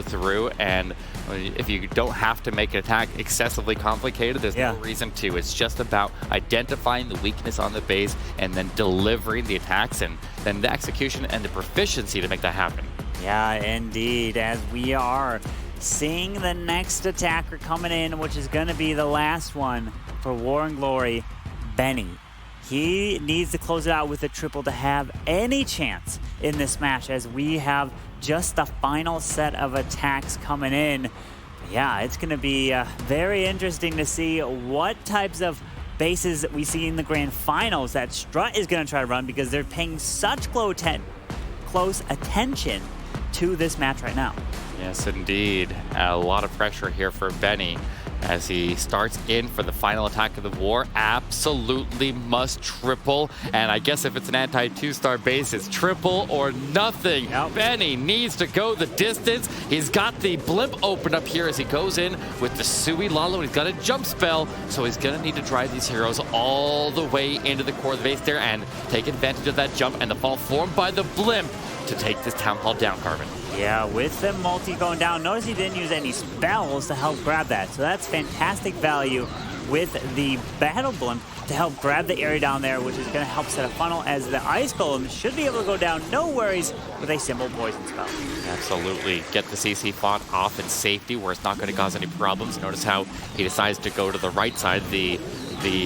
through, and if you don't have to make an attack excessively complicated, there's no reason to. It's just about identifying the weakness on the base and then delivering the attacks, and then the execution and the proficiency to make that happen. Yeah, indeed, as we are seeing the next attacker coming in, which is going to be the last one for War and Glory, Benny. He needs to close it out with a triple to have any chance in this match, as we have just the final set of attacks coming in. Yeah, it's going to be very interesting to see what types of bases that we see in the grand finals that Strut is going to try to run, because they're paying such close attention to this match right now. Yes, indeed. A lot of pressure here for Benny as he starts in for the final attack of the war. Absolutely must triple. And I guess if it's an anti-2-star base, it's triple or nothing. Benny needs to go the distance. He's got the blimp open up here as he goes in with the Sui Lalo, and he's got a jump spell. So he's going to need to drive these heroes all the way into the core of the base there and take advantage of that jump and the fall formed by the blimp to take this Town Hall down, Carvin. Yeah, with the multi going down, notice he didn't use any spells to help grab that. So that's fantastic value with the Battle Blimp to help grab the area down there, which is going to help set a funnel, as the Ice Golem should be able to go down, no worries, with a simple poison spell. Absolutely. Get the CC font off in safety where it's not going to cause any problems. Notice how he decides to go to the right side. The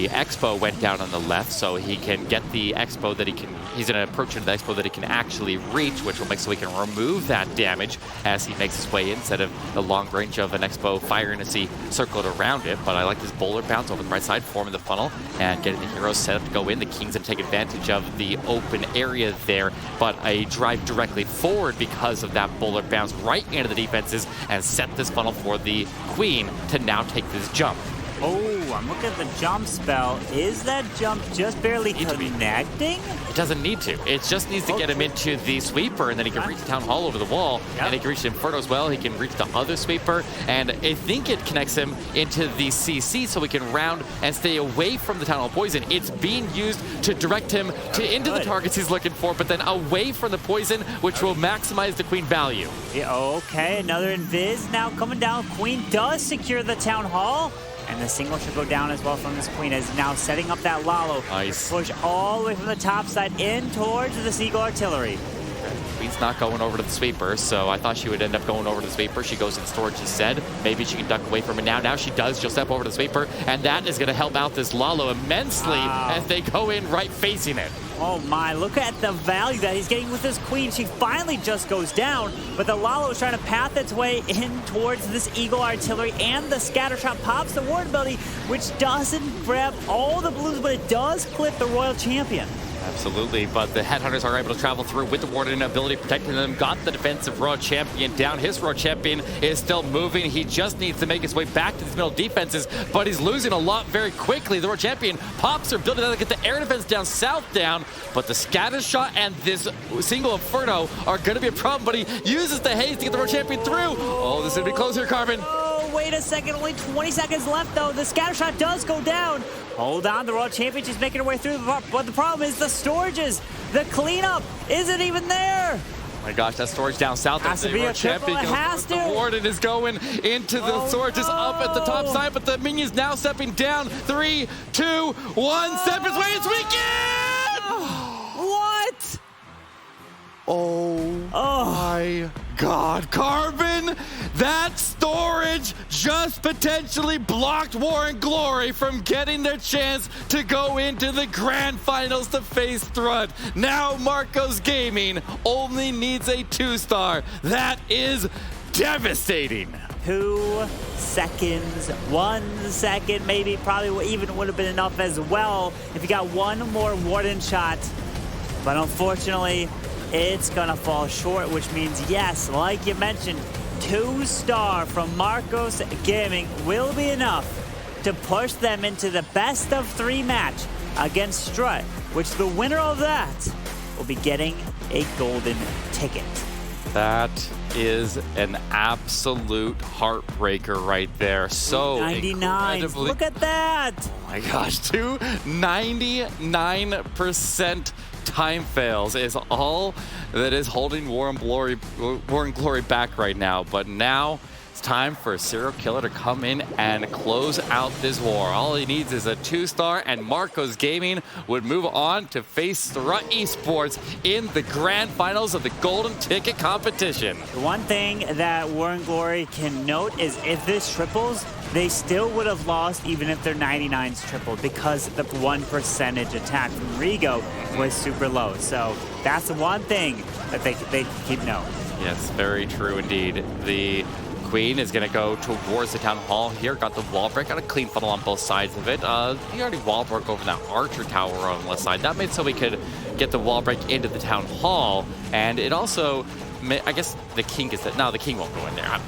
Expo went down on the left, so he can get the Expo that he's going to approach into the Expo that he can actually reach, which will make so he can remove that damage as he makes his way in, instead of the long range of an Expo firing as he circled around it. But I like this bowler bounce over the right side, forming the funnel and getting the heroes set up to go in. The King's going to take advantage of the open area there, but a drive directly forward because of that bowler bounce right into the defenses and set this funnel for the Queen to now take this jump. Oh, I'm looking at the jump spell. Is that jump just barely connecting? It doesn't need to. It just needs to get him into the sweeper, and then he can reach the Town Hall over the wall, and he can reach the Inferno as well. He can reach the other sweeper, and I think it connects him into the CC so he can round and stay away from the Town Hall poison. It's being used to direct him into the targets he's looking for, but then away from the poison, which will maximize the Queen value. Yeah, okay, another Invis now coming down. Queen does secure the Town Hall. And the single should go down as well from this Queen, as now setting up that Lalo. Nice. Push all the way from the top side in towards the Seagull Artillery. Queen's not going over to the sweeper, so I thought she would end up going over to the sweeper. She goes in storage instead. Maybe she can duck away from it now. Now she does. She'll step over to the sweeper, and that is going to help out this Lalo immensely as they go in right facing it. Oh my, look at the value that he's getting with this Queen. She finally just goes down, but the Lalo is trying to path its way in towards this Eagle Artillery, and the Scatter Shot pops the ward ability, which doesn't grab all the blues, but it does clip the Royal Champion. Absolutely, but the Headhunters are able to travel through with the Warden ability protecting them. Got the defensive Royal Champion down. His Royal Champion is still moving. He just needs to make his way back to these middle defenses, but he's losing a lot very quickly. The Royal Champion pops her ability to get the air defense down south down, but the Scatter Shot and this single Inferno are going to be a problem, but he uses the haze to get the Royal Champion through. Oh, this is going to be close here, Carvin. Wait a second, only 20 seconds left though. The Scatter Shot does go down. Hold on, the Royal Champion is making her way through, but the problem is the storages. The cleanup isn't even there. Oh my gosh, that storage down south. Has to be a triple, it has to. The Warden is going into the storages up at the top side, but the Minion's now stepping down. 3, 2, 1, step his way, it's weekend! What? Oh my God, Carvin, that storage just potentially blocked War and Glory from getting their chance to go into the grand finals to face Strut. Now Marcos Gaming only needs a 2-star. That is devastating. 2 seconds, 1 second, maybe probably even would have been enough as well if you got one more Warden shot. But unfortunately, it's gonna fall short, which means, yes, like you mentioned, 2-star from Marcos Gaming will be enough to push them into the best of 3 match against Strut, which the winner of that will be getting a golden ticket. That is an absolute heartbreaker right there. So 99. Look at that. Oh my gosh, 99% time fails is all that is holding War and Glory back right now. But now it's time for a serial killer to come in and close out this war. All he needs is a 2-star, and Marcos Gaming would move on to face Strut Esports in the grand finals of the Golden Ticket competition. The one thing that War and Glory can note is if this triples, they still would have lost even if their 99s tripled, because the 1% attack from Rigo was super low. So that's the one thing that they keep note. Yes, very true indeed. The Queen is going to go towards the Town Hall here. Got the wall break, got a clean funnel on both sides of it. He already wall broke over that Archer Tower on the left side. That made so we could get the wall break into the Town Hall. And it also, I guess the King is that. No, the King won't go in there.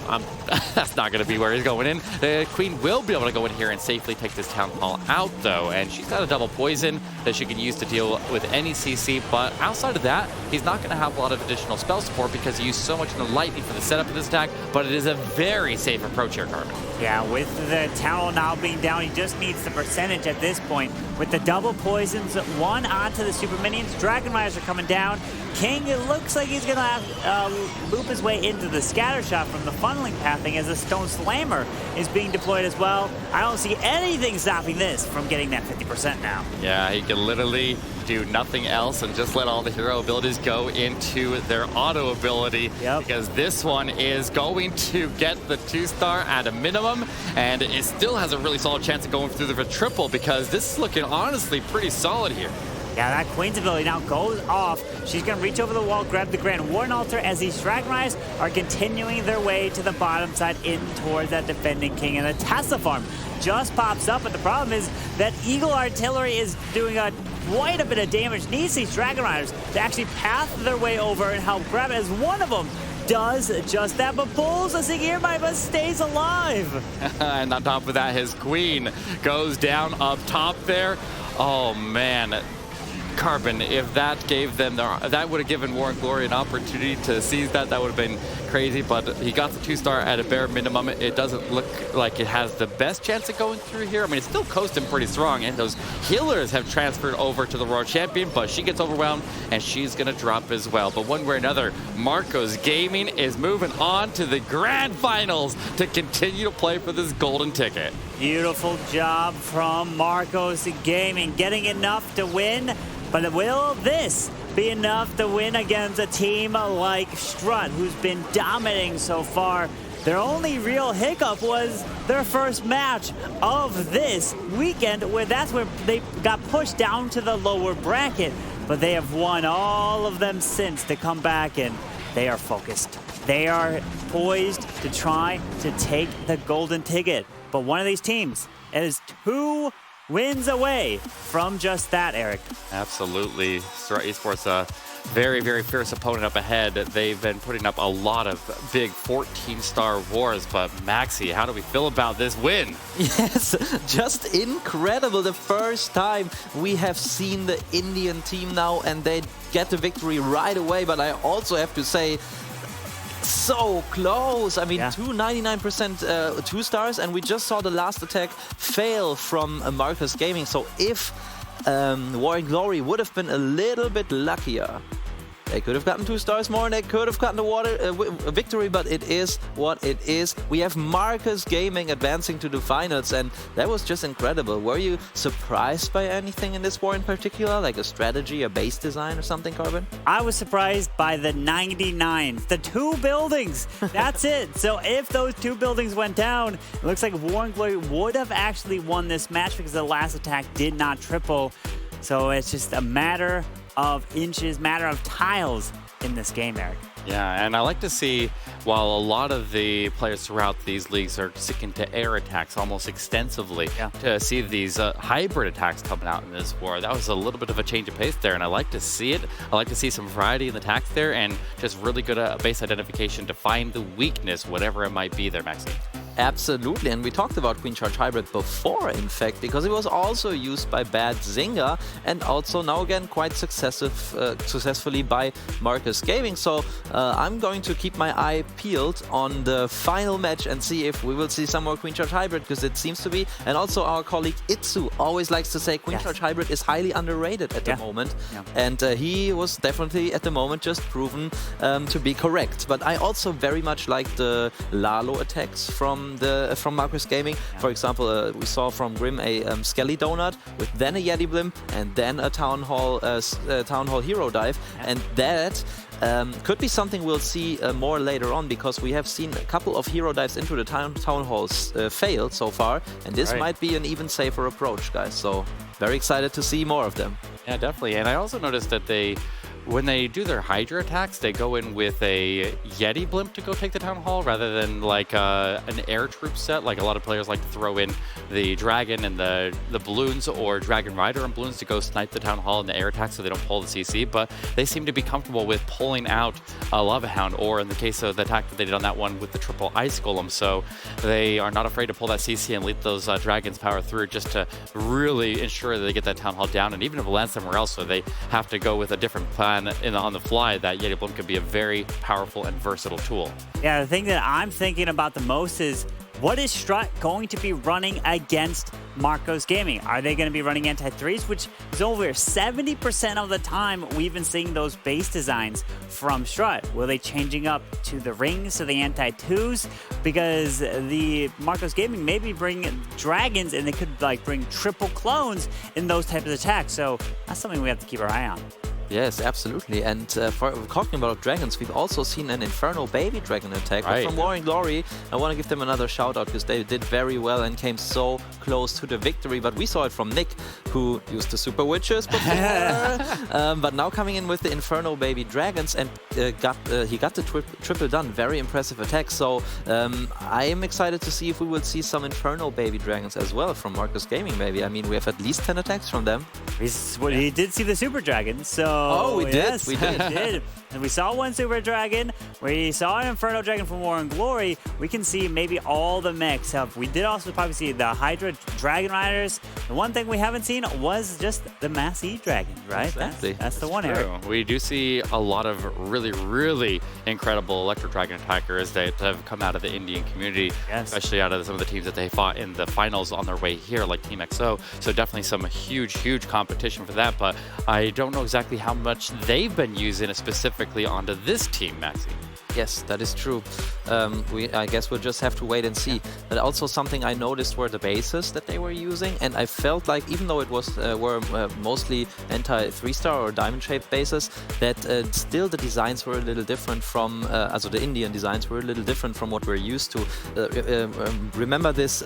That's not going to be where he's going in. The Queen will be able to go in here and safely take this Town Hall out, though. And she's got a double poison that she can use to deal with any CC. But outside of that, he's not going to have a lot of additional spell support because he used so much in the lightning for the setup of this attack. But it is a very safe approach here, Carmen. Yeah, with the Town Hall now being down, he just needs the percentage at this point. With the double poisons, one onto the super minions. Dragon Riders are coming down. King, it looks like he's going to have loop his way into the scatter shot from the funneling pathing as the Stone Slammer is being deployed as well. I don't see anything stopping this from getting that 50% now. Yeah, he can literally do nothing else and just let all the hero abilities go into their auto ability. Yep. Because this one is going to get the 2-star at a minimum, and it still has a really solid chance of going through the triple because this is looking honestly pretty solid here. Yeah, that Queen's ability now goes off. She's going to reach over the wall, grab the Grand Warden Altar as these Dragon Riders are continuing their way to the bottom side in towards that defending King. And the Tesla farm just pops up, but the problem is that Eagle Artillery is doing quite a bit of damage. Needs these Dragon Riders to actually path their way over and help grab it, as one of them does just that, but pulls a Sigir by, but stays alive. And on top of that, his Queen goes down up top there. Oh, man. Carbon, if that gave them that would have given War and Glory an opportunity to seize that, that would have been crazy. But he got the 2-star at a bare minimum. It doesn't look like it has the best chance of going through here. I mean, it's still coasting pretty strong, and those healers have transferred over to the Royal Champion, but she gets overwhelmed and she's gonna drop as well. But one way or another, Marcos Gaming is moving on to the grand finals to continue to play for this golden ticket. Beautiful job from Marcos Gaming, getting enough to win. But will this be enough to win against a team like Strut, who's been dominating so far? Their only real hiccup was their first match of this weekend, where that's where they got pushed down to the lower bracket. But they have won all of them since to come back, and they are focused. They are poised to try to take the golden ticket. But one of these teams is 2 wins away from just that, Eric. Absolutely. Strut Esports, a very, very fierce opponent up ahead. They've been putting up a lot of big 14-star wars, but Maxi, how do we feel about this win? Yes, just incredible. The first time we have seen the Indian team now, and they get the victory right away. But I also have to say, so close. I mean, yeah. 299% 2-stars, and we just saw the last attack fail from Marcos Gaming. So if War and Glory would have been a little bit luckier, they could have gotten 2 stars more, and they could have gotten a victory, but it is what it is. We have Marcos Gaming advancing to the finals, and that was just incredible. Were you surprised by anything in this war in particular, like a strategy, a base design or something, Carbon? I was surprised by the 99s, the 2 buildings. That's it. So if those 2 buildings went down, it looks like War and Glory would have actually won this match because the last attack did not triple. So it's just a matter of inches, matter of tiles in this game, Eric. Yeah, and I like to see, while a lot of the players throughout these leagues are sticking to air attacks almost extensively, to see these hybrid attacks coming out in this war. That was a little bit of a change of pace there, and I like to see it. I like to see some variety in the attacks there, and just really good base identification to find the weakness, whatever it might be there, Maxi. Absolutely, and we talked about Queen Charge Hybrid before, in fact, because it was also used by Bad Zynga and also now again quite successfully by Marcus Gaming. So I'm going to keep my eye peeled on the final match and see if we will see some more Queen Charge Hybrid, because it seems to be. And also our colleague Itsu always likes to say Queen Charge Hybrid is highly underrated at the moment, and he was definitely at the moment just proven to be correct. But I also very much like the Lalo attacks from Marcus Gaming. For example, we saw from Grim a Skelly Donut with then a Yeti Blimp and then a Town Hall Hero Dive, and that could be something we'll see more later on, because we have seen a couple of hero dives into the town halls fail so far, and this might be an even safer approach, guys. So very excited to see more of them. Yeah, definitely. And I also noticed that when they do their Hydra attacks, they go in with a Yeti Blimp to go take the Town Hall rather than like an air troop set. Like a lot of players like to throw in the Dragon and the Balloons, or Dragon Rider and Balloons to go snipe the Town Hall in the air attack so they don't pull the CC. But they seem to be comfortable with pulling out a Lava Hound, or in the case of the attack that they did on that one with the triple Ice Golem. So they are not afraid to pull that CC and let those Dragons power through, just to really ensure that they get that Town Hall down. And even if it lands somewhere else, so they have to go with a different plan on the fly, that Yeti Blimp could be a very powerful and versatile tool. Yeah, the thing that I'm thinking about the most is, what is Strut going to be running against Marcos Gaming? Are they going to be running anti-3s, which is over 70% of the time we've been seeing those base designs from Strut? Will they changing up to the rings, to the anti-2s? Because the Marcos Gaming maybe bring dragons, and they could like bring triple clones in those types of attacks. So that's something we have to keep our eye on. Yes, absolutely. And for talking about dragons, we've also seen an Inferno Baby Dragon attack. But from War and Glory, I want to give them another shout out, because they did very well and came so close to the victory. But we saw it from Nick, who used the Super Witches before, but now coming in with the Inferno Baby Dragons, and he got the triple done. Very impressive attack. So I am excited to see if we will see some Inferno Baby Dragons as well from Marcus Gaming, maybe. I mean, we have at least 10 attacks from them. We did see the Super Dragon, so... Oh, we did. Yes, We did. And we saw one Super Dragon. We saw an Inferno Dragon from War and Glory. We can see maybe all the mix of. We did also probably see the Hydra Dragon Riders. The one thing we haven't seen was just the Mass E Dragon, right? Exactly. That's the one, Eric. We do see a lot of really, really incredible Electro Dragon attackers that have come out of the Indian community, especially out of some of the teams that they fought in the finals on their way here, like Team XO. So definitely some huge, huge competition for that. But I don't know exactly how much they've been using it specifically onto this team, Maxi. Yes, that is true. I guess we'll just have to wait and see. But also something I noticed were the bases that they were using, and I felt like even though it was were mostly anti-3-star or diamond-shaped bases, that still the designs were a little different from, also the Indian designs were a little different from what we're used to. Remember this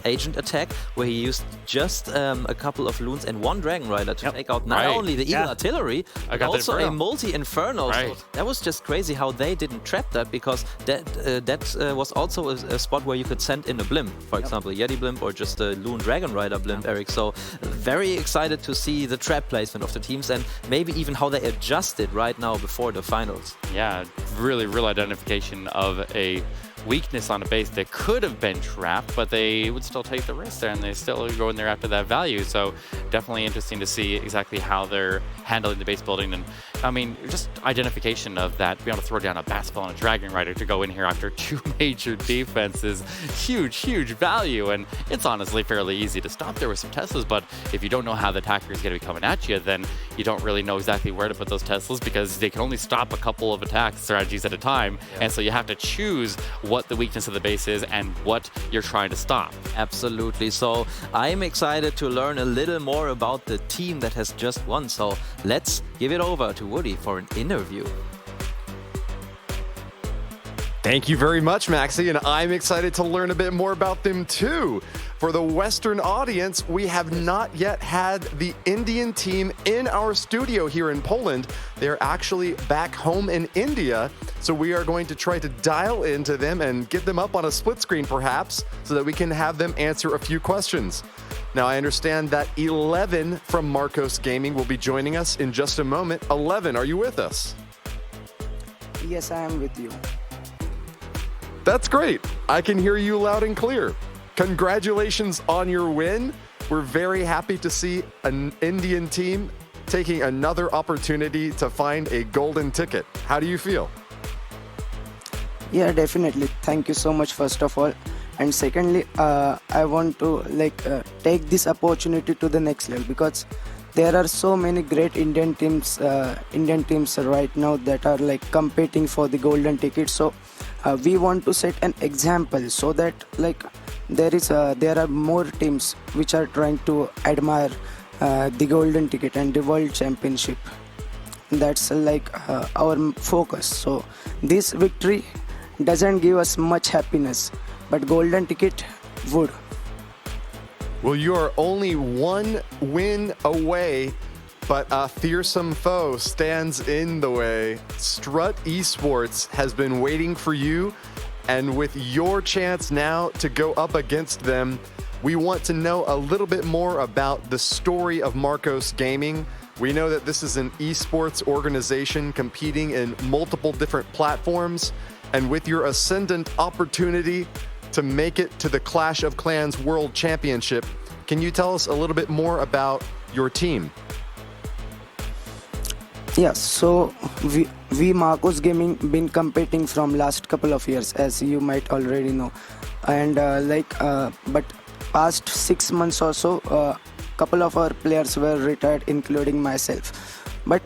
agent attack where he used just a couple of loons and one Dragon Rider to take out not only the Eagle Artillery, but also a multi-Inferno. So that was just crazy how they didn't trap that, because that was also a spot where you could send in a blimp, for example, a Yeti Blimp or just a Loon Dragon Rider blimp, Eric. So very excited to see the trap placement of the teams, and maybe even how they adjusted right now before the finals. Yeah, really real identification of a weakness on a base that could have been trapped, but they would still take the risk there, and they still go in there after that value. So definitely interesting to see exactly how they're handling the base building. And I mean, just identification of that, being able to throw down a Basketball and a Dragon Rider to go in here after two major defenses, huge, huge value. And it's honestly fairly easy to stop there with some Teslas, but if you don't know how the attacker is going to be coming at you, then you don't really know exactly where to put those Teslas, because they can only stop a couple of attack strategies at a time. And so you have to choose what the weakness of the base is and what you're trying to stop. Absolutely. So I'm excited to learn a little more about the team that has just won. So let's give it over to Woody for an interview. Thank you very much, Maxi, and I'm excited to learn a bit more about them too. For the Western audience, we have not yet had the Indian team in our studio here in Poland. They're actually back home in India, so we are going to try to dial into them and get them up on a split screen perhaps, so that we can have them answer a few questions. Now, I understand that 11 from Marcos Gaming will be joining us in just a moment. 11, are you with us? Yes, I am with you. That's great. I can hear you loud and clear. Congratulations on your win. We're very happy to see an Indian team taking another opportunity to find a golden ticket. How do you feel? Yeah, definitely. Thank you so much, first of all. And secondly, I want to take this opportunity to the next level, because there are so many great Indian teams right now that are like competing for the golden ticket. So we want to set an example, so that there are more teams which are trying to admire the golden ticket and the world championship. That's our focus. So this victory doesn't give us much happiness, but golden ticket would. Well, you are only one win away, but a fearsome foe stands in the way. Strut Esports has been waiting for you, and with your chance now to go up against them, we want to know a little bit more about the story of Marcos Gaming. We know that this is an esports organization competing in multiple different platforms, and with your ascendant opportunity to make it to the Clash of Clans World Championship, can you tell us a little bit more about your team? Yeah, so we Marcos Gaming been competing from last couple of years, as you might already know, and but past 6 months or so, couple of our players were retired, including myself. But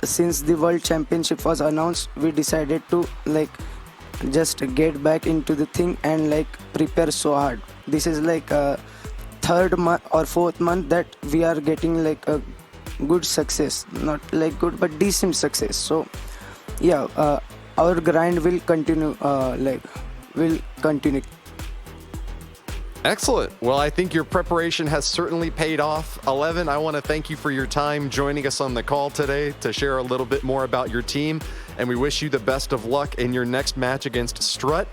since the World Championship was announced, we decided to just get back into the thing and prepare so hard. This is third month or fourth month that we are getting a good success, not good but decent success. So yeah, our grind will continue. Will continue. Excellent. Well, I think your preparation has certainly paid off. 11, I want to thank you for your time joining us on the call today to share a little bit more about your team, and we wish you the best of luck in your next match against Strut.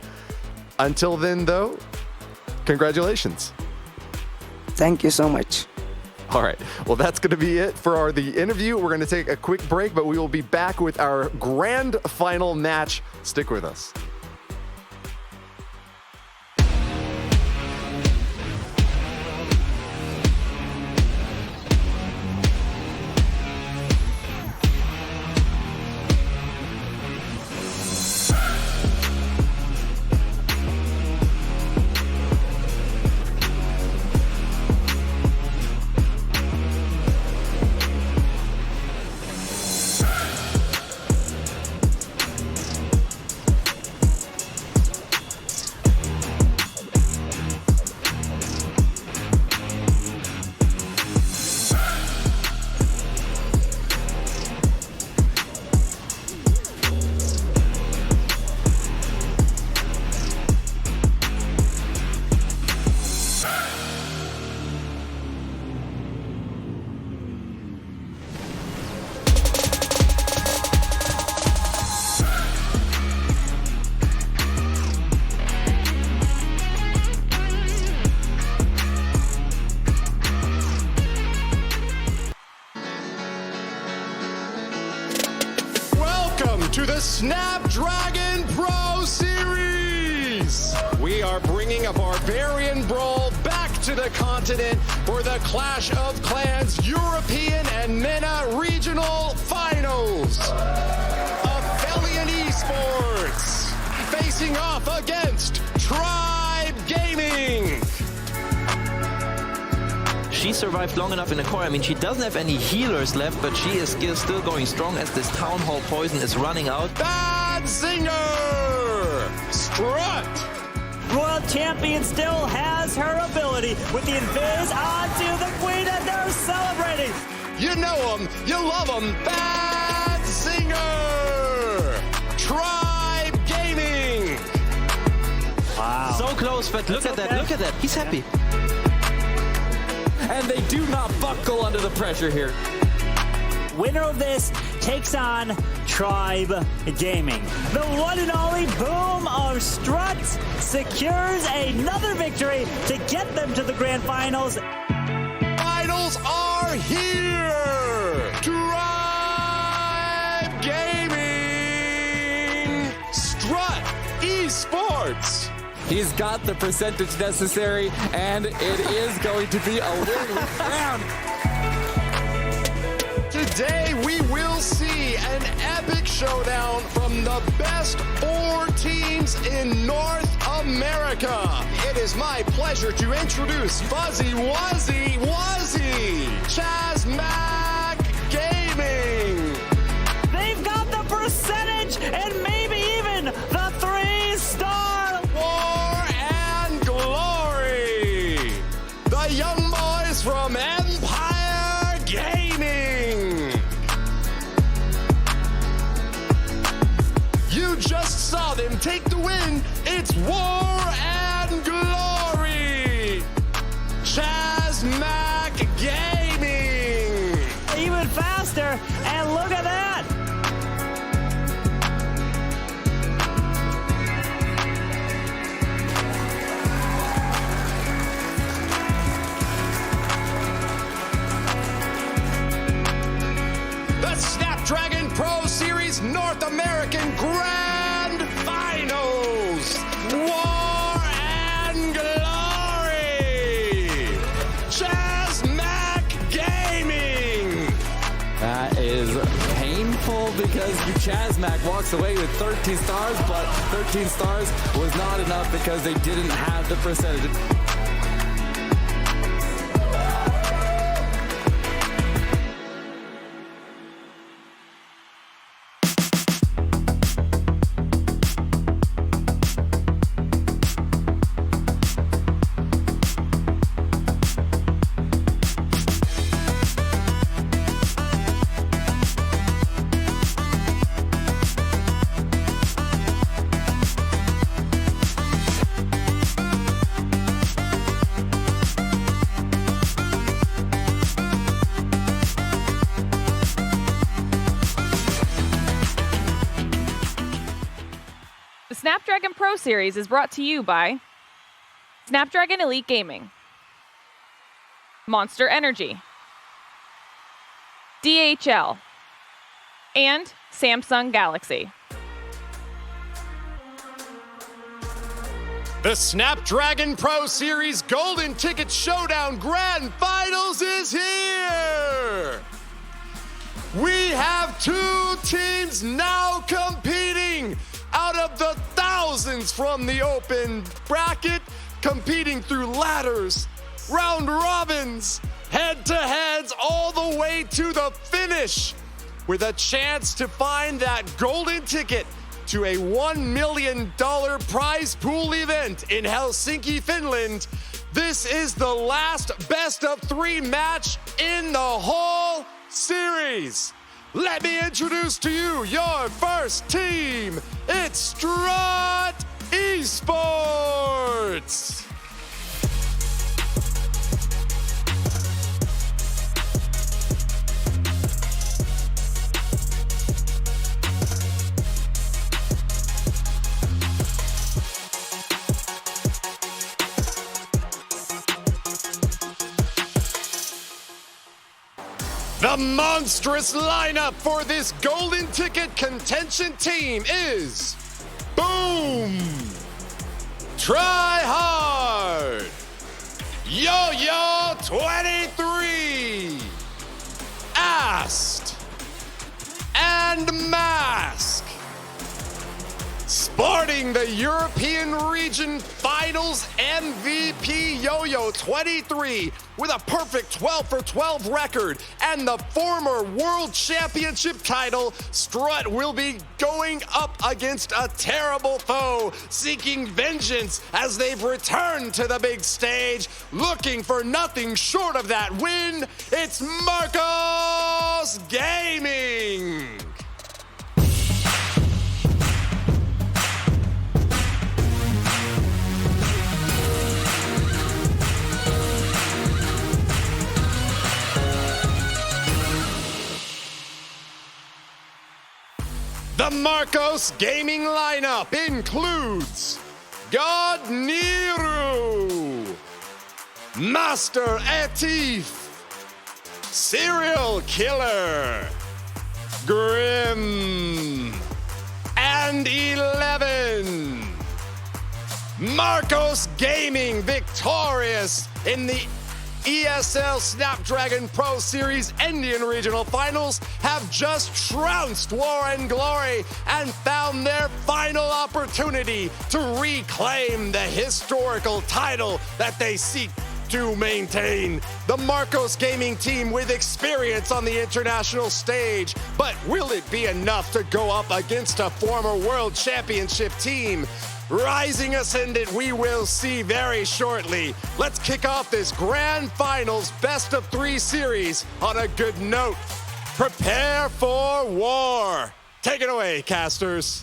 Until then, though, congratulations. Thank you so much. All right. Well, that's going to be it for the interview. We're going to take a quick break, but we will be back with our grand final match. Stick with us. To the Snapdragon Pro Series! We are bringing a barbarian brawl back to the continent for the Clash of Clans European and MENA Regional Finals. Aphelion Esports facing off against Tribe Gaming. She survived long enough in the core. I mean, she doesn't have any healers left, but she is still going strong as this Town Hall poison is running out. Bad Singer! Strut! World Champion still has her ability with the invis onto the Queen, and they're celebrating. You know them, you love them. Bad Singer! Tribe Gaming! Wow. So close, but look at that, look at that. He's happy. And they do not buckle under the pressure here. Winner of this takes on Tribe Gaming. The one and only Boom of Strut secures another victory to get them to the grand finals. Finals are here! Tribe Gaming! Strut Esports! He's got the percentage necessary, and it is going to be a win round. Today we will see an epic showdown from the best 4 teams in North America. It is my pleasure to introduce Fuzzy Wuzzy Chazmac Gaming. They've got the percentage and maybe even the 3-star. War and Glory. The young boys from Empire Gaming. You just saw them take the win. It's War and Glory. Chazmac Gaming. Even faster, and look at that. The Snapdragon Pro Series North American Grand Finals. War and Glory. Chazmac Gaming. That is painful because Chazmac walks away with 13 stars, but 13 stars was not enough because they didn't have the percentage. The Snapdragon Pro Series is brought to you by Snapdragon Elite Gaming, Monster Energy, DHL, and Samsung Galaxy. The Snapdragon Pro Series Golden Ticket Showdown Grand Finals is here! We have 2 teams now competing out of the thousands from the open bracket, competing through ladders, round robins, head-to-heads, all the way to the finish, with a chance to find that golden ticket to a $1 million prize pool event in Helsinki, Finland. This is the last best-of-3 match in the whole series. Let me introduce to you your first team. It's Strut Esports. The monstrous lineup for this golden ticket contention team is Boom, Try Hard, Yo-Yo 23, Ast, and Mask. Sporting the European Region Finals MVP Yo-Yo 23 with a perfect 12 for 12 record and the former World Championship title, Strut will be going up against a terrible foe, seeking vengeance as they've returned to the big stage, looking for nothing short of that win. It's Marcos Gaming. The Marcos Gaming lineup includes God Niru, Master Etif, Serial Killer, Grim, and 11. Marcos Gaming victorious in the ESL Snapdragon Pro Series Indian Regional Finals have just trounced War and Glory and found their final opportunity to reclaim the historical title that they seek to maintain. The Marcos Gaming team with experience on the international stage, but will it be enough to go up against a former World Championship team? Rising Ascendant we will see very shortly. Let's kick off this Grand Finals Best of 3 series on a good note. Prepare for war. Take it away, casters.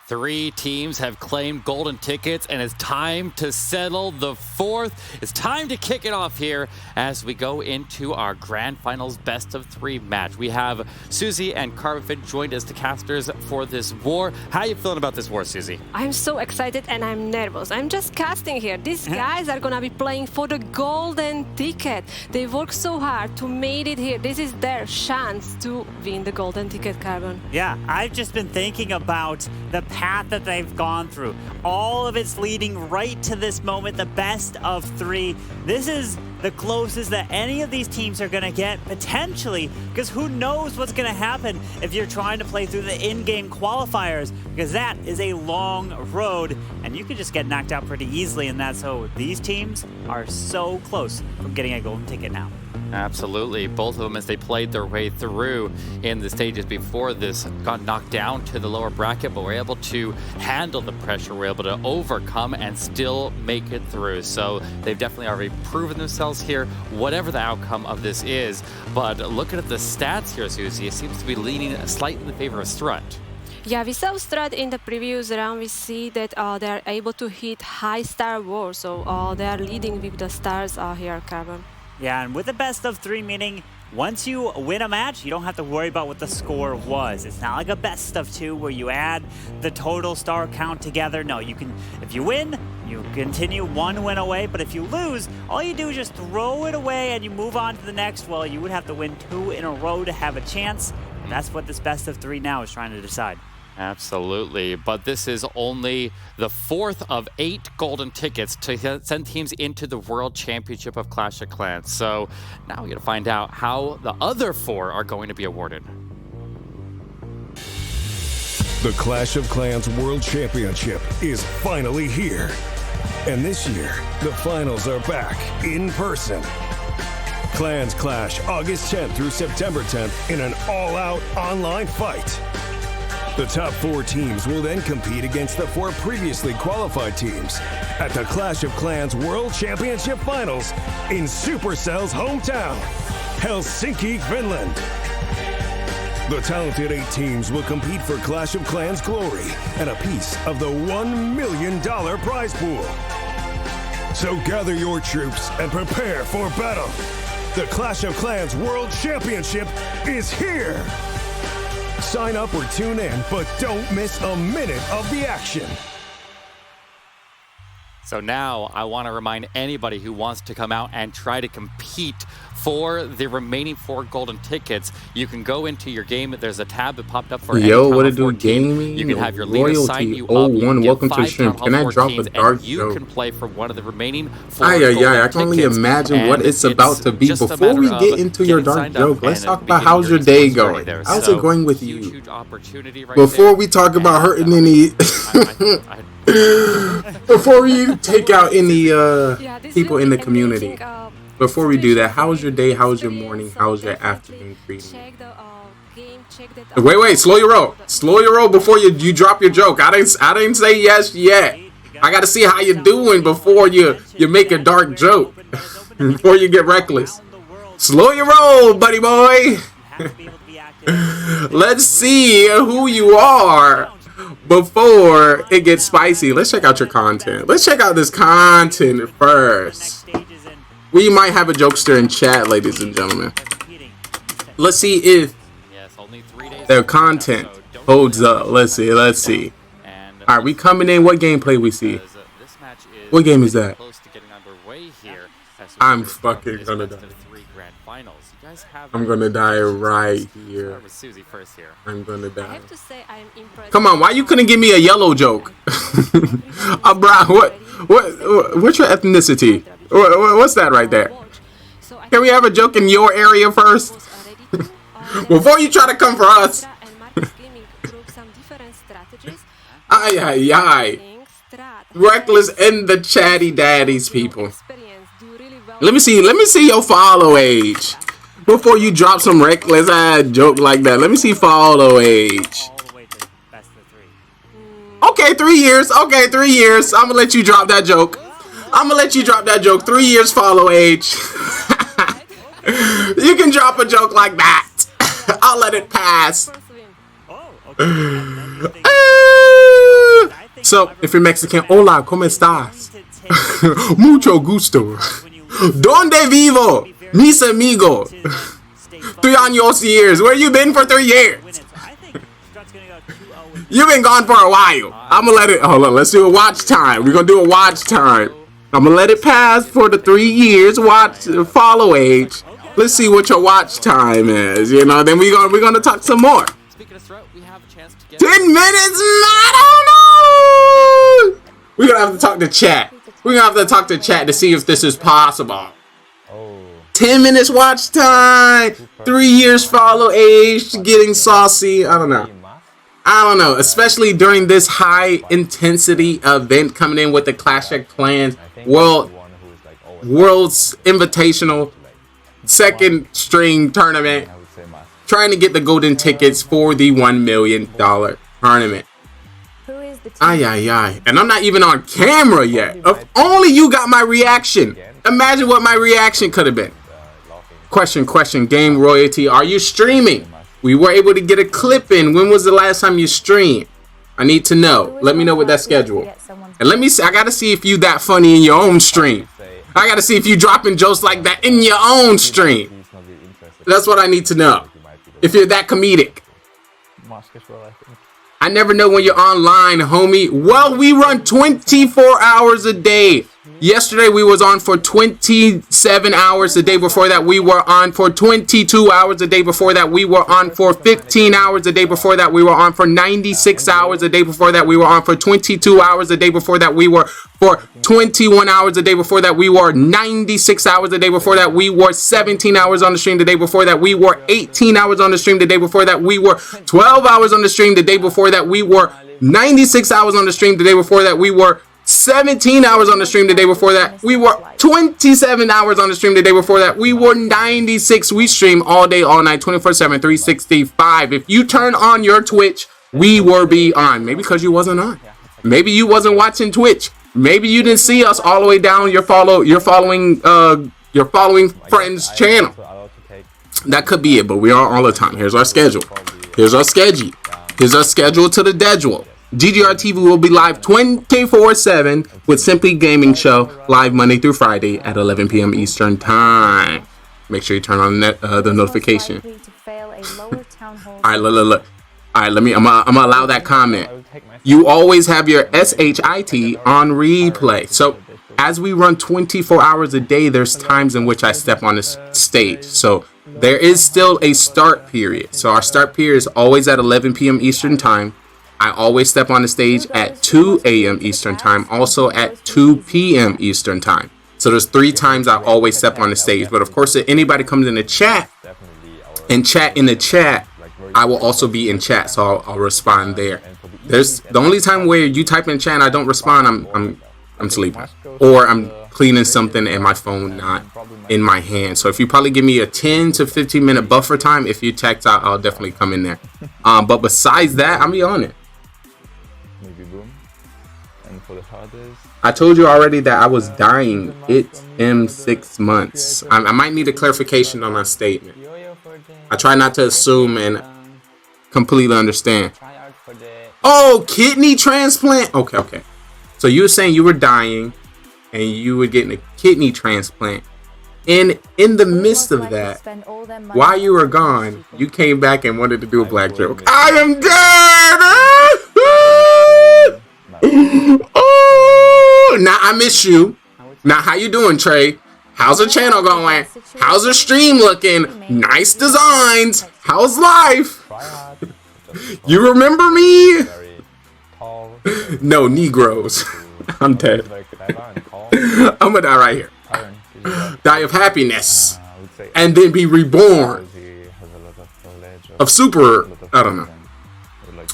3 teams have claimed golden tickets, and it's time to settle the 4th. It's time to kick it off here as we go into our Grand Finals Best of 3 match. We have Susie and Carbonfit joined as the casters for this war. How are you feeling about this war, Susie? I'm so excited and I'm nervous. I'm just casting here. These guys are gonna be playing for the golden ticket. They worked so hard to make it here. This is their chance to win the golden ticket, Carbon. Yeah, I've just been thinking about the path that they've gone through. All of it's leading right to this moment, the best of 3. This is the closest that any of these teams are going to get, potentially, because who knows what's going to happen if you're trying to play through the in-game qualifiers, because that is a long road, and you could just get knocked out pretty easily in that, so these teams are so close from getting a golden ticket now. Absolutely. Both of them, as they played their way through in the stages before this, got knocked down to the lower bracket, but were able to handle the pressure, were able to overcome and still make it through. So they've definitely already proven themselves here, whatever the outcome of this is. But looking at the stats here, Susie, it seems to be leaning slightly in the favor of Strut. Yeah, we saw Strut in the previous round. We see that they're able to hit high star war, so they're leading with the stars here, Carbon. Yeah, and with the best of 3, meaning once you win a match, you don't have to worry about what the score was. It's not like a best of 2 where you add the total star count together. No, you can, if you win, you continue 1 win away, but if you lose, all you do is just throw it away and you move on to the next. Well, you would have to win 2 in a row to have a chance. And that's what this best of 3 now is trying to decide. Absolutely, but this is only the 4th of 8 golden tickets to send teams into the World Championship of Clash of Clans. So now we got to find out how the other 4 are going to be awarded. The Clash of Clans World Championship is finally here. And this year, the finals are back in person. Clans clash August 10th through September 10th in an all-out online fight. The top 4 teams will then compete against the 4 previously qualified teams at the Clash of Clans World Championship Finals in Supercell's hometown, Helsinki, Finland. The talented 8 teams will compete for Clash of Clans glory and a piece of the $1 million prize pool. So gather your troops and prepare for battle. The Clash of Clans World Championship is here. Sign up or tune in, but don't miss a minute of the action. So now I want to remind anybody who wants to come out and try to compete for the remaining 4 golden tickets. You can go into your game. There's a tab that popped up for Yo, what it do, gaming? You can have your leader sign you up. You can welcome get to the 5 stream. Town Can Hall I drop 14s, a dark and you joke? can play for one of the remaining 4 I golden can only tickets. imagine what And it's about to be. just a Before matter we of get into your getting dark signed up joke, let's and talk about beginning how's your your day sports journey going. there. How's So, it going with huge, you? huge opportunity right Before there. we talk about And, hurting any, before we take out any people in the community. Before we do that, how's your day? How's your morning? How's your afternoon greeting? Wait, slow your roll. Slow your roll before you drop your joke. I didn't say yes yet. I gotta see how you're doing before you make a dark joke. Before you get reckless. Slow your roll, buddy boy. Let's see who you are before it gets spicy. Let's check out your content. Let's check out this content first. We might have a jokester in chat, ladies and gentlemen. Let's see if their content holds up. Let's see. All right, we coming in. What gameplay we see? What game is that? I'm fucking gonna die. guys have I'm gonna die right here. Start with Susie first here. I'm gonna I die. have to say I'm impressed. Come on, why you couldn't give me a yellow joke? Brown, what's your ethnicity? What's that right there? Can we have a joke in your area first? Before you try to come for us. Ay, ay, ay. Reckless and the chatty daddies, people. Let me see your follow age. Before you drop some reckless joke like that. Let me see follow age. Okay, 3 years. Okay, 3 years. I'm gonna let you drop that joke. 3 years follow age. You can drop a joke like that. I'll let it pass. So, if you're Mexican, hola, ¿cómo estás? Mucho gusto. ¿Dónde vivo? Mis amigos. 3 años years. Where you been for 3 years? You've been gone for a while. I'm gonna let it. Hold on. Let's do a watch time. We're gonna do a watch time. I'm gonna let it pass for the 3 years. Watch follow age. Let's see what your watch time is. You know. Then we're gonna talk some more. Speaking of throat, we have a chance to get 10 minutes? I don't know. We're gonna have to talk to chat. We're gonna have to talk to chat to see if this is possible. 10 minutes watch time. 3 years follow age. Getting saucy. I don't know. Especially during this high intensity event coming in with the Clash of Clans World's Invitational second string tournament. Trying to get the golden tickets for the $1 million tournament. Ay, ay, ay. And I'm not even on camera yet. If only you got my reaction. Imagine what my reaction could have been. Question. Game royalty. Are you streaming? We were able to get a clip in. When was the last time you streamed? I need to know. Let me know with that schedule. And let me see. I got to see if you that funny in your own stream. I got to see if you dropping jokes like that in your own stream. That's what I need to know. If you're that comedic. I never know when you're online, homie. Well, we run 24 hours a day. Yesterday we was on for 27 hours. The day before that we were on for 22 hours. The day before that we were on for 15 hours. The day before that we were on for 96 hours. The day before that we were on for 22 hours. The day before that we were for 21 hours. The day before that we were 96 hours. The day before that we were 17 hours on the stream. The day before that we were 18 hours on the stream. The day before that we were 12 hours on the stream. The day before that we were 96 hours on the stream. The day before that we were 17 hours on the stream. The day before that we were 27 hours on the stream. The day before that we were 96. We stream all day, all night, 24/7, 365. If you turn on your Twitch, we will be on. Maybe because you wasn't on. Maybe you wasn't watching Twitch. Maybe you didn't see us all the way down your following friend's channel. That could be it, but we are all the time. Here's our schedule. Here's our schedule to the dedual. GGR TV will be live 24/7 with Simply Gaming Show live Monday through Friday at 11 p.m. Eastern Time. Make sure you turn on the notification. All right, look. All right, I'm gonna allow that comment. You always have your SHIT on replay. So as we run 24 hours a day, there's times in which I step on this stage. So there is still a start period. So our start period is always at 11 p.m. Eastern Time. I always step on the stage at 2 a.m. Eastern Time, also at 2 p.m. Eastern Time. So there's 3 times I always step on the stage. But of course, if anybody comes in the chat and chat in the chat, I will also be in chat, so I'll respond there. There's the only time where you type in chat and I don't respond, I'm sleeping, or I'm cleaning something and my phone not in my hand. So if you probably give me a 10 to 15 minute buffer time, if you text, I'll definitely come in there. But besides that, I'll be on it. I told you already that I was dying. It's in 6 months. I might need a clarification on my statement. I try not to assume and completely understand. Oh, kidney transplant? Okay. So you were saying you were dying and you were getting a kidney transplant. And in the midst of that, while you were gone, you came back and wanted to do a black joke. I am dead! Oh, now I miss you. Now, how you doing, Trey? How's the channel going? How's the stream looking? Nice designs. How's life? You remember me? No, Negroes. I'm dead. I'm gonna die right here. Die of happiness. And then be reborn. Of super, I don't know.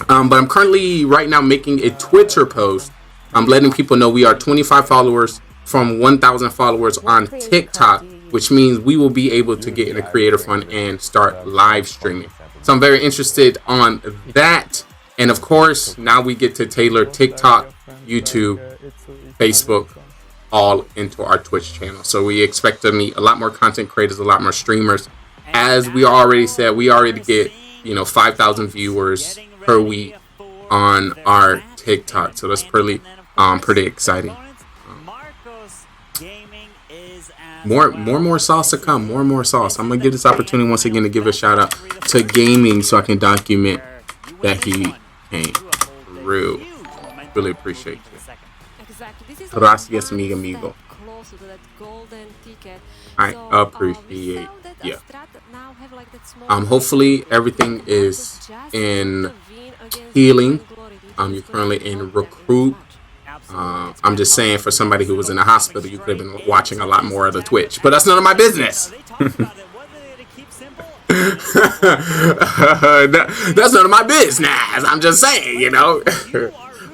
But I'm currently right now making a Twitter post. I'm letting people know we are 25 followers from 1,000 followers on TikTok, which means we will be able to get in a creator fund and start live streaming. So I'm very interested on that. And of course, now we get to tailor TikTok, YouTube, Facebook, all into our Twitch channel. So we expect to meet a lot more content creators, a lot more streamers. As we already said, we already get, 5,000 viewers per week on our TikTok. So that's pretty exciting. More sauce to come. More sauce. I'm gonna give this opportunity once again to give a shout out to Gaming so I can document that he came through. Really appreciate you. Gracias, amigo. I appreciate you. Hopefully everything is in healing. You're currently in recruit. I'm just saying, for somebody who was in the hospital, you could have been watching a lot more of the Twitch, but that's none of my business. That's none of my business. I'm just saying,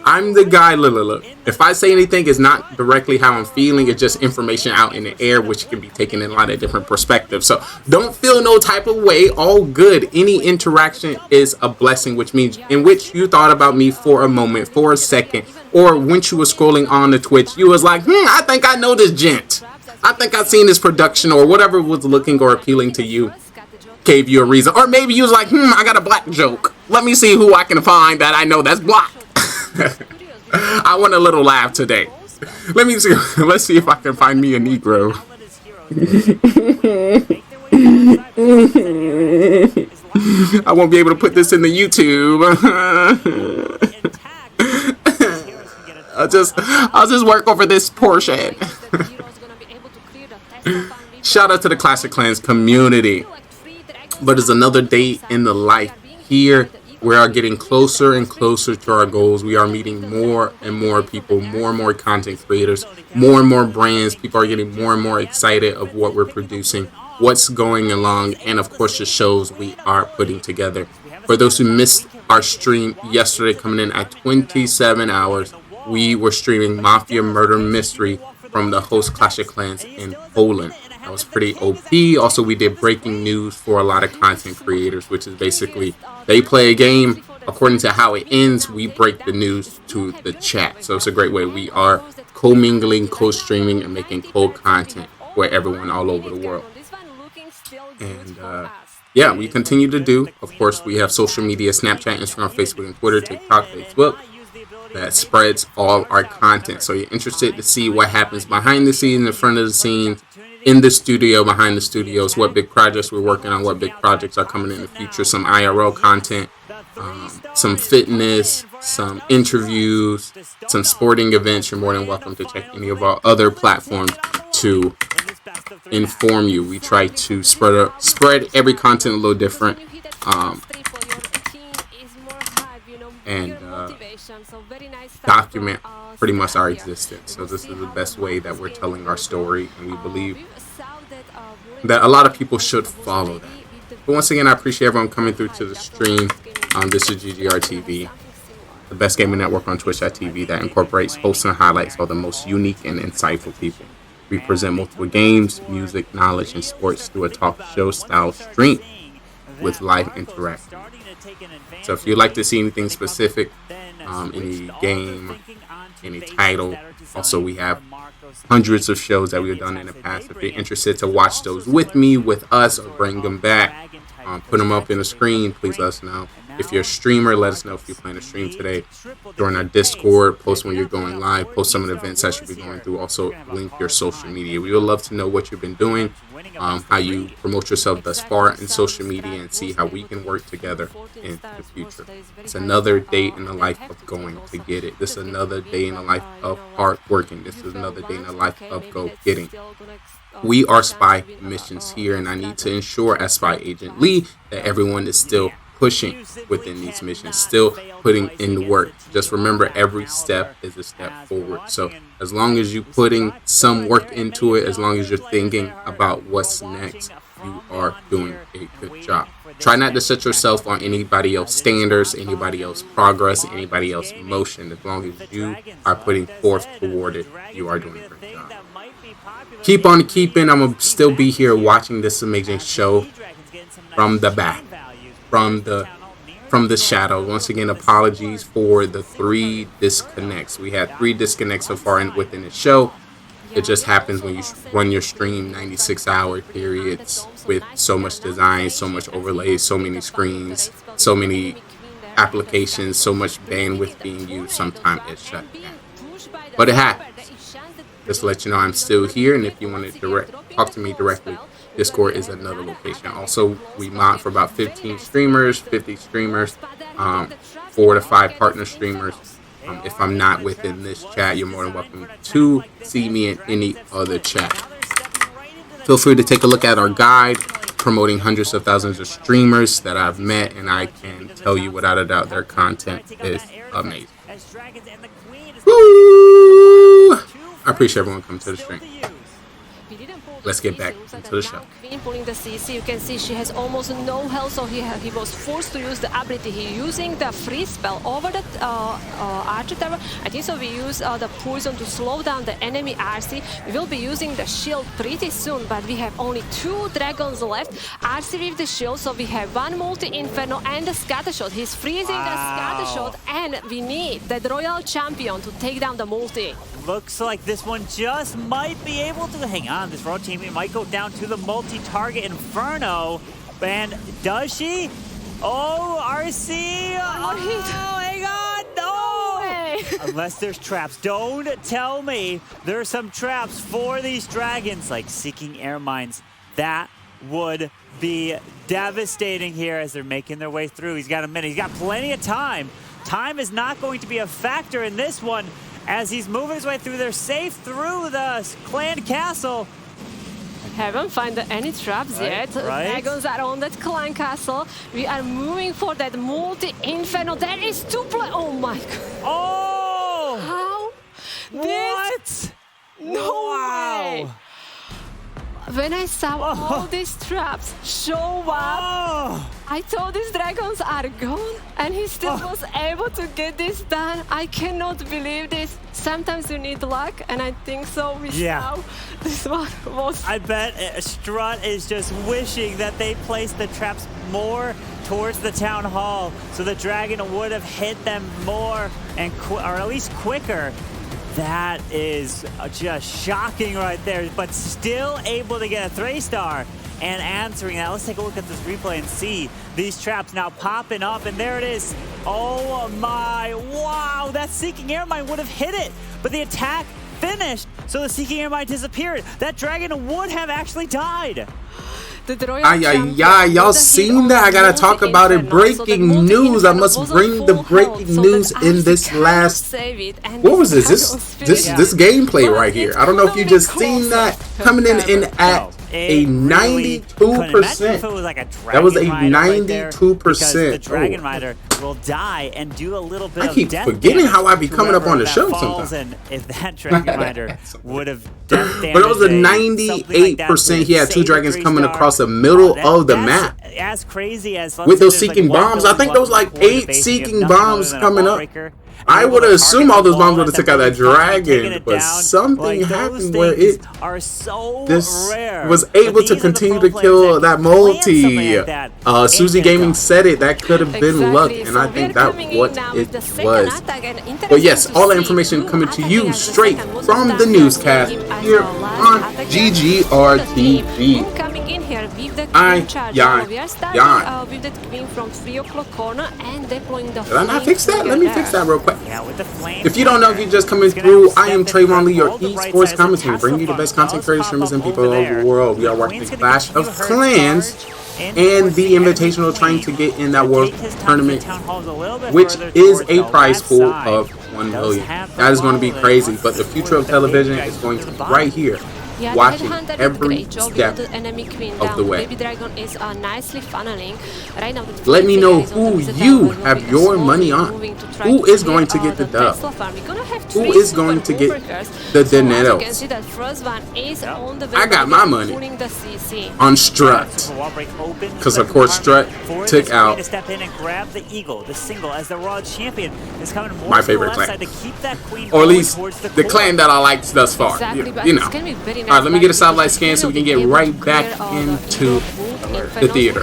I'm the guy. Look. If I say anything, it's not directly how I'm feeling. It's just information out in the air, which can be taken in a lot of different perspectives. So don't feel no type of way. All good. Any interaction is a blessing, which means in which you thought about me for a moment, for a second, or when you were scrolling on the Twitch, you was like, I think I know this gent. I think I've seen this production, or whatever was looking or appealing to you gave you a reason. Or maybe you was like, I got a black joke. Let me see who I can find that I know that's black. I want a little laugh today. Let me see. Let's see if I can find me a Negro. I won't be able to put this in the YouTube. I'll just work over this portion. Shout out to the Clash of Clans community. But it's another day in the life here. We are getting closer and closer to our goals. We are meeting more and more people, more and more content creators, more and more brands. People are getting more and more excited of what we're producing, what's going along, and of course the shows we are putting together. For those who missed our stream yesterday, coming in at 27 hours, we were streaming Mafia Murder Mystery from the host Clash of Clans in Poland. That was pretty OP. Also, we did breaking news for a lot of content creators, which is basically they play a game. According to how it ends, we break the news to the chat. So it's a great way. We are co-mingling, co-streaming, and making co-content for everyone all over the world. And yeah, we continue to do. Of course, we have social media, Snapchat, Instagram, Facebook, and Twitter, TikTok, Facebook, that spreads all our content. So you're interested to see what happens behind the scenes, in front of the scenes, in the studio, behind the studios, what big projects we're working on, what big projects are coming in the future, some IRL content, some fitness, some interviews, some sporting events. You're more than welcome to check any of our other platforms to inform you. We try to spread every content a little different, and document pretty much our existence. So this is the best way that we're telling our story, and we believe that a lot of people should follow that. But once again, I appreciate everyone coming through to the stream. This is GGR TV, the best gaming network on Twitch.tv that incorporates, hosts, and highlights all the most unique and insightful people. We present multiple games, music, knowledge, and sports through a talk show style stream with live interaction. So if you'd like to see anything specific, any game, any title, also we have hundreds of shows that we've done in the past. If you're interested to watch those with me, with us, or bring them back, put them up in the screen, please let us know. If you're a streamer, let us know if you plan to stream today. Join our Discord, post when you're going live, post some of the events that you'll be going through. Also, link your social media. We would love to know what you've been doing, how you promote yourself thus far in social media, and see how we can work together in the future. It's another day in the life of going to get it. This is another day in the life of hard working. This is another day in the life of go getting. We are spy missions here, and I need to ensure as Spy Agent Lee that everyone is still pushing within these missions, still putting in the work. Just remember, every step is a step forward. So as long as you're putting some work into it, as long as you're thinking about what's next, you are doing a good job. Try not to set yourself on anybody else's standards, anybody else's progress, anybody else's motion. As long as you are putting forth toward it, you are doing a great job. Keep on keeping. I'm going to still be here watching this amazing show from the back, from the shadow. Once again, apologies for the 3 disconnects. We had 3 disconnects so far within the show. It just happens when you run your stream 96-hour periods with so much design, so much overlay, so many screens, so many applications, so much bandwidth being used. Sometimes it's shut down. But it happens. Just to let you know, I'm still here, and if you want to talk to me directly, Discord is another location. Also, we mod for about 15 streamers, 50 streamers, 4 to 5 partner streamers. If I'm not within this chat, you're more than welcome to see me in any other chat. Feel free to take a look at our guide promoting hundreds of thousands of streamers that I've met, and I can tell you without a doubt their content is amazing. Woo! I appreciate everyone coming to the stream. Let's get back into the show. Queen pulling the CC, you can see she has almost no health, so he was forced to use the ability. He using the freeze spell over the Archer Tower. I think so we use the poison to slow down the enemy RC. We will be using the shield pretty soon, but we have only 2 dragons left. RC with the shield, so we have 1 multi-inferno and the scatter shot. He's freezing the scatter shot, and we need the royal champion to take down the multi. Looks like this one just might be able to hang on. This road team might go down to the multi-target Inferno. And does she? Oh, RC! Oh, hang on! No! Unless there's traps. Don't tell me there's some traps for these dragons, like Seeking Air Mines. That would be devastating here as they're making their way through. He's got a minute. He's got plenty of time. Time is not going to be a factor in this one. As he's moving his way through, they're safe through the clan castle. Haven't found any traps yet. Dragons are on that clan castle. We are moving for that multi-inferno. There is 2 play. Oh my god. Oh! How? What? No way. When I saw all these traps show up, I thought these dragons are gone, and he still was able to get this done. I cannot believe this. Sometimes you need luck, and I think so. We saw this one was. I bet Strut is just wishing that they placed the traps more towards the town hall, so the dragon would have hit them more and or at least quicker. That is just shocking right there, but still able to get a 3-star and answering that. Let's take a look at this replay and see these traps now popping up, and there it is. Oh my, wow, that Seeking Air Mine would have hit it, but the attack finished, so the Seeking Air Mine disappeared. That dragon would have actually died. Y'all seen that? I gotta talk about it. Breaking news. I must bring the breaking news in this last. What was this? This gameplay right here. I don't know if you just seen that coming in at a 92%. That was a 92%. The Dragon Rider will die and do a little bit I keep of death forgetting how I be coming up on the show sometimes. And if that Dragon Rider would have death damage, but it was a 98%. He had 2 dragons coming across the middle of the map. As crazy as with those Seeking bombs. I think there was like 8 Seeking bombs coming up. I would have assumed all those bombs would have took out that dragon, but something happened where it was able to continue to kill that multi. Suzy Gaming said it, that could have been luck, and I think that what it was. But yes, all the information coming to you straight from the newscast here on GGRTV. Coming in here with the We are starting with the queen from 3 o'clock corner and deploying the. Did I not fix that? Let me fix that real quick. Yeah, with the flame. If you don't know, if you're just coming through, I am Trayvon Lee, your esports commentator, bringing you the best content creators, streamers, and people all over the world. We are watching the Clash of Clans and the Invitational, trying to get in that World Tournament, which is a prize pool of $1 million. That is going to be crazy, but the future of television is going to be right here. Yeah, watching every step the enemy queen of the way. Baby Dragon is nicely funneling. Right now, let me know who you have your money on. Who is going to get the dub? Who is going to get the dineros? I got my money on Strut. Because of course Strut took out my favorite clan. Or at least the clan that I liked thus far. You know. Alright, let me get a satellite scan so we can get right back into the theater.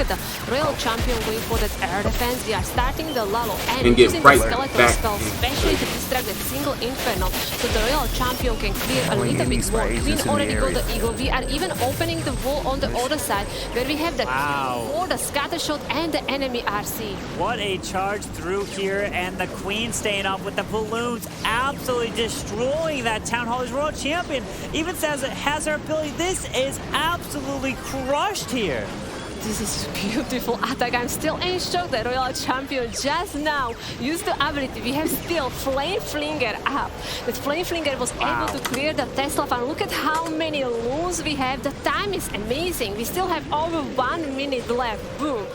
Royal champion going for that air defense. They are starting the Lalo and get right back, especially to distract that single Inferno, so the Royal champion can clear a little bit more. Queen already got the Eagle. We are even opening the wall on the other side where we have the for the scatter shot and the enemy RC. What a charge through here, and the Queen staying up with the balloons, absolutely destroying that Town Hall. As Royal champion even says it has her ability. This is absolutely crushed here. This is beautiful attack. I'm still in shock that Royal Champion just now used the ability. We have still Flame Flinger up. That Flame Flinger was able to clear the Tesla farm. Look at how many loons we have. The time is amazing. We still have over 1 minute left. Boom.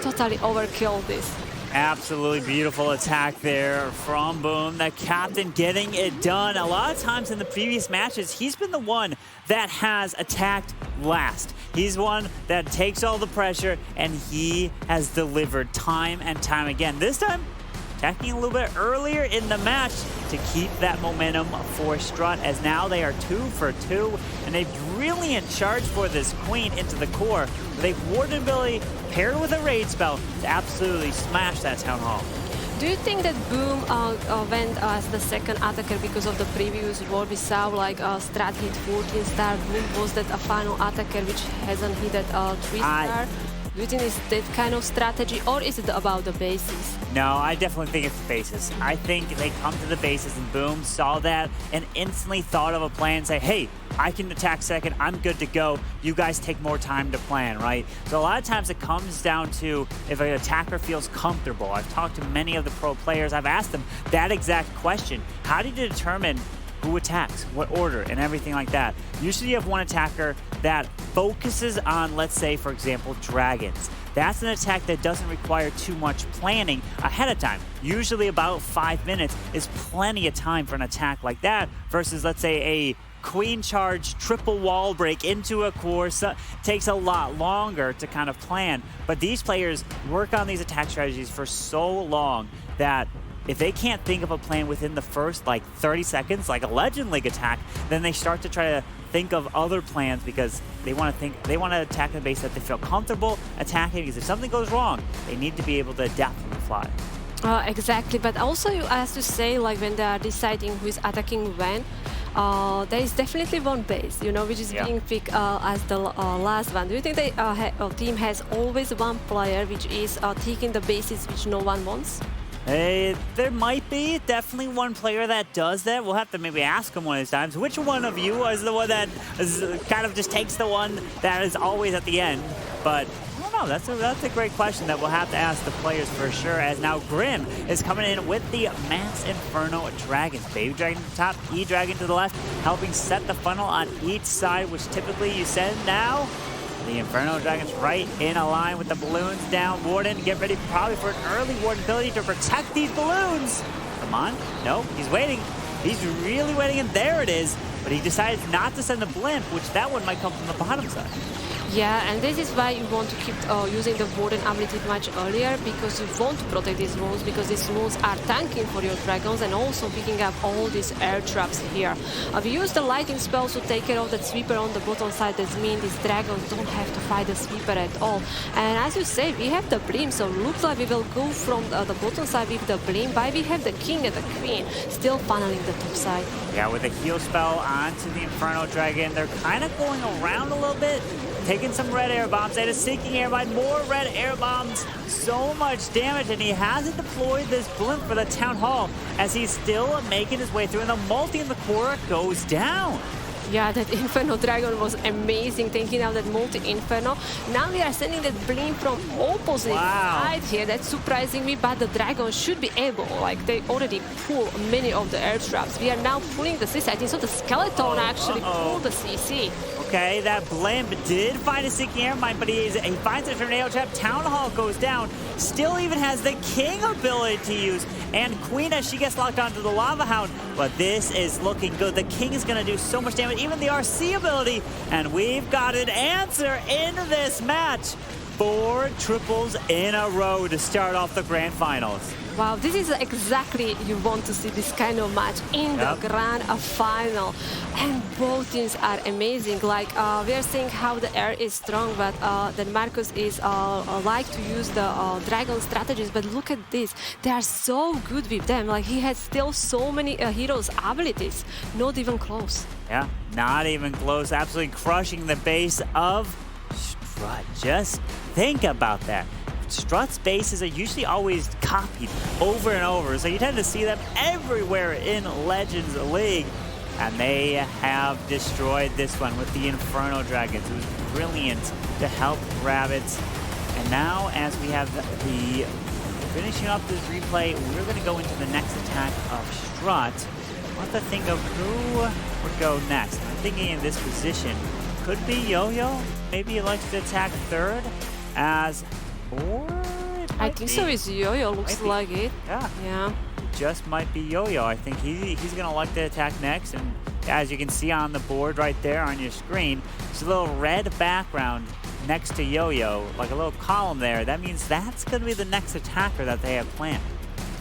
Totally overkill this. Absolutely beautiful attack there from Boom. The captain getting it done. A lot of times in the previous matches, he's been the one that has attacked last. He's one that takes all the pressure, and he has delivered time and time again. This time, attacking a little bit earlier in the match to keep that momentum for Strut, as now they are 2 for 2, and a brilliant charge for this Queen into the core. They've warded ability paired with a raid spell to absolutely smash that Town Hall. Do you think that Boom went as the second attacker because of the previous war? We saw like Strat hit 14 star, Boom was that a final attacker which hasn't hit that 3 star? Do you think it's that kind of strategy, or is it about the bases? No, I definitely think it's the bases. I think they come to the bases and Boom saw that and instantly thought of a plan and say, hey, I can attack second, I'm good to go. You guys take more time to plan, right? So a lot of times it comes down to if an attacker feels comfortable. I've talked to many of the pro players. I've asked them that exact question. How do you determine who attacks, what order, and everything like that? Usually you have one attacker that focuses on, let's say, for example, dragons. That's an attack that doesn't require too much planning ahead of time. Usually about 5 minutes is plenty of time for an attack like that versus, let's say, a Queen charge, triple wall break into a core. So takes a lot longer to kind of plan. But these players work on these attack strategies for so long that if they can't think of a plan within the first like 30 seconds, like a Legend League attack, then they start to try to think of other plans because they want to attack a base that they feel comfortable attacking, because if something goes wrong, they need to be able to adapt on the fly. Exactly, but also you have to say, like, when they are deciding who is attacking when, there is definitely one base, you know, which is being picked as the last one. Do you think the team has always one player which is taking the bases which no one wants? There might be definitely one player that does that. We'll have to maybe ask him one of these times. Which one of you is the one that kind of just takes the one that is always at the end? But I don't know. That's a great question that we'll have to ask the players for sure. As now Grim is coming in with the Mass Inferno Dragons. Baby Dragon to the top, E Dragon to the left, helping set the funnel on each side, which typically you send now. The Inferno Dragons right in a line with the balloons down. Warden, get ready probably for an early Warden ability to protect these balloons. Come on. No, he's waiting. He's really waiting, and there it is. But he decides not to send the blimp, which that one might come from the bottom side. Yeah, and this is why you want to keep using the Warden ability much earlier, because you want to protect these walls, because these walls are tanking for your dragons and also picking up all these air traps here. We use the lighting spells to take care of that sweeper on the bottom side. That means these dragons don't have to fight the sweeper at all. And as you say, we have the Blim, so looks like we will go from the bottom side with the Blim, but we have the King and the Queen still funneling the top side. Yeah, with a heal spell onto the Inferno Dragon, they're kind of going around a little bit. taking some red air bombs and a sinking air mine, more red air bombs, so much damage, and he hasn't deployed this blimp for the Town Hall as he's still making his way through, and the multi in the core goes down. Yeah, that Inferno Dragon was amazing, taking out that multi-Inferno. Now we are sending that blimp from opposite side here. That's surprising me, but the Dragon should be able, like they already pull many of the air traps. We are now pulling the CC. I think so the Skeleton actually pulled the CC. Okay, that blimp did find a sinking air mine, but he finds a tornado trap. Town Hall goes down. Still even has the King ability to use. And Queen as she gets locked onto the Lava Hound. But this is looking good. The King is going to do so much damage. Even the RC ability. And we've got an answer in this match. 4 triples in a row to start off the grand finals. Wow, this is exactly you want to see this kind of match in the grand final. And both teams are amazing. Like we are seeing how the air is strong, but then Marcus is like to use the dragon strategies. But look at this, they are so good with them. Like he has still so many heroes abilities, not even close. Yeah, not even close. Absolutely crushing the base of Strut. Just think about that. Strut's bases are usually always copied over and over, so you tend to see them everywhere in Legends League. And they have destroyed this one with the Inferno Dragons. It was brilliant to help Rabbits. And now, as we have the finishing up this replay, we're going to go into the next attack of Strut. We'll have to think of who would go next. I'm thinking in this position could be Yo-Yo. Maybe he likes to attack third as... Or I think so. Is Yo-Yo looks like it. Yeah. It just might be Yo-Yo. I think he's gonna like to attack next. And as you can see on the board right there on your screen, there's a little red background next to Yo-Yo, like a little column there. That means that's gonna be the next attacker that they have planned.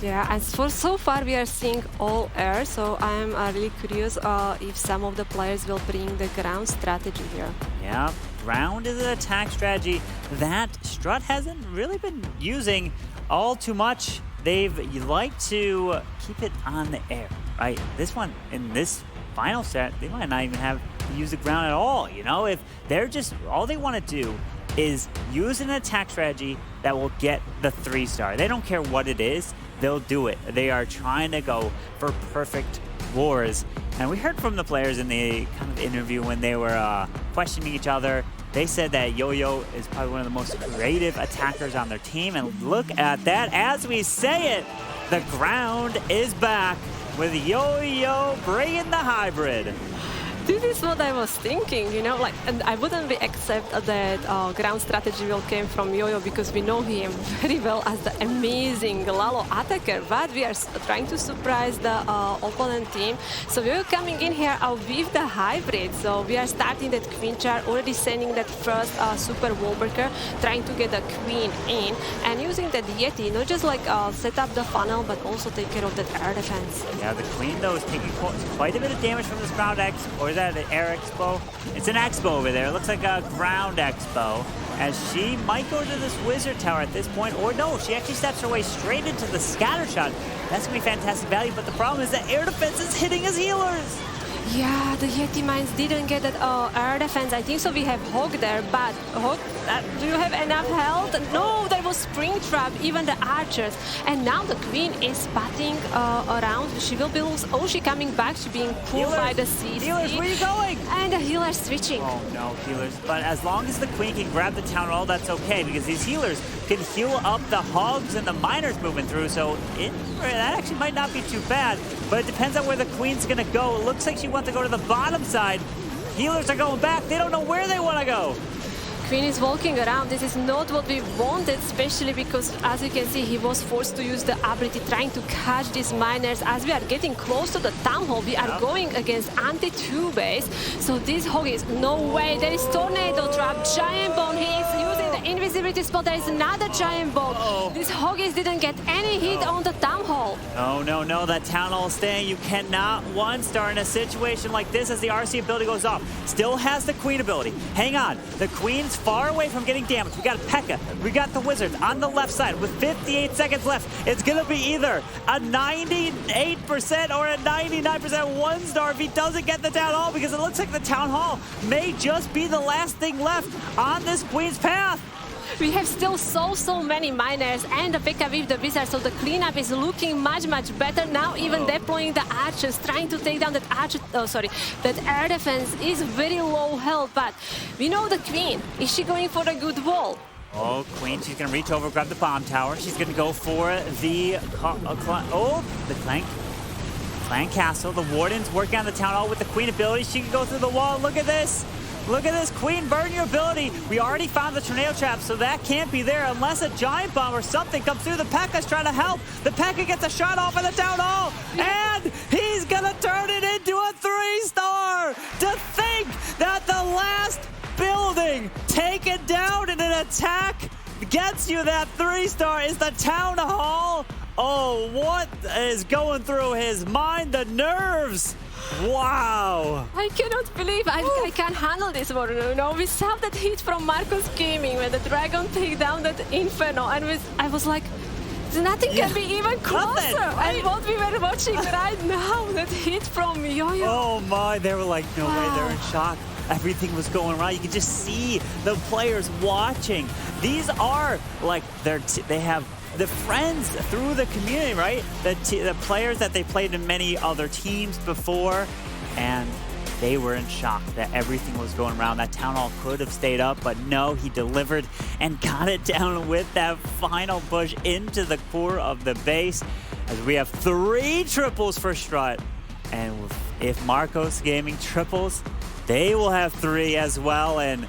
Yeah, and for so far we are seeing all air, so I am really curious if some of the players will bring the ground strategy here. Yeah, ground is an attack strategy that Strut hasn't really been using all too much. They've liked to keep it on the air, right? This one, in this final set, they might not even have to use the ground at all, you know? If they're just, all they want to do is use an attack strategy that will get the 3-star. They don't care what it is, they'll do it. They are trying to go for perfect wars. And we heard from the players in the kind of interview when they were questioning each other. They said that Yo-Yo is probably one of the most creative attackers on their team. And look at that, as we say it, the ground is back with Yo-Yo bringing the hybrid. This is what I was thinking, you know, like, and I wouldn't be accept that ground strategy will came from Yo-Yo because we know him very well as the amazing Lalo attacker, but we are trying to surprise the opponent team. So we are coming in here with the hybrid. So we are starting that Queen char, already sending that first super wallbreaker, trying to get the Queen in, and using that Yeti, not just like set up the funnel, but also take care of that air defense. Yeah, the Queen though is taking quite a bit of damage from this ground X, or is that an air expo? It's an expo over there. It looks like a ground expo, as she might go to this wizard tower at this point, or no, she actually steps her way straight into the scatter shot. That's gonna be fantastic value, but the problem is that air defense is hitting his healers. Yeah, the Yeti mines didn't get that air defense. I think so we have Hog there, but Hog, do you have enough health? No, there was Springtrap, even the archers. And now the Queen is spotting around. She will be loose. Oh, she coming back. She being pulled by the CC. Healers, where are you going? And the healers switching. Oh no, healers. But as long as the Queen can grab the town hall, that's okay, because these healers can heal up the Hogs and the miners moving through. So that actually might not be too bad. But it depends on where the Queen's gonna go. It looks like she wants to go to the bottom side. Healers are going back. They don't know where they want to go. Queen is walking around. This is not what we wanted, especially because, as you can see, he was forced to use the ability trying to catch these miners. As we are getting close to the town hall, we are going against anti-2 base. So this Hog is no way. There is tornado trap, giant bone. He is using the invisibility spot. There is another giant bomb. These Hoggies didn't get any hit on the Town Hall. No, that Town Hall staying. You cannot one-star in a situation like this as the RC ability goes off. Still has the Queen ability. Hang on. The Queen's far away from getting damaged. We got P.E.K.K.A. We got the Wizards on the left side with 58 seconds left. It's going to be either a 98% or a 99% one-star if he doesn't get the Town Hall, because it looks like the Town Hall may just be the last thing left on this Queen's path. We have still so many miners and the P.E.K.K.A. with the Wizard, so the cleanup is looking much better. Now even deploying the archers, trying to take down that archer, that air defense is very low health, but we know the Queen. Is she going for a good wall? Oh, Queen, she's going to reach over, grab the bomb tower. She's going to go for the Clan Castle. The Warden's working on the Town Hall with the Queen ability. She can go through the wall. Look at this. Look at this, Queen, burn your ability. We already found the tornado trap, so that can't be there unless a giant bomb or something comes through. The P.E.K.K.A.'s trying to help. The P.E.K.K.A. gets a shot off of the Town Hall, and he's gonna turn it into a 3-star. To think that the last building taken down in an attack gets you that 3-star is the Town Hall. Oh, what is going through his mind? The nerves. Wow! I cannot believe I can't handle this one. We saw that hit from Marcos Gaming when the Dragon take down that Inferno, and I was like, nothing can be even closer. And what we were watching right now, that hit from Yo-Yo. Oh my, they were like, no way, they're in shock. Everything was going right. You could just see the players watching. These are like, they have the friends through the community, right? The players that they played in many other teams before, and they were in shock that everything was going around. That Town Hall could have stayed up, but no, he delivered and got it down with that final push into the core of the base. As we have 3 triples for Strut, and if Marcos Gaming triples, they will have 3 as well, and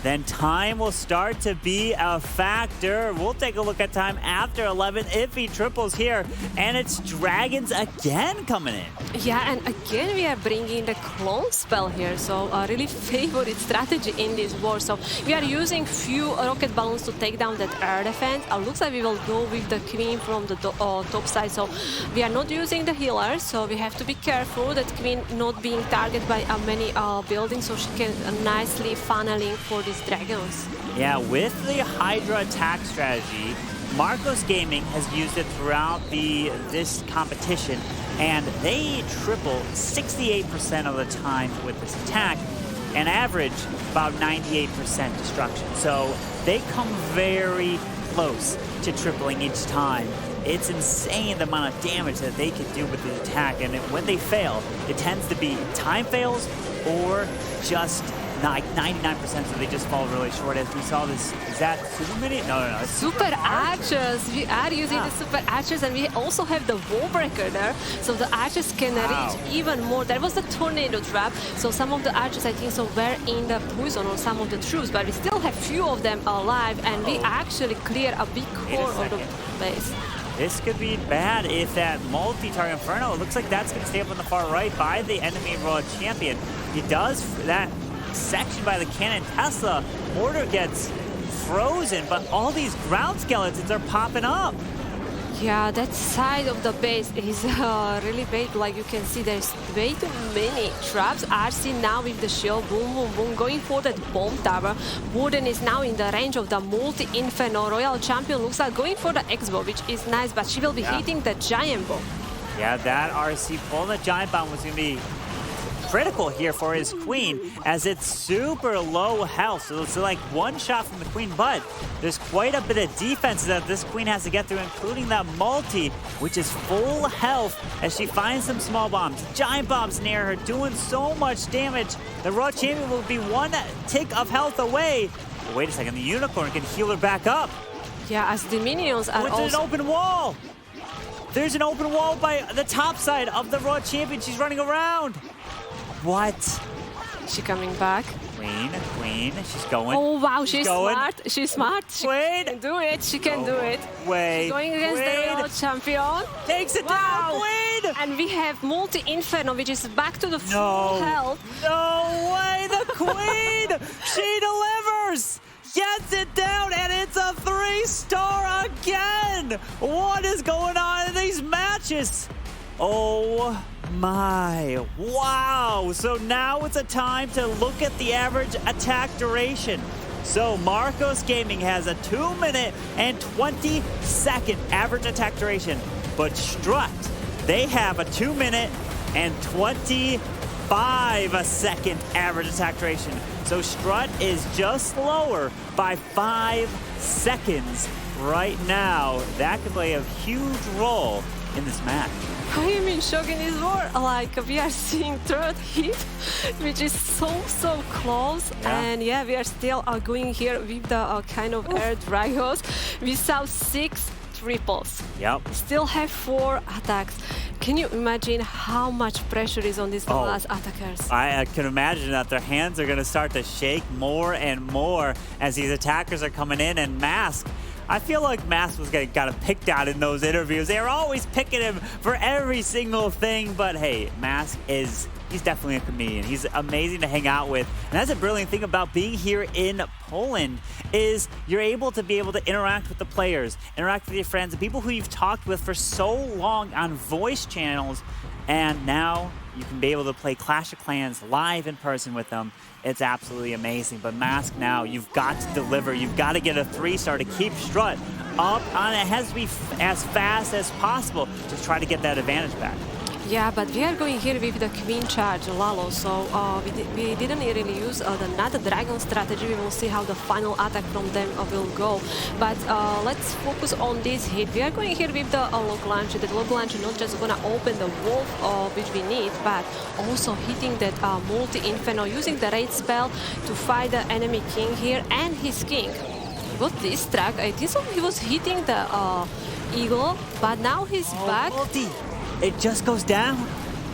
then time will start to be a factor. We'll take a look at time after 11 if he triples here. And it's Dragons again coming in. Yeah, and again we are bringing the clone spell here. So a really favorite strategy in this war. So we are using few rocket balloons to take down that air defense. Looks like we will go with the Queen from the top side. So we are not using the healers. So we have to be careful that Queen not being targeted by many buildings. So she can nicely funneling for the Dragons. Yeah, with the Hydra attack strategy, Marcos Gaming has used it throughout this competition, and they triple 68% of the time with this attack, and average about 98% destruction. So they come very close to tripling each time. It's insane the amount of damage that they can do with the attack, and when they fail, it tends to be time fails or just like 99%, so they just fall really short. As we saw this, is that super mini? No. Super archers. We are using the super archers, and we also have the wall breaker there, so the archers can reach even more. There was the tornado trap, so some of the archers, I think, so were in the poison or some of the troops, but we still have few of them alive, and we actually clear a big core of the base. This could be bad if that multi-target Inferno, it looks like that's going to stay up on the far right by the enemy Royal Champion. He does that section by the cannon. Tesla mortar gets frozen, but all these ground skeletons are popping up. Yeah, that side of the base is really big. Like you can see, there's way too many traps. RC now with the shield, boom, going for that bomb tower. Warden is now in the range of the multi-inferno. Royal Champion looks like going for the X-bow, which is nice, but she will be hitting the giant bomb. Yeah, that RC pulling the giant bomb was going to be critical here for his Queen, as it's super low health. So it's like one shot from the Queen, but there's quite a bit of defense that this Queen has to get through, including that multi, which is full health as she finds some small bombs. Giant bombs near her, doing so much damage. The Royal Champion will be one tick of health away. But wait a second, the Unicorn can heal her back up. Yeah, as the minions are also... With an open wall. There's an open wall by the top side of the Royal Champion. She's running around. What? She coming back. Queen, she's going. Oh wow, she's smart. She's smart. She can do it. She can do it. Wait. She's going against the Royal Champion. Takes it down, Queen! And we have multi-inferno, which is back to the full health. No way, the Queen! She delivers! gets it down, and it's a 3-star again. What is going on in these matches? Oh my, wow. So now it's a time to look at the average attack duration. So Marcos Gaming has a 2-minute and 20-second average attack duration, but Strut, they have a 2-minute and 25-second average attack duration. So Strut is just slower by 5 seconds right now. That could play a huge role in this match. I am in shock in this war. Like, we are seeing third hit, which is so close. Yeah. And yeah, we are still going here with the kind of air dragons. We saw 6 triples. Yep. Still have 4 attacks. Can you imagine how much pressure is on these last attackers? I can imagine that their hands are going to start to shake more and more as these attackers are coming in. And Mask, I feel like Mask was getting kind of picked out in those interviews. They were always picking him for every single thing. But hey, Mask he's definitely a comedian. He's amazing to hang out with. And that's a brilliant thing about being here in Poland is you're able to interact with the players, interact with your friends, the people who you've talked with for so long on voice channels. And now you can be able to play Clash of Clans live in person with them. It's absolutely amazing. But Mask now, you've got to deliver. You've got to get a 3-star to keep Strut up on it. It has to be as fast as possible to try to get that advantage back. Yeah, but we are going here with the Queen Charge Lalo, so we didn't really use the not Dragon strategy. We will see how the final attack from them will go. But let's focus on this hit. We are going here with the Log Launcher. The Log Launcher not just going to open the wall which we need, but also hitting that multi-inferno, using the raid spell to fight the enemy king here and his king. Got this track. I think so he was hitting the eagle, but now he's back. Multi. It just goes down,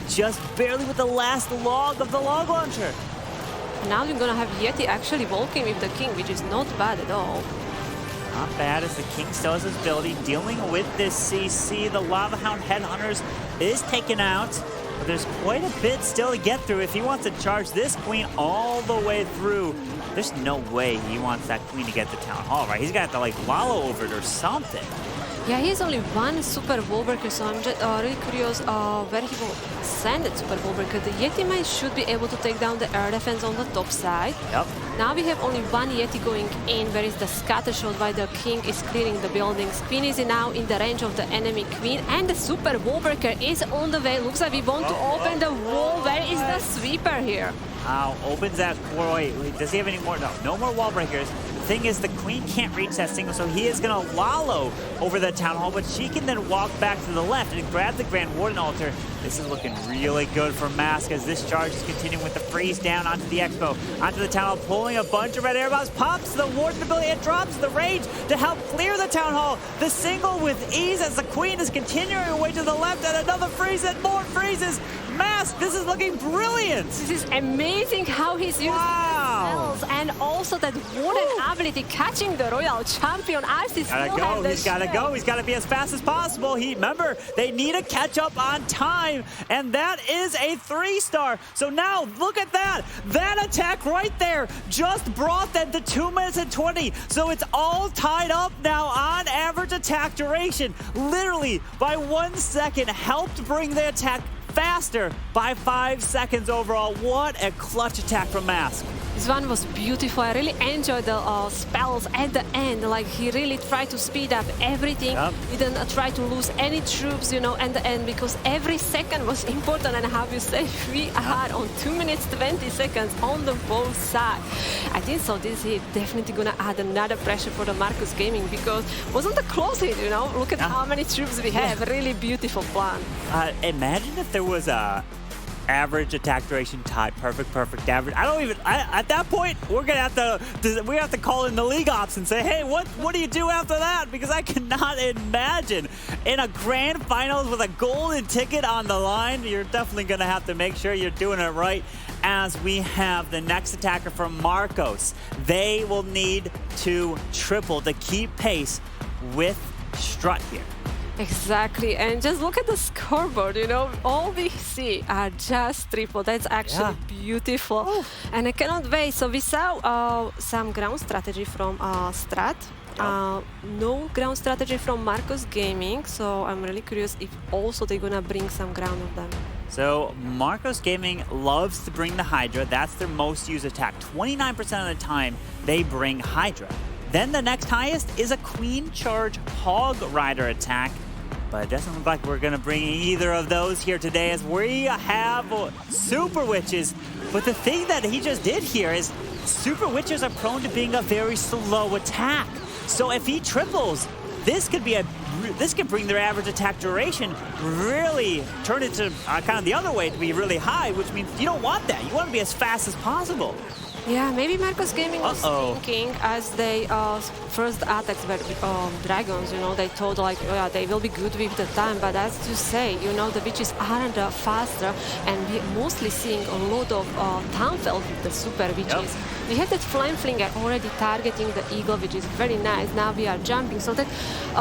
just barely with the last log of the Log Launcher. Now you're gonna have Yeti actually walking with the king, which is not bad at all. Not bad as the king still has his ability, dealing with this CC. The Lava Hound Headhunters is taken out, but there's quite a bit still to get through. If he wants to charge this queen all the way through, there's no way he wants that queen to get to Town Hall, right? He's gonna have to like Lalo over it or something. Yeah, he has only 1 super wall breaker, so I'm just really curious where he will send that super wall breaker. The Yeti Mine should be able to take down the air defense on the top side. Yep. Now we have only 1 Yeti going in, where is the scatter shot while the king is clearing the buildings. Queen is now in the range of the enemy queen, and the super wall breaker is on the way. Looks like we want to open the wall. Where is the sweeper here? Opens that core. Wait, does he have any more? No more wall breakers. The thing is, the queen can't reach that single, so he is going to Lalo over the Town Hall, but she can then walk back to the left and grab the Grand Warden altar. This is looking really good for Mask as this charge is continuing with the freeze down onto the Expo, onto the Town Hall, pulling a bunch of red air bombs, pops the Warden ability, and drops the rage to help clear the Town Hall. The single with ease as the queen is continuing away to the left, and another freeze and more freezes. Mask, this is looking brilliant. This is amazing how he's using cells, and also that Warden ability catching the Royal Champion as he still has the He's got to go. He's got to be as fast as possible. Remember, they need to catch up on time, and that is a 3-star. So now, look at that. That attack right there just brought them to 2 minutes and 20. So it's all tied up now on average attack duration. Literally, by 1 second, helped bring the attack faster by 5 seconds overall. What a clutch attack from Mask. This one was beautiful. I really enjoyed the spells at the end. Like, he really tried to speed up everything. Yep. He didn't try to lose any troops, you know, at the end, because every second was important. And how you say, we are on 2 minutes, 20 seconds on the both sides. I think so. This hit definitely gonna add another pressure for the Marcos Gaming, because it wasn't a close hit, you know. Look at how many troops we have. Really beautiful plan. Imagine if there was a average attack duration tie, perfect average. At that point, we're gonna have to call in the league ops and say, hey, what do you do after that? Because I cannot imagine in a grand finals with a golden ticket on the line, you're definitely gonna have to make sure you're doing it right. As we have the next attacker from Marcos, they will need to triple to keep pace with Strut here. Exactly, and just look at the scoreboard, you know, all we see are just triple. That's actually beautiful, and I cannot wait. So we saw some ground strategy from Strat, no ground strategy from Marcos Gaming, so I'm really curious if also they're gonna bring some ground of them. So Marcos Gaming loves to bring the Hydra. That's their most used attack. 29% of the time, they bring Hydra. Then the next highest is a Queen Charge Hog Rider attack. But it doesn't look like we're going to bring either of those here today, as we have Super Witches. But the thing that he just did here is Super Witches are prone to being a very slow attack. So if he triples, this could bring their average attack duration really turn it to kind of the other way to be really high, which means you don't want that. You want to be as fast as possible. Yeah, maybe Marcos Gaming was thinking as they first attacks were dragons, you know, they thought like, oh, yeah, they will be good with the time, but as you say, you know, the witches aren't faster, and we're mostly seeing a lot of downfall with the super witches. We have that flame flinger already targeting the eagle, which is very nice. Now we are jumping, so that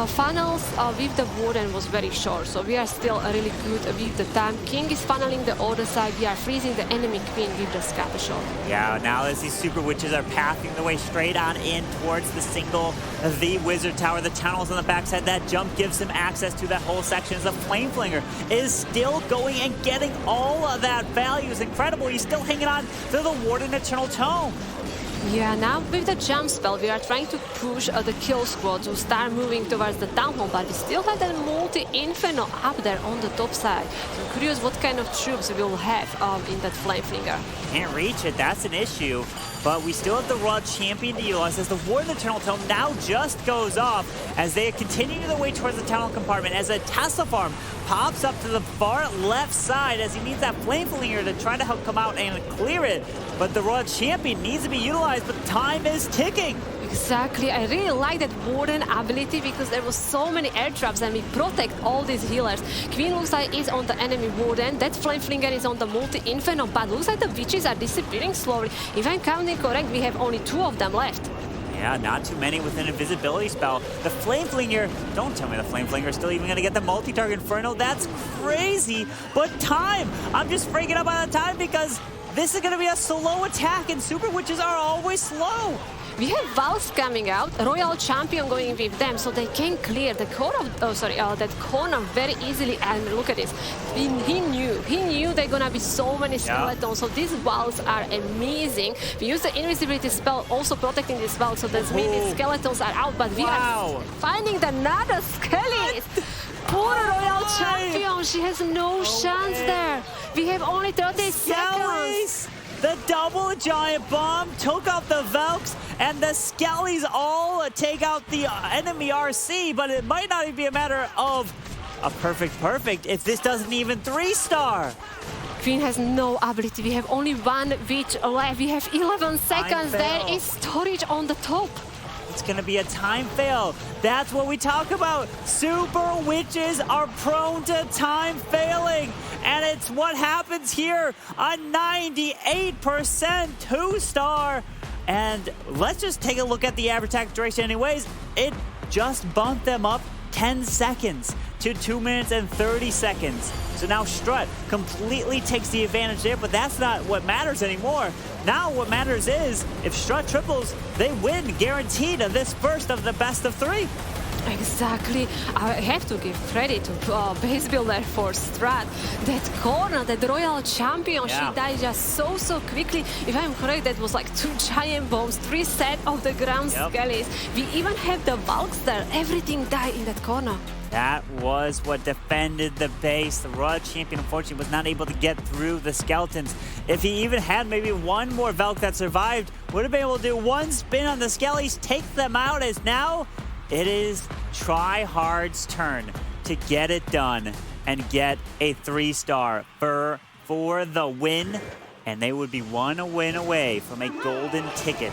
funnels with the warden was very short, so we are still really good with the time. King is funneling the other side, we are freezing the enemy queen with the scatter shot. Yeah, now as these super witches are pathing the way straight on in towards the wizard tower, the tunnels on the backside, that jump gives him access to that whole section as the flame flinger is still going and getting all of that value. Is incredible. He's still hanging on to the warden eternal tome. Yeah, now with the jump spell, we are trying to push the kill squad to start moving towards the town hall, but we still have that multi-inferno up there on the top side. So I'm curious what kind of troops we will have in that flame flinger. Can't reach it, that's an issue. But we still have the Raw Champion to utilize as the Warden Eternal Tome now just goes off as they continue their way towards the tunnel compartment as a Tesla farm pops up to the far left side as he needs that Flame Flinger to try to help come out and clear it. But the Raw Champion needs to be utilized, but time is ticking. Exactly, I really like that Warden ability because there was so many air traps and we protect all these healers. Queen looks like is on the enemy Warden, that Flame Flinger is on the multi-inferno, but looks like the witches are disappearing slowly. If I'm counting correct, we have only 2 of them left. Yeah, not too many with an invisibility spell. The Flame Flinger, don't tell me the Flame Flinger is still even going to get the multi-target Inferno. That's crazy, but time. I'm just freaking out by the time because this is going to be a slow attack and Super Witches are always slow. We have Valves coming out, Royal Champion going with them, so they can clear the corner of, that corner very easily. And look at this, he knew they're gonna be so many skeletons, so these Valves are amazing. We use the invisibility spell also protecting this Valve, so that means these skeletons are out, but we are finding another Skelly. Poor Royal Champion, she has no chance there. We have only 30 seconds. The double giant bomb took out the Valks, and the Skellies all take out the enemy RC, but it might not even be a matter of a perfect if this doesn't even 3-star. Queen has no ability. We have only 1 witch left. We have 11 seconds. There is storage on the top. It's going to be a time fail. That's what we talk about. Super Witches are prone to time failing. And it's what happens here. A 98% 2-star. And let's just take a look at the average attack duration anyways. It just bumped them up 10 seconds to 2 minutes and 30 seconds. So now Strut completely takes the advantage there, but that's not what matters anymore. Now what matters is if Strut triples, they win guaranteed of this first of the best of 3. Exactly. I have to give credit to base builder for Strat. That corner, that Royal Champion, she died just so quickly. If I'm correct, that was like 2 giant bombs, 3 sets of the ground skellies. We even have the Valks there. Everything died in that corner. That was what defended the base. The Royal Champion, unfortunately, was not able to get through the skeletons. If he even had maybe 1 more Valk that survived, would have been able to do 1 spin on the skellies, take them out, as now it is Tryhard's turn to get it done and get a 3-star for the win. And they would be 1 win away from a golden ticket.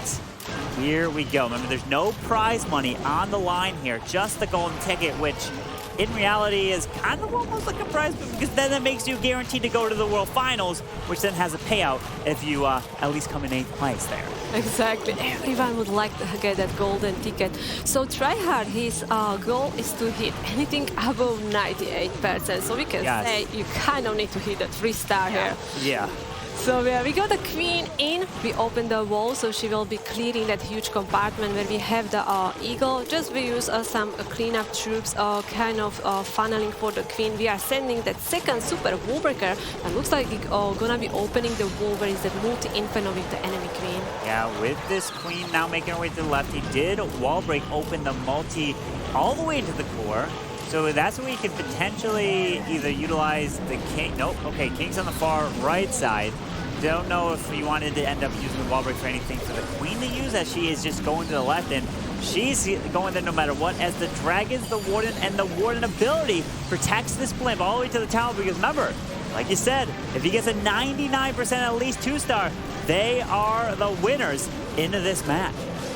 Here we go. Remember, there's no prize money on the line here, just the golden ticket, which in reality is kind of almost like a prize, because then that makes you guaranteed to go to the World Finals, which then has a payout if you at least come in 8th place there. Exactly. Everyone would like to get that golden ticket. So Tryhard, his goal is to hit anything above 98%. So we can say you kind of need to hit a 3-star here. Yeah. So we got the queen in, we open the wall, so she will be clearing that huge compartment where we have the eagle. Just we use some cleanup troops, kind of funneling for the queen. We are sending that second super wall breaker, and looks like it's gonna be opening the wall where is the multi-inferno with the enemy queen. Yeah, with this queen now making her way to the left, he did wall break open the multi all the way to the core. So that's where you could potentially either utilize the king. Nope. Okay, king's on the far right side. Don't know if you wanted to end up using the wall break for anything for the queen to use, as she is just going to the left, and she's going there no matter what, as the dragons, the warden, and the warden ability protects this blimp all the way to the tower. Because remember, like you said, if he gets a 99% at least 2-star, they are the winners into this match.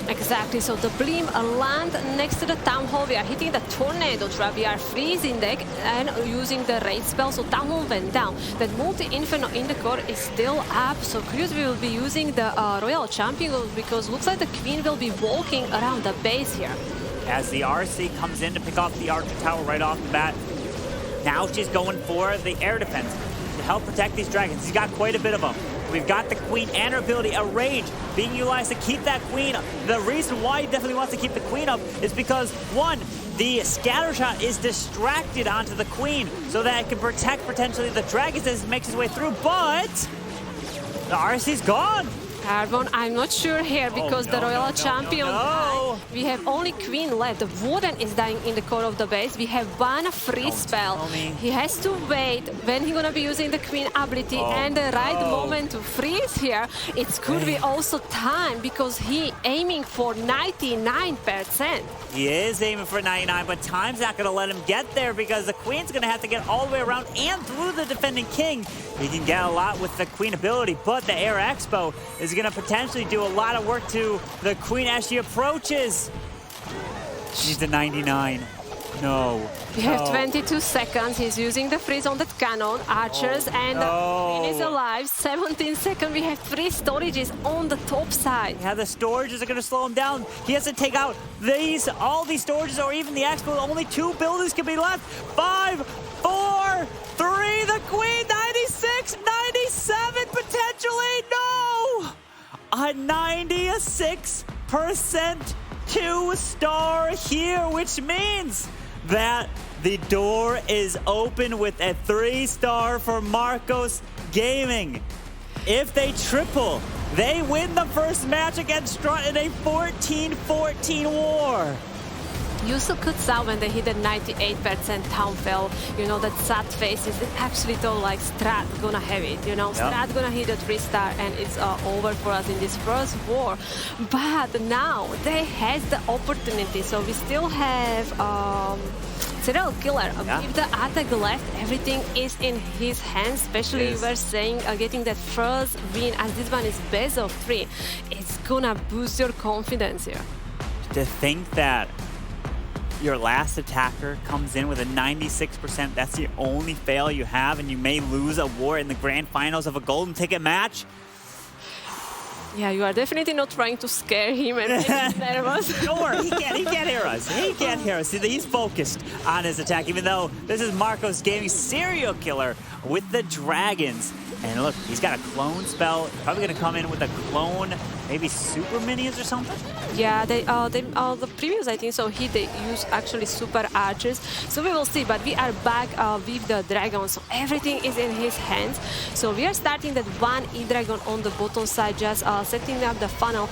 Exactly, so the blimp land next to the Town Hall. We are hitting the Tornado Trap. We are freezing deck and using the raid spell. So Town Hall went down. That multi-inferno in the core is still up. So curious, we will be using the Royal Champion because looks like the Queen will be walking around the base here. As the RC comes in to pick off the Archer Tower right off the bat, now she's going for the air defense to help protect these dragons. He's got quite a bit of them. We've got the queen and her ability, a rage, being utilized to keep that queen up. The reason why he definitely wants to keep the queen up is because, one, the scatter shot is distracted onto the queen so that it can protect potentially the dragons as it makes its way through, but the RC's gone. Carbon, I'm not sure here because the Royal Champion died. We have only queen left. The warden is dying in the core of the base. We have one free spell. He has to wait when he's gonna be using the queen ability and the right moment to freeze here. It could be also time because he aiming for 99%. He is aiming for 99, but time's not gonna let him get there because the queen's gonna have to get all the way around and through the defending king. He can get a lot with the queen ability, but the Air Expo is going to potentially do a lot of work to the queen as she approaches. She's the 99. No. We have 22 seconds. He's using the freeze on that cannon, archers, and the queen is alive. 17 seconds. We have 3 storages on the top side. Yeah, the storages are going to slow him down. He has to take out all these storages or even the expo. Only 2 buildings can be left. 5, 4, 3. The queen, 96, 97 potentially. No! A 96% 2-star here, which means that the door is open with a 3-star for Marcos Gaming. If they triple, they win the first match against Strut in a 14-14 war. You so could saw when they hit the 98% town fell, you know, that sad faces. It actually told like Strat gonna have it, you know, Strat gonna hit a 3-star and it's over for us in this first war. But now they has the opportunity, so we still have serial killer. If the attack left, everything is in his hands, especially you were saying getting that first win as this one is best of 3. It's gonna boost your confidence here. To think that your last attacker comes in with a 96%, that's the only fail you have, and you may lose a war in the grand finals of a golden ticket match. Yeah, you are definitely not trying to scare him and make him nervous. Don't worry, he can't hear us. He can't hear us. He's focused on his attack, even though this is Marcos Gaming serial killer with the dragons. And look, he's got a clone spell. Probably going to come in with a clone, maybe super minions or something? Yeah, the previous, I think so, they use actually super archers. So we will see, but we are back with the dragon. So everything is in his hands. So we are starting that one E-Dragon on the bottom side, just setting up the funnel.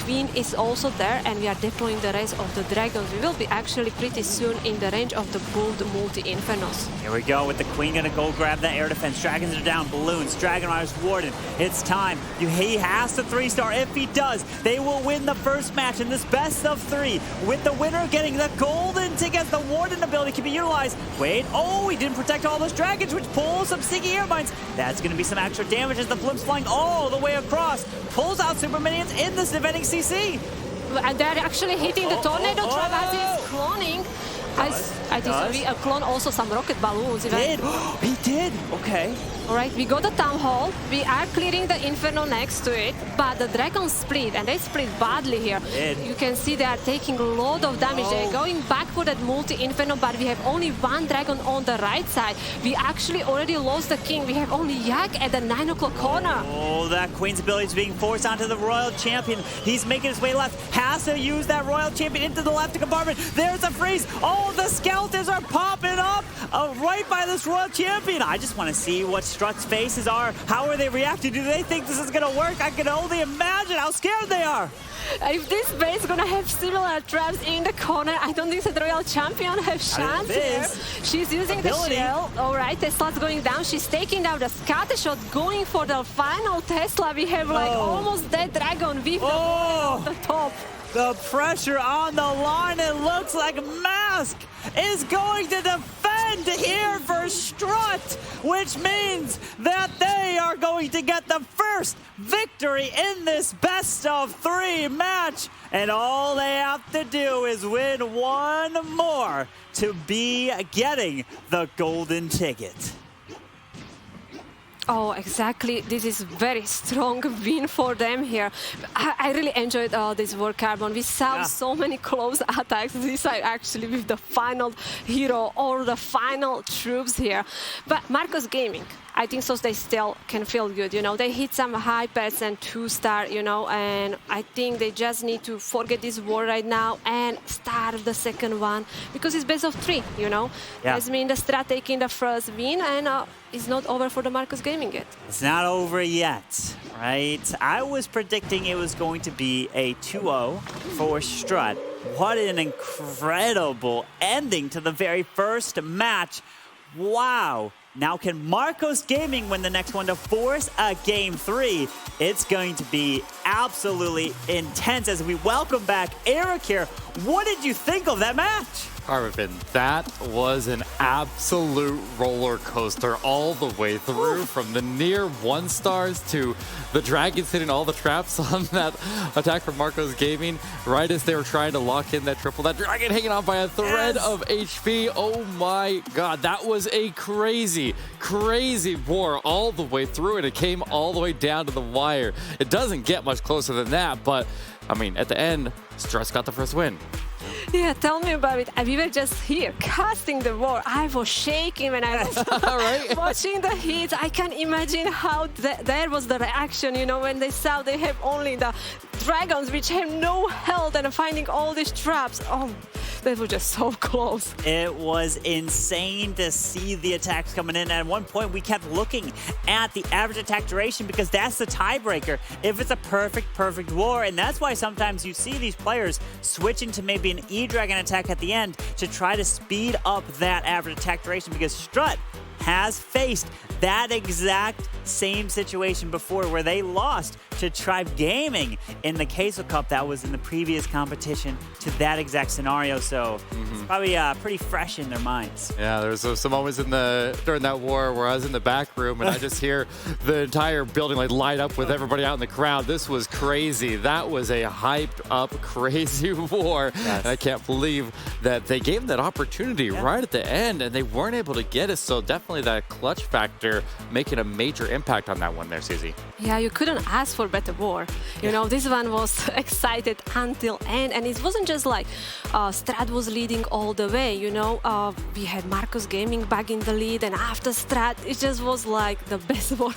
Queen is also there, and we are deploying the rest of the dragons. We will be actually pretty soon in the range of the bold multi-infernos. Here we go with the queen going to go grab that air defense. Dragons are down, balloons, Dragon Riders, Warden. It's time. He has to 3-star. If he does, they will win the first match in this best of 3, with the winner getting the golden ticket. The Warden ability can be utilized. Wait, he didn't protect all those dragons, which pulls some sticky air mines. That's going to be some extra damage as the blimp's flying all the way across. Pulls out super minions in this defending CC. They're actually hitting the tornado trap as he's cloning. I think so. We clone also some rocket balloons. Did? He did? Okay. All right, we got the Town Hall. We are clearing the Inferno next to it, but the Dragons split, and they split badly here. You can see they are taking a lot of damage. They're going back for that multi-Inferno, but we have only one Dragon on the right side. We actually already lost the King. We have only Yak at the 9 o'clock corner. Oh, that Queen's ability is being forced onto the Royal Champion. He's making his way left. Has to use that Royal Champion into the left compartment. There's a freeze. Oh, the skeletons are popping up right by this Royal Champion. I just want to see what Strut's faces are. How are they reacting? Do they think this is going to work? I can only imagine how scared they are. If this base is gonna have similar traps in the corner, I don't think that the Royal Champion has chance here. She's using the shell. All right, Tesla's going down. She's taking down the scatter shot, going for the final Tesla. We have like almost dead Dragon with the top. The pressure on the line, it looks like Mask is going to defend here for Strut, which means that they are going to get the first victory in this best-of-3 match. And all they have to do is win one more to be getting the golden ticket. Oh, exactly. This is very strong win for them here. I really enjoyed this War Carbon. We saw so many close attacks. These are actually with the final hero or the final troops here. But Marcos Gaming, I think so they still can feel good, you know. They hit some high bets and 2-star, you know, and I think they just need to forget this war right now and start the second one because it's best of 3, you know. That means the Strat taking the first win and it's not over for the Marcos Gaming yet. It's not over yet, right? I was predicting it was going to be a 2-0 for Strut. What an incredible ending to the very first match. Wow. Now can Marcos Gaming win the next one to force a Game 3? It's going to be absolutely intense as we welcome back Eric here. What did you think of that match? Arvin, that was an absolute roller coaster all the way through, from the near 1-stars to the Dragons hitting all the traps on that attack from Marcos Gaming right as they were trying to lock in that triple. That Dragon hanging on by a thread of HP. Oh my god, that was a crazy war all the way through, and it came all the way down to the wire. It doesn't get much closer than that, but I mean, at the end, Strut's got the first win. Yeah, tell me about it. We were just here casting the war. I was shaking when I was watching the hits. I can imagine how there was the reaction, you know, when they saw they have only the Dragons, which have no health, and finding all these traps. Oh, they were just so close. It was insane to see the attacks coming in. And at one point, we kept looking at the average attack duration because that's the tiebreaker if it's a perfect war. And that's why sometimes you see these players switching to maybe an E-Dragon attack at the end to try to speed up that average attack duration, because Strut has faced that exact same situation before where they lost to Tribe Gaming in the Queso Cup. That was in the previous competition to that exact scenario, so it's probably pretty fresh in their minds. Yeah, there's some moments during that war where I was in the back room and I just hear the entire building like light up with everybody out in the crowd. This was crazy. That was a hyped up crazy war. And I can't believe that they gave them that opportunity right at the end and they weren't able to get it. So definitely that clutch factor making a major impact on that one there, CZ. Yeah, you couldn't ask for better war. You know, this one was excited until end, and it wasn't just like Strat was leading all the way, you know. We had Marcos Gaming back in the lead, and after Strat, it just was like the best war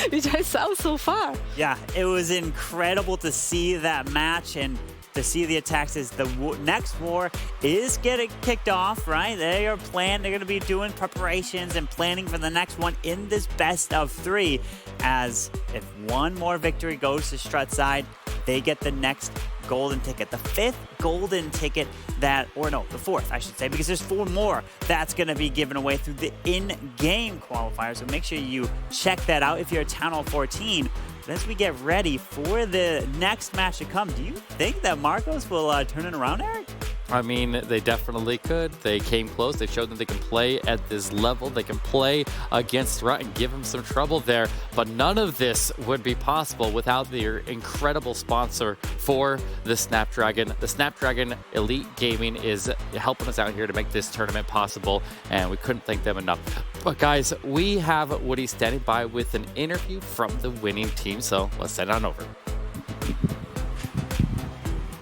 which I saw so far. Yeah, it was incredible to see that match and to see the attacks as the next war is getting kicked off, right? They are planned. They're going to be doing preparations and planning for the next one in this best of 3. As if one more victory goes to Strut side, they get the next golden ticket, the 5th golden ticket the 4th, I should say, because there's 4 more that's going to be given away through the in-game qualifier. So make sure you check that out if you're at Town Hall 14. But as we get ready for the next match to come, do you think that Marcos will turn it around, Eric? I mean, they definitely could. They came close. They showed that they can play at this level. They can play against Strut and give him some trouble there. But none of this would be possible without their incredible sponsor for the Snapdragon. The Snapdragon Elite Gaming is helping us out here to make this tournament possible, and we couldn't thank them enough. But guys, we have Woody standing by with an interview from the winning team, so let's send on over.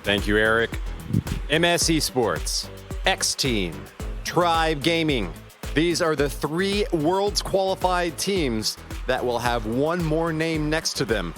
Thank you, Eric. MS Esports, X Team, Tribe Gaming. These are the 3 Worlds qualified teams that will have one more name next to them.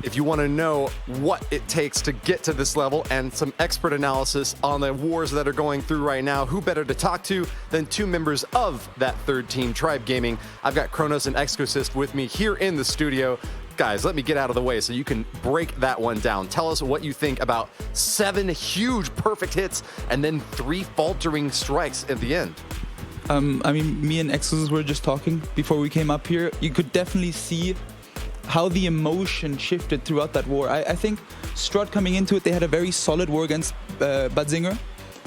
If you want to know what it takes to get to this level and some expert analysis on the wars that are going through right now, who better to talk to than 2 members of that 3rd team, Tribe Gaming. I've got Kronos and Exosist with me here in the studio. Guys, let me get out of the way so you can break that one down. Tell us what you think about 7 huge perfect hits and then 3 faltering strikes at the end. I mean, me and Exos were just talking before we came up here. You could definitely see how the emotion shifted throughout that war. I think Strut coming into it, they had a very solid war against Badzinger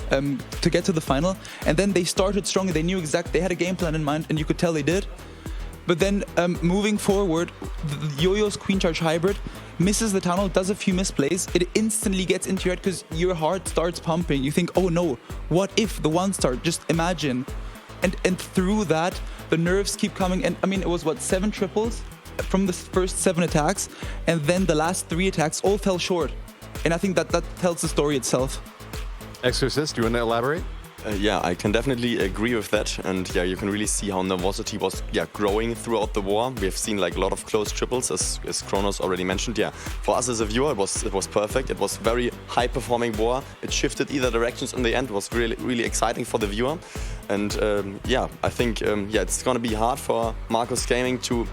to get to the final. And then they started strong. They knew exactly, they had a game plan in mind, and you could tell they did. But then moving forward, the Yo-Yo's Queen Charge Hybrid misses the tunnel, does a few misplays. It instantly gets into your head because your heart starts pumping. You think, oh no, what if the 1-star? Just imagine. And through that, the nerves keep coming. And I mean, it was what, 7 triples from the first 7 attacks. And then the last 3 attacks all fell short. And I think that tells the story itself. Exorcist, do you want to elaborate? Yeah, I can definitely agree with that, and yeah, you can really see how nervosity was growing throughout the war. We have seen like a lot of close triples, as Kronos already mentioned. Yeah, for us as a viewer, it was perfect. It was very high-performing war. It shifted either directions in the end. It was really exciting for the viewer, and yeah, I think it's gonna be hard for Marcus Gaming to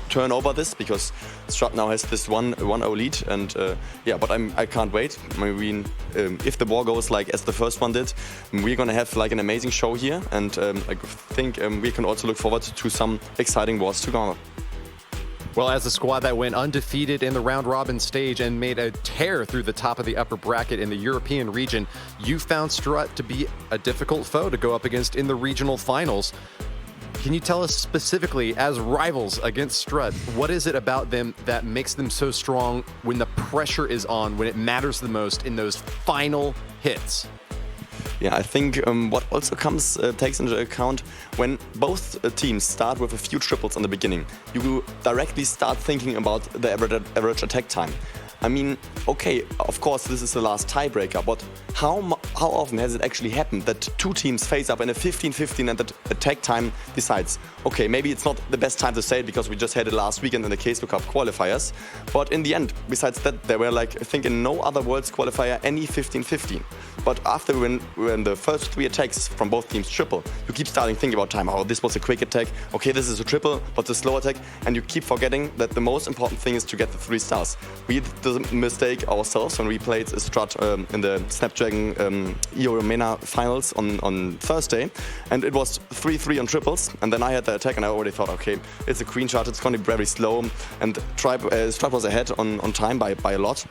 turn over this, because Strut now has this 1-0 lead, and but I can't wait. I mean, if the war goes like as the first one did, we're gonna have like an amazing show here, and I think we can also look forward to some exciting wars to come. Well, as a squad that went undefeated in the round-robin stage and made a tear through the top of the upper bracket in the European region, you found Strut to be a difficult foe to go up against in the regional finals. Can you tell us specifically, as rivals against Strut, what is it about them that makes them so strong when the pressure is on, when it matters the most in those final hits? Yeah, I think what also takes into account, when both teams start with a few triples in the beginning, you directly start thinking about the average attack time. I mean, okay, of course this is the last tiebreaker, but how often has it actually happened that 2 teams face up in a 15-15 and the attack time decides, okay, maybe it's not the best time to say it because we just had it last weekend in the K-Swiss Cup qualifiers, but in the end, besides that, there were like, I think in no other Worlds qualifier any 15-15. But after when the first 3 attacks from both teams triple, you keep starting thinking about time. Oh, this was a quick attack. Okay, this is a triple, but a slow attack, and you keep forgetting that the most important thing is to get the 3 stars. We did the mistake ourselves when we played Strut in the Snapdragon Euromena finals on Thursday, and it was 3-3 on triples, and then I had the attack, and I already thought, okay, it's a Queen Charge, it's going to be very slow, and Strut was ahead on time by a lot.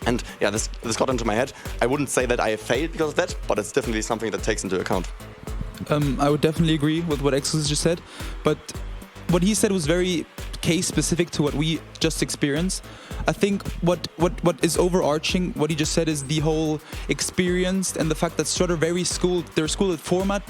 And yeah, this got into my head. I wouldn't say that I failed because of that, but it's definitely something that takes into account. I would definitely agree with what Exos just said, but what he said was very case specific to what we just experienced. I think what is overarching, what he just said, is the whole experience and the fact that Strut are very schooled. They're schooled at format.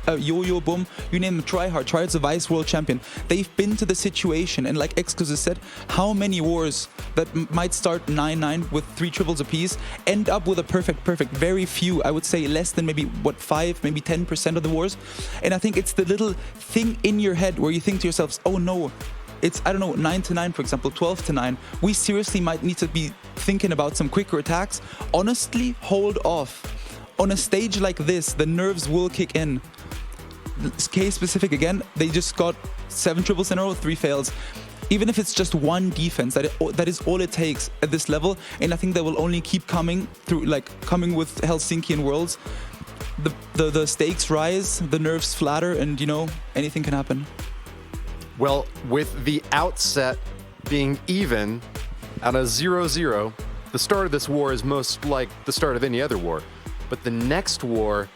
Yo-Yo, Boom, you name them, Tryhard's a vice world champion. They've been to the situation, and like Exos said, how many wars that might start 9-9 with 3 triples apiece end up with a perfect? Very few. I would say less than maybe 5, maybe 10% of the wars. And I think it's the little thing in your head where you think to yourselves, oh no, it's, I don't know, 9-9, for example, 12-9. We seriously might need to be thinking about some quicker attacks. Honestly, hold off. On a stage like this, the nerves will kick in. Case specific again, they just got 7 triples in a row, 3 fails. Even if it's just 1 defense, that is all it takes at this level, and I think that will only keep coming through, like coming with Helsinki and Worlds. The stakes rise, the nerves flatter, and you know, anything can happen. Well, with the outset being even at a 0-0, the start of this war is most like the start of any other war. But the next war,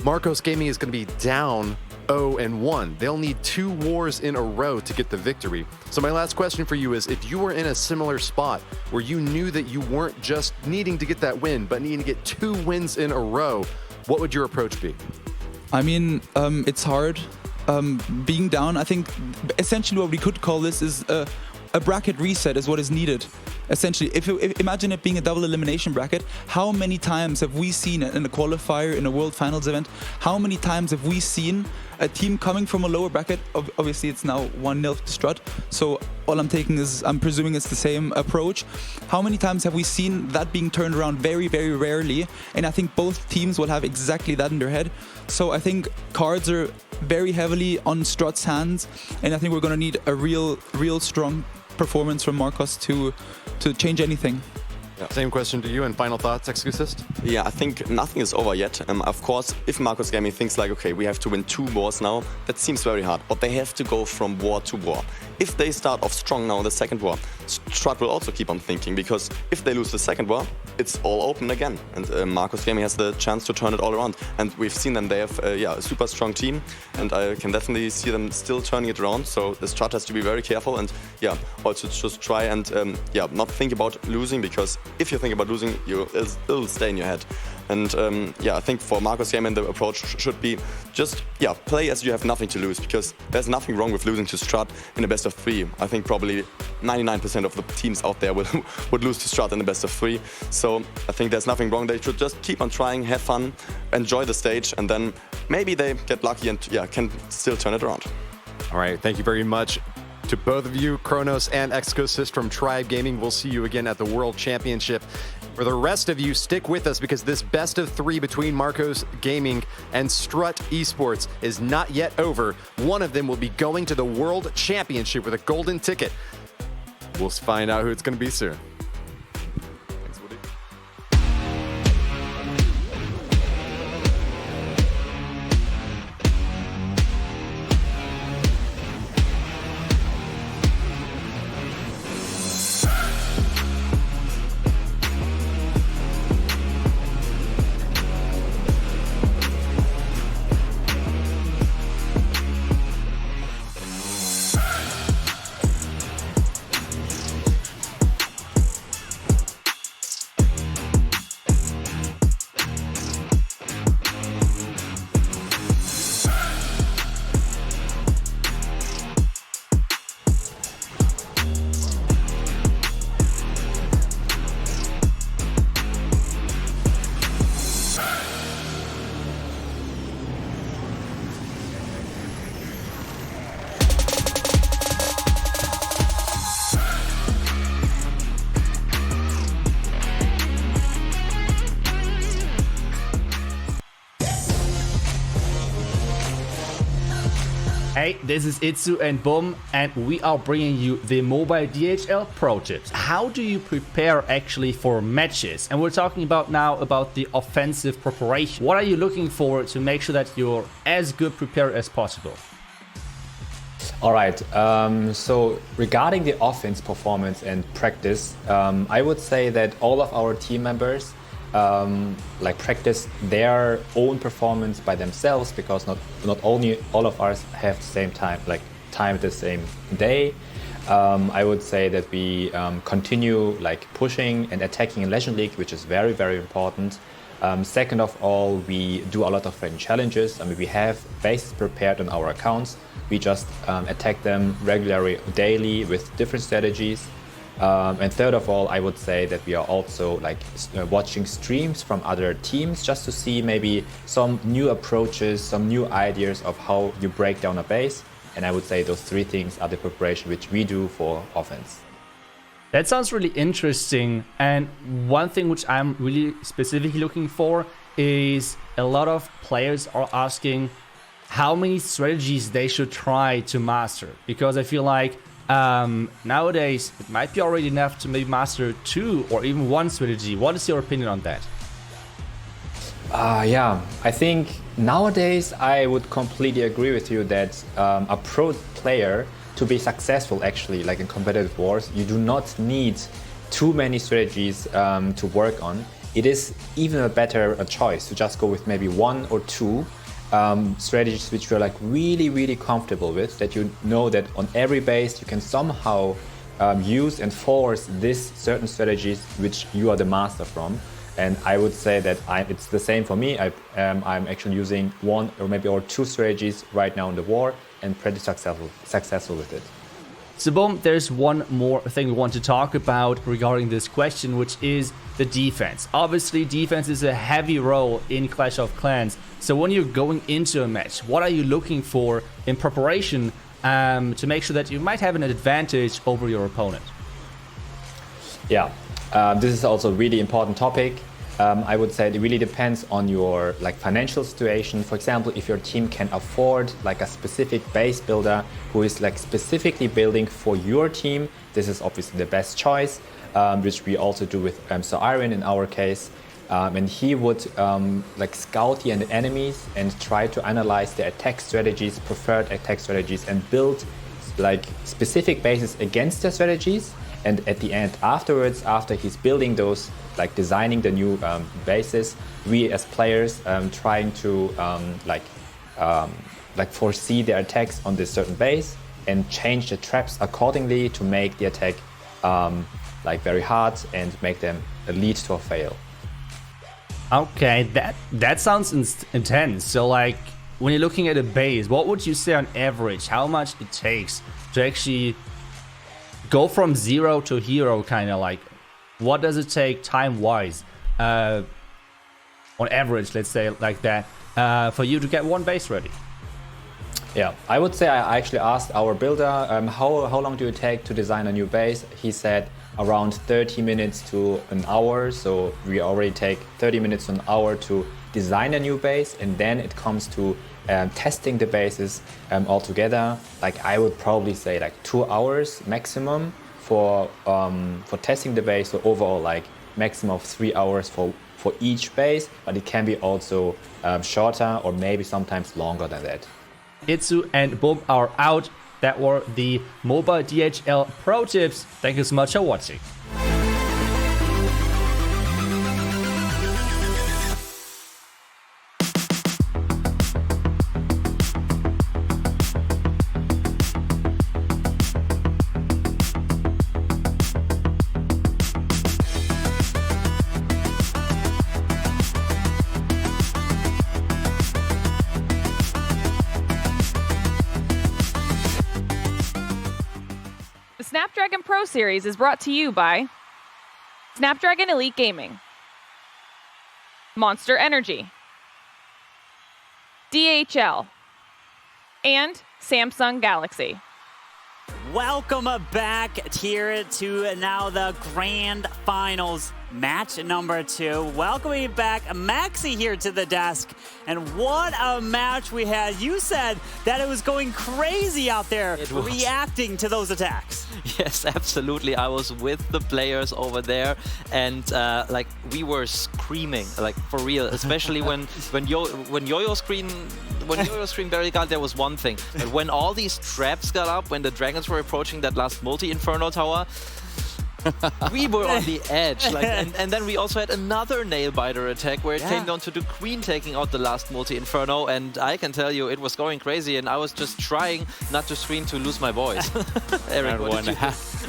Marcos Gaming is going to be down 0-1. They'll need 2 wars in a row to get the victory. So my last question for you is, if you were in a similar spot where you knew that you weren't just needing to get that win, but needing to get 2 wins in a row, what would your approach be? I mean, it's hard. Being down, I think essentially what we could call this is a bracket reset is what is needed. Essentially, if imagine it being a double elimination bracket, how many times have we seen in a qualifier, in a World Finals event, how many times have we seen a team coming from a lower bracket? Obviously, it's now 1-0 to Strut, so all I'm taking is, I'm presuming it's the same approach. How many times have we seen that being turned around? Very, very rarely, and I think both teams will have exactly that in their head. So I think cards are very heavily on Strut's hands, and I think we're going to need a real strong performance from Marcos to change anything. Yeah. Same question to you, and final thoughts, Excusist? Yeah, I think nothing is over yet. Of course, if Marcos Gaming thinks like, okay, we have to win 2 wars now, that seems very hard, but they have to go from war to war. If they start off strong now in the second war, Strut will also keep on thinking, because if they lose the second war, it's all open again, and Marcos Gaming has the chance to turn it all around. And we've seen them; they have a super strong team, and I can definitely see them still turning it around. So the Strut has to be very careful, and also just try and not think about losing, because if you think about losing, it'll stay in your head. And I think for Marcos Gaming, the approach should be just play as you have nothing to lose, because there's nothing wrong with losing to Strut in a best of 3. I think probably 99% of the teams out there would lose to Strut in the best of 3. So I think there's nothing wrong. They should just keep on trying, have fun, enjoy the stage, and then maybe they get lucky and can still turn it around. All right, thank you very much to both of you, Kronos and Excusist from Tribe Gaming. We'll see you again at the World Championship. For the rest of you, stick with us, because this best of 3 between Marcos Gaming and Strut Esports is not yet over. One of them will be going to the World Championship with a golden ticket. We'll find out who it's going to be soon. Thanks, Woody. Hey, this is Itsu and Bum, and we are bringing you the mobile DHL pro tips. How do you prepare actually for matches? And we're talking about now about the offensive preparation. What are you looking for to make sure that you're as good prepared as possible? All right, so regarding the offense performance and practice, I would say that all of our team members practice their own performance by themselves, because not only all of us have the same time the same day. I would say that we continue pushing and attacking in Legend League, which is very, very important. Second of all, we do a lot of friend challenges. I mean, we have bases prepared on our accounts. We just attack them regularly, daily, with different strategies. And third of all, I would say that we are also watching streams from other teams, just to see maybe some new approaches, some new ideas of how you break down a base. And I would say those 3 things are the preparation which we do for offense. That sounds really interesting. And one thing which I'm really specifically looking for is a lot of players are asking how many strategies they should try to master. Because I feel like nowadays it might be already enough to maybe master 2 or even 1 strategy. What is your opinion on that? I think nowadays I would completely agree with you that a pro player, to be successful actually, in competitive wars, you do not need too many strategies to work on. it is even a better choice to just go with maybe 1 or 2 strategies which you're like really comfortable with, that you know that on every base you can somehow use and force these certain strategies which you are the master from. And I would say that it's the same for me. I'm actually using 1 or 2 strategies right now in the war and pretty successful with it. So boom, there's one more thing we want to talk about regarding this question, which is the defense. Obviously, defense is a heavy role in Clash of Clans. So when you're going into a match, what are you looking for in preparation to make sure that you might have an advantage over your opponent? Yeah, this is also a really important topic. I would say it really depends on your financial situation. For example, if your team can afford a specific base builder who is specifically building for your team, this is obviously the best choice, which we also do with Sir Iron in our case. And he would scout the enemies and try to analyze their attack strategies, preferred attack strategies, and build specific bases against their strategies. And at the end, afterwards, after he's building those, designing the new bases, we as players trying to foresee their attacks on this certain base and change the traps accordingly to make the attack very hard and make them lead to a fail. Okay, that sounds intense. So when you're looking at a base, what would you say on average how much it takes to actually go from 0 to hero, what does it take time-wise, on average, let's say like that, for you to get one base ready? Yeah, I would say I actually asked our builder, how long do you take to design a new base? He said around 30 minutes to an hour, so we already take 30 minutes to an hour to design a new base, and then it comes to testing the bases altogether. I would probably say 2 hours maximum for testing the base. So overall, maximum of 3 hours for each base, but it can be also shorter or maybe sometimes longer than that. Itsu and Boom are out. That were the mobile DHL pro tips. Thank you so much for watching. The Snapdragon Pro Series is brought to you by Snapdragon Elite Gaming, Monster Energy, DHL, and Samsung Galaxy. Welcome back here to now the grand finals, match number 2. Welcoming back Maxi here to the desk. And what a match we had. You said that it was going crazy out there reacting to those attacks. Yes, absolutely. I was with the players over there, and we were screaming, for real. Especially when Yo-Yo screen barely got, there was one thing. But when all these traps got up, when the dragons were approaching that last multi-inferno tower, we were on the edge. And then we also had another nail-biter attack where it came down to the queen taking out the last multi-inferno, and I can tell you it was going crazy, and I was just trying not to scream to lose my voice. Eric,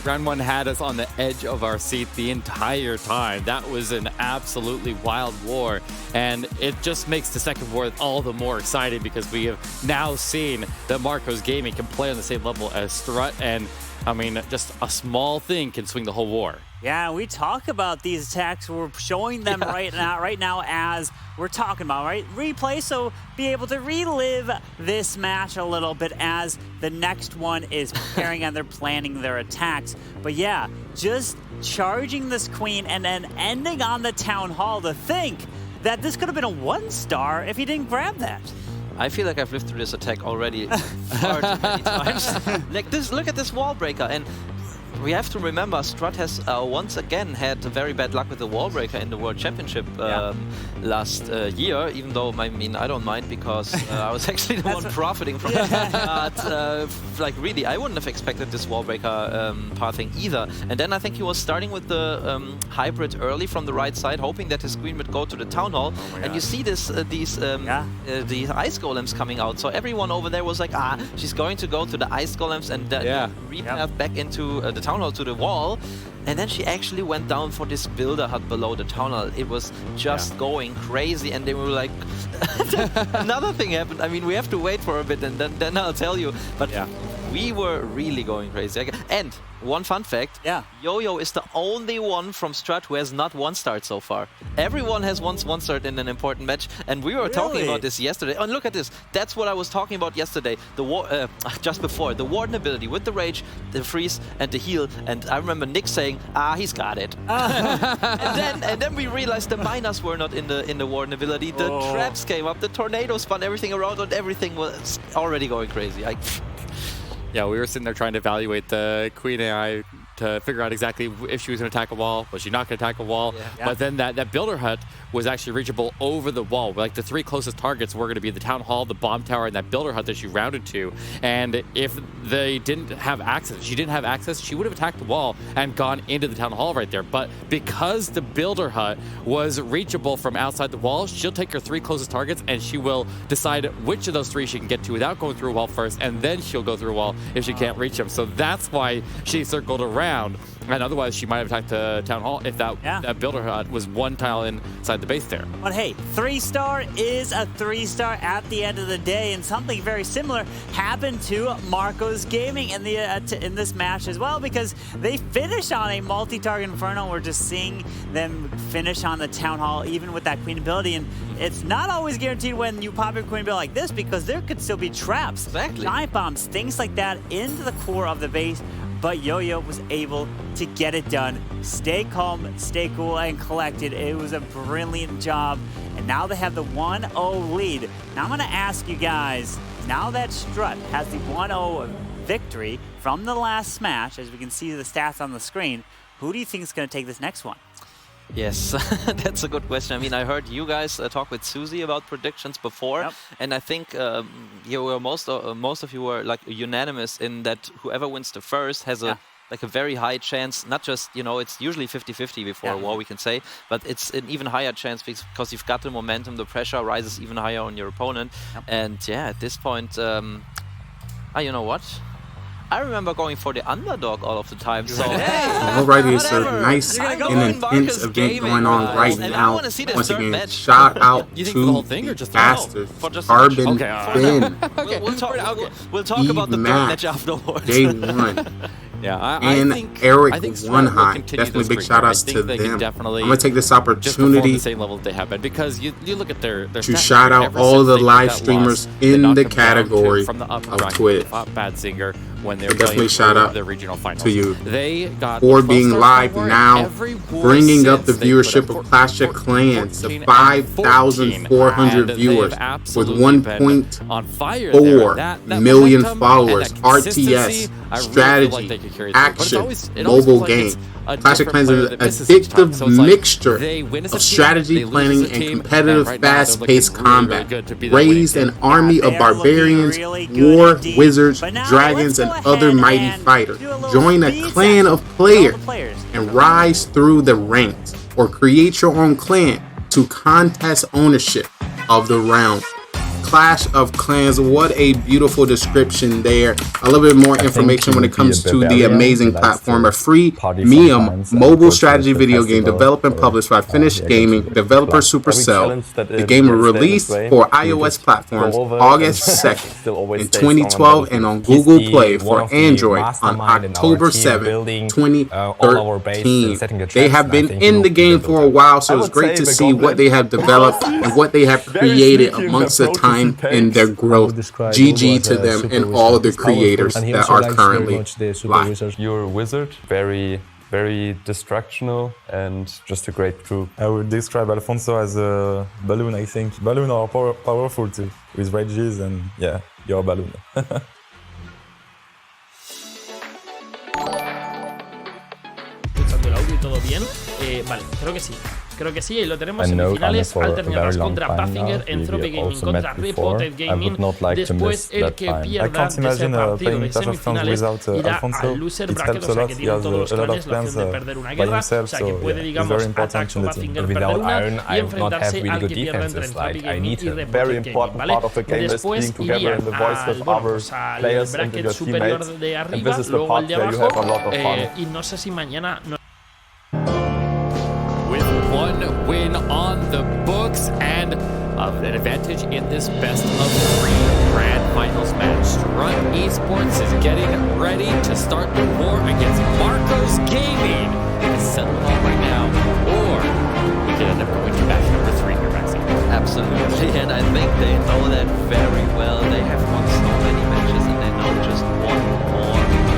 Round 1 had us on the edge of our seat the entire time. That was an absolutely wild war, and it just makes the second war all the more exciting because we have now seen that Marco's Gaming can play on the same level as Strut, and I mean, just a small thing can swing the whole war. Yeah, we talk about these attacks. We're showing them right now as we're talking about, right? Replay, so be able to relive this match a little bit as the next one is preparing and they're planning their attacks. But yeah, just charging this queen and then ending on the town hall, to think that this could have been a 1-star if he didn't grab that. I feel like I've lived through this attack already far too many times. Look at this wall breaker, and we have to remember Strut has once again had very bad luck with the wall breaker in the World Championship last year, even though, I mean, I don't mind because I was actually the one profiting from it. But, like, really, I wouldn't have expected this wall breaker pathing either. And then I think he was starting with the hybrid early from the right side, hoping that his queen would go to the Town Hall. And you see these ice golems coming out. So everyone over there was like, she's going to go to the ice golems and then repath back into the Town Hall to the wall. And then she actually went down for this builder hut below the Town Hall. It was just going crazy, and they were like, another thing happened. I mean, we have to wait for a bit, and then I'll tell you. But we were really going crazy. And one fun fact, Yo-Yo is the only one from Strut who has not one-starred so far. Everyone has once one-starred in an important match, and we were talking about this yesterday. Oh, and look at this. That's what I was talking about yesterday. The just before, the Warden ability with the Rage, the Freeze, and the Heal. And I remember Nick saying, he's got it. and then we realized the miners were not in the Warden ability. The traps came up, the tornado spun everything around, and everything was already going crazy. Yeah, we were sitting there trying to evaluate the Queen AI to figure out exactly if she was going to attack a wall, was she not going to attack a wall. But then that builder hut was actually reachable over the wall. Like the three closest targets were going to be the Town Hall, the bomb tower, and that builder hut that she rounded to. And if they didn't have access, she didn't have access, she would have attacked the wall and gone into the Town Hall right there. But because the builder hut was reachable from outside the wall, she'll take her three closest targets and she will decide which of those three she can get to without going through a wall first, and then she'll go through a wall if she can't reach them. So that's why she circled around. And otherwise, she might have attacked the Town Hall if that builder hut was one tile inside the base there. But hey, 3-star is a 3-star at the end of the day, and something very similar happened to Marco's Gaming in this match as well, because they finished on a multi-target Inferno. We're just seeing them finish on the Town Hall, even with that Queen ability. And it's not always guaranteed when you pop your Queen ability like this, because there could still be traps, giant bombs, things like that into the core of the base. But Yo-Yo was able to get it done. Stay calm, stay cool, and collected. It was a brilliant job. And now they have the 1-0 lead. Now I'm going to ask you guys, now that Strut has the 1-0 victory from the last match, as we can see the stats on the screen, who do you think is going to take this next one? Yes, that's a good question. I mean, I heard you guys talk with Susie about predictions before, and I think most of you were like unanimous in that whoever wins the first has a very high chance. Not just, it's usually 50-50 before a war, we can say, but it's an even higher chance because you've got the momentum, the pressure rises even higher on your opponent, and at this point, you know what? I remember going for the underdog all of the time. So alrighty, it's a nice and intense event going on right now. Once again, shout out to the bastards, Carbon Finn, we'll talk about the match afterwards. Day 1. And Eric One High. Definitely big shout outs to them. I'm gonna take this opportunity the same level that they have been, because you look at their to shout out all the live streamers in the category of Twitch. Bad Singer when they were definitely shout out the regional finals. To you they got for being live now, bringing up the viewership of Clash of Clans to 5,400 viewers with 1.4 million followers. RTS, strategy, action, mobile game. Clash of Clans is an addictive mixture of strategy, planning, and competitive, fast-paced combat. Raised an army of barbarians, war wizards, dragons, and other mighty fighters. Join a clan of players and rise through the ranks, or create your own clan to contest ownership of the realm. Clash of Clans, what a beautiful description there. A little bit more information when it comes to the amazing platform. A free meme mobile strategy video game developed and published by Finnish gaming developer Supercell. The game was released for iOS platforms August 2nd in 2012 and on Google Play for Android on October 7th, 2013. They have been in the game for a while, so it's great to see what they have developed and what they have created amongst the time in their growth. GG to them and all the creators that are currently live. You're a wizard, very destructional, and just a great crew. I would describe Alfonso as a balloon, I think. Balloon are powerful too, with rages, and you're a balloon. todo bien. Vale, creo que sí. Creo que sí, y lo tenemos en semifinales. Alternativas contra Buffinger, Entropy Gaming contra Reported Gaming. Después, el que pierda de ese partido de semifinales irá al loser bracket, o sea que tienen todos los clanes la opción de perder una guerra. O sea que puede, digamos, Atax o Buffinger perder una y enfrentarse al que pierda entre Entropy Gaming y Reported Gaming, ¿vale? Después irían al bracket superior de arriba, luego al de abajo, y no sé si mañana... One win on the books and an advantage in this best of 3 grand finals match. Strut Esports is getting ready to start the war against Marcos Gaming. It's settled on right now, or we could end up going to match number 3 here, Maxi. Absolutely, and I think they know that very well. They have won so many matches and they know just one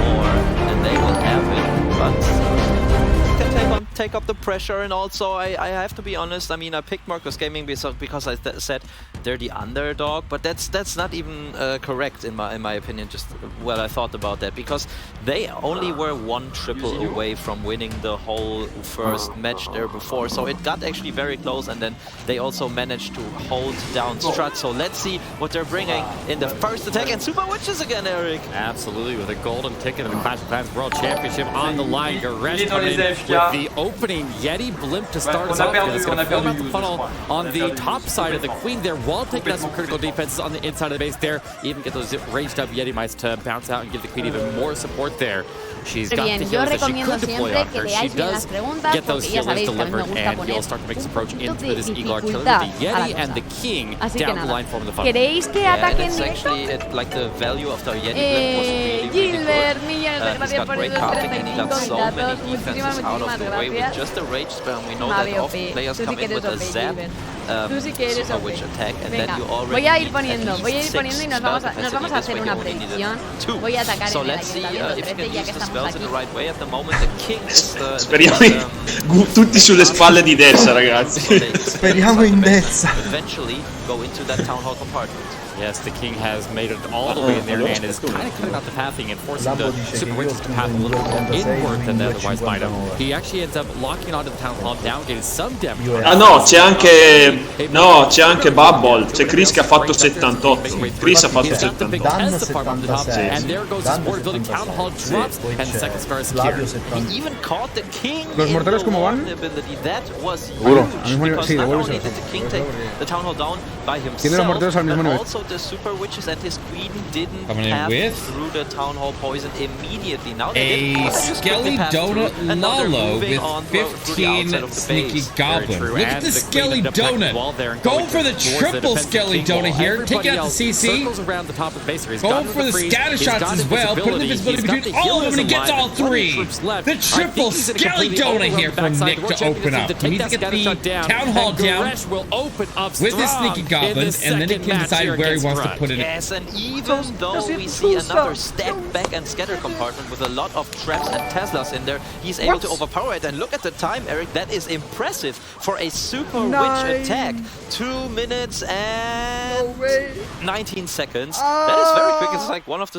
more, and they will have it, but... take up the pressure, and also I have to be honest, I mean, I picked Marcos Gaming because I said they're the underdog, but that's not even correct in my opinion. Just well, I thought about that because they only were 1 triple away from winning the whole first match there before, so it got actually very close, and then they also managed to hold down Strut. So let's see what they're bringing in the first attack, and Super Witches again, Eric. Absolutely, with a golden ticket of the Clash of Clans World Championship on the line. Garesh coming in with the opening Yeti Blimp to start us off. It's going to fill out the funnel on the top side of the Queen there, while taking out some critical defenses on the inside of the base there. Even get those ranged up Yeti Mice to bounce out and give the Queen even more support there. She's got the heals that she could deploy on her. She does get those heals delivered, and you'll start to make this approach into this Eagle Artillery. The Yeti and the King down the line forming the funnel. ¿Queréis que ataquen directo? Like the value of the Yeti Blimp was really Gilbert, millones de gracias por esos 35 bits. Muchísimas gracias. Just a rage spam. We know that often players come in with a zap Super Witch attack, and then you already voy a ir poniendo y nos vamos a hacer una predicción. Voy a atacar en el ayuntamiento 13 ya que estamos aquí. Speriamo tutti sulle spalle di Dessa, ragazzi. Speriamo in Dessa. Eventually go into that town hall compartment. Yes, the King has made it all the way in there and is kind of cutting out the pathing and forcing the Super Witches to path a little bit more inward than they otherwise might have. He actually ends up locking onto the town hall, downgrading some damage. Ah no, c'è anche Bubble, c'è Chris che ha fatto 78. Chris ha fatto 78. And there goes the support building, town hall drops and the second star is secured. He even caught the King. ¿Los mortales cómo van? That was Seguro. huge, Sí, not only did the King take the town hall down by himself, but also the Super Witches and his Queen didn't pass through the Town Hall poison immediately. Now they Skelly Donut Lalo with 15 Sneaky Goblin. Look at the Skelly Donut. Going for the triple Skelly Donut here. Taking out the CC. Going for the scatter shots as well. Putting the visibility between all of them, and he gets all 3. The triple Skelly Donut here from Nick to open up. He needs to get the Town Hall down with his Sneaky Goblins, and then he can decide where he wants to put it. Yes, and even though we see another stack back and scatter compartment with a lot of traps and Teslas in there, he's able to overpower it. And look at the time, Eric. That is impressive for a Super Witch attack. 2 minutes and 19 seconds. That is very quick. It's like one of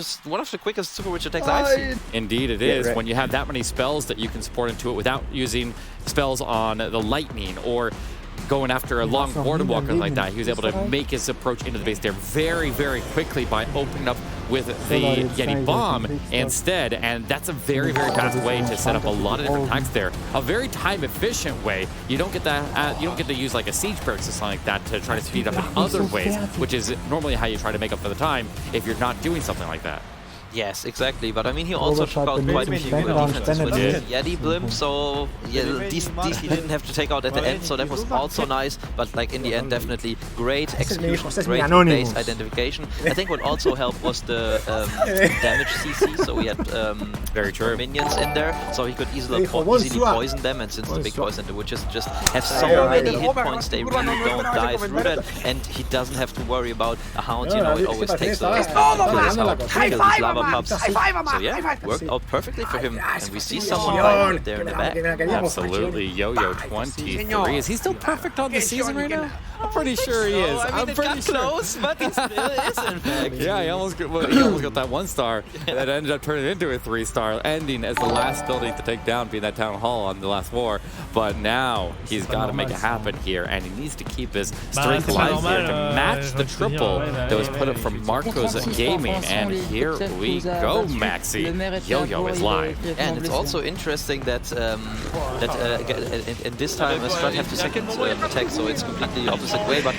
the quickest Super Witch attacks I've seen. Indeed, it is. When you have that many spells that you can support into it without using spells on the lightning or going after a long border walker like that, he was able to make his approach into the base there very, very quickly by opening up with the Yeti Bomb instead, and that's a very, very fast way to set up a lot of different attacks there. A very time-efficient way. You don't get that. You don't get to use like a siege barracks or something like that to try to speed up in other ways, which is normally how you try to make up for the time if you're not doing something like that. Yes, exactly. But I mean, he also took out quite a few defenses with the Yeti Blimp, so yeah, these he didn't have to take out at the end, so that was also nice. But like in the end, definitely great execution, great base identification. I think what also helped was the damage CC, so we had very true minions in there, so he could easily poison them. And since the big boys and the witches just have so many hit points, they really don't die through that, and he doesn't have to worry about a hound. You know, it always takes the lava pops. So yeah, worked out perfectly for him. And we see someone fighting there in the back. Absolutely. Yo-Yo 23. Is he still perfect on the season right now? I'm pretty sure he is. I mean, I'm pretty sure. Close, but he still is, in fact. Yeah, he almost got that 1-star that ended up turning into a 3-star, ending as the last building to take down, being that Town Hall on the last war. But now he's got to make it happen here, and he needs to keep his streak alive here to match the triple that was put up from Marcos Gaming. And here we go, Maxi. Yo-Yo is live. And it's also interesting that in this time Strat have the second attack, so it's completely the opposite way. But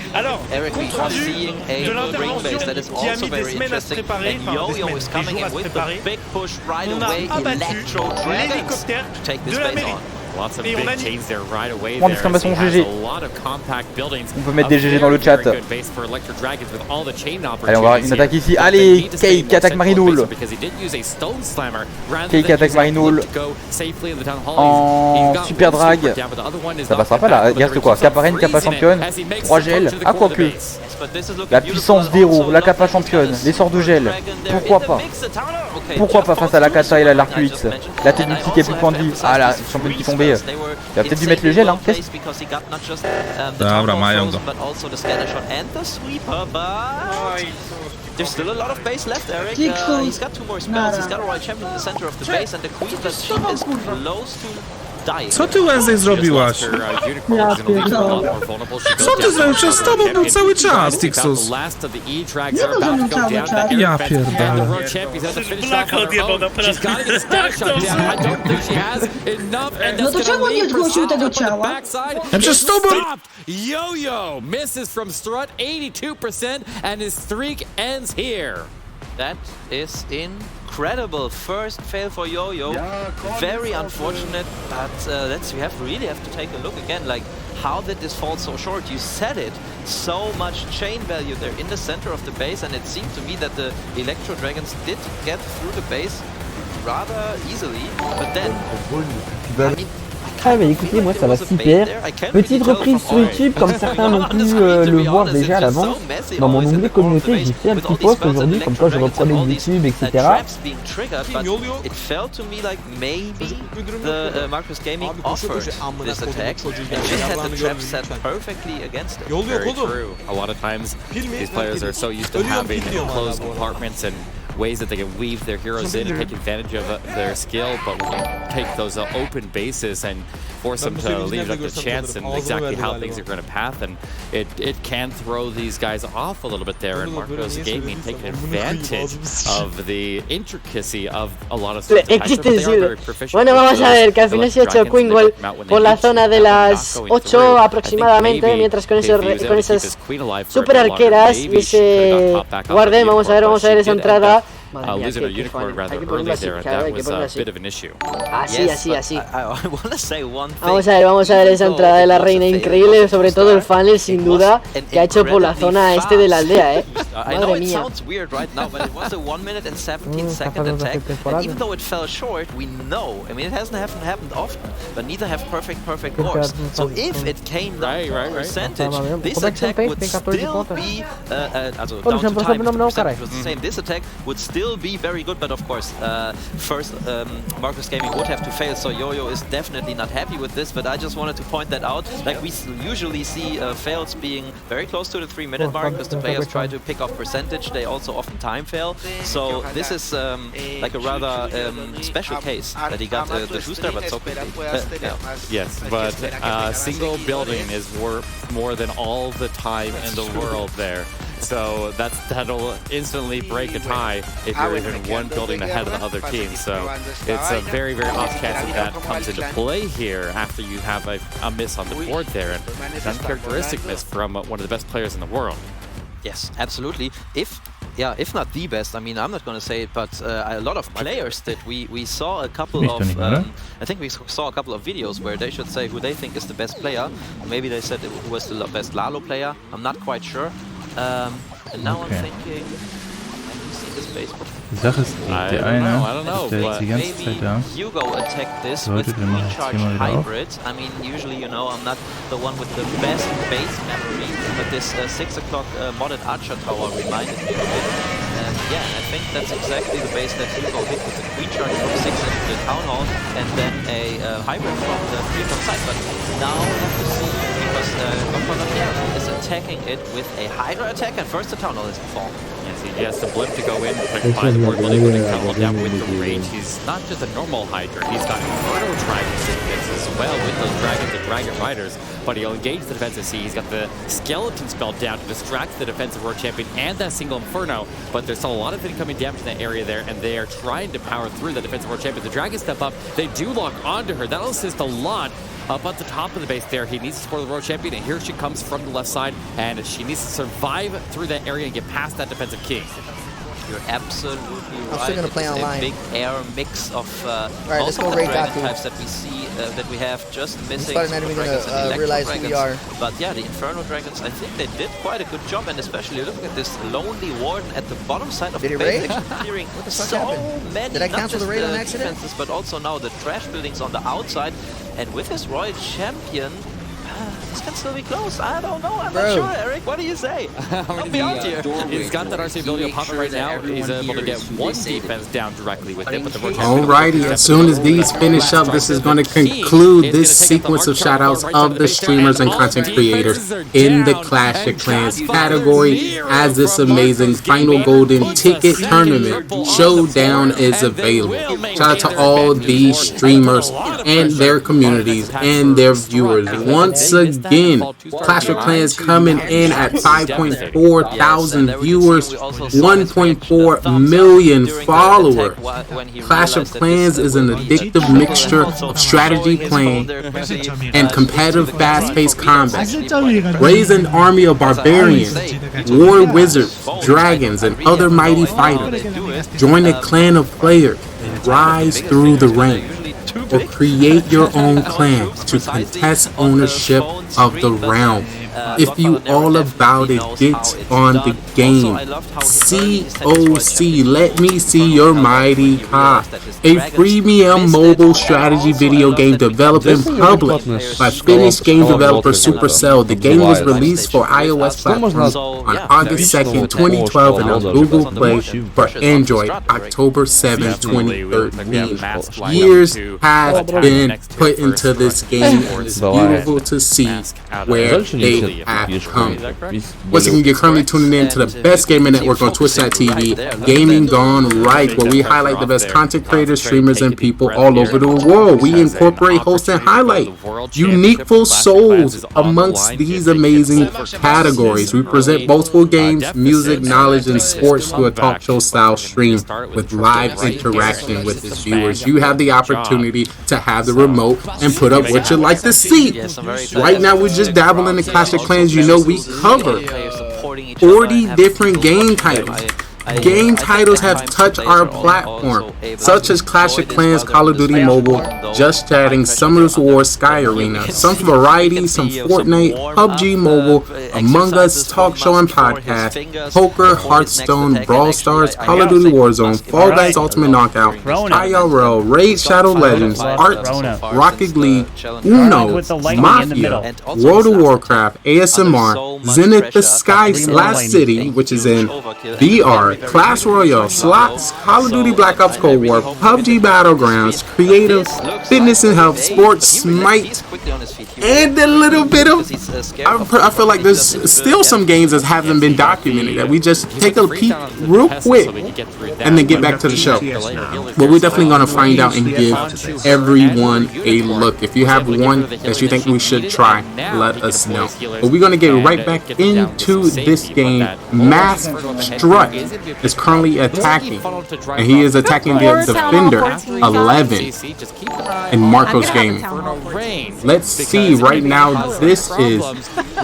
Eric, we are seeing a ring base that is also very interesting. And Yo-Yo is coming in with the big push right away. Electro Dragons to take this base on. Lots of big chains there right away. On exclamation GG. On peut mettre des GG dans le chat. Allez, on va avoir une attaque ici. Allez, Kay qui attaque Marinoul. Kay qui attaque Marinoul en super drag. Ça passera pas là. Il reste quoi? Kappa Kappa championne, 3 gels. Ah, quoi que. La puissance d'héros, la Kappa championne, les sorts de gel. Pourquoi pas? Pourquoi pas face à la Kata et la Larku X? La technique qui est plus point de vie. Ah, la championne qui tombait. Il a peut-être dû mettre le gel, hein. Dobra, mają go. There's still a lot of base left, Eric. He's got 2 more spells. He's got a Royal Champion in the center of the base, and the Queen that she is close to dying. Co ty, Wednesday, zrobiłaś? Co ty zrobiłeś? Z tobą był cały czas, Tixus. Ja pierdolę. No to czemu nie zgłosił tego ciała? Ja przecież z tobą... Yo-Yo misses from Strut 82% and his streak ends here. That is incredible. First fail for Yo-Yo. Very unfortunate, but really have to take a look again. Like, how did this fall so short? You said it. So much chain value there in the center of the base, and it seemed to me that the Electro Dragons did get through the base rather easily. But then, I mean, Ah mais écoutez, moi ça va super. Petite reprise sur YouTube, comme certains ont pu le voir déjà à l'avance. Dans mon onglet communauté, j'ai fait un petit post aujourd'hui, comme quoi je reprenais YouTube, etc. It felt to me like maybe the Marcos Gaming offered this attack and just had the trap set perfectly against it. Very true. A lot of times these players are so used to having closed compartments and ways that they can weave their heroes in and take advantage of their skill, but when you take those open bases and force them to leave up the chance and exactly how things are going to path, and it can throw these guys off a little bit there, and Marcos Gaming taking advantage of the intricacy of a lot of stuff. Bueno, vamos a ver que al final se ha hecho Queen Wall por la zona de las 8 aproximadamente, mientras con esas super arqueras y ese guarden, vamos a ver esa entrada. Losing a unicorn rather early there, and that was a bit of an issue. Así. Vamos a ver esa entrada de la reina increíble, sobre todo el funnel sin duda que ha hecho por la zona este de la aldea, Madre mía. Sounds weird right now, but it was a 1 minute and 17-second attack, and even though it fell short, we know, I mean, it hasn't happened often, but neither have perfect wars. So if it came down to percentage, this attack would still be, down to time, the percentage was the same. This attack would still be very good, but of course, first Marcos Gaming would have to fail, so Yo-Yo is definitely not happy with this, but I just wanted to point that out. Like, we usually see fails being very close to the 3-minute mark because the players try to pick up percentage, they also often time fail, so this is like a rather special case that he got the Schuster, but so quickly. Yes, but single building is worth more than all the time in the world there. So that'll instantly break a tie if you're even one building ahead of the other team. So it's a very, very off chance that comes into play here after you have a miss on the board there, and an uncharacteristic miss from one of the best players in the world. Yes, absolutely. If not the best, I mean, I'm not going to say it, but a lot of players did. We saw a couple of, I think we saw a couple of videos where they should say who they think is the best player. Maybe they said who was the best Lalo player. I'm not quite sure. And now I'm thinking, have you seen this base before? Die Sache ist, der eine stellt die ganze Zeit da. Hugo attacked this with recharge hybrid. I mean, usually, you know, I'm not the one with the best base memory, but this 6 o'clock modded Archer Tower reminded me of it. Yeah, I think that's exactly the base that Hugo hit with the Queen Charge from 6 into the Town Hall, and then a hybrid from the 3 from side. But now we have to see, because GoneRight is attacking it with a Hydra attack, and first the Town Hall is performed. Yes, he has the blimp to go in, find the board really putting Town Hall down with the rage. He's not just a normal Hydra, he's got Inferno Dragons in this as well with those Dragons and Dragon Riders, but he'll engage the defensive C. He's got the Skeleton spell down to distract the defensive World Champion and that single Inferno, but there's still a lot of incoming damage in that area there, and they are trying to power through the defensive World Champion. The Dragons step up, they do lock onto her, that'll assist a lot. Up at the top of the base there, he needs to support the World Champion, and here she comes from the left side, and she needs to survive through that area and get past that defensive king. You're absolutely right. I'm still gonna play online. A big air mix of right, most let's go of the raid dragon Gaku. types that we see, that we have just missing. Not even gonna realize who we are. But yeah, the Inferno Dragons, I think they did quite a good job, and especially looking at this lonely Warden at the bottom side of the base, clearing so many, Did I cancel the raid on accident? defenses, but also now the trash buildings on the outside. And with his Royal Champion, this can still be close. I don't know. I'm not sure, Eric. What do you say? Help me out here. He's got that RC ability popping right now. He's able to get one defense down directly with it. But the Alrighty, as soon as these finish up, this is going to conclude this sequence of shoutouts of the streamers and content creators in the Clash of Clans category, as this amazing final golden ticket tournament showdown is available. Shout out to all these streamers and their communities and their viewers. Once again, Clash of Clans coming in at 5.4 thousand viewers, 1.4 million followers. Clash of Clans is an addictive mixture of strategy playing and competitive fast-paced combat. Raise an army of barbarians, war wizards, dragons, and other mighty fighters. Join a clan of players and rise through the ranks. Or create your own clan to contest ownership of the realm. If you all about it, get on the game. COC, let me see your mighty pie. A freemium mobile strategy video game developed and published by Finnish game developer Supercell. The game was released for iOS platforms on August 2nd, 2012 and on Google Play for Android, October 7, 2013. Years have been put into this game, and it's beautiful to see where they have come. Once again, you're currently tuning in to the best gaming network on Twitch.tv, Gaming GoneRight, where we highlight the best content creators, streamers, and people all over the world. We incorporate, host, and highlight unique full souls amongst these amazing categories. We present multiple games, music, knowledge, and sports through a talk show style stream with live interaction with its viewers. You have the opportunity to have the remote and put up what you like to see. Right now, we're just dabbling in the Clash of Clans. You know, we cover 40 different game titles. Game titles have touched our platform, such as Clash of Clans, Call of Duty Mobile, Just Chatting, Summer's War, Sky Arena, some variety, some Fortnite, PUBG Mobile, Among Us, Talk Show and Podcast, Poker, Hearthstone, Brawl Stars, Call of Duty Warzone, Fall Guys Ultimate Knockout, IRL, Raid Shadow Legends, Arts, Rocket League, Uno, Mafia, World of Warcraft, ASMR, Zenith the Sky Last City, which is in VR, Clash Royale, Slots, Call of Duty Black Ops Cold War, PUBG Battlegrounds, Creative, Fitness and Health, Sports, Smite, and a little bit of... I feel like there's still some games that haven't been documented that we just take a peek real quick and then get back to the show. But we're definitely going to find out and give everyone a look. If you have one that you think we should try, let us know. But we're going to get right back into this game. Mass Strut is currently attacking, and he is attacking the defender 11 in Marcos Gaming. Let's see right now. This is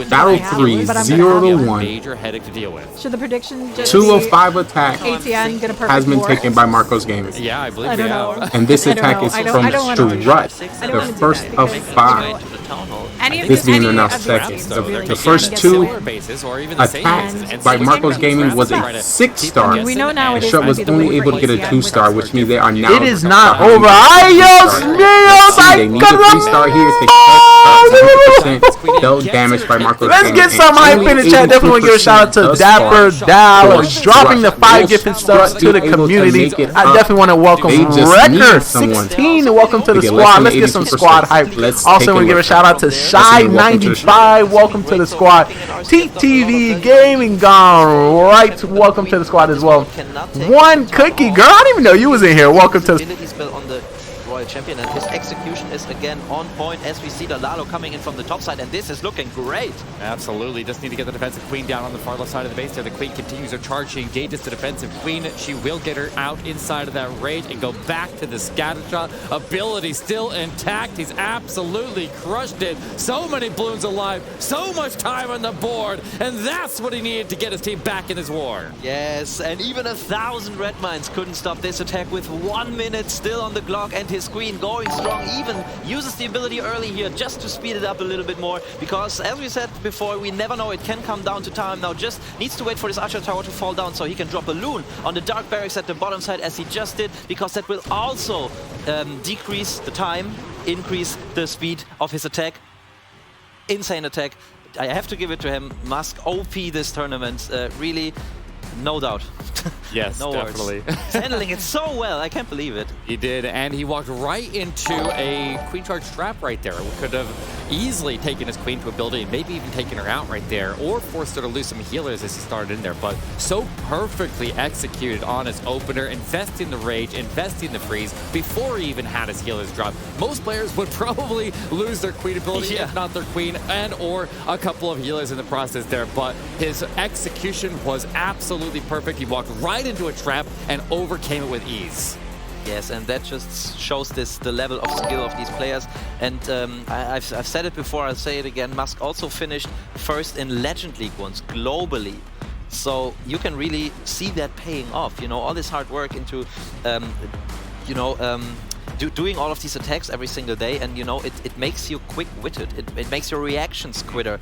Battle 3 0-1. Should the prediction just 2 of 5 attack ATN get a perfect has been war? taken by Marcos Gaming. Yeah, I believe we have. And this attack is from Strut, the first of 5. This being announced second. The first 2 attacks by Marcos Gaming was a 6-star. And Strut was only able to get a 2-star, which means they are now. It is not over. Ay, Dios mío, They need a 3-star here to catch up. 100% dealt damage by Marco's Let's Gaming. get some hype in the chat. Definitely want to give a shout out to Dapper Dallas dropping the 5 gifted stars to the community. I definitely want to welcome Wrecker 16 and welcome to the squad. Let's get some squad hype. Also want to give a shout out to Shy 95. Welcome to the squad. TTV Gaming GoneRight. Welcome to the squad as well. One Cookie girl. I didn't even know you was in here. Welcome to the Royal Champion, and his execution is again on point as we see the Lalo coming in from the top side, and this is looking great. Absolutely, just need to get the defensive queen down on the far left side of the base there. The queen continues her charge. She engages the defensive queen. She will get her out inside of that rage and go back to the scatter shot. Ability still intact. He's absolutely crushed it. So many balloons alive, so much time on the board, and that's what he needed to get his team back in this war. Yes, and even 1,000 red mines couldn't stop this attack with 1 minute still on the clock, and his queen going strong, even uses the ability early here just to speed it up a little bit more, because as we said before, we never know, it can come down to time. Now just needs to wait for this archer tower to fall down so he can drop a balloon on the dark barracks at the bottom side as he just did, because that will also decrease the time, increase the speed of his attack. Insane attack. I have to give it to him. Musk OP this tournament, really, no doubt. Yes, no definitely. He's handling it so well, I can't believe it. He did, and he walked right into a queen charge trap right there. We could have easily taken his queen to a building, maybe even taken her out right there, or forced her to lose some healers as he started in there, but so perfectly executed on his opener, investing the rage, investing the freeze, before he even had his healers drop. Most players would probably lose their queen ability, if not their queen, and or a couple of healers in the process there, but his execution was absolutely perfect. He walked right into a trap and overcame it with ease. Yes, and that just shows the level of skill of these players. And I've said it before, I'll say it again, Musk also finished first in Legend League once, globally. So you can really see that paying off, you know, all this hard work into, doing all of these attacks every single day, and you know it makes you quick-witted. It makes your reactions quicker,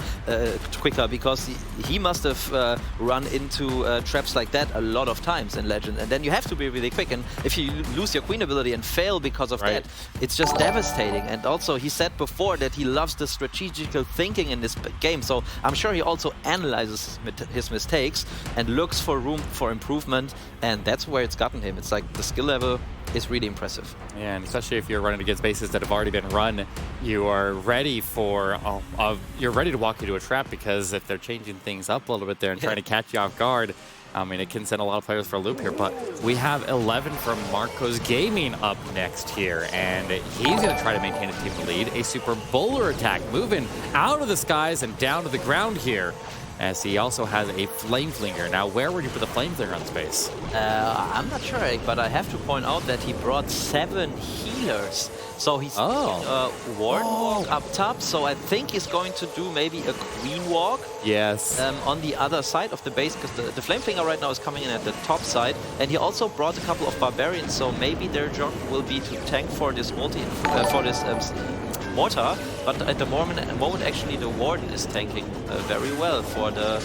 because he must have run into traps like that a lot of times in Legend, and then you have to be really quick. And if you lose your queen ability and fail because of that, it's just devastating. And also he said before that he loves the strategical thinking in this game, so I'm sure he also analyzes his mistakes and looks for room for improvement, and that's where it's gotten him. It's like the skill level is really impressive. Yeah, and especially if you're running against bases that have already been run, you are ready for you're ready to walk into a trap, because if they're changing things up a little bit there and trying to catch you off guard, I mean, it can send a lot of players for a loop here. But we have 11 from Marco's Gaming up next here, and he's going to try to maintain a team lead. A super bowler attack moving out of the skies and down to the ground here, as he also has a Flame Flinger. Now, where would you put the Flame Flinger on space? I'm not sure, but I have to point out that he brought 7 healers. So he's Ward Walk up top, so I think he's going to do maybe a Queen Walk. Yes. On the other side of the base, because the Flame Flinger right now is coming in at the top side, and he also brought a couple of Barbarians, so maybe their job will be to tank for this mortar, but at the moment actually the Warden is tanking very well for the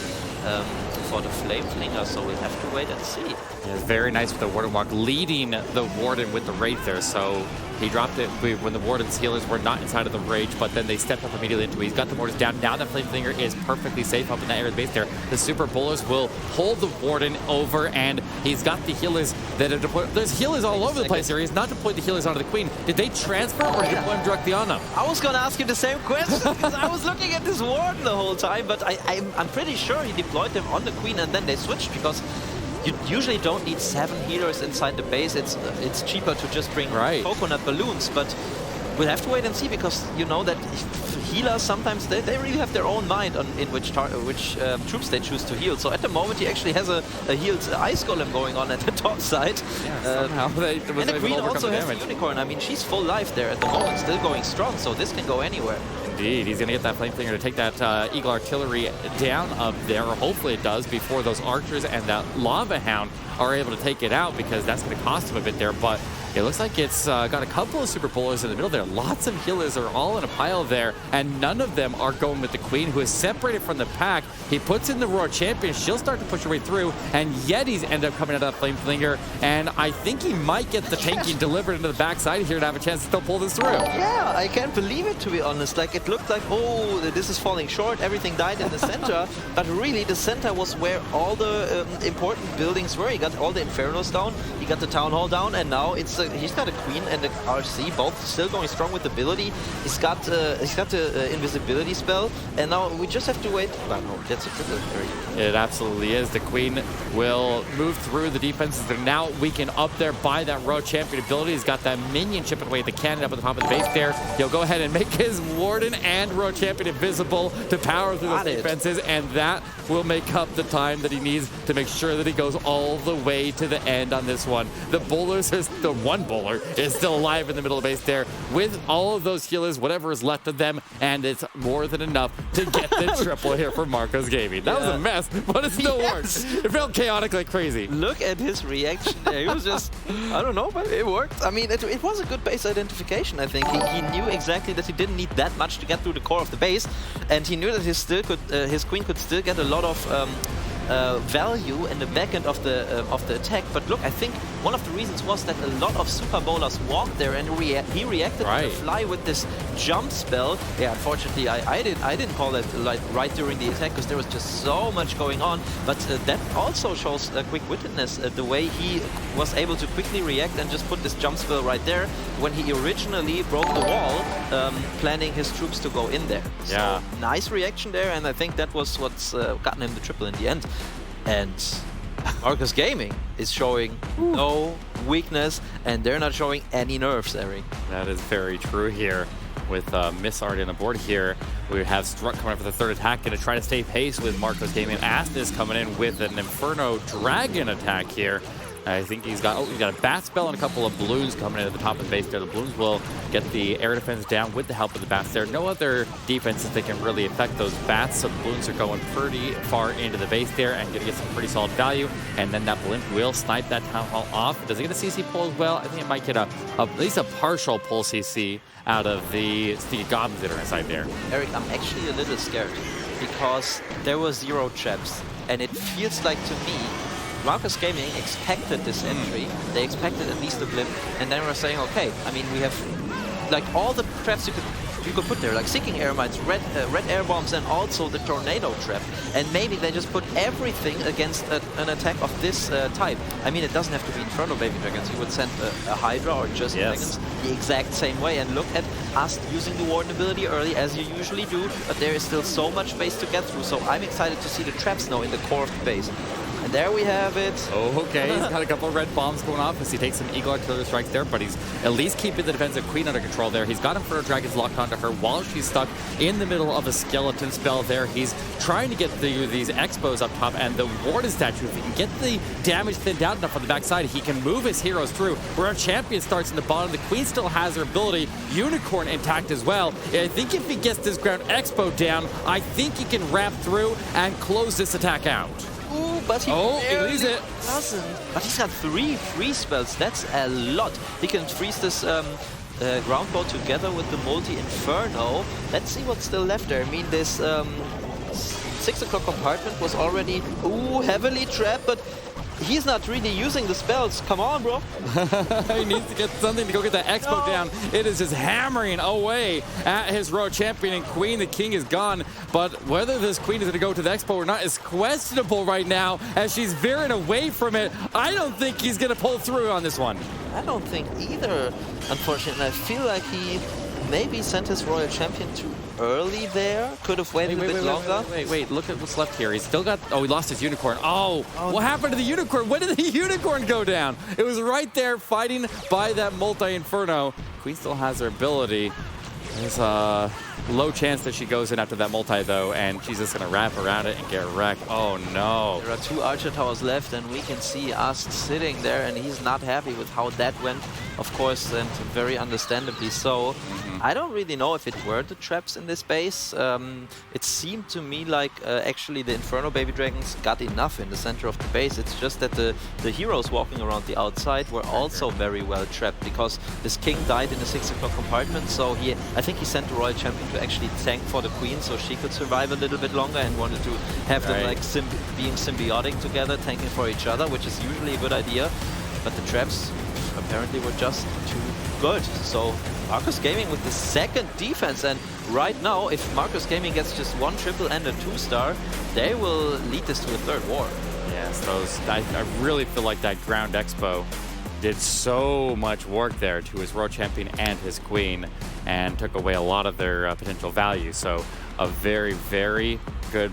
Flame Flinger, so we'll have to wait and see. Yeah, very nice with the Warden walk, leading the Warden with the Rage there, so he dropped it when the Warden's healers were not inside of the Rage, but then they stepped up immediately into it. He's got the mortars down. Now the Flame Flinger is perfectly safe up in that area of the base there. The Super Bowlers will hold the Warden over, and he's got the healers that are deployed. There's healers all over the place here. He's not deployed the healers onto the Queen. Did they transfer or deploy them directly on them? I was going to ask you the same question, because I was looking at this Warden the whole time, but I'm pretty sure he deployed them on the Queen and then they switched, because you usually don't need 7 healers inside the base. It's cheaper to just bring coconut balloons, but we'll have to wait and see, because you know that healers sometimes they really have their own mind on in which troops they choose to heal. So at the moment he actually has a healed Ice Golem going on at the top side. Yeah, somehow and the Queen also has the Unicorn. I mean, she's full life there at the moment, still going strong, so this can go anywhere. Indeed, he's going to get that Flame Flinger to take that Eagle Artillery down up there, or hopefully it does, before those Archers and that Lava Hound are able to take it out, because that's going to cost him a bit there. But It looks like it's got a couple of super bowlers in the middle there. Lots of healers are all in a pile there, and none of them are going with the Queen, who is separated from the pack. He puts in the Royal Champion. She'll start to push her way through, and Yetis end up coming out of that Flame Flinger, and I think he might get the tanking delivered into the backside here to have a chance to still pull this through. Yeah, I can't believe it, to be honest. Like, it looked like, oh, this is falling short. Everything died in the center, but really the center was where all the important buildings were. He got all the Infernos down, he got the Town Hall down, and now it's he's got a Queen and the RC both still going strong with ability. He's got the invisibility spell, and now we just have to wait. Oh, no, that's a triple. It absolutely is. The Queen will move through the defenses. They're now weakened up there by that Royal Champion ability. He's got that minion chipping away at the cannon up at the top of the base there. He'll go ahead and make his Warden and Royal Champion invisible to power through those defenses, and that will make up the time that he needs to make sure that he goes all the way to the end on this one. The bowlers, the one bowler is still alive in the middle of the base there with all of those healers, whatever is left of them, and it's more than enough to get the triple here for Marcos Gaming. That was a mess, but it still worked. It felt chaotic like crazy. Look at his reaction there. He was just, I don't know, but it worked. I mean, it was a good base identification, I think. He knew exactly that he didn't need that much to get through the core of the base, and he knew that his Queen could still get a lot of value in the back end of the attack. But look, I think one of the reasons was that a lot of super bowlers walked there, and he reacted on the fly with this jump spell. Yeah, unfortunately, I didn't call that right during the attack because there was just so much going on. But that also shows quick-wittedness, the way he was able to quickly react and just put this jump spell right there when he originally broke the wall, planning his troops to go in there. Yeah. So, nice reaction there, and I think that was what's gotten him the triple in the end. And Marcos Gaming is showing no weakness, and they're not showing any nerves, Eric. That is very true here. With Miss already on the board here, we have Struck coming up for the third attack, going to try to stay pace with Marcos Gaming. Astis coming in with an Inferno Dragon attack here. I think he's got a Bat Spell and a couple of Balloons coming in at the top of the base there. The Balloons will get the air defense down with the help of the Bats there. No other defenses that can really affect those Bats, so the Balloons are going pretty far into the base there and going to get some pretty solid value. And then that Balloon will snipe that Town Hall off. Does it get a CC pull as well? I think it might get at least a partial pull CC out of the Sneaky Goblins that are inside there. Eric, I'm actually a little scared because there were 0 traps, and it feels like to me Marcos Gaming expected this entry. They expected at least a blip, and then we're saying, okay, I mean, we have like all the traps you could put there, like Seeking Air Mines, red air bombs, and also the Tornado trap. And maybe they just put everything against an attack of this type. I mean, it doesn't have to be Inferno Baby Dragons. You would send a Hydra or just Dragons the exact same way. And look at us using the Warden ability early, as you usually do, but there is still so much space to get through. So I'm excited to see the traps now in the core of the base. And there we have it. Oh, okay. He's got a couple of red bombs going off as he takes some Eagle Artillery strikes there, but he's at least keeping the defensive Queen under control there. He's got Inferno Dragons locked onto her while she's stuck in the middle of a skeleton spell there. He's trying to get these Expos up top, and the Warden statue, if he can get the damage thinned out enough on the backside, he can move his heroes through. Where our champion starts in the bottom, the Queen still has her ability. Unicorn intact as well. I think if he gets this ground Expo down, I think he can ramp through and close this attack out. Ooh, but he leaves it. Doesn't. But he's got 3 freeze spells. That's a lot. He can freeze this ground bow together with the multi-inferno. Let's see what's still left there. I mean, this 6 o'clock compartment was already heavily trapped, but he's not really using the spells. Come on, bro. He needs to get something to go get that Expo down. It is just hammering away at his Royal Champion and Queen. The King is gone, but whether this Queen is going to go to the Expo or not is questionable right now as she's veering away from it. I don't think he's going to pull through on this one. I don't think either, unfortunately. I feel like he maybe sent his Royal Champion too early there. Could have waited a bit longer. Wait, look at what's left here. He's still got, he lost his Unicorn. What happened to the Unicorn? When did the Unicorn go down? It was right there fighting by that multi-inferno. Queen still has her ability. There's Low chance that she goes in after that multi, though, and she's just going to wrap around it and get wrecked. Oh, no. There are 2 Archer Towers left, and we can see Ast sitting there, and he's not happy with how that went, of course, and very understandably so. I don't really know if it were the traps in this base. It seemed to me like actually the Inferno Baby Dragons got enough in the center of the base. It's just that the heroes walking around the outside were also very well trapped, because this king died in the 6 o'clock compartment, so I think he sent the Royal Champion to actually tank for the queen so she could survive a little bit longer, and wanted to have them like being symbiotic together, tanking for each other, which is usually a good idea. But the traps apparently were just too good. So Marcus Gaming with the 2nd defense, and right now if Marcus Gaming gets just 1 triple and a 2-star, they will lead this to a 3rd war. Yes, I really feel like that ground expo did so much work there to his Royal Champion and his Queen, and took away a lot of their potential value. So a very, very good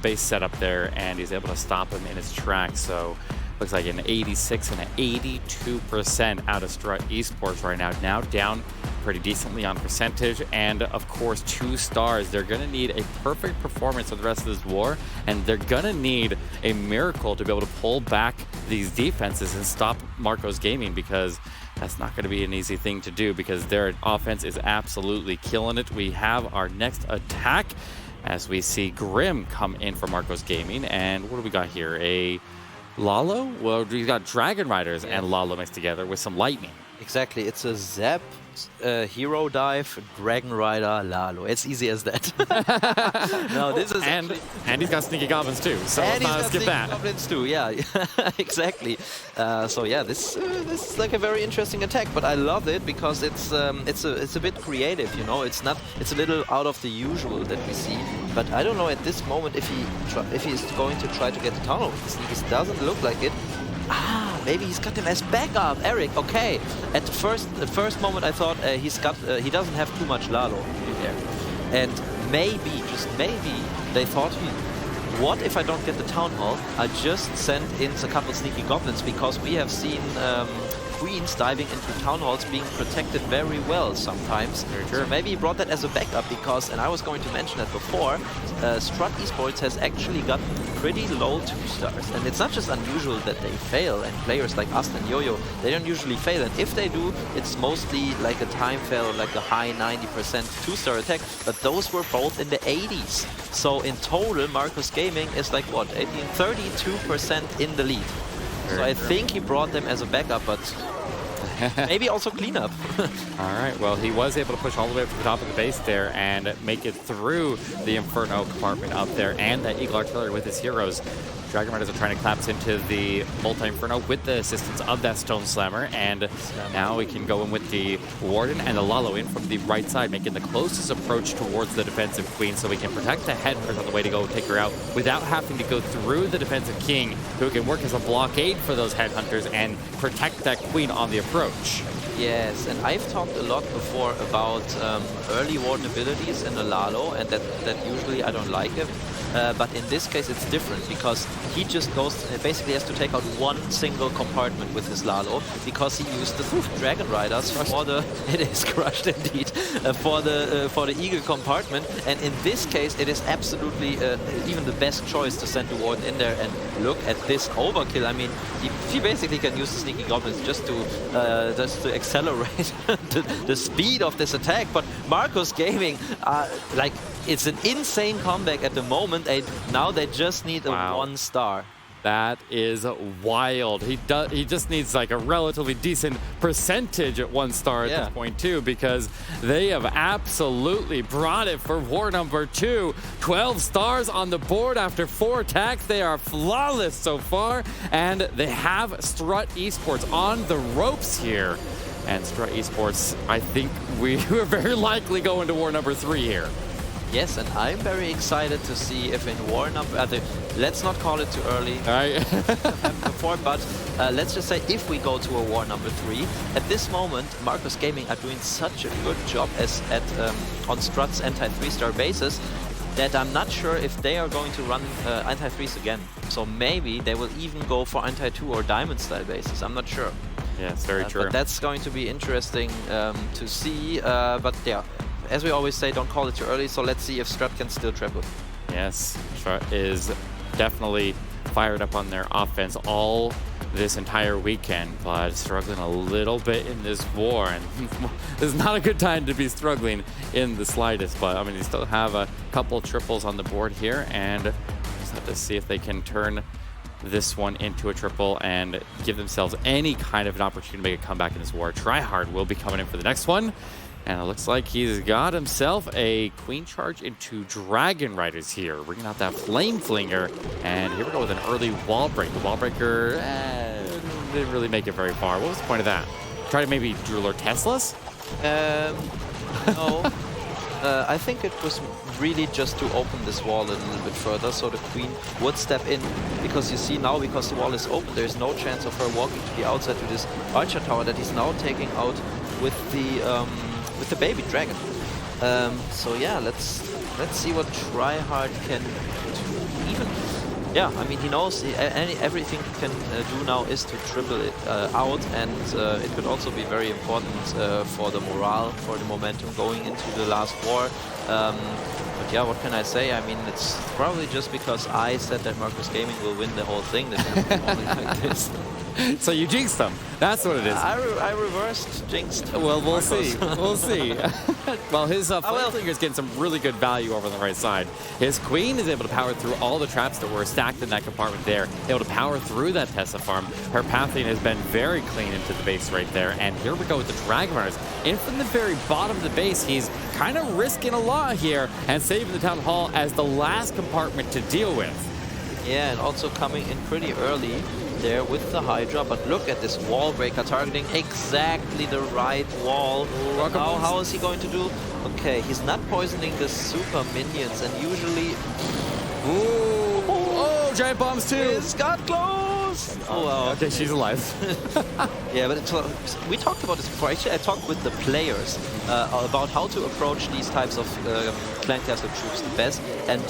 base setup there, and he's able to stop him in his tracks. So looks like an 86 and an 82% out of Strut Esports right now. Now down pretty decently on percentage, and of course 2 stars. They're going to need a perfect performance for the rest of this war, and they're going to need a miracle to be able to pull back these defenses and stop Marcos Gaming, because that's not going to be an easy thing to do, because their offense is absolutely killing it. We have our next attack as we see Grim come in for Marcos Gaming, and what do we got here? A Lalo? Well, we've got Dragon Riders and Lalo mixed together with some lightning. Exactly, it's a Zap, Hero Dive, Dragon Rider, Lalo. It's easy as that. No, this is and he's got Sneaky Goblins too, so and let's not skip that. Goblins too, yeah, exactly. So yeah, this is like a very interesting attack, but I love it because it's a bit creative, you know. It's a little out of the usual that we see. But I don't know at this moment if he is going to try to get the Town Hall with the Sneakers. Doesn't look like it. Maybe he's got him as backup. Eric, okay. At the first moment, I thought he doesn't have too much Lalo in there, and maybe, just maybe, they thought, what if I don't get the Town Hall? I just send in a couple Sneaky Goblins, because we have seen Queens diving into Town Halls being protected very well sometimes. So maybe he brought that as a backup, because, and I was going to mention that before, Strut Esports has actually got pretty low 2-stars, and it's not just unusual that they fail, and players like us and Yo-Yo, they don't usually fail, and if they do, it's mostly like a time fail or like a high 90% 2-star attack, but those were both in the 80s. So in total, Marcus Gaming is like, what, 32% in the lead. So I think he brought them as a backup, but maybe also cleanup. All right, well, he was able to push all the way up to the top of the base there and make it through the Inferno compartment up there and that Eagle Artillery with his heroes. Dragon Riders are trying to collapse into the multi-Inferno with the assistance of that Stone Slammer, and now we can go in with the Warden and the Lalo in from the right side, making the closest approach towards the defensive Queen, so we can protect the Headhunters on the way to go take her out without having to go through the defensive King, who can work as a blockade for those Headhunters and protect that Queen on the approach. Yes, and I've talked a lot before about early Warden abilities in the Lalo, and that usually I don't like it. But in this case it's different, because he just goes, basically has to take out one single compartment with his Lalo, because he used the Dragon Riders for the, it is crushed indeed, for the Eagle compartment, and in this case it is absolutely even the best choice to send the Warden in there. And look at this overkill. I mean, he basically can use the Sneaky Goblins just to accelerate the speed of this attack. But Marcus Gaming, like, it's an insane comeback at the moment. Now they just need a 1-star. That is wild. He just needs like a relatively decent percentage at 1-star at this point too, because they have absolutely brought it for war number 2. 12 stars on the board after 4 attacks. They are flawless so far, and they have Strut Esports on the ropes here. And Strut Esports, I think we're very likely going to war number 3 here. Yes, and I'm very excited to see if in war number... let's not call it too early. All right. Before, but let's just say if we go to a war number 3, at this moment, Marcus Gaming are doing such a good job on Strut's anti-3-star bases that I'm not sure if they are going to run anti-3s again. So maybe they will even go for anti-2 or diamond-style bases. I'm not sure. Yeah, it's very true. But that's going to be interesting to see. But yeah, as we always say, don't call it too early. So let's see if Strut can still triple. Yes, Strut is definitely fired up on their offense all this entire weekend, but struggling a little bit in this war, and this is not a good time to be struggling in the slightest. But I mean, they still have a couple triples on the board here, and just have to see if they can turn this one into a triple and give themselves any kind of an opportunity to make a comeback in this war. Tryhard will be coming in for the next one, and it looks like he's got himself a Queen Charge into Dragon Riders here, bringing out that Flame Flinger, and here we go with an early wall break. The wall breaker didn't really make it very far. What was the point of that? Try to maybe Drooler Teslas? No. I think it was really just to open this wall a little bit further, so the Queen would step in, because you see now, because the wall is open, there's no chance of her walking to the outside to this Archer Tower that he's now taking out with the baby dragon. So yeah, let's see what Tryhard can do. Even, yeah, I mean, he knows everything he can do now is to triple it out, and it could also be very important for the morale, for the momentum going into the last war. But yeah, what can I say? I mean, it's probably just because I said that Marcus Gaming will win the whole thing that it's only like this. So you jinxed them. That's what it is. I reversed jinxed. Well, we'll see. We'll see. Well, his Flame Flinger is getting some really good value over on the right side. His Queen is able to power through all the traps that were stacked in that compartment there. Able to power through that Tesla farm. Her pathing has been very clean into the base right there. And here we go with the Dragon Runners. In from the very bottom of the base, he's kind of risking a lot here and saving the Town Hall as the last compartment to deal with. Yeah, and also coming in pretty early there with the Hydra, but look at this wall breaker targeting exactly the right wall. How is he going to do? Okay, he's not poisoning the super minions, and usually... Ooh! Oh, giant bombs too! It's got close! Oh, wow. Okay, she's alive. Yeah, but we talked about this before. Actually, I talked with the players about how to approach these types of Clan Castle troops the best, and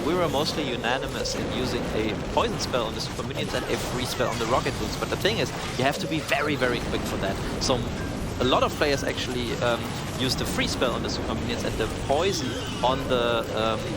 we were mostly unanimous in using a poison spell on the super minions and a free spell on the rocket loons. But the thing is, you have to be very, very quick for that. So a lot of players actually use the free spell on the super minions and the poison on the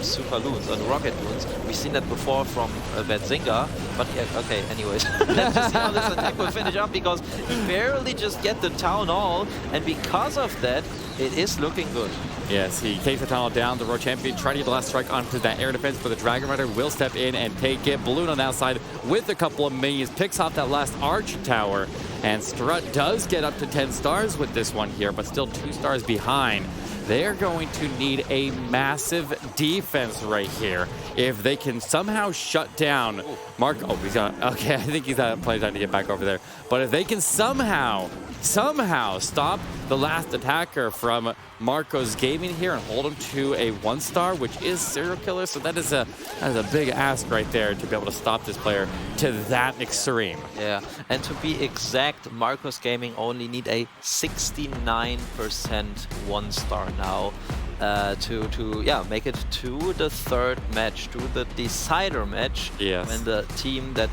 super loons, on the rocket loons. We've seen that before from Betzinga, but yeah, okay, anyways. Let's just see how this attack will finish up, because he barely just get the Town Hall, and because of that, it is looking good. Yes, he takes the tunnel down. The Road Champion trying to get the last strike onto that air defense, but the Dragon Rider will step in and take it. Balloon on the outside with a couple of minions, picks off that last Arch Tower, and Strut does get up to 10 stars with this one here, but still 2 stars behind. They're going to need a massive defense right here. If they can somehow shut down Mark... Oh, he's got... Okay, I think he's got plenty of time to get back over there. But if they can somehow stop the last attacker from Marco's Gaming here and hold him to a 1-star, which is Serial Killer, so that is a big ask right there to be able to stop this player to that extreme. Yeah, and to be exact, Marcos Gaming only need a 69% 1-star now to make it to the third match, to the decider match. Yes. When the team that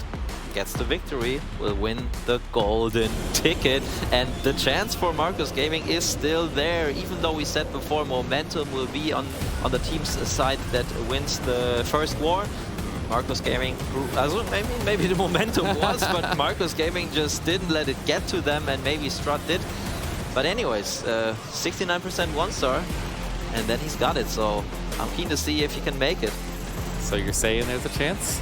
gets the victory will win the golden ticket, and the chance for Marcos Gaming is still there, even though we said before momentum will be on the team's side that wins the first war. Marcos Gaming, maybe the momentum was, but Marcos Gaming just didn't let it get to them, and maybe Strut did. But anyways, 69% 1-star, and then he's got it, so I'm keen to see if he can make it. So you're saying there's a chance?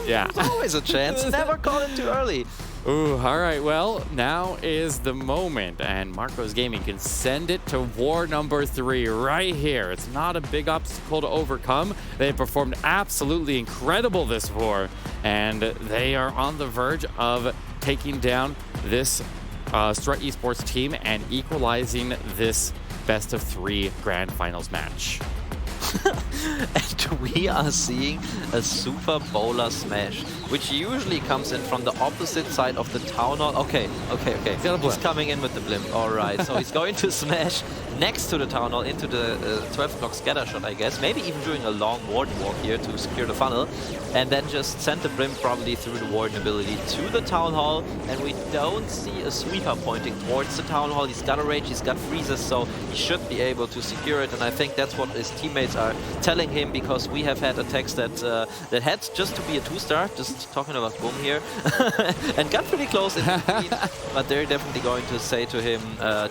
Yeah. There's always a chance. Never call it too early. Ooh, all right. Well, now is the moment, and Marcos Gaming can send it to war number 3 right here. It's not a big obstacle to overcome. They performed absolutely incredible this war, and they are on the verge of taking down this Strut Esports team and equalizing this best of 3 grand finals match. And we are seeing a Super Bowler Smash, which usually comes in from the opposite side of the Town Hall. Okay. He's coming in with the blimp. All right, so he's going to smash next to the Town Hall into the 12 o'clock scatter shot, I guess. Maybe even doing a long Warden walk here to secure the funnel. And then just send the Blimp probably through the Warden ability to the Town Hall. And we don't see a sweeper pointing towards the Town Hall. He's got a rage, he's got freezes, so he should be able to secure it. And I think that's what his teammates are telling him, because we have had attacks that that had just to be a 2-star, just talking about Boom here, and got pretty close in between. But they're definitely going to say to him,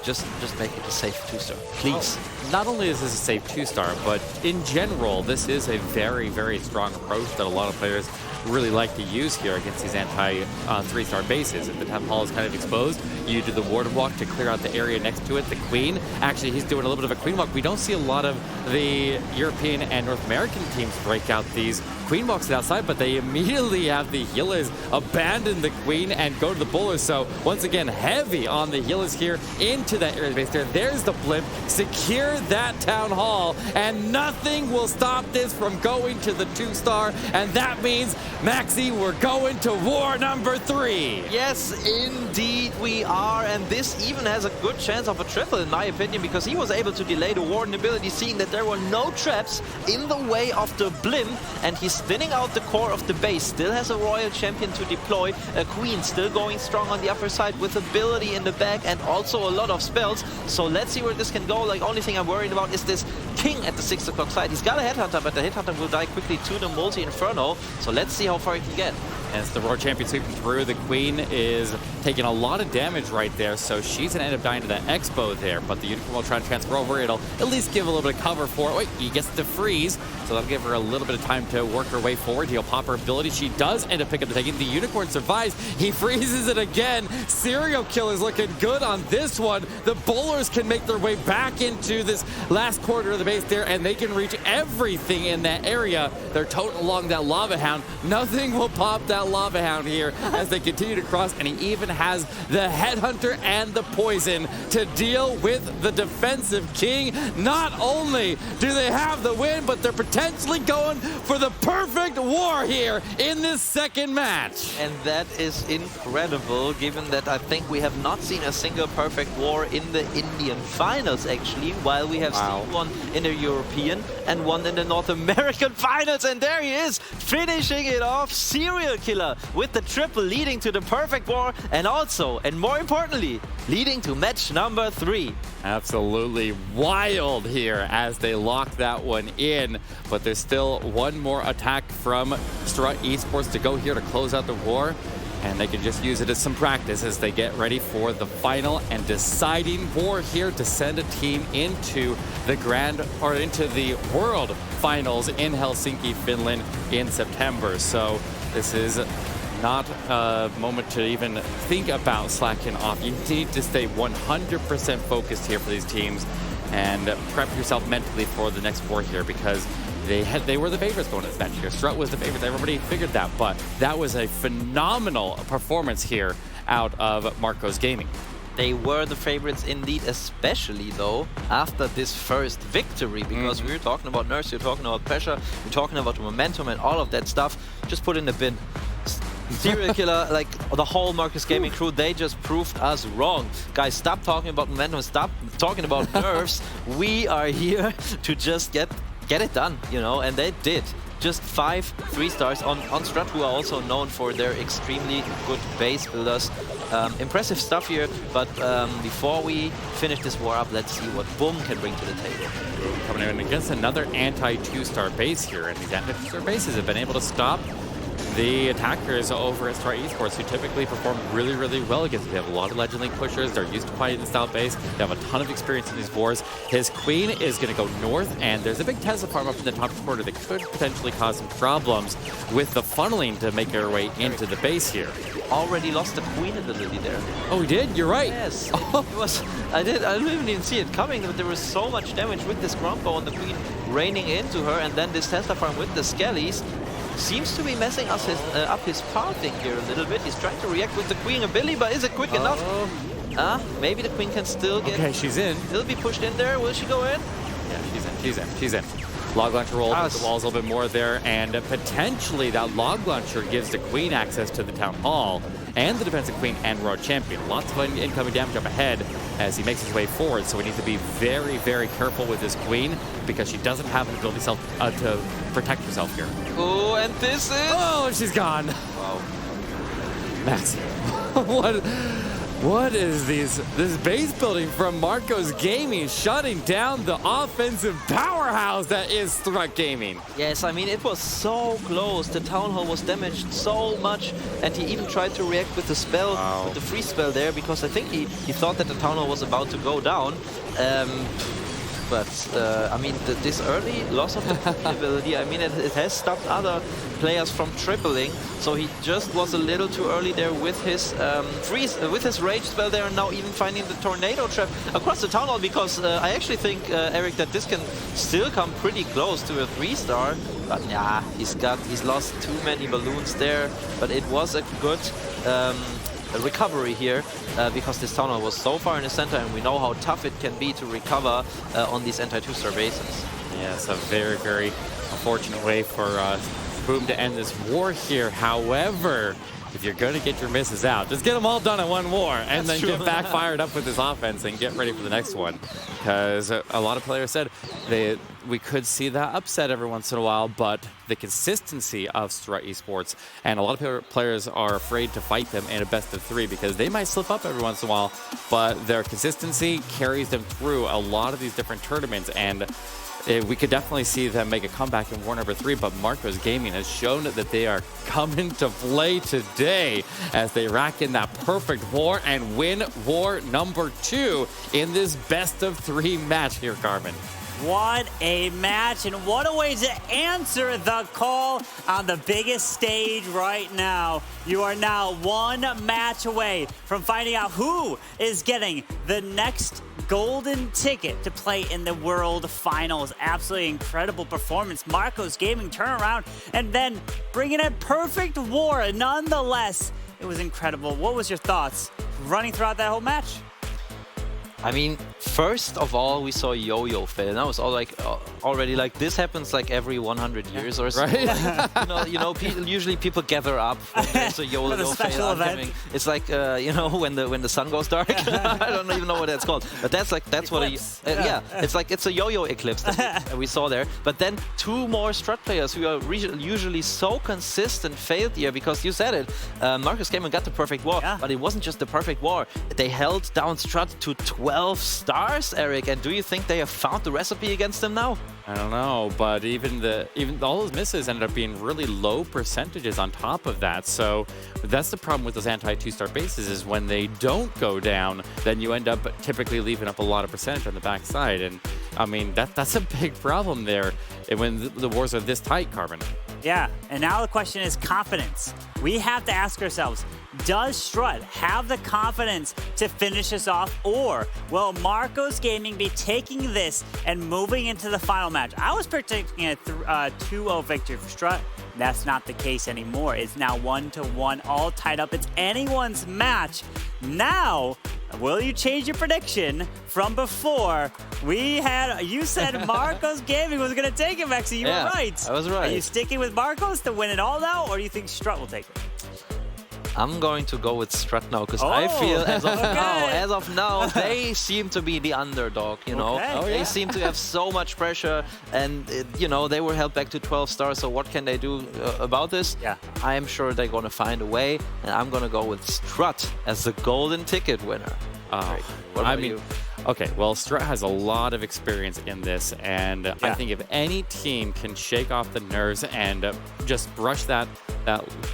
just make it a safe 2-star, please. Well, not only is this a safe 2-star, but in general, this is a very, very strong approach that a lot of players really like to use here against these anti-3-star bases. If the Town Hall is kind of exposed, you do the Warden Walk to clear out the area next to it. The Queen, actually, he's doing a little bit of a Queen Walk. We don't see a lot of the European and North American teams break out these Queen Walks outside, but they immediately have the healers abandon the Queen and go to the Bowlers. So once again, heavy on the healers here into that area base there. There's the Blimp. Secure that Town Hall, and nothing will stop this from going to the 2-star, and that means, Maxi, we're going to war number 3. Yes, indeed we are, and this even has a good chance of a triple in my opinion, because he was able to delay the Warden ability, seeing that there were no traps in the way of the Blimp, and he's thinning out the core of the base. Still has a Royal Champion to deploy, a Queen still going strong on the upper side with ability in the back and also a lot of spells. So let's see where this can go. Like, only thing I'm worried about is this King at the 6 o'clock side. He's got a Headhunter, but the Headhunter will die quickly to the Multi-Inferno. So let's see how far he can get. As the Royal Champion sweeping through, the Queen is taking a lot of damage right there, so she's going to end up dying to that Expo there, but the Unicorn will try to transfer over. It'll at least give a little bit of cover for it. Wait, he gets to freeze, so that'll give her a little bit of time to work her way forward. He'll pop her ability. She does end up picking up the taking. The Unicorn survives. He freezes it again. Serial Killer's looking good on this one. The Bowlers can make their way back into this last quarter of the base there, and they can reach everything in that area. They're toting along that Lava Hound. Nothing will pop that Lava Hound here as they continue to cross, and he even has the Headhunter and the Poison to deal with the defensive King. Not only do they have the win, but they're potentially going for the perfect war here in this second match. And that is incredible, given that I think we have not seen a single perfect war in the Indian finals, actually, while we have seen one in the European and one in the North American finals. And there he is, finishing it off. Serial Killer with the triple, leading to the perfect war, and also, and more importantly, leading to match number 3. Absolutely wild here as they lock that one in, but there's still one more attack from Strut Esports to go here to close out the war, and they can just use it as some practice as they get ready for the final and deciding war here to send a team into the World Finals in Helsinki, Finland in September. So this is not a moment to even think about slacking off. You need to stay 100% focused here for these teams and prep yourself mentally for the next war here, because they were the favorites going to this match here. Strut was the favorite. Everybody figured that, but that was a phenomenal performance here out of Marco's Gaming. They were the favorites indeed, especially though after this first victory, because we were talking about nerfs, you're talking about pressure, you're talking about momentum and all of that stuff. Just put in the bin. Serial Killer, like the whole Marcus Gaming crew, they just proved us wrong. Guys, stop talking about momentum, stop talking about nerfs. We are here to just get it done, you know, and they did. Just 5 3-stars on Strut, who are also known for their extremely good base builders. Impressive stuff here, but before we finish this war up, let's see what Boom can bring to the table. Coming in against another anti-2-star base here, and these anti-2-star bases have been able to stop the attackers over at Strut Esports, who typically perform really, really well against them. They have a lot of Legend Link pushers. They're used to fighting the South base. They have a ton of experience in these wars. His Queen is going to go north, and there's a big Tesla farm up in the top quarter that could potentially cause some problems with the funneling to make their way into the base here. Already lost the Queen ability there. Oh, we did? You're right. Yes. It was. I didn't even see it coming, but there was so much damage with this Grompo and the Queen raining into her, and then this Tesla farm with the Skellies seems to be messing us up his pathing here a little bit. He's trying to react with the Queen ability, but is it quick enough? Maybe the Queen can still get... Okay, she's in. Still be pushed in there. Will she go in? Yeah, she's in. Log Launcher rolled the walls a little bit more there, and potentially that Log Launcher gives the Queen access to the Town Hall and the Defensive Queen and Royal Champion. Lots of incoming damage up ahead. as he makes his way forward. So we need to be very, very careful with this queen because she doesn't have an ability to protect herself here. Oh, and this is... Oh, she's gone. Wow. Max, what is this base building from Marcos Gaming shutting down the offensive powerhouse that is Strut Gaming? Yes, I mean, it was so close. The Town Hall was damaged so much, and he even tried to react with the spell, with the free spell there, because I think he thought that the Town Hall was about to go down. But, I mean, this early loss of the ability, I mean, it has stopped other players from tripling, so he just was a little too early there with his with his rage spell there, and now even finding the tornado trap across the Town Hall, because I actually think, Eric, that this can still come pretty close to a 3-star, but yeah, he's lost too many balloons there, but it was a good recovery here because this Town Hall was so far in the center, and we know how tough it can be to recover on these anti-2-star bases. Yes, a very, very unfortunate way for Boom to end this war here. However, if you're going to get your misses out, just get them all done in one war and then get back fired up with this offense and get ready for the next one. Because a lot of players said we could see that upset every once in a while, but the consistency of Strut Esports, and a lot of players are afraid to fight them in a best-of-3 because they might slip up every once in a while, but their consistency carries them through a lot of these different tournaments, and we could definitely see them make a comeback in war number 3, but Marcos Gaming has shown that they are coming to play today as they rack in that perfect war and win war number 2 in this best-of-3 match here, Carmen. What a match, and what a way to answer the call on the biggest stage right now. You are now one match away from finding out who is getting the next golden ticket to play in the World Finals. Absolutely incredible performance. Marcos Gaming turn around and then bringing a perfect war nonetheless. It was incredible. What was your thoughts running throughout that whole match? I mean, first of all, we saw Yo-Yo fail, and I was all like, already like, this happens like every 100 years or so. Right? Like, you know, usually people gather up when there's a Yo-Yo fail upcoming. It's like, you know, when the sun goes dark. I don't even know what that's called, but that's like eclipse. It's like it's a Yo-Yo eclipse that we saw there. But then 2 more Strut players who are usually so consistent failed here, because you said it, Marcos Gaming got the perfect war, but it wasn't just the perfect war. They held down Strut to 12 stars, Eric, and do you think they have found the recipe against them now? I don't know, but even all those misses ended up being really low percentages on top of that. So that's the problem with those anti-2-star bases, is when they don't go down, then you end up typically leaving up a lot of percentage on the backside. And I mean, that's a big problem there when the wars are this tight, Carmen. Yeah, and now the question is confidence. We have to ask ourselves, does Strut have the confidence to finish this off, or will Marcos Gaming be taking this and moving into the final match? I was predicting a 2-0 victory for Strut. That's not the case anymore. It's now 1-1, all tied up. It's anyone's match. Now, will you change your prediction from before? You said Marcos Gaming was going to take it, Maxi. You were right. I was right. Are you sticking with Marcos to win it all now, or do you think Strut will take it? I'm going to go with Strut now, because I feel as of now, they seem to be the underdog, you know. They seem to have so much pressure, and, you know, they were held back to 12 stars, so what can they do about this? I am sure they're going to find a way, and I'm going to go with Strut as the golden ticket winner. What about you? Okay, well, Strut has a lot of experience in this, and I think if any team can shake off the nerves and just brush that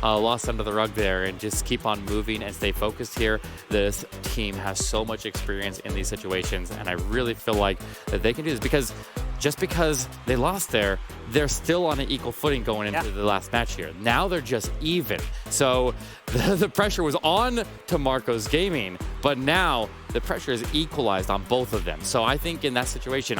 loss under the rug there and just keep on moving and stay focused here, this team has so much experience in these situations, and I really feel like that they can do this, because just because they lost there, they're still on an equal footing going into the last match here. Now they're just even. So the pressure was on to Marcos Gaming, but now the pressure is equalized on both of them. So I think in that situation,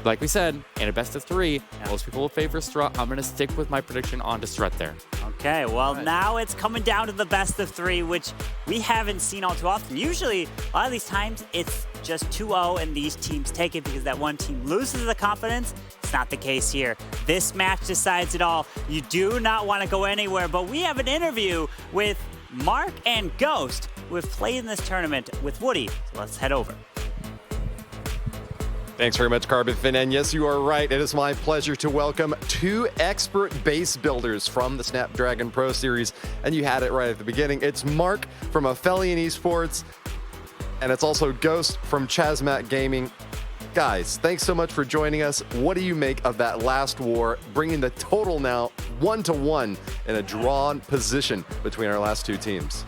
like we said, in a best-of-3, most people will favor Strut. I'm going to stick with my prediction on to Strut there. Okay, well, now it's coming down to the best-of-3, which we haven't seen all too often. Usually, a lot of these times, it's just 2-0, and these teams take it because that one team loses the confidence. It's not the case here. This match decides it all. You do not want to go anywhere, but we have an interview with Mark and Ghost who have played in this tournament with Woody. So let's head over. Thanks very much, Carbon Fin. And yes, you are right. It is my pleasure to welcome 2 expert base builders from the Snapdragon Pro Series. And you had it right at the beginning. It's Mark from Aphelion Esports, and it's also Ghost from Chazmat Gaming. Guys, thanks so much for joining us. What do you make of that last war, bringing the total now 1-1 in a drawn position between our last 2 teams?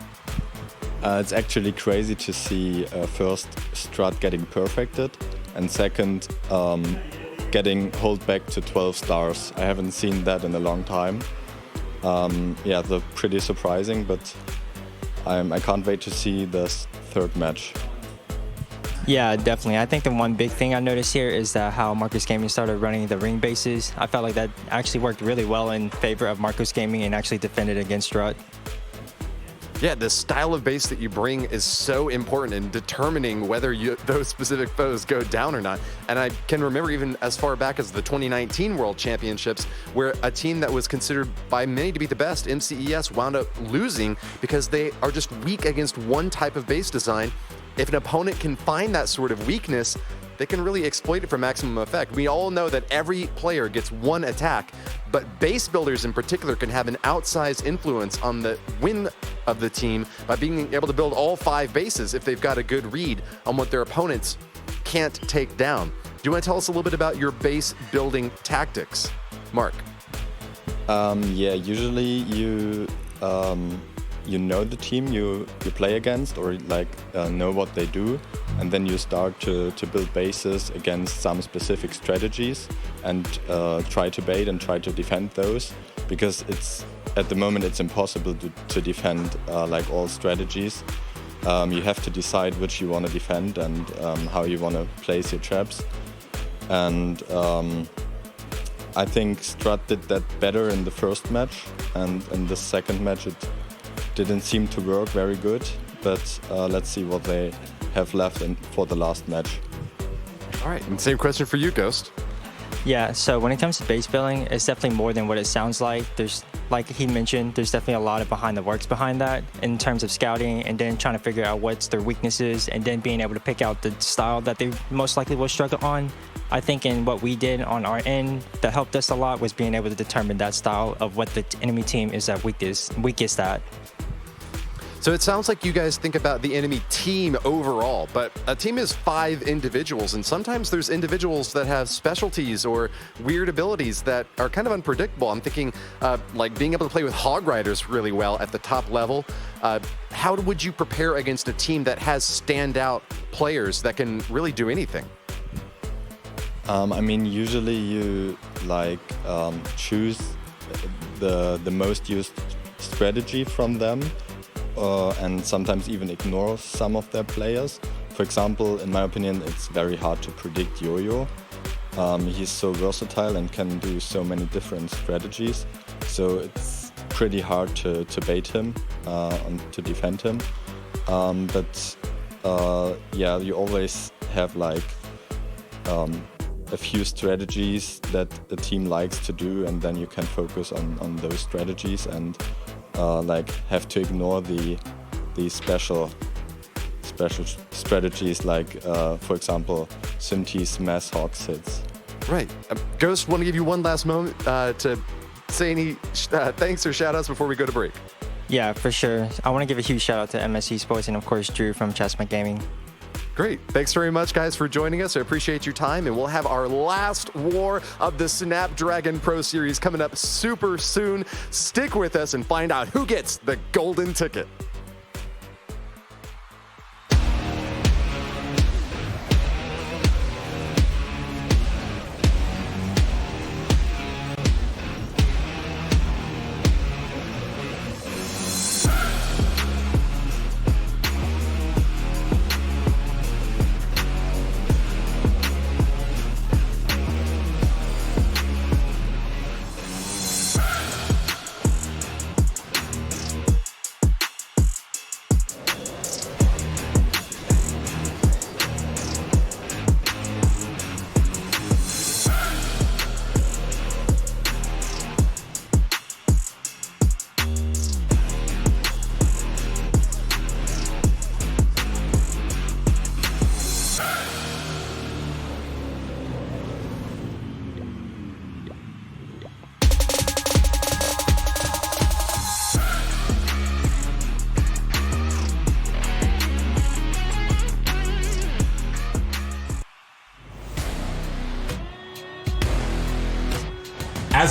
It's actually crazy to see first Strat getting perfected, and second, getting hold back to 12 stars. I haven't seen that in a long time. Yeah, they're pretty surprising, but I can't wait to see this third match. Yeah, definitely. I think the one big thing I noticed here is how Marcus Gaming started running the ring bases. I felt like that actually worked really well in favor of Marcus Gaming and actually defended against Strut. Yeah, the style of base that you bring is so important in determining whether those specific foes go down or not. And I can remember even as far back as the 2019 World Championships, where a team that was considered by many to be the best, MCES, wound up losing because they are just weak against one type of base design. If an opponent can find that sort of weakness, they can really exploit it for maximum effect. We all know that every player gets one attack, but base builders in particular can have an outsized influence on the win of the team by being able to build all 5 bases if they've got a good read on what their opponents can't take down. Do you want to tell us a little bit about your base building tactics, Mark? Yeah, usually you know the team you play against, or like know what they do, and then you start to build bases against some specific strategies and try to bait and try to defend those, because at the moment it's impossible to defend like all strategies. You have to decide which you want to defend and how you want to place your traps. And I think Strat did that better in the first match, and in the second match it didn't seem to work very good, but let's see what they have left for the last match. All right, and same question for you, Ghost. Yeah, so when it comes to base building, it's definitely more than what it sounds like. There's, like he mentioned, there's definitely a lot of behind the works behind that in terms of scouting and then trying to figure out what's their weaknesses and then being able to pick out the style that they most likely will struggle on. I think in what we did on our end that helped us a lot was being able to determine that style of what the enemy team is at weakest at. So it sounds like you guys think about the enemy team overall, but a team is 5 individuals, and sometimes there's individuals that have specialties or weird abilities that are kind of unpredictable. I'm thinking like being able to play with Hog Riders really well at the top level. How would you prepare against a team that has standout players that can really do anything? I mean, usually you like choose the most used strategy from them. And sometimes even ignore some of their players. For example, in my opinion, it's very hard to predict Yo-Yo. He's so versatile and can do so many different strategies, so it's pretty hard to bait him and to defend him. But yeah, you always have like a few strategies that the team likes to do, and then you can focus on those strategies and like have to ignore the special strategies, like for example Synti's mass hawk hits. Right. Ghost, want to give you one last moment to say any thanks or shout outs before we go to break? Yeah, for sure. I want to give a huge shout out to MS Esports and of course Drew from Chazmat Gaming. Great. Thanks very much, guys, for joining us. I appreciate your time, and we'll have our last war of the Snapdragon Pro Series coming up super soon. Stick with us and find out who gets the golden ticket.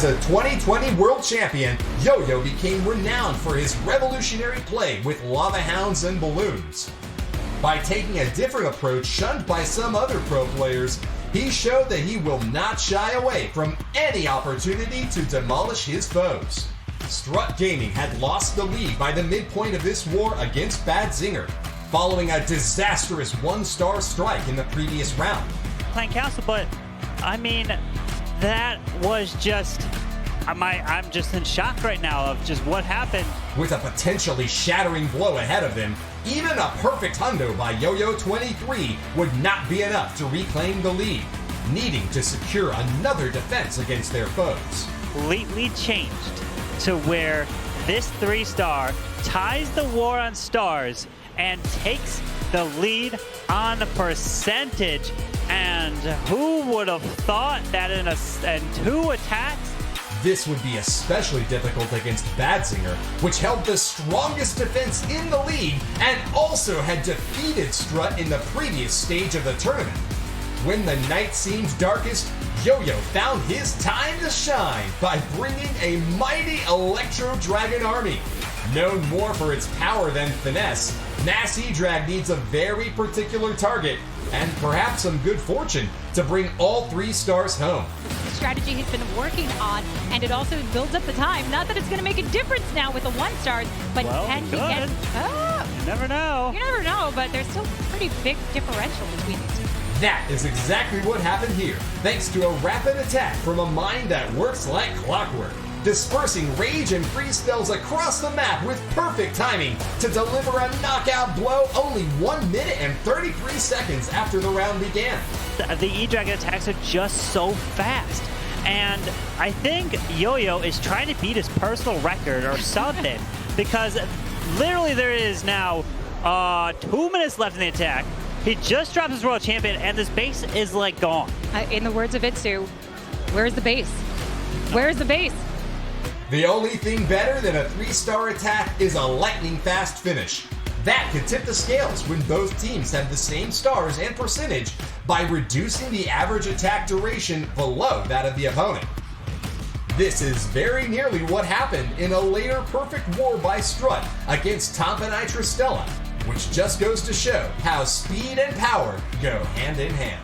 As a 2020 world champion, Yo-Yo became renowned for his revolutionary play with lava hounds and balloons. By taking a different approach shunned by some other pro players, he showed that he will not shy away from any opportunity to demolish his foes. Strut Gaming had lost the lead by the midpoint of this war against Bad Zinger, following a disastrous one-star strike in the previous round. Playing Castle, but I mean, that was just, I'm just in shock right now of just what happened. With a potentially shattering blow ahead of them, even a perfect hundo by Yo-Yo 23 would not be enough to reclaim the lead, needing to secure another defense against their foes. Completely changed to where this 3-star ties the war on stars and takes the lead on the percentage. And who would have thought that in 2 attacks? This would be especially difficult against Bad Zinger, which held the strongest defense in the league and also had defeated Strut in the previous stage of the tournament. When the night seemed darkest, Yo-Yo found his time to shine by bringing a mighty Electro Dragon army. Known more for its power than finesse, Mass E-Drag needs a very particular target and perhaps some good fortune to bring all 3 stars home. Strategy he's been working on, and it also builds up the time. Not that it's going to make a difference now with the 1-stars, but well, can he get... You never know. You never know, but there's still a pretty big differential between these two. That is exactly what happened here, thanks to a rapid attack from a mind that works like clockwork, dispersing rage and freeze spells across the map with perfect timing to deliver a knockout blow only 1 minute and 33 seconds after the round began. The E-Dragon attacks are just so fast. And I think Yo-Yo is trying to beat his personal record or something because literally there is now 2 minutes left in the attack. He just dropped his world champion and this base is like gone. In the words of Itsu, where's the base? Where's the base? The only thing better than a 3-star attack is a lightning fast finish. That could tip the scales when both teams have the same stars and percentage by reducing the average attack duration below that of the opponent. This is very nearly what happened in a later perfect war by Strut against Tompa Nitra Stella, which just goes to show how speed and power go hand in hand.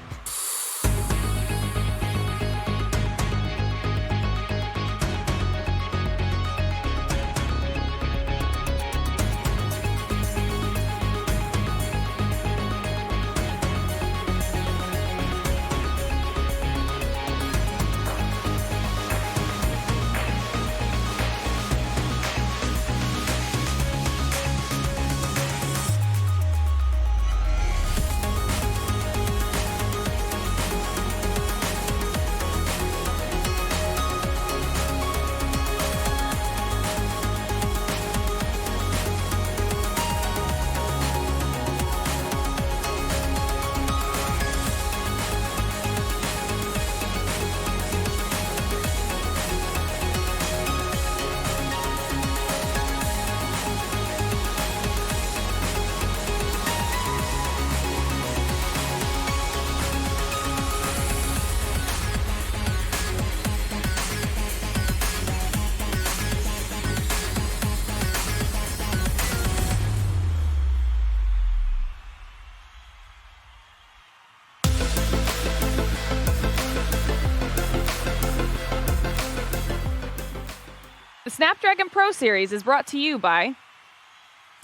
The Snapdragon Pro Series is brought to you by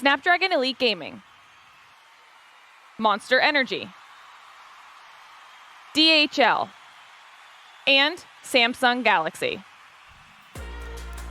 Snapdragon Elite Gaming, Monster Energy, DHL, and Samsung Galaxy.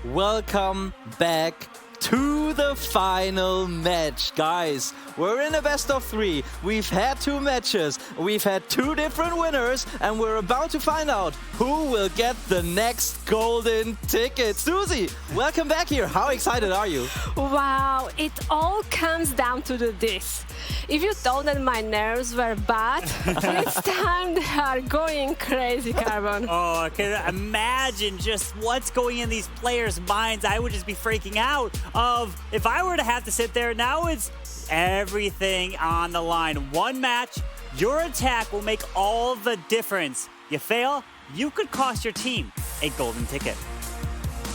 Welcome back to the final match, guys. We're in a best of 3. We've had 2 matches. We've had 2 different winners, and we're about to find out who will get the next golden ticket. Susie, welcome back here. How excited are you? Wow, it all comes down to this. If you thought that my nerves were bad, this time they are going crazy, Carbon. Oh, I can imagine just what's going in these players' minds. I would just be freaking out of if I were to have to sit there. Now it's everything on the line. One match, your attack will make all the difference. You fail, you could cost your team a golden ticket.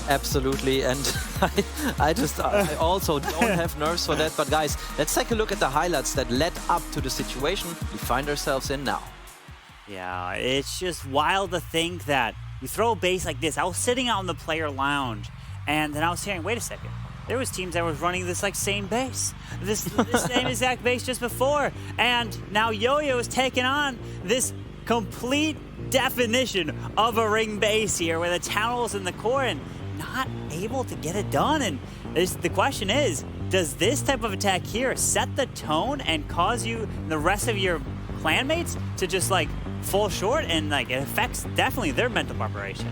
Absolutely, and I also don't have nerves for that. But guys, let's take a look at the highlights that led up to the situation we find ourselves in now. Yeah, it's just wild to think that you throw a base like this. I was sitting out in the player lounge, and then I was hearing, wait a second, there was teams that was running this like same base, this same exact base just before, and now Yo-Yo is taking on this complete definition of a ring base here, where the town hall's in the core and not able to get it done. And the question is, does this type of attack here set the tone and cause you and the rest of your clanmates to just like fall short, and like it affects definitely their mental preparation?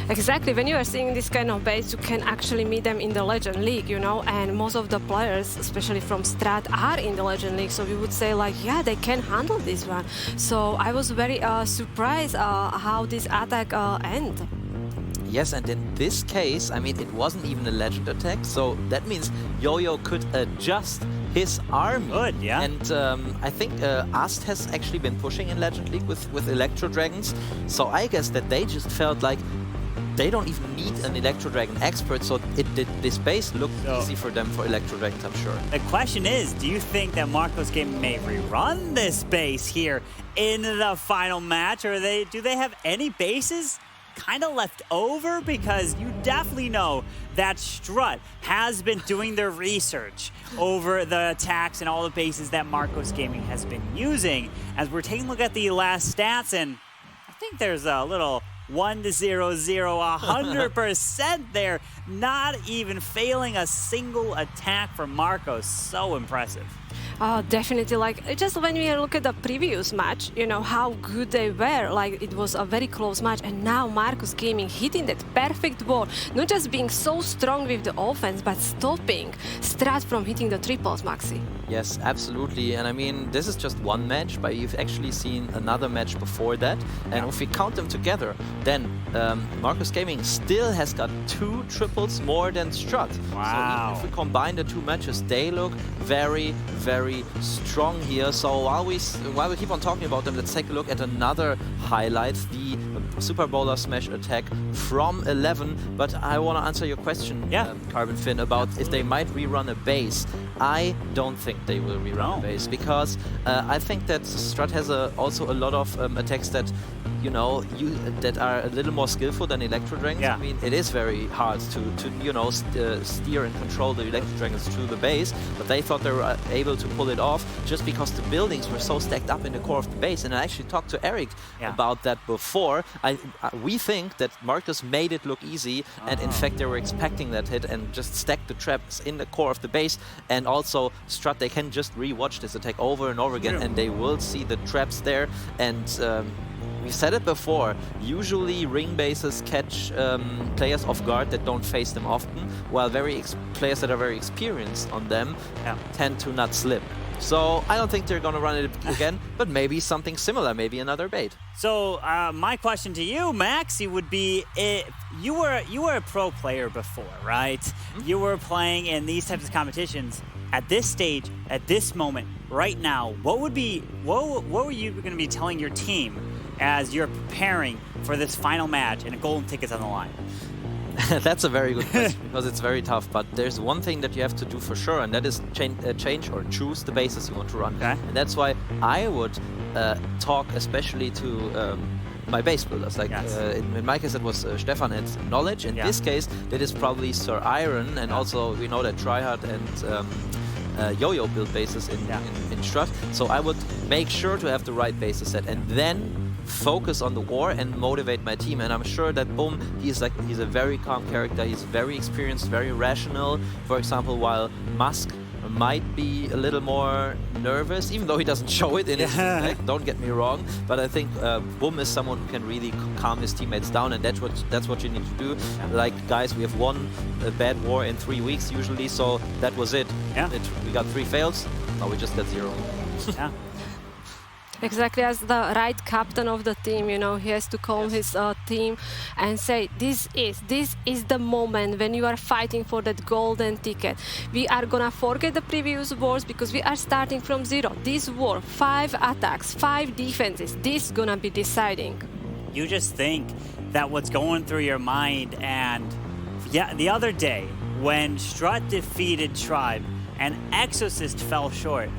Exactly. When you are seeing this kind of base, you can actually meet them in the Legend League, you know, and most of the players, especially from Strat, are in the Legend League, so we would say like, yeah, they can handle this one. So I was very surprised how this attack ended. Yes, and in this case, I mean, it wasn't even a Legend attack, so that means Yo-Yo could adjust his army. Good, yeah. And I think Ast has actually been pushing in Legend League with Electro Dragons, so I guess that they just felt like they don't even need an Electro Dragon expert, so this base looked easy for them for Electro Dragons, I'm sure. The question is, do you think that Marcos Gaming may rerun this base here in the final match, or do they have any bases kind of left over? Because you definitely know that Strut has been doing their research over the attacks and all the bases that Marcos Gaming has been using. As we're taking a look at the last stats, and I think there's a little 1-0-0, 100% there, not even failing a single attack from Marcos. So impressive. Oh, definitely. Like, just when we look at the previous match, you know, how good they were. Like, it was a very close match. And now Marcos Gaming hitting that perfect wall. Not just being so strong with the offense, but stopping Strat from hitting the triples, Maxi. Yes, absolutely. And I mean, this is just one match, but you've actually seen another match before that. And if we count them together, then Marcos Gaming still has got 2 triples more than Strut. Wow. So even if we combine the 2 matches, they look very, very strong here. So while we keep on talking about them, let's take a look at another highlight, the Super Bowler Smash attack from 11. But I want to answer your question, Carbon Finn, about if they might rerun a base. I don't think they will rerun a base, because I think that Strut has also a lot of attacks that, you know, that are a little more skillful than Electro Dragons. I mean, it is very hard to you know, steer and control the Electro Dragons through the base, but they thought they were able to pull it off just because the buildings were so stacked up in the core of the base. And I actually talked to Eric about that before. We think that Marcus made it look easy, and in fact they were expecting that hit and just stacked the traps in the core of the base. And also Strut, they can just re-watch this attack over and over again, and they will see the traps there. And we said it before, usually ring bases catch players off guard that don't face them often, while players that are very experienced on them tend to not slip. So I don't think they're going to run it again, but maybe something similar, maybe another bait. So my question to you, Maxi, would be, you were a pro player before, right? Mm-hmm. You were playing in these types of competitions. At this stage, at this moment, right now, what were you going to be telling your team as you're preparing for this final match and a golden ticket's on the line? That's a very good question, because it's very tough. But there's one thing that you have to do for sure, and that is change or choose the bases you want to run. Okay. And that's why I would talk especially to my base builders. Like in my case, it was Stefan and Knowledge. In this case, that is probably Sir Iron, and also we know that Tryhard and Yo-Yo build bases in Strut. So I would make sure to have the right bases set, and then focus on the war and motivate my team. And I'm sure that Boom, he's a very calm character. He's very experienced, very rational. For example, while Musk might be a little more nervous, even though he doesn't show it in his attack, don't get me wrong. But I think Boom is someone who can really calm his teammates down, and that's what you need to do. Like, guys, we have won a bad war in 3 weeks usually, so that was it. We got 3 fails, now we just got 0. Exactly, as the right captain of the team, you know, he has to calm his team and say, this is the moment when you are fighting for that golden ticket. We are gonna forget the previous wars because we are starting from 0. This war, 5 attacks, 5 defenses, this is gonna be deciding. You just think that what's going through your mind, and Yeah, the other day, when Strut defeated Tribe and Exorcist fell short,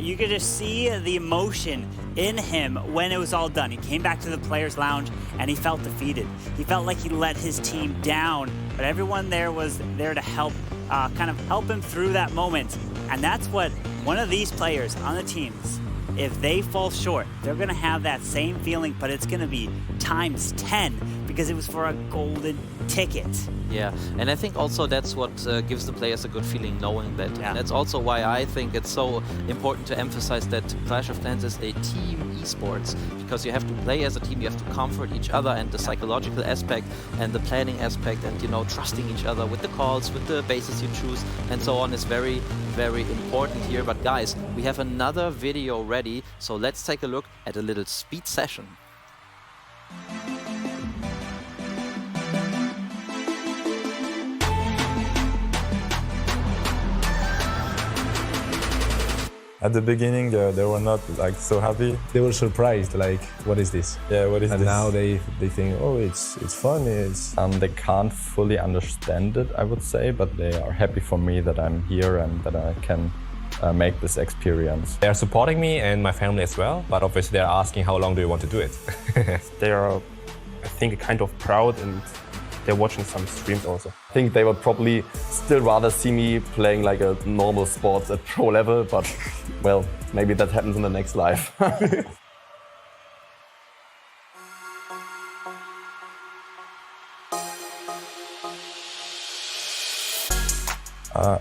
you could just see the emotion in him when it was all done. He came back to the players' lounge and he felt defeated. He felt like he let his team down, but everyone there was there to help, kind of help him through that moment. And that's what one of these players on the teams, if they fall short, they're gonna have that same feeling, but it's gonna be times 10 because it was for a golden ticket. Yeah, and I think also that's what gives the players a good feeling knowing that. Yeah. And that's also why I think it's so important to emphasize that Clash of Clans is a team esports, because you have to play as a team, you have to comfort each other, and the psychological aspect and the planning aspect and, you know, trusting each other with the calls, with the bases you choose and so on is very, very important here. But guys, we have another video ready, so let's take a look at a little speed session. At the beginning, they were not like so happy. They were surprised, like, what is this? Yeah, what is this? And now they think, oh, it's fun. They can't fully understand it, I would say, but they are happy for me that I'm here and that I can make this experience. They are supporting me and my family as well, but obviously they are asking how long do you want to do it. They are, I think, kind of proud, and they're watching some streams also. I think they would probably still rather see me playing like a normal sports at pro level, but well, maybe that happens in the next life.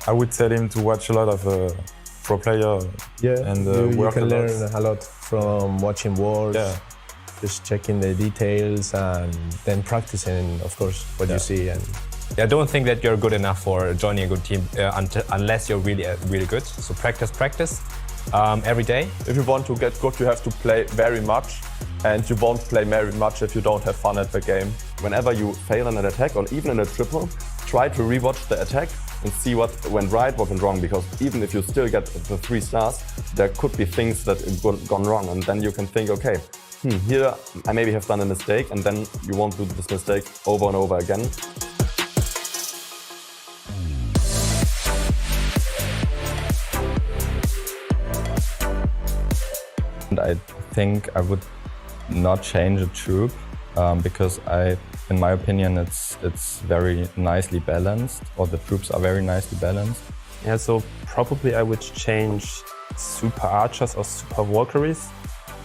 I would tell him to watch a lot of pro player and you work can a lot. learn a lot from watching words. Yeah. Just checking the details and then practicing, of course, what you see. And I don't think that you're good enough for joining a good team unless you're really, really good. So practice every day. If you want to get good, you have to play very much, and you won't play very much if you don't have fun at the game. Whenever you fail in an attack or even in a triple, try to rewatch the attack and see what went right, what went wrong, because even if you still get the 3 stars, there could be things that have gone wrong, and then you can think, okay, here I maybe have done a mistake, and then you won't do this mistake over and over again. And I think I would not change a troop because in my opinion, it's very nicely balanced, or the troops are very nicely balanced. Yeah, so probably I would change super archers or super Valkyries,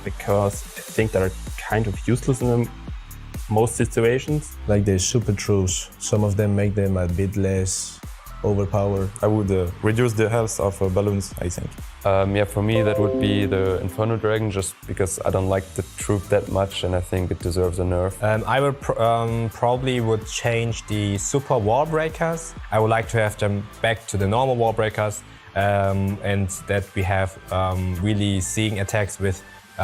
because I think they're kind of useless in most situations. Like the super troops, some of them make them a bit less overpowered. I would reduce the health of balloons, I think. Yeah, for me that would be the Inferno Dragon, just because I don't like the troop that much and I think it deserves a nerf. I would probably would change the super wall breakers. I would like to have them back to the normal wall breakers, and that we have really seeing attacks with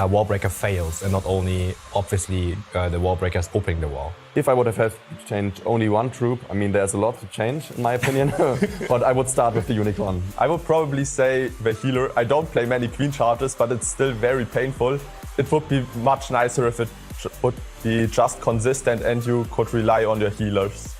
wall breaker fails and not only obviously the wall breakers opening the wall. If I would have had to change only one troop, I mean there's a lot to change in my opinion, but I would start with the Unicorn. I would probably say the healer. I don't play many Queen charges, but it's still very painful. It would be much nicer if it would be just consistent and you could rely on your healers.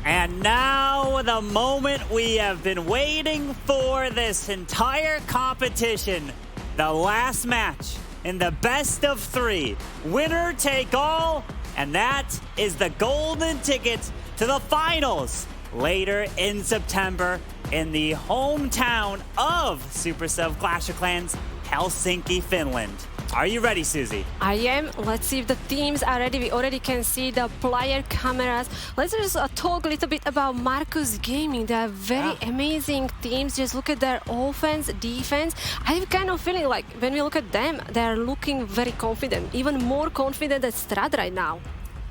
And now the moment we have been waiting for this entire competition. The last match in the best of 3. Winner take all, and that is the golden ticket to the finals later in September in the hometown of Supercell Clash of Clans, Helsinki, Finland. Are you ready, Susie? I am. Let's see if the teams are ready. We already can see the player cameras. Let's just talk a little bit about Marcus Gaming. They are very amazing teams. Just look at their offense, defense. I have kind of feeling like when we look at them, they're looking very confident, even more confident than Strad right now.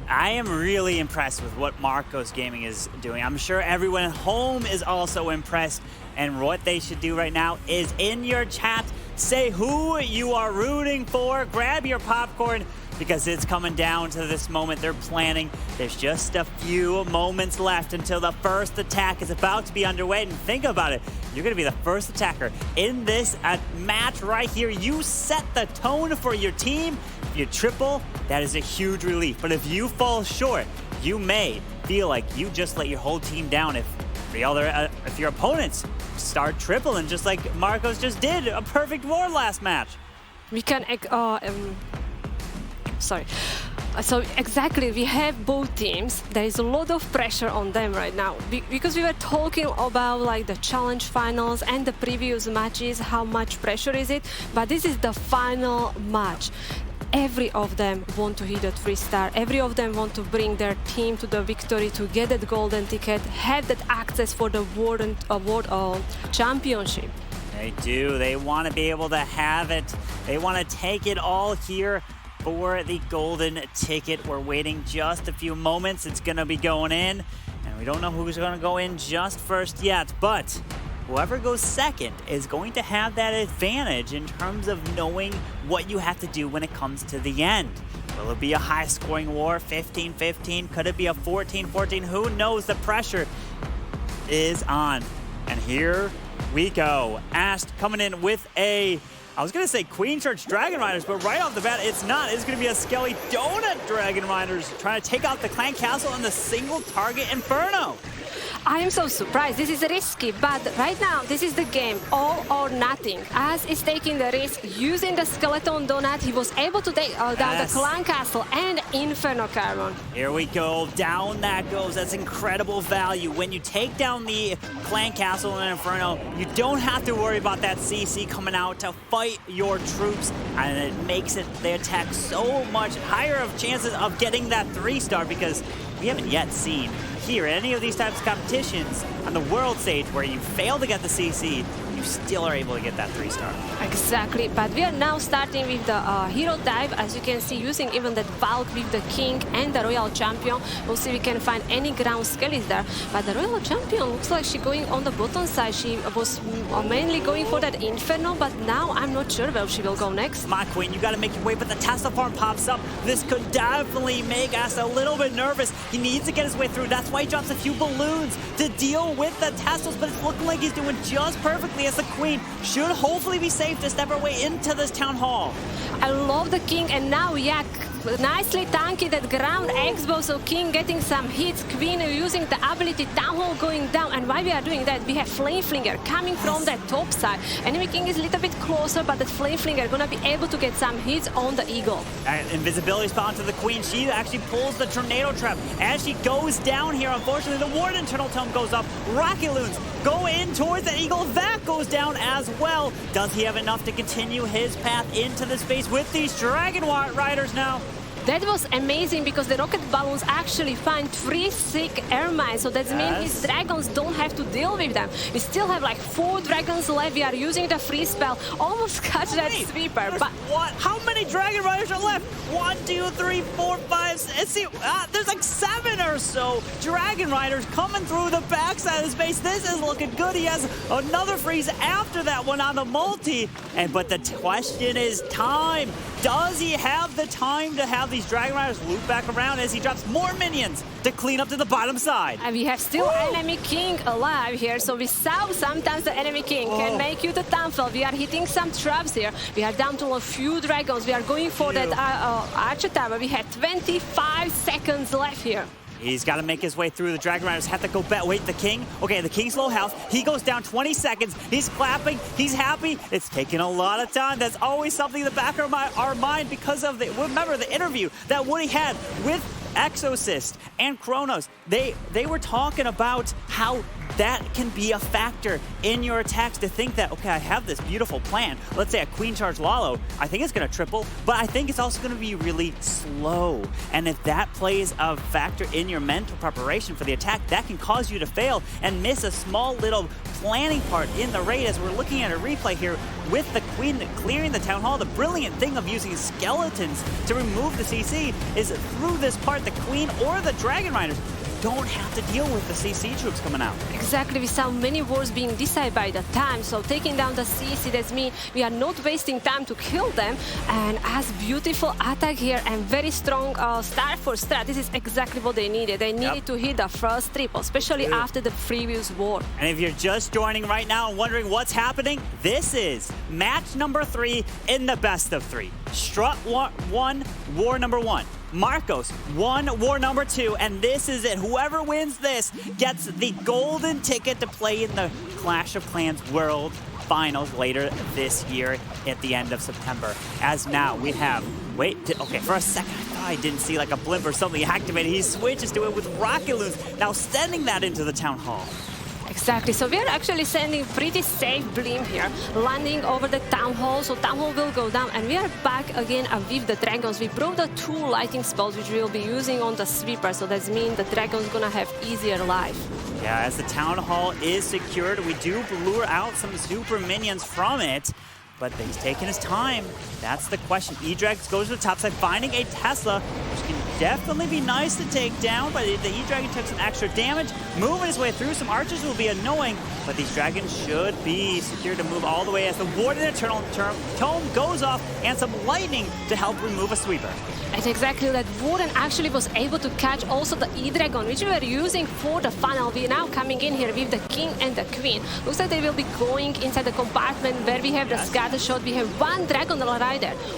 I am really impressed with what Marcos Gaming is doing. I'm sure everyone at home is also impressed. And what they should do right now is in your chat, say who you are rooting for, grab your popcorn, because it's coming down to this moment. They're planning. There's just a few moments left until the first attack is about to be underway. And think about it. You're going to be the first attacker in this match right here. You set the tone for your team. If you triple, that is a huge relief. But if you fall short, you may feel like you just let your whole team down if your opponents start tripling, just like Marcos just did. A perfect ward last match. We can, so exactly, we have both teams. There is a lot of pressure on them right now because we were talking about like the challenge finals and the previous matches, how much pressure is it, but this is the final match. Every of them want to hit a 3-star. Every of them want to bring their team to the victory, to get that golden ticket, have that access for the world championship. They do. They want to be able to have it. They want to take it all here for the golden ticket. We're waiting just a few moments. It's going to be going in, and we don't know who's going to go in just first yet, but whoever goes second is going to have that advantage in terms of knowing what you have to do when it comes to the end. Will it be a high-scoring war, 15-15? Could it be a 14-14? Who knows? The pressure is on. And here we go. Ast coming in with a, I was going to say Queen Church Dragon Riders, but right off the bat, it's not. It's going to be a Skelly Donut Dragon Riders trying to take out the Clan Castle and the single target Inferno. I am so surprised. This is risky, but right now, this is the game, all or nothing. As is taking the risk, using the Skeleton Donut, he was able to take down the Clan Castle and Inferno Carbon. Here we go, down that goes. That's incredible value. When you take down the Clan Castle and Inferno, you don't have to worry about that CC coming out to fight your troops, and it makes it the attack so much higher of chances of getting that 3-star, because we haven't yet seen here in any of these types of competitions on the world stage where you fail to get the CC, you still are able to get that 3-star. Exactly, but we are now starting with the hero type, as you can see, using even that Valk with the King and the Royal Champion. We'll see if we can find any ground skellies there, but the Royal Champion looks like she's going on the bottom side. She was mainly going for that Inferno, but now I'm not sure where she will go next. Come on, Queen, you gotta make your way, but the Tesla farm pops up. This could definitely make us a little bit nervous. He needs to get his way through. That's why he drops a few balloons to deal with the Teslas, but it's looking like he's doing just perfectly as the Queen should hopefully be safe to step her way into this town hall. I love the King, and now Yak nicely tanking that ground X-bow, so King getting some hits, Queen using the ability Town Hall going down, and while we are doing that, we have Flame Flinger coming from that top side. Enemy King is a little bit closer, but that Flame Flinger gonna be able to get some hits on the Eagle. Invisibility spawn to the Queen. She actually pulls the Tornado Trap as she goes down here. Unfortunately, the Ward Internal Tome goes up. Rocket Loons go in towards the Eagle. That goes down as well. Does he have enough to continue his path into the space with these Dragon Riders now? That was amazing because the rocket balloons actually find 3 sick air mines, so that means his dragons don't have to deal with them. We still have like 4 dragons left. We are using the free spell. Almost catch that sweeper. But what? How many Dragon Riders are left? 1, 2, 3, 4, 5. Let's see. There's like 7 or so Dragon Riders coming through the backside of the space. This is looking good. He has another freeze after that one on the multi. But the question is time. Does he have the time to have these Dragon Riders loop back around as he drops more minions to clean up to the bottom side? And we have still enemy King alive here, so we saw sometimes the enemy King can make you the Tamfel. We are hitting some traps here. We are down to a few dragons. We are going for that Archer Tower. We have 25 seconds left here. He's got to make his way through. The Dragon Riders have to go back. Wait, the King? Okay, the King's low health. He goes down 20 seconds. He's clapping. He's happy. It's taking a lot of time. That's always something in the back of our mind because of the, remember the interview that Woody had with Exorcist and Kronos. They were talking about how that can be a factor in your attacks, to think that, okay, I have this beautiful plan. Let's say a Queen Charge Lalo. I think it's going to triple, but I think it's also going to be really slow. And if that plays a factor in your mental preparation for the attack, that can cause you to fail and miss a small little planning part in the raid. As we're looking at a replay here with the Queen clearing the Town Hall, the brilliant thing of using skeletons to remove the CC is through this part, the Queen or the Dragon Riders don't have to deal with the CC troops coming out. Exactly, we saw many wars being decided by the time, so taking down the CC, that means we are not wasting time to kill them, and as beautiful attack here and very strong start for Strat, this is exactly what they needed. They needed to hit the first triple, especially after the previous war. And if you're just joining right now and wondering what's happening, this is match number 3 in the best of 3. Strut won war number 1. Marcos won war number 2, and this is it. Whoever wins this gets the golden ticket to play in the Clash of Clans World Finals later this year at the end of September. As now we have, okay, for a second I thought I didn't see like a blimp or something activated. He switches to it with rocket loons, now sending that into the Town Hall. Exactly, so we're actually sending pretty safe blimp here, landing over the Town Hall, so Town Hall will go down, and we are back again with the Dragons. We brought the 2 lighting spells, which we'll be using on the Sweeper, so that means the Dragon's gonna have easier life. Yeah, as the Town Hall is secured, we do lure out some super minions from it, but he's taking his time. That's the question. E-Drags goes to the top side, finding a Tesla, which can definitely be nice to take down, but the E-Dragon took some extra damage, moving his way through. Some archers will be annoying, but these dragons should be secured to move all the way as the Warden Eternal Tome goes off, and some lightning to help remove a sweeper. And exactly that Warden actually was able to catch also the E-Dragon, which we were using for the funnel. We are now coming in here with the King and the Queen. Looks like they will be going inside the compartment where we have the scatter shot. We have 1 Dragon Rider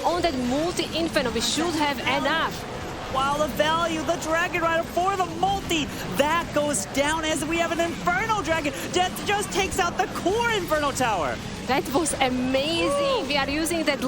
on that multi-inferno. We should have enough. While the value, the Dragon Rider for the multi, that goes down as we have an Inferno Dragon that just takes out the core Inferno Tower. That was amazing. We are using that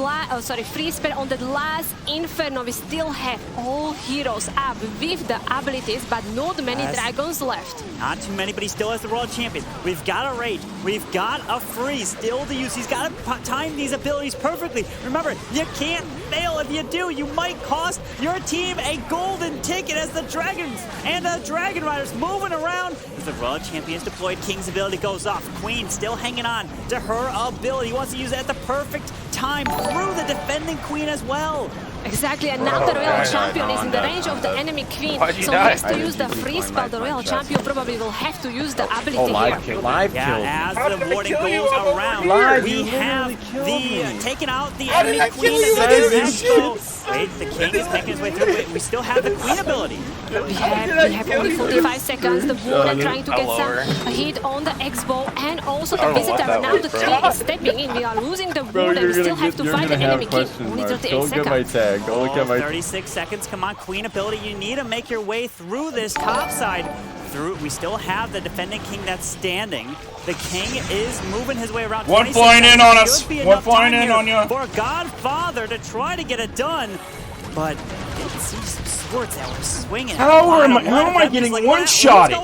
free spell on that last Inferno. We still have all heroes up with the abilities, but not many dragons left. Not too many, but he still has the Royal Champion. We've got a Rage. We've got a Freeze still to use. He's got to time these abilities perfectly. Remember, you can't fail. If you do, you might cost your team a golden ticket as the Dragons and the Dragon Riders moving around. As the Royal Champion is deployed, King's ability goes off. Queen still hanging on to her ability. He wants to use it at the perfect time through the defending Queen as well. Exactly, and now the Royal Champion is in the range of the enemy Queen, so he has to use the free spell. The Royal Champion probably will have to use the ability here. Live kill. As the Warden goes around, we have taking out the enemy Queen and the Expo. Wait, the King is making his way through. We still have the Queen ability. We have only 45 seconds. The Warden trying to get some hit on the Expo and also the Visitor. Now the King is stepping in. We are losing the Warden. We still have to fight the enemy King. Only 38 seconds. Go look at my 36 seconds. Come on, Queen ability. You need to make your way through this top side. We still have the defending King that's standing. The King is moving his way around. One flying in on us. One flying in on you. For Godfather to try to get it done, but didn't see some swords that were swinging. How am I getting one-shotted?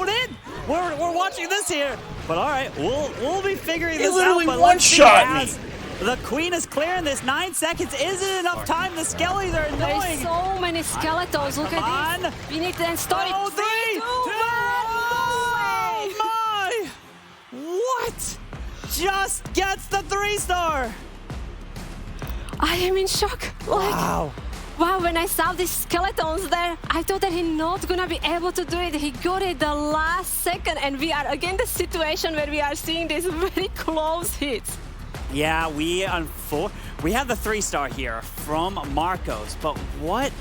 We're watching this here, but all right, we'll be figuring this out. Literally But one-shot me. The Queen is clearing this. 9 seconds isn't enough time. The skellies are annoying. There's so many skeletons. Look at this. We need to start it. 3, 2, 1. Oh my! What? Just gets the 3-star. I am in shock. Wow. Wow, when I saw these skeletons there, I thought that he's not gonna be able to do it. He got it the last second, and we are again the situation where we are seeing these very close hits. Yeah, we have the 3-star here from Marcos, but what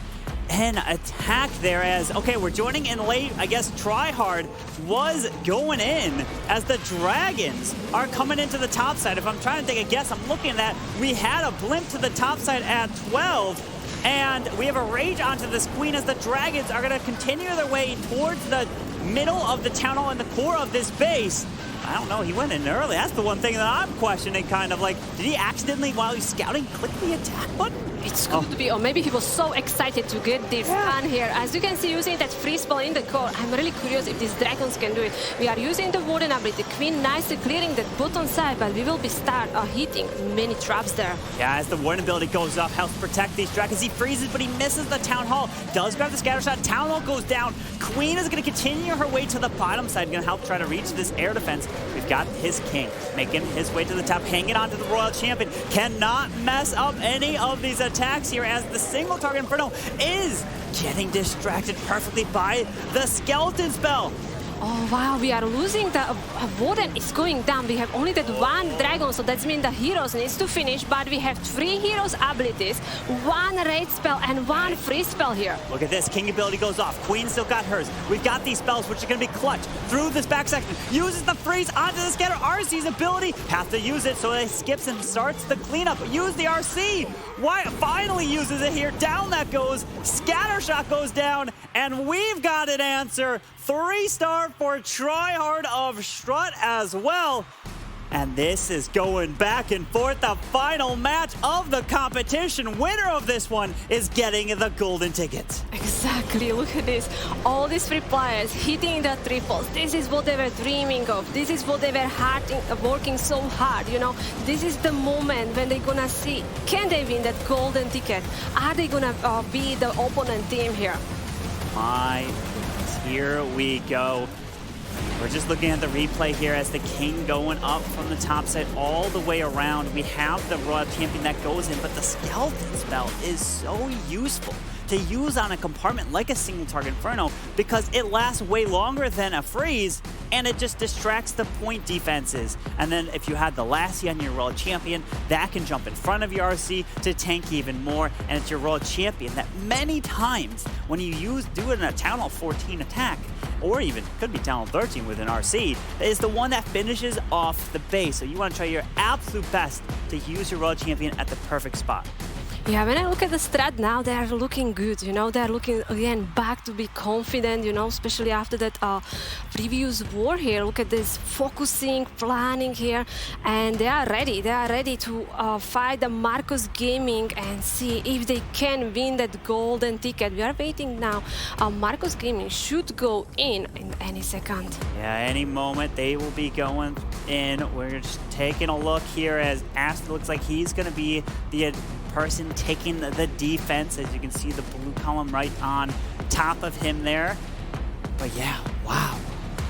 an attack there as, okay, we're joining in late, I guess Tryhard was going in as the Dragons are coming into the top side. If I'm trying to take a guess, I'm looking at that. We had a blimp to the top side at 12, and we have a Rage onto this Queen as the Dragons are going to continue their way towards the middle of the Town Hall and the core of this base. I don't know, he went in early. That's the one thing that I'm questioning, kind of like, did he accidentally, while he's scouting, click the attack button? It's good to be, or maybe he was so excited to get this done here. As you can see, using that free spell in the core, I'm really curious if these dragons can do it. We are using the Warden ability. Queen nicely clearing that bottom side, but we will be hitting many traps there. Yeah, as the Warden ability goes up, helps protect these dragons. He freezes, but he misses the Town Hall. Does grab the scatter shot. Town Hall goes down. Queen is going to continue her way to the bottom side, going to help try to reach this air defense. We've got his King making his way to the top, hanging on to the Royal Champion. Cannot mess up any of these attacks here as the single target Inferno is getting distracted perfectly by the skeleton spell. Oh wow, we are losing the Warden is going down. We have only that one dragon, so that means the heroes needs to finish, but we have 3 heroes abilities, 1 raid spell and 1 free spell here. Look at this, King ability goes off. Queen still got hers. We've got these spells which are gonna be clutch through this back section. Uses the freeze onto the scatter. RC's ability, have to use it, so he skips and starts the cleanup. Use the RC. Why finally uses it here. Down that goes. Scatter shot goes down, and we've got an answer. 3-star for Tryhard of Strut as well. And this is going back and forth. The final match of the competition. Winner of this one is getting the golden ticket. Exactly, look at this. All these 3 players hitting the triples. This is what they were dreaming of. This is what they were working so hard, you know. This is the moment when they're gonna see, can they win that golden ticket? Are they gonna be the opponent team here? My goodness, here we go. We're just looking at the replay here as the King going up from the top side all the way around. We have the Royal Champion that goes in, but the Skeleton spell is so useful to use on a compartment like a single target Inferno because it lasts way longer than a freeze and it just distracts the point defenses. And then if you had the Lassie on your Royal Champion, that can jump in front of your RC to tank even more, and it's your Royal Champion that many times when you do it in a Town Hall 14 attack, or even could be Town Hall 13 with an RC, is the one that finishes off the base. So you want to try your absolute best to use your Royal Champion at the perfect spot. Yeah, when I look at the strat now, they are looking good, you know, they're looking again back to be confident, you know, especially after that previous war here. Look at this focusing, planning here, and they are ready to fight the Marcos Gaming and see if they can win that golden ticket. We are waiting now. Marcos Gaming should go in any second. Yeah, any moment they will be going in. We're just taking a look here as Aston looks like he's going to be the person taking the defense. As you can see, the blue column right on top of him there. But yeah, wow.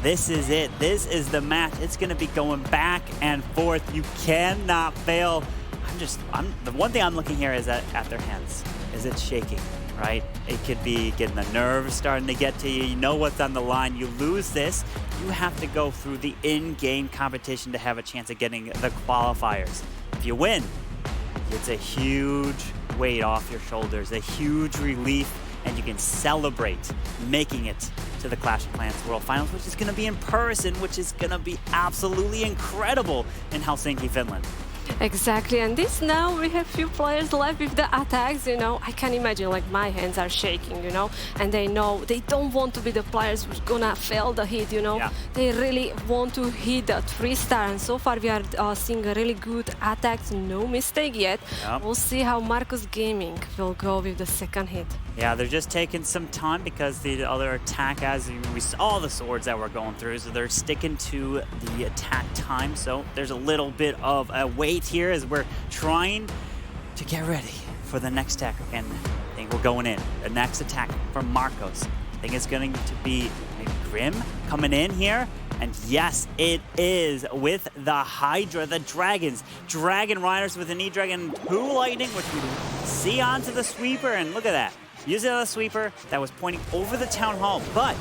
This is it. This is the match. It's going to be going back and forth. You cannot fail. The one thing I'm looking here is at their hands. Is it shaking, right? It could be getting the nerves starting to get to you. You know what's on the line. You lose this, you have to go through the in-game competition to have a chance of getting the qualifiers. If you win, it's a huge weight off your shoulders, a huge relief, and you can celebrate making it to the Clash of Clans World Finals, which is going to be in person, which is going to be absolutely incredible in Helsinki, Finland. Exactly, and this now we have few players left with the attacks, you know. I can imagine like my hands are shaking, you know, and they know they don't want to be the players who's gonna fail the hit, you know. Yeah. They really want to hit that 3-star, and so far we are seeing a really good attacks, no mistake yet. Yep. We'll see how Marcos Gaming will go with the second hit. Yeah, they're just taking some time because the other attack, as we saw the swords that we're going through, so they're sticking to the attack time. So there's a little bit of a wait here as we're trying to get ready for the next attack. And I think we're going in. The next attack from Marcos. I think it's going to be maybe Grim coming in here. And yes, it is with the Hydra, the Dragons. Dragon Riders with an E-Dragon 2 Lightning, which we see onto the sweeper. And look at that. Using a sweeper that was pointing over the Town Hall, but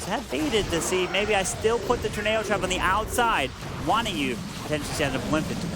I had baited to see maybe I still put the Tornado Trap on the outside, wanting you potentially send a blimp into it.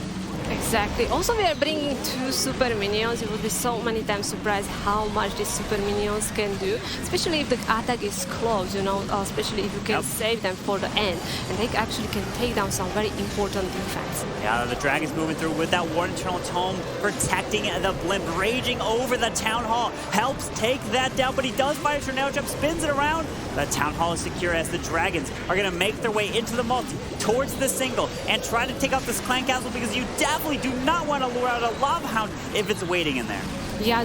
Exactly. Also, we are bringing 2 super minions. You would be so many times surprised how much these super minions can do, especially if the attack is close, you know, especially if you can save them for the end. And they actually can take down some very important defense. Yeah, the Dragon's moving through with that Warden Eternal Tome, protecting the blimp, raging over the Town Hall. Helps take that down, but he does fire a Tornado Jump, spins it around. The Town Hall is secure as the Dragons are going to make their way into the multi, towards the single, and try to take out this Clan Castle because you definitely do not want to lure out a Lava Hound if it's waiting in there. Yeah,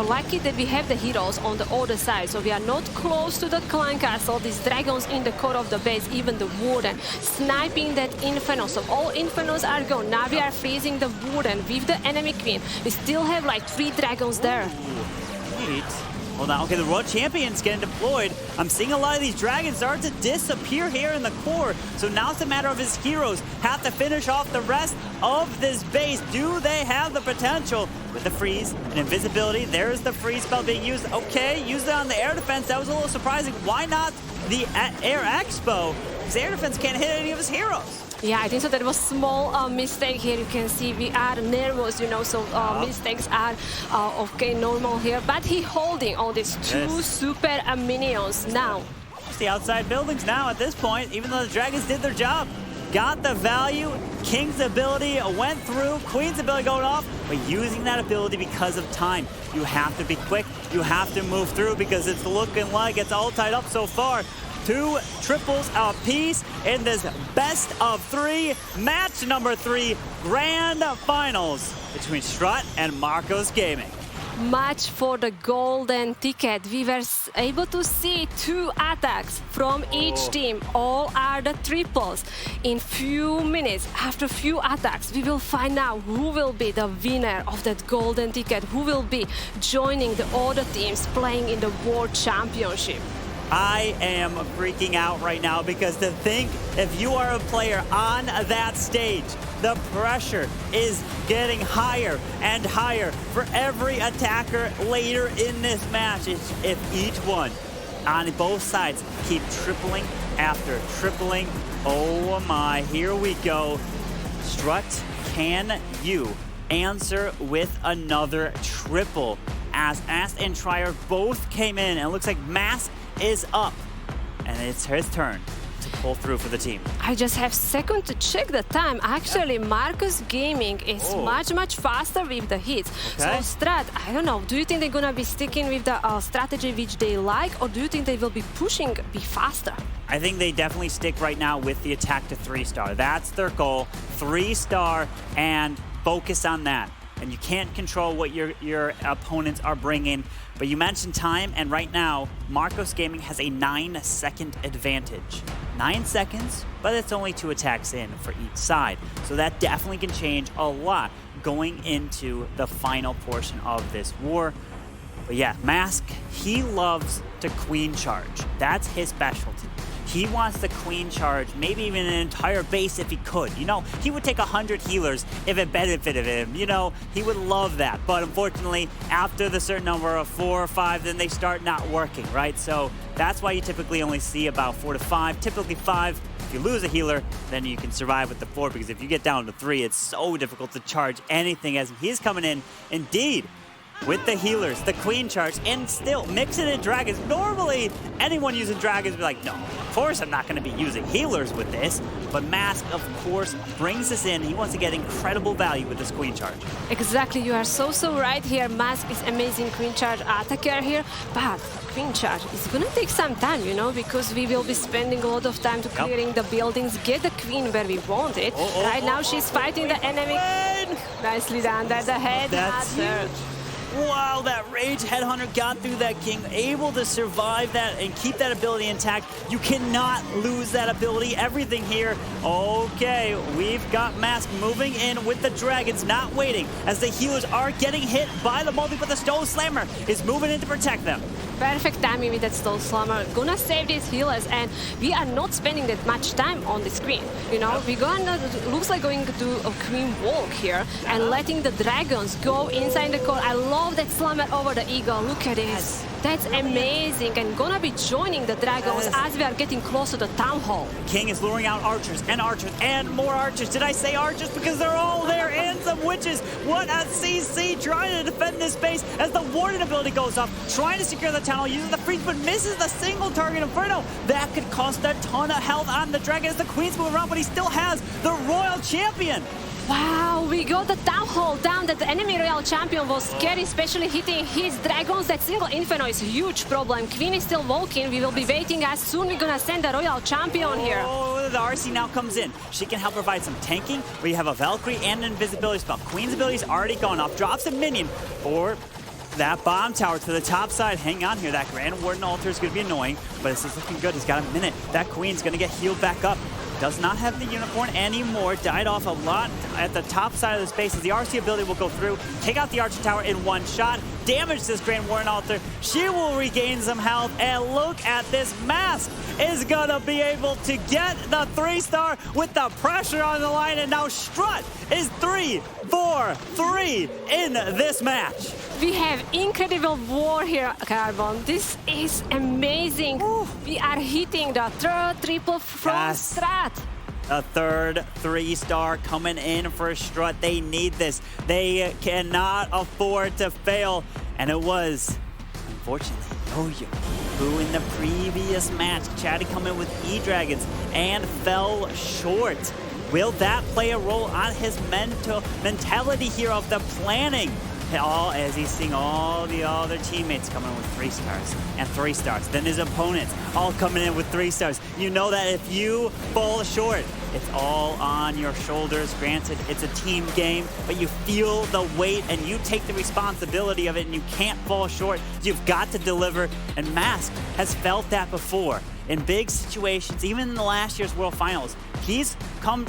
lucky that we have the heroes on the other side, so we are not close to the Clan Castle. These dragons in the core of the base, even the Warden, sniping that Inferno. So all Infernos are gone. Now we are freezing the Warden with the enemy Queen. We still have like 3 dragons there. Ooh, neat. Hold on. Okay, the Royal Champion's getting deployed. I'm seeing a lot of these dragons start to disappear here in the core. So now it's a matter of his heroes have to finish off the rest of this base. Do they have the potential with the freeze and invisibility? There's the freeze spell being used. Okay, used it on the air defense. That was a little surprising. Why not the Air Expo? Because air defense can't hit any of his heroes. Yeah, I think so. That was small mistake here. You can see we are nervous, you know, so mistakes are okay, normal here. But he holding all these two super minions now. It's the outside buildings now at this point, even though the dragons did their job. Got the value. King's ability went through. Queen's ability going off, but using that ability because of time. You have to be quick. You have to move through because it's looking like it's all tied up so far. 2 triples apiece in this best of 3 match number 3 grand finals between Strut and Marcos Gaming. Match for the golden ticket. We were able to see 2 attacks from each team. All are the triples. In few minutes, after few attacks, we will find out who will be the winner of that golden ticket, who will be joining the other teams playing in the World Championship. I am freaking out right now because to think if you are a player on that stage, the pressure is getting higher and higher for every attacker later in this match. If each one on both sides keep tripling after tripling. Oh my, here we go. Strut, can you answer with another triple? As Ast and Trier both came in, and it looks like Mask is up, and it's his turn to pull through for the team. I just have a second to check the time. Actually, Marcos Gaming is much faster with the hits. Okay. So Strat, I don't know, do you think they're gonna be sticking with the strategy which they like, or do you think they will be pushing be faster? I think they definitely stick right now with the attack to 3-star. That's their goal, 3-star, and focus on that. And you can't control what your opponents are bringing. But you mentioned time, and right now, Marcos Gaming has a 9-second advantage. 9 seconds, but it's only 2 attacks in for each side. So that definitely can change a lot going into the final portion of this war. But yeah, Mask, he loves to queen charge. That's his specialty. He wants the queen charge, maybe even an entire base if he could. You know, he would take 100 healers if it benefited him. You know, he would love that. But unfortunately, after the certain number of 4 or 5, then they start not working, right? So that's why you typically only see about 4 to 5, typically 5. If you lose a healer, then you can survive with the 4, because if you get down to 3, it's so difficult to charge anything as he's coming in. Indeed, with the healers, the queen charge, and still mixing in dragons. Normally, anyone using dragons would be like, no, of course I'm not going to be using healers with this. But Mask, of course, brings this in. He wants to get incredible value with this queen charge. Exactly, you are so right here. Mask is amazing queen charge attacker here, but queen charge is gonna take some time, you know, because we will be spending a lot of time to clearing the buildings, get the queen where we want it. Right now she's fighting the enemy. Nicely done, that's a head. That's huge. Wow, that Rage Headhunter got through that King, able to survive that and keep that ability intact. You cannot lose that ability. Everything here. Okay, we've got Mask moving in with the dragons, not waiting, as the healers are getting hit by the multi, but the Stone Slammer is moving in to protect them. Perfect timing with that Stone Slammer. Gonna save these healers, and we are not spending that much time on the screen. You know, we're gonna, looks like going to do a queen walk here and letting the dragons go inside the core. I love that Slammer over the Eagle. Look at this. That's amazing, and gonna be joining the dragons as we are getting close to the Town Hall. King is luring out archers and more archers. Did I say archers? Because they're all there, and some witches. What a CC trying to defend this base as the Warden ability goes off, trying to secure the tunnel, using the freeze, but misses the single target Inferno. That could cost a ton of health on the dragon as the Queen's moving around, but he still has the Royal Champion. Wow, we got the Town Hall down. That the enemy Royal Champion was scary, especially hitting his dragons. That single Inferno is a huge problem. Queen is still walking. We will be waiting as soon we're gonna send the Royal Champion here. Oh, the RC now comes in. She can help provide some tanking. We have a Valkyrie and an invisibility spell. Queen's ability's already gone off. Drops a minion for that bomb tower to the top side. Hang on here. That Grand Warden altar is going to be annoying, but this is looking good. He's got a minute. That Queen's going to get healed back up. Does not have the unicorn anymore. Died off a lot at the top side of the space as the RC ability will go through, take out the Archer Tower in one shot. damage to this Grand Warden Altar. She will regain some health, and look at this. Mask is gonna be able to get the 3-star with the pressure on the line, and now Strut is 3-4-3 in this match. We have incredible war here, Carbon. This is amazing. Ooh. We are hitting the third triple from Strat. A third 3-star coming in for Strut. They need this. They cannot afford to fail. And it was, unfortunately, Yo-Yo, who in the previous match tried to come in with E-Dragons and fell short. Will that play a role on his mentality here of the planning? As he's seeing all the other teammates coming in with 3-stars and 3-stars. Then his opponents all coming in with 3-stars. You know that if you fall short, it's all on your shoulders. Granted, it's a team game, but you feel the weight and you take the responsibility of it, and you can't fall short. You've got to deliver, and Mask has felt that before. In big situations, even in the last year's World Finals, he's come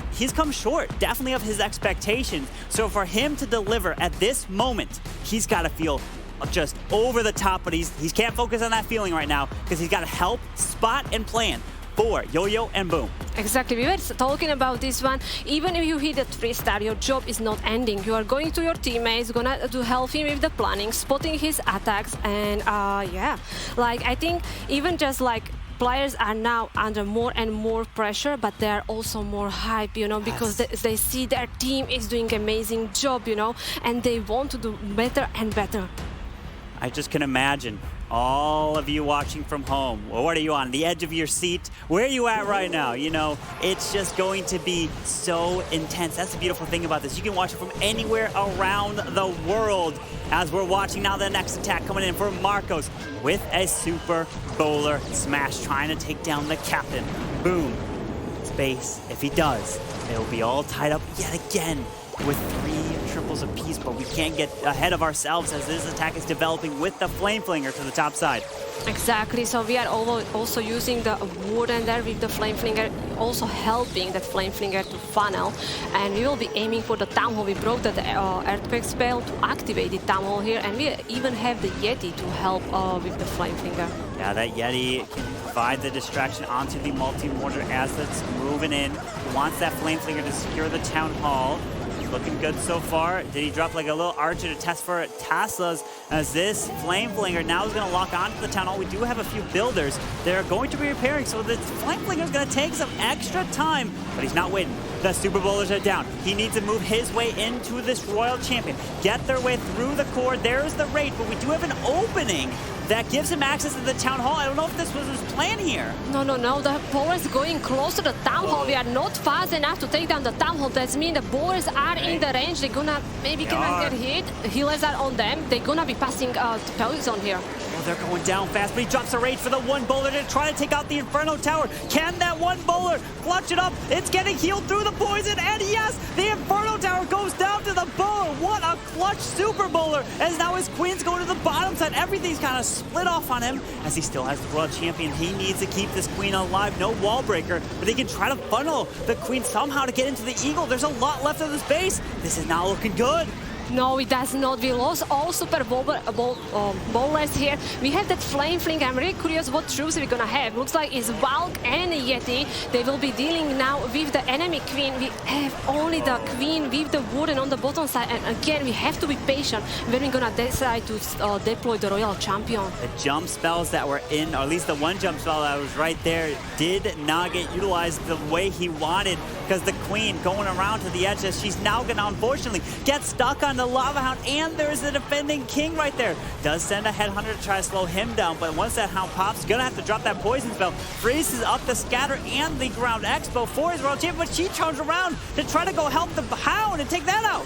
short, definitely of his expectations. So for him to deliver at this moment, he's got to feel just over the top, but he can't focus on that feeling right now because he's got to help spot and plan for Yo-Yo and Boom. Exactly, we were talking about this one. Even if you hit a 3-star, your job is not ending. You are going to your teammates, gonna to help him with the planning, spotting his attacks, and yeah, like I think even just like players are now under more and more pressure, but they are also more hype, you know, because they see their team is doing amazing job, you know, and they want to do better and better. I just can imagine all of you watching from home. Well, what are you on? The edge of your seat? Where are you at right now? You know, it's just going to be so intense. That's the beautiful thing about this. You can watch it from anywhere around the world. As we're watching now the next attack coming in for Marcos with a Super Bowler Smash, trying to take down the captain. Boom. Space. If he does, it will be all tied up yet again with 3 triples apiece, but we can't get ahead of ourselves as this attack is developing with the Flame Flinger to the top side. Exactly, so we are also using the Warden there with the Flame Flinger, also helping that Flame Flinger to funnel, and we will be aiming for the Town Hall. We broke the Earthquake spell to activate the Town Hall here, and we even have the Yeti to help with the Flame Flinger. Yeah, that Yeti can provide the distraction onto the multi-mortar as it's moving in. He wants that Flame Flinger to secure the Town Hall. Looking good so far. Did he drop like a little archer to test for Tesla's as this Flame Flinger now is going to lock onto the Town Hall? We do have a few builders. They're going to be repairing, so the Flame Flinger is going to take some extra time, but he's not waiting. The Super Bowlers are down. He needs to move his way into this Royal Champion, get their way through the core. There's the raid, but we do have an opening that gives him access to the Town Hall. I don't know if this was his plan here. No. The bowlers going close to the Town Hall. We are not fast enough to take down the Town Hall. That means the bowlers are in the range. They're gonna maybe cannot get hit. Healers are on them. They're gonna be passing poison here. Oh, they're going down fast, but he drops a rage for the one bowler to try to take out the Inferno Tower. Can that one bowler clutch it up? It's getting healed through the poison, and yes, the Inferno Tower goes down to the bowler. What a clutch Super Bowler, as now his Queen's going to the bottom side. Everything's kind of split off on him, as he still has the World Champion. He needs to keep this Queen alive. No wall breaker, but he can try to funnel the Queen somehow to get into the Eagle. There's a lot left of the space. This is not looking good. No, it does not. We lost all Super Bowlers here. We have that Flame Fling. I'm really curious what troops we're gonna have. Looks like it's Valk and Yeti. They will be dealing now with the enemy Queen. We have only the Queen with the Warden on the bottom side. And again, we have to be patient when we're gonna decide to deploy the Royal Champion. The jump spells that were in, or at least the one jump spell that was right there, did not get utilized the way he wanted, because the Queen going around to the edge, as she's now gonna unfortunately get stuck on the Lava Hound, and there's the defending King right there. Does send a Headhunter to try to slow him down, but once that Hound pops, gonna have to drop that poison spell. Freezes up the Scatter and the Ground Expo for his Royal Champion, but she turns around to try to go help the Hound and take that out.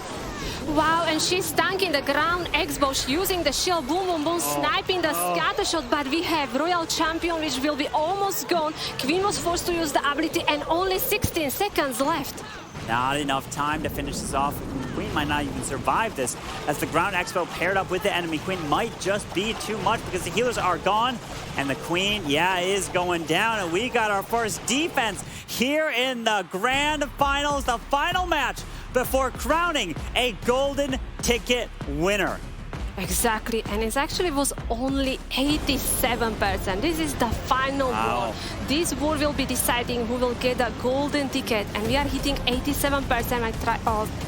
Wow, and she's tanking the Ground Expo, using the shield, boom, sniping the scatter shot, but we have Royal Champion, which will be almost gone. Queen was forced to use the ability, and only 16 seconds left. Not enough time to finish this off. Queen might not even survive this, as the Ground Expo paired up with the enemy Queen might just be too much, because the healers are gone, and the Queen, is going down, and we got our first defense here in the Grand Finals, the final match before crowning a golden ticket winner. Exactly, and it actually was only 87%. This is the final war. This war will be deciding who will get a golden ticket, and we are hitting 87%. I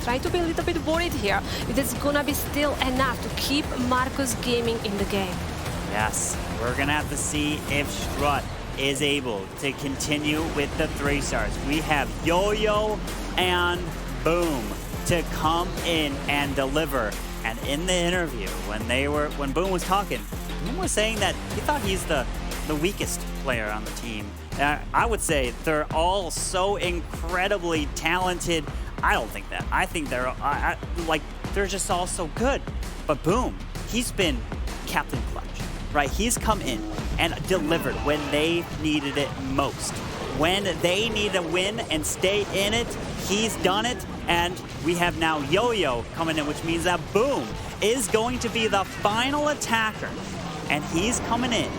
try to be a little bit worried here. It is gonna be still enough to keep Marcus Gaming in the game. Yes, we're gonna have to see if Strut is able to continue with the 3 stars. We have Yo-Yo and Boom to come in and deliver. And in the interview, when Boom was talking, Boom was saying that he thought he's the weakest player on the team. I would say they're all so incredibly talented. I don't think that. I think they're just all so good. But Boom, he's been Captain Clutch, right? He's come in and delivered when they needed it most. When they need a win and stay in it, he's done it. And we have now Yo-Yo coming in, which means that Boom is going to be the final attacker. And he's coming in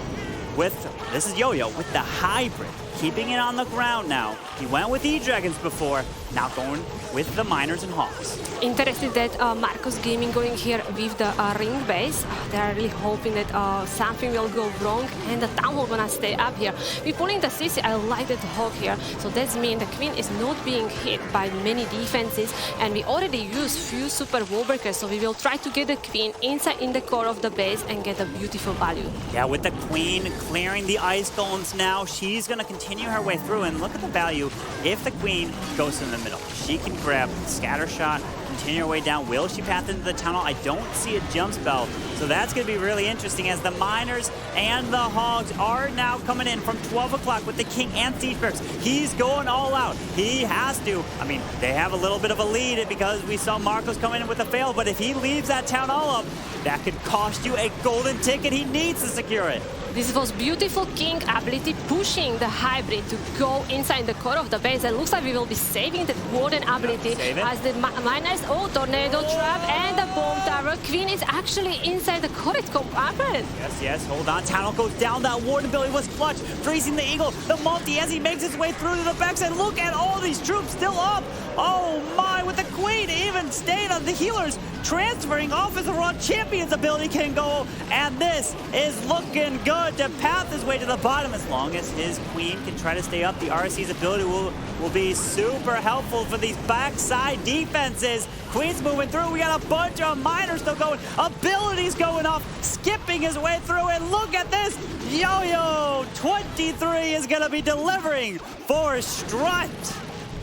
with, this is Yo-Yo, with the hybrid, keeping it on the ground now. He went with E-Dragons before, now going with the Miners and Hawks. Interested that Marcus Gaming going here with the ring base. They are really hoping that something will go wrong and the Town Hall gonna stay up here. We're pulling the CC, I like that Hawk here. So that means the Queen is not being hit by many defenses, and we already used few super wall breakers, so we will try to get the Queen inside in the core of the base and get a beautiful value. Yeah, with the Queen clearing the ice golems now, she's gonna continue her way through, and look at the value. If the Queen goes in the middle, she can grab scatter shot, continue her way down. Will she path into the tunnel? I don't see a jump spell, so that's going to be really interesting as the Miners and the Hogs are now coming in from 12 o'clock with the King and Siegbergs. He's going all out. He has to. I mean, they have a little bit of a lead because we saw Marcos come in with a fail, but if he leaves that Town Hall up, that could cost you a golden ticket. He needs to secure it. This was beautiful King ability pushing the hybrid to go inside the core of the base. It looks like we will be saving the Warden ability as the Miners, Tornado Trap and the Bomb Tower. Queen is actually inside the correct compartment. Yes, hold on. Town Hall goes down. That Warden ability was clutch. Freezing the Eagle, the multi as he makes his way through to the backside. Look at all these troops still up. Oh my, with the Queen even staying on the healers, transferring off as the Raw Champion's ability can go. And this is looking good to path his way to the bottom. As long as his Queen can try to stay up, the RSC's ability will be super helpful for these backside defenses. Queen's moving through. We got a bunch of Miners still going. Abilities going off, skipping his way through. And look at this. Yo-Yo 23 is going to be delivering for Strut.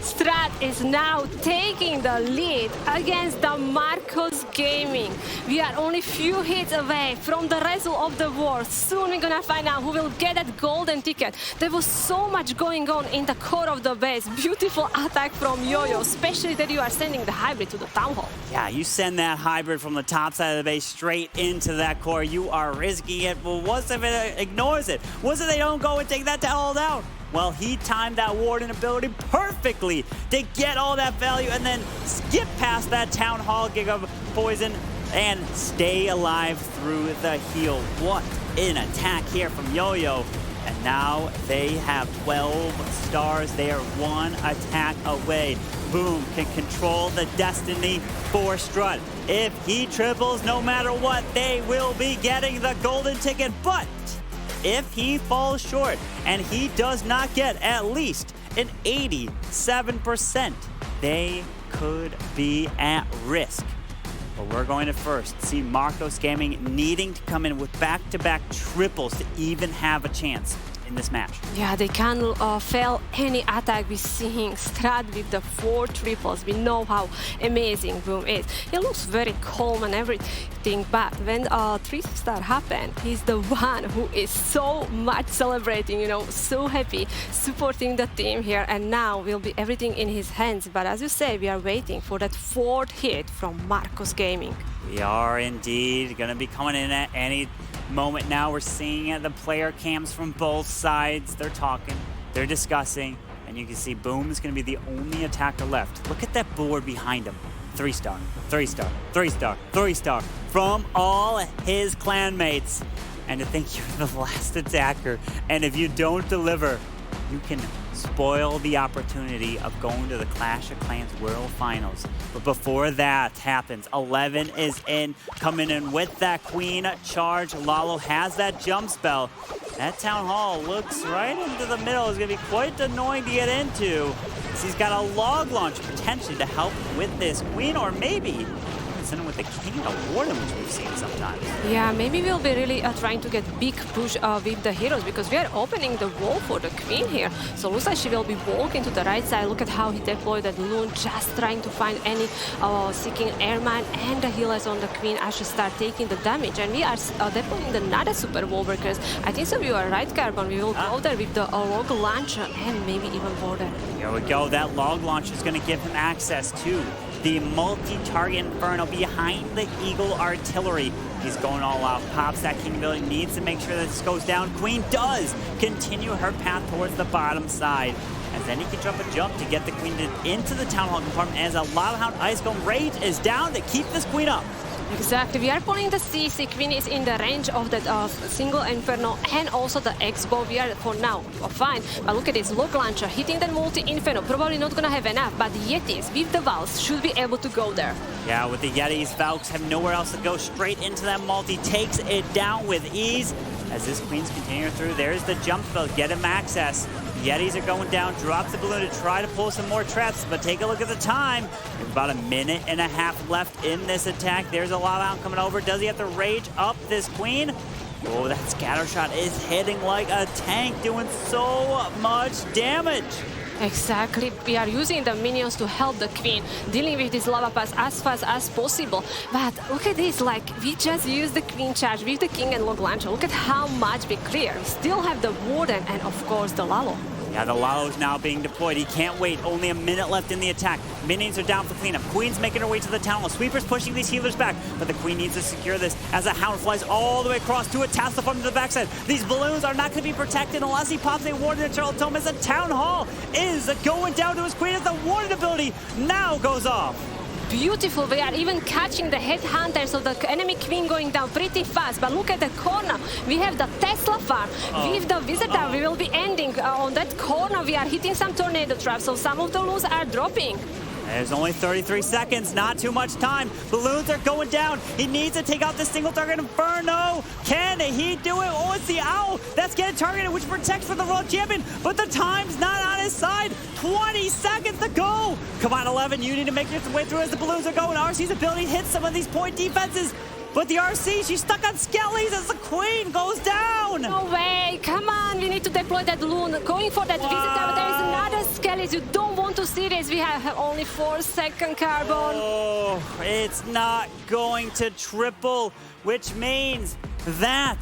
Strat is now taking the lead against the Marcus Gaming. We are only few hits away from the result of the war. Soon we're gonna find out who will get that golden ticket. There was so much going on in the core of the base. Beautiful attack from Yo-Yo, especially that you are sending the hybrid to the Town Hall. Yeah, you send that hybrid from the top side of the base straight into that core. You are risking it. Well, what if it ignores it? What if they don't go and take that Town Hall down? Well, he timed that Warden ability perfectly to get all that value and then skip past that Town Hall Giga Poison and stay alive through the heal. What an attack here from Yo-Yo. And now they have 12 stars. They are 1 attack away. Boom can control the destiny for Strut. If he triples, no matter what, they will be getting the golden ticket. But if he falls short and he does not get at least an 87%, they could be at risk. But we're going to first see Marcos Gaming needing to come in with back-to-back triples to even have a chance in this match. Yeah, they can't fail any attack. We're seeing Strat with the 4 triples. We know how amazing Boom is. He looks very calm and everything, but when 3-star happened, he's the one who is so much celebrating, you know, so happy, supporting the team here, and now will be everything in his hands. But as you say, we are waiting for that 4th hit from Marcos Gaming. We are indeed going to be coming in at any moment now. We're seeing the player cams from both sides. They're talking, they're discussing, and you can see Boom is going to be the only attacker left. Look at that board behind him. 3-star, 3-star, 3-star, 3-star from all his clanmates. And to think you're the last attacker, and if you don't deliver, you can spoil the opportunity of going to the Clash of Clans World Finals. But before that happens, 11 is in, coming in with that Queen charge. Lalo has that jump spell. That Town Hall looks right into the middle. It's going to be quite annoying to get into. He's got a log launch potentially to help with this Queen, or maybe send him with the King and the Warden, which we've seen sometimes. Yeah, maybe we'll be really trying to get big push with the heroes, because we are opening the wall for the Queen here. So looks like she will be walking to the right side. Look at how he deployed that loon, just trying to find any seeking airman, and the healers on the Queen as she start taking the damage. And we are deploying another super wall breakers. I think so. You are right, Carbon. We will go there with the log launcher and maybe even border. Here we go. That log launcher is going to give him access to the multi-target Inferno behind the Eagle artillery. He's going all out, pops that King ability, needs to make sure that this goes down. Queen does continue her path towards the bottom side, as then he can jump to get the Queen into the Town Hall compartment, as a Lavahound Ice Golem Rage is down to keep this Queen up. Exactly, we are pulling the CC. Queen is in the range of that single Inferno and also the X-Bow. We are for now fine, but look at this log launcher hitting the multi-Inferno. Probably not gonna have enough, but the Yetis with the Valves should be able to go there. Yeah, with the Yetis, Valks have nowhere else to go. Straight into that multi, takes it down with ease. As this Queen's continuing through, there's the jump spell, get him access. Yetis are going down, drops the balloon to try to pull some more traps, but take a look at the time. There's about a minute and a half left in this attack. There's a Lavahound coming over. Does he have to rage up this Queen? Oh, that scatter shot is hitting like a tank, doing so much damage. Exactly, we are using the minions to help the Queen, dealing with this lava pass as fast as possible. But look at this, like, we just used the Queen charge with the King and log launcher. Look at how much we clear. We still have the Warden and of course the Lalo. Yeah, the Lalo's now being deployed. He can't wait. Only a minute left in the attack. Minions are down for cleanup. Queen's making her way to the Town Hall. Sweeper's pushing these healers back, but the Queen needs to secure this as the Hound flies all the way across to attach the farm to the backside. These balloons are not going to be protected unless he pops a Warden and Charlotte Tome, as the Town Hall is going down to his Queen, as the Warden ability now goes off. Beautiful, we are even catching the headhunters of the enemy Queen going down pretty fast. But look at the corner, we have the Tesla farm. With the Visitor, we will be ending on that corner. We are hitting some tornado traps, so some of the loons are dropping. There's only 33 seconds, not too much time. Balloons are going down. He needs to take out the single target Inferno. Can he do it? Oh, it's the Owl that's getting targeted, which protects for the World Champion, but the time's not on his side. 20 seconds to go. Come on, 11, you need to make your way through as the balloons are going. RC's ability hits some of these point defenses, but the RC, she's stuck on Skellies as the Queen goes down. No way, come on, we need to deploy that loon. Going for that Visitor, but there is another Skellies. You don't want to see this. We have only 4 seconds, Carbon. Oh, it's not going to triple, which means that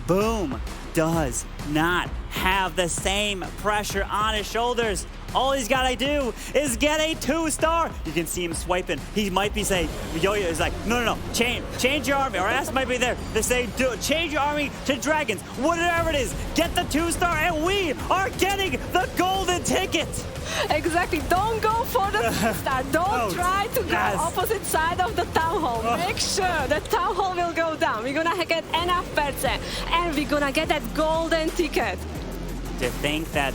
Boom does not have the same pressure on his shoulders. All he's got to do is get a 2-star. You can see him swiping. He might be saying, Yo-Yo is like, no, change your army. Or S might be there. They say, change your army to dragons. Whatever it is, get the 2-star, and we are getting the golden ticket. Exactly. Don't go for the 2-star. Don't try to go opposite side of the Town Hall. Make sure the Town Hall will go down. We're going to get enough percent, and we're going to get that golden ticket. To think that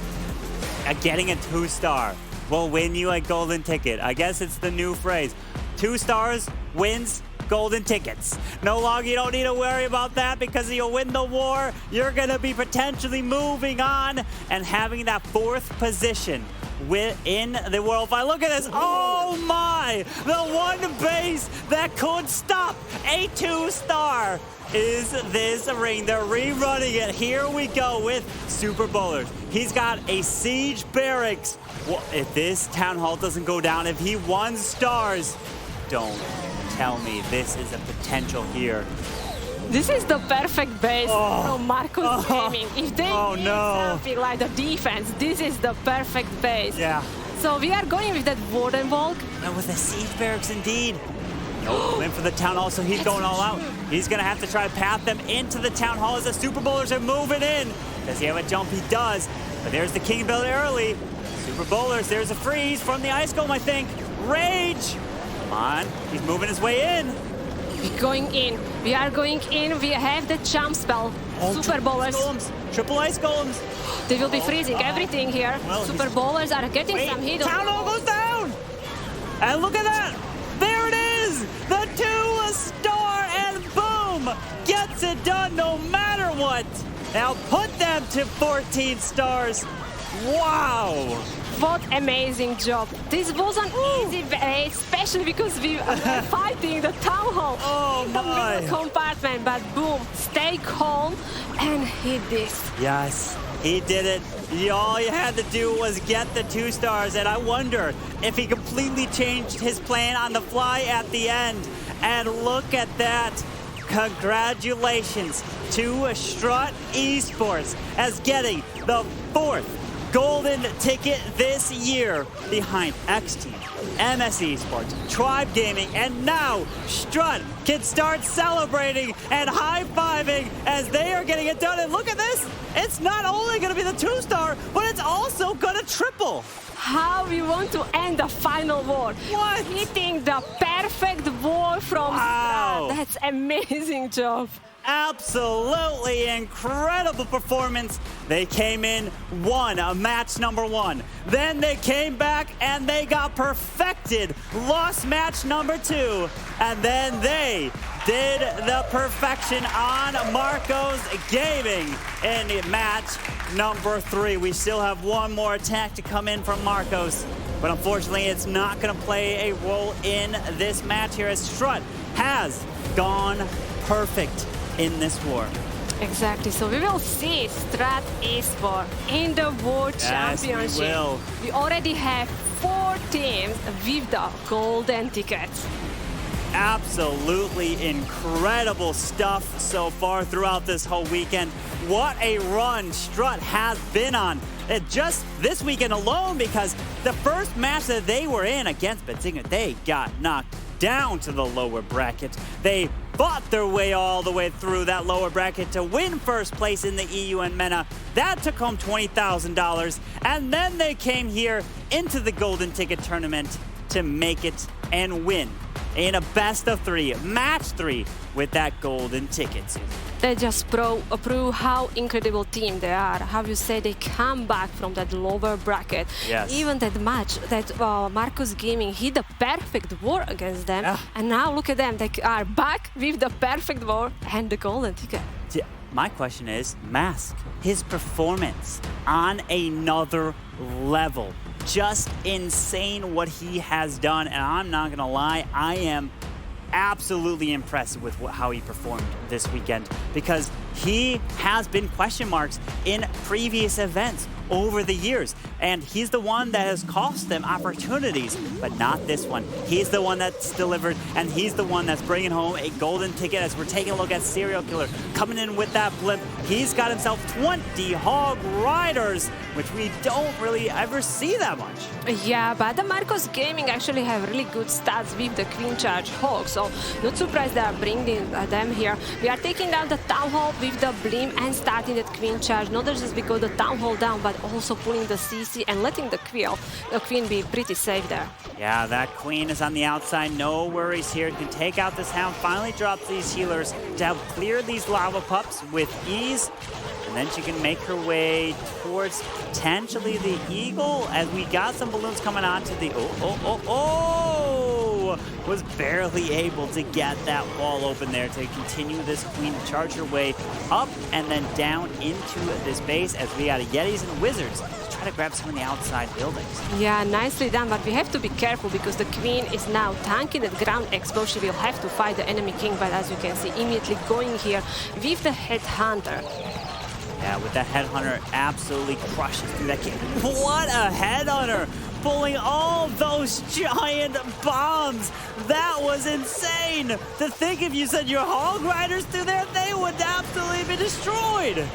getting a 2-star will win you a golden ticket. I guess it's the new phrase. 2 stars wins golden tickets. No longer, you don't need to worry about that, because you'll win the war. You're going to be potentially moving on and having that 4th position within the World Final. Look at this. Oh my! The one base that could stop a 2-star is this ring. They're rerunning it. Here we go with Super Bowlers. He's got a siege barracks. Well, if this Town Hall doesn't go down, if he 1 stars, don't tell me this is a potential here. This is the perfect base from Marcus Gaming. If they need something like the defense, this is the perfect base. Yeah. So we are going with that Warden Walk. And with the siege barracks, indeed. Nope, went for the Town Hall, so he's going all out. He's going to have to try to path them into the Town Hall as the Super Bowlers are moving in. Does he have a jump? He does. But there's the King ability early. Super Bowlers, there's a freeze from the Ice Golem, I think. Rage. Come on, he's moving his way in. We're going in. We are going in. We have the jump spell. Super Bowlers. Triple ice golems. They will be freezing everything here. Well, Super Bowlers are getting some heat. Town Hall goes down! And look at that! There it is! The 2-star and boom! Gets it done no matter what! Now put them to 14 stars. Wow! What amazing job. This wasn't easy, especially because we were fighting the Town Hall in the middle compartment, but boom, stay calm and hit this. Yes, he did it. All you had to do was get the 2 stars, and I wonder if he completely changed his plan on the fly at the end. And look at that. Congratulations to Strut Esports as getting the 4th golden ticket this year behind X Team, MS Esports, Tribe Gaming, and now Strut can start celebrating and high-fiving as they are getting it done. And look at this, it's not only going to be the 2-star, but it's also going to triple. How we want to end the final war. What? Hitting the perfect war from Strut. That's amazing job. Absolutely incredible performance. They came in, won match number 1. Then they came back and they got perfected, lost match number 2. And then they did the perfection on Marcos Gaming in match number 3. We still have one more attack to come in from Marcos, but unfortunately it's not going to play a role in this match here as Strut has gone perfect in this war. Exactly, so we will see Strut Esports in the World Championship. We will. We already have 4 teams with the golden tickets. Absolutely incredible stuff so far throughout this whole weekend. What a run Strut has been on. Just this weekend alone, because the first match that they were in against Benzinger, they got knocked down to the lower bracket. They fought their way all the way through that lower bracket to win first place in the EUN MENA. That took home $20,000. And then they came here into the Golden Ticket Tournament to make it and win in a best of 3, match 3 with that Golden Ticket. They just prove how incredible team they are. How you say they come back from that lower bracket. Yes. Even that match that Marcos Gaming hit the perfect war against them. Yeah. And now look at them. They are back with the perfect war and the golden ticket. Yeah. My question is, Mask, his performance on another level. Just insane what he has done. And I'm not going to lie, I am absolutely impressed with how he performed this weekend, because he has been question marks in previous events over the years, and he's the one that has cost them opportunities, but not this one. He's the one that's delivered, and he's the one that's bringing home a golden ticket. As we're taking a look at Serial Killer coming in with that blimp, he's got himself 20 Hog Riders, which we don't really ever see that much. Yeah, but the Marcos Gaming actually have really good stats with the Queen Charge Hog, so not surprised they are bringing them here. We are taking down the Town Hall with the Blim and starting that Queen Charge, not just because the Town Hall down, but also pulling the CC and letting the Queen be pretty safe there. Yeah, that Queen is on the outside. No worries here. Can take out this Hound. Finally drops these healers to help clear these lava pups with ease. And then she can make her way towards potentially the Eagle, as we got some balloons coming onto the... was barely able to get that wall open there to continue this Queen to charge her way up and then down into this base, as we got Yetis and Wizards to try to grab some of the outside buildings. Yeah, nicely done, but we have to be careful because the Queen is now tanking that ground expo. She will have to fight the enemy king, but as you can see, immediately going here with the Headhunter. Yeah, with that Headhunter, absolutely crushes through that king. What a Headhunter! Pulling all those giant bombs. That was insane. To think if you sent your Hog Riders through there, they would absolutely be destroyed.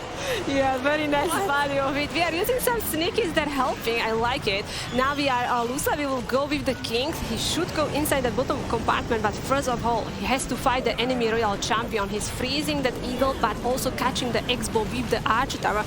Yeah, very nice value of it. We are using some sneakies that are helping. I like it. Now we are Lusa. We will go with the kings. He should go inside the bottom compartment, but first of all, he has to fight the enemy royal champion. He's freezing that eagle, but also catching the X-bow with the archer tower.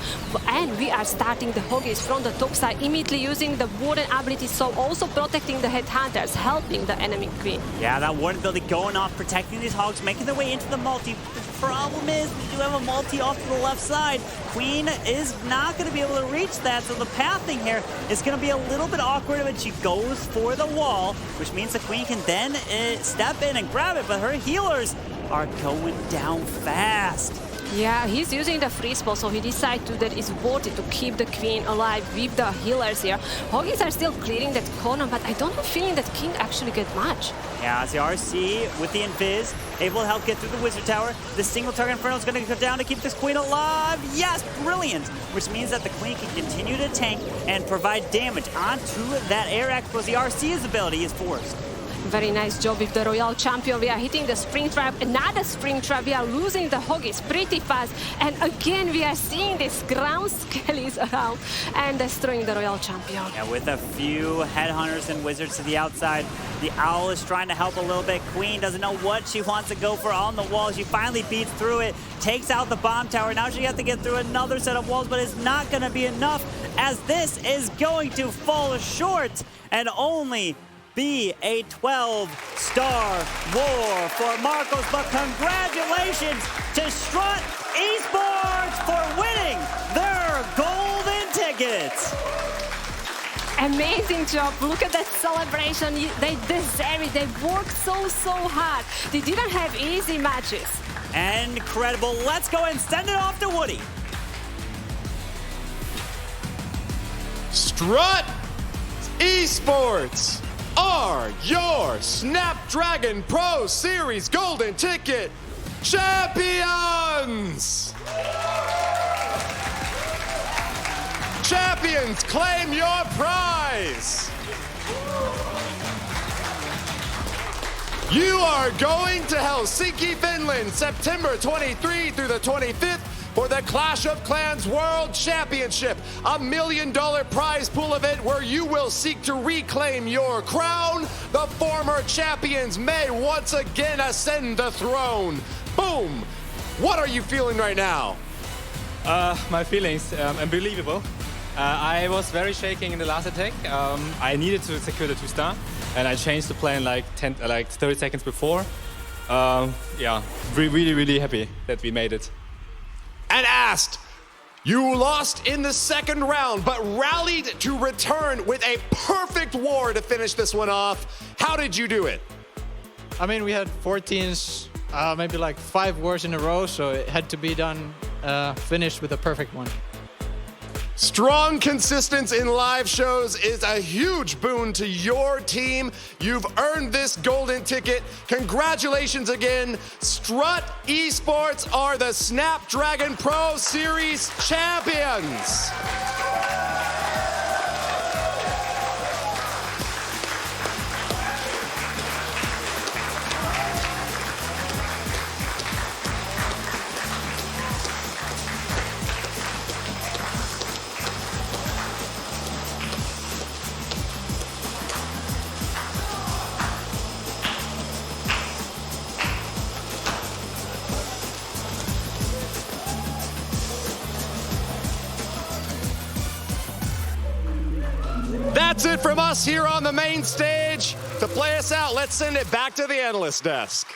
And we are starting the hoggies from the top side, immediately using the warden ability, so also protecting the headhunters, helping the enemy queen. Yeah, that warden ability going off, protecting these hogs, making their way into the multi. The problem is we do have a multi off to the left side. Queen is not going to be able to reach that, so the pathing here is going to be a little bit awkward, but she goes for the wall, which means the queen can then step in and grab it, but her healers are going down fast. Yeah, he's using the free spell, so he decided that it's worth it to keep the queen alive with the healers here. Hoggies are still clearing that corner, but I don't have a feeling that king actually get much. Yeah, it's the RC with the invis, able to help get through the wizard tower. The single target inferno is going to go down to keep this queen alive. Yes, brilliant! Which means that the queen can continue to tank and provide damage onto that air expo as the RC's ability is forced. Very nice job with the Royal Champion. We are hitting the spring trap, another spring trap. We are losing the hoggies pretty fast. And again, we are seeing these ground skellies around and destroying the Royal Champion. Yeah, with a few headhunters and wizards to the outside, the owl is trying to help a little bit. Queen doesn't know what she wants to go for on the wall. She finally beats through it, takes out the bomb tower. Now she has to get through another set of walls, but it's not going to be enough as this is going to fall short and only be a 12-star war for Marcos, but congratulations to Strut Esports for winning their golden tickets. Amazing job. Look at that celebration. They deserve it. They worked so hard. They didn't have easy matches. Incredible. Let's go and send it off to Woody. Strut Esports are your Snapdragon Pro Series Golden Ticket champions! Champions, claim your prize! You are going to Helsinki, Finland, September 23 through the 25th for the Clash of Clans World Championship, $1 million prize pool event where you will seek to reclaim your crown. The former champions may once again ascend the throne. Boom! What are you feeling right now? My feelings, unbelievable. I was very shaking in the last attack. I needed to secure the 2-star, and I changed the plan like 30 seconds before. Yeah, really happy that we made it. And asked, you lost in the second round, but rallied to return with a perfect war to finish this one off. How did you do it? I mean, we had 14s, maybe like 5 wars in a row, so it had to be done, finished with a perfect one. Strong consistency in live shows is a huge boon to your team. You've earned this golden ticket. Congratulations again. Strut Esports are the Snapdragon Pro Series champions. That's it from us here on the main stage. To play us out, let's send it back to the analyst desk.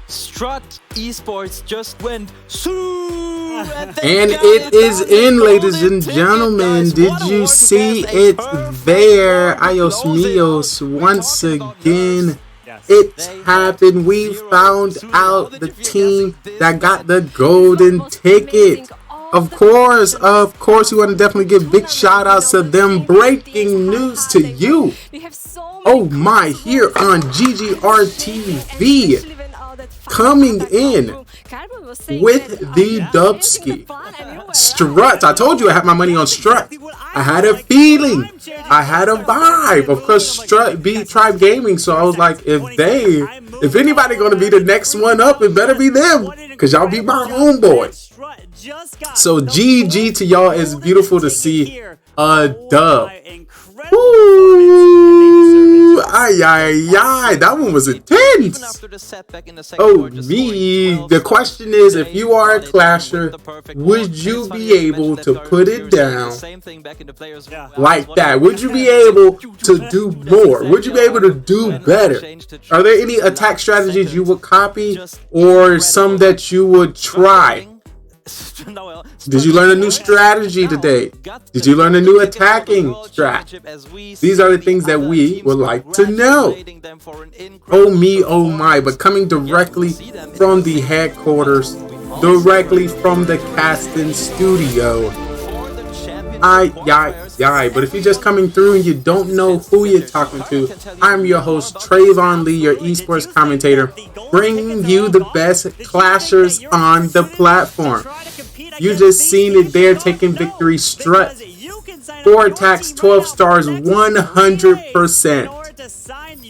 Strut Esports just went and it is in, ladies and gentlemen. Did you see it there? Ayos Mios, once again. It's happened. We found out the team that got the golden ticket. Of course, we want to definitely give big shout outs to them. Breaking news to you. Oh my, here on GGR TV. Coming in with the Dubski. Strut. I told you I had my money on Strut. I had a feeling. I had a vibe. Of course, Strut beat Tribe Gaming, so I was like, if anybody gonna be the next one up, it better be them, cause y'all beat my homeboy. So GG to y'all. It's beautiful to see a dub. Ooh, that one was intense. Oh me, the question is, if you are a clasher, would you be able to put it down like that? Would you be able to do more? Would you be able to do better? Are there any attack strategies you would copy, or some that you would try? Did you learn a new strategy today? Did you learn a new attacking strat? These are the things that we would like to know. Oh me, oh my, but coming directly from the headquarters, directly from the casting studio. But if you're just coming through and you don't know who you're talking to, I'm your host, Trayvon Lee, your esports commentator, bringing you the best clashers on the platform. You just seen it there, taking victory. Strut, 4 attacks, 12 stars, 100%.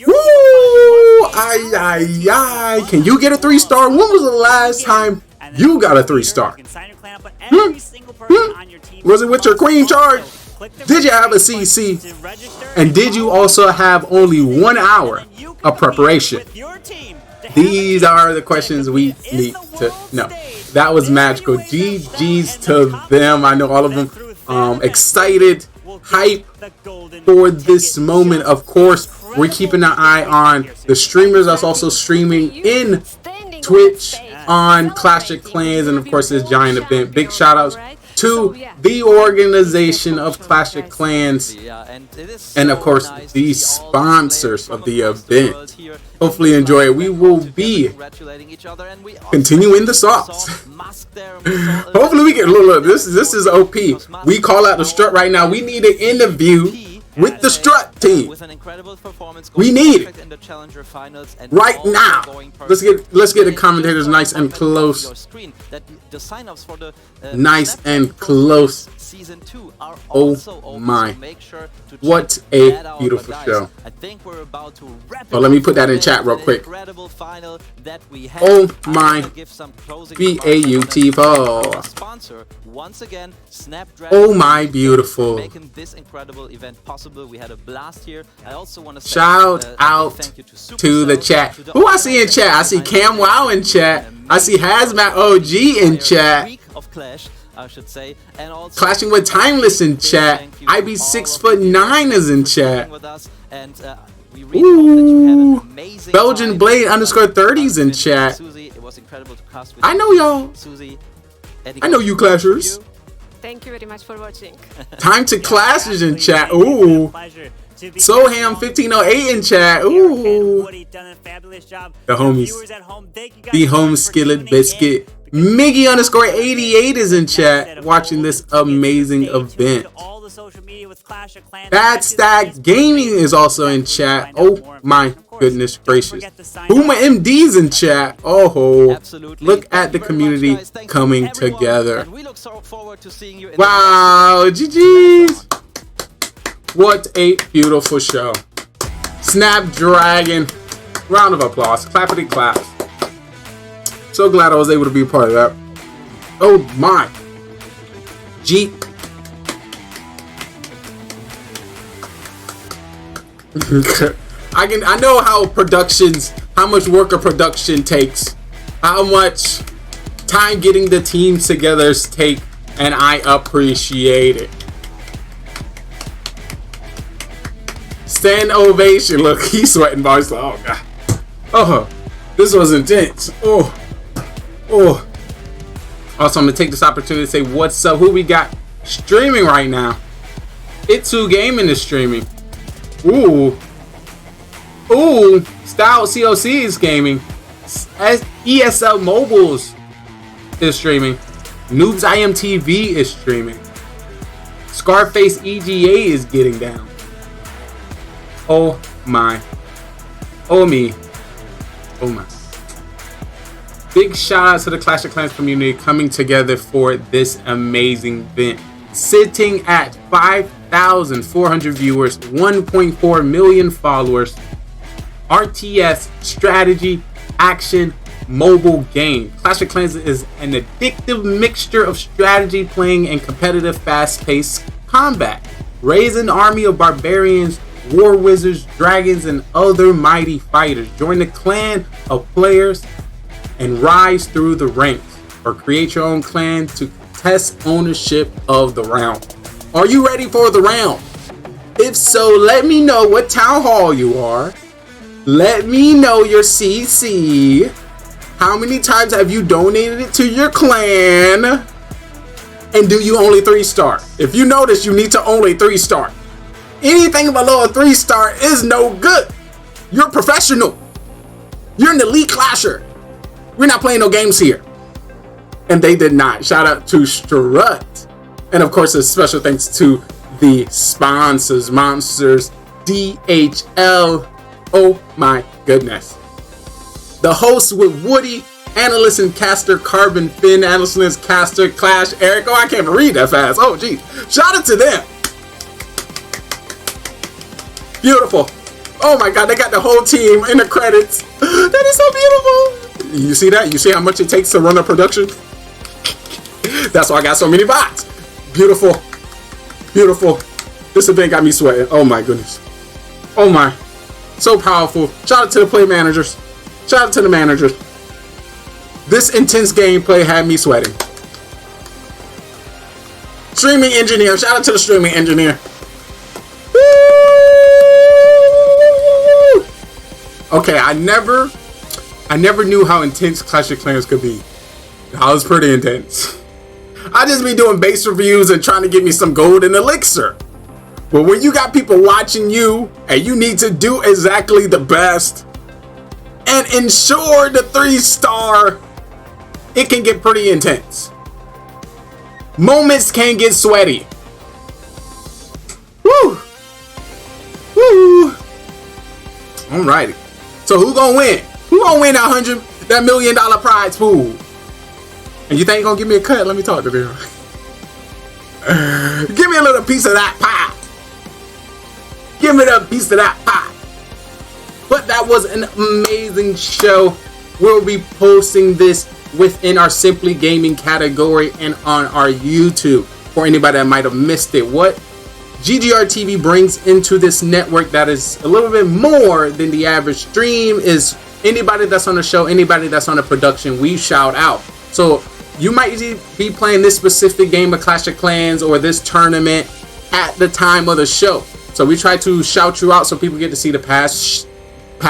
Woo! Can you get a 3-star? When was the last time you got a 3-star? Was it with your queen charge? Did you have a CC? And did you also have only 1 hour of preparation? These are the questions we need to know. That was magical. GG's to them. I know all of them excited, hype for this moment. Of course, we're keeping an eye on the streamers that's also streaming in Twitch on Clash of Clans, and of course this giant event. Big shout outs to the organization of Clash of Clans, and of course the sponsors of the event. Hopefully you enjoy it. We will be continuing the sauce. Hopefully we get look. This is OP. We call out the Strut right now. We need an interview with the Strut team. We need it right now. Let's get the commentators nice and close. Nice and close. Oh my, what a beautiful show. Oh, let me put that in chat real quick. Oh my, beautiful. Oh my, beautiful. Shout out to the chat. Who I see in chat? I see Cam Wow in chat. I see Hazmat OG in chat. Clashing with Timeless in chat. IB 6'9" is in chat. Ooh. Belgian Blade _30s in chat. I know y'all. I know you clashers. Thank you very much for watching. Time to Clash is in chat. Ooh. Soham 1508 in chat. Ooh. The homies. The home skillet biscuit. Miggy _88 is in chat watching this amazing event. Bad Stack Gaming is also in chat. Oh my goodness gracious. Puma MD's in chat. Oh, look at the community coming together. Wow, GG's. What a beautiful show. Snapdragon. Round of applause. Clappity clap. So glad I was able to be a part of that. Oh my. Jeep. I know how much work a production takes, how much time getting the teams together take, and I appreciate it. Stand ovation. Look, he's sweating, boys. Oh god. Oh, this was intense. Oh. Also, I'm gonna take this opportunity to say what's up. Who we got streaming right now? Itsu Gaming is streaming. Ooh. Style COC is gaming. ESL Mobiles is streaming. Noobs IMTV is streaming. Scarface EGA is getting down. Oh my. Oh me. Oh my. Big shout out to the Clash of Clans community coming together for this amazing event. Sitting at 5,400 viewers, 1.4 million followers. RTS strategy action mobile game. Clash of Clans is an addictive mixture of strategy playing and competitive fast-paced combat. Raise an army of barbarians, war wizards, dragons, and other mighty fighters. Join the clan of players and rise through the ranks, or create your own clan to test ownership of the realm. Are you ready for the realm? If so, let me know what town hall you are. Let me know your CC. How many times have you donated it to your clan? And do you only 3-star? If you notice, you need to only 3-star. Anything below a 3-star is no good. You're a professional. You're an elite clasher. We're not playing no games here. And they did not. Shout out to Strut. And of course, a special thanks to the sponsors, Monsters, DHL. Oh my goodness. The hosts with Woody, Analyst and Caster, Carbon, Finn, Analyst and Caster, Clash, Eric. Oh, I can't even read that fast. Oh, geez. Shout out to them. Beautiful. Oh my God, they got the whole team in the credits. That is so beautiful. You see that? You see how much it takes to run a production? That's why I got so many bots. Beautiful. Beautiful. This event got me sweating. Oh my goodness. Oh my. So powerful. Shout out to the play managers. Shout out to the managers. This intense gameplay had me sweating. Streaming engineer. Shout out to the streaming engineer. Woo! Okay, I never knew how intense Clash of Clans could be. I was pretty intense. I just be doing base reviews and trying to get me some golden elixir. But when you got people watching you and you need to do exactly the best and ensure the 3-star, it can get pretty intense. Moments can get sweaty. Woo! Woo! Alrighty. So who gonna win? Who gonna win that $1 million prize pool? And you think you're gonna give me a cut? Let me talk to them. Give me a little piece of that pie. Give me a piece of that pie. But that was an amazing show. We'll be posting this within our Simply Gaming category and on our YouTube for anybody that might have missed it. What GGR TV brings into this network that is a little bit more than the average stream is anybody that's on the show, anybody that's on the production, we shout out. So you might be playing this specific game of Clash of Clans or this tournament at the time of the show. So we try to shout you out so people get to see the past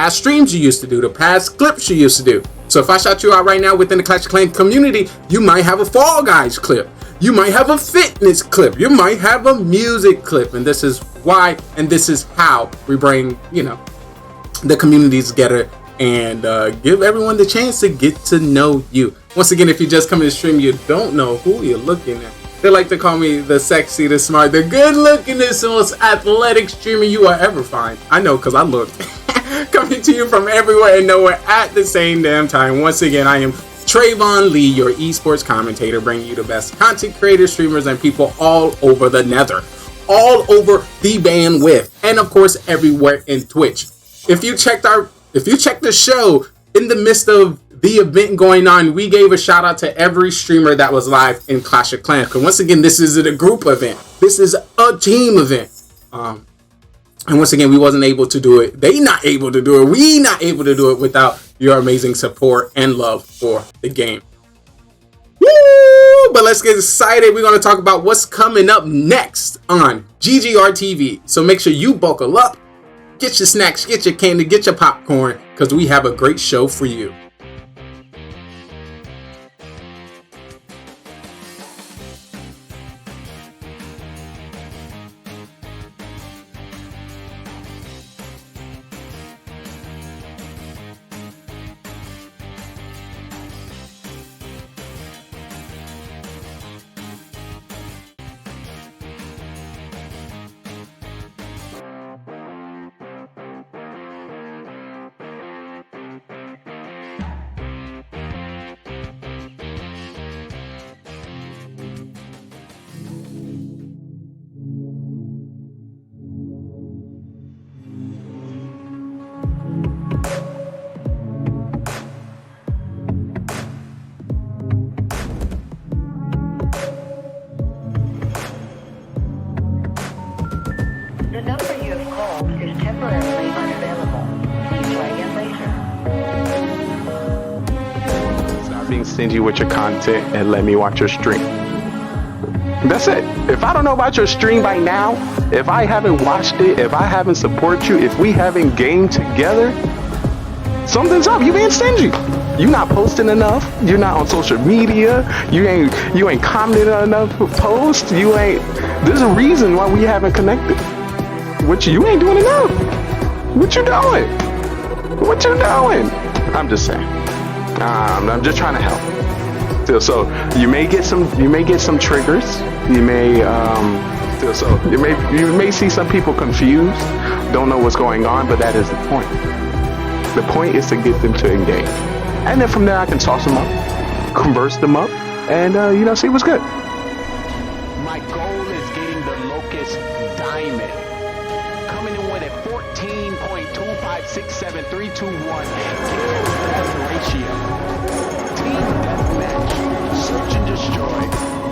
streams you used to do, the past clips you used to do. So if I shout you out right now within the Clash of Clans community, you might have a Fall Guys clip. You might have a fitness clip. You might have a music clip. And this is why, and this is how we bring, the communities together and give everyone the chance to get to know you. Once again, if you just come in the stream, you don't know who you're looking at. They like to call me the sexy, the smart, the good-lookingest, most athletic streamer you will ever find. I know, because I looked. Coming to you from everywhere and nowhere at the same damn time. Once again, I am Trayvon Lee, your esports commentator, bringing you the best content creators, streamers, and people all over the nether. All over the bandwidth. And of course, everywhere in Twitch. If you checked the show in the midst of the event going on, we gave a shout out to every streamer that was live in Clash of Clans. Because once again, this is a group event. This is a team event. And once again, we wasn't able to do it. They not able to do it. We not able to do it without your amazing support and love for the game. Woo! But let's get excited. We're going to talk about what's coming up next on GGR TV. So make sure you buckle up. Get your snacks, get your candy, get your popcorn, because we have a great show for you. stingy with your content and let me watch your stream. That's it. If I don't know about your stream by now, if I haven't watched it, if I haven't supported you, if we haven't gamed together, something's up. You being stingy. You not posting enough. You're not on social media. You ain't commenting on enough posts. You ain't. There's a reason why we haven't connected. What you ain't doing enough. What you doing? What you doing? I'm just saying. I'm just trying to help. So you may get some triggers. You may you may see some people confused, don't know what's going on, but that is the point. The point is to get them to engage, and then from there I can toss them up, converse them up, and see what's good. My goal is getting the Locust Diamond, coming in with a 14.2567321. That's the ratio. Team deathmatch, search and destroy,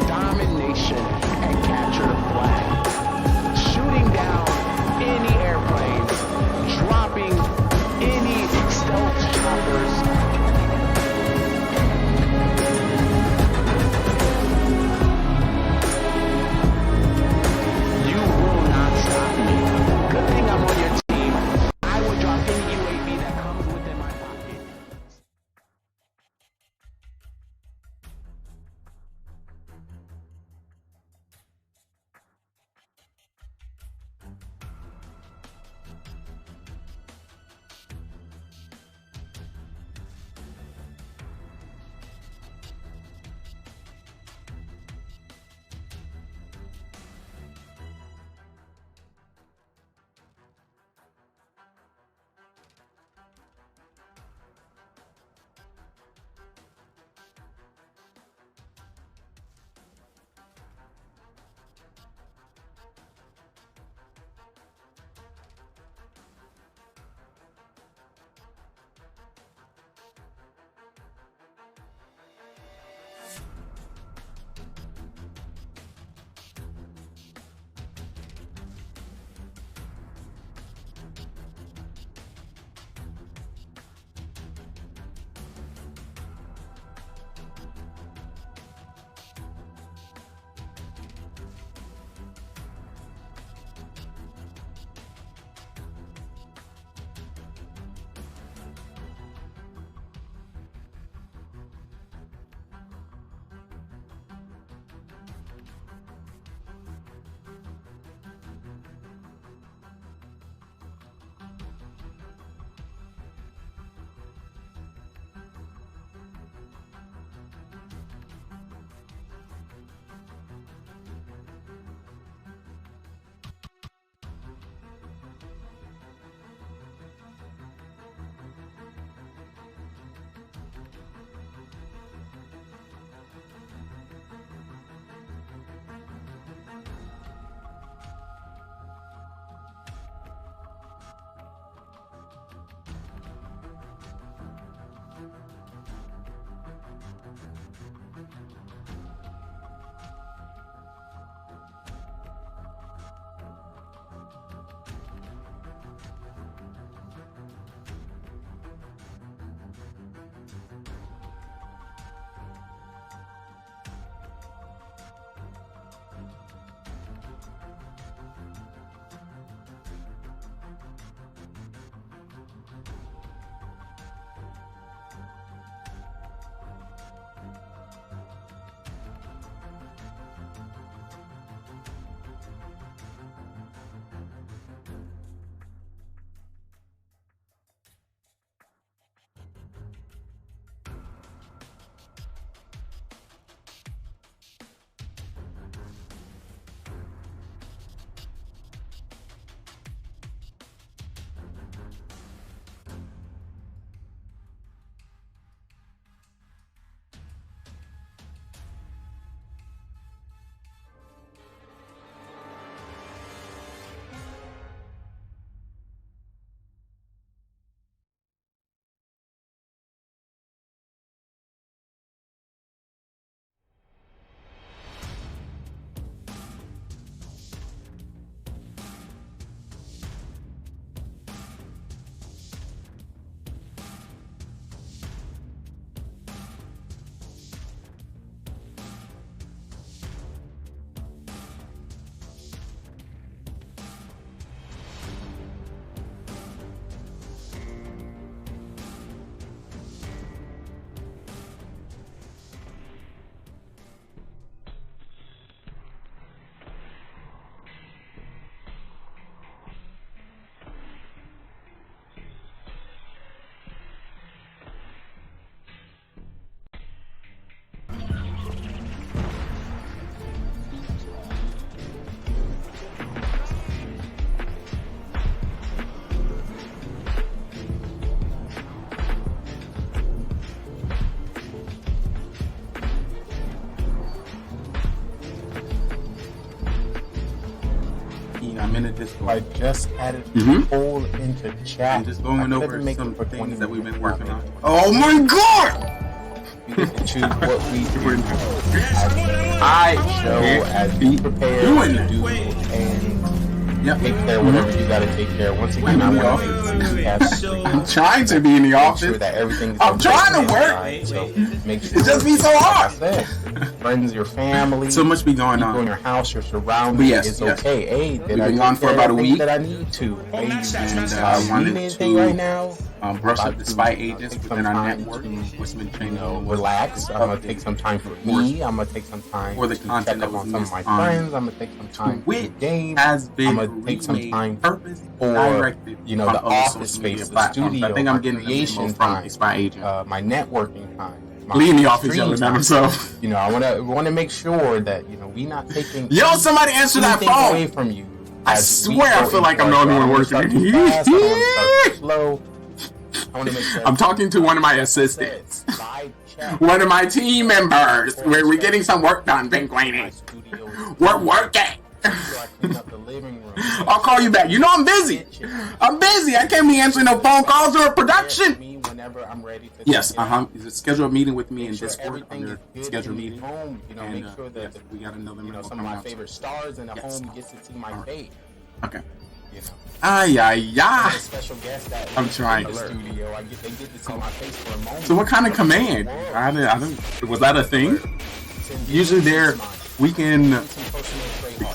domination, and capture the flag. Shooting down any airplanes, dropping any stealth choppers. You will not stop me. Good thing I'm on your team. I will drop any UAV that comes within my pocket. I'm in a Discord. I just added poll into chat. I'm just going over some things that we've been working on. Oh my god! We get to choose what we do. I show as be prepared to do and take care of whatever you gotta take care of. Once again, I want to make sure we have I'm trying to be in the office. Sure that everything's I'm trying to work. Right. So make sure it's just be so hard. Friends, your family, so much be going on in your house, your surroundings. It's okay. Hey, we've been gone for about a week. That I need to. Hey, I wanted to right now. Brush up the spy agents within our network. What's been changing? Relax. I'm gonna take some time for me. I'm gonna take some time for the content check up on some of my friends. I'm gonna take some time for the game. Has been I'm gonna take some time purpose for the office space, the studio. I think I'm getting creation from spy agent. My networking time. Lee in the office yelling at himself. I want to make sure that we not taking. Yo, somebody answer that phone away from you. I swear, I feel like I'm the only one working here. Slow. I want to make sure I'm talking to one of my assistants, one of my team members. We're getting some work done, Penguini. We're working. I'll call you back. You know I'm busy. I'm busy. I can't be answering no phone calls or production. Whenever I'm ready to yes, schedule a meeting with me in Discord. Schedule a meeting. Home, make sure that we got another some of my favorite stars in the home gets to see my face. Okay. Yeah. Special guest that I'm trying. The studio. They get to see my face for a moment. So what kind of command? I don't. Was that a thing? Usually we can.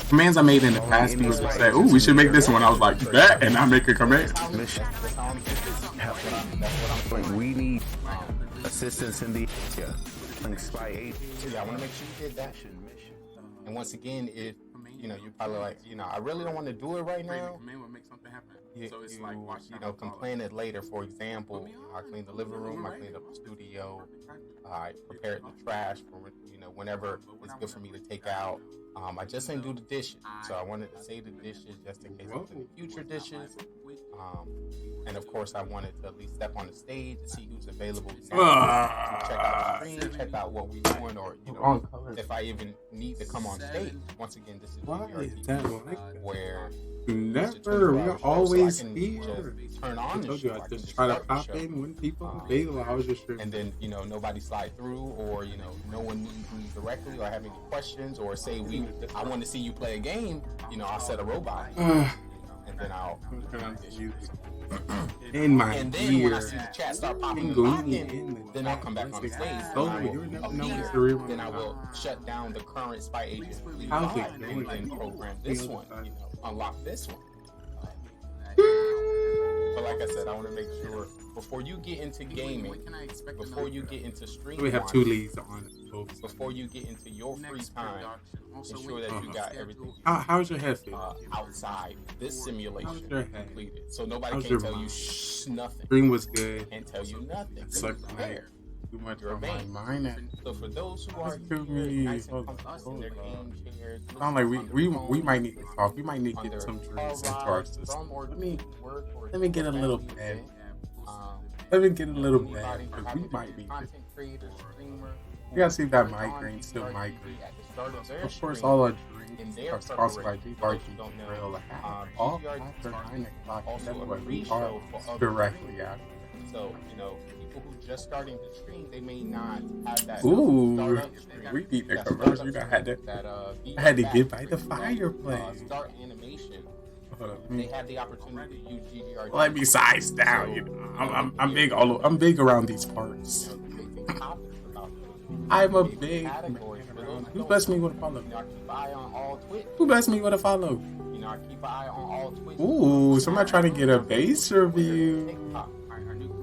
Commands I made in the past, people would say, "Oh, we should make this one." I was like, "That," and I make a command. We need assistance in the spy agent. Yeah, I want to make sure you did that. And once again, if you're probably like, I really don't want to do it right now. So it's like, complain it later. For example, I cleaned the living room, I cleaned up the studio, I prepared the trash for whenever it's good for me to take out. I just didn't do the dishes, so I wanted to say the dishes just in case of any future dishes. And of course, I wanted to at least step on the stage to see who's available. Check out the stream, check out what we're doing, or if I even need to come on stage. Once again, this is where never, we're always here. Turn on I told you, I just try to pop in when people available. I was just sure. And then nobody slide through, or no one needs me directly, or have any questions, or say I want to see you play a game. I'll set a robot, and then I'll in my and then ear. When I see the chat start popping, then I'll come back on the stage. Then I will shut down the current spy agent and program this one. Unlock this one. But like I said, I want to make sure before you get into gaming, before you get into streaming, we have 2 leads on both. Before you get into your free time, ensure that you got everything. How's your head feel? Outside this simulation completed, so nobody can tell you nothing. Stream was good. Can't tell you nothing. It's like too much on my mind. So for those who are here, nice and comfortable in their game chairs, sound like we might need to talk. We might need to get some drinks into our system. Let me get a little bit. Let me get a little bit, because we might be. You gotta see that migraine still migraine. Of course, all our drinks are sponsored by GRG Grill. All after 9 o'clock. That's what we are directly after. So, people who just starting to stream, they may not have that. Ooh, we need the commercial. I had to get by the fireplace. Start animation. They have the opportunity to use GGRG. Let me size down. I'm big I'm big around these parts. I'm a big man. Who blessed me with a follow? Who blessed me with a follow? Keep an eye on all Twitch. Ooh, somebody trying to get a base review.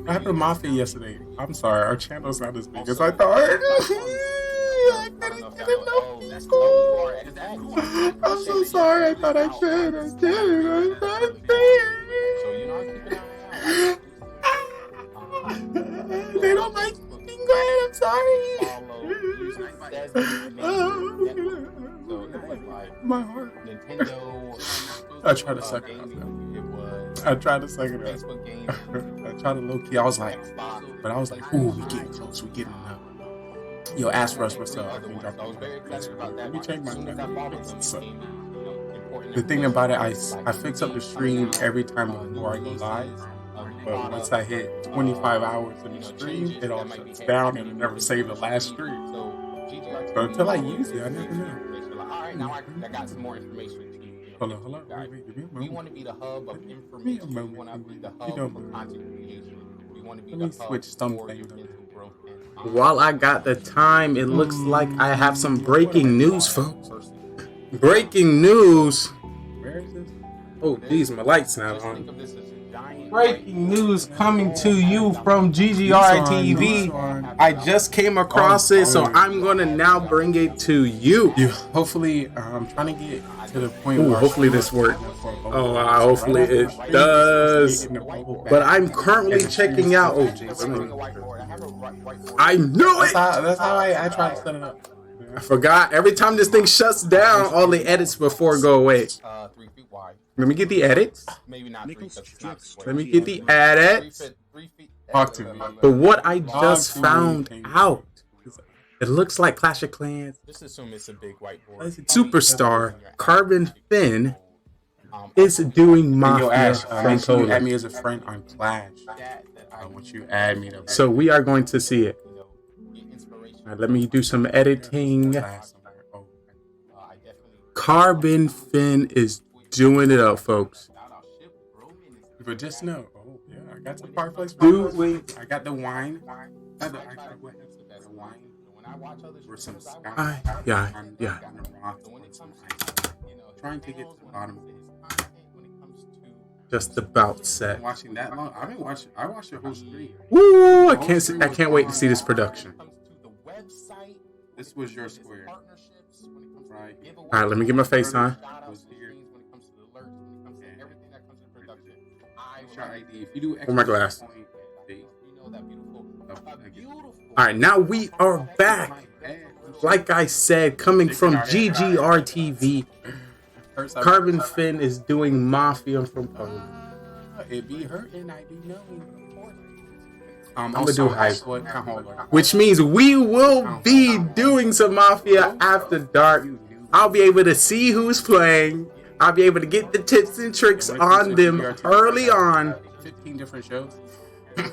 I had a Mafia yesterday. I'm sorry, our channel's not as big as I thought. I couldn't get enough people. I'm so sorry. I thought I could. I didn't. They don't like being great. I'm sorry. My heart. I tried to suck it up. I tried to suck it up. I tried to low key. I was like, ooh, we getting close. We getting up. Yo, ask Russ what's up. Let me check my The thing about it, I fix up the stream every time before I go live. But once I hit 25 hours in the stream, it all shuts down and it never saves the last stream. But until I use it, I never know. All right, now I got some more information to give you. Hello. We want to be the hub of information. We want to be the hub for content creation. We want to be the hub for mental growth. While I got the time, it looks like I have some breaking news, folks. Breaking news. Where is this? Oh, geez, my light's not on. Breaking news coming to you from GGR TV. I just came across it, so I'm gonna now bring it to you. Hopefully, I'm trying to get to the point where hopefully this works. Oh, hopefully it does. But I'm currently checking out. Oh, geez, I knew it. That's how I try to set it up. I forgot. Every time this thing shuts down, all the edits before go away. 3 feet wide. Let me get the edits. Maybe not 3 feet. Let me get the edits. Talk to me. But what I just found out, it looks like Clash of Clans. Just assume it's a big whiteboard. Superstar Carbon Finn is doing Mafia from Poland. Add me as a friend on Clash. I want you to add me. So we are going to see it. Let me do some editing. Carbon Finn is doing it up, folks. But just know, oh yeah, I got some fireplace. Dude, I got the wine. I got the wine. Or some sky. Yeah. Trying to get to the bottom of this. Just about set. Watching that long. I watched your whole stream. Woo! I can't wait to see this production. This was your square. Right. All right, let me get my face on. Where's my glass? All right, now we are back. Like I said, coming from GGR TV, Carbon Finn is doing Mafia from Poland. It be hurting, I do know. I'm gonna do hype, which means we will be doing some Mafia after dark. I'll be able to see who's playing. I'll be able to get the tips and tricks on them early on. 15 different shows.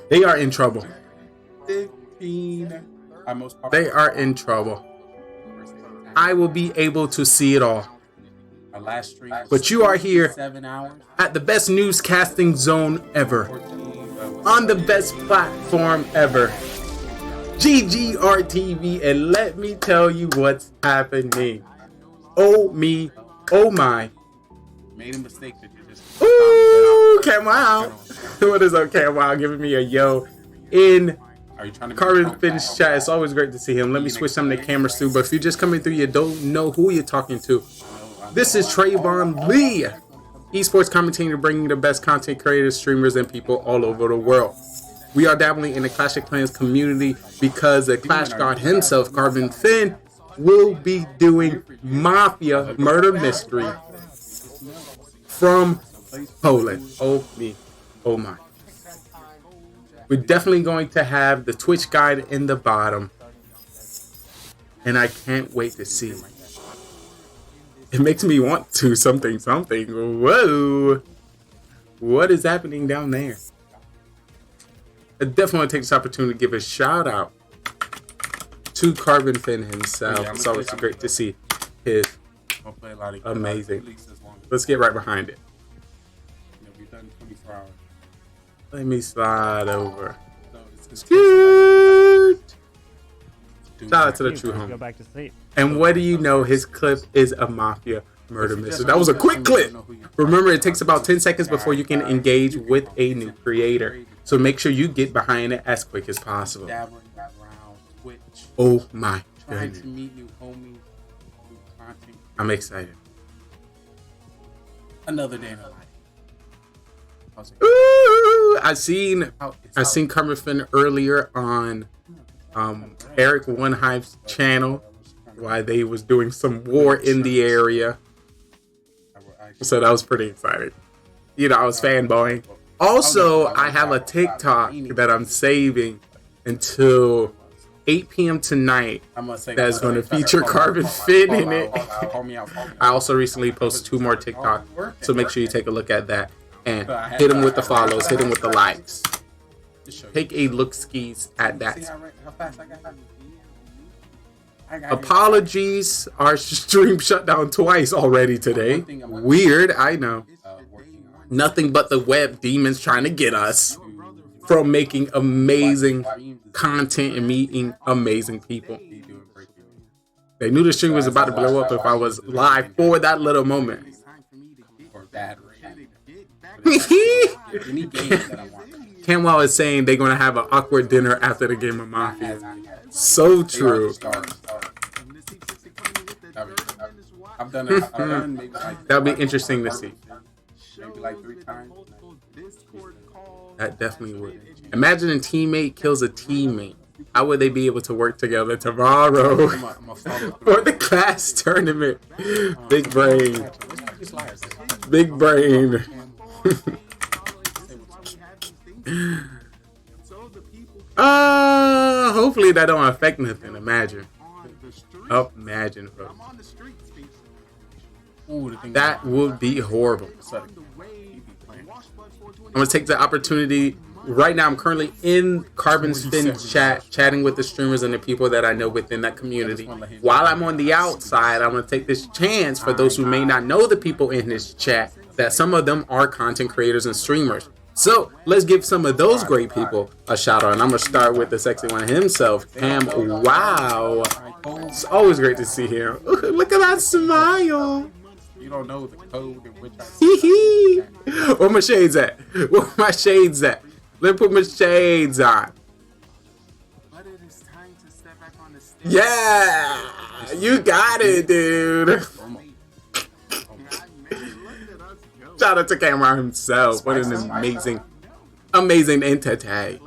They are in trouble. 15. They are in trouble. I will be able to see it all. But you are here at the best newscasting zone ever. On the best platform ever. GGR TV, and let me tell you what's happening. Oh me, oh my. Made a mistake that you just. Ooh, Cam Wow. What is up, Cam Wow? Giving me a yo in Carbon Finn's chat. It's always great to see him. Let me switch some of the cameras too. But if you're just coming through, you don't know who you're talking to. This is Trayvon Lee, esports commentator, bringing the best content creators, streamers, and people all over the world. We are dabbling in the Clash of Clans community because the Clash God himself, Carbon Finn, will be doing Mafia Murder Mystery from Poland. Oh me, oh my. We're definitely going to have the Twitch guide in the bottom. And I can't wait to see it. It makes me want to something. Whoa. What is happening down there? I definitely want to take this opportunity to give a shout out to Carbon Finn himself. It's always great to see his amazing. Let's get right behind it. Let me slide over. Shout out to the true home. Go back to sleep. And what do you know? His clip is a Mafia murder mystery. That was a quick clip. Remember, it takes about 10 seconds before you can engage with a new creator. So make sure you get behind it as quick as possible. Oh my goodness. I'm excited. Another day in the life. Ooh, I seen Carbon Finn earlier on Eric One Hive's channel while they was doing some war in the area. So that was pretty exciting. You know, I was fanboying. Also, I have a TikTok that I'm saving until 8 p.m. tonight that's going to feature Carbon Fit in it. I also recently posted 2 more TikTok, so make sure you take a look at that. And hit them with the follows, hit them with the likes. Take a look skis at that. Apologies, our stream shut down twice already today. Weird, I know. Nothing but the web demons trying to get us from making amazing content and meeting amazing people. They knew the stream was about to blow up if I was live for that little moment. Canwell is saying they're going to have an awkward dinner after the game of Mafia. So true. That'll be interesting to see. That definitely would. Imagine a teammate kills a teammate. How would they be able to work together tomorrow for the class tournament? Big brain. Big brain. Hopefully that don't affect nothing. Imagine. Oh, imagine, bro. That would be horrible. I'm gonna take the opportunity. Right now, I'm currently in Carbon's Fin chat, chatting with the streamers and the people that I know within that community. While I'm on the outside, I'm gonna take this chance for those who may not know the people in this chat that some of them are content creators and streamers. So let's give some of those great people a shout out. And I'm gonna start with the sexy one himself, Cam. Wow, it's always great to see him. Look at that smile. You don't know the code in which Where my shades at? Where my shades at? Let me put my shades on. Yeah, you got it, dude. Shout out to Cameron himself. What an amazing entity.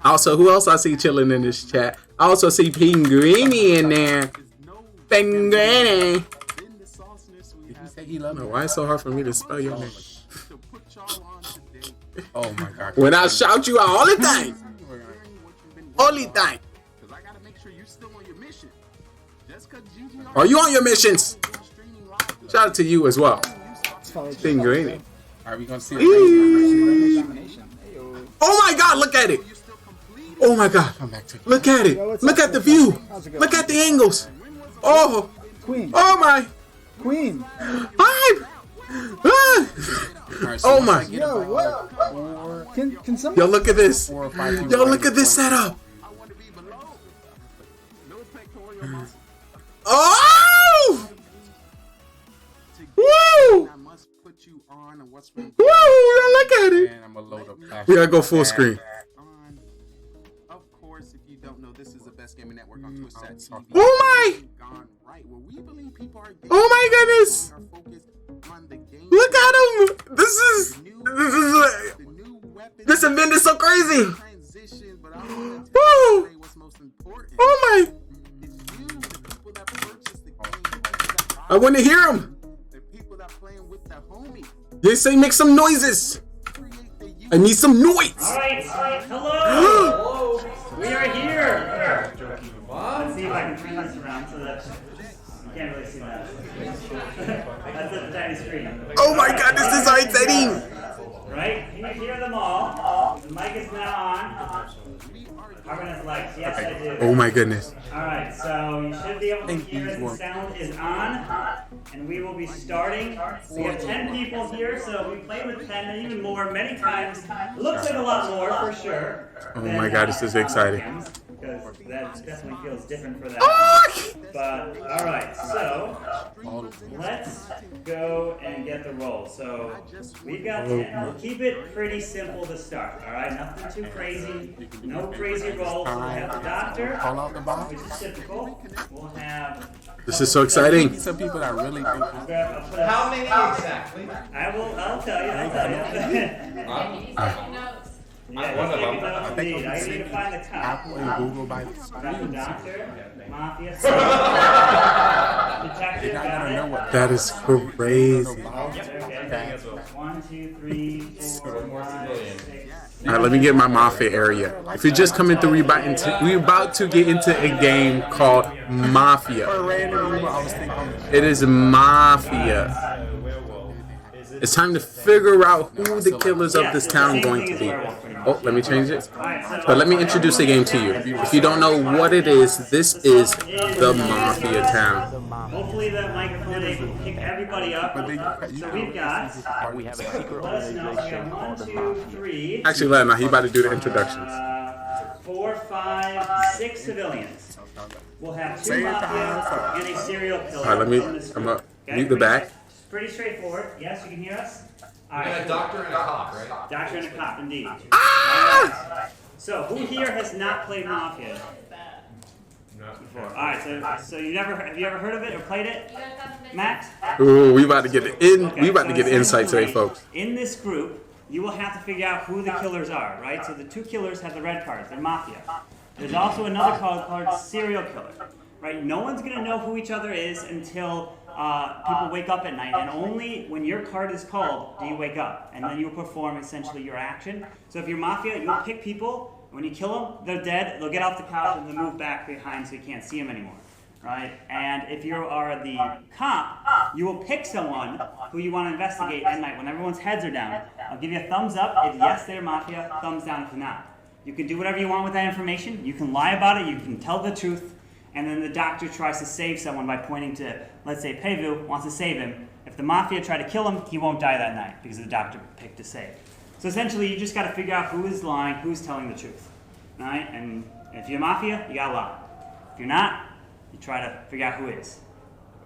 Also, who else I see chilling in this chat? I also see Pinguini in there. Pinguini. No, why is it so hard for me to spell your name? Oh my God. When I shout you out all the time. All the time. Are you on your missions? Shout out to you as well. Pinguini. Are we gonna see Oh my God, look at it. Oh my God. Look at it. Look at the view. Look at the angles. Oh. Oh my. Queen. Hi. Oh my. Yo, what? Can someone? Yo, look at this. Yo, look at this setup. Oh! Woo! Woo! Look at it. We gotta go full screen. Of course, if you don't know, this is the best gaming network on Twitch.tv. Oh my! Oh my goodness! Look at him! This event is so crazy! Woo! Oh my! I want to hear him! They say make some noises! I need some noise! Alright, hello! We are here! Let's see if I can turn this around so that you can't really see that. That's a tiny screen. Oh my God, this is so exciting! Right? Can you hear them all? The mic is now on. Carbon has lights. Yes, I do. Oh my goodness. Alright, so you should be able to hear as the sound is on. And we will be starting. We have 10 people here, so we played with 10 and even more many times. Looks like a lot more for sure. Oh my God, this is exciting. Because that definitely feels different for that. But, alright, so let's go and get the roll. So we've got 10. We'll keep it pretty simple to start, alright? Nothing too crazy. No crazy rolls. We'll have the doctor, which is typical. We'll have... This is so exciting. Some people that really think. How many exactly? I'll tell you. I need to find the top. Apple and Google by the Doctor, Mafia, Detective, That is crazy. Okay. 1, 2, 3, 4, 5, 6. All right, let me get my Mafia area. If you're just coming through, we're about to get into a game called Mafia. It is Mafia. It's time to figure out who the killers of this town are going to be. Oh, let me change it. But let me introduce the game to you. If you don't know what it is, this is the Mafia town. Hopefully the microphone is able to pick everybody up. So we've got, let us know, we got 1, 2, 3. Actually, let him know. He about to do the introductions. 4, 5, 6 civilians. We'll have 2 Mafia and a serial killer. All right, I'm up. Mute the back. Pretty straightforward. Yes, you can hear us? All right. A doctor and a cop, right? Doctor and a cop, indeed. Ah! So, who here has not played Mafia before? All right, so have you ever heard of it or played it, Max? Ooh, we about to get it in. Okay, we about to get insight today, folks. In this group, you will have to figure out who the killers are, right? So the 2 killers have the red cards. They're Mafia. There's also another card called serial killer, right? No one's gonna know who each other is until people wake up at night, and only when your card is called do you wake up, and then you perform essentially your action. So if you're Mafia, you'll pick people, and when you kill them, they're dead, they'll get off the couch and they'll move back behind so you can't see them anymore, right? And if you are the cop, you will pick someone who you want to investigate at night when everyone's heads are down. I'll give you a thumbs up if yes, they're Mafia, thumbs down if not. You can do whatever you want with that information, you can lie about it, you can tell the truth, and then the doctor tries to save someone by pointing to, let's say Pevu wants to save him. If the Mafia try to kill him, he won't die that night because the doctor picked to save. So essentially, you just got to figure out who is lying, who's telling the truth, right? And if you're Mafia, you got to lie. If you're not, you try to figure out who is.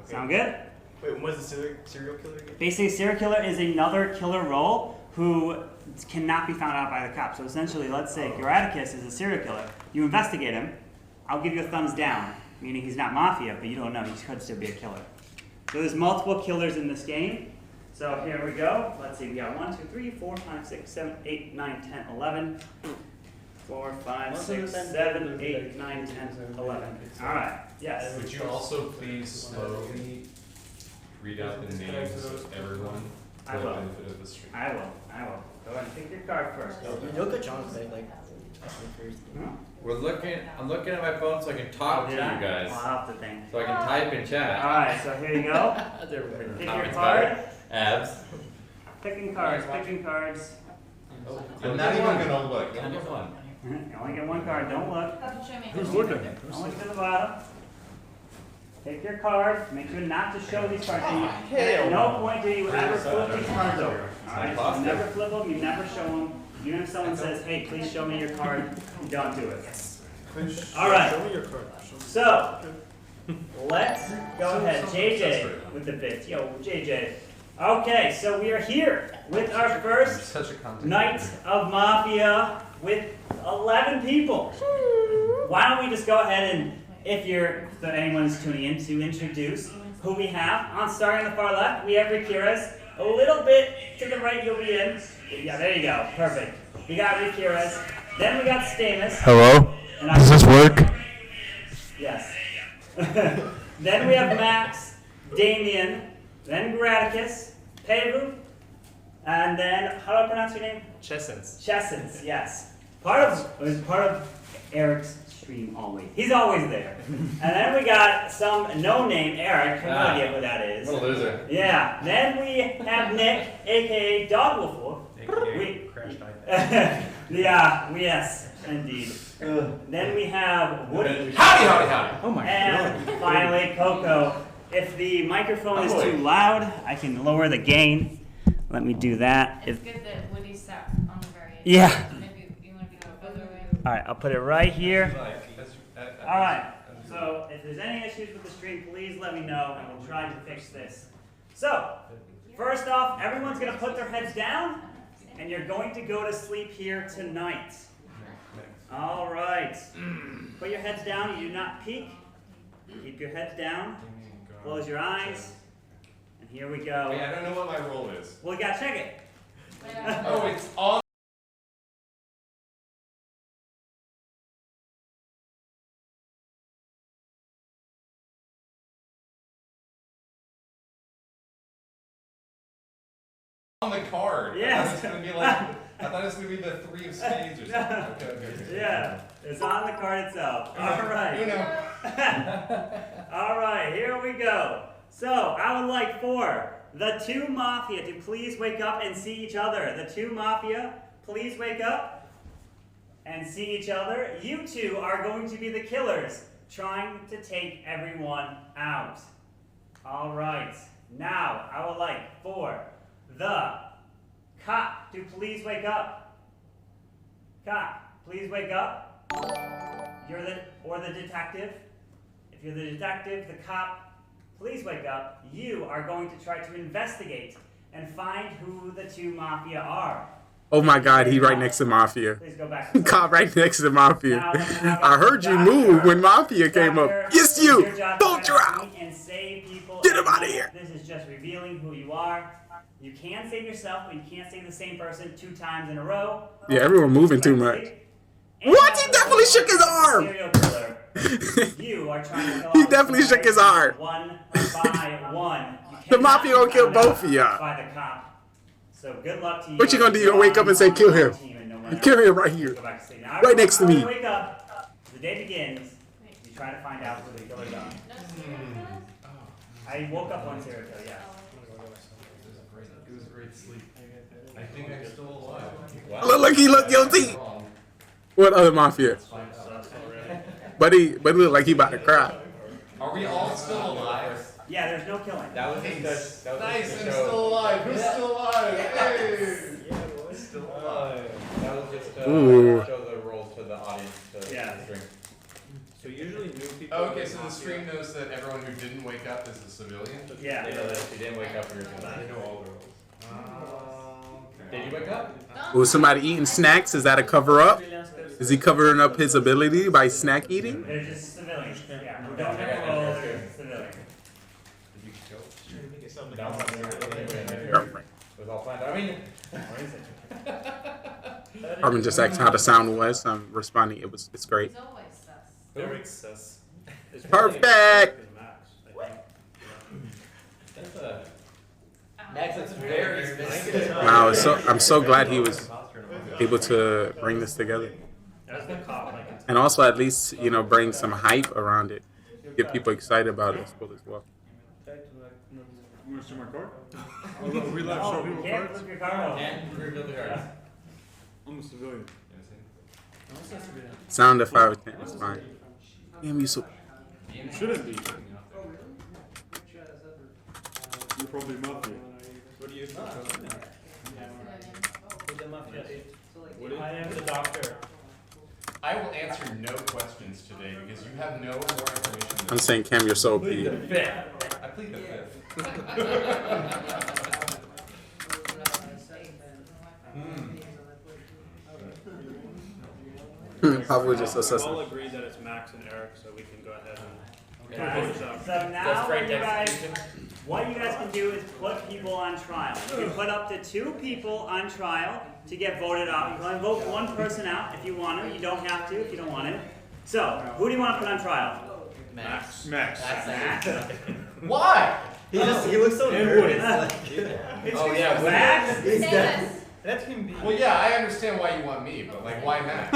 Okay. Sound good? Wait, what's the serial killer again? Basically, a serial killer is another killer role who cannot be found out by the cops. So essentially, let's say Graticus is a serial killer. You investigate him. I'll give you a thumbs down, meaning he's not Mafia, but you don't know, he could still be a killer. So there's multiple killers in this game. So here we go. Let's see, we got 1, 2, 3, 4, 5, 6, 7, 8, 9, 10, 11. 4, 5, 6, 7, 8, 9, 10, 11. All right, yes. Would you also please slowly read out the names of everyone for the benefit of the stream? I will. Go ahead and pick your card first. You'll get John play, like, first. I'm looking at my phone so I can talk to you guys. I'll have to think. So I can type in chat. Alright, so here you go. Pick your card. Abs. Picking cards. I'm not even gonna look. Number 1. You only get 1 card, don't look. Who's looking? Don't look to the bottom. Pick your card. Make sure not to show these cards. And at no point do you ever flip these cards over. Alright, so you never flip them, you never show them. Even if someone says, hey, please show me your card, you don't do it. All right. Show me your card. So, let's go ahead. JJ with the bits. Yo, JJ. Okay, so we are here with our first night of Mafia with 11 people. Why don't we just go ahead and, if anyone's tuning in, to introduce who we have. Starting on the far left, we have Rikiras. A little bit to the right, you'll be in. Yeah, there you go. Perfect. We got Rikiras. Then we got Stamus. Hello? Does this work? Yes. Then we have Max, Damien, then Graticus, Peru, and then, how do I pronounce your name? Chessens, yes. Part of Eric's stream always. He's always there. And then we got some no-name Eric. I have no idea who that is. What a loser. Yeah. Then we have Nick, a.k.a. Dog Wolf. A.k.a. crashed iPad. Yes, indeed. Then we have Woody. Howdy. Oh my God. And finally, Coco. If the microphone is too loud, I can lower the gain. Let me do that. It's good that Woody's sat on the very end. Yeah. Maybe you want to go the other way. All right, I'll put it right here. All right. So if there's any issues with the stream, please let me know, and we'll try to fix this. So first off, everyone's going to put their heads down, and you're going to go to sleep here tonight. All right. Put your heads down. You do not peek. Keep your heads down. Close your eyes. And here we go. Wait, I don't know what my role is. Well, you got to check it. Oh, it's on. On the card. Yes. I thought it was gonna be like. I thought it was gonna be the 3 of spades or something. Okay. Yeah, it's on the card itself. All right. You know. All right, here we go. So I would like for the 2 Mafia to please wake up and see each other. The 2 Mafia, please wake up and see each other. You 2 are going to be the killers, trying to take everyone out. All right. Now I would like for the cop to please wake up. Cop, please wake up. Or the detective. If you're the detective, the cop, please wake up. You are going to try to investigate and find who the 2 Mafia are. Oh my God, he right next to Mafia. Please go back. Cop right next to Mafia. I heard you move when Mafia came up. Yes, you. Don't drop. And save people. Get him out of here. This is just revealing who you are. You can save yourself, but you can't save the same person 2 times in a row. Yeah, everyone moving too much. What? He definitely shook his arm. Serial killer. You are trying to kill He definitely shook his arm. 1 by 1. The Mafia gonna kill both of y'all. By the cop. So good luck to you. What you gonna do? You gonna wake up and say, kill him? Kill him right here. Right next to me. Wake up. The day begins. You try to find out who the killers are. I woke up one serial killer, yeah. It was a great sleep. I think I'm still alive. Look, he looked guilty. What other Mafia? But he looked like he about to cry. Are we all still alive? Yeah, there's no killing. That was nice. I'm still alive. Who's still alive? Hey! Still alive. That was just to show the roles to the audience to stream. So usually new people. Okay, so the stream knows that everyone who didn't wake up is a civilian. Yeah. They know that if you didn't wake up, you're gonna. They know all the roles. Did you wake up? Was somebody eating snacks? Is that a cover up? Is he covering up his ability by snack eating? They're just civilians. Yeah. Who don't have a role, they're civilians. It was all planned. I mean, Armin just asked how the sound was. I'm responding. It's great. It's always sus. very sus. Perfect. Max looks very specific. Wow, I'm so glad he was able to bring this together. And also at least, bring some hype around it. Get people excited about it as well. You want to see my card? We left show people cards? Flip your card. And reveal the cards. I'm a civilian. Sound of 5 or 10 is fine. Damn, you so... Shouldn't be. You're probably Mafia. What do you think? I am the doctor. I will answer no questions today because you have no more information. I'm saying, Cam, you're so OP. I plead the fifth. Probably just assessing. We'll agree that it's Max and Eric, so we can go ahead and. Okay. So now what you guys can do is put people on trial. You can put up to 2 people on trial to get voted out. You can only vote 1 person out if you want to. You don't have to if you don't want to. So, who do you want to put on trial? Max. Why? He looks so nervous. Oh yeah, Max? That's him. Well, yeah, I understand why you want me, but like, why Max?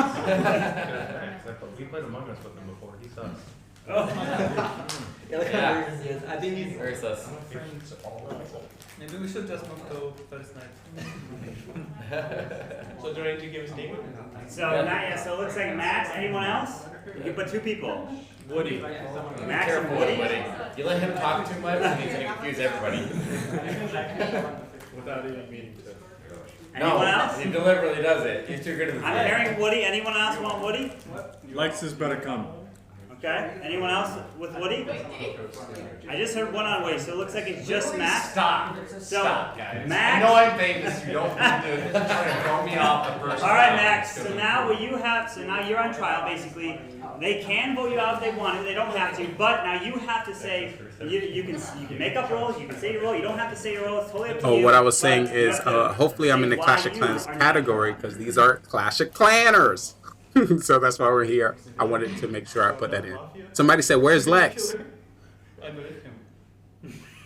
We played Among Us with him before. He sucks. Yeah. I think he's very sus. Maybe we should just move to first night. So do you need to give a statement? So not yet. So it looks like Max. Anyone else? You can put 2 people. Woody. Max Careful, and Woody. Woody. You let him talk too much, and he's gonna confuse everybody. Without even meaning to. Anyone else? He deliberately does it. He's too good at the I'm hearing Woody. Anyone else want Woody? Lexus better come. Okay. Anyone else with Woody? I just heard one on Woody, so it looks like it's just Max. Stop. So Stop, guys. Max. I know I'm famous. You don't need to try to throw me off the first. All right, Max. So now what you have? So now you're on trial. Basically, they can vote you out if they want to. They don't have to. But now you have to say you can make up roles. You can say your role. You don't have to say your role. It's totally up to you. What I was saying is, hopefully I'm in the Clash of Clans category because these are Clash of Clanners. So that's why we're here. I wanted to make sure I put that in. Somebody said, "Where's Lex?" I believe him.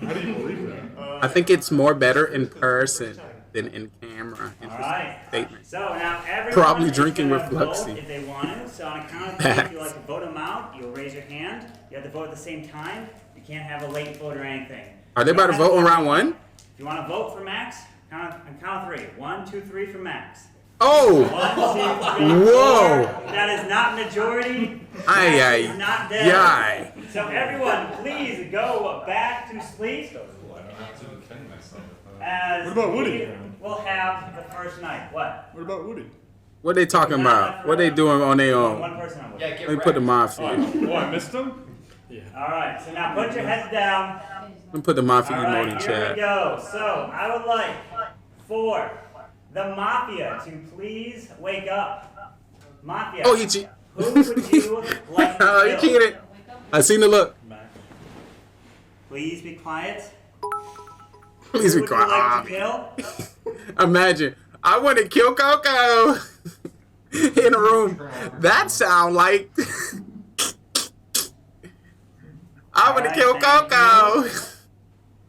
How do you believe that? I think it's more better in person. than in camera. Alright. Statement. So now everyone Probably is drinking gonna with vote Fluxy. if they want to. So on a count of three, if you like to vote them out, you'll raise your hand. You have to vote at the same time. You can't have a late vote or anything. Are they about to vote on round one? If you want to vote for Max, count of three. 1, 2, 3 for Max. Oh! 1, 2, 3, Whoa! 4. That is not majority. Aye, Max aye, is not dead. yay. So everyone, please go back to sleep. As What about Woody? We'll have the first night. What? What about Woody? What they talking about? What they doing on their own? One person on Woody. Let me put the mafia. Oh, I missed him? Yeah. Alright, so now put your heads down. Let me put the mafia emote in Here we chat. go. So I would like for the Mafia to please wake up. Mafia. Oh, he cheated. Who would you like to Oh, he kill? cheated. I seen the look. Please be quiet. Please Who be would you quiet. like to kill? Imagine, I want to kill Coco in a room. That sound like I want to kill Coco.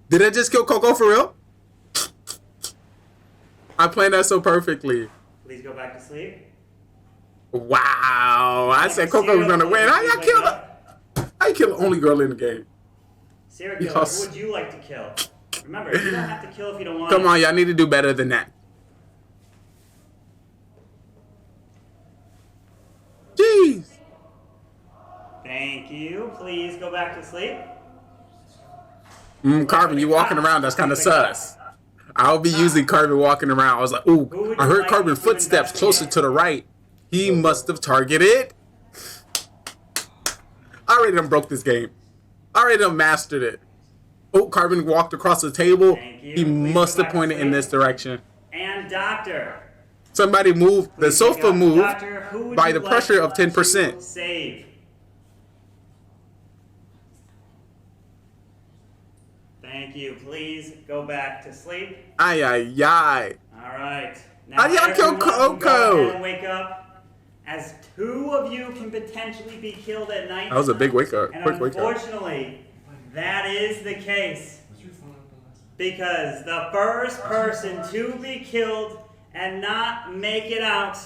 Did I just kill Coco for real? I planned that so perfectly. Please go back to sleep. Wow, I said Coco was gonna win. How y'all kill her? How you kill the only girl in the game? Serial killer, Yes. who would you like to kill? Remember, you don't have to kill if you don't want Come to. on, y'all need to do better than that. Jeez. Thank you. Please go back to sleep. Carvin, you walking around, that's kind of sus. I'll be using Carvin walking around. I was like, ooh, I heard Carvin footsteps closer to the right. He must have targeted. I already done broke this game. I already done mastered it. Oh, Carvin walked across the table. He must have pointed in this direction. And Doctor. Somebody moved, the sofa moved Doctor, who would by you the like pressure of to 10%. Save. Thank you. Please go back to sleep. Ay, ay, ay. All right. How y'all kill everyone can go Coco? ahead and wake up, as 2 of you can potentially be killed at night. That was a big wake up, And quick wake up. unfortunately, that is the case. Because the first person to be killed and not make it out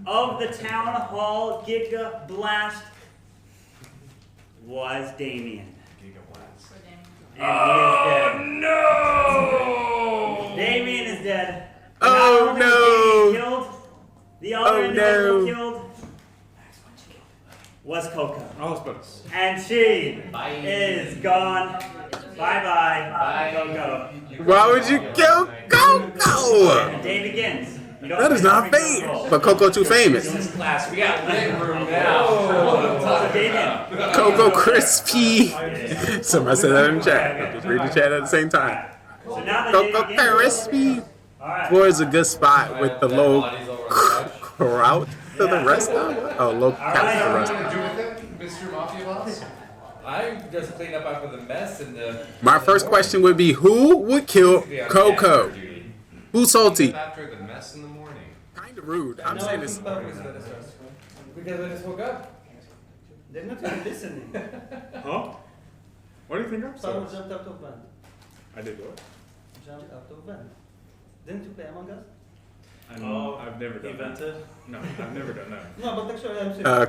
of the Town Hall Giga Blast was Damien. And he is dead. No! Damien is dead. Oh, Not only was no. Damien killed, the other Oh, individual no. killed was Coco. Oh, And she is gone. Bye-bye, Coco. Why would you kill Coco? And the day begins. You don't That is not fair. But Coco too famous. Class, we got lit room now. Coco Crispy. Somebody said that in the chat. Just read the chat at the same time. So now the day Coco begins. Crispy. Floor is a good spot with the low crowd to the rest of it. Oh, low cap to the rest. Mr. Mafia Boss? I just cleaned up after the mess and the. My first question would be, who would kill Coco? Who's salty? After the mess in the morning. Kind of rude. I'm saying this. Because I just woke up. They're not even listening. Huh? What do you think I'm Someone saying? jumped out of van. I did what? Jumped out of van. Didn't you play Among Us? I've never done that. No, I've never done that. No, but actually I'm serious.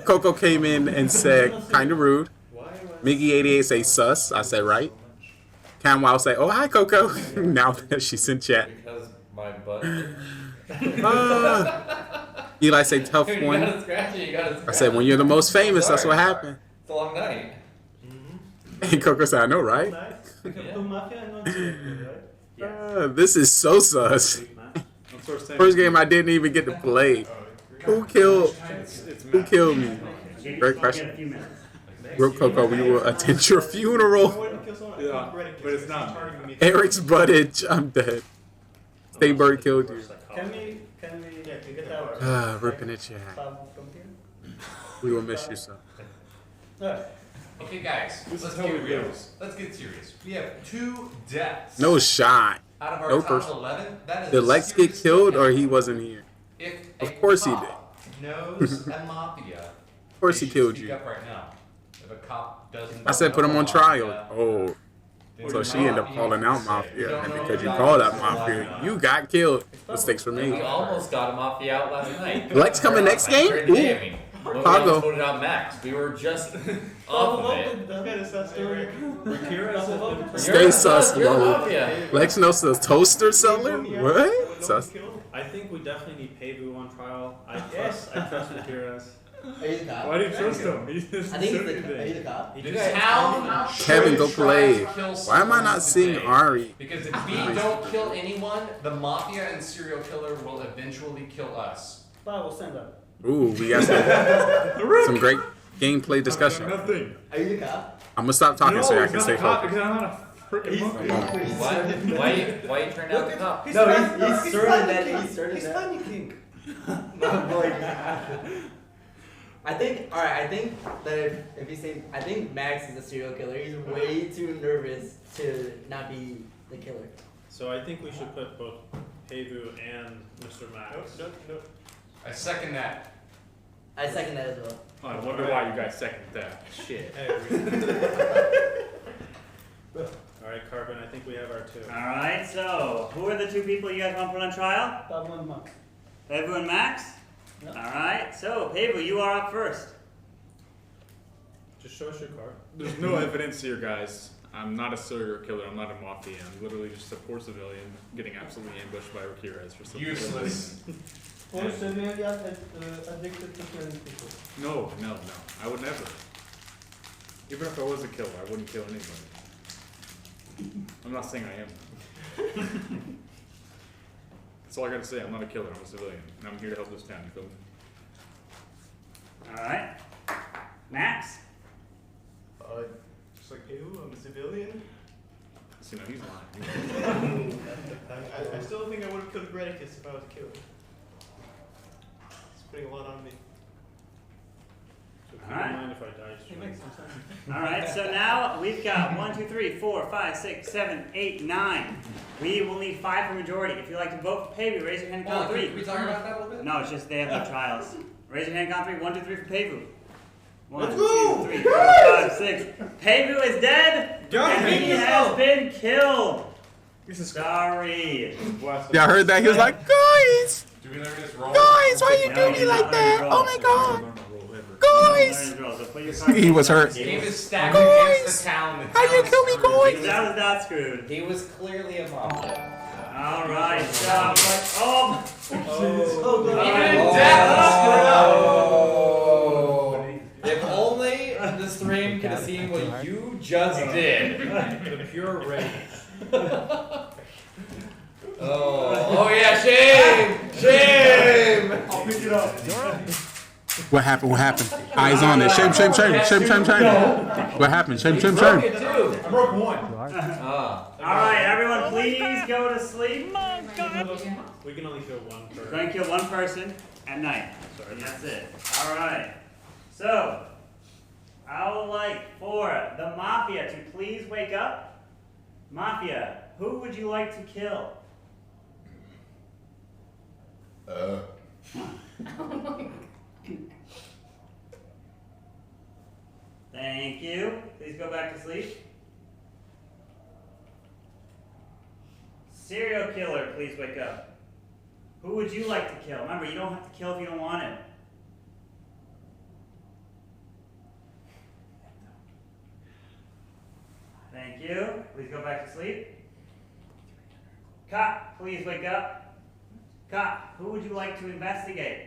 Coco came in and said, kind of rude. Miggy88 say sus. I said right. Camwow say, oh, hi, Coco. Now that she's in chat. Because my butt. Eli say tough You one. gotta scratch it, you gotta scratch I said, when you're the most famous, that's what happened. It's a long night. And Coco said, I know, right? Because two Mafia and one Serial, right? This is so sus. First game I didn't even get to play. Who killed me? Great question. Real Coco, we will attend your funeral. Yeah, but it's not. Eric's buttage. I'm dead. Stay Bird killed you. Can we get out? Ripping at your hat. From here? We will miss you, son. Okay, guys, let's get real. Let's get serious. We have 2 deaths. No shot. Out of our No top person. 11, that is Did a Lex serious get killed step or down. he wasn't here? If Of course he did. knows a mafia. Of course he they should killed speak you. up right now. If a cop doesn't. I said put him on trial. Oh. So she ended up calling out Mafia, and because you called out Mafia, you got killed. Mistakes for me. We almost got Mafia out last night. Lex coming next game? Ooh. When Pago. we voted out Max, we were just off of it. Stay sus, bro. Lex knows the toaster seller? What? Sus. I think we definitely need Peivu on trial. I trust Gutierrez. Are you the cop? Why do you trust him? I think he's the, are you the cop? Kevin, go play. Why am I not seeing Ari? Because if we don't kill anyone, the Mafia and serial killer will eventually kill us. We'll send them. Ooh, we got some great gameplay discussion. Nothing. Are you the cop? I'm gonna stop talking so I can stay Because focused. I'm not a freaking monkey. What? Why you turned out the cop? No, he's certain that he's certain He's that. funny king. I think that if he's saying, I think Max is a serial killer. He's way too nervous to not be the killer. So I think we should put both Peivu and Mr. Max. Nope. I second that. I second that as well. I wonder why you guys second that. Shit. Alright, Carbon, I think we have our two. Alright, so who are the two people you guys want to put on trial? Pablo and Max. Peivu and Max? Yep. Alright, so Peivu, you are up first. Just show us your card. There's no evidence here, guys. I'm not a serial killer. I'm not a mafia. I'm literally just a poor civilian getting absolutely ambushed by Ramirez for some Useless. Poor civilian addicted to killing people. No. I would never. Even if I was a killer, I wouldn't kill anybody. I'm not saying I am. That's all I gotta say. I'm not a killer. I'm a civilian. And I'm here to help this town. You feel me? Alright. Max? Just like Peivu, I'm a civilian. See, no, he's lying. I still think I would have killed Granicus if I was a killer. It's putting a lot on me. So keep in mind if I die. It makes some sense. Alright, so now we've got 1, 2, 3, 4, 5, 6, 7, 8, 9. We will need 5 for majority. If you'd like to vote for Peivu, raise your hand and count 3. Can we talk about that a little bit? No, it's just they have no trials. Raise your hand and count 3. 1, 2, 3 for Peivu. 1, Let's go! 2, 3, 4, 5, 6. Peivu is dead! God, and he has been killed! Sorry. Y'all heard that? He was like, guys! Do we learn this wrong? Guys, why you do me like that? Oh my god! Guys! He was hurt. He was stacked against the town. How you kill me, guys? That was not screwed. He was clearly a mafia. Alright, so. Oh! Even in death, If only the stream could have seen what you just did. The pure rage. Oh yeah, shame! I'll pick it up. What happened? Eyes on it. Shame. What happened? Shame. I broke one. Alright, everyone, please go to sleep. We can only kill one person. We're going to kill one person at night. And that's it. Alright. So, I would like for the Mafia to please wake up. Mafia, who would you like to kill? Thank you. Please go back to sleep. Serial killer, please wake up. Who would you like to kill? Remember, you don't have to kill if you don't want it. Thank you. Please go back to sleep. Cop, please wake up. Cop, who would you like to investigate?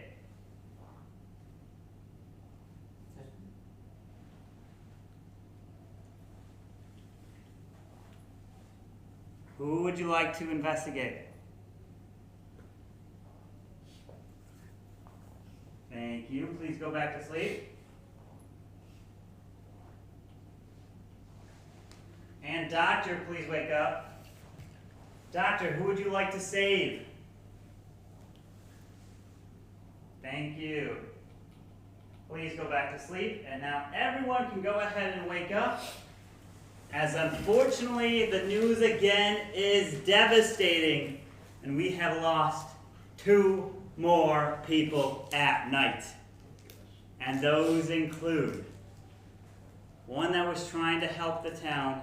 Who would you like to investigate? Thank you. Please go back to sleep. And doctor, please wake up. Doctor, who would you like to save? Thank you. Please go back to sleep. And now everyone can go ahead and wake up. As unfortunately, the news again is devastating, and we have lost 2 more people at night. And those include one that was trying to help the town,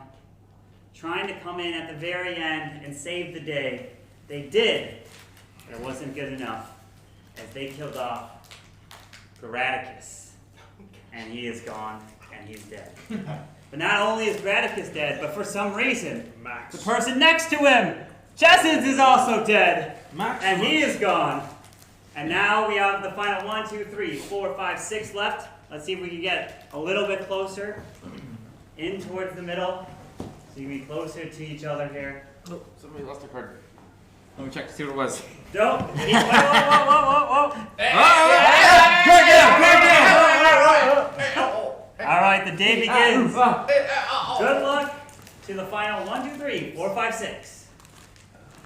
trying to come in at the very end and save the day. They did, but it wasn't good enough as they killed off Graticus. And he is gone, and he's dead. But not only is Graticus dead, but for some reason, the person next to him, Jessens, is also dead. And he is gone. And now we have the final 1, 2, 3, 4, 5, 6 left. Let's see if we can get a little bit closer in towards the middle. So you can be closer to each other here. Oh, somebody lost their card. Let me check to see what it was. Don't. Whoa. All right, the day begins. Good luck to the final 1, 2, 3, 4, 5, 6.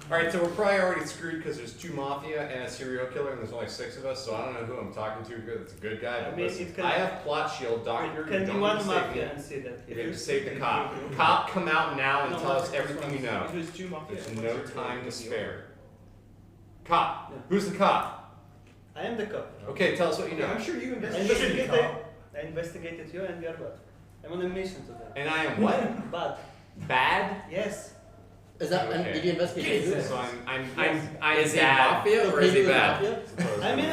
Alright, so we're probably already screwed because there's 2 Mafia and a serial killer and there's only 6 of us, so I don't know who I'm talking to because it's a good guy, but listen, I have plot shield, Doctor, Can be one Mafia and say that. You're going to save the cop. Cop, come out now and tell us everything you know. There's no time to spare. Cop, who's the cop? I am the cop. Okay, tell us what you know. I'm sure you investigated. I investigated you and you are bad. I'm on a mission today. And I am what? Bad. Bad? Yes. Is that? Okay. Did you investigate? So I'm Is he bad. mafia or is he bad? I mean.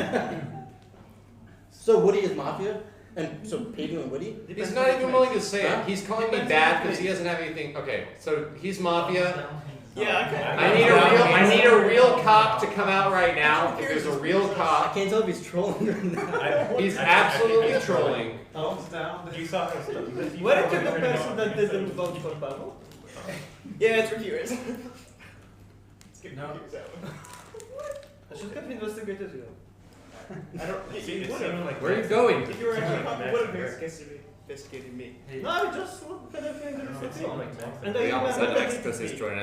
So Woody is mafia, and so Pedro and Woody. He's not even willing to say it. He's calling me bad because he doesn't have anything. Okay, so he's mafia. Yeah, okay. I need a real cop to come out right now. If there's a real cop. I can't tell if he's trolling or not. He's absolutely trolling. Thumbs down. You saw her stuff. Where did the person that didn't vote for Pavel? Yeah, it's Ricky. No. I should have investigated you. I don't. Where are you going? If you were actually cop, would have investigated me. No, I just kind of investigated. And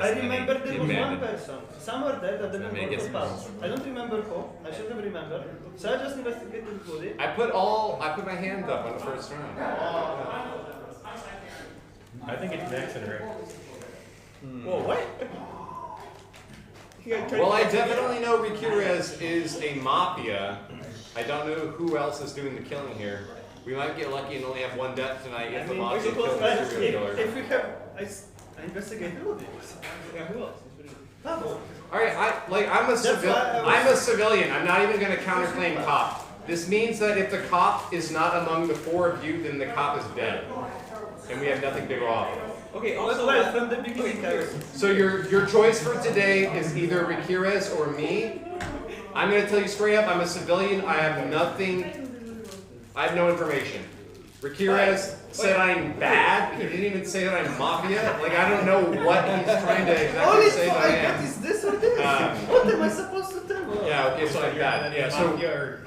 I remember there was one person somewhere there that didn't vote for Pavel. I don't remember who. I should have remembered. So I just investigated Woody. I put my hand up on the first round. I think it's Max and Rick. Whoa, what? Well, I definitely know Rikirez is a mafia. I don't know who else is doing the killing here. We might get lucky and only have 1 death tonight if the mafia kills the serial killer. If we have, I investigated all this. Who else? Pavel. Alright, I'm a civilian. I'm not even going to counterclaim cop. This means that if the cop is not among the 4 of you, then the cop is dead. And we have nothing to go off of. Okay, also from the beginning. So your choice for today is either Rikirez or me. I'm going to tell you straight up, I'm a civilian. I have nothing. I have no information. Rikirez said I'm bad. He didn't even say that I'm mafia. Like, I don't know what he's trying to exactly say that I am. Is this or this? What am I supposed to tell? Yeah, okay, so I'm bad. Yeah, so serial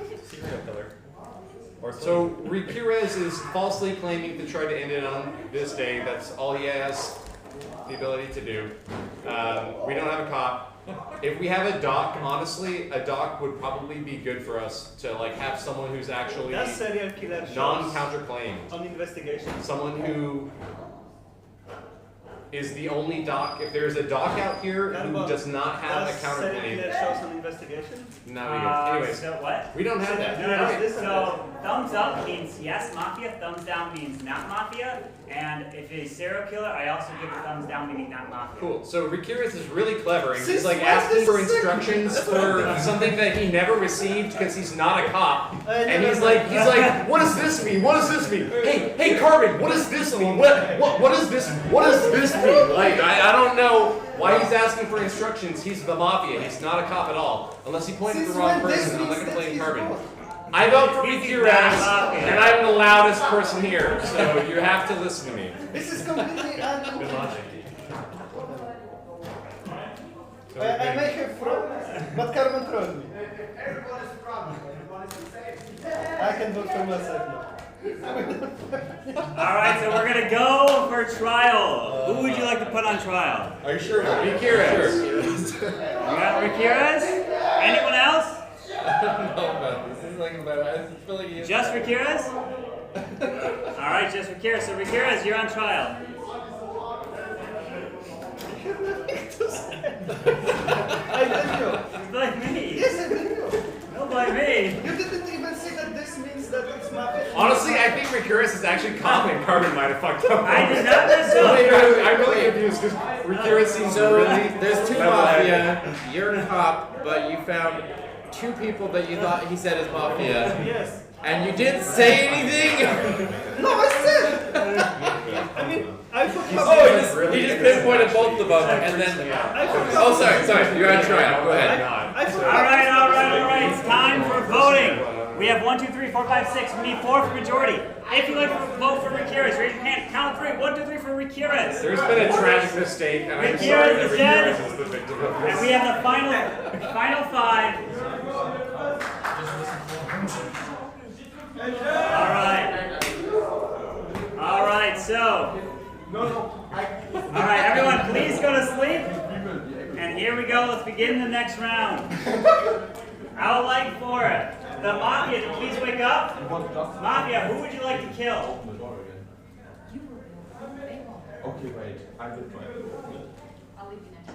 killer. So Rikirez is falsely claiming to try to end it on this day. That's all he has the ability to do. We don't have a cop. If we have a doc, honestly, a doc would probably be good for us to like have someone who's actually non-counterclaim. On investigation. Someone who is the only doc. If there's a doc out here who does not have a counterclaim. Shows on investigation. No, we don't. Anyways, so what? We don't have that. No, so thumbs up means yes, mafia. Thumbs down means not mafia. And if it's serial killer, I also give a thumbs down meaning not mafia. Cool. So Rikirez is really clever, and he's like asking for instructions for something that he never received because he's not a cop. And he's like, what does this mean? What does this mean? Hey, Carbon, what does this mean? What does this mean? Like, I don't know why he's asking for instructions. He's the mafia. He's not a cop at all, unless he pointed at the wrong person. I'm not gonna blame Carbon. I vote for Rikirez, and I'm the loudest person here, so you have to listen to me. This is completely unknown. Good logic. I make a fraud, but Carbon trolled me. I can vote for myself now. Alright, so we're gonna go for trial. Who would you like to put on trial? Are you sure? Rikirez. You got Rikirez? Anyone else? I don't know about this. This is like about I feel like he Just Rikirez? Alright, just Rikirez. So Rikirez, you're on trial. I didn't know. Blame me. Yes, I didn't know. Don't blame me. You didn't even say that this means that it's mafia. Honestly, I think Mercurius is actually confident Carbon might have fucked up. I did not mess up. I'm really confused because Mercurius seems So really. there's two mafia. You're a cop, but you found two people that you thought he said is mafia. Yes. And you didn't say anything. No, I said. I mean, I forgot. Oh, he just pinpointed both of them, and then. Oh, sorry. You're on trial. Go ahead. All right. It's time for voting. We have 1, 2, 3, 4, 5, 6. We need 4 for majority. If you'd like to vote for Mercurius, raise your hand. Count 3. 1, 2, 3 for Mercurius. There's been a tragic mistake, and I'm sorry that Mercurius is the victim of this. And we have the final 5. All right, so. All right, everyone, please go to sleep. And here we go. Let's begin the next round. I would like for the Mafia to please wake up. Mafia, who would you like to kill? Okay, wait. I did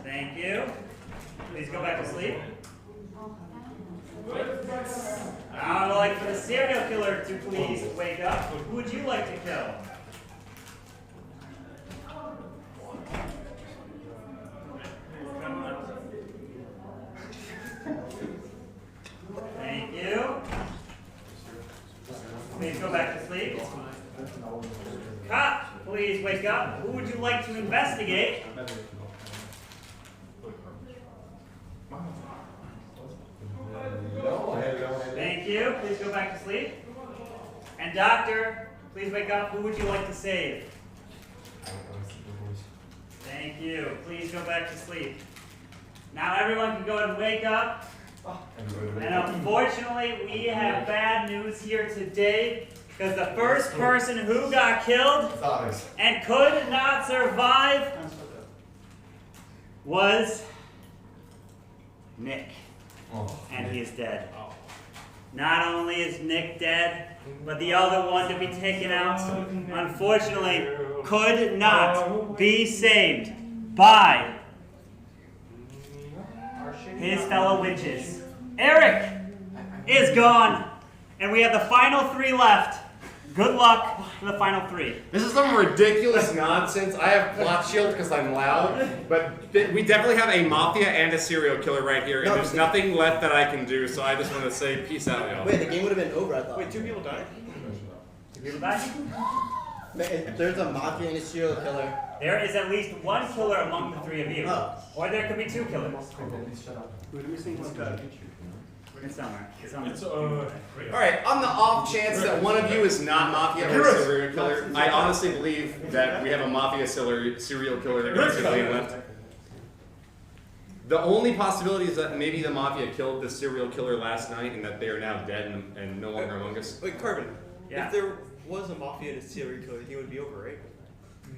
Thank you. Please go back to sleep. I would like for the serial killer to please wake up. Who would you like to kill? Thank you. Please go back to sleep. Cop, please wake up. Who would you like to investigate? Thank you. Please go back to sleep. And doctor, please wake up. Who would you like to save? Thank you. Please go back to sleep. Now everyone can go ahead and wake up. And unfortunately, we have bad news here today because the first person who got killed and could not survive was Nick. And he is dead. Not only is Nick dead, but the other one to be taken out, unfortunately, could not be saved by his fellow witches. Eric is gone, and we have the final 3 left. Good luck for the final 3. This is some ridiculous nonsense. I have plot shield because I'm loud, but we definitely have a mafia and a serial killer right here, and there's nothing left that I can do, so I just want to say peace out, y'all. Wait, the game would have been over, I thought. Wait, 2 people died? 2 people died? If there's a mafia and a serial killer. There is at least 1 killer among the 3 of you. Oh. Or there could be 2 killers. Let me see what's that. It's somewhere. Alright, on the off chance that one of you is not mafia or a serial killer, I honestly believe that we have a mafia serial killer that got civilian left. The only possibility is that maybe the mafia killed the serial killer last night and that they are now dead and no longer among us. Wait, Carbon. Yeah. If there was a mafia and a serial killer, he would be over, right?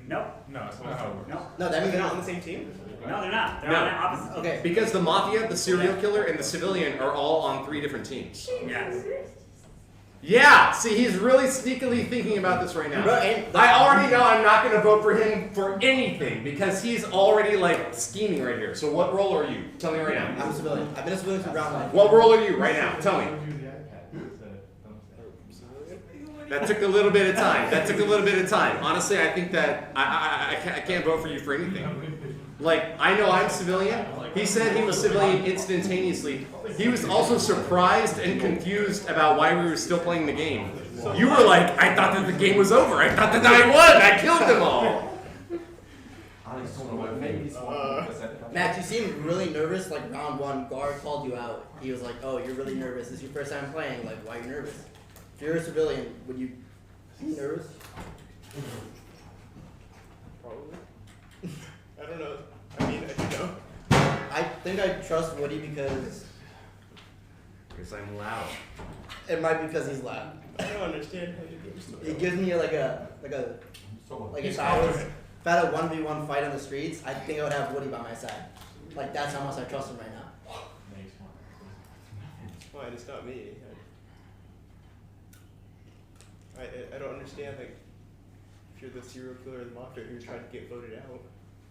Nope. No, it's not how it works. No, that means they're not on the same team? No, they're not. They're on the opposite. Okay. Because the mafia, the serial killer, and the civilian are all on 3 different teams. Yes. Yeah! See, he's really sneakily thinking about this right now. Bro, I already know I'm not going to vote for him for anything because he's already, like, scheming right here. So what role are you? Tell me right now. I'm a civilian. I've been a civilian since round 1. What role are you right now? Tell me. That took a little bit of time. Honestly, I think that I can't vote for you for anything. Like, I know I'm civilian. He said he was civilian instantaneously. He was also surprised and confused about why we were still playing the game. You were like, I thought that the game was over. I thought that I won. I killed them all. Max, you seem really nervous. Like round 1, guard called you out. He was like, "Oh, you're really nervous. This is your first time playing. Like, why are you nervous?" If you're a civilian, would you be nervous? Probably. I don't know. I mean, I don't know. I think I trust Woody because I'm loud. it might be because he's loud. I don't understand how you do so. It gives me like if I had a 1v1 fight on the streets, I think I would have Woody by my side. Like that's how much I trust him right now. Fine, it's not me. I don't understand, like, if you're the serial killer or the mafia who's trying to get voted out,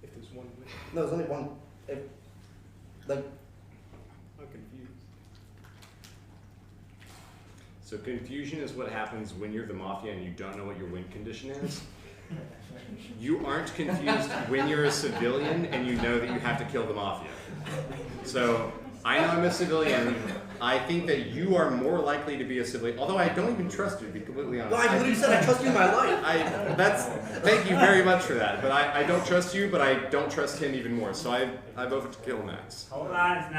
if there's one winner. No, there's only one. I'm confused. So confusion is what happens when you're the Mafia and you don't know what your win condition is. You aren't confused when you're a civilian and you know that you have to kill the Mafia. So I know I'm a civilian. I think that you are more likely to be a civilian, although I don't even trust you, to be completely honest. No, I literally said I trust you in my life. Thank you very much for that, but I don't trust you, but I don't trust him even more, so I vote to kill Max. Hold on, it's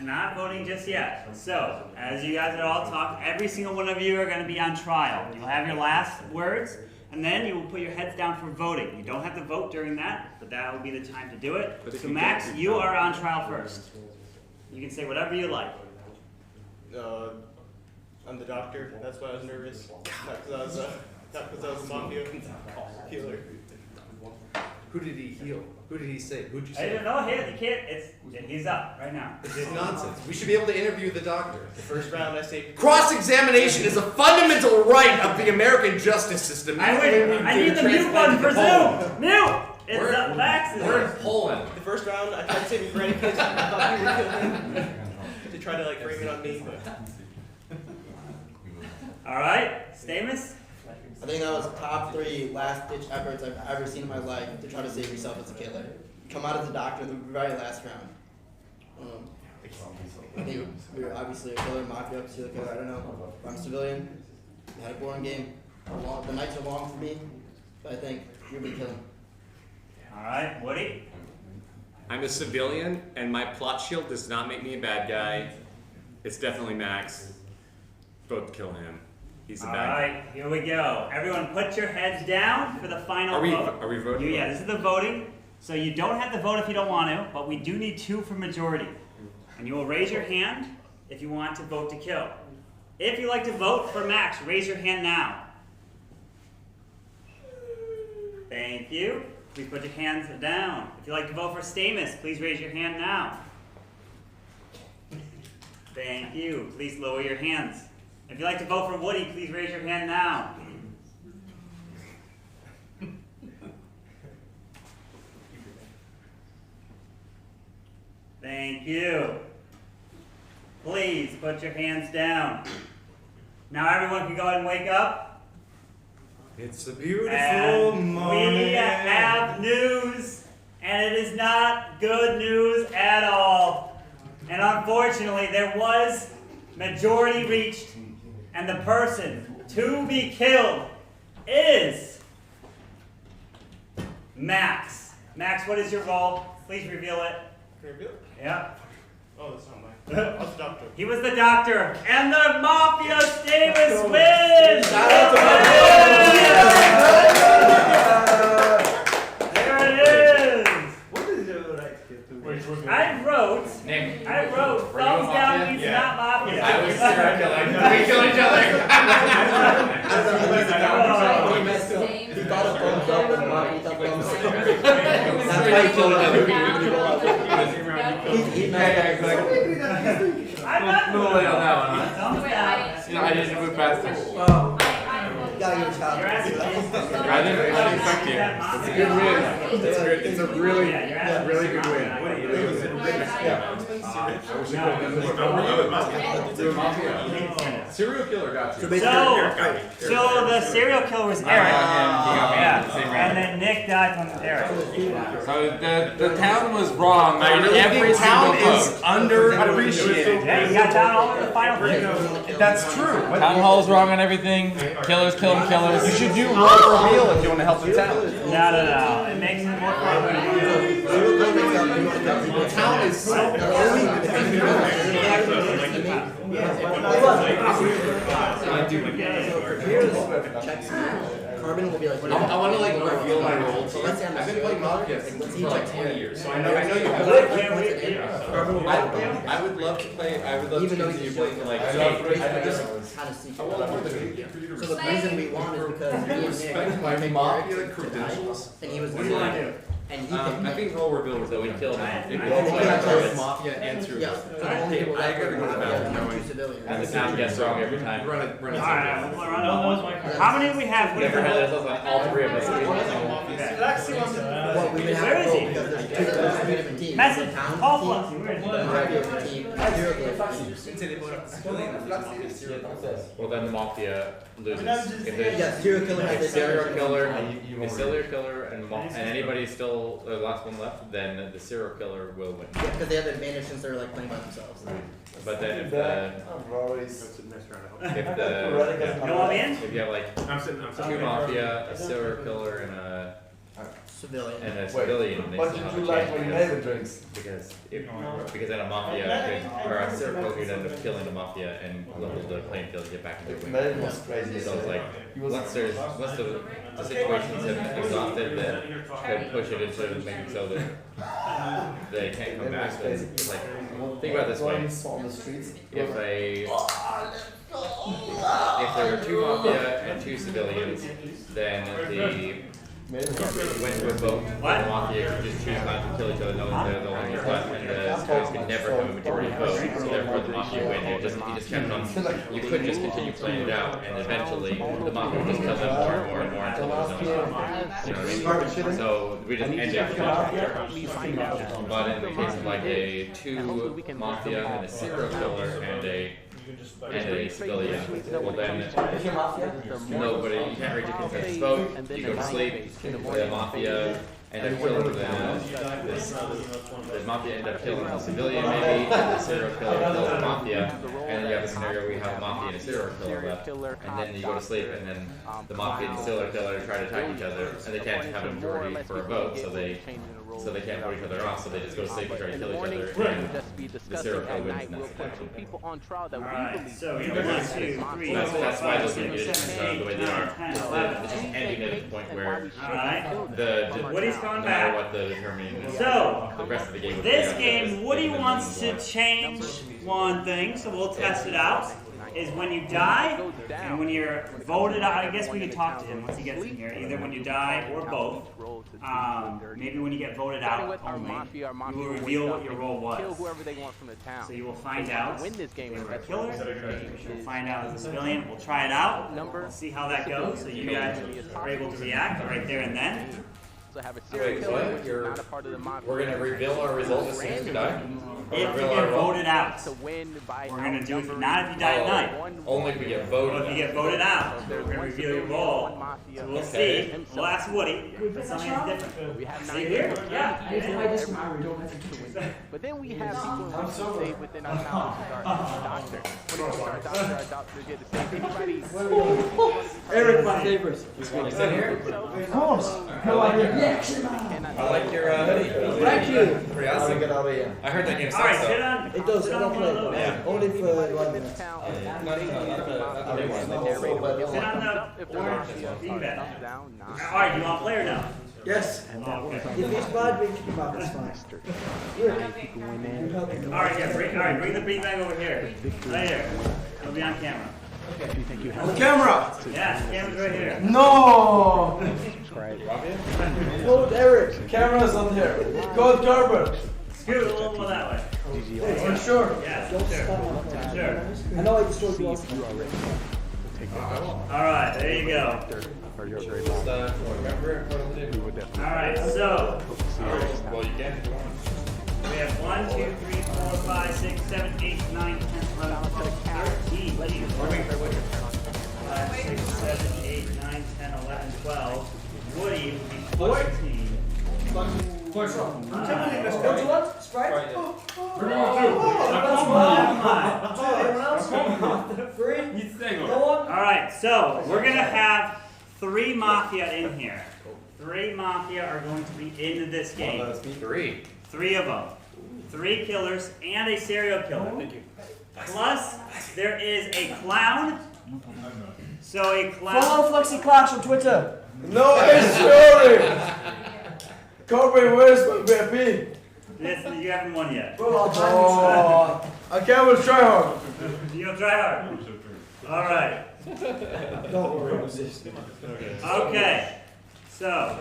not voting just yet. So, as you guys have all talked, every single one of you are going to be on trial. You'll have your last words, and then you will put your heads down for voting. You don't have to vote during that, but that will be the time to do it. So Max, you are on trial first. You can say whatever you like. I'm the doctor. That's why I was nervous. Not because I was a mafia healer. Who did he heal? Who did he say? Who'd you I say? don't know. You can't. He's up right now. This is nonsense. We should be able to interview the doctor. The first round, I say Cross-examination is a fundamental right of the American justice system. I need the mute button for Zoom. Mute. It's up. Max. We're in Poland. The first round, I tried to save me for any kids. I thought you were killing him. To try to like bring it on me. All right, Stamus. I think that was top 3 last-ditch efforts I've ever seen in my life to try to save yourself as a killer. Come out as a doctor in the very last round. I think we were obviously a killer, mafia, serial killer, I don't know. I'm a civilian. We had a boring game. The nights are long for me, but I think you've been killing. All right, Woody. I'm a civilian, and my plot shield does not make me a bad guy. It's definitely Max. Vote to kill him. He's a bad guy. All right, here we go. Everyone put your heads down for the final vote. Are we voting? Yeah, this is the voting. So you don't have to vote if you don't want to, but we do need 2 for majority. And you will raise your hand if you want to vote to kill. If you like to vote for Max, raise your hand now. Thank you. Please put your hands down. If you like to vote for Stamus, please raise your hand now. Thank you. Please lower your hands. If you like to vote for Woody, please raise your hand now. Thank you. Please put your hands down. Now everyone can go ahead and wake up. It's a beautiful And morning. we have news, and it is not good news at all. And unfortunately, there was majority reached, and the person to be killed is Max. Max, what is your role? Please reveal it. Can I reveal it? Yeah. Oh, that's not mine. I was the doctor. He was the doctor, and the Mafia Stamus wins! There it is! What is your right I wrote, thumbs down means not Mafia. I was serial killing. We kill each other. He got a thumbs up and Mafia got thumbs down. That's why he killed him. I'm not on that one. You know, I didn't move past it. You gotta give a shout out. I didn't expect you. It's a good win. It's a really good win. Serial killer got you. So the serial killer was Eric. And then Nick died from Eric. So the town was wrong. Every town is underappreciated. Yeah, you got down all in the final 3. That's true. Town hall's wrong on everything. Killers killing killers. You should do roll reveal if you want to help the town. No. It makes it more fun. The town is so Carbon will be like, I want to like reveal my role. So let's say I'm I've been playing Mafia for like 20 years, so I know you have. I would love to play. I would love to continue playing for like. kind of secret. So the reason we won is because me and Nick Respect my Mafia credentials. and he was the What do you one. do? And he I think roll reveal was that we killed him. Mafia and serial. Yeah. So the only people I that gotta go to Mafia that. and 2 civilians. And the town gets wrong every time. Run it. All right, how many do we have? Never had this on all 3 of us. Well, we would have Where to is vote he? because there's Message, call Fluxy, where is he? Well, then the Mafia loses. If Yeah, serial killer has if a serial killer, the serial killer and anybody still the last one left, then the serial killer will win. Yeah, because they have the advantage since they're like playing by themselves. But then if if you have like two Mafia, a serial killer, and a civilian, they still have a chance because then a Mafia could, or a serial killer could end up killing a Mafia and level the playing field to get back into the win. So it's like once the situations have exhausted, then could push it into making so that they can't come back. So it's like think about it this way: if there were two Mafia and two civilians, then the went with both. The Mafia could just choose not to kill each other, knowing they're the only ones left, and the civilians could never have a majority vote. So therefore, the Mafia win. You just kept on. You could just continue playing it out, and eventually the Mafia would just kill them more and more and more until there was no more. You know what I mean? So we just ended it. But in the case of like a two Mafia and a serial killer and a civilian, well then, nobody, you can't reach a consensus vote, you go to sleep, the Mafia end up killing the Mafia end up killing the civilian maybe, and the serial killer kills the Mafia, and then you have a scenario where you have a Mafia and a serial killer left, and then you go to sleep, and then the Mafia and the serial killer try to attack each other, and they can't have a majority for a vote, so they can't vote each other off, so they just go to sleep and try to kill each other, and the serial killer wins in that situation. Alright, so we have 1, 2, 3, 4, That's why 5, those 6, conditions 7, are the way 8, they are. 9, 10, 11. It's just ending at a point where Woody's coming no matter back. what the determining So, the rest of the game. this game, Woody wants to change one thing, so we'll test it out. Is when you die, and when you're voted out, I guess we can talk to him once he gets in here, either when you die or both. Maybe when you get voted out only, you will reveal what your role was. So you will find out if you were a killer, you'll find out as a civilian, we'll try it out, we'll see how that goes, so you guys are able to react right there and then. Wait, what? We're gonna reveal our results as soon as we die? If you get voted out, we're going to do it, not if you die at night. Only if we get voted out. If you get voted out, we're going to reveal your role. So we'll see. We'll ask Woody, but something is different. See here? Yeah. But then we have people who say within our knowledge our doctor. When it comes to our doctor did the same. Anybody? Eric, my favorite. Is that here? Of course. I like your hoodie. Thank you. Pretty awesome. Get out of here. I heard that game sucks. Alright, sit on. It does. I don't play it. Yeah. Only for 1 minute. Sit on the orange beanbag. Alright, you want to play or no? Yes. If he's bad, we keep him up. That's fine. Alright, yeah, bring the beanbag over here. Right here. It'll be on camera. On camera! Yeah, the camera's right here. No! Hold Eric. Camera's on here. Gold carbon. Scoot a little more that way. For sure. Yeah, sure. Sure. I know I destroyed you. Alright, there you go. Alright, so Well, you can. we have 1, 2, 3, 4, 5, 6, 7, 8, 9, 10, 11, 12, 13. 5, 6, 7, 8, 9, 10, 11, 12. Woody would be 14. What's what? Sprite? Alright, so we're going to have 3 Mafia in here. 3 Mafia are going to be in this game. 3. 3 of them. 3 killers and a serial killer. Plus, there is a clown. So a clown. Follow Fluxy Clash on Twitter. No, it's sorry. Corbin, where's my baby? Yes, you haven't won yet. Oh, I can't try hard. You don't try hard. All right. Don't worry. Okay. So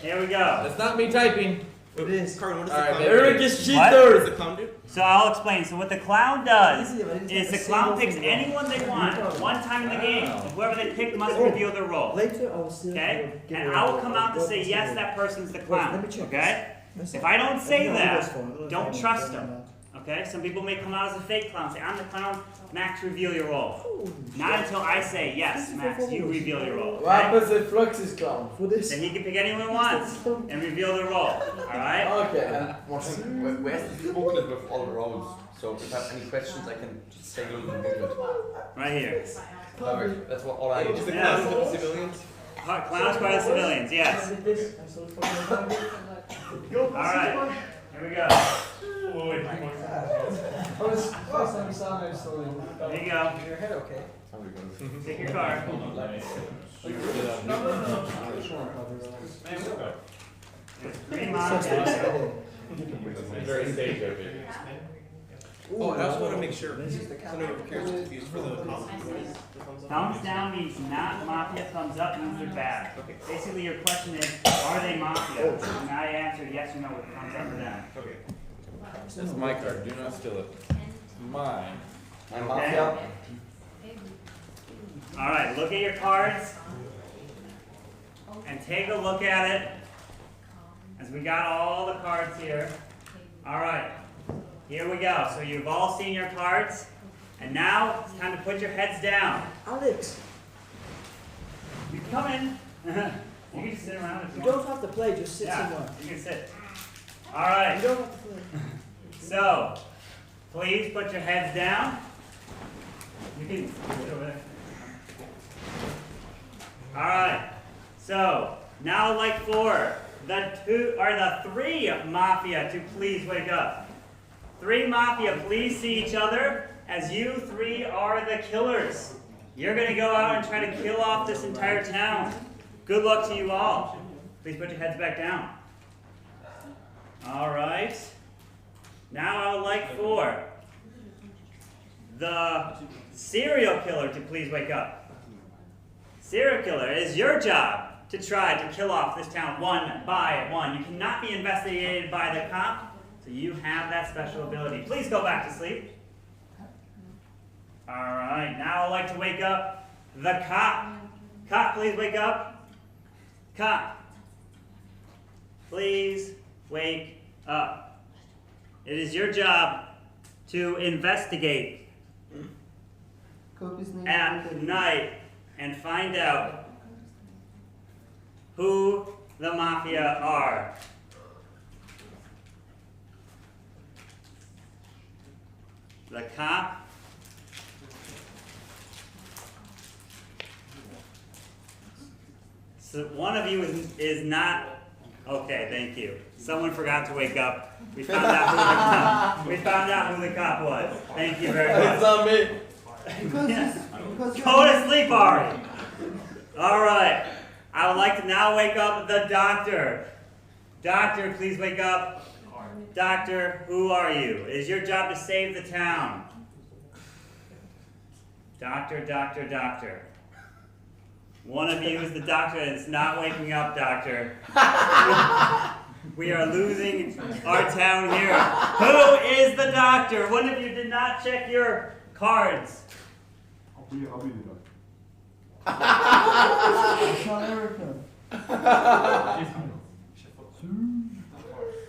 here we go. That's not me typing. It is. Eric is cheater. What? So I'll explain. So what the clown does is the clown picks anyone they want one time in the game. And whoever they pick must reveal their role. Later, I will see. Okay? And I will come out to say, yes, that person's the clown. Okay? If I don't say that, don't trust them. Okay? Some people may come out as a fake clown, say, I'm the clown, Max, reveal your role. Not until I say, yes, Max, you reveal your role. What happens if Flux is clown? Then he can pick anyone he wants and reveal the role. Alright? Okay. Where's the booklet with all the roles? So if I have any questions, I can just take a look at the booklet. Right here. Perfect. That's what all I need. Is the clown for the civilians? Clowns by the civilians, yes. Alright, here we go. There you go. Your head okay? Take your card. Pretty much. Very safe over here. Oh, I also want to make sure. So no characters confused for the comments. Thumbs down means not mafia, thumbs up means they're bad. Basically your question is, are they mafia? And I answered yes or no with thumbs up or down. Okay. That's my card. Do not steal it. Mine. Okay. Mafia. Alright, look at your cards. And take a look at it. As we got all the cards here. Alright. Here we go. So you've all seen your cards. And now it's time to put your heads down. Alex, You can come in. You can just sit around if you you want. don't have to play, just sit somewhere. You can sit. Alright. You don't have to play. So, please put your heads down. You can sit over there. Alright. So, now I'd like for the three mafia to please wake up. 3 mafia, please see each other as you 3 are the killers. You're going to go out and try to kill off this entire town. Good luck to you all. Please put your heads back down. All right. Now I would like for the serial killer to please wake up. Serial killer, it is your job to try to kill off this town one by one. You cannot be investigated by the cop. So you have that special ability. Please go back to sleep. All right, now I'd like to wake up the cop. Cop, please wake up. Cop, please wake up. It is your job to investigate at night and find out who the mafia are. The cop. So one of you is not. Okay, thank you. Someone forgot to wake up. We found out who the cop was. Thank you very much. It's not me. Go to sleep, Ari. All right. I would like to now wake up the doctor. Doctor, please wake up. Doctor, who are you? It is your job to save the town. Doctor, doctor, doctor. One of you is the doctor and it's not waking up, doctor. We are losing our town here. Who is the doctor? One of you did not check your cards. I'll be the doctor.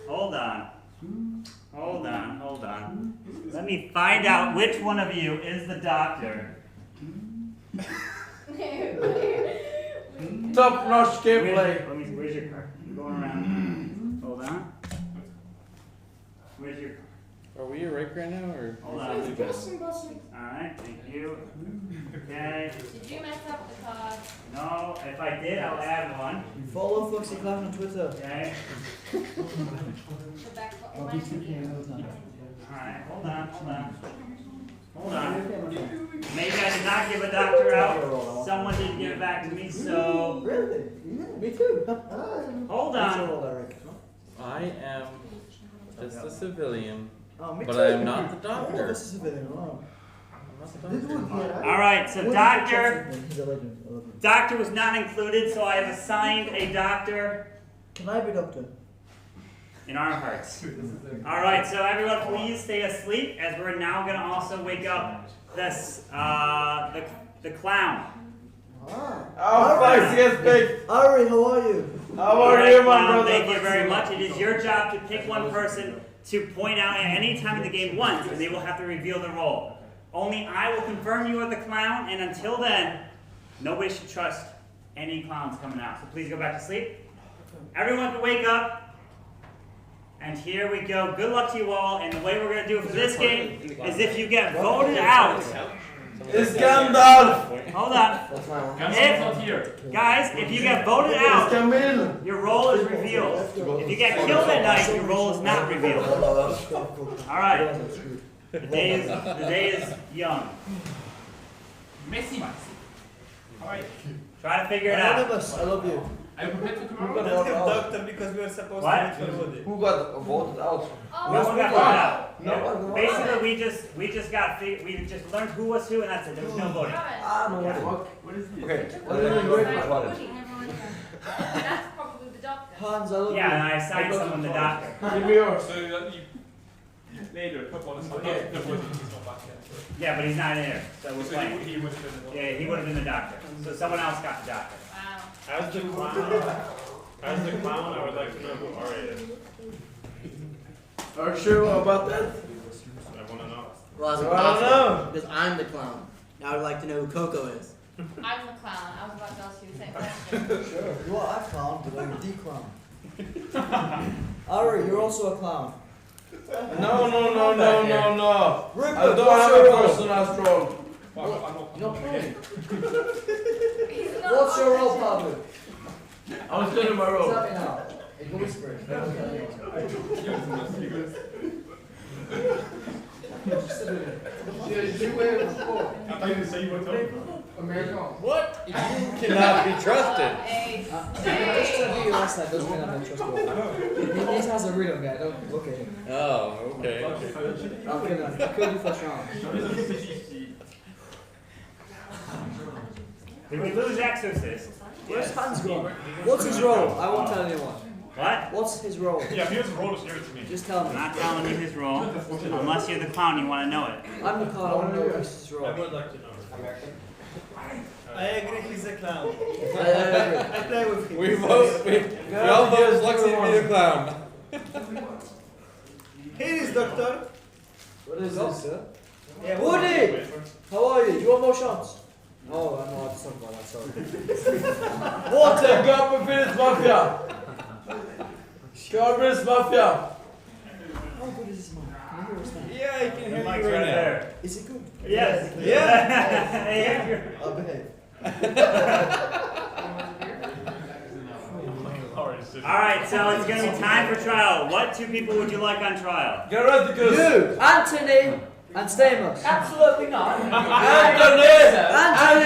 Hold on. Hold on, hold on. Let me find out which one of you is the doctor. Top-notch gameplay. Where's your card? I'm going around. Hold on. Where's your card? Are we awake right now, or? Hold on. Alright, thank you. Okay. Did you mess up the card? No, if I did, I'll add one. Follow Foxy Clown on Twitter. Okay. Alright, hold on, hold on. Hold on. Maybe I did not give a doctor out. Someone didn't give it back to me, so. Really? Yeah, me too. Hold on. I am just a civilian, Me but too. I am not the doctor. Oh, this is a civilian. Wow. Alright, so doctor was not included, so I have assigned a doctor. Can I be doctor? In our hearts. Alright, so everyone please stay asleep as we're now gonna also wake up this the clown. Ari, Ari, how are you? How are you, my brother? Thank you very much. It is your job to pick one person to point out at any time in the game once, and they will have to reveal the role. Only I will confirm you are the clown, and until then, nobody should trust any clowns coming out. So please go back to sleep. Everyone can wake up. And here we go. Good luck to you all. And the way we're going to do it for this game is if you get voted out. It's Gandalf! Hold on. Guys, if you get voted out, your role is revealed. If you get killed at night, your role is not revealed. Alright. The day is young. Messi. Alright. Try to figure it out. I love you. Are you prepared for tomorrow? Let's give doctor because we are supposed What? to meet for body. Who got voted out? No one got voted out. No one. Basically, we just learned who was who, and that's it. There was no voting. What is this? Okay. That's probably the doctor. Hans, I love Yeah, you. and I assigned someone the doctor. Give me yours. So that you later put one aside. Okay. No, he's not back yet. Yeah, but he's not in there, so we're So playing. he would have been the doctor. Yeah, he would have been the doctor. So someone else got the doctor. Wow. As the clown, I would like to know who Ari is. Are you sure about that? I want to know. Well, as a I don't clown, know. because I'm the clown. Now I would like to know who Coco is. I'm the clown. I was about to ask you the same question. Sure. You are a clown, but I'm the clown. Ari, you're also a clown. No. Rupert, I don't what's have your a role? personal role. You're not playing. What's your role, Pablo? I was doing my role. Tell me now. You can whisper it. I thought you say you were talking about. What? You cannot be trusted. Just to be last night doesn't mean I'm untrustworthy. He has a rhythm, guy. Don't look at him. Oh, okay. I'm kidding. I killed you first round. Did we lose Exorcist? Where's Hans gone? What's his role? I won't tell anyone. What? What's his role? Yeah, if he has a role, just give it to me. Just tell me. I'm not telling you his role, unless you're the clown, you want to know it. I'm the clown. I want to know what's his role. I would like to know. I agree, he's a clown. I agree. I play with him. We all vote Lexi to be the clown. Here is doctor. What is this, sir? Yeah, Woody! How are you? Do you want more shots? Oh, I know what to talk about that, sorry. What a gap British Mafia! British Mafia! How good is this man? Can you hear us now? Yeah, I can hear you Mike's right right now. there. Is it good? Yes. Yeah. I'll behave. Alright, so it's going to be time for trial. What two people would you like on trial? Get ready, because You, Anthony, and Stamos. Absolutely not. Anthony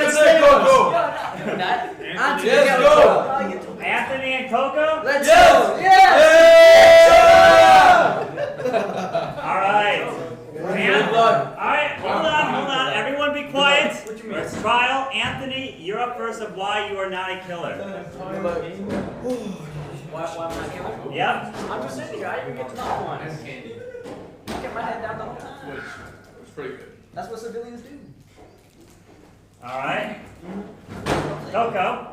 and Stamos. Coco! Anthony, Yes, get go. on the floor. Anthony and Coco? Let's Yes. go. Yes. Alright. Alright, hold on. Everyone be quiet. It's trial. Anthony, you're up first of why you are not a killer. Why am I killing? Yep. I'm just sitting here. I didn't even get to knock one. I kept my head down the whole time. It's pretty good. That's what civilians do. Alright. Coco.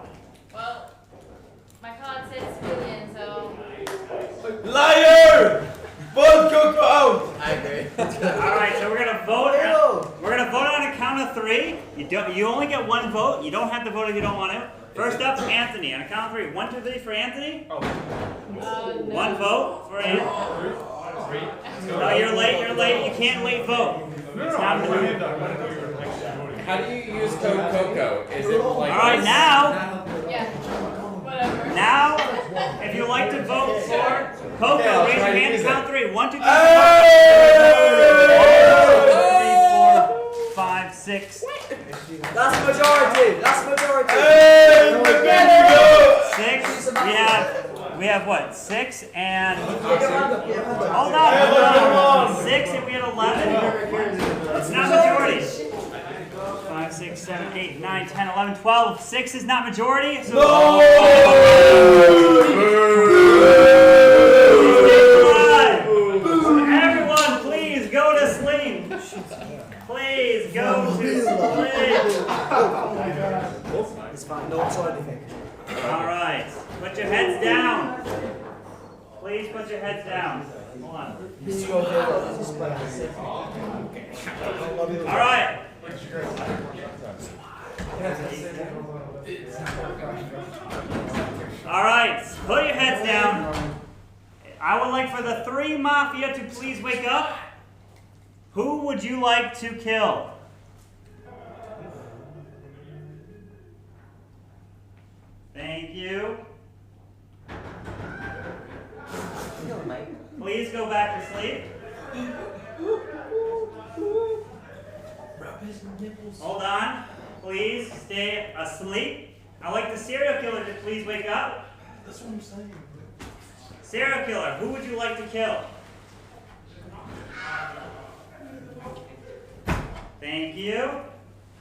Well, my card says civilian, so. Liar! Vote Coco out! I agree. Alright, so we're gonna vote. We're gonna vote on a count of three. You only get one vote. You don't have to vote if you don't want to. First up, Anthony. On a count of three. 1, 2, 3 for Anthony. No. One vote for Anthony. No, you're late. You can't late vote. It's not How do you use code Coco? Is it like Alright, now. Yeah. Whatever. Now, if you like to vote for Coco, I'll raise your try to hand use to count it. 3. 1, 2, 3, 4, 5, 6. That's majority. That's majority. Hey, we're good to go! 6. We have what? 6 and hold on. on. 6 and we had 11. It's not majority. 5, 6, 7, 8, 9, 10, 11, 12. 6 is not majority. So everyone, please go to sleep. Please go to sleep. It's fine, no one saw anything. Alright, put your heads down. Please put your heads down. Hold on. Alright. Alright, put your heads down. I would like for the 3 Mafia to please wake up. Who would you like to kill? Thank you. Please go back to sleep. Hold on. Please stay asleep. I'd like the serial killer to please wake up. That's what I'm saying. Serial killer, who would you like to kill? Thank you.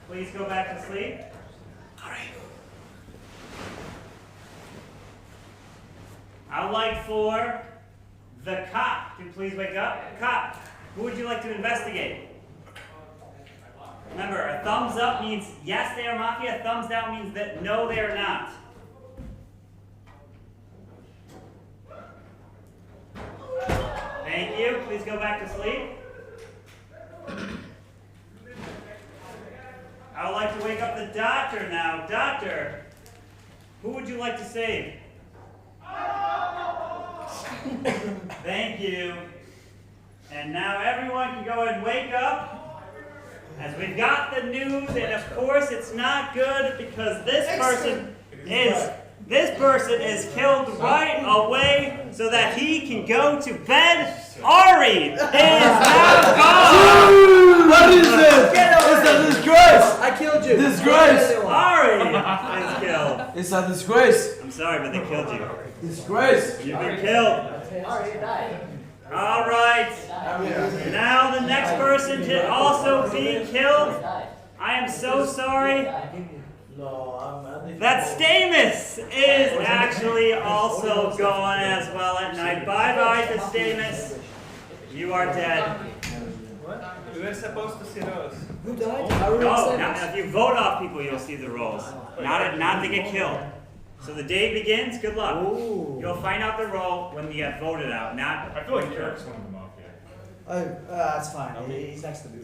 Please go back to sleep. I would like for the cop to please wake up. Cop, who would you like to investigate? Remember, a thumbs up means yes, they are Mafia. A thumbs down means that no, they are not. Thank you. Please go back to sleep. I would like to wake up the doctor now. Doctor, who would you like to save? Thank you. And now everyone can go and wake up. As we've got the news, and of course it's not good because this person is killed right away so that he can go to bed. Ari is now gone! What is this? It's a disgrace! I killed you! Disgrace! Ari is killed. It's a disgrace! I'm sorry, but they killed you. Disgrace! You've been killed. All right. Now the next person to also be killed. I am so sorry. That Stamus is actually also gone as well at night. Bye-bye to Stamus. You are dead. We were supposed to see those. Who died? No, if you vote off people, you'll see the rolls. Not to get killed. So the day begins. Good luck. Ooh. You'll find out the roll when you get voted out. Not. I feel like Eric's one of the Mafia. Oh, that's fine. He's next to me.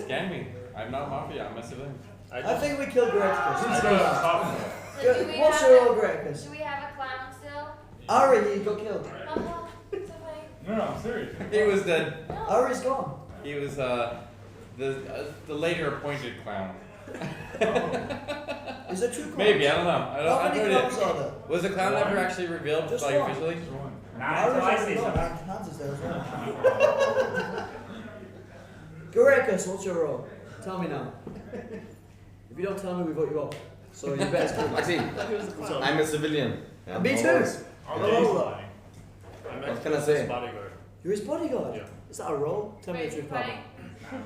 Scan me. I'm not Mafia, I'm a civilian. I think we killed Greticus. So What's your role, Greticus? Do we have a clown still? Ari, he got killed. Oh, it's okay. No, I'm serious. He was dead. Ari's gone. He was the later appointed clown. Is it two clowns? Maybe, I don't know. How many clowns are there? Was the clown ever actually revealed, Just like one. officially? Not I say so. Hans is there as well. Greticus, what's your role? Tell me now. If you don't tell me, we vote you off. So you best do it. Maxine, I'm a civilian. Yeah, Me no too. worries. What can I say? You're his bodyguard? Yeah. Is that a role? Tell me Wait, the truth, wait. Papa.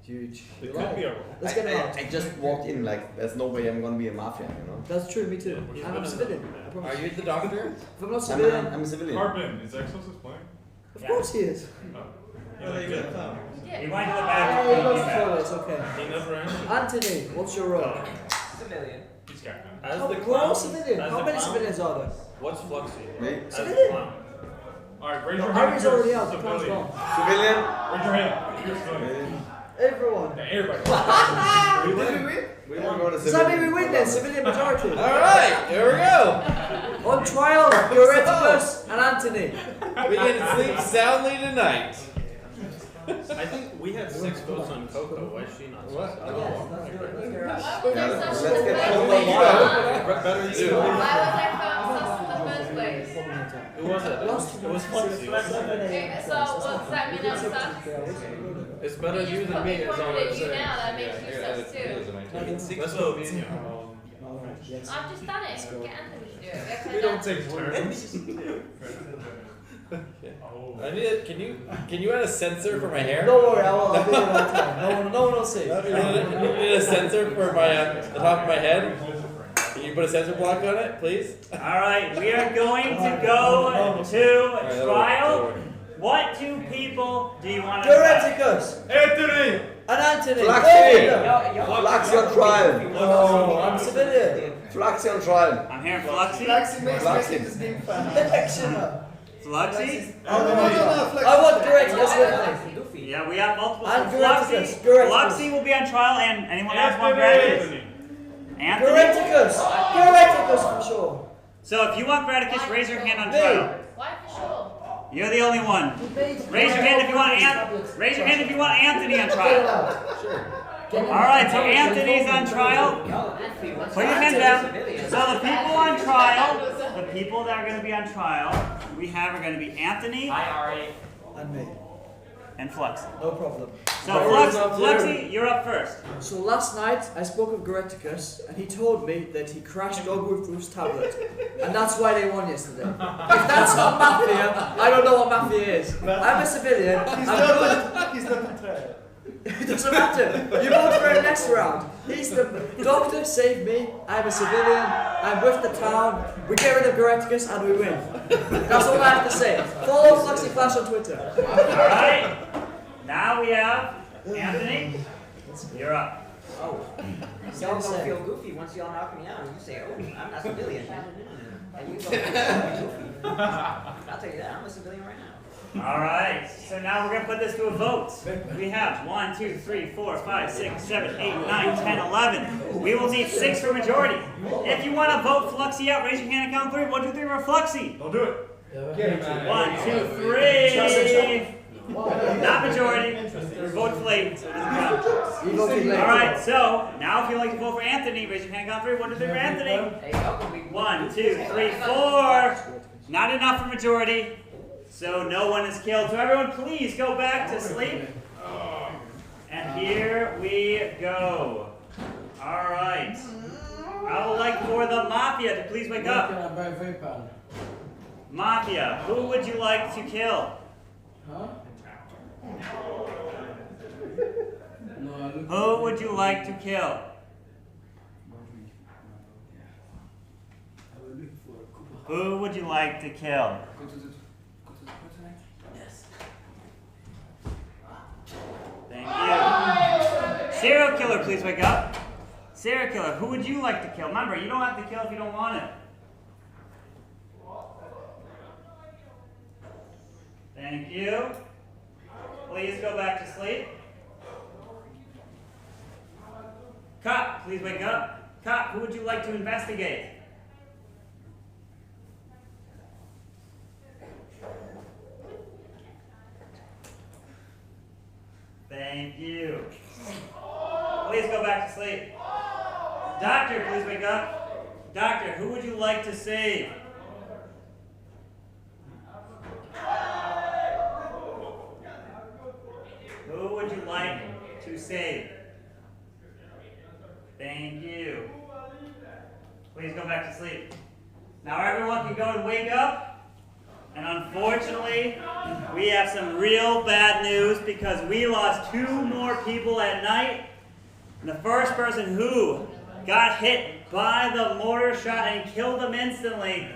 Huge. It could be a role. Let's get it out. I just walked in like there's no way I'm gonna be a mafia, you know. That's true, me too. I'm a civilian. I promise. Are you the doctor? If I'm not civilian, I'm a civilian. Carbon, is Exos playing? of course he is. Yeah, they good. He went to the Oh, bathroom. he goes forward, it's okay. He never answered. Anthony, what's your role? Civilian. He's Captain. As Oh, the we're all clown. civilian. As How the many clown? civilians are there? What's Fluxy? Me? As the Civilian? clown. Alright, raise No, your hand. Ari's if you're already out. The clown's civilian. gone. Civilian? Raise your hand. if you're civilian. Everyone. Yeah, everybody. We win. We will go to Does that mean we win then? Civilian majority. Alright, here we go. On trial, Greticus and Anthony. We can sleep soundly tonight. I think we had 6 votes on Coco. Why is she not? What? Why was Let's I get so Coco sus? Better you. Why was I found sus in the first place? Who was it? It was Fluxy. Okay, so what's that mean I'm sus? It's better You you just than put me, me is all pointed I'm at you saying. now, that makes you sus too. Let's vote me and you. I've just done it. Get Anthony to do it. We don't take turns. I need. Can you add a sensor for my hair? Don't worry, I'll do it all the time. No one will see. You need a sensor for my the top of my head. Can you put a sensor block on it, please? All right, we are going to go to trial. What two people do you want to Theoreticus! Anthony! And Anthony! Flaxi on trial. Oh, I'm civilian. Flaxi on trial. I'm hearing Fluxy. Flaxi makes Flaxi. his name fun. Fluxy? I want Theoreticus with me. Yeah, we have multiple. And So Theoreticus. Fluxy will be on trial, and anyone else want Graticus? Anthony? Theoreticus! Theoreticus for sure. So if you want Graticus, raise your hand on trial. Why for sure? You're the only one. Raise your hand if you want Raise your hand if you want Anthony on trial. Alright, so Anthony's on trial. Put your hand down. So the people on trial, the people that are going to be on trial, we have are going to be Anthony. And me. And Flux. No problem. So Fluxy, you're up first. So last night I spoke with Goreticus and he told me that he crashed Ogwufru's tablet. And that's why they won yesterday. If that's not mafia, I don't know what mafia is. I'm a civilian. He's not on trial. It doesn't matter. You vote for him next round. He's the doctor saved me. I'm a civilian. I'm with the town. We get rid of Goreticus and we win. That's all I have to say. Follow Fluxy Flash on Twitter. Alright. Now we have Anthony. You're up. Oh. Y'all gonna feel goofy once y'all knock me out and you say, oh, I'm not civilian. And you go, goofy. I'll tell you that, I'm a civilian right now. Alright, so now we're going to put this to a vote. We have 1, 2, 3, 4, 5, 6, 7, 8, 9, 10, 11. We will need 6 for majority. If you want to vote Fluxy out, raise your hand and count 3. 1, 2, 3 for Fluxy. Don't do it. 1, 2, 3. Not majority. Your vote's late, so it doesn't count. Alright, so now if you'd like to vote for Anthony, raise your hand and count 3. 1, 2, 3 for Anthony. 1, 2, 3, 4. Not enough for majority. So no one is killed. So everyone please go back to sleep. And here we go. Alright. I would like for the Mafia to please wake up. Mafia, who would you like to kill? Who would you like to kill? Who would you like to kill? Thank you. Serial killer, please wake up. Serial killer, who would you like to kill? Remember, you don't have to kill if you don't want it. Thank you. Please go back to sleep. Cop, please wake up. Cop, who would you like to investigate? Thank you. Please go back to sleep. Doctor, please wake up. Doctor, who would you like to save? Who would you like to save? Thank you. Please go back to sleep. Now everyone can go and wake up. And unfortunately, we have some real bad news because we lost 2 more people at night. And the first person who got hit by the mortar shot and killed him instantly,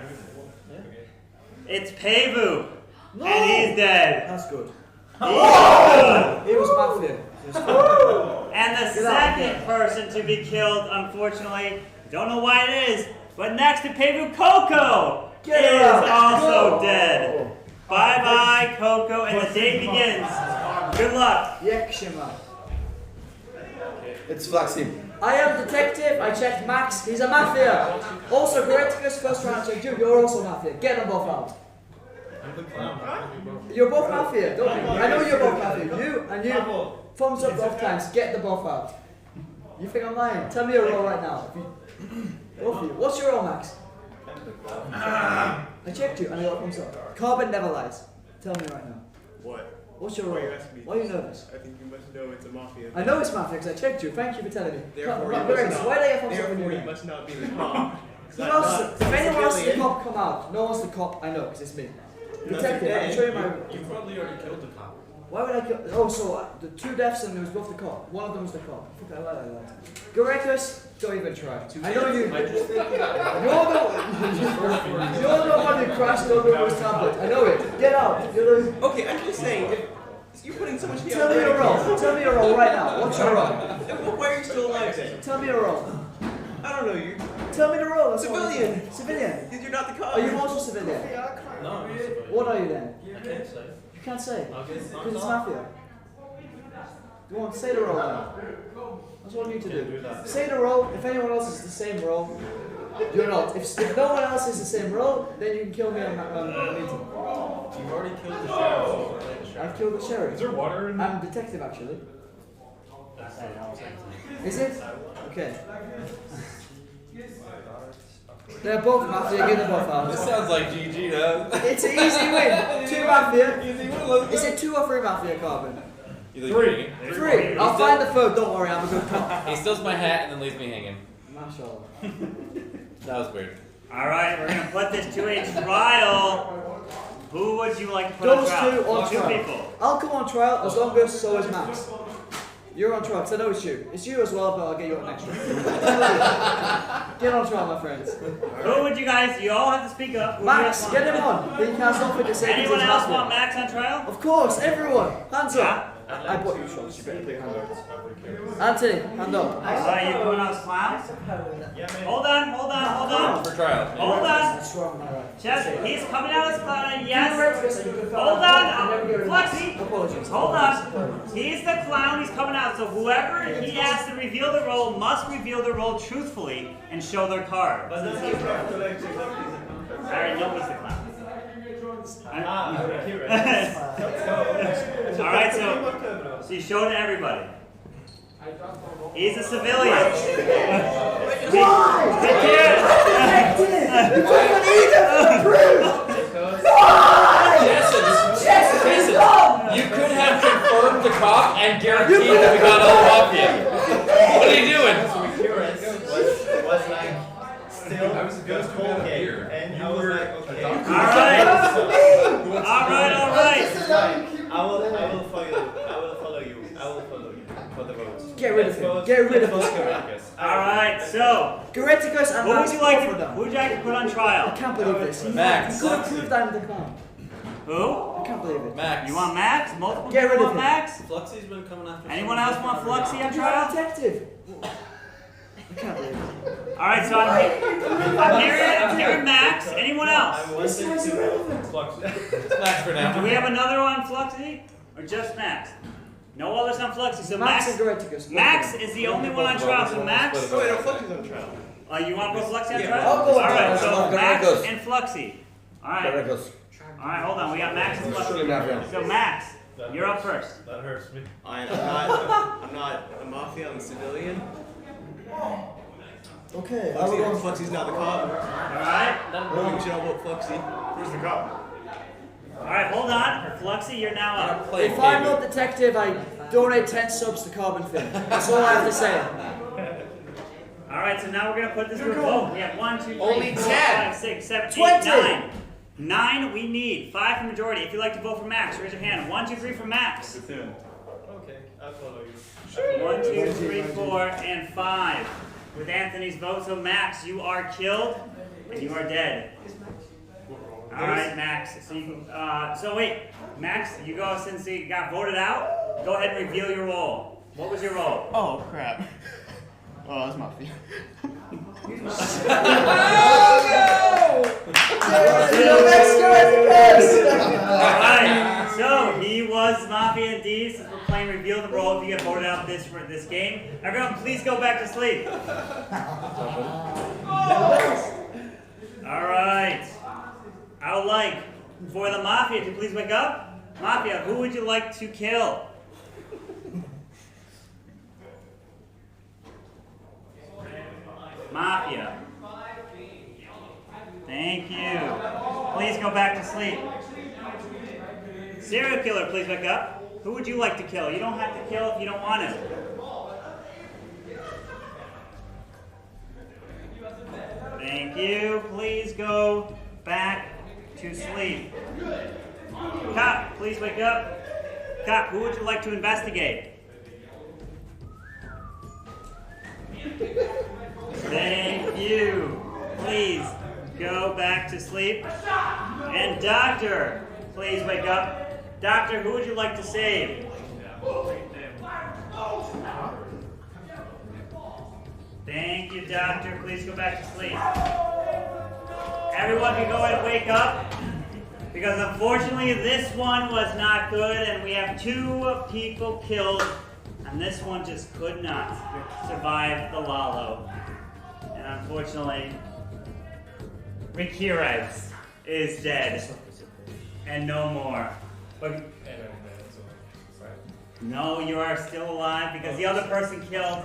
it's Pevu. No. And he's dead. That's good. He was mafia. And the second person to be killed, unfortunately, don't know why it is, but next to Pevu, Coco is also dead. Bye-bye, Coco, and the day begins. Good luck. It's Flaxi. I am detective. I checked Max. He's a mafia. Also, Goreticus, first round check you. You're also mafia. Get them both out. You're both mafia, don't you? I know you're both mafia. You and you. Thumbs up both times. Get them both out. You think I'm lying? Tell me your role right now. Both of you. What's your role, Max? I checked you and I got a thumbs up. Carbon never lies. Tell me right now. What? What's your role? Why are you nervous? I think you must know it's a mafia. I know it's mafia because I checked you. Thank you for telling me. Therefore, Why do you have thumbs up when you you're must not be the cop. If anyone wants the cop, come out. No one's the cop. I know because it's me. Detective, I'm showing my. You probably already killed the cop. Why would I kill? Oh, so the 2 deaths and there was both the cop. One of them was the cop. Fuck, I like that. Gorekus, don't even try. I know you. You're the one who crashed over his tablet. I know it. Get out. Okay, I'm just saying, if you're putting so much hate Tell me your role. Tell me your role right now. What's your role? Why are you still alive then? Tell me your role. I don't know, you. Tell me the role. That's Civilian. Civilian. Because you're not the cop. Are you also civilian? No, I'm not civilian. What are you then? I can't say. You can't say. Okay. Because it's mafia. Go on, say the role now. That's what I need to do. Say the role. If anyone else is the same role, you're not. If no one else is the same role, then you can kill me on meeting. You've already killed the sheriff. I've killed the sheriff. Is there water in I'm a detective actually. Is it? Okay. They're both mafia, give them both out. This sounds like GG, though. It's an easy win. 2 mafia. Easy win, Is it 2 or 3 mafia, Carbon? 3. 3. I'll find the 3rd, don't worry, I'm a good cop. He steals my hat and then leaves me hanging. Mashallah. That was weird. Alright, we're gonna put this to a trial. Who would you like to put on Those trial? 2 on Two trial. people. I'll come on trial as long as so is Max. You're on trial, because I know it's you. It's you as well, but I'll get you on extra. Get on trial, my friends. Who would you guys, you all have to speak up. Who Max, would you get him on. But you can't stop it to say Anyone else want Max on trial? Of course, everyone. Hands up. I bought you shots. You better put your hand up. Anthony, hand up. You coming out as clowns? Hold on. For trial. Hold on. Just, he's coming out as clown, yes. Hold on. Flexi. Hold on. He's the clown, he's coming out. So whoever he asks to reveal the role must reveal the role truthfully and show their card. I already know he's the clown. Alright, so you show it to everybody. He's a civilian. Why? Jason, you could have confirmed the cop and guaranteed that we got all the mafia. What are you doing? Was like still I was a ghost whole game, and you were like, okay. All right. I will follow you. I will follow you for the votes. Get rid of him. Get rid of him. Alright, so Goreticus and who Max would you like to put on trial? I can't believe this. Max. You could have proved I'm the clown. Who? I can't believe it. Max. You want Max? Multiple Get rid people of want him. Max? Fluxy's been coming after. Anyone else want Fluxy on You're a trial? detective. I can't believe it. Alright, so I'm hearing Max. Anyone else? This guy's irrelevant. Max for now. Do we have another one, Fluxy? Or just Max? No others on Fluxy. So Max and Goreticus. Max is the only one on trial. So Max. Oh wait, no, Fluxy's on trial. You want to put Fluxy on Yeah. trial? I'll go on Alright, trial. so Max Goreticus. and Fluxy. Alright. Alright, hold on. We got Max and Surely Fluxy. mafia. So Max, you're up first. That hurts me. I'm not a mafia. I'm a civilian. Okay, I will go on. Fluxy's not the cop. Alright. We should all vote Fluxy. Who's the cop? Alright, hold on. Fluxy, you're now up. If I'm not detective, I donate 10 subs to Carbon Fin. That's all I have to say. Alright, so now we're going to put this to a vote. We have 1, 2, 3, Only 4, 10. 5, 6, 7, 8, 20. 9. 9 we need. 5 for majority. If you'd like to vote for Max, raise your hand. 1, 2, 3 for Max. Okay, I'll follow you. 1, 2, 3, 4, and 5. With Anthony's vote, so Max, you are killed and you are dead. Alright, Max. So, so wait, Max, you go since you got voted out. Go ahead and reveal your role. What was your role? Oh crap. Oh, that's mafia. Alright, so he was Mafia D. Since we're playing Reveal the Role, if you get voted out this game. Everyone, please go back to sleep. Alright. I would like for the Mafia to please wake up. Mafia, who would you like to kill? Mafia. Thank you. Please go back to sleep. Serial killer, please wake up. Who would you like to kill? You don't have to kill if you don't want to. Thank you. Please go back to sleep. Cop, please wake up. Cop, who would you like to investigate? Thank you. Please go back to sleep. And Doctor, please wake up. Doctor, who would you like to save? Thank you, Doctor. Please go back to sleep. Everyone can go ahead and wake up. Because unfortunately, this one was not good, and we have 2 people killed, and this one just could not survive the Lalo. And unfortunately, Rikirez is dead, and no more. But no, you are still alive because the other person killed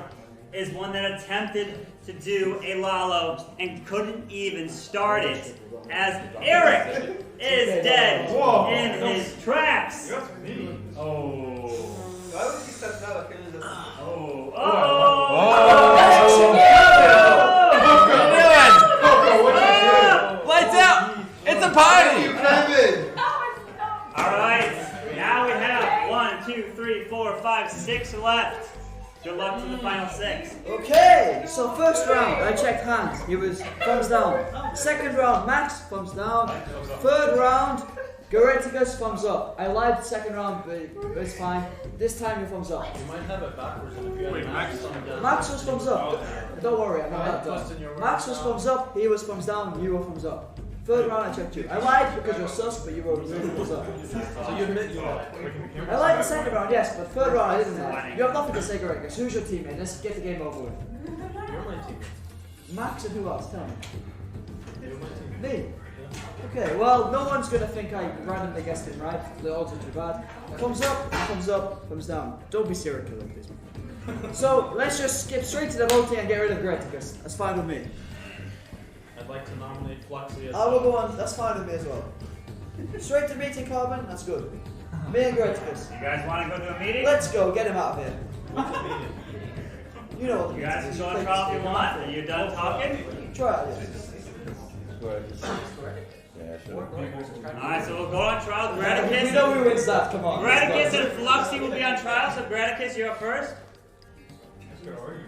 is one that attempted to do a Lalo and couldn't even start it, as Eric is dead in his tracks. Oh. Lights out! It's a party! Alright, now we have 1, 2, 3, 4, 5, 6 left. Good luck to the final 6. Okay, so first round, I checked hands. He was thumbs down. Second round, Max, thumbs down. Third round, Goreticus, thumbs up. I lied the second round, but it's fine. This time, your thumbs up. You might have it backwards if you had Max was thumbs up. Don't worry, I'm not that done. Max was thumbs up, he was thumbs down, you were thumbs up. Third round, I checked you. I lied because you're sus, but you were thumbs up. So you admit you lied. I lied the second round, yes, but third round, I didn't lie. You have nothing to say, Goreticus. Who's your teammate? Let's get the game over with. You're my teammate. Max and who else? Tell me. You're my teammate. Me? Okay, well, no one's gonna think I randomly guessed him right. The odds are too bad. Thumbs up, thumbs down. Don't be serial killer, please. So, let's just skip straight to the voting and get rid of Goreticus. That's fine with me. I'd like to nominate Fluxy as I will go on, that's fine with me as well. Straight to meeting Carbon, that's good. Me and Goreticus. You guys want to go to a meeting? Let's go, get him out of here. You know what You guys can go on trial if you want. Are you done talking? Try it, yes. Alright, so we'll go on trial. Graticus. We know who wins that, come on. Graticus and Fluxy will be on trial, so Graticus, you're up first.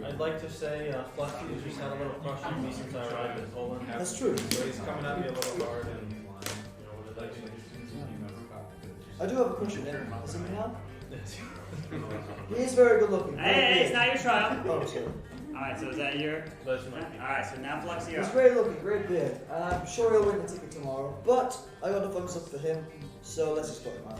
I'd like to say Fluxy has just had a little crush on me since I arrived in Poland. That's true. So he's coming at me a little hard and I do have a crush on him. Is he now? He is very good looking. Hey, it's not your trial. Oh, sorry. Alright, so is that your... Alright, so now Fluxy, you're He's up. great looking, great beard. And I'm sure he'll win the ticket tomorrow. But I got a thumbs up for him, so let's just vote him out.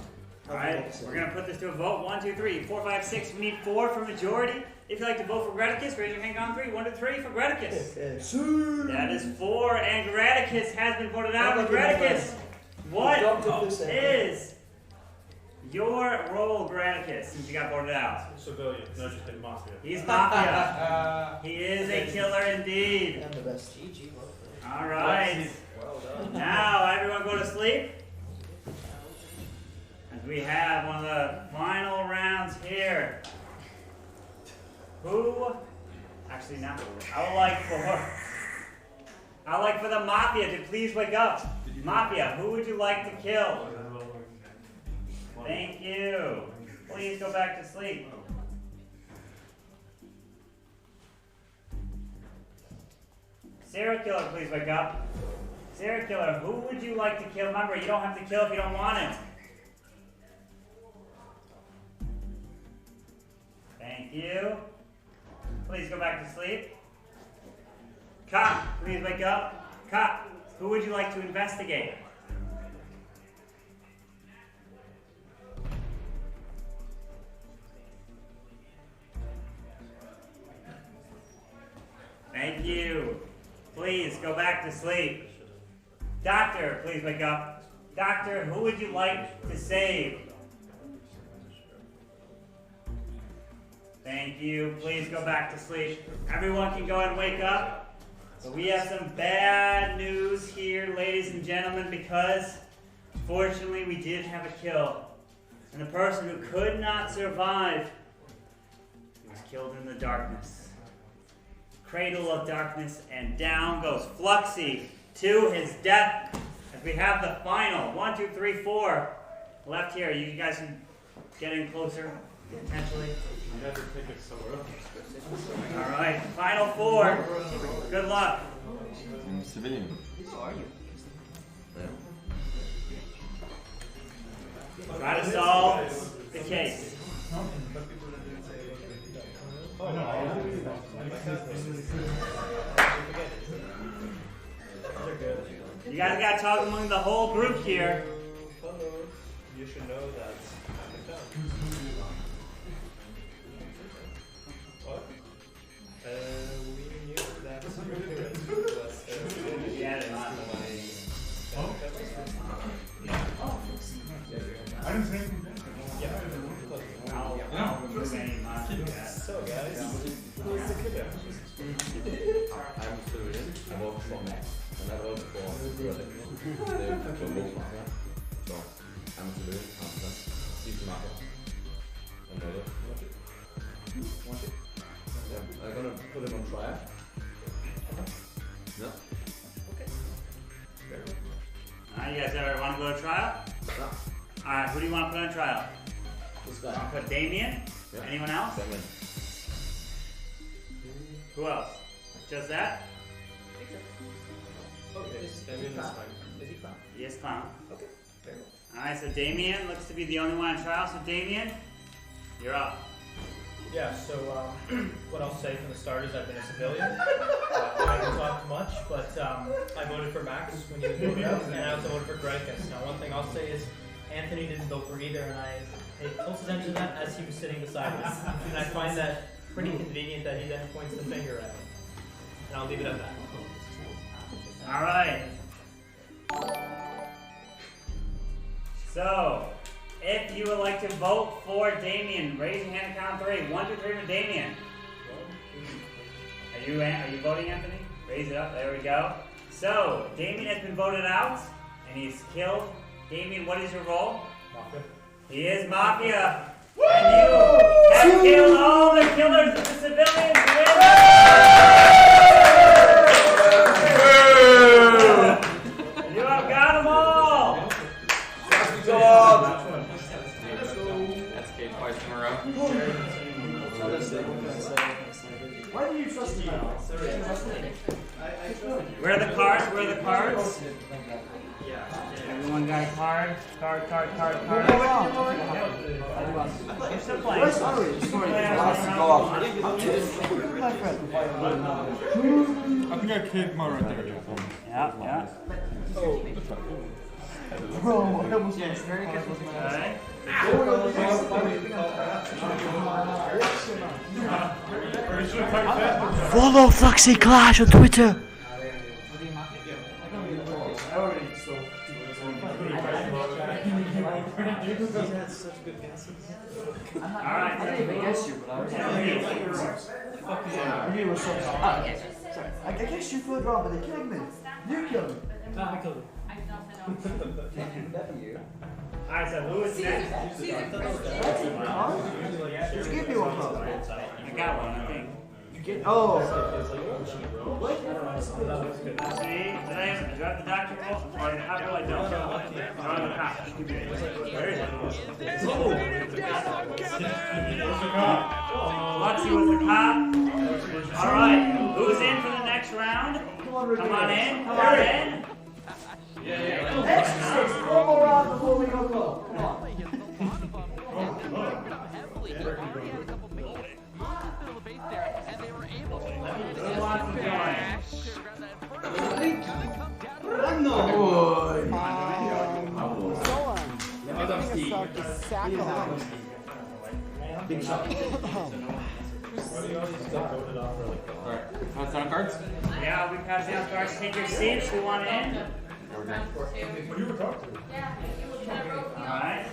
Alright, we're going to put this to a vote. 1, 2, 3, 4, 5, 6. We need 4 for majority. If you'd like to vote for Graticus, raise your hand on 3. 1, 2, 3 for Graticus. That is 4, and Graticus has been voted out. Graticus, what is your role, Graticus, since you got voted out? Civilian. No, just in Mafia. He's Mafia. He is a killer indeed. I'm the best. Alright. Now, everyone go to sleep. As we have one of the final rounds here. Who? Actually, not. I would like for the Mafia to please wake up. Mafia, who would you like to kill? Thank you. Please go back to sleep. Serial killer, please wake up. Serial killer, who would you like to kill? Remember, you don't have to kill if you don't want it. Thank you. Please go back to sleep. Cop, please wake up. Cop, who would you like to investigate? Thank you. Please go back to sleep. Doctor, please wake up. Doctor, who would you like to save? Thank you. Please go back to sleep. Everyone can go and wake up. But we have some bad news here, ladies and gentlemen, because fortunately we did have a kill. And the person who could not survive was killed in the darkness. Cradle of darkness, and down goes Fluxy to his death. As we have the final 1, 2, 3, 4 left here. You guys can getting closer, potentially. I never take it somewhere else. All right, final 4. Good luck. I'm a civilian. Who are you? Try to solve the case. You guys got to talk among the whole group here. You should know that. What? We knew that Yeah, they're not. I didn't say anything. So guys, I'm civilian. I work for Max. And I work for Mafia. So I'm a civilian. He's Mafia. Another. Want it? Yeah. I'm gonna put him on trial. No. Okay. Alright, you guys ever want to go to trial? No. Alright, who do you want to put on trial? This guy. Want to put Damien? Yeah. Anyone else? Damien. Who else? Just that? okay, Damien is fine. Is he clown? Yes, clown. Okay. Very well. Alright, so Damien looks to be the only one on trial. So Damien, you're up. Yeah, so what I'll say from the start is I've been a civilian. I haven't talked much, but I voted for Max when he was voted out, and I also voted for Gretikus. Now, one thing I'll say is Anthony didn't vote for either, and I paid close attention to that as he was sitting beside me. And I find that pretty convenient that he then points the finger at me. And I'll leave it at that. Alright. So, if you would like to vote for Damien, raise your hand and count 3. 1, 2, 3 for Damien. Are you voting, Anthony? Raise it up. There we go. So, Damien has been voted out, and he's killed. Damien, what is your role? Mafia. He is Mafia. And you have killed all the killers of the civilians. You have got them all. That's Kate twice in a row. Why do you trust me? Where are the cards? Where are the cards? Everyone got a card. Card. You're still playing. Where's Ari? I think I killed my right there. Yeah. Bro, I almost Okay. follow Fluxy Clash on Twitter. Alright. I didn't even guess you, but I was sorry. I guessed you third round, but they killed me. You killed me. I killed him. Alright, so who is next? Did you give me one though? I got one, I think. Oh. See, do I have the doctor roll? Or how do I don't? Or the cop? Where is it? Luxy was the cop. Alright, who's in for the next round? Come on in. Extra one more round before we go club. Come on. Who wants to join? Big shot. Alright, pass down cards? Yeah, we pass down cards. Take your seats. Who want in? What you were talking to? Alright.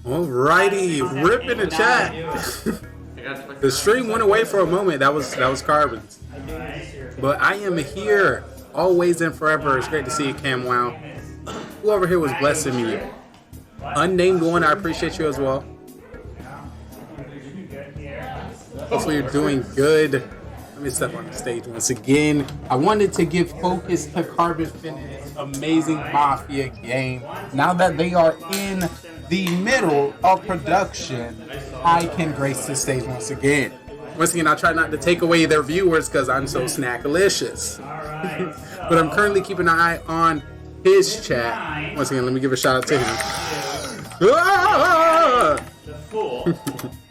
Alrighty, rip in the chat. The stream went away for a moment. That was Carbon's. But I am here, always and forever. It's great to see you, Cam Wow. Whoever here was blessing me. Unnamed one, I appreciate you as well. Hopefully you're doing good. Let me step on the stage once again. I wanted to give focus to Carbon Fitness' amazing Mafia game. Now that they are in the middle of production, I can grace the stage once again. Once again, I try not to take away their viewers because I'm so snackalicious. But I'm currently keeping an eye on his chat. Once again, let me give a shout out to him. Ah! The fool.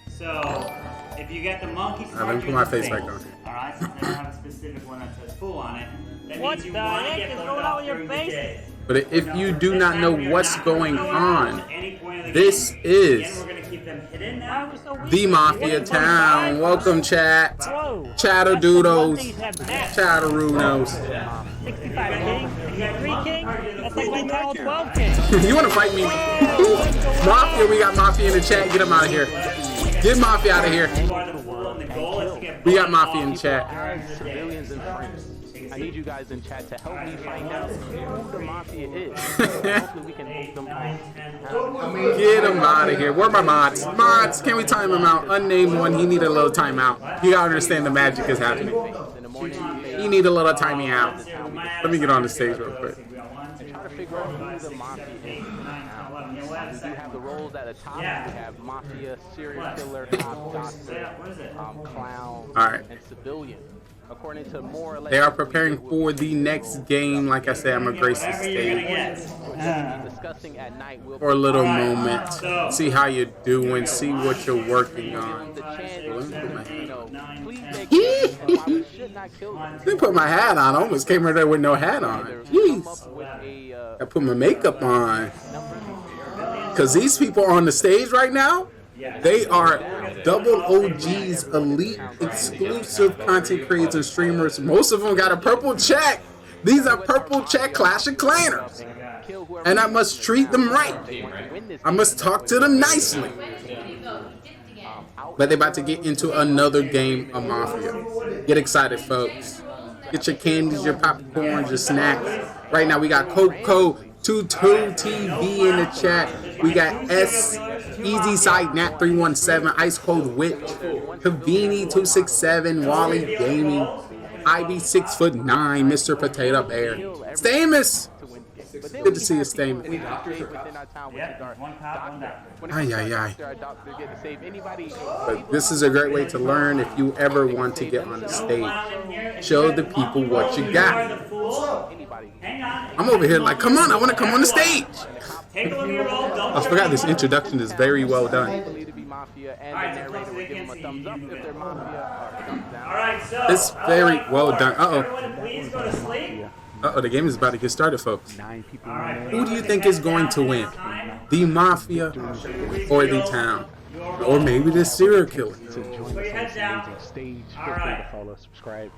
So, if you get the monkey Alright, let me put my face back on. Alright, so then I have a specific one that says fool on it. That means you want to get loaded up during the day. But if you do not know what's going on, this is the Mafia Town. Welcome, chat. Chatterdoodles. Chatterunos. 65 king, 63 king, that's like my town 12 king. You want to fight me? Mafia, we got Mafia in the chat. Get him out of here. Get Mafia out of here. We got Mafia in the chat. Civilians and friends. I need you guys in chat to help me find out who the Mafia is. Hopefully we can help them out. Get him out of here. Where are my mods? Mods, can we time him out? Unnamed one, he need a little timeout. You gotta understand the magic is happening. You need a little timing out. Let me get on the stage real quick. And try to figure out who the Mafia is. We do have the roles at the top. We have Mafia, serial killer, cop, doctor, clown, and civilian. According to more or less, They are preparing for the next game. Like I said, I'm gonna grace the stage for a little moment. See how you're doing. See what you're working on. Let me put my hat on. I almost came right there with no hat on. Jeez. I put my makeup on. Because these people on the stage right now, they are double OGs, elite, exclusive content creators and streamers. Most of them got a purple check. These are purple check Clash of Clanners. And I must treat them right. I must talk to them nicely. But they're about to get into another game of Mafia. Get excited, folks. Get your candies, your popcorns, your snacks. Right now we got Coco 22 TV in the chat. We got S Easy Side Nat 317, Ice Cold Witch, Kavini 267, Wally Gaming, IB 6'9", Mr. Potato Bear, Stamus. Good to see you, Stamus. But this is a great way to learn if you ever want to get on the stage. Show the people what you got. I'm over here like, come on, I want to come on the stage. I forgot this introduction is very well done. It's very well done. Uh-oh, the game is about to get started, folks. Who do you think is going to win? The Mafia or the Town? Or maybe the serial killer?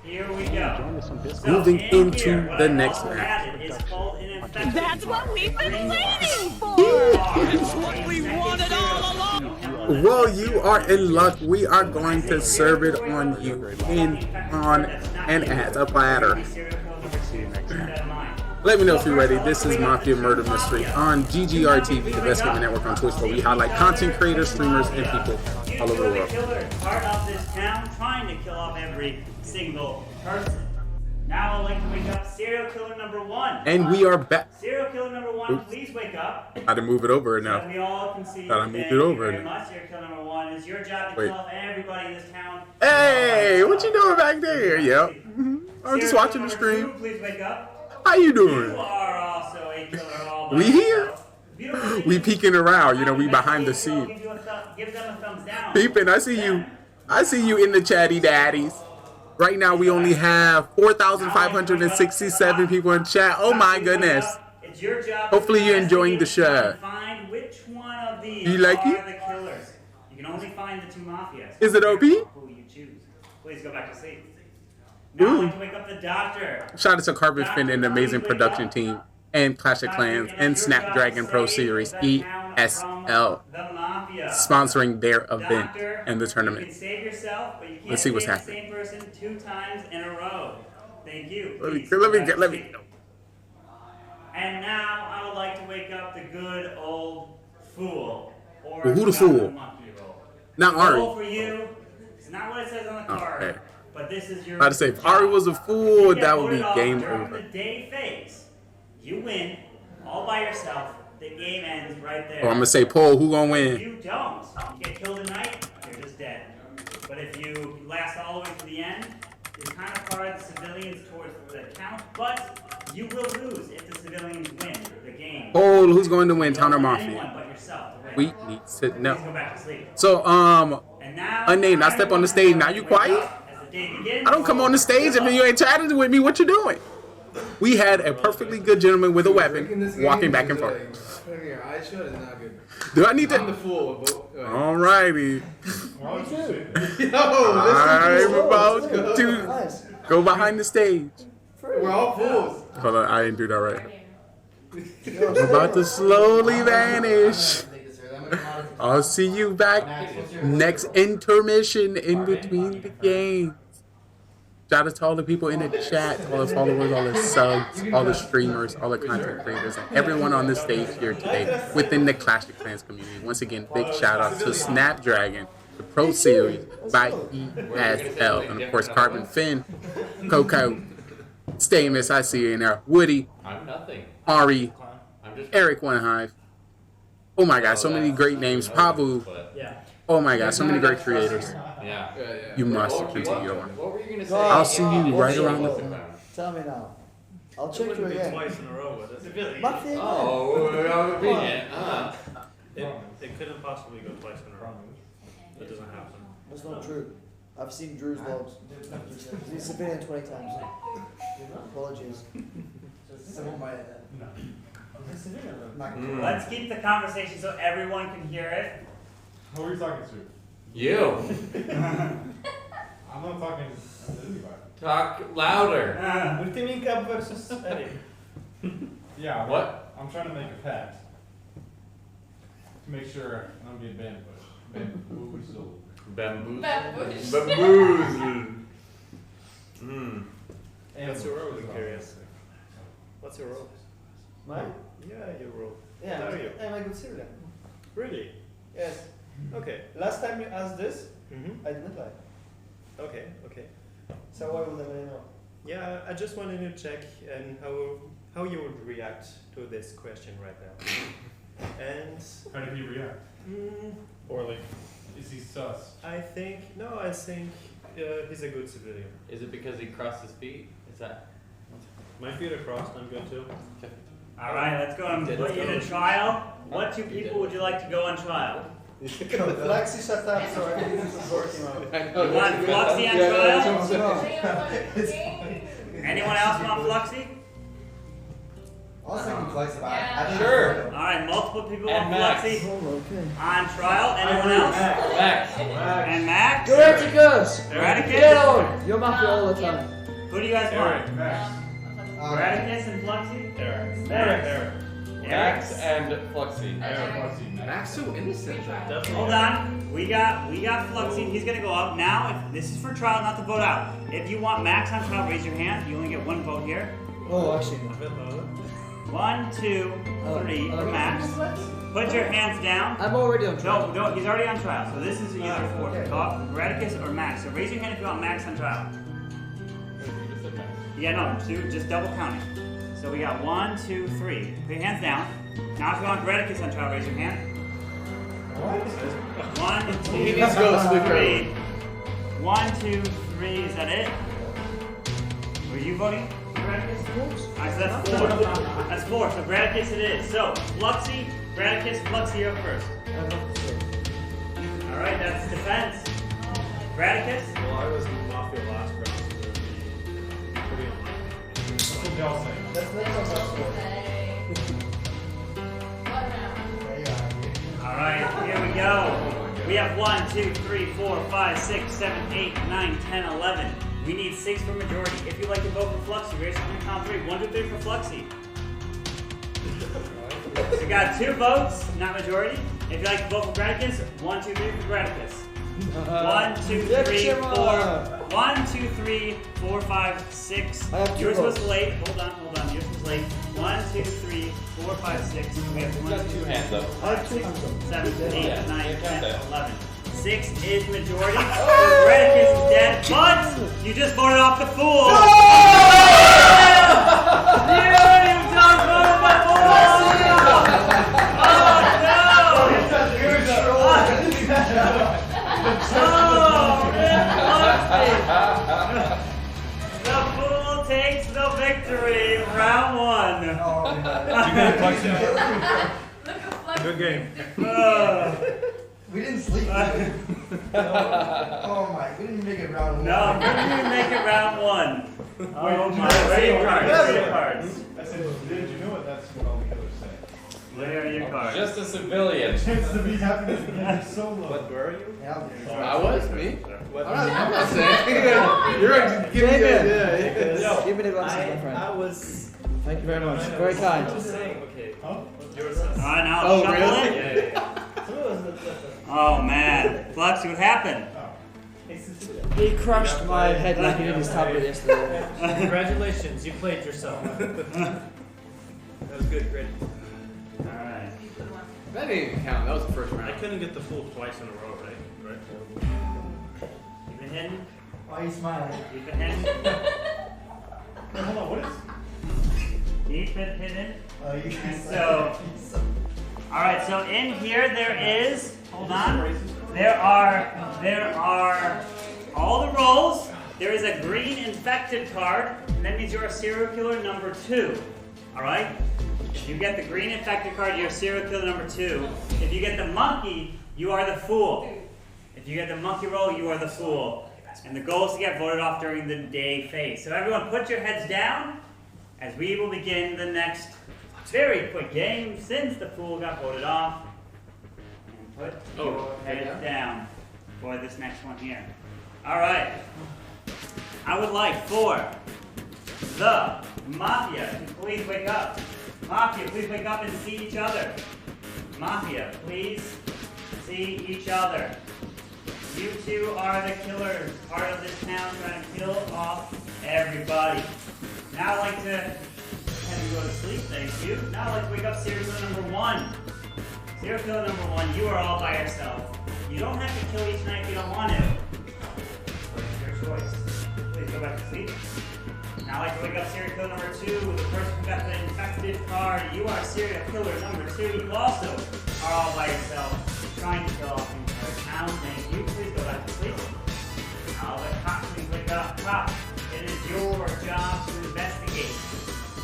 Here we go. Moving into the next match. That's what we've been waiting for! It's what we wanted all along! Well, you are in luck. We are going to serve it on you on and as a platter. Let me know if you're ready. This is Mafia Murder Mystery on GGR TV, the best gaming network on Twitch, where we highlight content creators, streamers, and people all over the world. Part of this town trying to kill off every single person. Now I'd like to wake up serial killer number 1. And we are back. Serial killer number 1, please wake up. How to move it over now? So we all can see. Thought I moved it over now. Serial killer number 1 is your job to Wait. kill off everybody in this town. Hey, what you doing back there? Yep. I'm just watching the stream. Please wake up. How you doing? You are also a killer all by We here? yourself. We peeking around, you know, we behind the scenes. Give them a thumbs down. Peeping, I see you. I see you in the chatty daddies. Right now we only have 4,567 people in chat. Oh my goodness. It's your job. Hopefully you're enjoying the show. Find which one of these You like are it? the killers. You can only find the 2 mafias. Is it OP? Who you choose. Please go back to sleep. Now I'd like to wake up the doctor. Shout out to Carbon Fin and the amazing production team and Clash of Clans and Snapdragon Pro Series ESL. The mafia sponsoring their event and the You tournament. can save yourself, but you can't Let's see what's save happening. the same person 2 times in a row. Thank you. Let me Peace. let me. And now I would like to wake up the good old fool. Or Well, who the forgotten fool? monkey roll. Not The Ari. goal for you is not what it says on the card, Okay. but this is your. About to say, if Ari was a fool, You get that would be voted off game during over. the day phase. You win all by yourself. The game ends right there. Oh, I'm gonna say, Paul, who gonna If win? you don't, you get killed tonight, you're just dead. But if you last all the way to the end, you kind of card the civilians towards the count, but you will lose if the civilians win the game. Paul, who's going to win? Town or Anyone Mafia? but yourself to win. We need to Please know. go back to sleep. So, And now, unnamed, I step on the stage. Now you quiet? as the day begins, I don't come on the stage and then you ain't chatting with me. What you doing? We had a perfectly good gentleman with a weapon walking back and forth. I should is not good. Do I need to? I'm the fool. Alrighty. I'm about to go behind the stage. We're all fools. Hold on, I didn't do that right. I'm about to slowly vanish. I'll see you back next intermission in between the games. Shout out to all the people in the chat, all the followers, all the subs, all the streamers, all the content creators, and everyone on the stage here today within the Clash of Clans community. Once again, big shout out to Snapdragon, the Pro Series by ESL, and of course Carbon Finn, Coco, Stamus, I see you in there, Woody, I'm nothing. Ari, I'm just Eric One Hive. Oh my God, so many great names. Pabu. Oh my God, so many great creators. Yeah. You must continue on. What were you gonna say? I'll see you right around the corner. Tell me now. I'll check you again. Twice in a row with it. Mafia again. Oh, I'm obedient. It couldn't possibly go twice in a row. That doesn't happen. That's not true. I've seen Drew's logs. He's civilian 20 times. Apologies. Let's keep the conversation so everyone can hear it. Who are you talking to? You. I'm not talking to anybody. Talk louder. Ultimate Cup versus Eddie. Yeah. What? I'm trying to make a pact to make sure I don't get bamboozled. Bamboozled. Bamboozled. Bamboozled. What's your role? I'm curious. What's your role? Mine? Yeah, your role. Yeah, What are you? I'm a good civilian. Really? Yes. Okay. Last time you asked this, I didn't lie. okay, okay. So why would I know? Yeah, I just wanted to check and how you would react to this question right now. And How did he react? poorly. Is he sus? I think he's a good civilian. Is it because he crossed his feet? Is that? My feet are crossed. I'm good too. All right, let's go and put you in a trial. What 2 people would you like to go on trial? Flaxy shut up, so I think this is working out. You want Fluxy on trial? Anyone else want Fluxy? I was thinking twice about it. I think Sure. All right, multiple people And want Max. Fluxy Okay. on trial. Anyone else? Max. And Max? Graticus! Graticus? Get on! You're Mafia all the time. Who do you guys want? Max. Graticus and Fluxy? Eric. Eric. Max and Fluxy. Max so innocent. Hold on. We got Fluxy. He's gonna go up. Now, if this is for trial, not to vote out. If you want Max on trial, raise your hand. You only get 1 vote here. Oh, actually, no. 1, 2, 3 for Max. Put your hands down. I'm already on trial. No, he's already on trial. So this is either for Graticus or Max. So raise your hand if you want Max on trial. Yeah, no, just double counting. So we got 1, 2, 3. Put your hands down. Now if you want Graticus on trial, raise your hand. What? 1, 2, 3. 1, 2, 3. Is that it? Were you voting for Graticus? Alright, so that's 4. That's 4. So Graticus it is. So Fluxy, Graticus, Fluxy, you're up first. Alright, that's defense. Graticus? Well, I was in Mafia last round, so it would be pretty unlikely. What did y'all say? That's not Alright, here we go. We have 1, 2, 3, 4, 5, 6, 7, 8, 9, 10, 11. We need 6 for majority. If you'd like to vote for Fluxy, raise your hand on count 3. 1, 2, 3 for Fluxy. So we got 2 votes, not majority. If you like to vote for Graticus, 1, 2, 3 for Graticus. 1, 2, Yeah, 3, come 4. on. 1, 2, 3, 4, 5, 6. I have 2 Yours was votes. late. Hold on. Yours was late. 1, 2, 3, 4, 5, 6. We have 1, 2, 3, 4, 5, 6, 7, 8, 9, 10, 11. 6 is majority. Graticus is dead, but you just voted off the fool. You just voted my fool. The fool takes the victory, round 1. Good game. We didn't sleep. Oh my, we didn't make it round 1. No, we didn't even make it round 1. Oh my, where are your cards? I said, did you know what that's what all the killers say? Where are your cards? Just a civilian. Chances of me happening is so low. What, where are you? Yeah, I was me. What? I'm not saying. You're giving me the idea. Give me the advances, my friend. I was. Thank you very much. Very kind. Just saying. Okay. Yours. Alright, now Oh, shuffle really? it. Oh man. Fluxy, what happened? He crushed my head like he did his tablet yesterday. Congratulations, you played yourself. That was good, great. Alright. That didn't even count. That was the first I round. couldn't get the full twice in a row, right? Keep it hidden. Why are you smiling? Keep it hidden. Hold on, what is? Keep it hidden. You So, alright, so in here there is, hold on, there are all the rolls. There is a green infected card, and that means you're a serial killer number 2. Alright? If you get the green infected card, you're serial killer number 2. If you get the monkey, you are the fool. If you get the monkey roll, you are the fool. And the goal is to get voted off during the day phase. So everyone put your heads down as we will begin the next very quick game since the fool got voted off. And put your heads down for this next one here. Alright. I would like for the Mafia to please wake up. Mafia, please wake up and see each other. Mafia, please see each other. You two are the killers, part of this town trying to kill off everybody. Now I'd like to have you go to sleep, thank you. Now I'd like to wake up serial killer number 1. Serial killer number 1, you are all by yourself. You don't have to kill each night if you don't want to. But it's your choice. Please go back to sleep. Now I'd like to wake up serial killer number 2, the person who got the infected card. You are serial killer number 2. You also are all by yourself, trying to kill off the entire town. Thank you. Please go back to sleep. Now the cop, please wake up. Cop, it is your job to investigate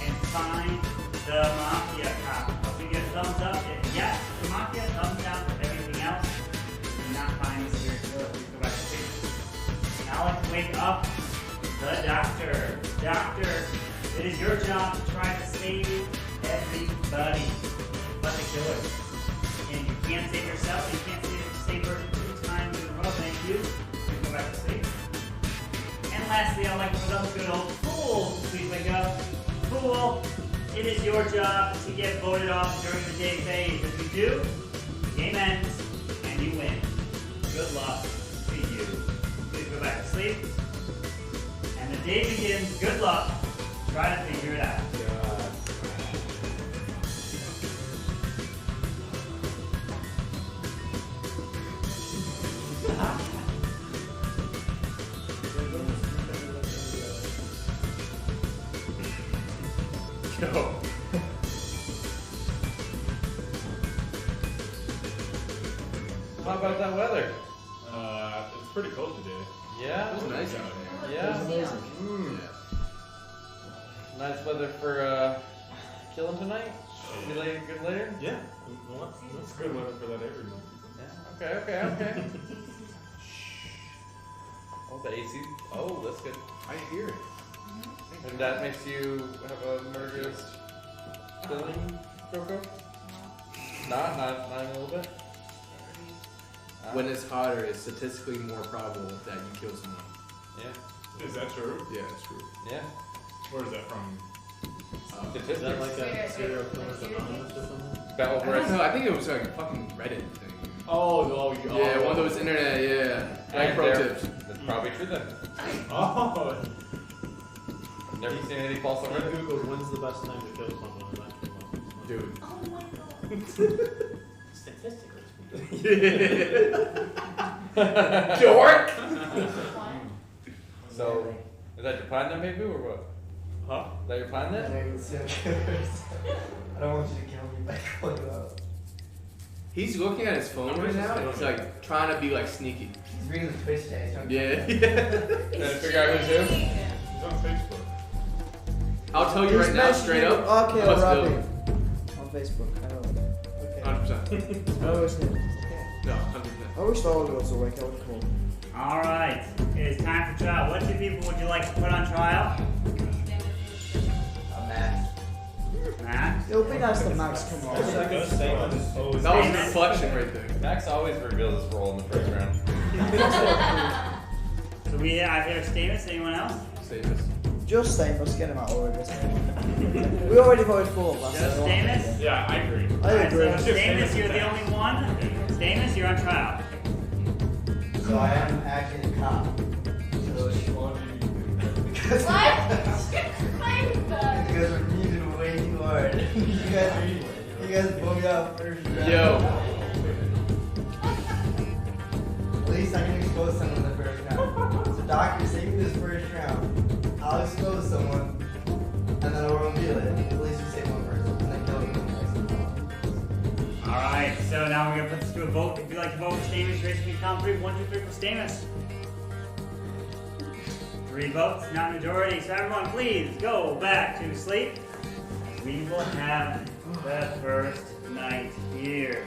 and find the Mafia cop. I'll give you a thumbs up if yes, the Mafia, thumbs down for everything else. Do not find the serial killer. Please go back to sleep. Now let's wake up the doctor. Doctor, it is your job to try to save everybody but the killers. And you can't save yourself, you can't save her 2 times in a row. Thank you. Please go back to sleep. And lastly, I'd like for those good old fools to please wake up. Fool, it is your job to get voted off during the day phase. If you do, the game ends and you win. Good luck to you. Please go back to sleep. And the day begins. Good luck. Try to figure it out. Go. How about that weather? It's pretty cold today. Yeah? It was nice out there. Yeah? It was amazing. Nice weather for killing tonight? Be later, good later? Yeah. That's good weather for that every month. Yeah. Okay. Oh, the AC. Oh, that's good. I hear it. And that makes you have a murderous feeling, Coco? Not a little bit. When it's hotter, it's statistically more probable that you kill someone. Yeah. Is that true? Yeah, it's true. Yeah. Where is that from? Is that like a serial killers anonymous or something? I don't know. I think it was like a fucking Reddit thing. Oh, Yeah, one of those internet, yeah. Like pro tips. That's probably true then. Oh. Never seen any false on Reddit. Google when's the best time to kill someone, and that came up. Dude. Oh my god. Statistically speaking. Dork! So, is that your plan then, maybe, or what? Huh? Is that your plan then? I don't want you to kill me by calling you out. He's looking at his phone right now. He's like trying to be like sneaky. He's reading the Twitch tag. Yeah. Trying to figure out who's who? He's on Facebook. I'll tell you right now, straight up. Okay, What's Robbie. Billy? On Facebook. I know. Okay. 100%. I wish him. No, 100%. I wish all of us were awake. I would call. All right, it's time for trial. What two people would you like to put on trial? Max. Max? It would be nice to Max come on. That was an inflection right there. Max always reveals his role in the first round. So we have here Stamus. Anyone else? Stamus. Just Stamus, get him out already. We already voted for him last Just time. Stamus? Yeah, I agree. I agree. Alright, so Stamus, you're the only one. Stamus, you're on trial. So I am actually a cop. So because What? you guys are breathing way too hard. you guys blew me out first round. Yo. At least I can expose someone in the first round. So doctor, save me this first round. I'll expose someone, and then I'll reveal it. At least you save one person, and then kill them. All right, so now we're gonna put this to a vote. If you'd like to vote for Stamus, raise your count 3. 1, 2, 3 for Stamus. 3 votes, not majority. So everyone, please go back to sleep. We will have the first night here.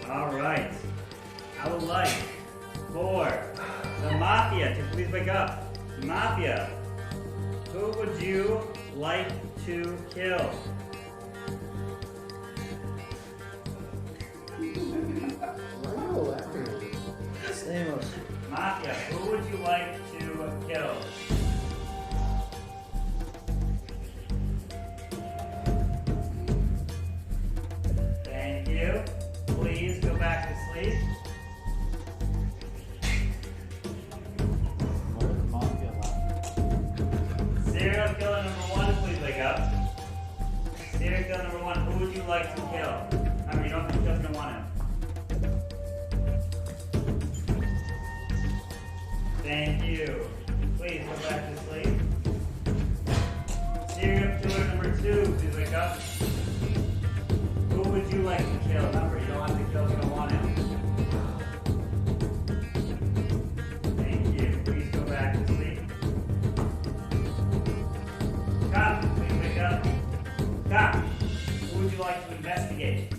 All right. I would like for the Mafia to please wake up. Mafia, who would you like to kill? Stamus. Mafia, who would you like to kill? Thank you. Please go back to sleep. Serial killer number 1, please wake up. Serial killer number 1, who would you like to kill? I mean, you don't have to kill if you don't want him. Thank you. Please go back to sleep. Serial killer number 2, please wake up. Who would you like to kill? Remember, you don't have to kill if you don't want him. Thank you. Please go back to sleep. Cop, please wake up. Cop, who would you like to investigate?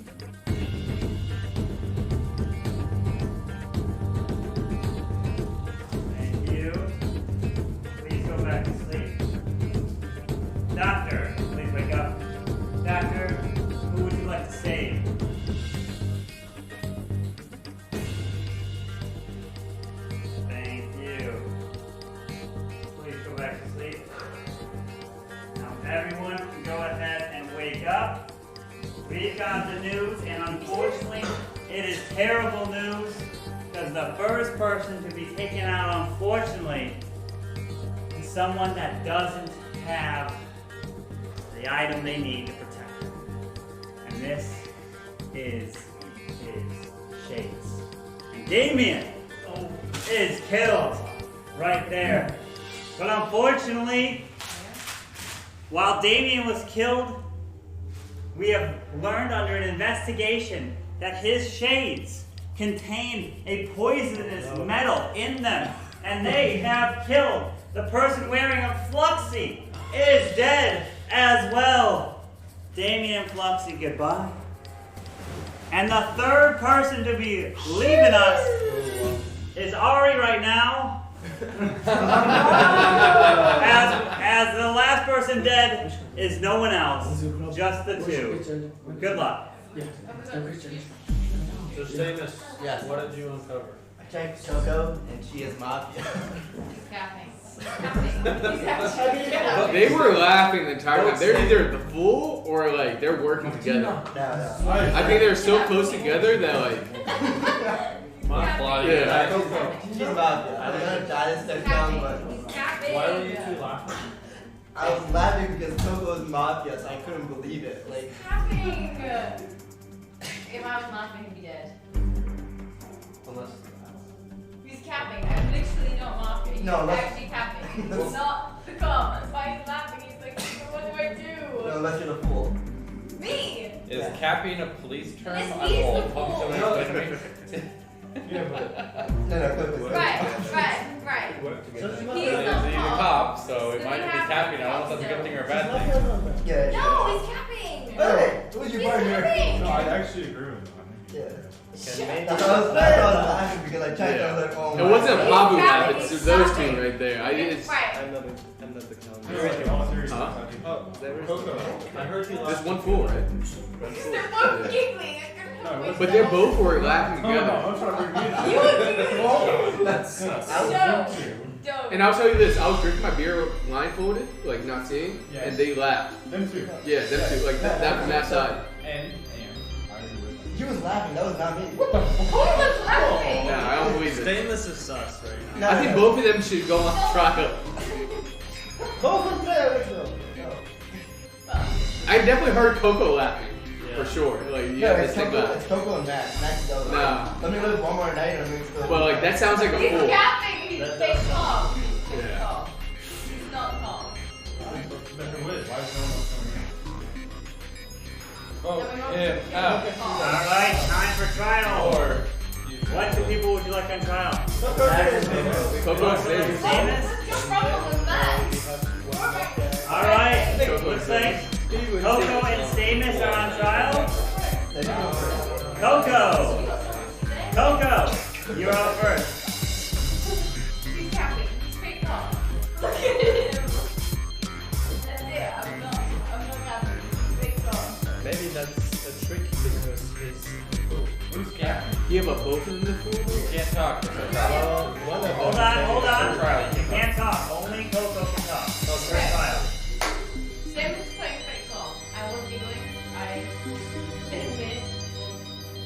Back to sleep. Doctor, please wake up. Doctor, who would you like to save? Thank you. Please go back to sleep. Now everyone can go ahead and wake up. We've got the news, and unfortunately, it is terrible news because the first person to be taken out, unfortunately, someone that doesn't have the item they need to protect them. And this is his shades. And Damien is killed right there. But unfortunately, while Damien was killed, we have learned under an investigation that his shades contain a poisonous metal in them. And they have killed the person wearing a Fluxy is dead as well. Damien Fluxy, goodbye. And the third person to be leaving us is Ari right now. as the last person dead is no one else, just the 2. Good luck. So Stamus, Yes. what did you uncover? I checked Choco, and she is Mafia. Capping. But they were laughing the entire time. They're either the fool or like they're working together. I think they're so close together that like. Yeah. She's mafia. I'm gonna die this next round, but. Why were you two laughing? I was laughing because Coco was mafia, so I couldn't believe it. Like. Capping! If I was laughing, he'd be dead. Unless. He's capping. I'm literally not mafia. He's No, let's- actually capping. It's not the cop. That's why he's laughing. He's like, what do I do? No, unless you're the fool. Me! Is capping a police term? Yes, I'm he's all the pumped fool. so much. Yeah, but. No, Coco's. Right. He's He's a not cop, so So it might we be have capping. I don't know if that's a good thing or a bad thing. Yeah. No, he's capping! Hey, who's your He's partner? capping! No, I actually agree with him. Yeah. That's why I was laughing because I checked. I was like, oh my. It wasn't He's Babu capping, laugh, it's he's those capping. two right there. Right. I'm not the calendar. Huh? Oh, Coco. I heard you Just one fool, right? They're both giggling. But they both were laughing together. I'm trying to read You would be That's. Don't. And I'll tell you this, I was drinking my beer blindfolded, like not seeing, and they laughed. Them two. Yeah, them two, like that from that side. And He was laughing. That was not me. Who was laughing? Nah, I don't believe it. Stainless is sus right now. I think both of them should go on trial. Both of them. I definitely heard Coco laughing, for sure. Like, you Yeah, have it's to think Coco, that. it's Coco and Max. Max does it. Nah. Let me live one more night and I'm gonna still. But like, that sounds like a He's fool. capping. He's fake cop. He's fake Yeah. cop. He's not cop. But who is? Why is no one else coming in? Oh, yeah. Alright, time for trial. What two people would you like on trial? Coco and Davis. What's your problem with that? Alright, looks like Coco and Stamus are on trial. Coco, you're up first. He's capping. He's fake cop. Look at him. That's it. I'm not capping. He's fake cop. Maybe that's a trick because he's. Who's capping? Yeah, but both of them the fool? You can't talk. Well, one of them. Hold on. You can't talk. Only Coco can talk. So it's your trial. Sam is playing fake cop. I was giggling. I admit.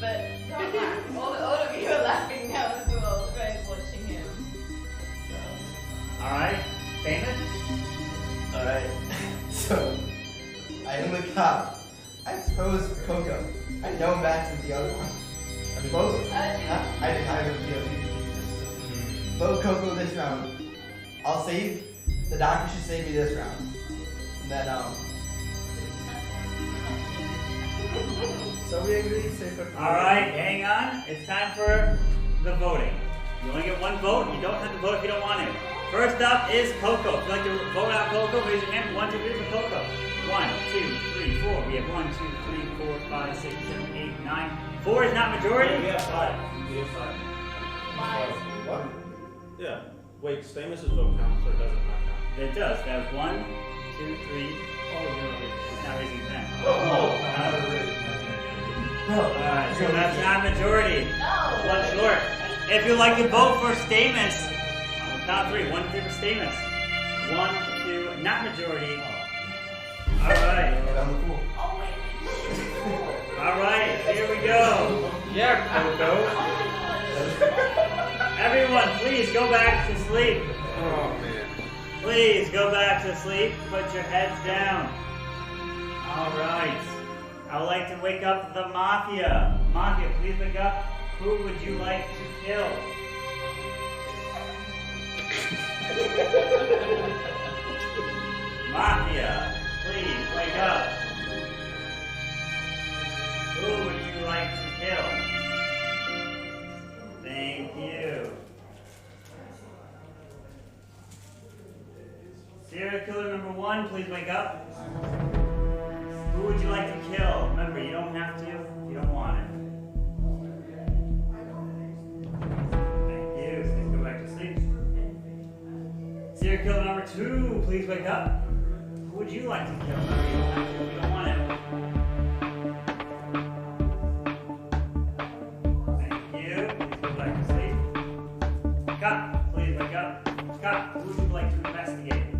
But don't laugh. All of you are laughing now as well. You guys watching him. Alright, Stamus? Alright. So, I am the cop. I exposed Coco. I know Max is the other one. I both. I didn't have a POV. Vote Coco this round. I'll save. The doctor should save me this round. And then, so we agreed. Alright, hang on. It's time for the voting. You only get one vote. You don't have to vote if you don't want to. First up is Coco. If you'd like to vote out Coco, raise your hand. 1, 2, 3 for Coco. 1, 2, 3, 4. We have 1, 2, 3, 4, 5, 6, 7, 8, 9. 4 is not majority. We have 5. We have 5. What? Yeah. Wait, Stamus' vote counts or does it not count? It does. That was 1, 2, 3. Oh, It's not raising his hand. Oh, so that's not majority. No. One short. If you'd like to vote for Stamus, count 3. 1, 2 for Stamus. 1, 2, not majority. Alright. Alright, here we go. Yeah, Coco. Everyone, please go back to sleep. Oh, man. Please go back to sleep. Put your heads down. Alright. I would like to wake up the Mafia. Mafia, please wake up. Who would you like to kill? Mafia, please wake up. Who would you like to kill? Thank you. Serial killer number 1, please wake up. Who would you like to kill? Remember, you don't have to if you don't want it. Thank you. Please go back to sleep. Serial killer number 2, please wake up. Who would you like to kill? Remember, you don't have to if you don't want it. Thank you. Please go back to sleep. Scott, please wake up. Scott, who would you like to investigate?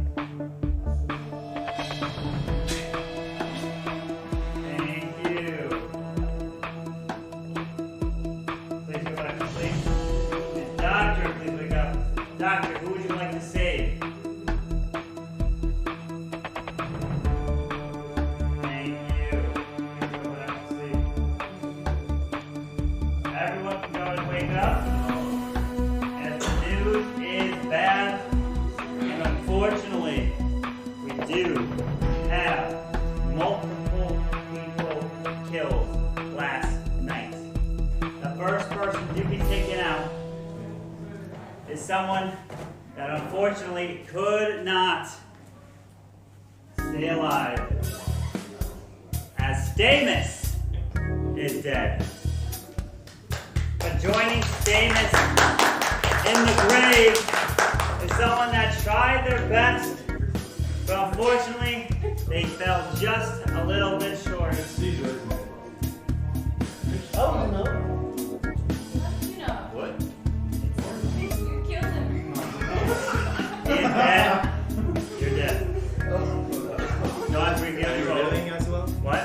do have multiple people killed last night. The first person to be taken out is someone that unfortunately could not stay alive, as Stamus is dead. But joining Stamus in the grave is someone that tried their best, but unfortunately they fell just a little bit short. Oh no. What? You killed him. He is dead. You're dead. No, I'm revealing. Are you revealing as well? What?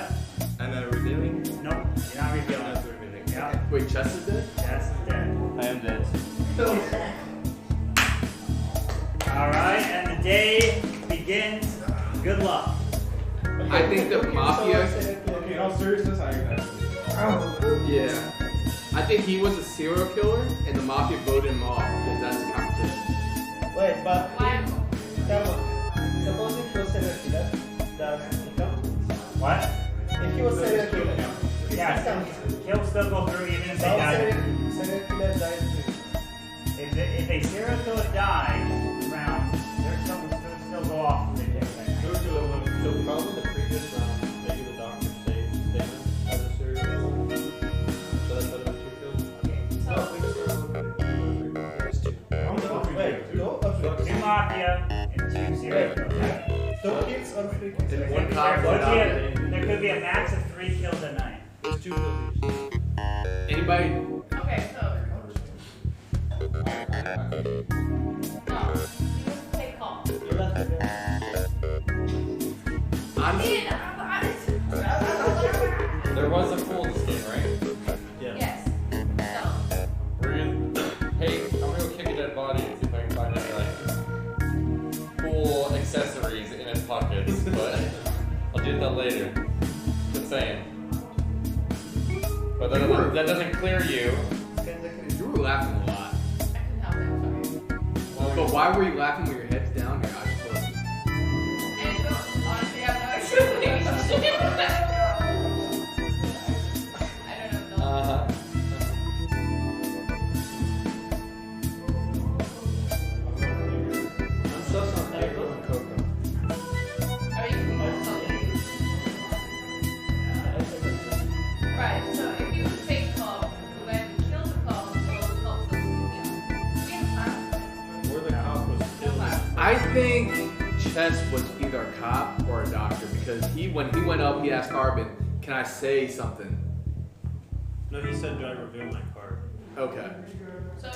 Am I revealing? Nope, you're not revealing. Not revealing. Yeah. Wait, Chess is dead? Chess is dead. I am dead. Alright, and the day begins. Good luck. I think the Mafia. Okay, in all seriousness, I Yeah. I think he was a serial killer, and the Mafia voted him off because that's the competition. Wait, but suppose if he was serial killer, does he count? What? If he was serial killer, Yeah, he'll still go through even if they die. serial killer dies too. If a serial killer dies round, they're still go off the game. So probably the previous round, maybe the doctor saved Stamen as a serial killer. So that's better than 2 kills? Wait, 2 or 3? 2 Mafia and 2 serial killers. 2 kills or 3 kills? And one cop. There could be a max of 3 kills a night. There's 2 kills. Anybody? Okay, so. No. Take call. There was a pool this game, right? Yes. So. We're gonna. Hey, I'm gonna go kick a dead body and see if I can find any like cool accessories in his pockets, but I'll do that later. Just saying. But that doesn't clear you. You were laughing a lot. But why were you laughing with your heads down, your eyes closed? And honestly, I have no explanation. I don't know. Uh-huh. I'm so sorry. Are you right, so if you would take call, when you kill the call, so the call still we have time. Where the cop was killed. I think Chess was either a cop or a doctor because when he went up, he asked Carbon, "Can I say something?" No, he said, "Do I reveal my card?" Okay. So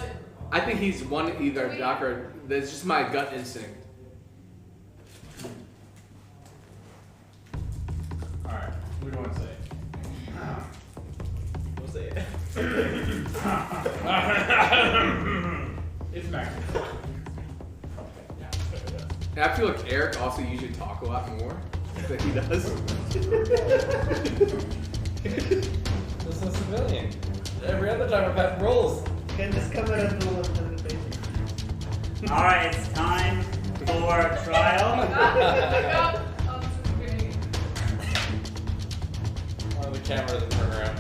I think he's either a doctor. Or, that's just my gut instinct. Alright, what do you want to say? We'll say it. It's Mac. And I feel like Eric also usually talk a lot more than he does. This is a civilian. Every other time I've had rolls. Can this camera do a presentation? Alright, it's time for trial. Oh, the camera doesn't turn around.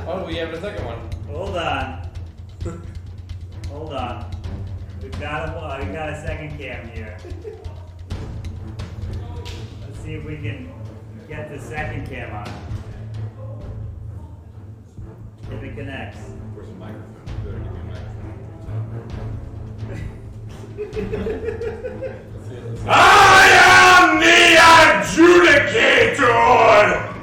Oh, we have a second one. Hold on. Hold on. We've got a second cam here. Let's see if we can get the second cam on. If it connects. Where's the microphone? Better give me a microphone. I am the adjudicator!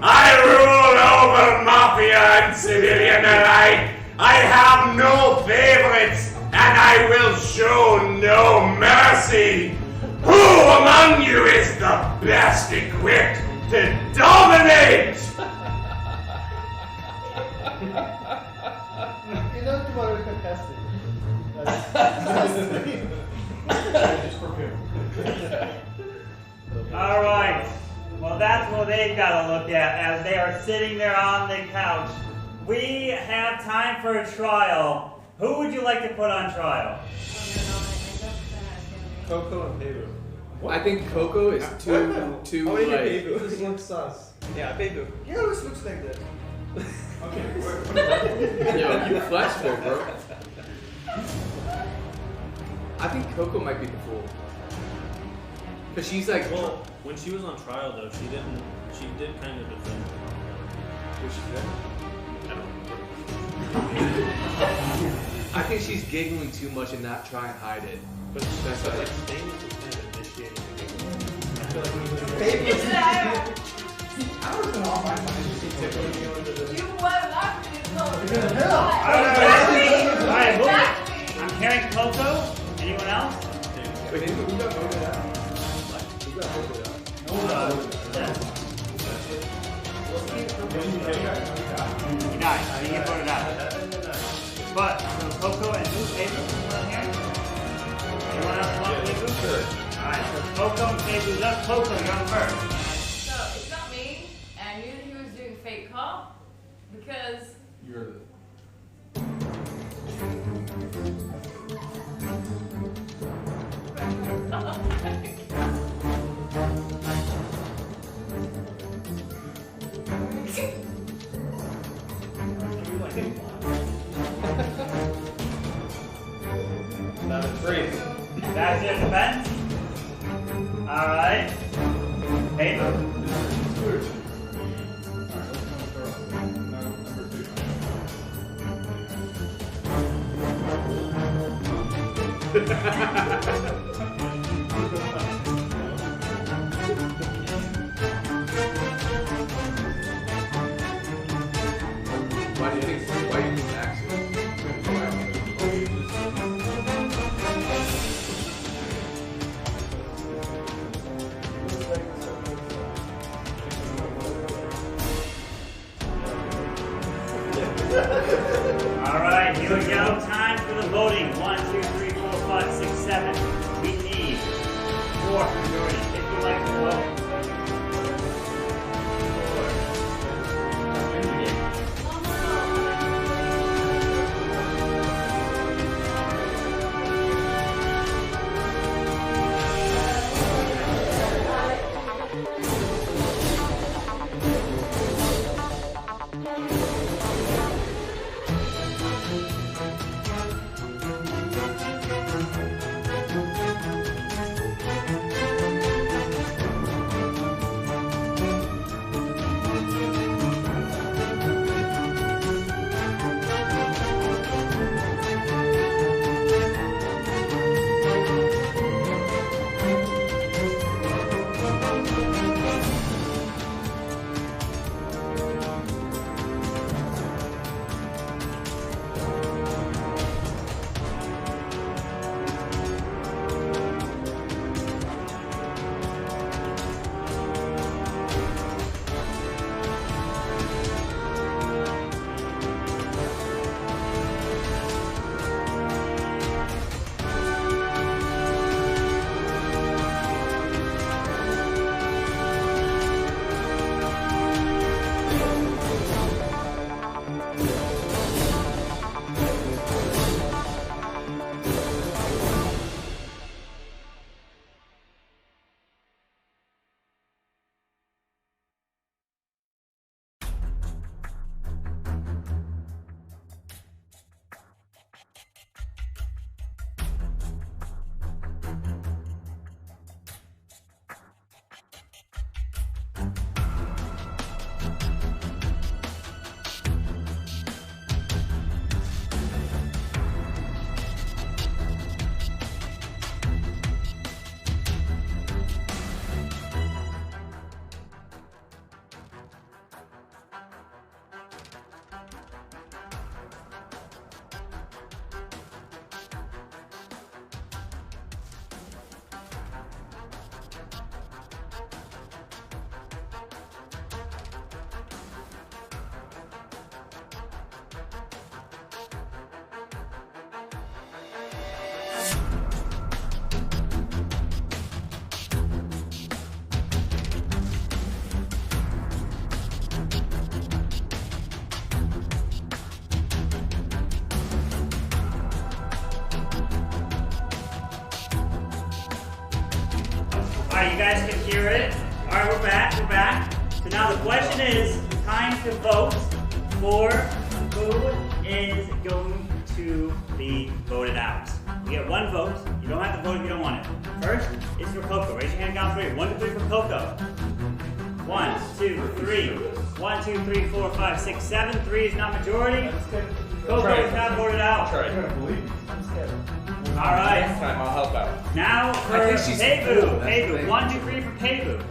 I rule over mafia and civilian alike. I have no favorites, and I will show no mercy. Who among you is the best equipped to dominate? You know tomorrow we can cast it. All right. Well, that's what they've got to look at as they are sitting there on the couch. We have time for a trial. Who would you like to put on trial? Coco and Pedro. I think Coco is too How many like. Baby? This looks sus. Yeah, Baby. Yeah, this looks like that. Yo, you flexible, bro. I think Coco might be the fool. Cause she's like. Well, when she was on trial though, she did kind of defend. What she said? I don't I think she's giggling too much and not trying to hide it. But that's like Stainless is kind of initiating the game. I feel like Baby. I was in all my mind. You were not Alright, I'm carrying Coco. Anyone else? Wait, who got voted out? Who got voted out? He died. He get voted out. But, so Coco and who? Fabu? Anyone else want to leave? Sure. Alright, so Coco and Fabu's up. Coco, you're on first. So it's not me, and I knew that he was doing fake call because You're the. That's your defense? Alright. Fabu. Why do you think Max is? Alright, here we go. Time for the voting. 1, 2, 3, 4, 5, 6, 7. We Alright, you guys can hear it. Alright, we're back. So now the question is, time to vote for who is going to be voted out. You get one vote. You don't have to vote if you don't want it. First is for Coco. Raise your hand, count 3. 1, 2, 3 for Coco. 1, 2, 3. 1, 2, 3, 4, 5, 6, 7. 3 is not majority. Coco is not voted out. Alright. Next time I'll help out. Now for Peibu. Peibu. 1, 2, 3 for Peibu.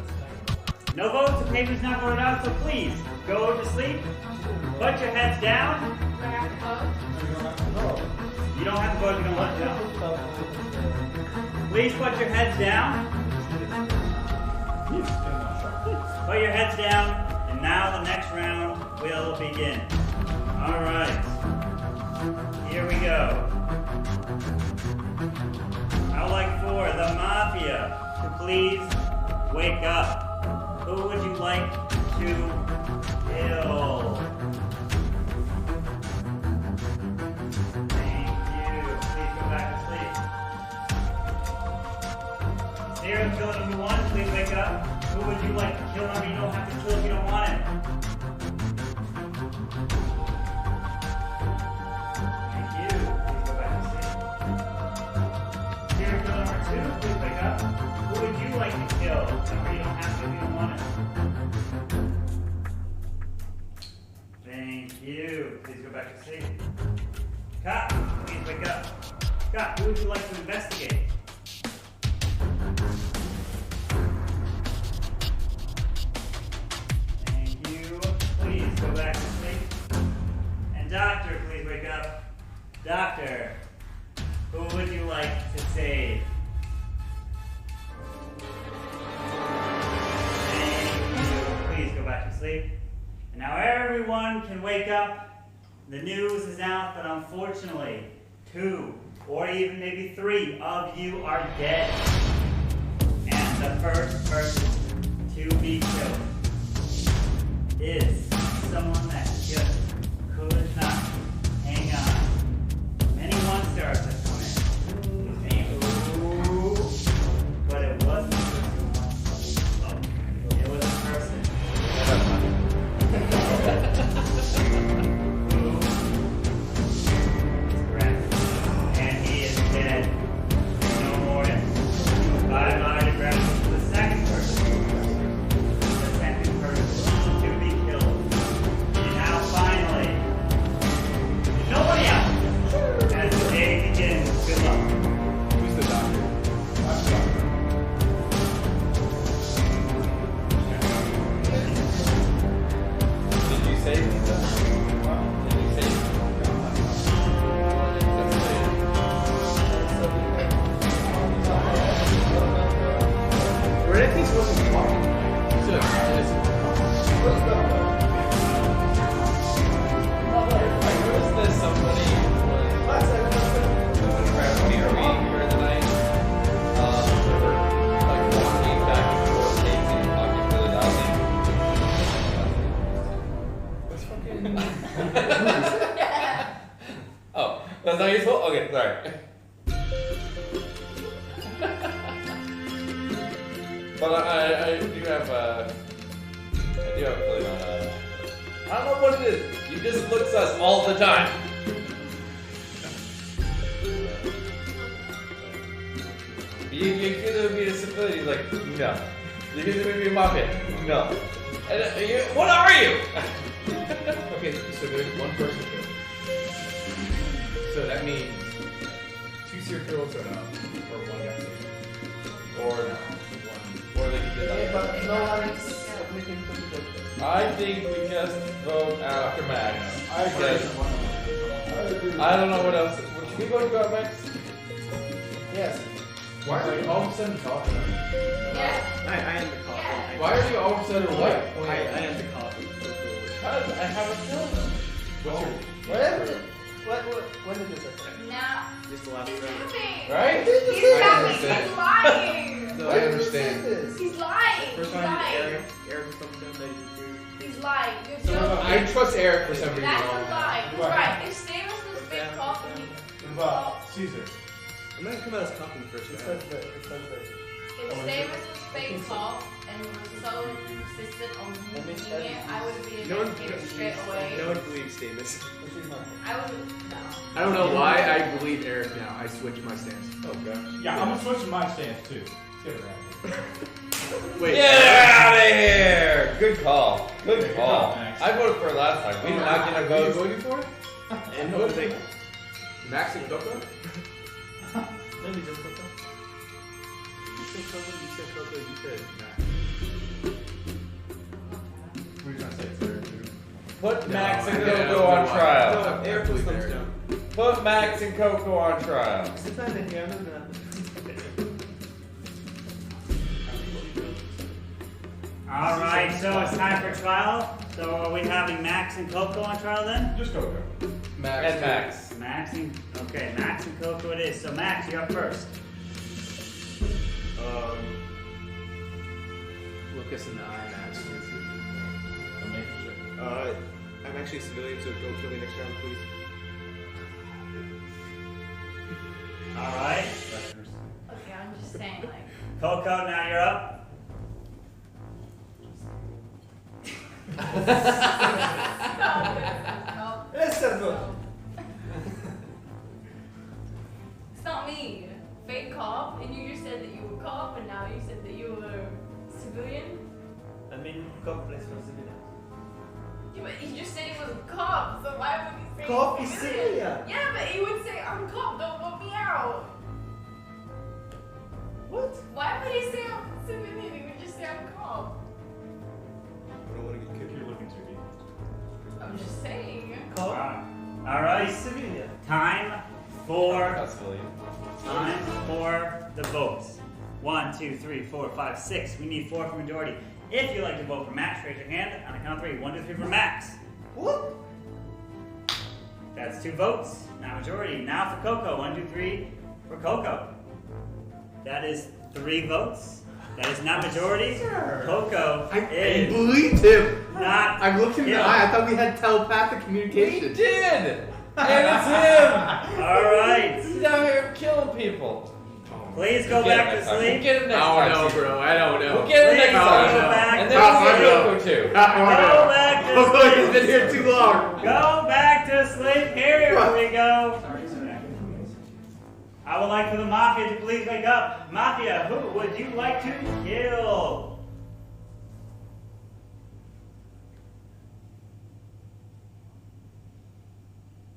No votes if Peibu's not voted out, so please go to sleep. Put your heads down. You don't have to vote if you don't want to. Please put your heads down. Put your heads down, and now the next round will begin. Alright. Here we go. I would like for the Mafia to please wake up. Who would you like to kill? Thank you. Please go back to sleep. Serial killer number 1, please wake up. Who would you like to kill? Number you don't have to kill if you don't want it. Thank you. Please go back to sleep. Serial killer number 2, please wake up. Who would you like to kill? Number you don't have to if you don't want it. Thank you. Please go back to sleep. Cop, please wake up. Cop, who would you like to investigate? Thank you. Please go back to sleep. And Doctor, please wake up. Doctor, who would you like to save? Please go back to sleep. And now everyone can wake up. The news is out that unfortunately 2 or even maybe 3 of you are dead. And the first person to be killed is someone that just could not hang on. Many 1-stars have come in. Ooh, but it wasn't. It was a person. And he is dead. No more. Bye-bye to grab the second person. The second person to be killed. And now finally, nobody else. As the day begins, good luck. Who's the doctor? I'm the doctor. Did you save me though? Did you save me? Where did he supposed to be talking? Was there somebody who was moving around near me during the night? Like walking back and forth, pacing, talking really loudly. Oh, that's not useful? Okay, sorry. But I do have a feeling on I don't know what it is. You just look sus all the time. You accuse him of being a civilian, he's like, no. You accuse him of being a mafia, no. And what are you? Okay, so there's one person killed. So that means 2 serial killers or no? Or 1 got saved. Or no. Or they did that. But no one is looking for the doctor. I think we just vote after Max. I agree. I don't know what else. Should we vote about Max? Yes. Why are you all of a sudden talking? Yeah. I am the cop. Why are you all of a sudden what? I am the cop. Because I have a feeling. What's your... When did this occur? Now. Just the last He's round. lying. Right? He's lying. He's lying. I understand. He's lying. First He's time lying. Eric was coming down, that He's lying. There's So no. I trust Eric for some reason. That's a lie. He's right. If Stamos was big coffee. Caesar. I'm gonna come out as cop in the first round. If Stamos was fake call and was so insistent on using it, I would be No one, investigated straight away. no one believes Davis. I would no. I don't know why I believe Eric now. I switched my stance. Oh god. Yeah, I'm gonna switch my stance too. Let's get it right. Wait. Get out of here! Good call. Good call. I voted for it last time. We did not get a Who are you vote. voting for? And who did they? Max and Coco? Maybe just Coco. You said Coco, you said Max. What are you trying to say, sir? Put Max and Yeah, Coco on no, trial. Eric was thumbs down. Put Max and Coco on trial. All right, so it's time for trial. So are we having Max and Coco on trial then? Just Coco. Max. And Max. Max and okay, Max and Coco it is. So Max, you're up first. Look us in the eye, Max. I'm actually a civilian, so go kill me next round, please. All right. Okay, I'm just saying like Coco, now you're up. It's not me. Fake cop, and you just said that you were cop, and now you said that you were civilian. I mean, cop plays for civilian. Yeah, but he just said he was a cop, so why would he say Cop is civilian. Yeah, but he would say, I'm cop, don't vote me out. What? Why would he say I'm civilian? He would just say I'm cop. I don't want to get kicked. You're looking too deep. I'm just saying. Cop? All right. Civilian. Time for Not civilian. the votes. 1, 2, 3, 4, 5, 6. We need 4 for majority. If you'd like to vote for Max, raise your hand on the count of 3. 1, 2, 3 for Max. What? That's 2 votes. Now majority. Now for Coco. 1, 2, 3 for Coco. That is 3 votes. That is not majority. Coco I is believed him. not. I looked him in the eye. I thought we had telepathic communication. We did! And it's him! All right. He's out here killing people. Please go back to sleep. We'll get him next I time. don't know, bro. I don't know. We'll get him next Please time. go back. And then we'll get Coco too. Go back to Coco sleep. has been here too long. Go back to sleep. Here we go. I would like for the Mafia to please wake up. Mafia, who would you like to kill?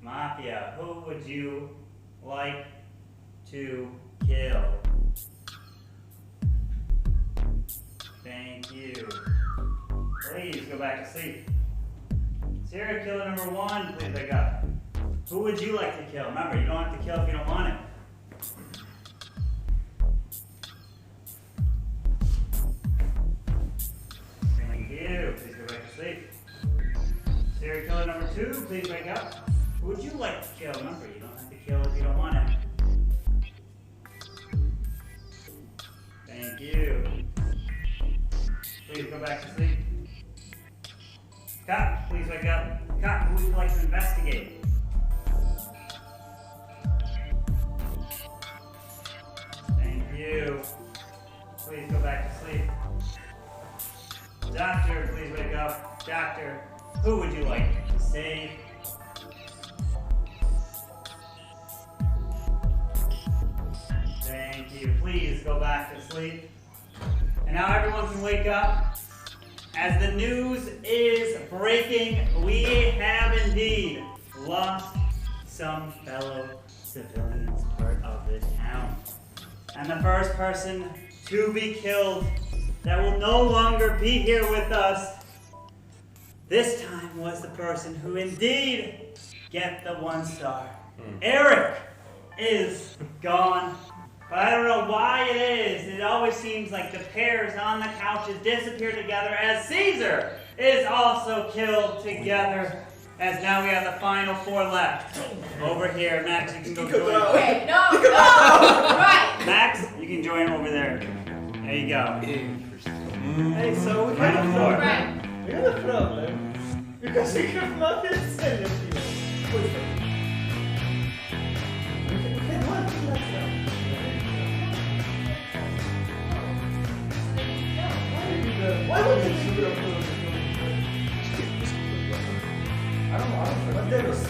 Mafia, who would you like to kill? Thank you. Please go back to sleep. Serial killer number 1, please wake up. Who would you like to kill? Remember, you don't have to kill if you don't want it. Thank you. Please go back to sleep. Serial killer number 2, please wake up. Who would you like to kill? Remember, you don't have to kill if you don't want it. Thank you. Please go back to sleep. Cop, please wake up. Cop, who would you like to investigate? Thank you. Please go back to sleep. Doctor, please wake up. Doctor, who would you like to save? Thank you. Please go back to sleep. And now everyone can wake up. As the news is breaking, we have indeed lost some fellow civilians part of this town. And the first person to be killed that will no longer be here with us this time was the person who indeed get the 1 star. Eric is gone. But I don't know why it is. It always seems like the pairs on the couches disappear together as Caesar is also killed together. As now we have the final 4 left. Over here, Max, you can go join. Okay, no, right. Max, you can join over there. There you go. Hey, so we got a problem. We got a problem. Because we have nothing to say to you. But there was.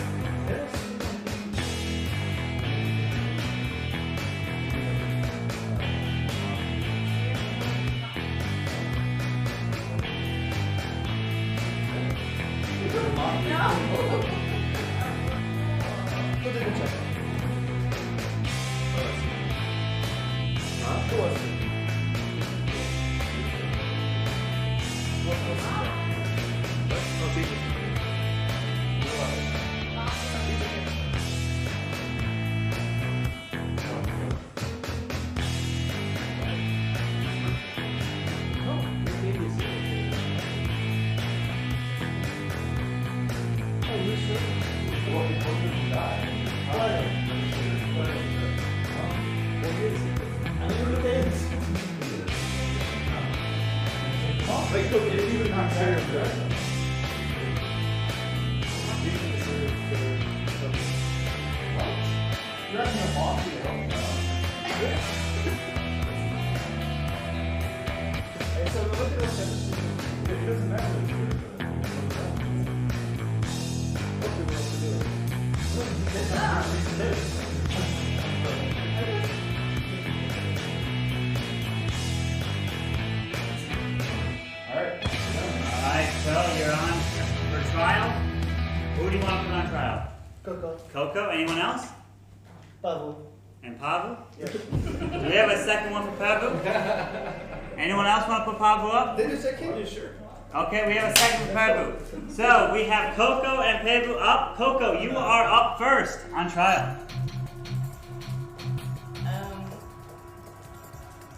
Alright, so you're on for trial. Who do you want to put on trial? Coco. Coco, anyone else? Pavel. And Pavel? Yes. Do we have a second one for Pavel? Anyone else want to put Pavel up? Did you second? Yeah, sure. Okay, we have a second for Pavel. So we have Coco and Pavel up. Coco, you are up first on trial.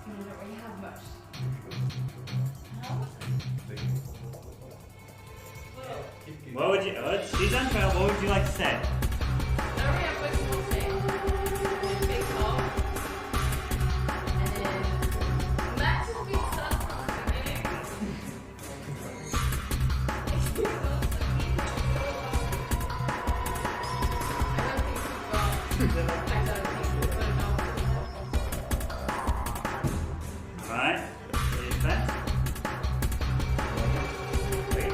We don't really have much. What would you? She's on trial. What would you like to say? Alright. Ready to bet? Wait.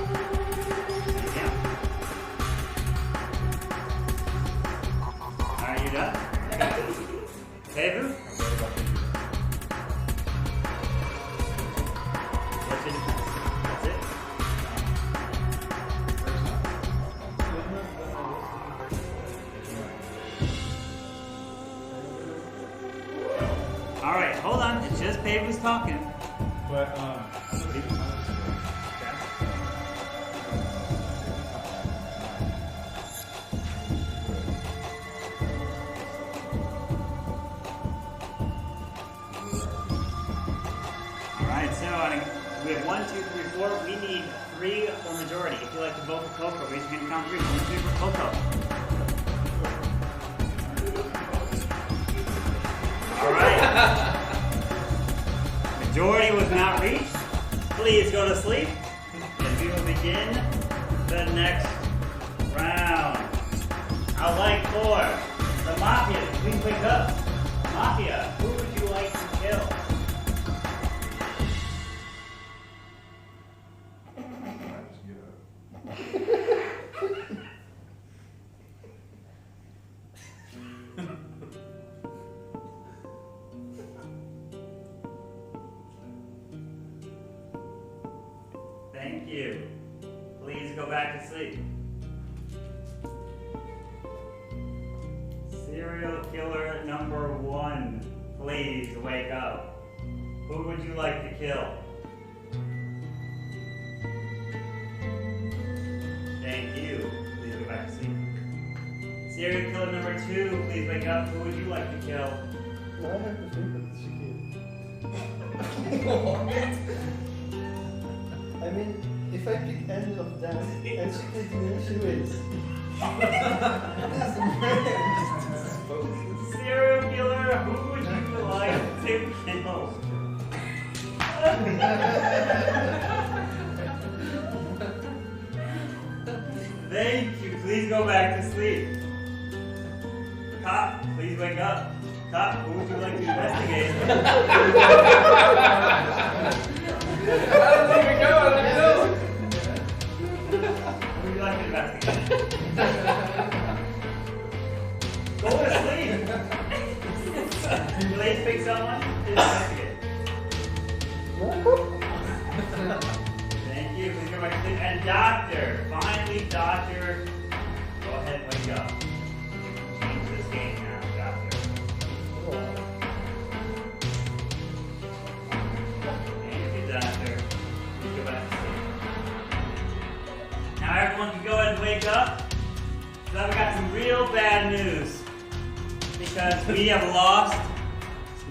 Yeah. Alright, you done? Pevu? What's your defense? That's it? Alright, hold on. It's just Pevu's talking. But, Alright, so we have 1, 2, 3, 4. We need 3 for majority. If you like to vote for Coco, raise your hand and count 3. 1, 2 for Coco. Alright. Majority was not reached. Please go to sleep. And we will begin the next round. I'd like for the Mafia, please wake up. Mafia, who would you like to kill? Thank you. Please go back to sleep. Serial killer number 1, please wake up. Who would you like to kill? Thank you. Please go back to sleep. Serial killer number 2, please wake up. Who would you like to kill? No, I have to think that she I mean, if I pick any of them and she kills me, she wins. Serial killer, who would you like to kill? Thank you. Please go back to sleep. Cop, please wake up. Cop, who would you like to investigate? How did we go? Thank you. Please go back to sleep. And Doctor, finally, Doctor, go ahead and wake up. Change this game now, Doctor. Thank you, Doctor. Please go back to sleep. Now everyone can go ahead and wake up. So I've got some real bad news because we have lost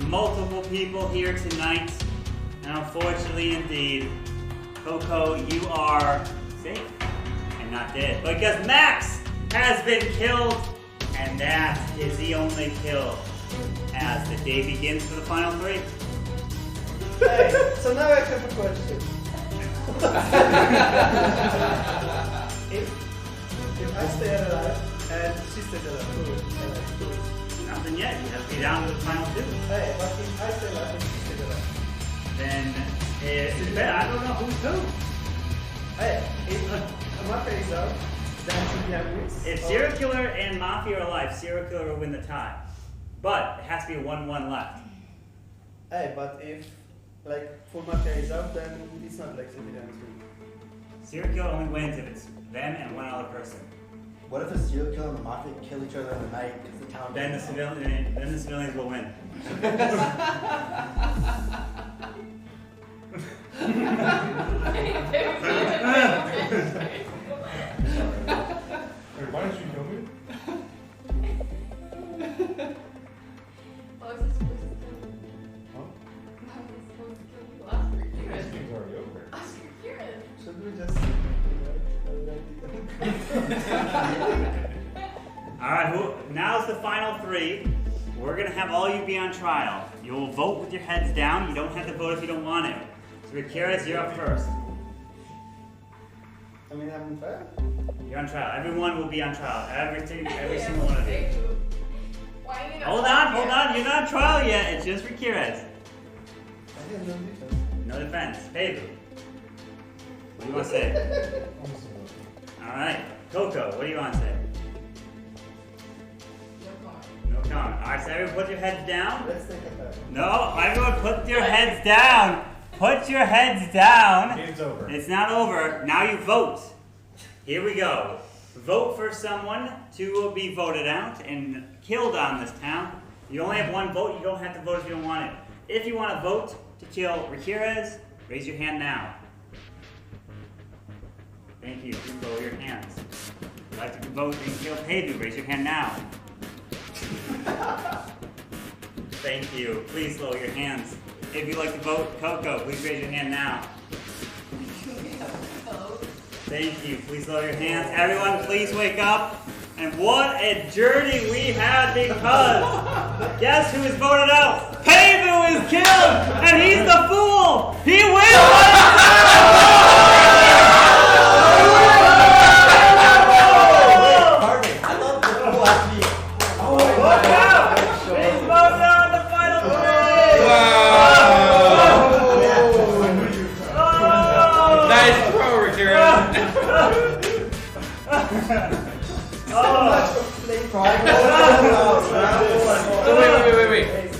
multiple people here tonight. And unfortunately, indeed, Coco, you are safe and not dead. Because Max has been killed, and that is the only kill as the day begins for the final three. Hey, so now I have a question. if I stay alive and she stays alive, Nothing yet. You have to be down to the final two. Hey, but if I stay alive and she stays alive, then I don't know who's who. Hey, if Mafia is out, then CPN wins. If Serial Killer and Mafia are alive, Serial Killer will win the tie. But it has to be a 1-1 left. Hey, but if like full Mafia is out, then it's not like CPN wins. Serial Killer only wins if it's them and one other person. What if a serial killer and the mafia kill each other in the night because the town? Then the civilians will win. Why did you kill me? What was it supposed to do? Huh? How was it supposed to kill you? Oscar Kieran. This game's already over. Oscar Kieran. Should we just? Alright, now's the final three. We're going to have all you be on trial. You'll vote with your heads down. You don't have to vote if you don't want to. So, Rakiris, you're up first. I mean, I'm on trial? You're on trial. Everyone will be on trial. Every single one of you. Why are you Hold on. You're not on trial yet. It's just Rakiris. I have no defense. No defense. Hey, boo. What do you want to say? Alright. Coco, what do you want to say? No comment. Alright, so everyone put your heads down. Let's take a back. No, everyone put your heads down. Put your heads down. Game's over. It's not over. Now you vote. Here we go. Vote for someone to be voted out and killed on this town. You only have one vote. You don't have to vote if you don't want it. If you want to vote to kill Rakiris, raise your hand now. Thank you. Please lower your hands. If you'd like to vote and kill Peidu, raise your hand now. Thank you. Please lower your hands. If you'd like to vote Coco, please raise your hand now. Thank you. Please lower your hands. Everyone, please wake up. And what a journey we had because guess who is voted out? Peidu is killed, and he's the fool. He Wait.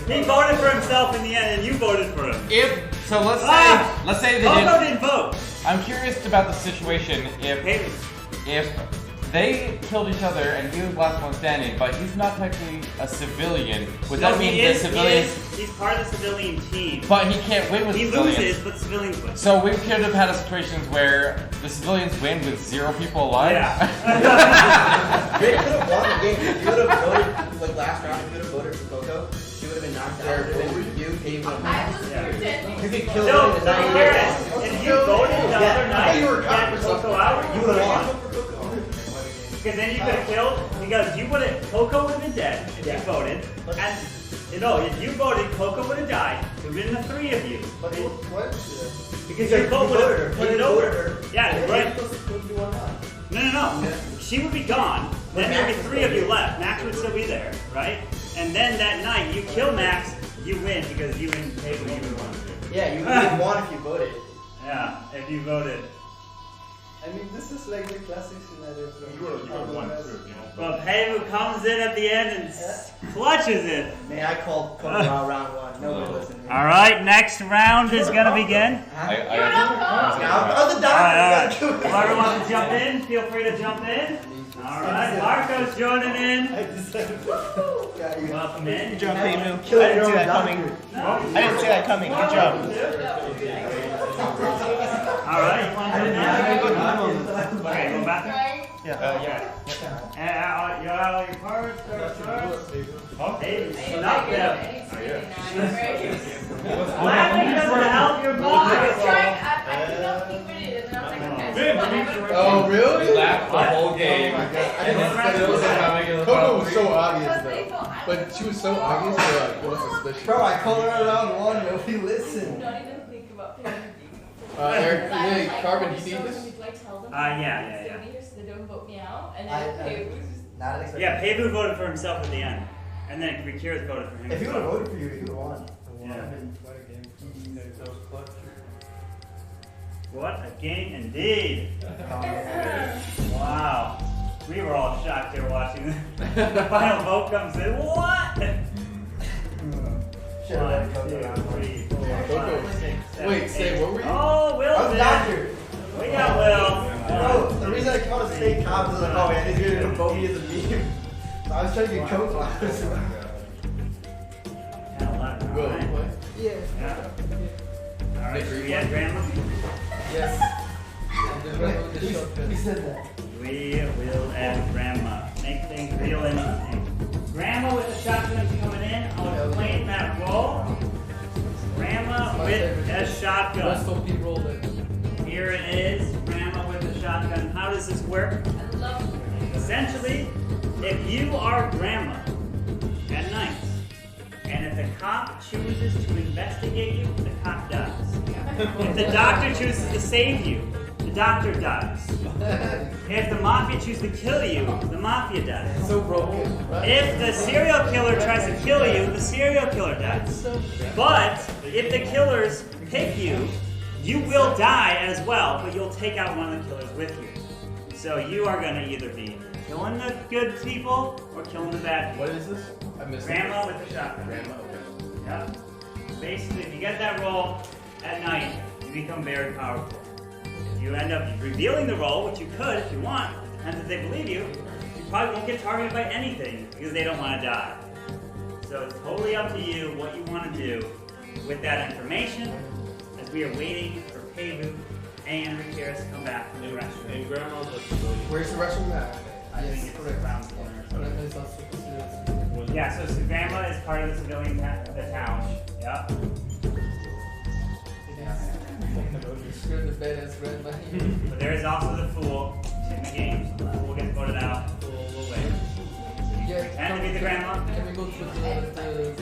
He voted for himself in the end, and you voted for him. So let's say they Coco didn't vote. I'm curious about the situation if they killed each other and he was the last one standing, but he's not technically a civilian. Would that mean the civilians? He's part of the civilian team. But he can't win with civilians. He loses, but the civilians win. So we could have had situations where the civilians win with 0 people alive. Yeah. They could have won the game. If you would have voted, like last round, if you would have voted for Coco, she would have been knocked out. It would have been you, he would have been. Because he killed him in the night. If you voted the other night, you were get Coco out, you would have won. Because then you could have killed, because you would have, Coco would have been dead if you voted. And, if you voted, Coco would have died. It would have been the 3 of you. But what? Because your vote would have put it over. Yeah, right. No. She would be gone. Then there'd be 3 of you left. Max would still be there, right? And then that night, you kill Max, you win because you and Peyton, you would have won. Yeah, you would have won if you voted. Yeah, if you voted. I mean, this is like the classic scenario from You were one through, you know. But Peibu comes in at the end and clutches it. Man, I called Kokomo round one. Nobody listened to me. All right, next round is gonna begin. Oh, the doctor. Whoever wants to jump in, feel free to jump in. All right, Marco's joining in. Welcome in. Good job, Peibu. I didn't see that coming. I didn't see that coming. Good job. All right, you want to do it now? Okay, go back. Yeah. You have all your cards, hey, not them. Laughing doesn't help your I mind. was trying, I could not keep it in, and I was like, okay. Oh, really? We laughed the whole game. Oh my god. I didn't know Coco was so obvious though. But she was so obvious that like, it was suspicious. Bro, I called her around one. Nobody listened. Not even think about playing. Eric, hey, Carbon, you need this? Do I tell them? Yeah. Stay here so they don't vote me out, and I- then Peibu was just. Not expecting. Yeah, Peibu voted for himself at the end. And then Rikiris voted for him. If he would have voted for you, he would have won. Yeah. What a game. That was clutch. What a game indeed. Wow. We were all shocked here watching the final vote comes in. What? 1, 2, 3, 4, 5, 6, 7, Wait, say, 8. what were you? Oh, Will's I was in. doctor. We got Will. Bro, the reason I called a state cop was like, oh man, he's gonna vote me as a meme. So I was trying to get Coco. Will, Yeah. All right, so we have Grandma. Yes. He said that. We will add Grandma. Make things real interesting. Grandma with the shotgun coming in. I'll explain that roll. Grandma with a shotgun. Here it is. Grandma with a shotgun. How does this work? I love Essentially, if you are Grandma at night, and if the cop chooses to investigate you, the cop dies. If the doctor chooses to save you, the doctor dies. If the mafia chooses to kill you, the mafia dies. So broken. If the serial killer tries to kill you, the serial killer dies. But if the killers pick you, you will die as well, but you'll take out one of the killers with you. So you are going to either be killing the good people or killing the bad people. What is this? I missed Grandma with the shotgun. Grandma, okay. Yeah. Basically, if you get that roll at night, you become very powerful. If you end up revealing the roll, which you could if you want, it depends if they believe you, you probably won't get targeted by anything because they don't want to die. So it's totally up to you what you want to do with that information as we are waiting for Peibu and Rikiris to come back from the restroom. And Grandma's a civilian. Where's the restroom at? I think it's around the corner. Yeah, so Grandma is part of the civilian the town. Yep. But there is also the fool in the game. So the fool gets voted out. The fool will win. So you pretend to be the grandma. Can we go through the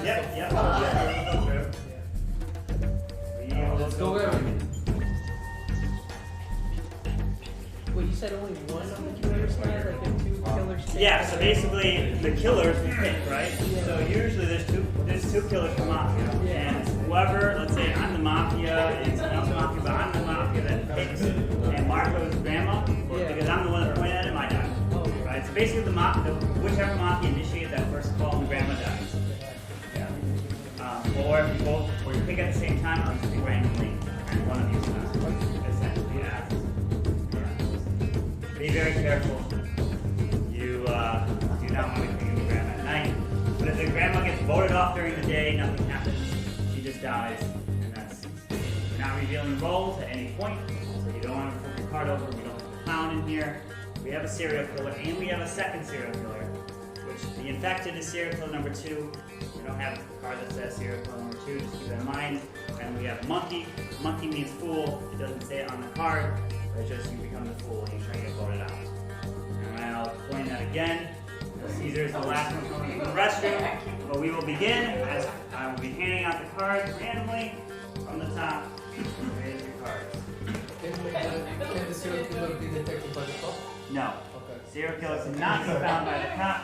Yep. We'll go through. Let's go there. Wait, you said only one of the killers died? Like if two killers take Yeah, so basically the killers we pick, right? So usually there's two killers for mafia. And whoever, let's say I'm the mafia and someone else mafia, but I'm the mafia that picks and Marco's grandma, because I'm the one that pointed at him, I die. Right? So basically the mafia, whichever mafia initiated that first call, the grandma dies. Yeah. Or if you both, or you pick at the same time, I'll just pick randomly and one of you essentially asks. Be very careful. You do not want to pick the grandma at night. But if the grandma gets voted off during the day, nothing happens. She just dies, and that's. We're not revealing the rolls at any point, so you don't want to flip the card over. We don't have a clown in here. We have a serial killer, and we have a second serial killer, which the infected is serial killer number 2. We don't have a card that says serial killer number 2. Just keep that in mind. And we have monkey. Monkey means fool. It doesn't say it on the card. It's just you become the fool and you try to get voted out. And I'll explain that again. Caesar is the last one coming from the restroom. But we will begin as I will be handing out the cards randomly from the top. Here's your cards. Can the serial killer be detected by the cop? No. Okay. Serial killer cannot be found by the cop.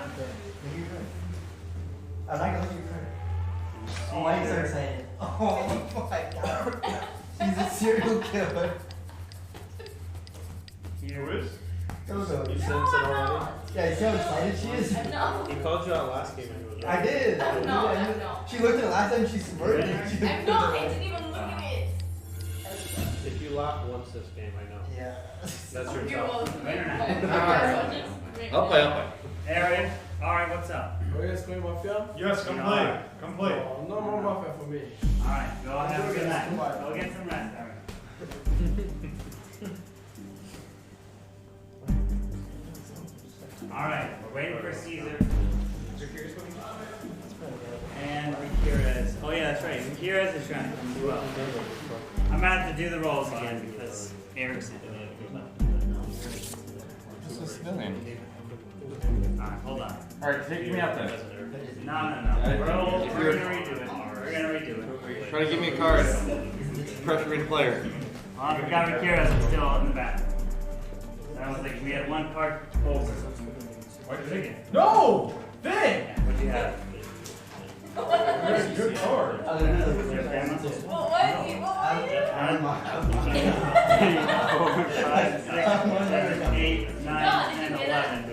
I'm not gonna let you cry. Oh, why are you so excited? Oh my god. He's a serial killer. Who is? Kogo. You sense it already? Yeah, you see how excited she is? No. He called you out last game. I did. No. She looked at it last time. She smirked. She I'm not. I didn't even look at it. If you laugh once this game, I know. Yeah. That's your You top. will. I'll play. Aaron, alright, what's up? Are you guys playing Mafia? Yes, come play. Come play. Oh, no more Mafia for me. Alright, go have a good night. Go get some rest, Aaron. Alright, we're waiting for Caesar. And Rikirez. Oh yeah, that's right. Rikirez is trying to come as well. I'm gonna have to do the rolls again because Eric's in it. Alright, hold on. Alright, take me out then. No. We're gonna redo it. We're gonna redo it. Try to give me a card. Pressure me to player. Well, I forgot Rikirez still in the back. I was like, we had one card. What'd you take? No! Thing! What'd you have? That's a good card. What was it? What was it? 5, 6, 7, 8, 9, 10, 11.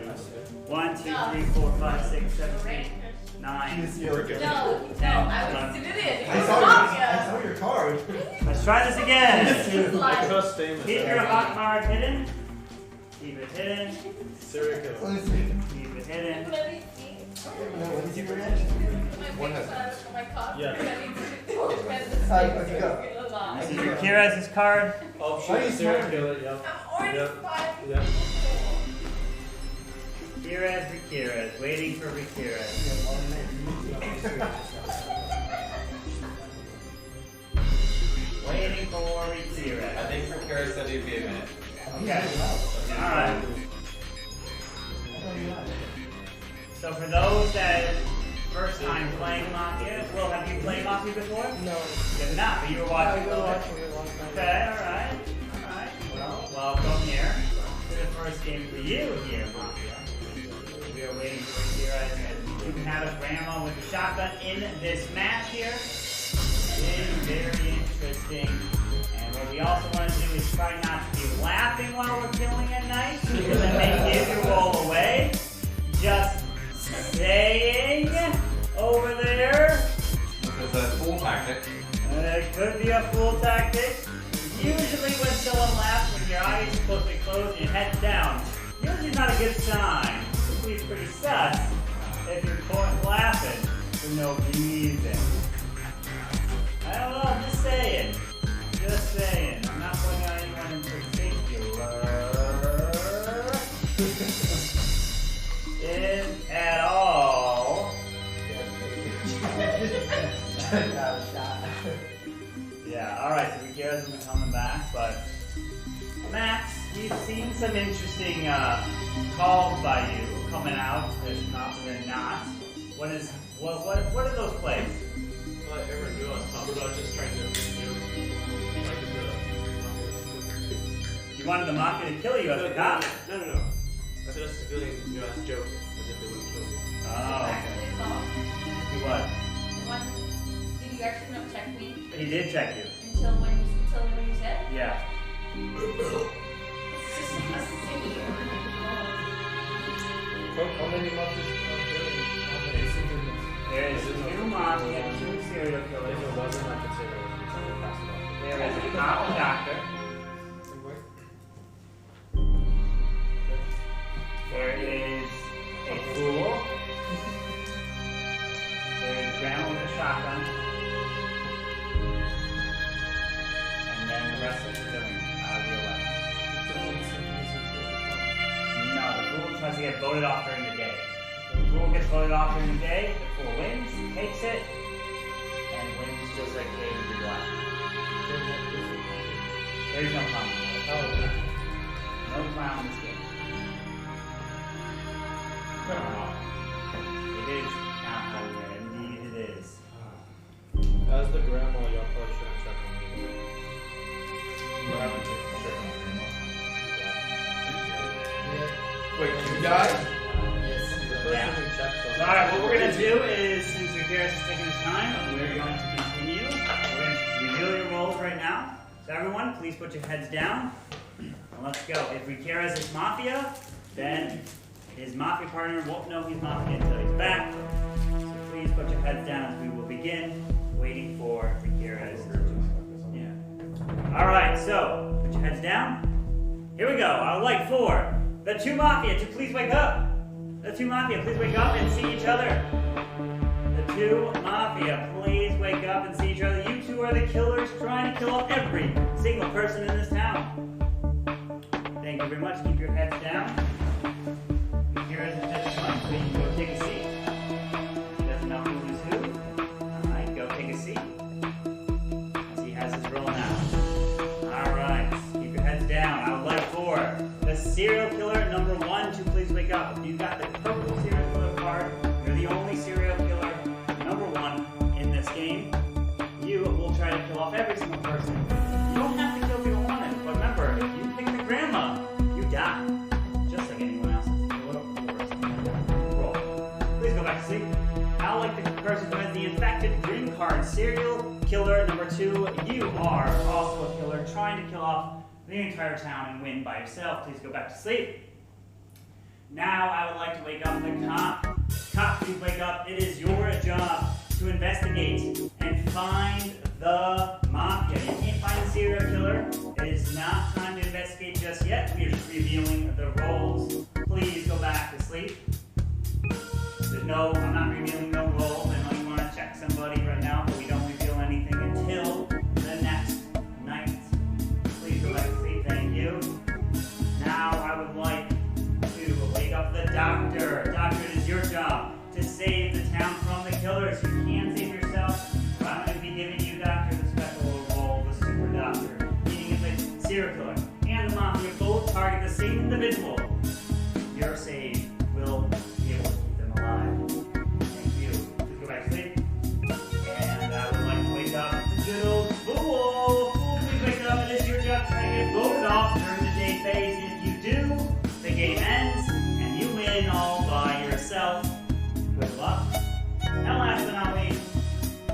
1, 2, 3, 4, 5, 6, 7, 8, 9, 10, No, I was civilian. I saw your card. Let's try this again. I trust Famous. Keep your hot card hidden. Keep it hidden. Serial killer. Keep it hidden. What is your reaction? One has Yeah. Okay, go. This is Rikirez's card. Oh, she's a serial killer, yeah. Yeah. Rikirez. Waiting for Rikirez. Waiting for Rikirez. I think Rikirez said he'd be a minute. Okay. Alright. So for those that first time playing Mafia, well, have you played Mafia before? No. You have not, but you were watching. Okay, alright. Well, welcome here to the first game for you here, Mafia. We are waiting for Rikirez, and you can have a grandma with a shotgun in this match here. It is very interesting. And what we also want to do is try not to be laughing while we're killing at night, because then they give your roll away. Just saying over there. It's a fool tactic. It could be a fool tactic. Usually when someone laughs, when your eyes are supposed to be closed and your head's down, usually not a good sign. It's pretty sus if you're laughing for no reason. I don't know, I'm just saying. Just saying. I'm not pointing out anyone in particular. If at all. Yeah, alright, so Rikirez isn't coming back, but Max, we've seen some interesting calls by you coming out, there's not and not. What are those plays? What Aaron knew I was talking about just trying to You wanted the Mafia to kill you as a cop? No. I said a civilian new ass joke as if they wouldn't kill me. Oh. Do what? Did you actually not check me? He did check you. Until when you said? Yeah. How many months There is a new Mafia, 2 serial killers. If it wasn't, I could say that was pass it off. There is a cop doctor. There is a fool. There is grandma with a shotgun. And then the rest of the civilians out of the 11. No, the fool tries to get voted off during the day. The fool gets voted off during the day, the fool wins, takes it, and wins just like Dave did last time. There's no clown. No clown in this game. It is California, indeed it is. As the grandma, y'all probably shouldn't check on me. What happened to check on grandma? Wait, you died? Yes. So, alright, what we're going to do is, since Rikirez is taking his time, we're going to continue. We're going to reveal your roles right now. So everyone, please put your heads down. Let's go. If Ricara's is Mafia, then his Mafia partner won't know he's Mafia until he's back. So please put your heads down as we will begin, waiting for Ricara's. Yeah. Alright, so put your heads down. Here we go. I would like for the two Mafia to please wake up. The two Mafia, please wake up and see each other. The two Mafia, please wake up and see each other. You two are the killers trying to kill off every single person in this town. Thank you very much. Keep your heads down. Here is the fifth one, so you can go take a seat. He doesn't know who is who. Alright, go take a seat. As he has his roll now. Alright, keep your heads down. I would like for the serial killer number 1 to please wake up. If you got the purple serial killer card, you're the only serial killer number 1 in this game. You will try to kill off every single person. You don't have to kill people wanted, but remember, if you pick the grandma, you die. Just like anyone else. Roll. Please go back to sleep. I would like the person who has the infected green card, serial killer number 2. You are also a killer trying to kill off the entire town and win by yourself. Please go back to sleep. Now I would like to wake up the cop. Cop, please wake up. It is your job to investigate and find the Mafia. You can't find the serial killer. It is not time to investigate just yet. We are just revealing the roles. Please go back to sleep. There's no, I'm not revealing no roles. I know you want to check somebody right now, but we don't reveal anything until the next night. Please go back to sleep. Thank you. Now I would like to wake up the doctor. Doctor, it is your job to save the town from the killers. You can save yourself, but I'm going to be giving you, Doctor, the special role, the super doctor. Meaning if the serial killer and the Mafia both target the same individual, your save will be able to keep them alive. Thank you. Please go back to sleep. And I would like to wake up the good old fool. Fool, please wake up. It is your job to try to get voted off during the day phase. If you do, the game ends, and you win all by yourself. Good luck. And last but not least,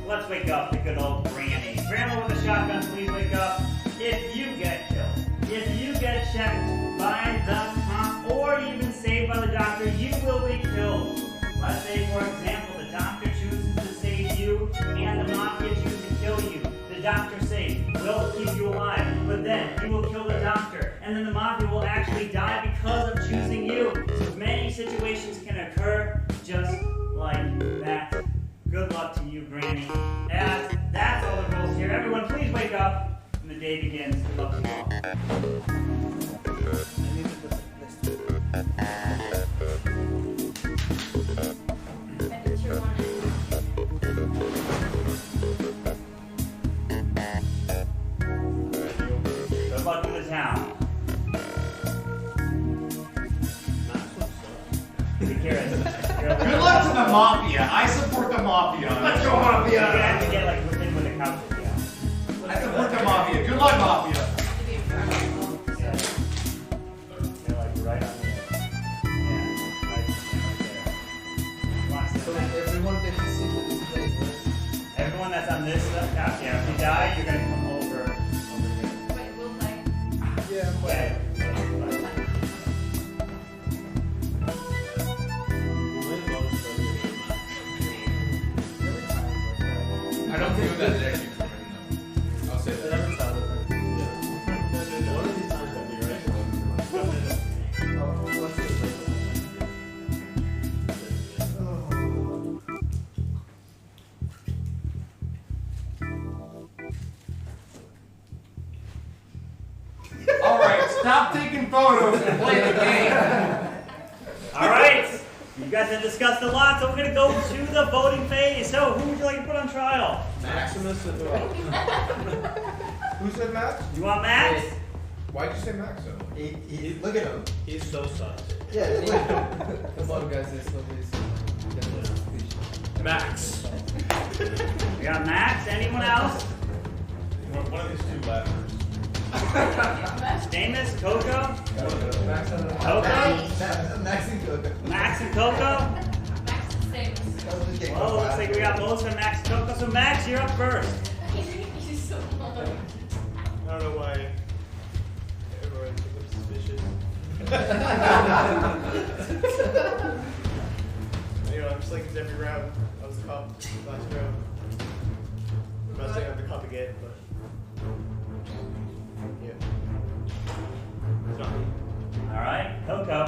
let's wake up the good old Granny. Grandma with a shotgun, please wake up. If you get killed, if you get checked by the cop, or even saved by the doctor, you will be killed. Let's say, for example, the doctor chooses to save you, and the Mafia chooses to kill you. The doctor save will keep you alive, but then you will kill the doctor, and then the Mafia will actually die because of choosing you. So many situations can occur just like that. Good luck to you, Granny. As that's all the rules here. Everyone, please wake up, and the day begins. Good luck to you all. Good luck to the town. Good luck to the Mafia. I support the Mafia. Let's go, Mafia. You're gonna have to get like within with the couch. Yeah. I support the Mafia. Good luck, Mafia. They're like right on the edge. Yeah, right there. Watch this. So everyone gets to see what this place was. Everyone that's on this couch, yeah. If you die, you're gonna come over here. Wait, will I? Yeah, but Yeah. I don't think that did actually come in though. I'll say that. One of these times I'll be right. Alright, stop taking photos and play the game. All right. You guys have discussed a lot, so we're gonna go to the voting phase. So, who would you like to put on trial? Maximus and who said Max? You want Max? Why'd you say Max though? He look at him. He's so sus. Yeah, come on guys, this Max. We got Max. Anyone else? One of these two laughers. Stamus, Coco? Max and Coco? Max and Coco. Max and Coco? Max and Stamus. Well, looks like we got votes for Max and Coco. So Max, you're up first. He's so fun. I don't know why everyone You know, I'm just like every round. I was the cop last round. I'm not saying I'm the cop again, but yeah. It's not me. All right, Coco.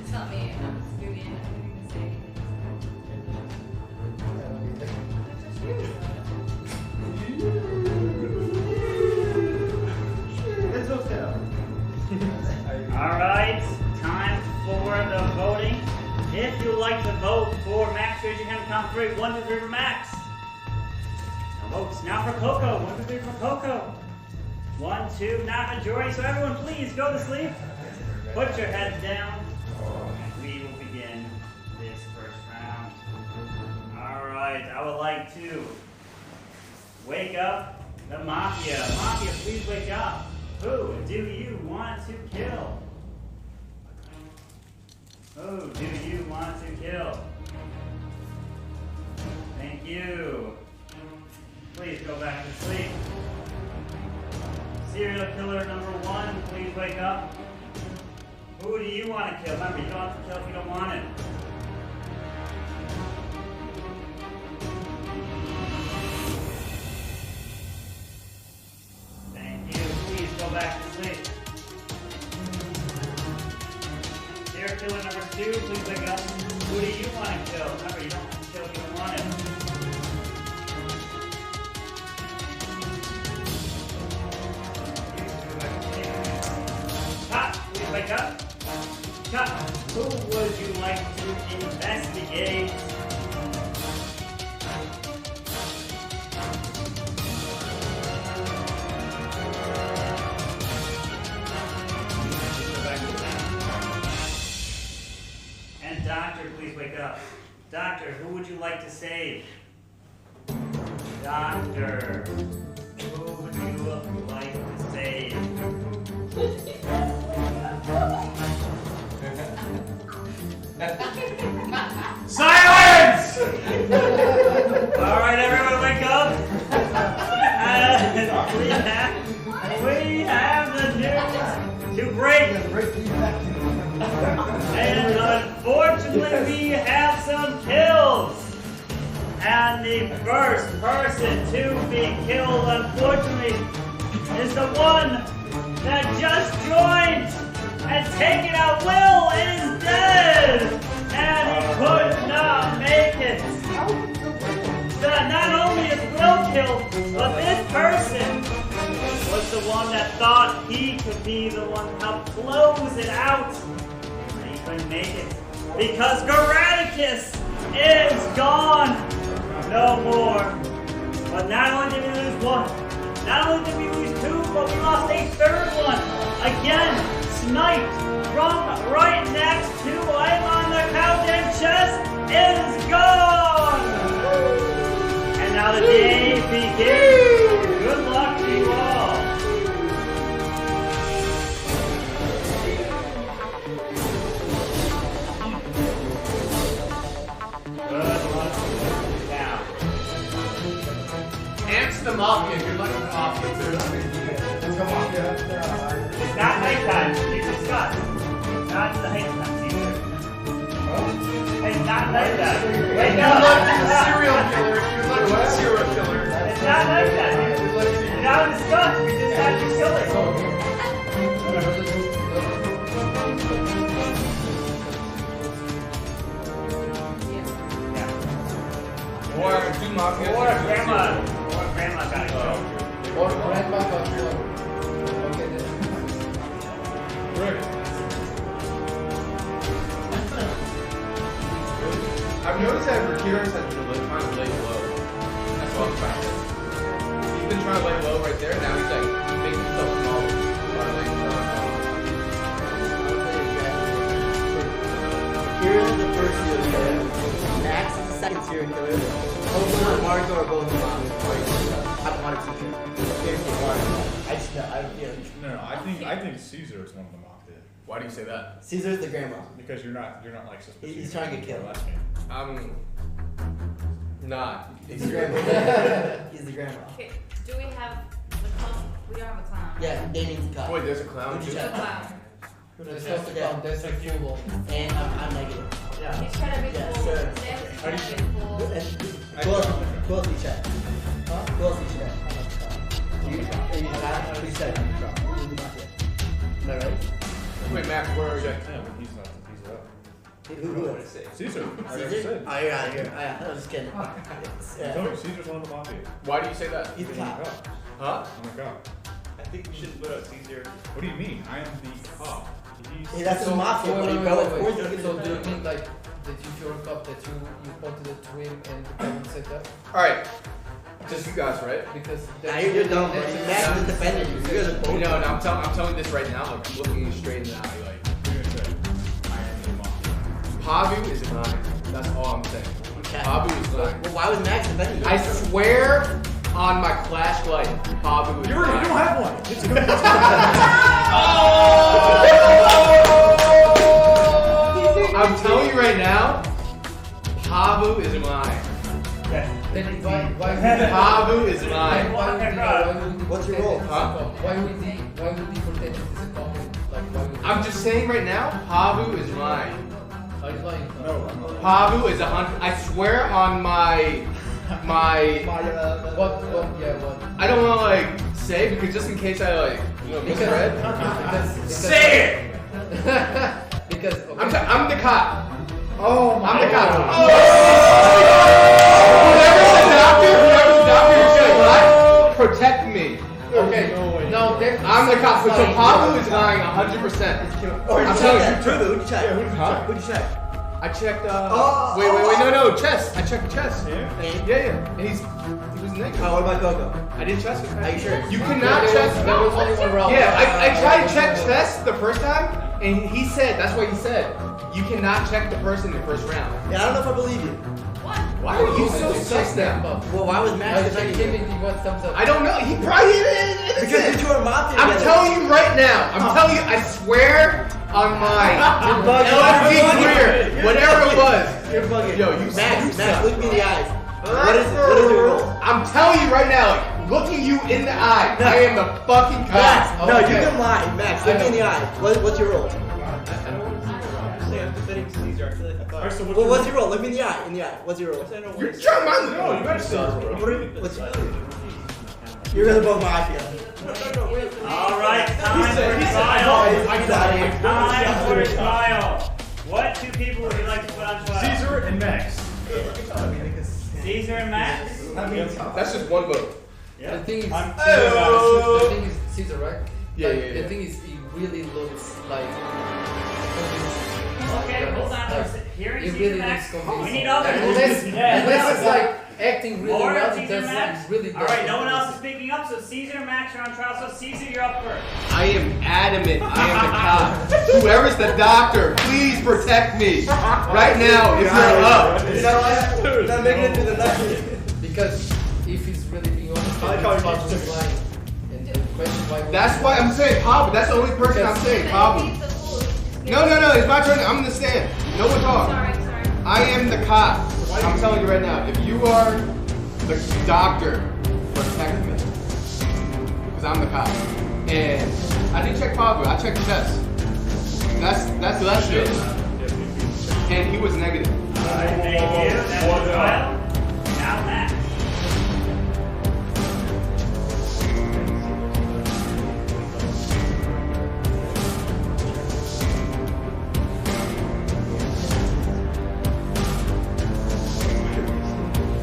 It's not me. I'm a civilian. I'm doing the same. Let's go down. All right, time for the voting. If you would like to vote for Max, raise your hand and count 3. 1, 2, 3 for Max. No votes. Now for Coco. 1, 2, 3 for Coco. 1, 2, not majority. So everyone, please go to sleep. Put your heads down. We will begin this first round. All right, I would like to wake up the Mafia. Mafia, please wake up. Who do you want to kill? Who do you want to kill? Thank you. Please go back to sleep. Serial killer number 1, please wake up. Who do you want to kill? Remember, you don't have to kill if you don't want it. Thank you. Please go back to sleep. Serial killer number 2, please wake up. Who do you want to kill? Remember, you don't have to kill if you don't want it. Cop, please wake up. Cop, who would you like to investigate? And Doctor, please wake up. Doctor, who would you like to save? Doctor, who would you like to save? Silence! Alright, everyone wake up. We have the news to break. And unfortunately, we have some kills. And the first person to be killed, unfortunately, is the one that just joined and taken out. Will is dead, and he could not make it. So not only is Will killed, but this person was the one that thought he could be the one to help close it out. And he couldn't make it because Garaticus is gone. No more. But not only did we lose 1, not only did we lose 2, but we lost a 3rd one. Again, sniped from right next to him on the couch, and chest is gone. And now the day begins. Good luck to you all. Good luck now. Ants the Mafia. Good luck to the Mafia too. Let's go Mafia. It's not nighttime. You discussed. Not the nighttime either. It's not nighttime. Wake up. Good luck to the serial killer. Good luck to the serial killer. It's not nighttime. You're not discussed. We just had to kill it. Or 2 Mafia. Or grandma got it. Or grandma got it. Okay, then. Rick. I've noticed that Rakiros has been trying to lay low. That's what I'm trying to do. He's been trying to lay low right there. Now he's like making himself small. Here's the first serial killer. Max is the second serial killer. Coco and Marco are both the mom. I'm not a teacher. I just know. No, I think Caesar is one of the Mafia. Why do you say that? Caesar's the grandma. Because you're not like suspicious. He's trying to get killed. I'm not. He's the grandma. He's the grandma. Okay, do we have the We don't have a clown. Yeah, Damien's a cop. Wait, there's a clown Who'd you too? check? That's not the clown, that's the full. And I'm negative. Yeah. He's trying to be Yeah, cool. sure. Sam's trying to be cool. Who else you check? Huh? Who else you check? You check. Please check. Is that right? Wait, Max, where are you? He's not. He's up. Who else? Caesar. Caesar? Oh, you're out of here. I was just kidding. Tony, Caesar's one of the mafia. Why do you say that? He's a cop. Huh? I'm a cop. I think we should put out Caesar. What do you mean? I am the cop. Hey, that's the mafia, buddy, bro. Of course you're So do you mean like that if you're a cop that you pointed it to him and the government said that? Alright. Just you guys, right? Because Nah, you're dumb, bro. Max is defending you. You guys are both. No, I'm telling you this right now. Like, I'm looking you straight in the eye. Like, Pavu is lying. That's all I'm saying. Pavu is lying. Well, why was Max defending you? I swear on my flashlight, Pavu is lying. You don't have one. It's good. I'm telling you right now, Pavu is lying. Then why Pavu is lying. What's your role? Huh? Why would he pretend he's a cop? Like why would I'm just saying right now, Pavu is lying. I'm lying. No. Pavu is 100. I swear on my. What? I don't want to like say because just in case I like misread. Say it. Because I'm the cop. Oh my I'm the cop. God. Oh! Whoever's the doctor should protect me. Okay. No, I'm the cop. So Pavu is lying 100%. I'm telling you. Who'd you check? Huh? Who'd you check? I checked. Oh. Wait, no, chest. I checked chest. Yeah. And he was negative. Oh, what about Coco? I did chest. Are you sure? You cannot chest. There was only one round. Yeah, I tried to check chest the first time, and he said that's what he said. You cannot check the person in the first round. Yeah, I don't know if I believe you. Why are you so sus now? Well, why was Max defending you? I don't know. He probably Because you were mafia. I'm telling you right now. I'm telling you. I swear on my LFG career, whatever it was. You're bugging. Yo, you Max, look me in the eyes. What is your role? I'm telling you right now, like, looking you in the eye, I am the fucking cop. Max, no, you can lie. Max, look me in the eye. What's your role? I'm defending Caesar. I feel like I thought. Alright, so Well, what's your role? Look me in the eye. In the eye. What's your role? You're trying to No, you gotta say this, bro. What's You're gonna both mafia. All right, time for trial. Time for trial. What two people would you like to put on trial? Caesar and Max. Caesar and Max? That's just one vote. Yeah. The thing is, I'm- the thing is Caesar, right? Yeah, Like, yeah. The thing is, he really looks like. Okay, hold on. Hearing He Caesar really Max. looks convincing. We need others. Unless it's Yeah. like acting really More well, Caesar does Max. really All right, no one else is speaking up, so Caesar and Max are on trial. So Caesar, you're up first. I am adamant. I am the cop. Whoever's the doctor, please protect me right now. If you're up. You know what? Not making it to the next. Because if he's really being honest, I like how he Pablo keeps is lying. And the question why. That's why I'm saying Pavu. That's the only person I'm saying Pavu. No. It's my turn. I'm in the stand. No one talk. Sorry. I am the cop. I'm telling you right now. If you are the doctor, protect me. Because I'm the cop. And I didn't check Pavu. I checked chest. That's less good. And he was negative. All right, thank you. That's the trial. Now Max.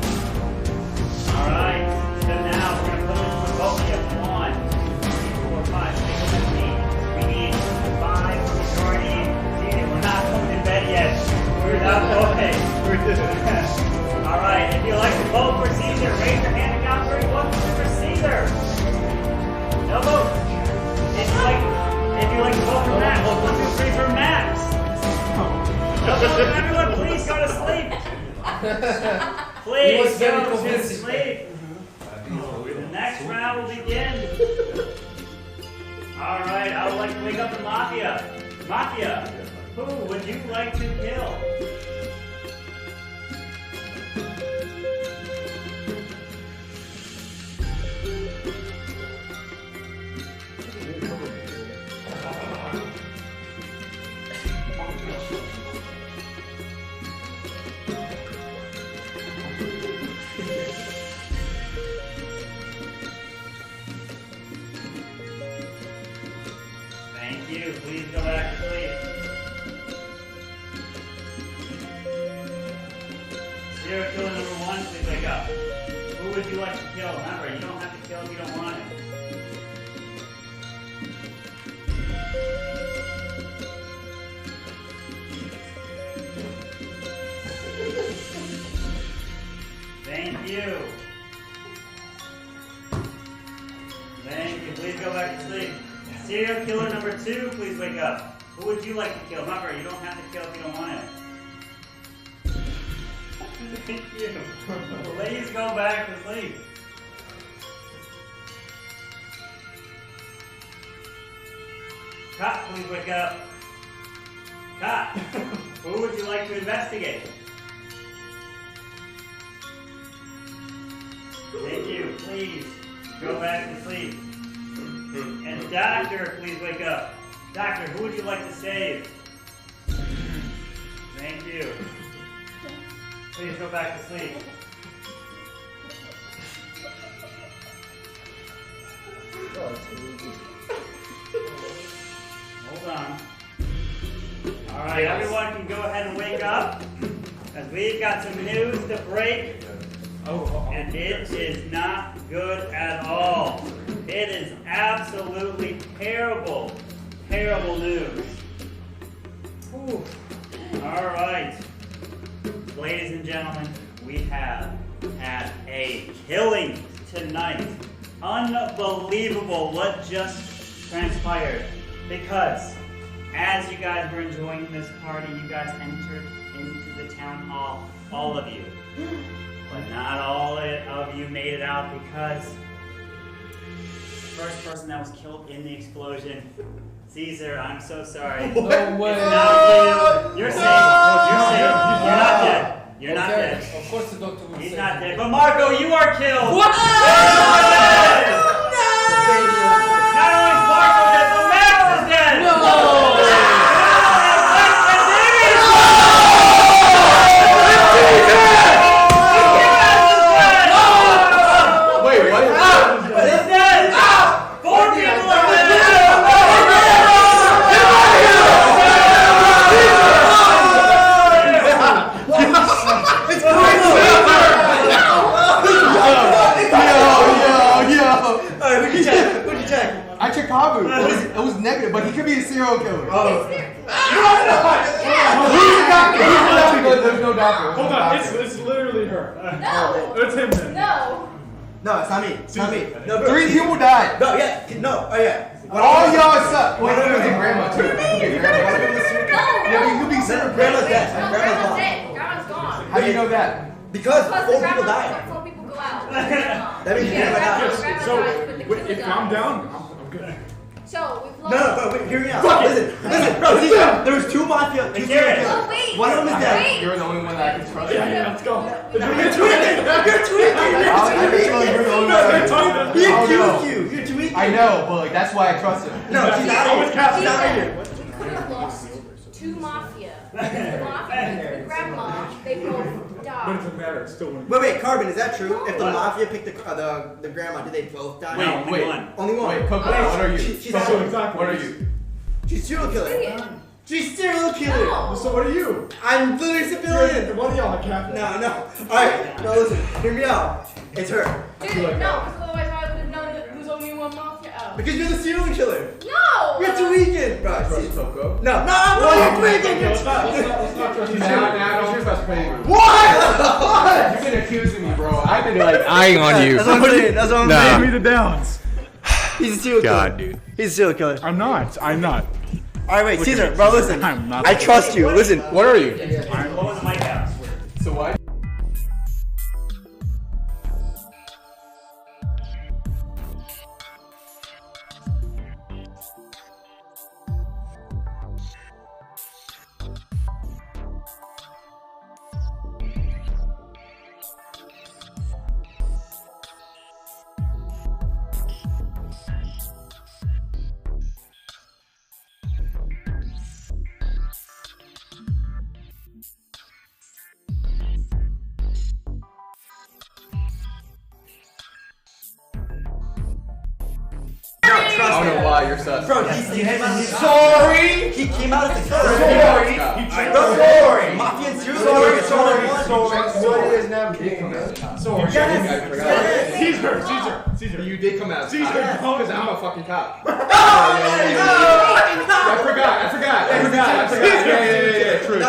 All right, so now we're gonna put this for both of you. 1, 2, 3, 4, 5, 6, 7, 8. We need 5 for majority. See, we're not going to bed yet. We're not okay. All right, if you like to vote for Caesar, raise your hand and count 3. 1, 2 for Caesar. No vote. If you like to vote for Max, 1, 2, 3 for Max. No vote. Everyone, please go to sleep. Please go to sleep. The next round will begin. All right, I would like to wake up the Mafia. Mafia, who would you like to kill? Who would you like to kill? Remember, you don't have to kill if you don't want it. Thank you. Thank you. Please go back to sleep. Serial killer number 2, please wake up. Who would you like to kill? Remember, you don't have to kill if you don't want it. Thank you. Please go back to sleep. Cop, please wake up. Cop, who would you like to investigate? Thank you. Please go back to sleep. And doctor, please wake up. Doctor, who would you like to save? Thank you. Please go back to sleep. Hold on. Alright, everyone can go ahead and wake up, as we've got some news to break. And it is not good at all. It is absolutely terrible, terrible news. Whew. All right, ladies and gentlemen, we have had a killing tonight. Unbelievable what just transpired. Because as you guys were enjoying this party, you guys entered into the town hall, all of you. But not all of you made it out because the first person that was killed in the explosion, Caesar, I'm so sorry. No way. It's not you. You're safe. You're safe. You're not dead. You're not dead. Of course the doctor will He's say not dead. But Marco, you are killed. What? Not only is Marco dead, but Max is dead. No. Wait, what? It's dead. 4 people are dead. What'd you check? I checked Habu. It was negative, but he could be a serial killer. There's no doctor. Hold on, it's literally her. No. It's him then. No. No, it's not me. It's not me. No, 3 people died. No, yeah, no, oh yeah. All y'all suck. Wait, it was a grandma too. Yeah, but you could be serial Grandma's killer. dead. Grandma's dead. Grandma's gone. How do you know that? Because Because 4 the people grandma, died. 4 people go out. That means Yeah, grandma grandma- died. grandma So, dies, but the killer if I'm dies. down, I'm good. So we've No, lost. no, bro, wait, hear me out. Listen, bro, see, there was 2 mafia, 2 serial killers. Oh, wait. One of them is dead. Wait. You're the only one that I can trust. Yeah, let's go. You're tweaking! You're tweaking! I can tell you're the only one. He Oh, no. accused you! You're tweaking! I know, but like that's why I trust him. No, she's out of here. She's out of here. We could have lost 2 mafia. Because the mafia, the grandma, they both But it died. doesn't matter, it's still one. Wait, Carbon, is that true? If the mafia picked the grandma, did they both die? Wait, wait. Only one. Wait, Coco, what are you? She's So out. exactly. What are you? She's serial killer. Civilian. She's serial killer. No. So what are you? I'm literally civilian. One of y'all are Captain. No. Alright, no, listen. Hear me out. It's her. Dude, no, because otherwise I would have known that there was only one mafia out. Because you're the serial killer. No! You're tweaking. Bro, Trust Coco. No, you're tweaking. Let's not trust you. Now you're frustrating me. What? You've been accusing me, bro. I've been like eyeing on you. That's what I'm saying. That's what I'm Nah. saying. Give me the downs. He's a serial killer. God, dude. He's a serial killer. I'm not. Alright, wait, Caesar, bro, listen. I'm not. I trust you. Listen. What are you? What was the mic out? So why? I don't know why you're sus. Bro, he came out as Sorry. He came out as a killer. Sorry. Sorry. Mafia and Somebody is now kicking us. Sword. Caesar. You did come out. Caesar. Because I'm a fucking cop. I forgot. Yeah. True.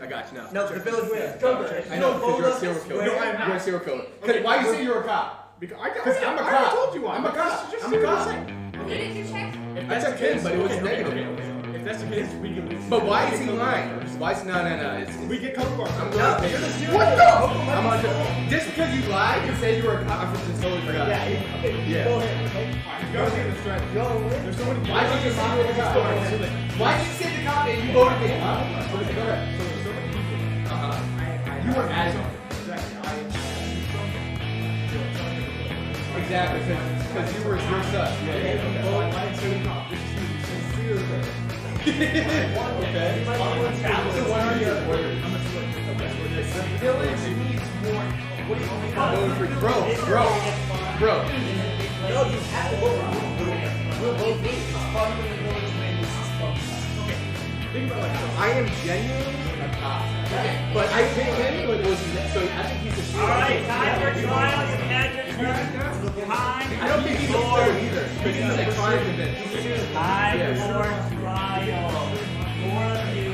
I got you now. No, the village wins. I know, because you're a serial killer. You're a serial killer. Why you say you're a cop? Because I'm a cop. I told you why. I'm a cop. I'm a cop. Didn't you check? I checked him, but it was negative. If that's the case, we can lose. But why is he lying? Why is no? We get cover bar. I'm going. What the? I'm on. Just because you lied and said you were a cop, I just totally forgot. Yeah. Go ahead. Go ahead. There's so many. Why did you say you were the cop? Why did you say the cop and you voted me? Go ahead. You were as exactly because you were your sus. Okay. So why are you? The village needs more. What do you think? Bro. No, you have to vote. We'll both win. It's fun when the village wins. It's fun. I am genuinely a cop. But I think him was so I think he's a shooter. Alright, time for trial. You've had your turn. Time. I don't think he's a killer either. Because he's like trying to convince. Time for trial. 4 of you.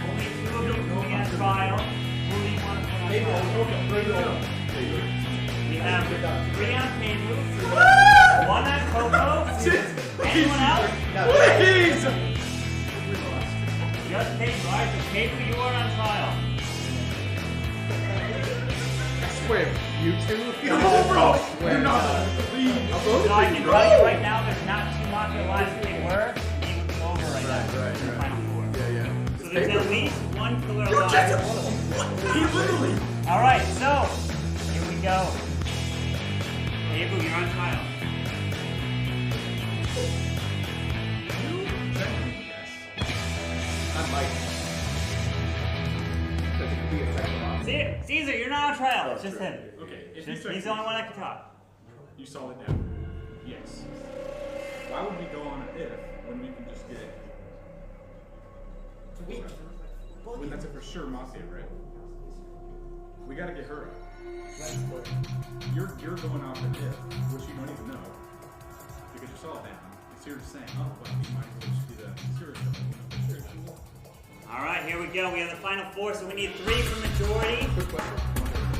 Only 2 of you going on trial. Who do you want to put on trial? We have 3 on Paymu, 1 on Coco. Anyone else? Please! Just Paymu. Alright, so Paymu, you are on trial. I swear, you two. No, bro! You're not. Please. So I can tell you right now, there's not too much alive. If they were, you would go over right now. Right. Final 4. Yeah. So there's at least 1 killer alive. He literally. Alright, so here we go. Abel, you're on trial. I might. Because it could be a second option. Caesar, you're not on trial. It's just him. Okay. He's the only one that can talk. You saw it now. Yes. Why would we go on an if when we can just get it? Well, that's a for sure mafia, right? We gotta get her up. You're going off an if, which you don't even know. Because you saw it now. It's here saying, oh, but we might just do the serious stuff. Alright, here we go. We have the final 4, so we need 3 for majority. Quick question.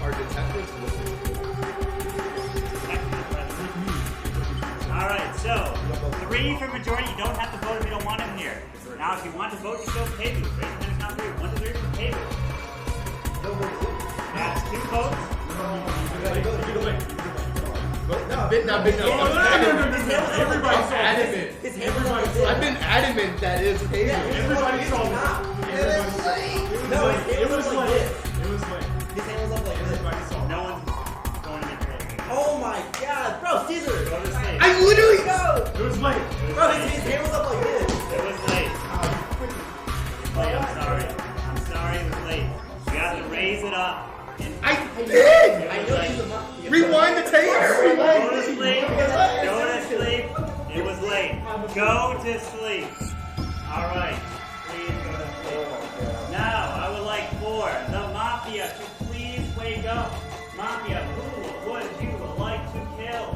Are detectives listening? Alright, so 3 for majority. You don't have to vote if you don't want him here. Now, if you want to vote, you go Paymu. Raise your hand if not 3. 1 to 3 for Paymu. That's 2 votes. I've been adamant that it's Paymu. Everybody saw it. No, it was like this. It was like. His hand was up like this. Everybody saw it. No one's going to get paid. Oh my god, bro, Caesar! Go to sleep. I literally. Go! It was late. Bro, his hand was up like this. It was late. Wait, I'm sorry. I'm sorry it was late. You have to raise it up. I did! I know he's a mafia. Rewind the tape! Go to sleep. Go to sleep. It was late. Go to sleep. Alright. Please go to sleep. Now, I would like for the Mafia to please wake up. Mafia, who would you like to kill?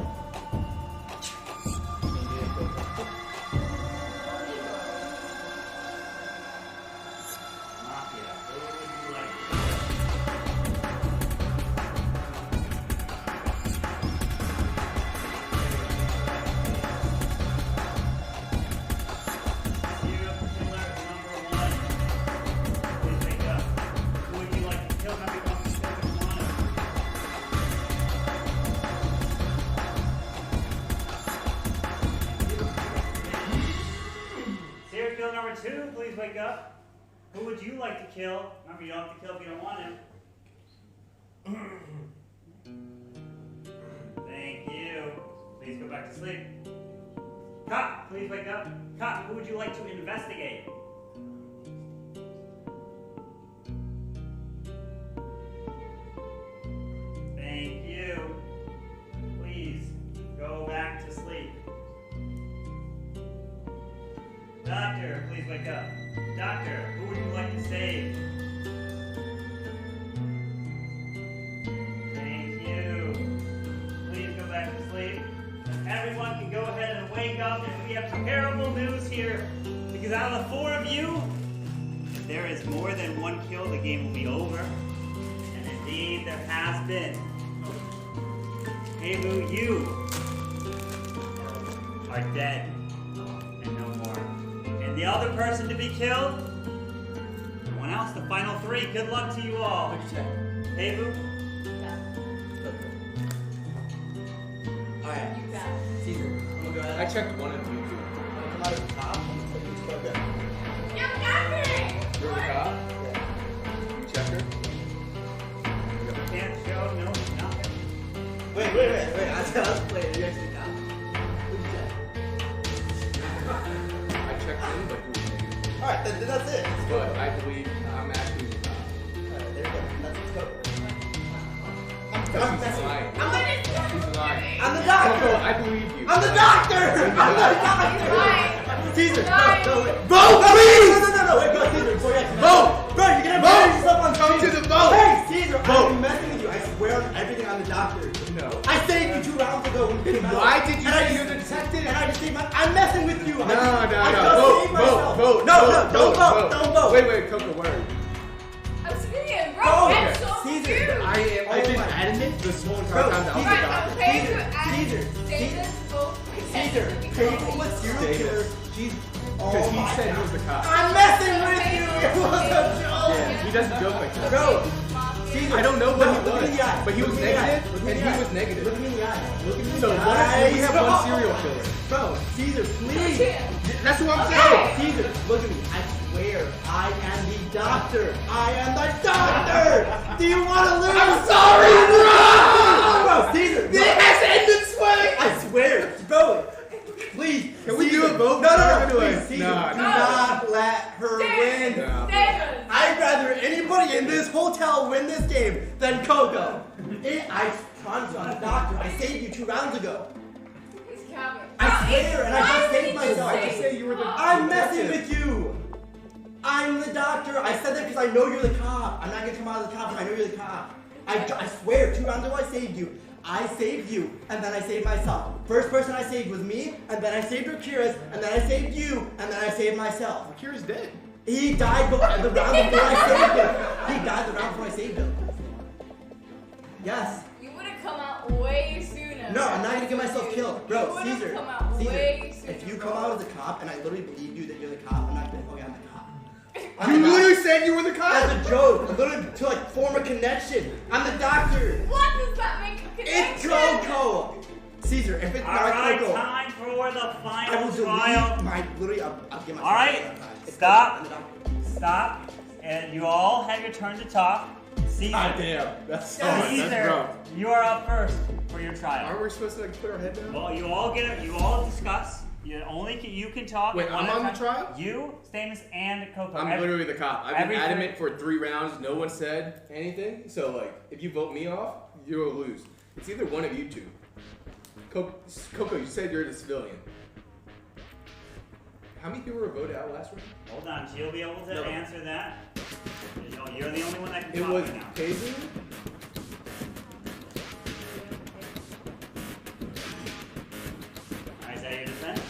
Mafia, who would you like to kill? Serial killer number 1. Please wake up. Who would you like to kill? Number 1. Serial killer number 2, please wake up. Who would you like to kill? Remember, you don't have to kill if you don't want him. Thank you. Please go back to sleep. Cop, please wake up. Cop, who would you like to investigate? Thank you. Please go back to sleep. Doctor, please wake up. Doctor, who would you like to say we have terrible news here. Because out of the 4 of you, if there is more than 1 kill, the game will be over. And indeed, there has been. Habu, you are dead and no more. And the other person to be killed, someone else, the final 3. Good luck to you all. Habu? Alright. Caesar, I'm gonna go ahead. I checked 1 and 2 too. I'm gonna come out of the top. I'm gonna take this code down. You're the cop? Yeah. You checked her? Can't show, no, nothing. Wait. I was playing. You actually got it. Who'd you check? I checked in, but you were negative. Alright, then that's it. But I believe I'm actually the cop. Alright, there you go. That's the code. He's lying. He's lying. I'm the doctor! Coco, I believe you. I'm the doctor! I'm the doctor! Caesar, no, wait. Vote, please! No, wait, go, Caesar, before you actually Vote! Bro, you're gonna bury yourself on Come Caesar. to the vote! Hey, Caesar, Vote. I'm messing with you. I swear on everything, I'm the doctor. No. I saved you 2 rounds ago when you came out. Why did you And say I you're the detective? And I just saved my... I'm messing with you. No. I just saved myself. Vote. No, don't vote. Wait, Coco, what are you? I'm civilian, bro. Go. I'm so Caesar, confused. I've been adamant this whole entire time that I was the Right, I'm doctor. paying to ask Caesar, Davis both Caesar, faithful with serial killer. She's Because he said he was the cop. I'm messing with you. It was a joke. Yeah, he doesn't joke like that. Bro, Caesar, I don't know what he look me in was, the eye. but he Look was me in the eye. negative, Look me and in he the was eye. negative. Look me in the eye. Look me in the So eye. what if we have one serial killer? Bro, Caesar, please. That's what I'm saying. Caesar, look at me. I swear, I am the doctor. I am the doctor. Do you want to live? I'm sorry, bro. Bro, Caesar. It has ended sweating. I swear, bro. Please. Can we do a vote? No. Please, Caesar, no. do not let her win. No. I'd rather anybody in this hotel win this game than Coco. I promise you, I'm the doctor. I saved you 2 rounds ago. I swear, and I just saved myself. I just say you were the I'm messing with you. I'm the doctor. I said that because I know you're the cop. I'm not gonna come out of the cop because I know you're the cop. I swear, 2 rounds ago I saved you. I saved you, and then I saved myself. First person I saved was me, and then I saved Akira's, and then I saved you, and then I saved myself. Akira's dead. He died the round before I saved him. He died the round before I saved him. Yes. You would have come out way sooner. No, I'm not gonna get myself killed. Bro, You would've Caesar, come out way sooner, if you come out as a cop and I literally believe you that you're the cop, I'm not gonna, okay, I'm the cop. You literally said you were the cop. That's a joke. I'm literally to like form a connection. I'm the doctor. What does that make a connection? It's Coco. Caesar, if it's All not right, Coco, time for the I final will trial. delete my, literally, I'll get my. All right, stop. And you all have your turn to talk. Caesar. God damn, that's so much. Caesar, That's rough. you are up first for your trial. Aren't we supposed to like put our head down? Well, you all discuss. You can talk. Wait, one I'm at a on the time. trial? You, Stamus, and Coco. I'm literally the cop. I've been everything- adamant for 3 rounds. No one said anything. So like, if you vote me off, you'll lose. It's either one of you two. Coco, you said you're the civilian. How many people were voted out last round? Hold on, she'll be able to answer that. You're the only one that can It talk was right now. Paisley. Alright, is that your defense?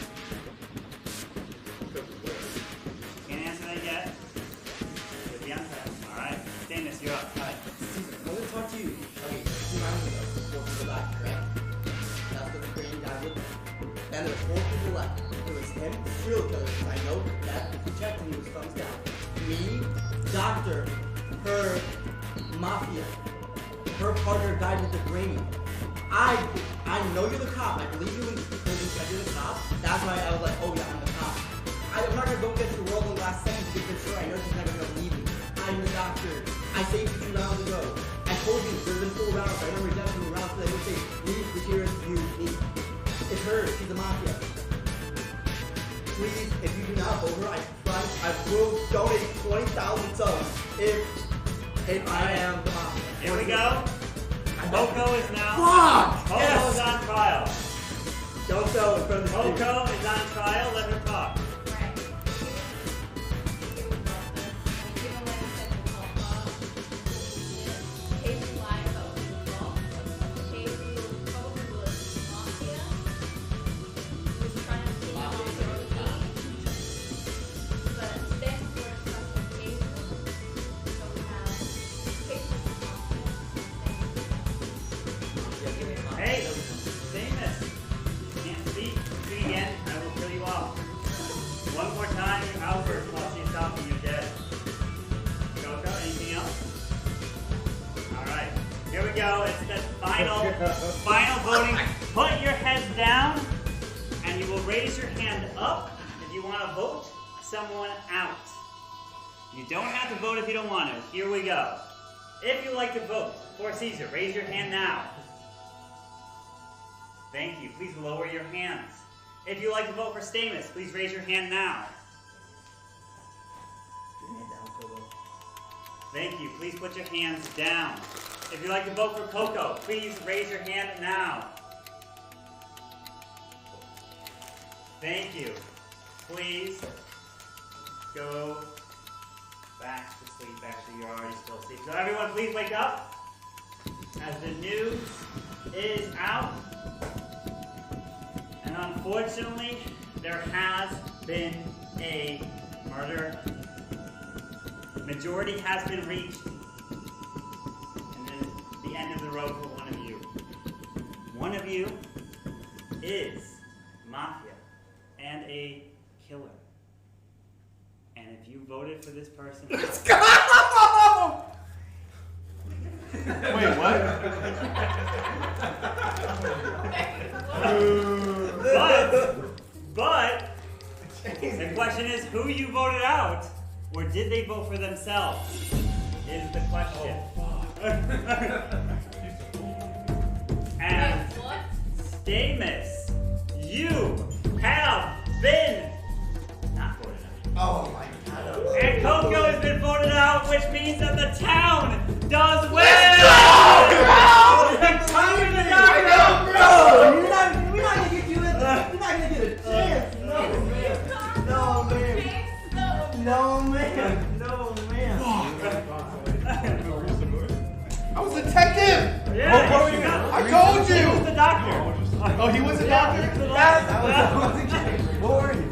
Can't answer that yet. With the answer. Alright, Stamus, you're up. Alright, Caesar, I'm gonna talk to you. Okay, 2 rounds ago, 4 people left, correct? That's the green guy with me. Then there's 4 people left. It was him, serial killer, because I know that if you checked him, he was thumbs down. Me, doctor, her, mafia. Her partner died with the brain. I know you're the cop. I believe you when you said you're the cop. That's why I was like, oh yeah, I'm the cop. I'm not gonna go against the world in the last second to get for sure. I know she's never gonna believe me. I'm the doctor. I saved you 2 rounds ago. I told you there's been 4 rounds. I remember definitely rounds so they would say, leave the heroes, you, me. It's her. She's the mafia. Please, if you do not vote her, I promise I will donate 20,000 subs if I am the mafia. Here we go. Coco is now. Fuck! Coco Yes! is on trial. Don't go in front of the Coco is on trial. Let her talk. Final voting. Put your heads down, and you will raise your hand up if you want to vote someone out. You don't have to vote if you don't want to. Here we go. If you like to vote for Caesar, raise your hand now. Thank you. Please lower your hands. If you like to vote for Stamus, please raise your hand now. Thank you. Please put your hands down. If you'd like to vote for Coco, please raise your hand now. Thank you. Please go back to sleep. Actually, you're already still asleep. So everyone, please wake up as the news is out. And unfortunately, there has been a murder. Majority has been reached. And then the end of the road for one of you. One of you is Mafia and a killer. And if you voted for this person... Let's go! Wait, what? But the question is, who you voted out, or did they vote for themselves? Is the question. And Stamus, you have been not voted out. Oh my god. And Coco has been voted out, which means that the town does win! Let's go! We're not gonna get you in. You're not gonna get a chance. No, man. I was a detective! Yeah, I told you! He was the doctor. Oh, he was a doctor? What were you?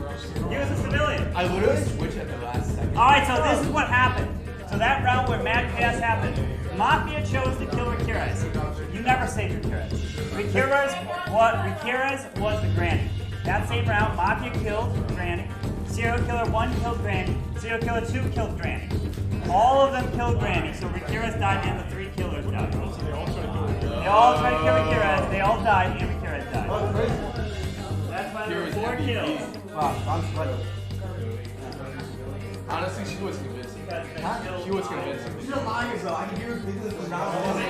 He was a civilian. I literally switched at the last second. Alright, so this is what happened. So that round where Mad Chaos happened, Mafia chose to kill Rikiras. You never saved Rikiras. Rikiras was the granny. That same round, Mafia killed Granny. Serial Killer 1 killed Granny. Serial Killer 2 killed Granny. All of them killed Granny, so Rikiras died and the 3 killers died. They all tried to kill Rikiras, they all died, and Rikiras died. That's why there were 4 kills. Wow, I'm sweating. Honestly, she was convincing. She was convincing. You're lying, bro. I can hear her because it's not Only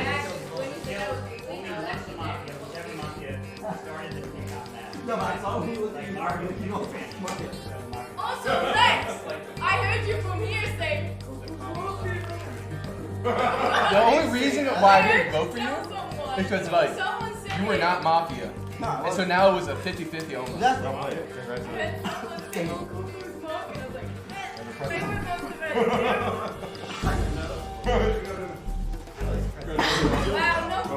once the Mafia, whichever Mafia started this thing got mad. No, but I saw who was like Mario, you know, Also, Lex, I heard you from here say. The only reason why I didn't vote for you is because, like, you were not Mafia. And so now it was a 50-50 almost. That's not right.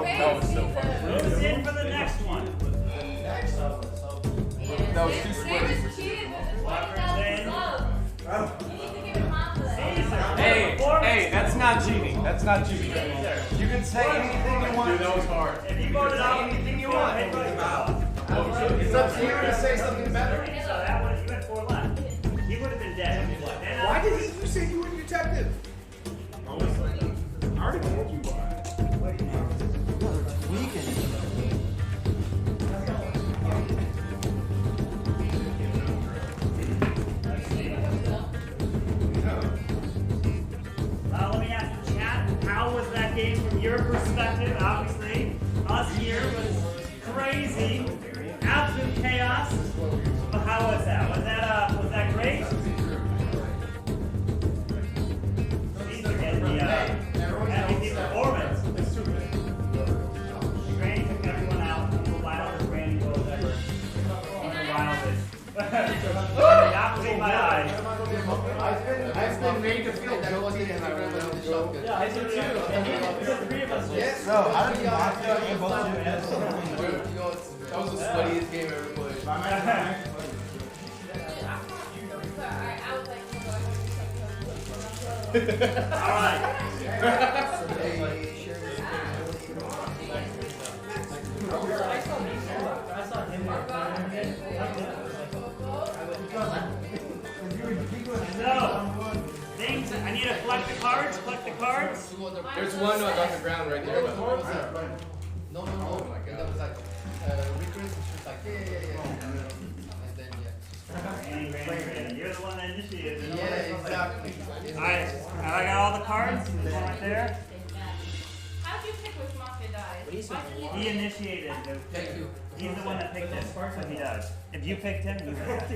That was so funny. Who's in for the next one? That was too sweaty. Hey, that's not cheating. That's not cheating. You can say anything you want. Dude, that was hard. If you voted out anything you want, It's up to you to say something better. So that was, you had 4 left. He would have been dead. Why did you say you were a detective? I already told you why. Let me ask the chat, how was that game from your perspective? Obviously, us here was crazy, absolute chaos. But how was that? Was that great? These are getting the MVP performance. Granny took everyone out. The wildest Granny goes ever. One of the wildest. Not believe my eyes. I've been made to feel guilty and I will let it go. Yeah, I do too. And the 3 of us. Yes. No, I don't think Mafia and both of you That was the sweatiest game I ever played. Alright. So, things, I need to collect the cards, There's one on the ground right there. No. You're the one that initiated it. Yeah, exactly. Alright, I got all the cards. There's one right there. How do you pick which mafia dies? He initiated it. Thank you. He's the one that picked it, so he does. If you picked him, you would have.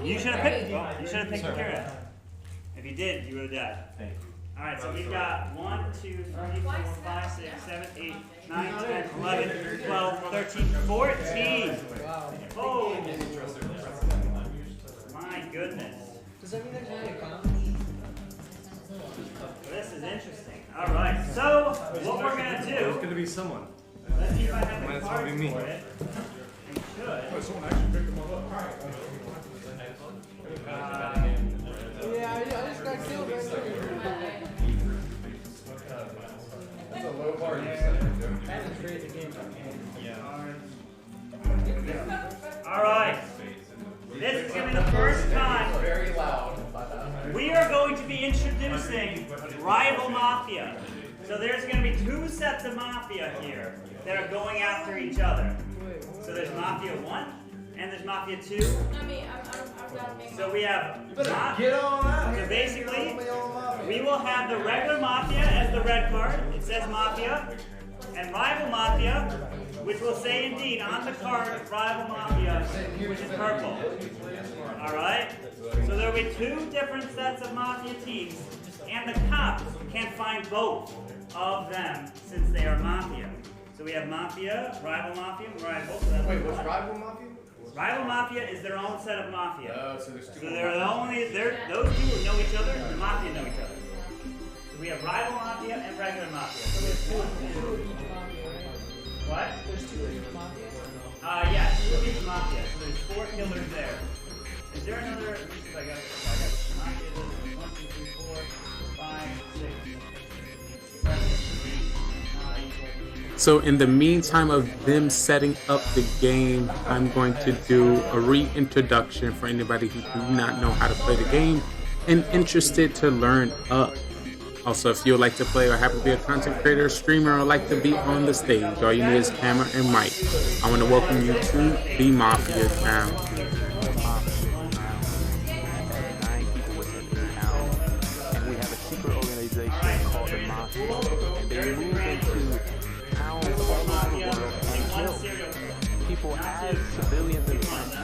You should have picked. You should have picked Kira. If you did, you would have died. Thank you. All right, so we've got 1, 2, 3, 4, 5, 6, 7, 8, 9, 10, 11, 12, 13, 14. Oh, my goodness. Does that mean there's only a clown? This is interesting. All right, so what we're gonna do? There's gonna be someone. Let's see if I have Might the as well cards be me. for it. We should. Oh, someone actually picked them all up. Yeah, I just got killed right there. That's a low bar you set there, Joe. I haven't created the game. All right. This is going to be the first time Very loud. we are going to be introducing rival mafia. So there's going to be 2 sets of mafia here that are going after each other. So there's Mafia 1 and there's Mafia 2. I mean, I'm done being. So we have Get on out. So basically, we will have the regular Mafia as the red card. It says Mafia. And Rival Mafia, which will say indeed on the card Rival Mafia, which is purple. Alright? So there will be 2 different sets of Mafia teams, and the cops can find both of them since they are Mafia. So we have Mafia, Rival Mafia, and Rival. So Wait, what's Rival Mafia? Rival Mafia is their own set of Mafia. Oh, so there's 2. So they're the only, those 2 know each other, and the Mafia know each other. So we have Rival Mafia and regular Mafia. So there's 2 each Mafia, right? What? There's 2 of each Mafia? Yeah, 2 of each Mafia. So there's 4 killers there. Is there another, let me see if I got Mafia, 1, 2, 3, 4, 5, 6, 7, 8, 9. So in the meantime of them setting up the game, I'm going to do a reintroduction for anybody who do not know how to play the game and interested to learn up. Also, if you would like to play or happen to be a content creator, streamer, or like to be on the stage, all you need is camera and mic. I want to welcome you to the Mafia Town. We have a secret organization called the Mafia, and they move into towns all over the world and kill people as civilians and friends.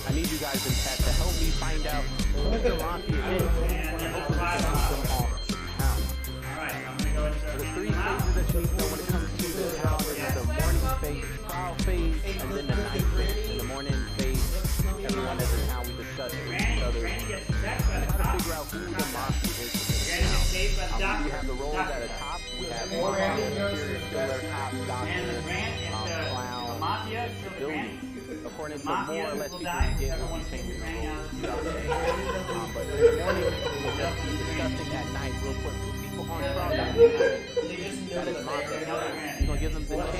I need you guys in chat to help me find out who the Mafia is and hopefully finish them off the town. The 3 phases that you need to know when it comes to the town is the morning phase, trial phase, and then the night phase. In the morning phase, everyone is in town, we discuss with each other and try to figure out who the Mafia is. We have the roles at the top. We have serial killer, cop, doctor, clown, civilian. According to more or less people in the game, we'll be changing the rules throughout the day. But in the morning, we'll just be discussing at night. We'll put 2 people on trial. That is Mafia. You're going to give them the chance to,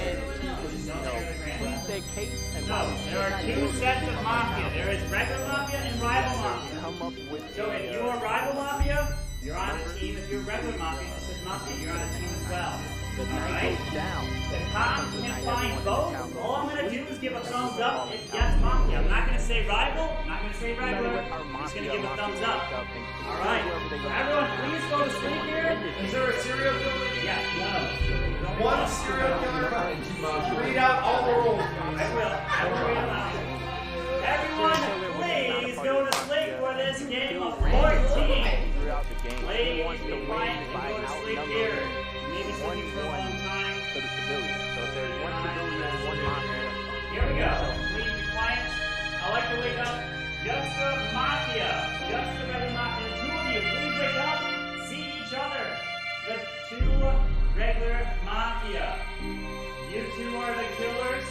plead their case. And No, there are 2 sets of Mafia. There is regular Mafia and Rival Mafia. Come up with So if you are Rival Mafia, you're on a team. If you're regular Mafia, this is Mafia, you're on a team as well. The night goes down. The cops can find both. All I'm going to do is give a thumbs up if yes, Mafia. I'm not going to say Rival. I'm not going to say regular. I'm just going to give a thumbs up. All right. Everyone, please go to sleep here. Is there a serial killer? Yes. No. 1 serial killer. Read out all the rules. I will read them out. Everyone, please go to sleep for this game of 14. Please be quiet and go to sleep here. Maybe sleeping for a long time. For the civilians. So if there's 1 civilian and 1 Mafia. Here we go. Please be quiet. I like to wake up just the Mafia. Just the regular Mafia. The 2 of you, please wake up. See each other. The 2 regular Mafia. You 2 are the killers.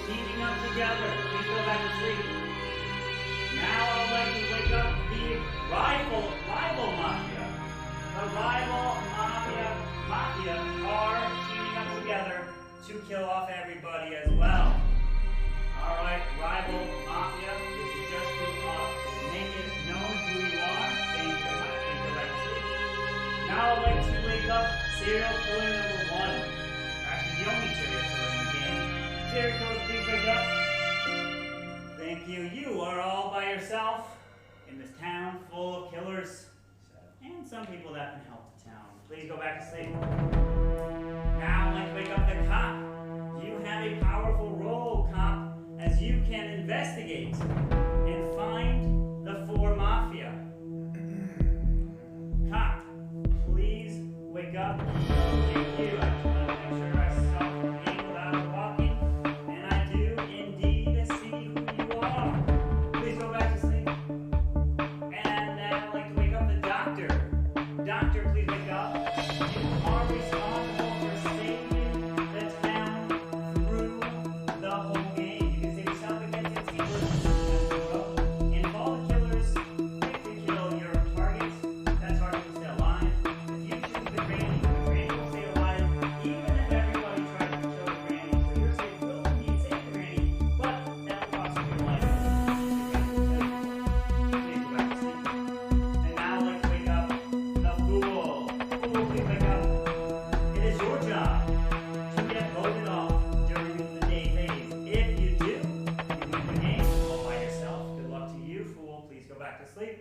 Teaming up together. Please go back to sleep. Now I would like to wake up the rival Mafia. The rival Mafia are teaming up together to kill off everybody as well. Alright, rival Mafia, this is just to make it known who you are. Thank you very much. Thank you very much. Now I'd like to wake up serial killer number 1. Actually, the only serial killer in the game. Spirit Code, please wake up. Thank you. You are all by yourself in this town full of killers and some people that can help the town. Please go back to sleep. Now let's wake up the cop. You have a powerful role, cop, as you can investigate and find the 4 mafia. Cop, please wake up. Thank you. I just want to make sure I saw people that are walking, and I do indeed see who you are. Please go back to sleep. And now I'd like to wake up the doctor. Doctor, please wake up. You are responsible for saving the town through the whole game. You can save yourself against its killers. And if all the killers pick to kill your targets, that target will stay alive. If you choose the granny will stay alive, even if everybody tries to kill the granny. So your safe will indeed save the granny, but that will cost you your life. Please go back to sleep. And now I'd like to wake up the fool. Fool, please wake up. It is your job to get voted off during the day phase. If you do, you win the game all by yourself. Good luck to you, fool. Please go back to sleep.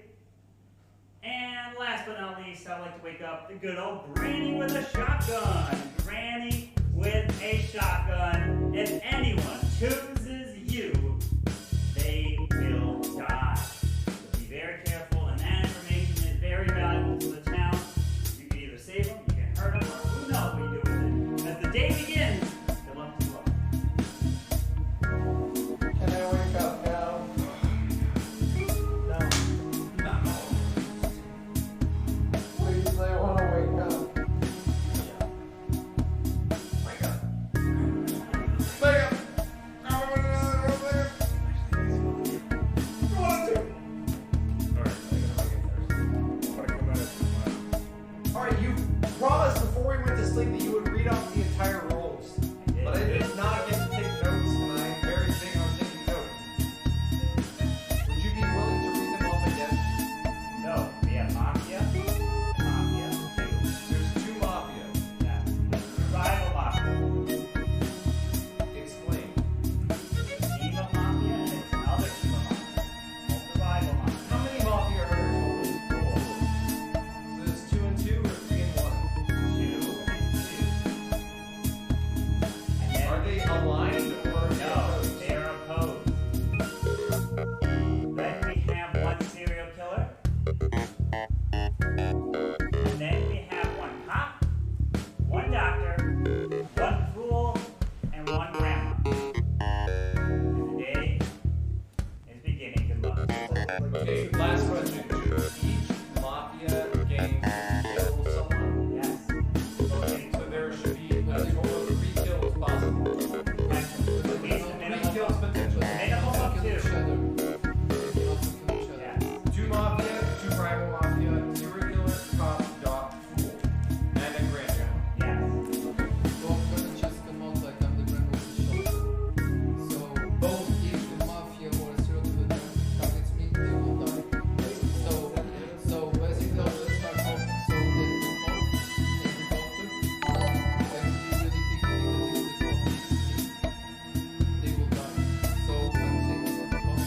And last but not least, I'd like to wake up the good old Granny with a shotgun. Granny with a shotgun. If anyone chooses you, they will die. So be very careful, and that information is very valuable to the town. You can either save them, you can hurt them, or who knows what you do with it. As the day begins, good luck to you all. Can I wake up now? Please, I want to wake up. Wake up. Wake up. I want to wake up. Alright, you promised before we went to sleep that you would read off the entire rules. But I did not get to take notes, and I'm very big on taking notes. Would you be willing to read them off again? No, we have Mafia, Mafia 2. There's 2 Mafia. Yeah. Survival Mafia. Explain. Team of Mafia, and it's another team of Mafia. Survival Mafia. How many Mafia are there total? 4. So there's 2 and 2 or 3 and 1? 2 and 2. Are they aligned or are they No, opposed? they are opposed. Then we have 1 serial killer. And then we have 1 cop, 1 doctor, 1 fool, and 1 grandma. And the day is beginning. Good luck. Okay, last question. Should each Mafia gang kill someone? Yes. Okay, so there should be a total of 3 kills possible. At least a 3 minimum kills potentially. minimum of 2. Yes. 2 Mafia, 2 rival Mafia, serial killer, cop, doc, fool, and a grandma. Yes. Both gonna just come out like I'm the grandma with the shot. So both if the mafia or a serial killer targets me, they will die. So basically I'll just start off so that the cop and the doctor have to be really picky because if the cop is they will die. So I'm saying this on the cop,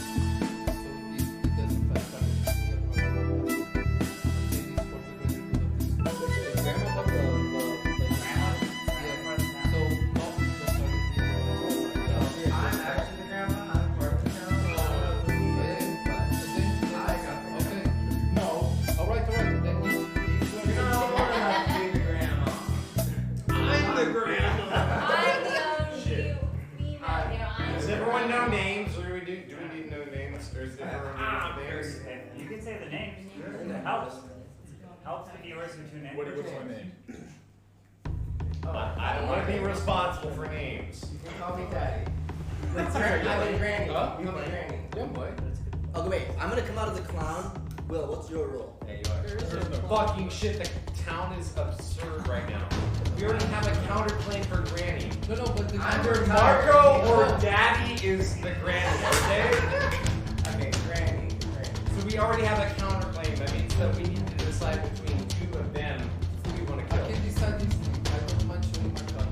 so it doesn't fight targets me otherwise. I'm saying this for the greater good of this. Grandma about the Yeah, so mom don't target me. I'm actually the grandma, I'm part of the town. Okay. No. Alright. Then You're not old enough to be the grandma. I'm the grandma. I'm the only female here. Does everyone know names? Or do we need to know names? Or is everyone know names? You can say the names. It helps. Helps the viewers who tune in. What's my name? I don't want to be responsible for names. You can call me daddy. That's right. I'm a granny. Huh? I'm a granny. Young boy. Okay, wait. I'm gonna come out of the clown. Will, what's your role? Hey, you are. Fucking shit, the town is absurd right now. We already have a counterclaim for Granny. No, but the Either Marco or Daddy is the Granny, okay? Okay, granny. So we already have a counterclaim. That means that we need to decide between 2 of them who we want to I kill. can decide this thing. I don't much on my card.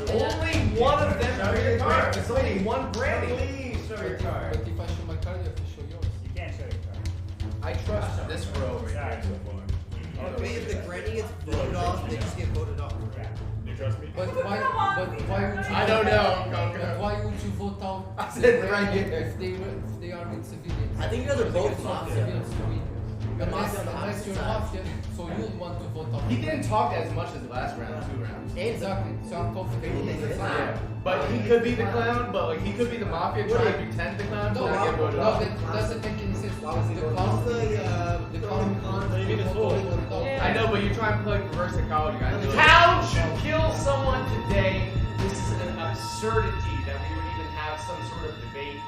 Only one of them created Grant. There's only one Brandy. Please show your card. But if I show my card, you have to show yours. You can't show your card. I trust this row right Sorry. here. Okay, if the granny gets voted off, they just get voted off. You trust me? But why would you? I don't know. But why would you vote out? I said right here. If they are with civilians. I think you guys are both mafia. Civilians to be. Unless you're mafia, so you'll want to vote out. He didn't talk as much as the last round, 2 rounds. Exactly. So I'm comfortable with the Yeah. But he could be the clown, but like he could be the mafia trying to pretend the clown, so I get voted off. that doesn't make any sense. The clown. I know, but you're trying to play reverse psychology, guys. The town should kill someone today. This is an absurdity that we would even have some sort of debate.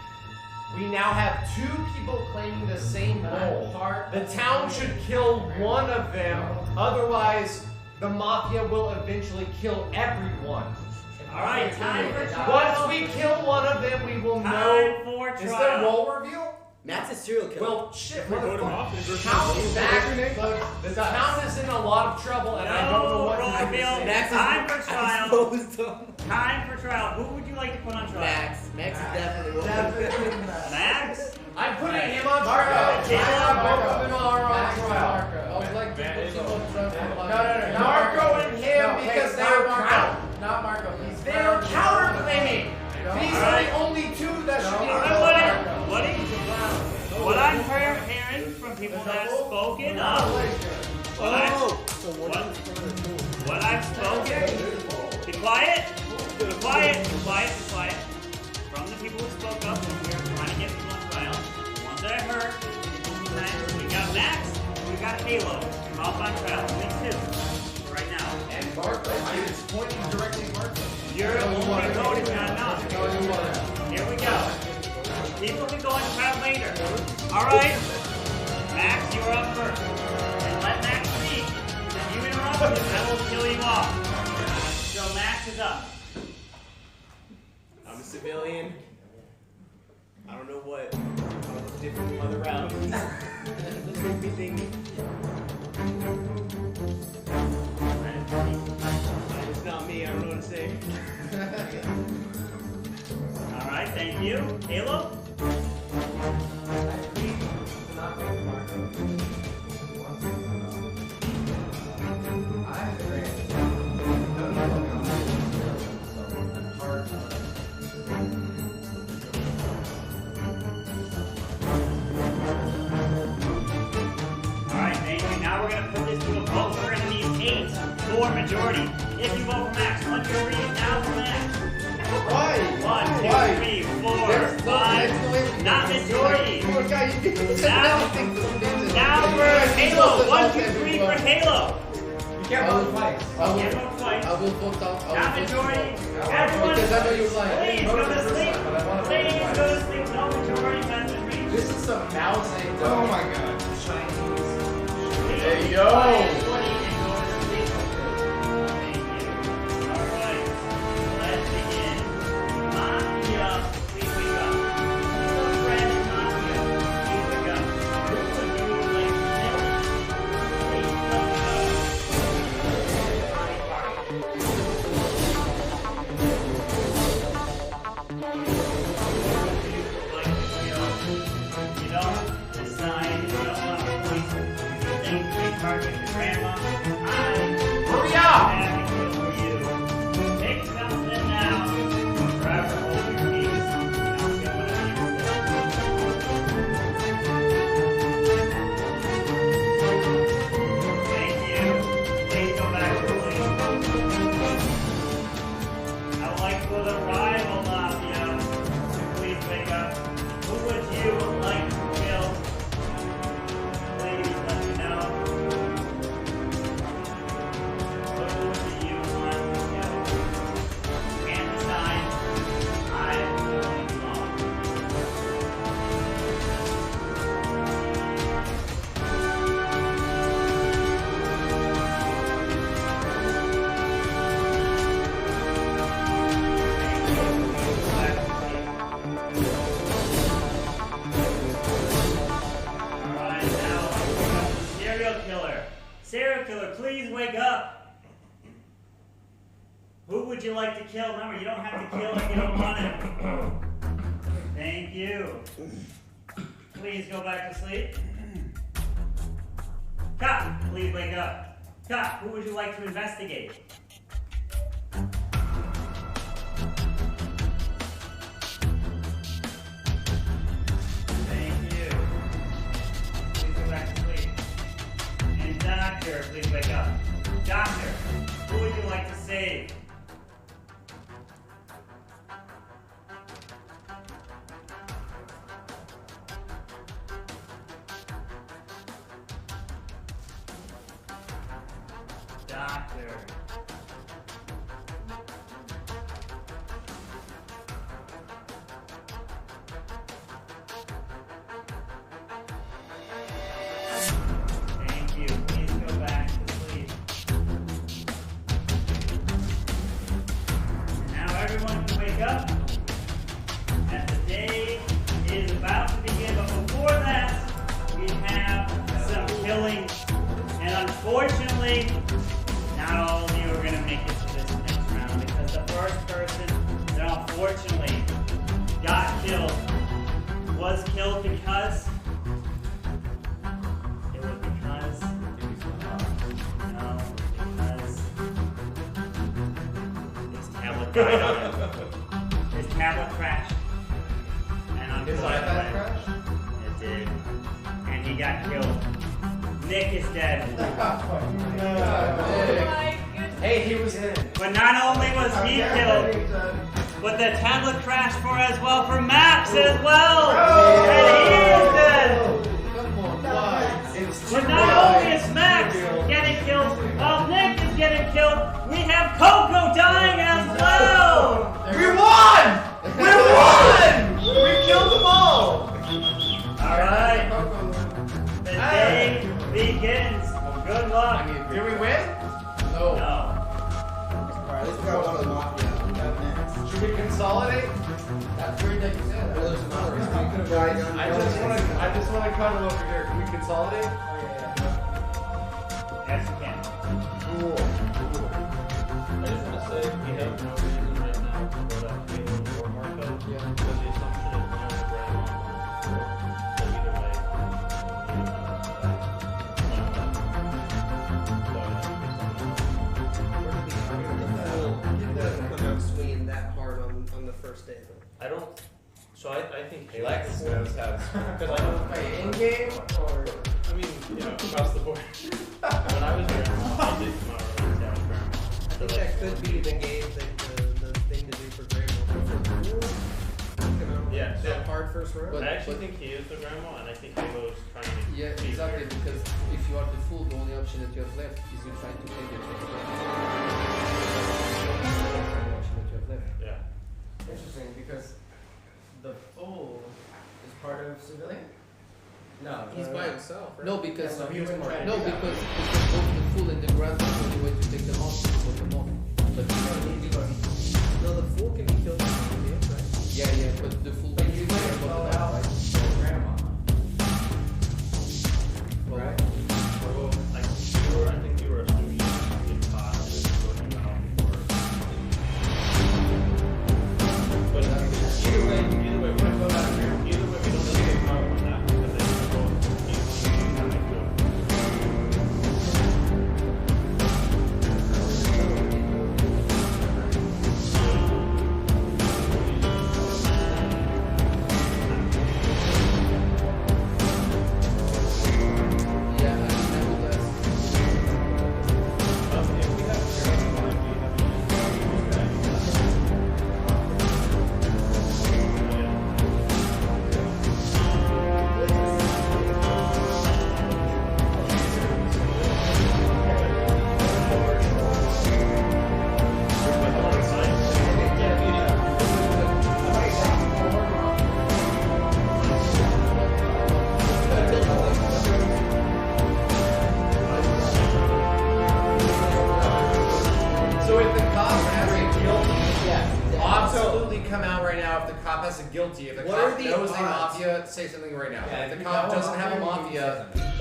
We now have 2 people claiming the same role. The town should kill one of them, otherwise the mafia will eventually kill everyone. Alright, time for trial. Once we kill one of them, we will know. Time for Is there a trial. role reveal? Matt's a serial killer. Well, shit, We vote him off. Town is back. The town is in a lot of trouble, and I don't know what to do. Time for trial. Time for trial. Who would you like to put on trial? Max. Max is definitely one. Max? I'm putting him on trial. Both of them are on trial. I would like to put him on trial. No. Marco and him because they're Not Marco. They're counterclaiming. These are the only 2 that should be What I'm hearing from people that have spoken up, what I've spoken, be quiet, from the people who spoke up, and we're trying to get people on trial, the ones that I heard, we got Max, we got Halo, off on trial, me too, right now. And Marco, I was pointing directly at Marco. You're only voting on us. Here we go. People can go on trial later. Alright. Max, you're up first. And let Max speak. If you interrupt him, I will kill you off. So Max is up. I'm a civilian. I don't know what. What's different from other rounds. Let's make me think. It's not me. I don't know what to say. Alright, thank you. Halo? Alright, thank you. Now we're gonna put this to a vote. We're gonna need 8 for majority. If you vote for Max, 1, 2, 3, now for Max. Why? 1, 2, 3, 4, 5. Not majority. Now for Halo. 1, 2, 3 for Halo. You can't vote twice. I will vote out. Not majority. Everyone, Because I know you like. please go to sleep. Please go to sleep. No majority, not majority. This is some mousing. Oh my god. Please Hey, be yo. quiet, everybody, and go to sleep. Thank you. All right, let's begin. Mafia, please wake up. Friend Mafia, please wake up. Who would you like to kill? Please you don't decide, you don't want to police, you think please target your grandma. Hurry up! Happy for you. Take something now. Forever hold your peace. You don't get whatever you say. Thank you. Please go back to sleep. I would like for the rival mafia. Please wake up. Who would you like to kill? Please let me know. Who do you want to kill? Can't decide. I will kill you all. would you like to kill? Remember, you don't have to kill if you don't want to. Thank you. Please go back to sleep. Cop, please wake up. Cop, who would you like to investigate? Thank you. Please go back to sleep. And doctor, please wake up. Doctor, who would you like to save? Doctor. Thank you. Please go back to sleep. Now everyone can wake up as the day is about to begin. But before that, we have some killing. And unfortunately, not all of you are going to make it to this next round because the first person that unfortunately got killed was killed because it was because his tablet died on him. His tablet crashed. And His iPad crashed? It did. And he got killed. Nick is dead. Hey, he was in. But not only was he killed, but the tablet crashed for as well for Max as well. And he is dead. But not only is Max getting killed, while Nick is getting killed, we have Coco dying as well. We won! We won! We killed them all! Alright. The day begins. Good luck. Did we win? No. Alright, let's grab one of the mafia. Should we consolidate? That's great that you said that. There's another one. I just want to cuddle over here. Can we consolidate? Yes, you can. I Cool. just want to say we have no reason right now to go to Halo or Marco. Yeah. Because the assumption is one of the grandma wants to. So either way, swinging that hard on the first day. I don't. So I think Halo Lex knows how to swing. Because I don't. In game or I mean, across the board. When I was there, I did come out with a down grandma. I think that could be the game the thing to do for grandma. Yeah, so hard first round. I actually think he is the grandma, and I think Halo's trying to. Yeah, exactly. Because if you are the fool, the only option that you have left is you trying to take it. Yeah. Interesting, because the fool is part of civilian? No. He's by himself, right? No, because Yeah, so he was more no, happy. because both the fool and the grandma are the only way to take them off. Put them off. But No, the fool can be killed by civilian, right? yeah, but the fool can be killed by grandma. Right. Well, I think you were assuming in class that you were going out before. But either way, we're gonna go back here. Either way, we don't have to power on that because they can go easily and make good. guilty. If the What are cop the knows a odds? mafia, say something right now. Yeah, if the if you cop know a doesn't have a mafia, mafia,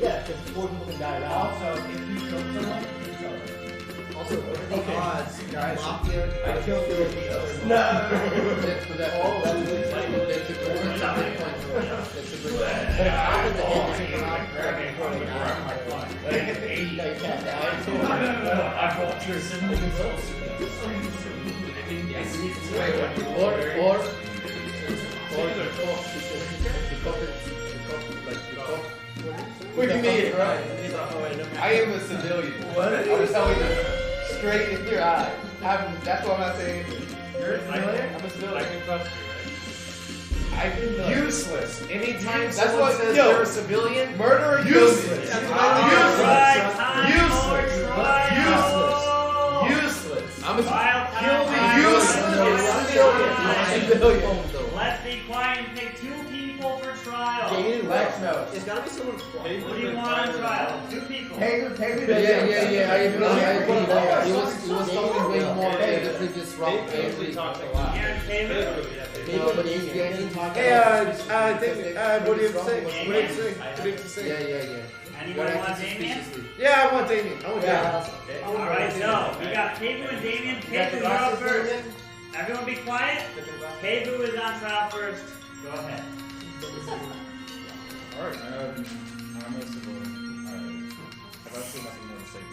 Yeah, because 4 people can die. Also, if you kill someone, you kill them. Also, what are the odds, guys? Mafia. I killed Filipinos. No. That's a good point. That's a good point. What do you mean, right? I am a civilian. What? I was telling you straight in your eye. That's what I'm not saying. You're a civilian? I'm a civilian. I can trust you, Useless. Anytime That's someone what- says yo, they're a civilian, murder useless. Useless. I'm a civilian. Let's be quiet and pick 2 people for trial. It's gotta be someone quiet. What do you want on trial? 2 people. Yeah, I agree. He was talking way more in the previous round. I agree. But he's getting talking. Hey, what do you say? Yeah. Anyone want Damien? Yeah, I want Damien. I want Damien. Alright, so we got Kevu and Damien. Kevu, you're up first. Everyone be quiet. Kevu is on trial first. Go ahead. Alright, I'm a civilian. Alright. I've actually nothing more to say.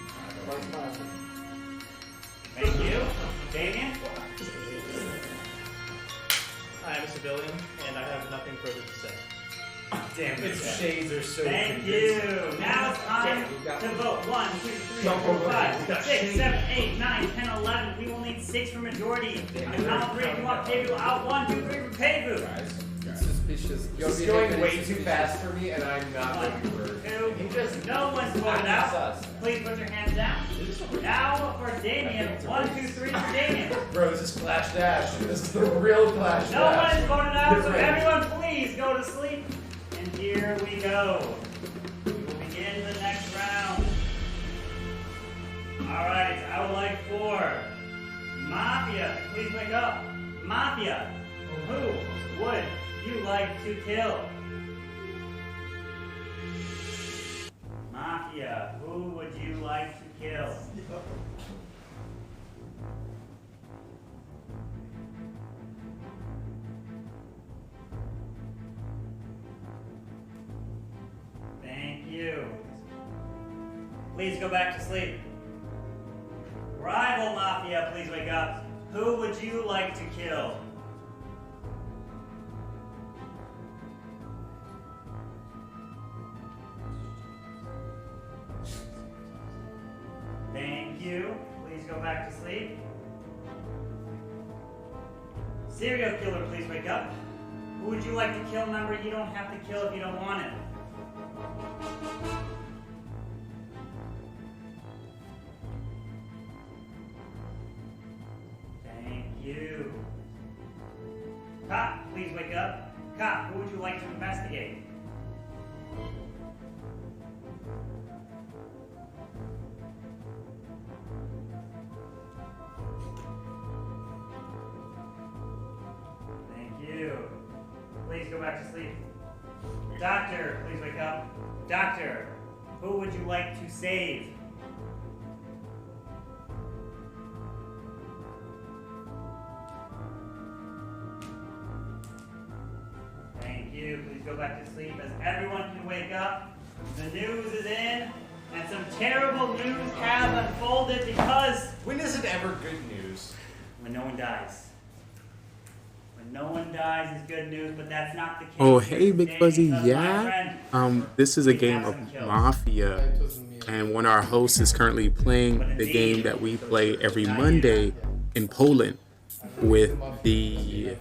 Thank you. Damien? I am a civilian, and I have nothing further to say. Damn, its shades are so Thank you. Now it's time to vote. 1, 2, 3, 4, 5, 6, 7, 8, 9, 10, 11. We will need 6 for majority. On the count of 3, if you want Kevu out. 1, 2, 3 for Kevu. Suspicious. It's going way too fast for me, and I'm not looking for. 2, no one's voted out. Please put your hands down. Now for Damien. 1, 2, 3 for Damien. Bro, this is Clash Dash. This is the real Clash No Dash. one is voted out, so everyone please go to sleep. And here we go. We will begin the next round. Alright, I would like for Mafia, please wake up. Mafia, who would you like to kill? Mafia, who would you like to kill? Thank you. Please go back to sleep. Rival Mafia, please wake up. Who would you like to kill? Thank you. Please go back to sleep. Serial killer, please wake up. Who would you like to kill? Remember, you don't have to kill if you don't want it. Thank you. Cop, please wake up. Cop, who would you like to investigate? Thank you. Please go back to sleep. Doctor, please wake up. Doctor, who would you like to save? Thank you. Please go back to sleep as everyone can wake up. The news is in, and some terrible news has unfolded because... When is it ever good news? When no one dies. When no one dies is good news, but that's not the case. Oh, hey, Big Fuzzy, because my yeah. friend, This is a game of Mafia, and one of our hosts is currently playing the game that we play every Monday in Poland with the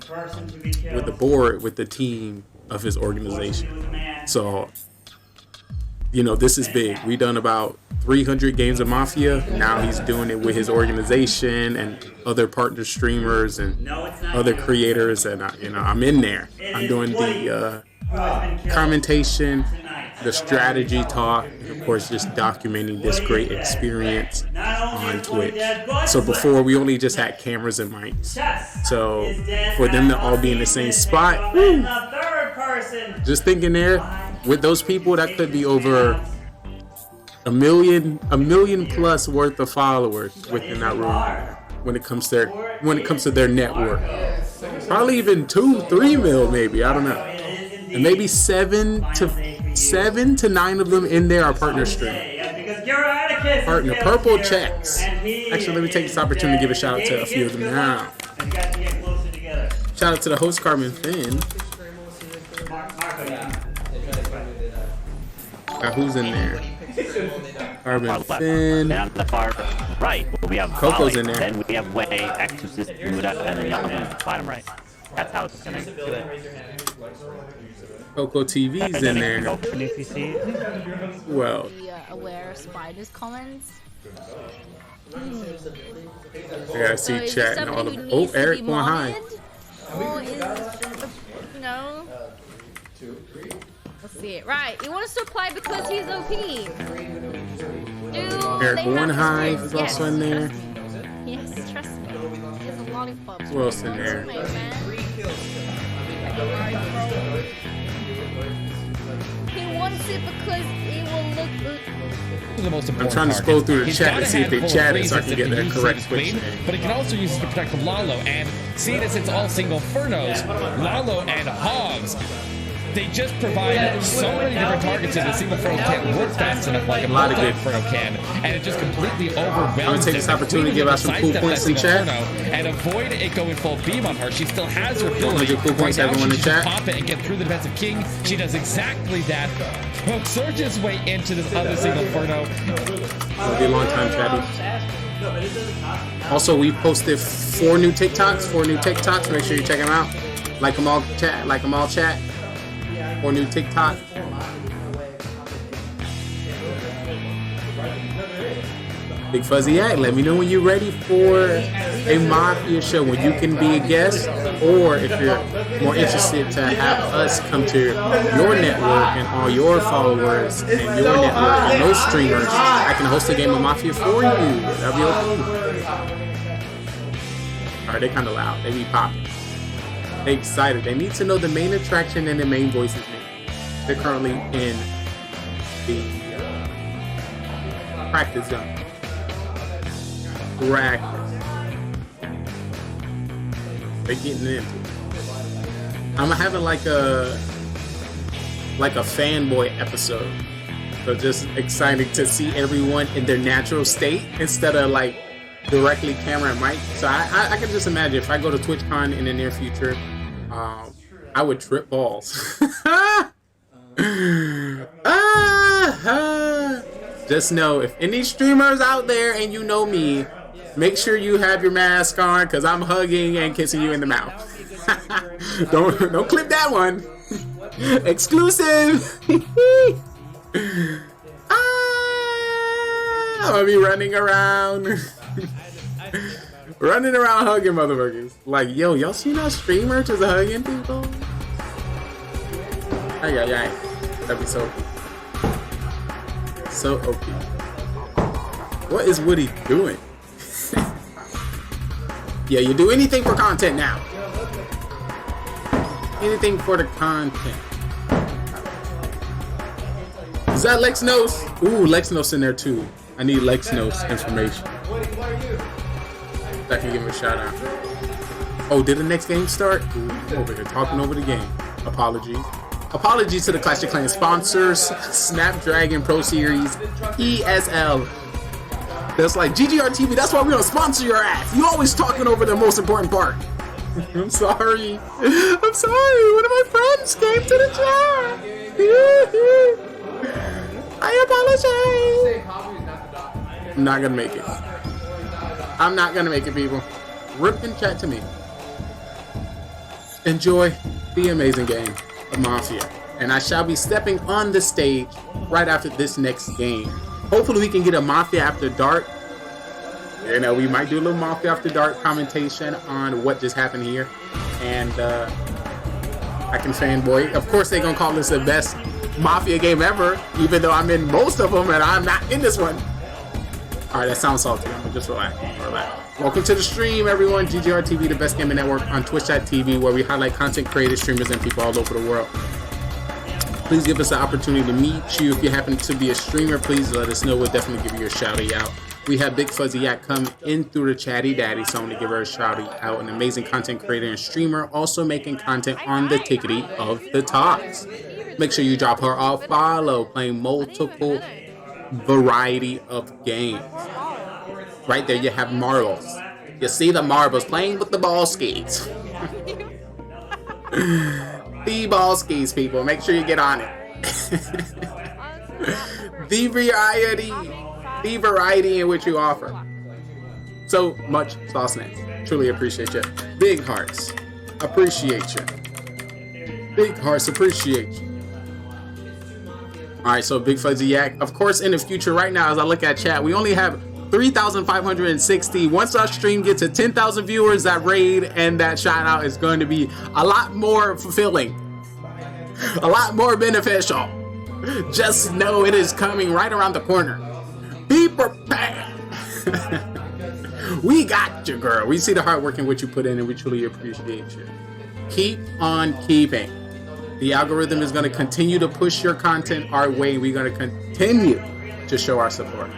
person to be killed. with the board, with the team of his organization. So, you know, this is big. We done about 300 games of Mafia. Now he's doing it with his organization and other partner streamers and other creators. And I'm in there. I'm doing the commentation, the strategy talk, and of course just documenting this great experience on Twitch. So before we only just had cameras and mics. So for them to all be in the same spot, woo, just thinking there with those people, that could be over a million plus worth of followers within that room when it comes to their network. Probably even 2-3 mil, maybe, I don't know. And maybe 7 to 9 of them in there are partner stream. Partner purple checks. Actually, let me take this opportunity to give a shout out to a few of them now. Shout out to the host Carmen Finn. Who's in there? Carmen Finn. And on the far right, we have Coco's Volley, in there. Then we have Way, Exorcist, Buddha, and then Yellow Man, bottom right. That's how it's going to do it. Coco TV's in there. Open if you see it. Well. Aware of Spider's comments. I gotta see chat and all of them. Oh, Eric going high. Or is no? Let's see it. Right, he wants to apply because he's OP. Eric going high is also in there. Yes, trust me. There's a lollipop. Who else in there? He wants it because it will look good. The most I'm trying to scroll through the chat to see if they chatted so I can get their correct switch switch. But it can also use it to protect Lalo, and seeing as it's all single Furnos, Lalo and Hogs, they just provide so many different targets and a single Furno can't work fast enough like a multi-Furno can, and it just completely overwhelms I'm gonna take this opportunity to give out some cool points in chat. And avoid it going full beam on her. She still has her ability. Cool points, Right now, everyone she in can chat. just pop it and get through the defensive king. She does exactly that. Surges way into this other single Furno. It'll be a long time, chatty. Also, we posted 4 new TikToks. Make sure you check them out. Like them all, chat. 4 new TikToks. Big Fuzzy Act, let me know when you're ready for a Mafia show, when you can be a guest, or if you're more interested to have us come to your network and all your followers and your network and those streamers, I can host a game of Mafia for you. That'd be okay. Alright, they kind of loud. They be popping. They excited. They need to know the main attraction and the main voices name. They're currently in the practice zone. Practice. They're getting into it. I'm having like a fanboy episode. So just excited to see everyone in their natural state instead of like directly camera and mic. So I can just imagine if I go to TwitchCon in the near future, I would trip balls. Just know if any streamers out there and you know me, make sure you have your mask on because I'm hugging and kissing you in the mouth. Don't clip that one. Exclusive. I'm gonna be running around. Running around hugging motherfuckers. Like, yo, y'all seen that streamer just hugging people? Ay. That'd be so OP. What is Woody doing? Yeah, you do anything for content now. Anything for the content. Is that Lex Knows? Ooh, Lex Knows in there too. I need Lex Knows information. I can give him a shout out. Oh, did the next game start? Ooh, over here talking over the game. Apologies. Apologies to the Clash of Clans sponsors, Snapdragon Pro Series, ESL. That's like GGR TV. That's why we don't sponsor your ass. You always talking over the most important part. I'm sorry. I'm sorry. One of my friends came to the chat. I apologize. I'm not gonna make it. I'm not gonna make it, people. Rip and chat to me. Enjoy the amazing game of Mafia. And I shall be stepping on the stage right after this next game. Hopefully we can get a Mafia After Dark. You know, we might do a little Mafia After Dark commentation on what just happened here. And I can fanboy. Of course they're gonna call this the best Mafia game ever, even though I'm in most of them and I'm not in this one. Alright, that sounds salty. I'm just relax. Welcome to the stream, everyone. GGR TV, the best gaming network on Twitch.tv, where we highlight content creators, streamers, and people all over the world. Please give us the opportunity to meet you. If you happen to be a streamer, please let us know. We'll definitely give you a shout out. We have Big Fuzzy Yak come in through the Chatty Daddy, so I'm going to give her a shout out. An amazing content creator and streamer, also making content on the tickety of the talks. Make sure you drop her a follow, playing multiple variety of games. Right there, you have marbles. You see the marbles playing with the ball skates. The ball skates, people. Make sure you get on it. The variety in which you offer. So much sauceness. Truly appreciate you. Big hearts. Appreciate you. Big hearts. Appreciate you. Alright, so Big Fuzzy Yak. Of course, in the future, right now, as I look at chat, we only have 3,560. Once our stream gets to 10,000 viewers, that raid and that shout out is going to be a lot more fulfilling. A lot more beneficial. Just know it is coming right around the corner. Be prepared. We got you, girl. We see the hard work in which you put in, and we truly appreciate you. Keep on keeping. The algorithm is going to continue to push your content our way. We're going to continue to show our support.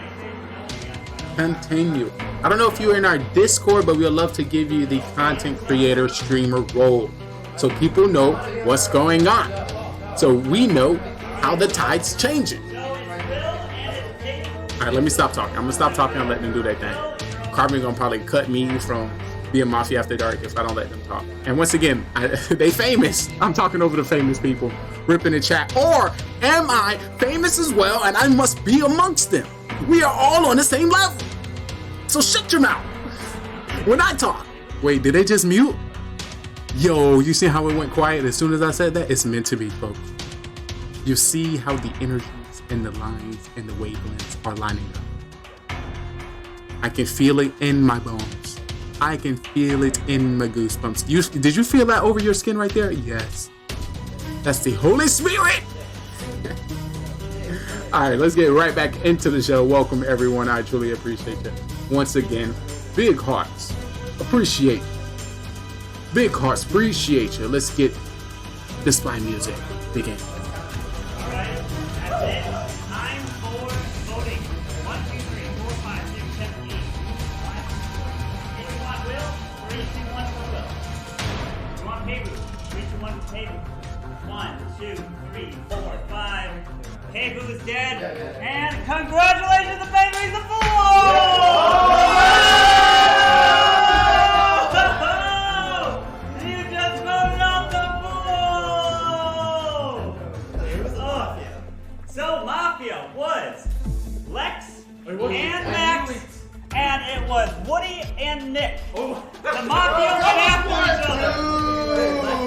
Continue. I don't know if you're in our Discord, but we would love to give you the content creator streamer role so people know what's going on. So we know how the tide's changing. Alright, let me stop talking. I'm gonna stop talking and let them do their thing. Carbon gonna probably cut me from being Mafia After Dark if I don't let them talk. And once again, they famous. I'm talking over the famous people. Ripping the chat. Or am I famous as well and I must be amongst them? We are all on the same level. So shut your mouth when I talk. Wait, did they just mute? Yo, you see how it went quiet as soon as I said that? It's meant to be, folks. You see how the energies and the lines and the wavelengths are lining up. I can feel it in my bones. I can feel it in my goosebumps. Did you feel that over your skin right there? Yes. That's the Holy Spirit. All right, let's get right back into the show. Welcome, everyone. I truly appreciate you. Once again, big hearts. Appreciate you. Big hearts. Appreciate you. Let's get the spy music begin. Alright, that's it. Time for voting. 1, 2, 3, 4, 5, 6, 7, 8. If you want Will, 3, 2, 1 for Will. If you want Paybu, 3, 2, 1 for Paybu. 1, 2, 3, 4, 5. Paybu is dead. And congratulations to Paybu, he's a fool! You just voted out the fool! So Mafia was Lex and Max, and it was Woody and Nick. The Mafia went after each other.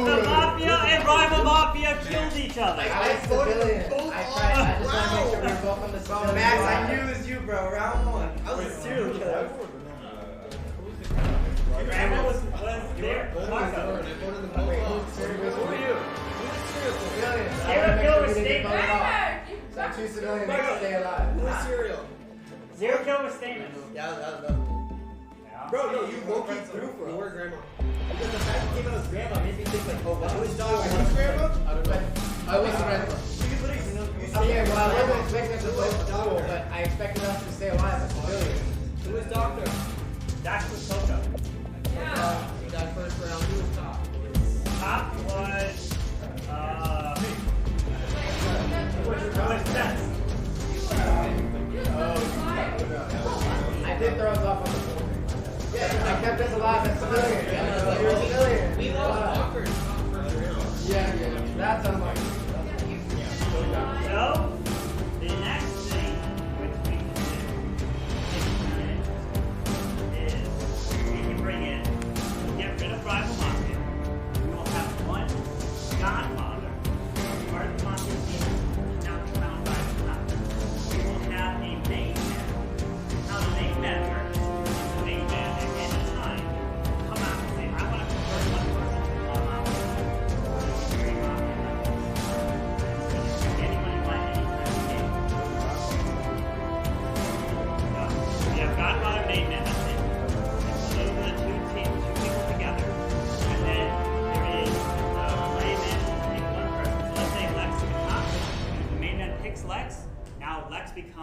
The Mafia and rival Mafia killed each other. I voted both. I just want to make sure we're both on the same. Max, I knew it was you, bro. Round 1. I was a serial killer. Grandma was there. Marco. Who are you? Serial killer was Stamen. So 2 civilians stay alive. Who is serial? Serial killer was Stamen. Yeah, that was Bro, no, you woke it through for us. Who are grandma? Because the fact that came out as grandma made me think like, oh, wow. Who is dog? Who's grandma? I was grandma. Okay, well, I wasn't expecting us to vote for dog, but I expected us to stay alive as civilians. Who is doctor? That was Coco. Yeah. That first round, who was top? Top was, Seth. I did throw us off on the floor. Yeah, I kept us alive as civilians. You're a civilian. We lost doctors. Yeah, that's unlucky. So, the next thing which we can do is we can bring in, get rid of rival mafia. We will have one godfather, part of the mafia team, now crowned by the mafia. We will have a main man. How the main man works, the main man at any time come out and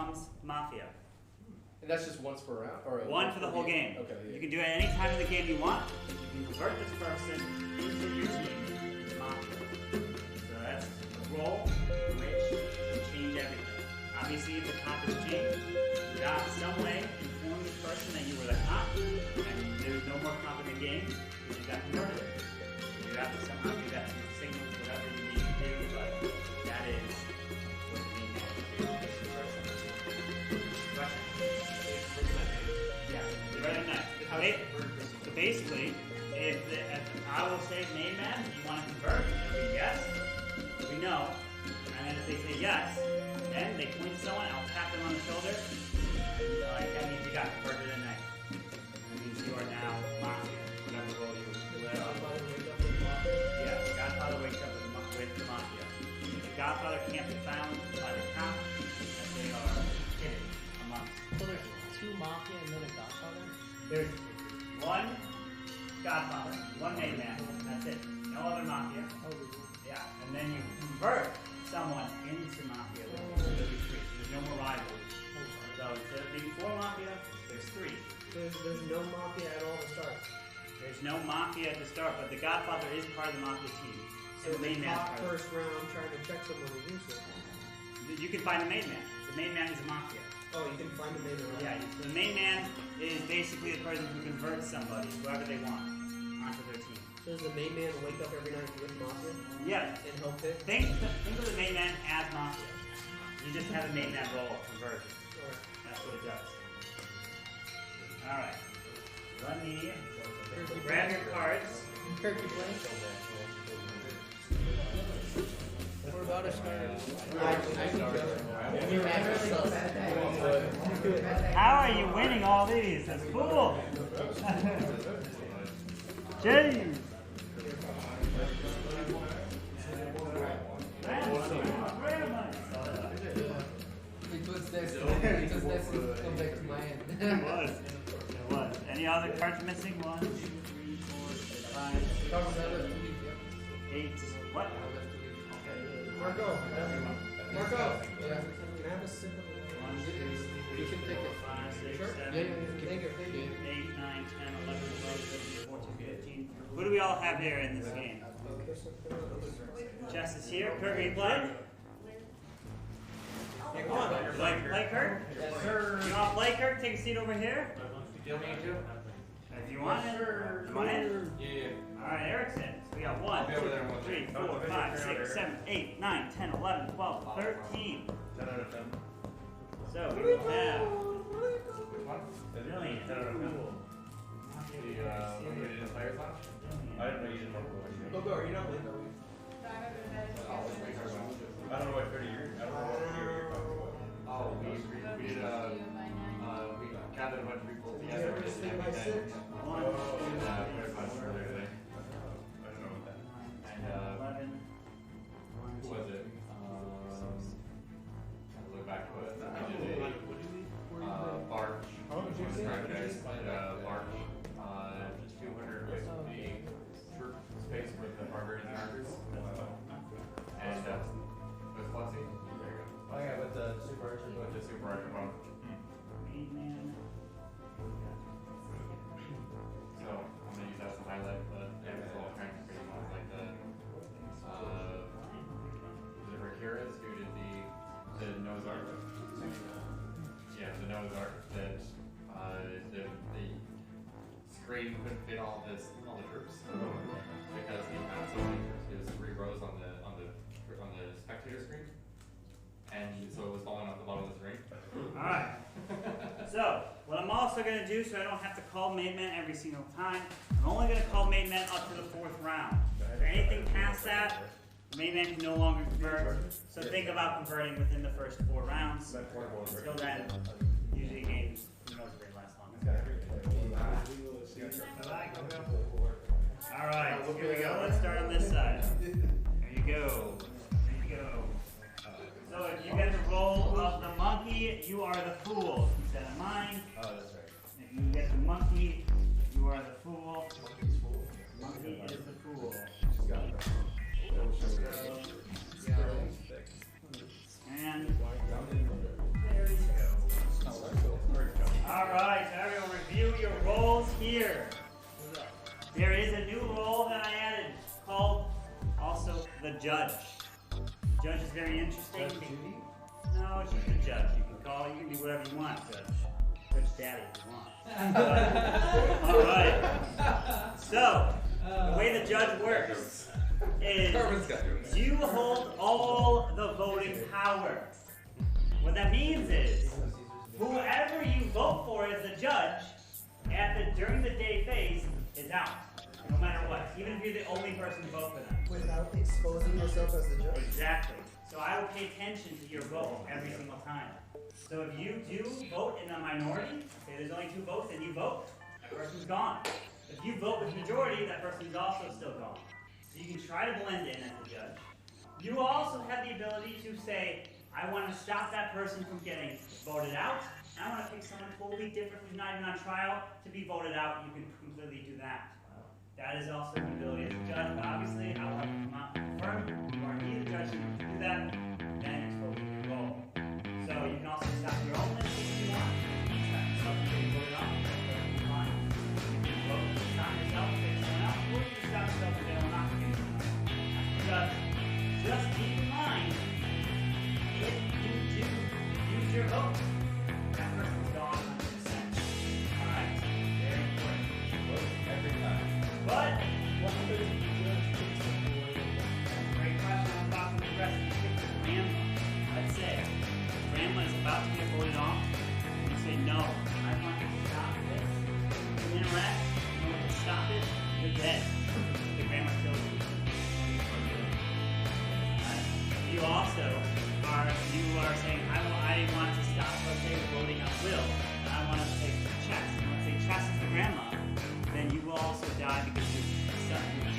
becomes Mafia. And that's just once per round? Or One for the whole game. Okay, yeah. You can do it any time in the game you want. You can convert this person into your team. Mafia. So that's a role which can change everything. Obviously, if the cop is changed, you got some way to inform this person that you were the cop, and there's no more cop in the game, because you got converted. You have to somehow do that through signals, whatever you need to do, but that is what we need to do. Yeah, right next. So basically, if I will say main man, you want to convert, it'll be yes, we know, and then if they say yes, then they point to someone, I'll tap them on the shoulder, and like, that means you got converted at night. That means you are now Mafia, whatever role you were. Yeah, the Godfather wakes up with the Mafia. If the Godfather can't be found by the cop, then they are hidden amongst. So there's 2 Mafia and then a Godfather? There's one Godfather, one main man, that's it. No other Mafia. Yeah, and then you convert someone into Mafia. There's no more rivalry. So instead of being 4 Mafia, there's 3. There's no Mafia at all to start. There's no Mafia at the start, but the Godfather is part of the Mafia team. So the main man. first round trying to check someone who's useless. You can find the main man. The main man is a Mafia. Oh, you can find the main man. Yeah, the main man is basically the person who converts somebody, whoever they want, onto their team. So does the main man wake up every night with Mafia? Yeah. And help pick? Think of the main man as Mafia. You just have a main man role of conversion. That's what it does. Alright. Let me grab your cards. Turkey play. We're about to start. How are you winning all these? That's cool. James. It was destined to come back to my end. It was. It was. Any other cards missing? 1, 2, 3, 4, 5, 6, 7, 8. What? Marco. Marco. Yeah. Can I have a sip of You can take it. 5, 6, Sure. 7, Yeah, thank you. 8, 9, 10, 11, 12, 13, 14, 15. Who do we all have here in this game? Jess is here. Kurt, are you playing? Yeah, come on. You like to play, Kurt? Yes, sir. You want to play, Kurt? Take a seat over here. You feel me too? If you want it. You want in? Yeah. Alright, Eric's in. So we got 1, 2, 3, 4, 5, 6, 7, 8, 9, 10, 11, 12, 13. 10 out of 10. So we will have Billion. Cool. Limited players left? I didn't know you didn't want to Go, are you not late? I don't know what 30 years. I don't know what year you're talking about. Oh, we did we gathered a bunch of people together and did everything. Pretty much earlier today. I don't know what that is. And who was it? I'll look back to it. We did a barge. Barge. Just 200 with the troop space with the barbarian archers. And with Flexi. There you go. Oh yeah, with the super archer. With the super archer bomb. So I'm gonna use that to highlight the little kind of pretty much like the Rakiras who did the Noah's Ark. Yeah, the Noah's Ark that the screen couldn't fit all the troops because he had so many troops. He was 3 rows on the spectator screen, and so it was falling off the bottom of the screen. Alright. So, what I'm also going to do, so I don't have to call main man every single time, I'm only going to call main man up to the 4th round. If anything past that, main man can no longer convert. So think about converting within the first 4 rounds. Until then, usually games, who knows if they last long. Alright, here we go. Let's start on this side. There you go. There you go. So if you get the role of the monkey, you are the fool instead of mine. Oh, that's right. If you get the monkey, you are the fool. Monkey is the fool. And there we go. there is a new role that I added called also the judge. The judge is very interesting. No, she's the judge. You can do whatever you want, Judge. Judge Daddy if you want. All right. So, the way the judge works is you hold all the voting power. What that means is whoever you vote for as the judge during the day phase is out, no matter what, even if you're the only person to vote for them. Without exposing yourself as the judge. Exactly. So I will pay attention to your vote every single time. So if you do vote in a minority, say there's only 2 votes and you vote, that person's gone. If you vote with majority, that person's also still gone. So you can try to blend in as the judge. You also have the ability to say, I want to stop that person from getting voted out. I want to pick someone totally different who's not even on trial to be voted out. You can completely do that. That is also the ability as a judge, but obviously I want to come out and confirm you are indeed a judge to do that, then it's totally your role. So you can also stop your own list if you want. Stop yourself from getting voted off, that's fine. You can vote, stop yourself, pick someone else, or you can stop yourself from getting not getting someone else. Just keep in mind, if you do use your vote, that person's gone 100%. Alright? Very important. Vote every time. But what happens if the judge picks great question I'm about to address is pick the grandma. Let's say grandma is about to get voted off. You say, no, I want to stop this. You interact, you want to stop it, you're dead. The grandma kills you. You also are saying, I want to stop, let's say, voting on Will, and I want to take Chess. And let's say Chess is the grandma, then you will also die because you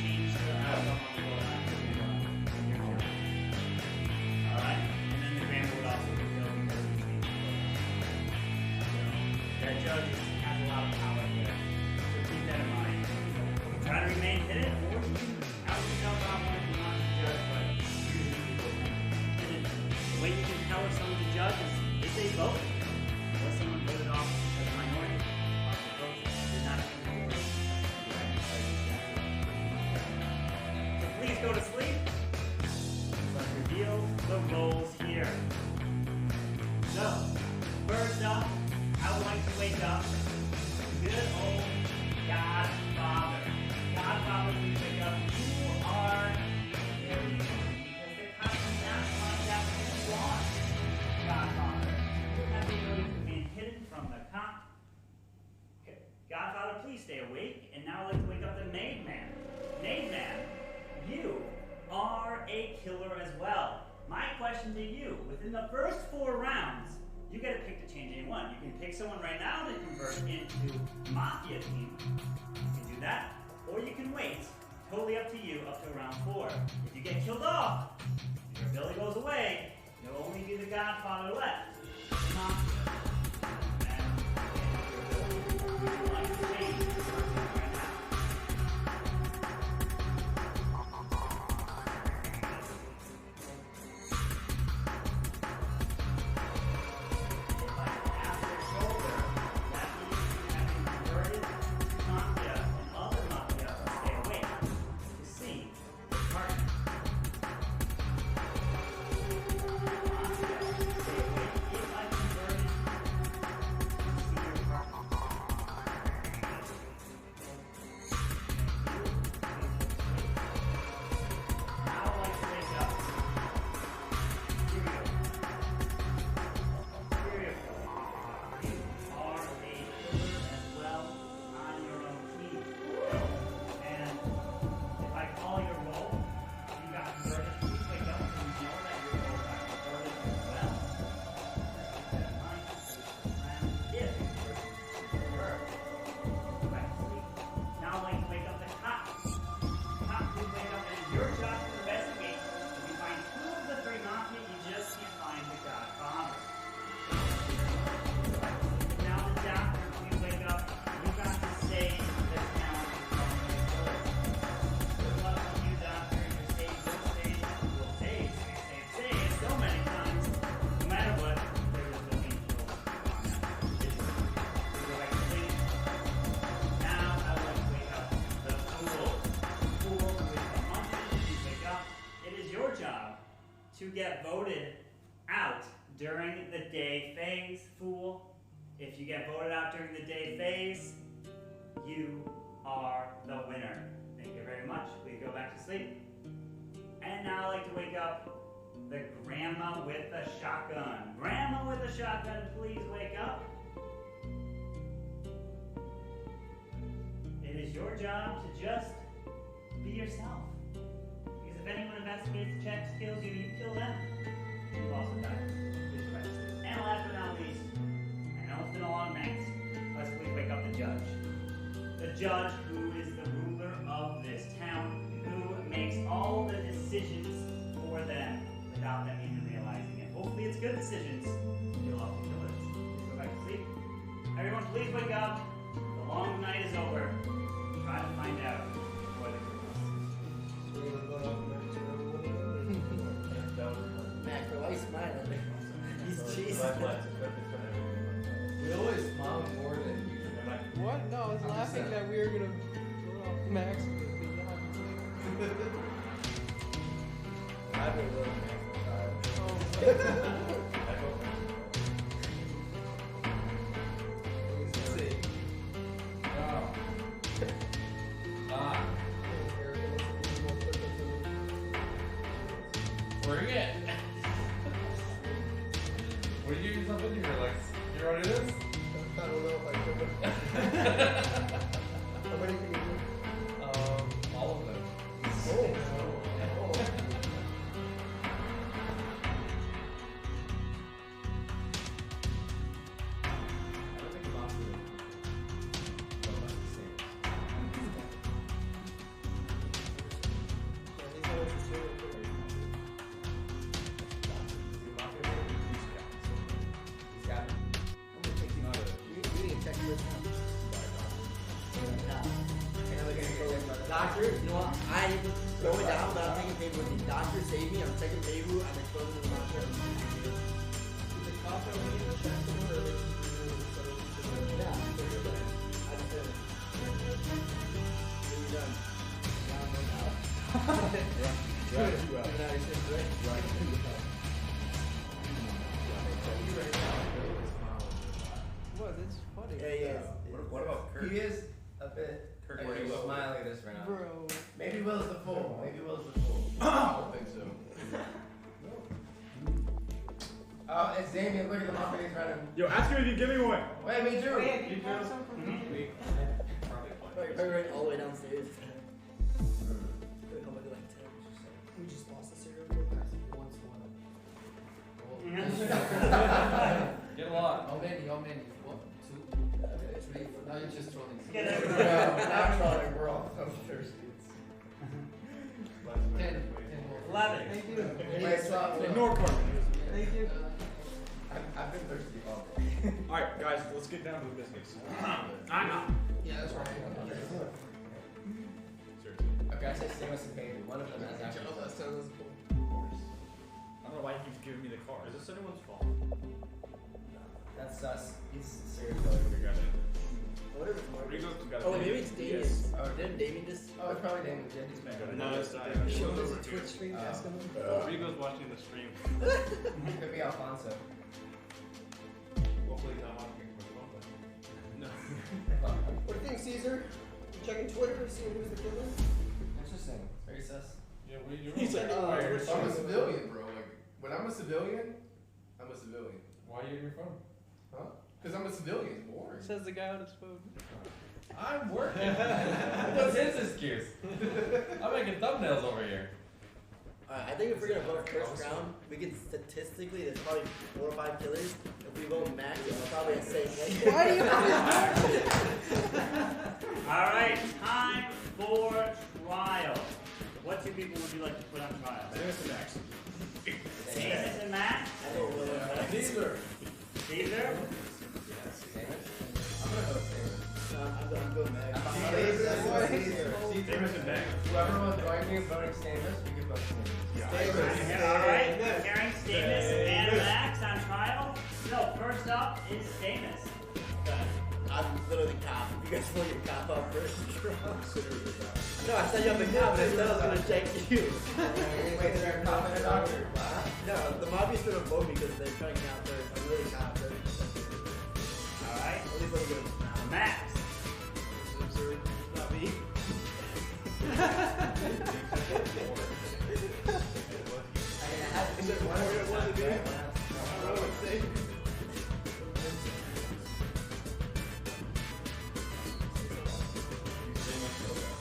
changed the outcome on the vote on your turn. Alright? And then the grandma would also be killed because you changed the vote. So, that judge has a lot of power here. So keep that in mind. Try to remain hidden, or you can out yourself out when you want to judge, but the way you can tell if someone's a judge is if they vote, or someone voted off as a minority, or the vote did not vote. So please go to sleep. Let's reveal the roles here. So, first up, I would like to wake up good old Godfather. Godfather, we wake up. You are very Godfather. You have the ability to remain hidden from the cop. Okay. Godfather, please stay awake. And now let's wake up the Maid Man. Maid Man, you are a killer as well. My question to you, within the first 4 rounds, you get to pick to change anyone. You can pick someone right now to convert into Mafia team. You can do that. Or you can wait. Totally up to you up to round 4. If you get killed off, your ability goes away. There'll only be the Godfather left. get voted out during the day phase, fool. If you get voted out during the day phase, you are the winner. Thank you very much. We go back to sleep. And now I'd like to wake up the grandma with a shotgun. Grandma with a shotgun, please wake up. It is your job to just be yourself. Because if anyone investigates, checks, kills you, you kill them. You also die. Please go back to sleep. And last but not least, I know it's been a long night. Let's please wake up the judge. The judge who is the ruler of this town, who makes all the decisions for them without them even realizing it. Hopefully it's good decisions. You'll often kill it. Please go back to sleep. Everyone, please wake up. The long night is over. Try to find out where the Mac, why are you smiling? He's cheesy. We always smile more than usual. What? No, I was laughing that we were gonna go off Max. I've been really Max. Bring it! What do you use up in here? Like, you know what it is? I don't know if I could. How many can you do? All of them. Doctor, you know what? I'm going down, but I'm taking paper with me. Doctor, save me. I'm taking paper. I'm exposing to the monster. The cop that we need to check the word. Yeah, I just did it. You're done. Now I'm going out. Right. Now you're sitting right. What? That's funny. Yeah, he is. What about Kurt? He is a bit. Kurt, Like, what do you he's look smiling at us right now. Bro. Maybe Will's the fool. Maybe Will's the fool. I don't think so. Oh, it's Damien. Look at the muffin he's running. Yo, ask him if you give me one. Wait, me too. Wait, you brought some from me? Right, all the way downstairs. Wait, how much do I tell? We just lost the cereal. Get a lot. How many? What? 2? 3? Now you're just trolling. Get No, everyone. not trolling. We're all so thirsty. 10 more. 11. Thank you. Wait, stop. Ignore Carmen. Thank you. I've been thirsty all day. Alright, guys, let's get down to the business. Yeah, that's right. Okay, I said Stainless and Baby. One of them has actually. I don't know why he keeps giving me the car. Is this anyone's fault? That's us. He's serious killer. We got it. What if it's Marcus? Rico's got Oh, it. maybe it's Damien. Yes. Didn't Damien just... Oh, it's probably Damien. He's No, it's not. Show us a Twitch stream, ask him. Rico's watching the stream. Could be Alfonso. Hopefully he's not watching for the phone. No. What do you think, Caesar? You checking Twitter, seeing who's the killer? Interesting. Very sus. Yeah, what are you doing? He's like, Why are you- Twitch I'm a stream. civilian, bro. Like, when I'm a civilian, I'm a civilian. Why are you in your phone? Huh? Because I'm a civilian. Boring. Says the guy on his phone. I'm working. What's his excuse? I'm making thumbnails over here. I think if we're gonna vote first round, we can statistically, there's probably 4 or 5 killers. If we vote Max, it's probably a safe way. Why do you Alright, time for trial. What two people would you like to put on trial? Stainless and Max. Stainless and Max? I don't know. Caesar. Caesar? I'm gonna vote Stainless. I'm going Max. Stainless and Max. Whoever will join me in voting Stainless, we can vote Stainless. Alright, carrying Stainless and Max on trial. So, first up is Stainless. I'm literally cop. You guys want your cop up first? No, I said you have a cop, but I said I was gonna take you. Wait, is there a cop and a doctor? No, the mobbies should have voted because they're trying to count first. I'm really cop. Alright. At least let me get him. Max. Not me. Is it one where it was to be? I don't know what to say.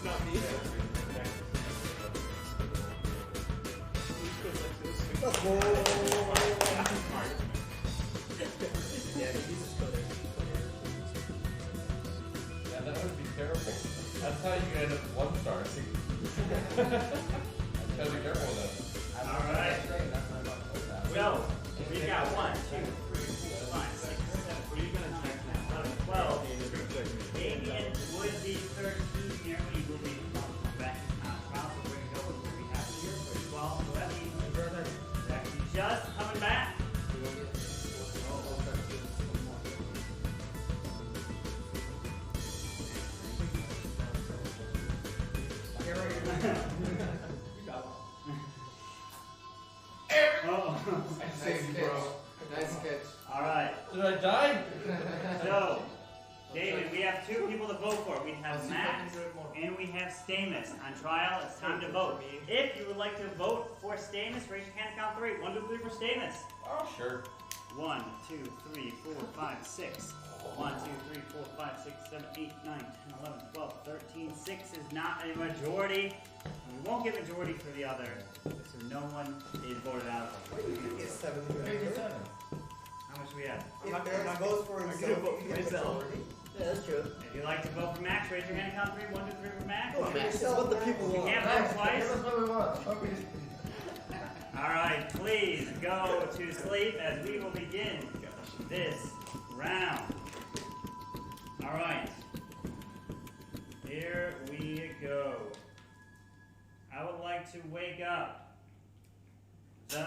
Not me. Let's go. Yeah, that would be terrible. That's how you end up with 1 star. Gotta be careful with that. Alright. So, we got 1, 2, 3, 4, 5, 6, 7, 8, 9, 10, 11, 12. Damien would be 13 here. He will be back trial, so we're going to go with what we have here for 12. So that means he's actually just coming back. Nice catch. Nice catch. Alright. Did I die? So, David, we have 2 people to vote for. We have Max and we have Stamus. On trial, it's time to vote. If you would like to vote for Stamus, raise your hand and count 3. 1, 2, 3 for Stamus. Oh, sure. 1, 2, 3, 4, 5, 6. 1, 2, 3, 4, 5, 6, 7, 8, 9, 10, 11, 12, 13. 6 is not a majority. We won't get majority for the other, so no one is voted out. Get 7. How much do we have? If Max votes for himself, he gets majority. Yeah, that's true. If you'd like to vote for Max, raise your hand and count 3. 1, 2, 3 for Max. Come on, Max. This is what the people You want. can't vote twice. That's what we want. Alright, please go to sleep as we will begin this round. Alright. Here we go. I would like to wake up the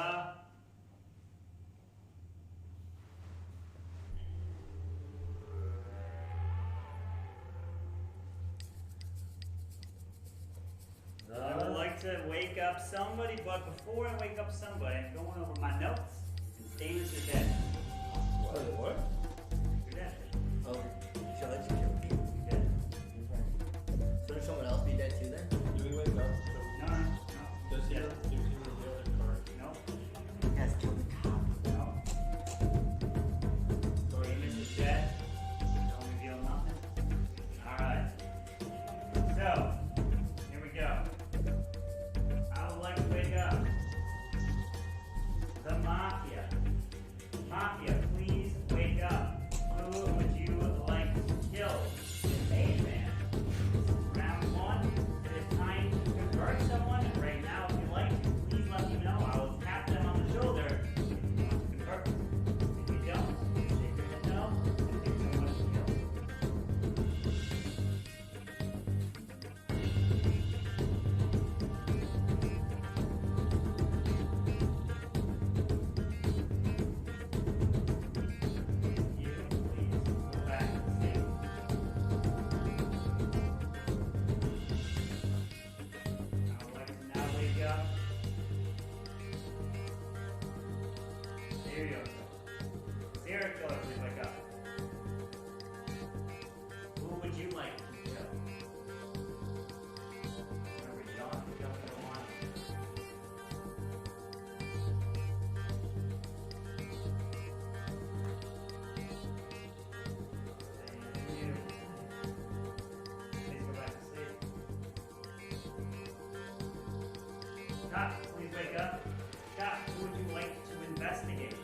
I would like to wake up somebody, but before I wake up somebody, I'm going over my notes, and Stamus is dead. What? You're dead. Oh, she likes to kill people. You're dead. So should someone else be dead too then? Do we wake up? No. Does he reveal his card? No. You guys killed the cop. No. Stamus is dead. Don't reveal nothing. Alright. So, here we go. I would like to wake up the Mafia. Mafia, please wake up. Who would you like to kill? Hey, man. Round 1. It is time to convert someone. And right now, if you like to, please let me know. I will tap them on the shoulder if you want to convert. If you don't, shake your head no and pick someone to kill. You, please go back to sleep. I would like to now wake up Serial Killer. Serial Killer, please wake up. Who would you like to kill? Remember, you don't have to kill who you want. And you. Please go back to sleep. Scott, please wake up. Scott, who would you like to investigate?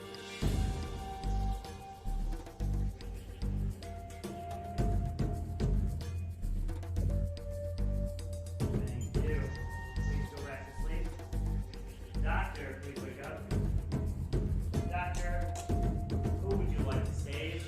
Thank you. Please go back to sleep. Doctor, please wake up. Doctor, who would you like to save?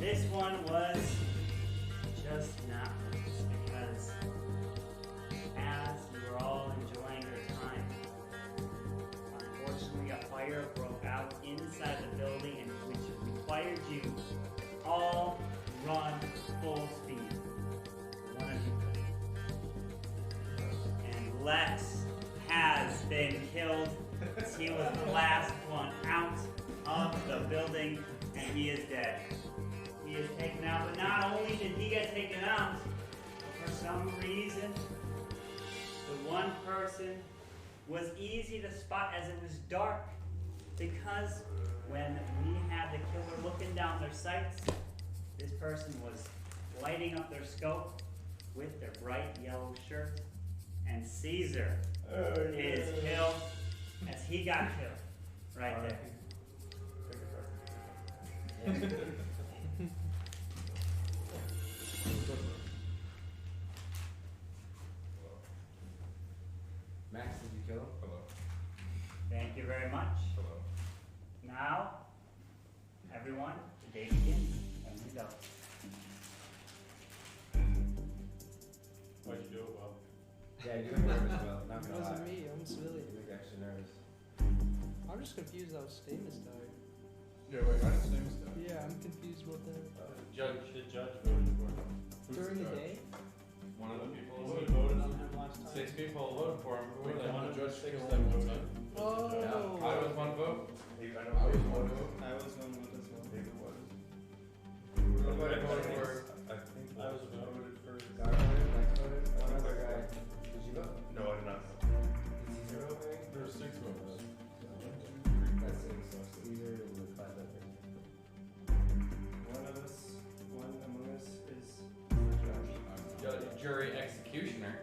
this one was just not because as you were all enjoying your time, unfortunately a fire broke out inside the building in which required you all run full speed. One of you couldn't. And Lex has been killed. He was the last one out of the building, and he is dead. He is taken out, but not only did he get taken out, but for some reason, the one person was easy to spot as it was dark, because when we had the killer looking down their sights, this person was lighting up their scope with their bright yellow shirt, and Caesar is killed as he got killed right there. Max, did you kill him? Hello. Thank you very much. Hello. Now, everyone, the day begins, and we go. Why'd you do it well? Yeah, you look nervous, Will. Not It gonna wasn't lie. me, I'm civilian. You look extra nervous. I'm just confused how Stamus died. Yeah, wait, why did Stamus die? Yeah, I'm confused about that. The judge voted for him. During the day? One of the people We voted on him last time. 6 people voted for him. Wait, Wait, one the of judge the six killed that him one voted. time. Oh. Yeah, I was one vote. I was one vote. I was one vote as well. David was. Nobody voted for. I think I was voted for. Guy voted, Max voted, one other guy. Did you vote? No, I did not. Did Caesar vote, maybe? There were 6 votes. That's 6, so Caesar would find that person. One of us, one among us is Judge, jury, executioner.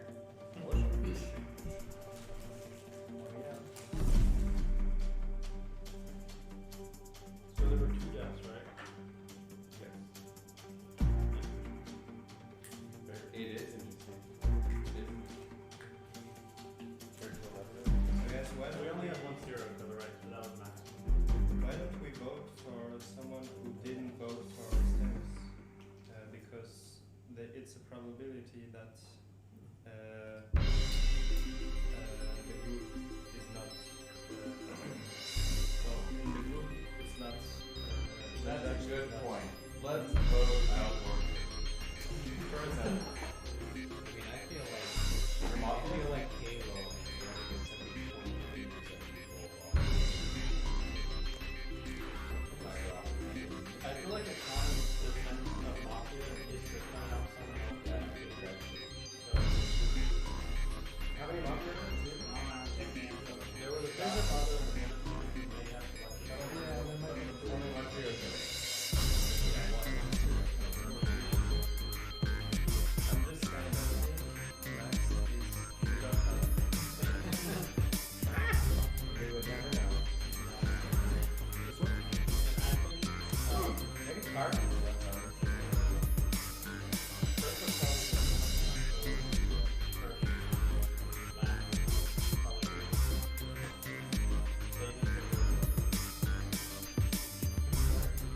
So there were 2 deaths, right? It is interesting. I guess why We don't only have 1-0 to the right, so that was max. why don't we vote for someone who didn't vote for Stennis? Because it's a probability that the group is not. Well, in the group, it's not. That's a good point. Let's vote out work. For example. I mean, I feel like Halo is something 29% I feel like a common system of Mafia is to point out someone else that is actually. How many Mafia are There was a Godfather and one may have selected. Only one trio today. I'm just saying that Max is We would never know. Maybe Carson would know.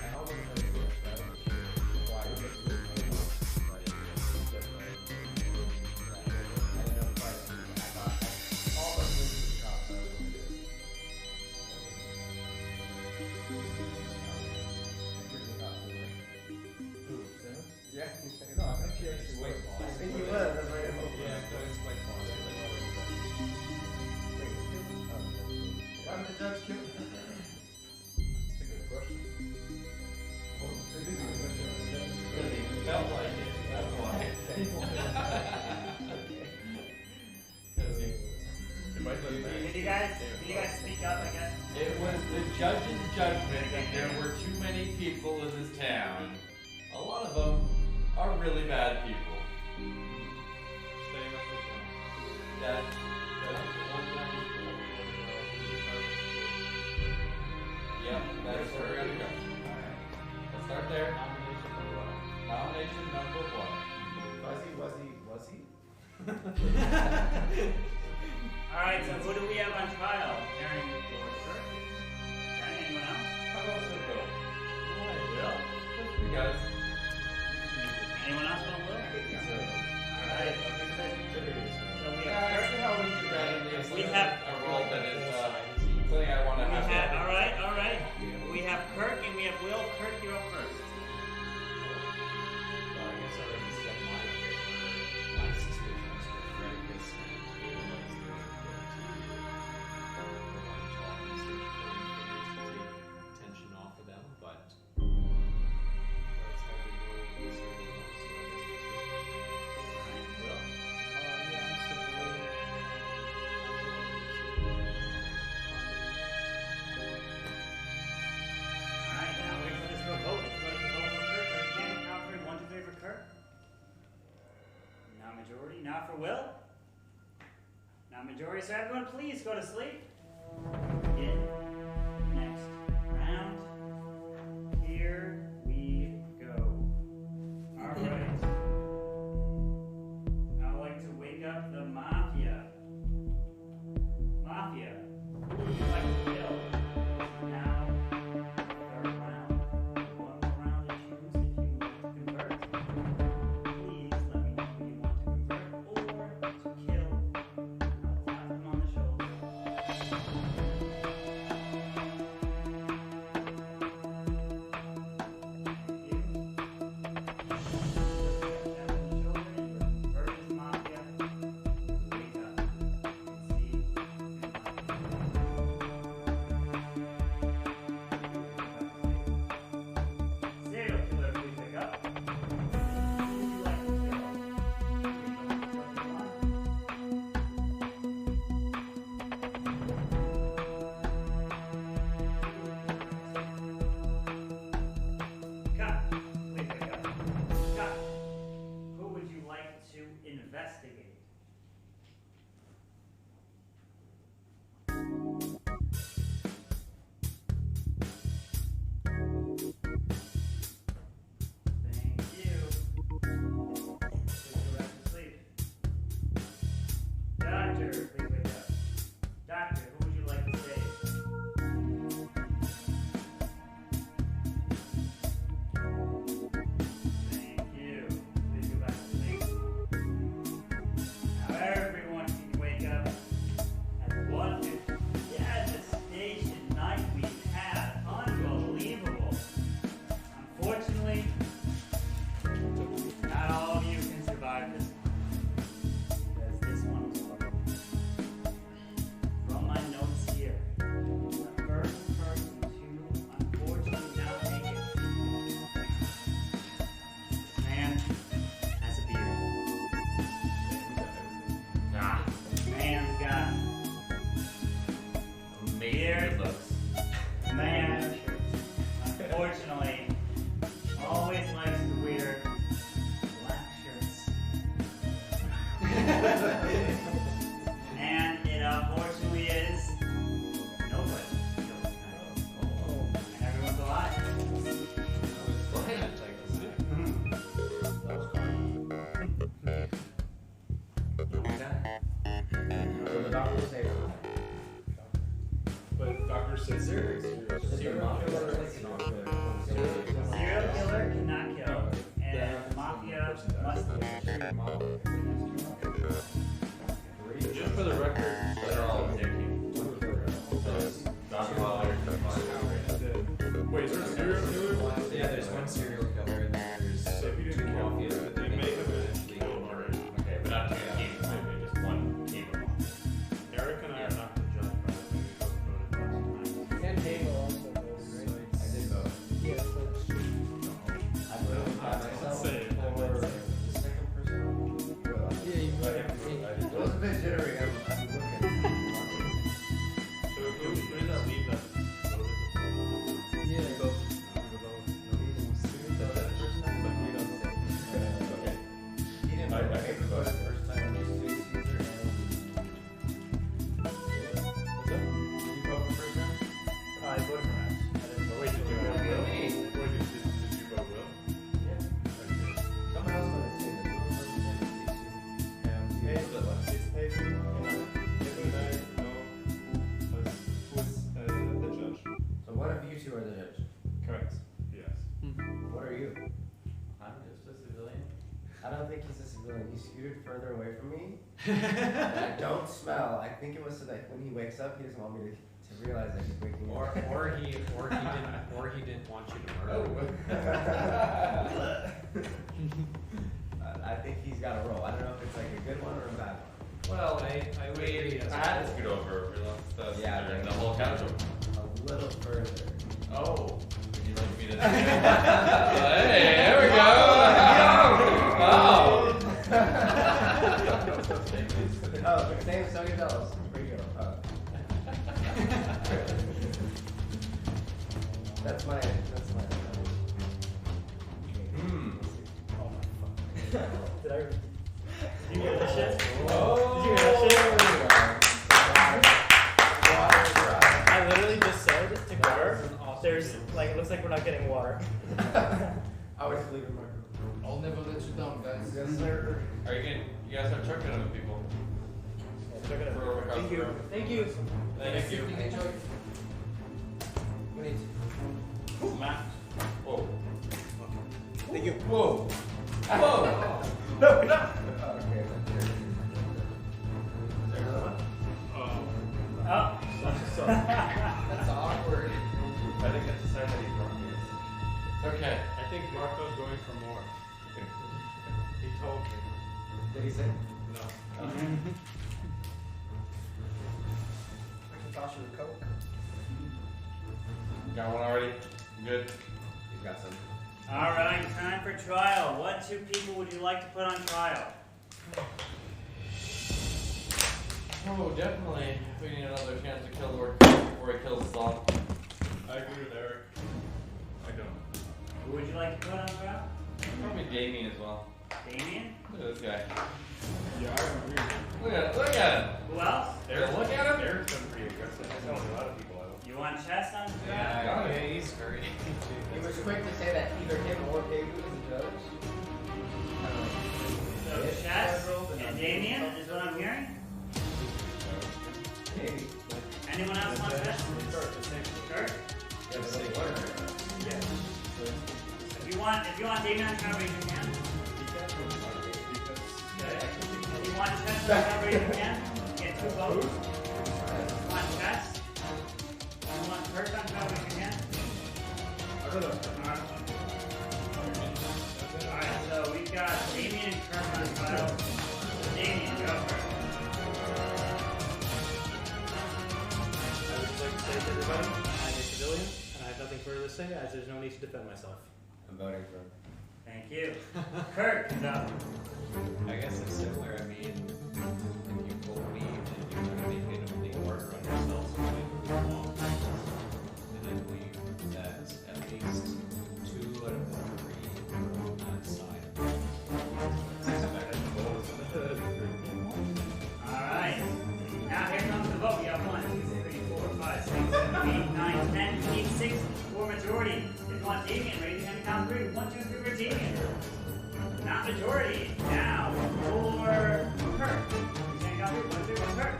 I almost heard it, but I wasn't sure. Why? I didn't know quite. I thought all of this was cop, so I was gonna do it. Yeah, no, I'm curious. Wait, I think he was. That's right. Yeah, that is quite fun. Wait, why did the judge kill him? That's a good question. Oh, it is a good question. Felt like it. That's why. Did you guys speak up, I guess? It was the judge's judgment that there were too many people in this town. A lot of them are really bad people. Staying up with them. That, yep, that's where we're gonna go. Alright. Let's start there. Nomination number 1. Was he? Alright, so who do we have on trial? Karen Anyone else? How about some Bill? Bill? You guys. Anyone else want Will? Alright. So we have I see how we can randomly have a role that is something I want to have. Alright. We have Kirk and we have Will. Kirk, you're up first. Well, I guess I already said my suspicions for Fredicus and Ava is there to take tension off of them, but it's hard to know if this really wants to. Will? Alright, now we're going to just go vote. If you'd like to vote for Kirk, raise your hand. Count for 1, 2, 3 for Kirk. Not majority. Now for Will. Not majority. So everyone, please go to sleep. Begin next round. Here we go. Alright. I would like to wake up the Mafia. Mafia. Who would you like to kill? Now. Third round. One more round to choose if you want to convert. Please let me know who you want to convert or to kill. I'll tap them on the shoulder. Serial killer, please wake up. Who would you like to kill? Cut. Please wake up. Cut. Who would you like to investigate? Thank you. Please go back to sleep. Doctor, please wake up. Doctor, who would you like to save? Thank you. Please go back to sleep. Now everyone can wake up. And what a devastation night we've had. Unbelievable. Unfortunately, not all of you can survive this one. Because this one was horrible. From my notes here, the first person to unfortunately not make it. This man has a beard. Man's got beard. Man, unfortunately, always likes to wear black shirts. And it unfortunately is nobody killed tonight. And everyone's alive. So the doctor say But Dr. says serial Serial killer cannot kill, and mafia must live. Just for the record, they're all on their team. Wait, is there a serial killer? Yeah, there's one serial killer and there's two mafias, but they may have eventually killed already. Okay, but not two teams, maybe just one team of one. Eric and I are not the judge, by the way. We both voted last time. And Halo also voted, right? I did vote. Yeah, so I voted by myself Say it. for the second person. yeah, you voted. It was a bit jittery. I'm looking. So who does that leave that voted before? Yeah. Both. I don't think he's a civilian. He scooted further away from me. And I don't smell. I think it was so that when he wakes up, he doesn't want me to realize that he's waking up. Or he didn't want you to Oh. murder. I think he's got a roll. I don't know if it's like a good one or a bad one. Well, I had to scoot over if we left the Yeah, in the whole casual. A little further. Oh, would you like me to? Hey, there we go. Oh. Oh, but same so you tell us. Where you go? Oh. That's my. Did I? Did you hear that shit? Oh. Did you hear that shit? I literally just said to Gar, there's like it looks like we're not getting water. I was leaving my. I'll never let you down, guys. Yes, sir. Are you gonna? You guys are chucking it with people. Check it out. For across Thank the you. room. Thank you. Thank you. Enjoy. Matt. Whoa. Thank you. Whoa. Whoa. No, no. Oh, okay. Is there another one? Oh. That's awkward. I think that's the sign that he's wrong. Okay. I think Marco's going for more. He told me. Did he say? No. I can toss you a Coke. Got one already? Good. He's got some. All right, time for trial. What two people would you like to put on trial? Oh, definitely. We need another chance to kill Lord before he kills us all. I agree with Eric. I don't. Who would you like to put on trial? Probably Damien as well. Damien? Look at this guy. Yeah, I agree. Look at him. Who else? Yeah, look at him. Eric's been pretty aggressive. He's telling a lot of people out. You want chess on trial? Yeah, he's very. He was quick to say that either him or Pegu is the judge. So chess and Damien is what I'm hearing? Maybe. Anyone else want chess? Kurt? Yeah. If you want Damien on trial, raise your hand. If you want chess on trial, raise your hand. Get two votes. You want chess? You want Kurt on trial, raise your hand. Alright, so we've got Damien and Kurt on trial. Damien, go first. I would just like to say to everybody, I'm a civilian, and I have nothing further to say, as there's no need to defend myself. I'm voting for him. Thank you. Kurt, go. I guess it's similar. I mean, if you believe and you're trying to make it a big order on yourself, so you wrong. And I believe that at least 2 out of the 3 on that side. Alright. Now here comes the vote. We have 1, 2, 3, 4, 5, 6, 7, 8, 9, 10, 8, 6 for majority. If you want Damien, raise your hand and count 3. 1, 2, 3 for Damien. Not majority. Now for Kurt. Raise your hand and count 3. 1, 2, 3 for Kurt.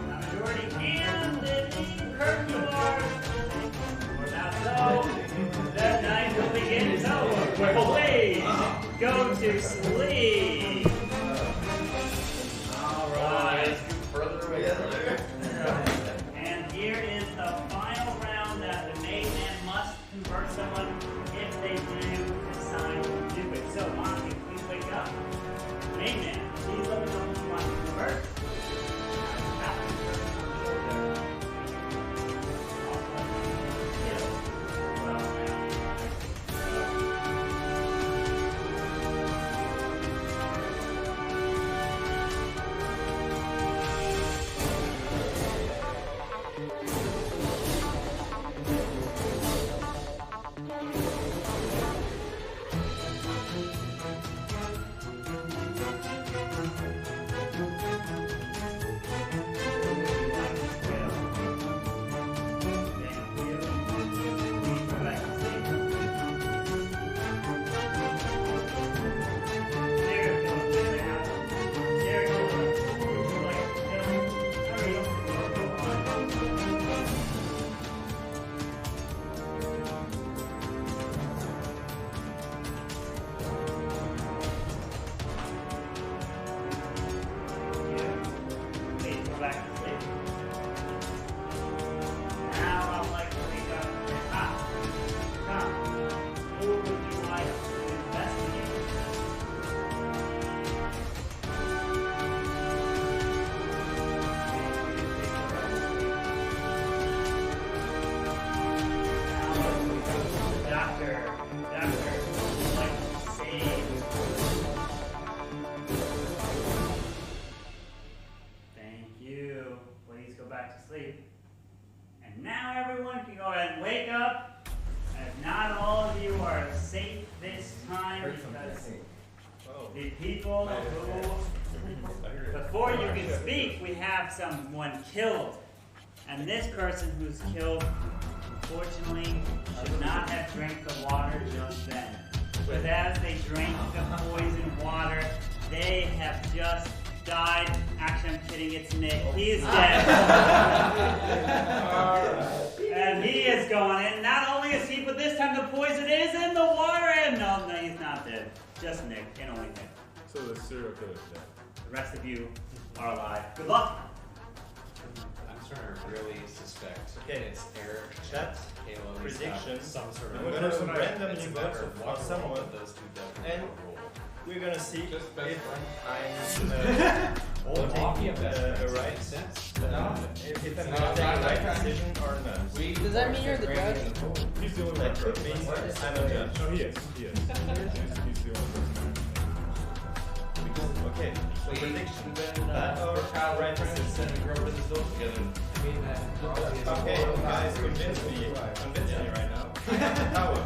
Not majority. And living Kurt yours. Or not so. The night will begin. So, please go to sleep. Alright. Further away from there. And here is the final round that the main man must convert someone if they do decide to do it. So, Monty, please wake up. Main man, please let me know who you want to convert. that person would like to save. Thank you. Please go back to sleep. And now everyone can go ahead and wake up. As not all of you are safe this time because the people who, before you can speak, we have someone killed. And this person who's killed, unfortunately, should not have drank the water just then. But as they drank the poisoned water, they have just died. Actually, I'm kidding, it's Nick. He's dead. And he is going in. Not only is he, but this time the poison is in the water. And no, he's not dead. Just Nick, and only Nick. So the serial killer's dead. The rest of you are alive. Good luck. I'm starting to really suspect it's Eric, Chat Halo, prediction. some sort I'm of gonna randomly it's a vote matter of for what someone, role those two definitely and roll. we're gonna see if Well, I'm Mafia taking the right makes sense. if I'm gonna take the right decision or not. Does that mean you're the judge? He's the only That one. could mean I'm a judge. No, he is. He is. He's the only person. Okay, so prediction. That or Kyle right and we grew up with his dogs together. Okay, guys, convince me right now. I have the power.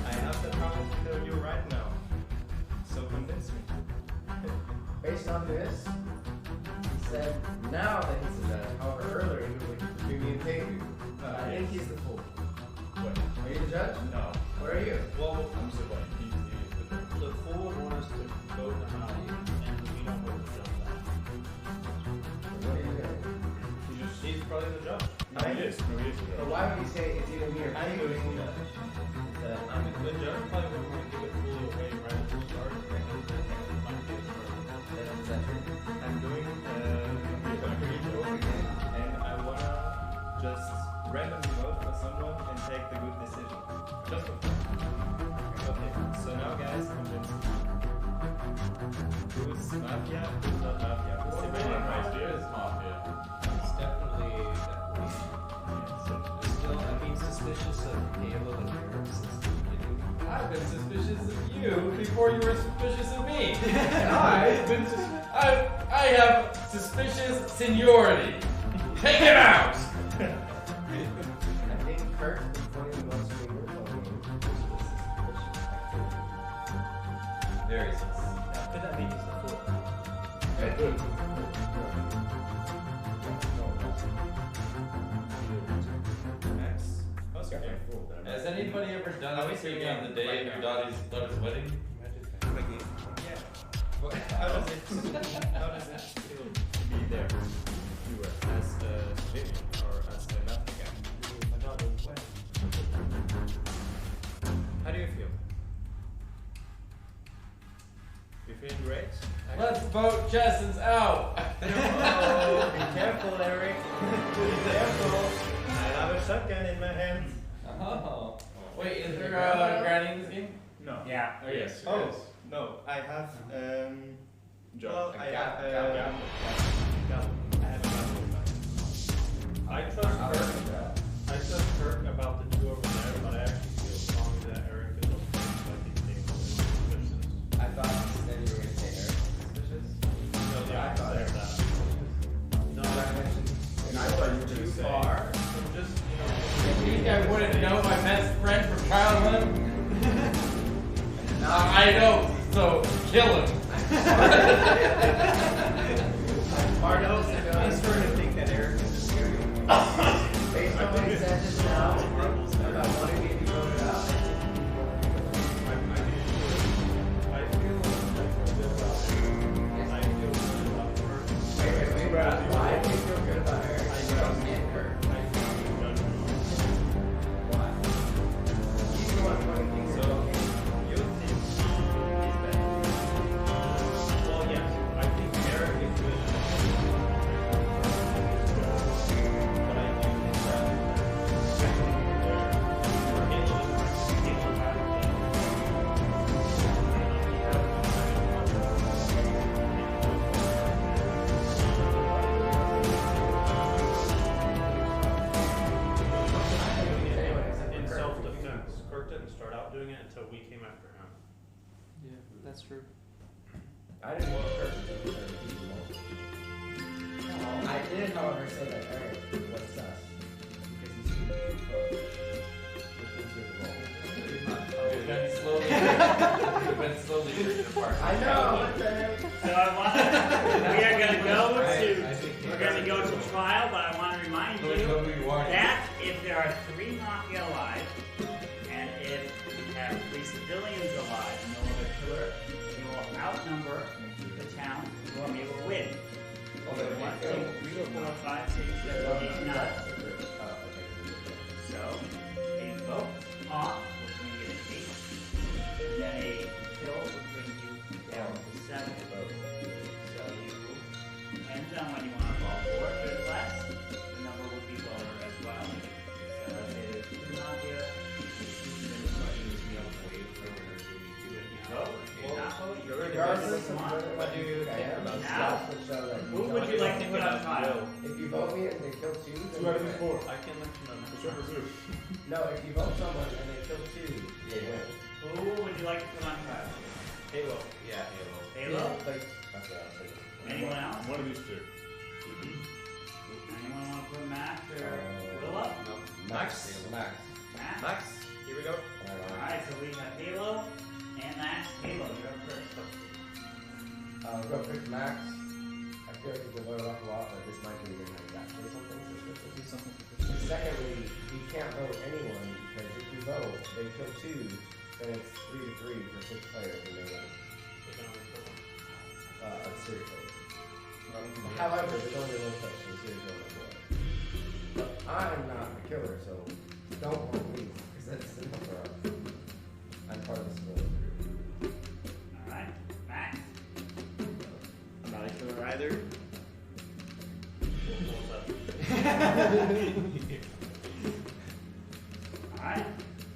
I have the power to kill you right now. So convince me. Based on this, he said now that he's a judge. However, earlier he was like, "Give me a pay you." I think he's the fool. What? Are you the judge? No. What are you? Well, I'm surviving. He is the judge. The fool would want us to vote him out, and we don't vote the judge out. What are you doing? He's probably the judge. No, he is. No, he is the But judge. why would he say it's either me or I'm pay doing you? that. I'm a good judge. Probably wouldn't want to give it fully away right at the start. Might be a start. I'm doing and I wanna just randomly vote for someone and take the good decision. Just for fun. Okay, so now guys, convince me. Who's mafia? Who's not mafia? Who's civilian right here? Is Mafia. It's definitely still, I mean, suspicious of Halo and Eric since the beginning. I've been suspicious of you before you were suspicious of me. I have suspicious seniority. Take him out! I think Kurt is one of the most favorite Very sus. Could that mean he's the fool? Max? Oscar. Has anybody ever done anything on the day of your daughter's wedding? How does it feel to be there? You were as a civilian or as a mafia guy? My daughter's wedding. How do you feel? You feel great? Let's vote Justin's out! Oh, be careful, Eric. Be careful. I have a shotgun in my hand. Oh. Wait, is there a granny in this game? No. Yeah. Oh, yes. Oh, Yes. no. I have, Judge. well, I have, Gavel. I have a gavel. I trust Kirk about the two over there, but I actually feel strongly that Eric is like he's being suspicious. I thought then you were going to say Eric suspicious. No, yeah, I said that. No, And I thought you were too far. just, You think I wouldn't know my best friend from childhood? I don't, so kill him. I'm starting to think that Eric is a serial killer. Based on what he said just now, about wanting me to be voted out. Wait, why do you feel good about Eric? Me and Kurt. Why? He's the one putting things in. You think he's bad? Well, yes. I think Eric is good. start out doing it until we came after him. Yeah, that's true. I didn't want to hurt people. I did, however, say that Eric was sus. Because he's too close. We've been slowly drifting apart. I know. So I want we're gonna go to trial, but I want to remind you that if there are 3 Mafia alive, and if we have 3 civilians alive, no other killer, you will outnumber the town, and you will win. 1, 2, 3, 4, 5, 6, 7, 8, 9. So a vote off will bring you to 8, and then a kill will bring you down to 7. So you depends on what you want to call for. If there's less, the number would be lower as well. So let's say there's 2 Mafia, Regardless of what dude I am, now, who would you like to put on trial? If you vote me and they kill 2, then 2 out of you these win. 4. I can let you know. Whichever 2. No, if you vote someone and they kill 2, they win. Who would you like to put on trial? Halo. Yeah, Halo. Halo? Yeah, like, that's what I was thinking. Anyone else? One of these 2. Anyone want to put Max or Willa? No. Max. Max? Here we go. Alright, so we have Halo and Max. Halo, you're up first. Real quick, Max. I feel like you can load up a lot, but this might be a good time to say something. Secondly, you can't vote anyone because if you vote, they kill 2, then it's 3 to 3 for 6 players and they win. A serial killer. However, there's only 1 place for a serial killer on board. But I'm not a killer, so don't vote me because that's simple for us. I'm part of the civilian group. Alright, Max. I'm not a killer either. Alright,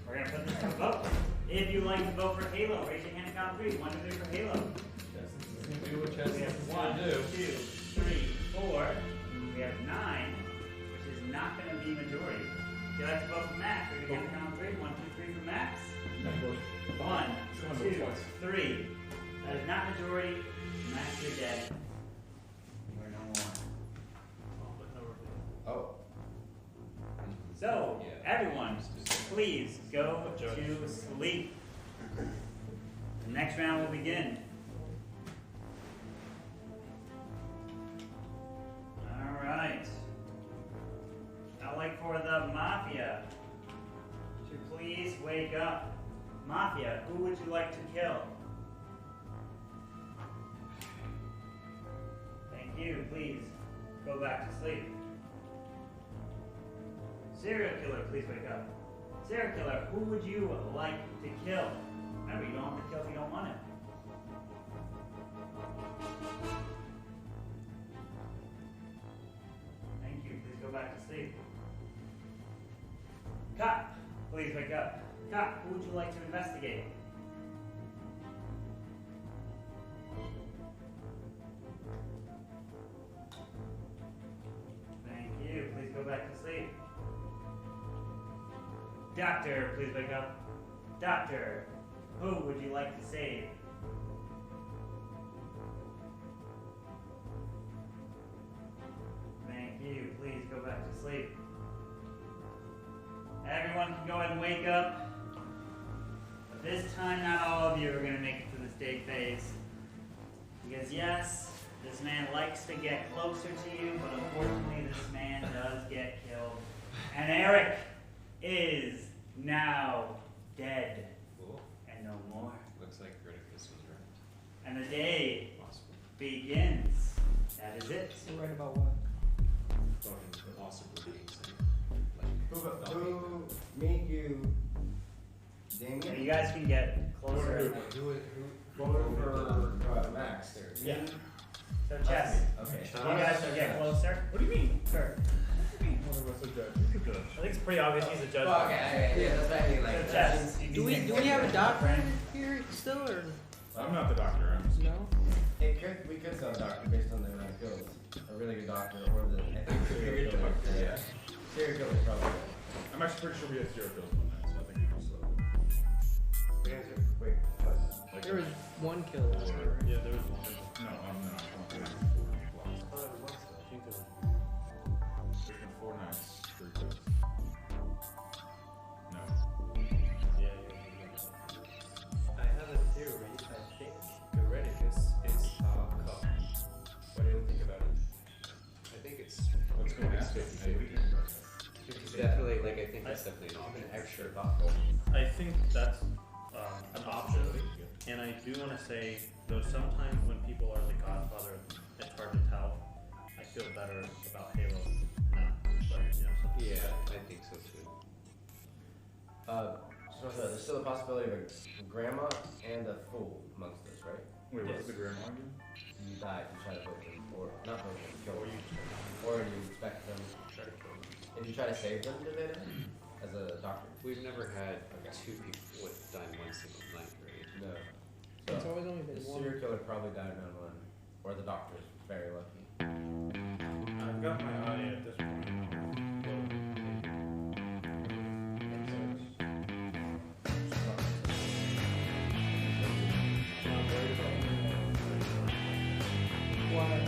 we're going to put this to a vote. If you like to vote for Halo, raise your hand and count 3. 1, 2, 3 for Halo. Do what Chess We have is 1, gonna do. 2, 3, 4. We have 9, which is not going to be majority. If you like to vote for Max, raise your hand and count 3. 1, 2, 3 for Max. 1, 2, 3. That is not majority. Max, you're dead. You're no more. Oh. So, everyone, please go to sleep. The next round will begin. Alright. I'd like for the Mafia to please wake up. Mafia, who would you like to kill? Thank you, please go back to sleep. Serial killer, please wake up. Serial killer, who would you like to kill? Remember, you don't have to kill if you don't want it. Thank you, please go back to sleep. Cop, please wake up. Cop, who would you like to investigate? Thank you, please go back to sleep. Doctor, please wake up. Doctor, who would you like to save? Thank you, please go back to sleep. Everyone can go ahead and wake up. But this time, not all of you are going to make it to the state phase. Because yes, this man likes to get closer to you, but unfortunately this man does get killed. And Eric is now dead. Cool. And no more. Looks like Criticus was right. And the day begins. That is it. So right about what? Fucking possibly being safe. Who, me, you, Damien? So you guys can get closer. Who voted for Max? Yeah. So Chess. Okay. You guys can get closer. What do you mean? Sure. One of us a judge. He's a judge. I think it's pretty obvious he's a judge. Well, okay, yeah, that's what I mean. Like, So Chess. Do we have a doctor here still, or I'm not the doctor. I'm just no? we could sell a doctor based on their skills. A really good doctor, or the serial killer. Yeah. Serial killer probably. I'm actually pretty sure we had 0 kills one night, so I think we can slow. There was one kill last time, right? Yeah, there was one. No, I'm not. There's been 4 nights, 3 kills. No. Yeah. I have a theory. I think Hereticus is cup. What do you think about it? I think it's. Let's go ask it. It's definitely like I think that's definitely an option. Extra thoughtful. I think that's an option, and I do want to say though sometimes when people are the Godfather, it's hard to tell. I feel better about Halo now, but you know. Yeah, I think so too. So there's still a possibility of a grandma and a fool amongst us, right? Wait, what was the grandma again? You die, you try to vote them, or not vote them, kill them. Or you expect them, if you try to save them, do they die? As a doctor? We've never had 2 people die in one single night, right? No. It's always only been the one. serial killer probably died on one, or the doctor is very lucky. I've got my eye at this point. Why?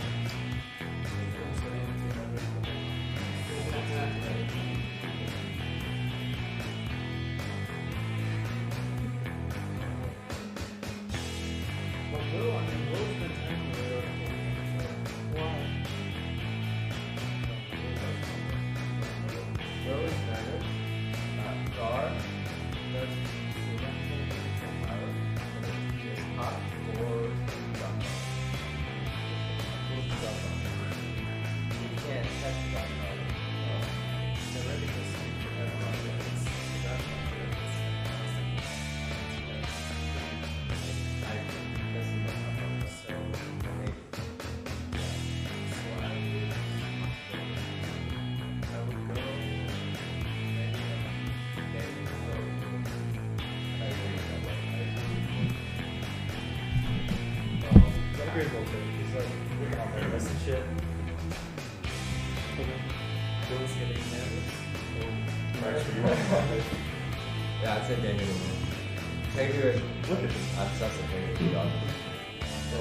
Rose, Magnet, Gar, is hot or drop. You can't touch the drop. He's like, we're on there, that's the shit. Will's getting nervous. Yeah, I'd say Daniel. Take you as obsessive Daniel. Oh.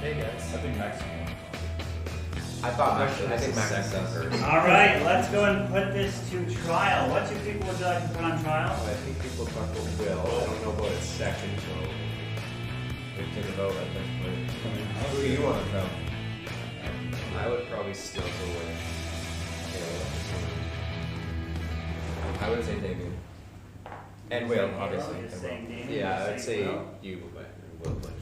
Hey guys. I think Max. I think Max is first. All right, let's go and put this to trial. What 2 people would you like to put on trial? I think people talk about Will. I don't know about his second vote. We take a vote at this point. Who do you want to vote? I would probably still go with I would say Damien. And Will, obviously. You're saying Damien, Yeah, you're I would say Will? you, but Will, but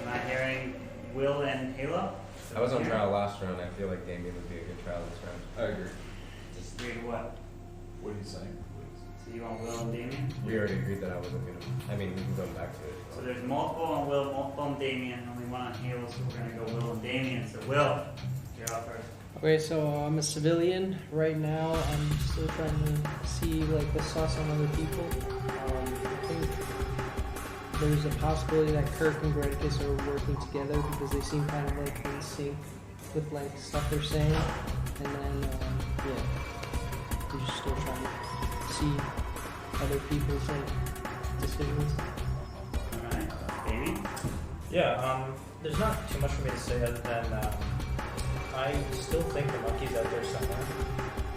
Am I hearing Will and Halo? I was on trial last round. I feel like Damien would be a good trial this round. I agree. Just agree to what? What are you saying? So you want Will and Damien? We already agreed that I wasn't gonna. I mean, we can go back to it. So there's multiple on Will, multiple on Damien, only one on Halo, so we're gonna go Will and Damien. So Will, you're up first. Okay, so I'm a civilian right now. I'm still trying to see like the sauce on other people. I think there's a possibility that Kirk and Greticus are working together because they seem kind of like in sync with like stuff they're saying. And then yeah, we're just still trying to see other people's like decisions. Alright, Damien? Yeah, there's not too much for me to say other than I still think the monkey's out there somewhere.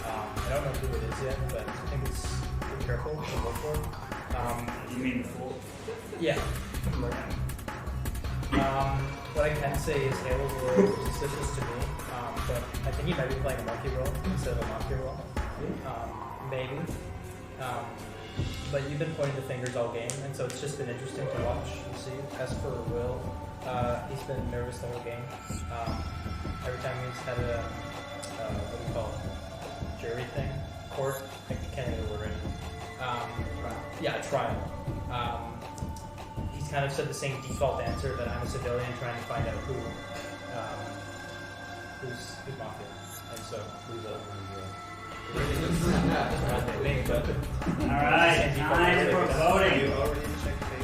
I don't know who it is yet, but I think it's be careful to look for. You mean the fool? Yeah. What I can say is Halo's a little suspicious to me, but I think he might be playing a monkey role instead of a monkey role. Maybe. But you've been pointing the fingers all game, and so it's just been interesting to watch and see. As for Will, he's been nervous the whole game. Every time he's had a, what do you call it, jury thing, court, I can't think of the word right. Yeah, a trial. He's kind of said the same default answer that I'm a civilian trying to find out who's mafia, and so who's Alright, time for voting.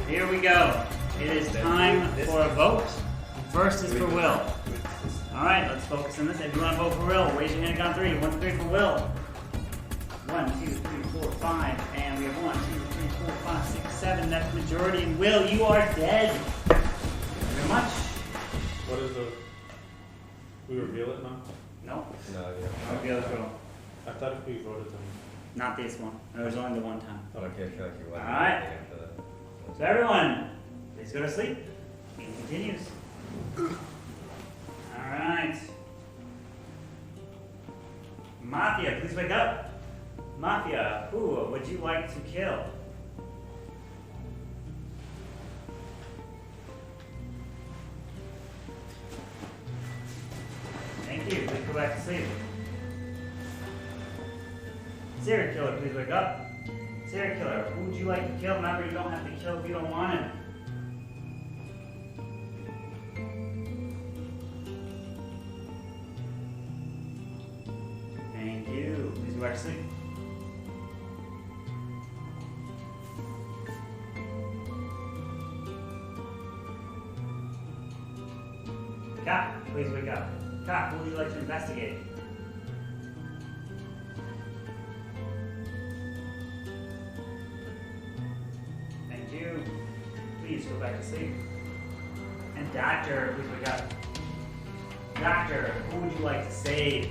Here we go. It is time for a vote. First is for Will. Alright, let's focus on this. If you want to vote for Will, raise your hand on 3. 1, 3 for Will. 1, 2, 3, 4, 5. And we have 1, 2, 3, 4, 5, 6, 7. That's majority. And Will, you are dead. Thank you very much. What is the... We reveal it now? No. No, I'll reveal it for I thought if we voted them... Not this one. It was only the one time. Okay, I feel like you want Alright. So everyone, please go to sleep. Game continues. Alright. Mafia, please wake up. Mafia, who would you like to kill? Thank you. Please go back to sleep. Serial killer, please wake up. Serial killer, who would you like to kill? Remember, you don't have to kill if you don't want him. Thank you. Please go back to sleep. Cop, please wake up. Cop, who would you like to investigate? Thank you. Please go back to sleep. And doctor, please wake up. Doctor, who would you like to save?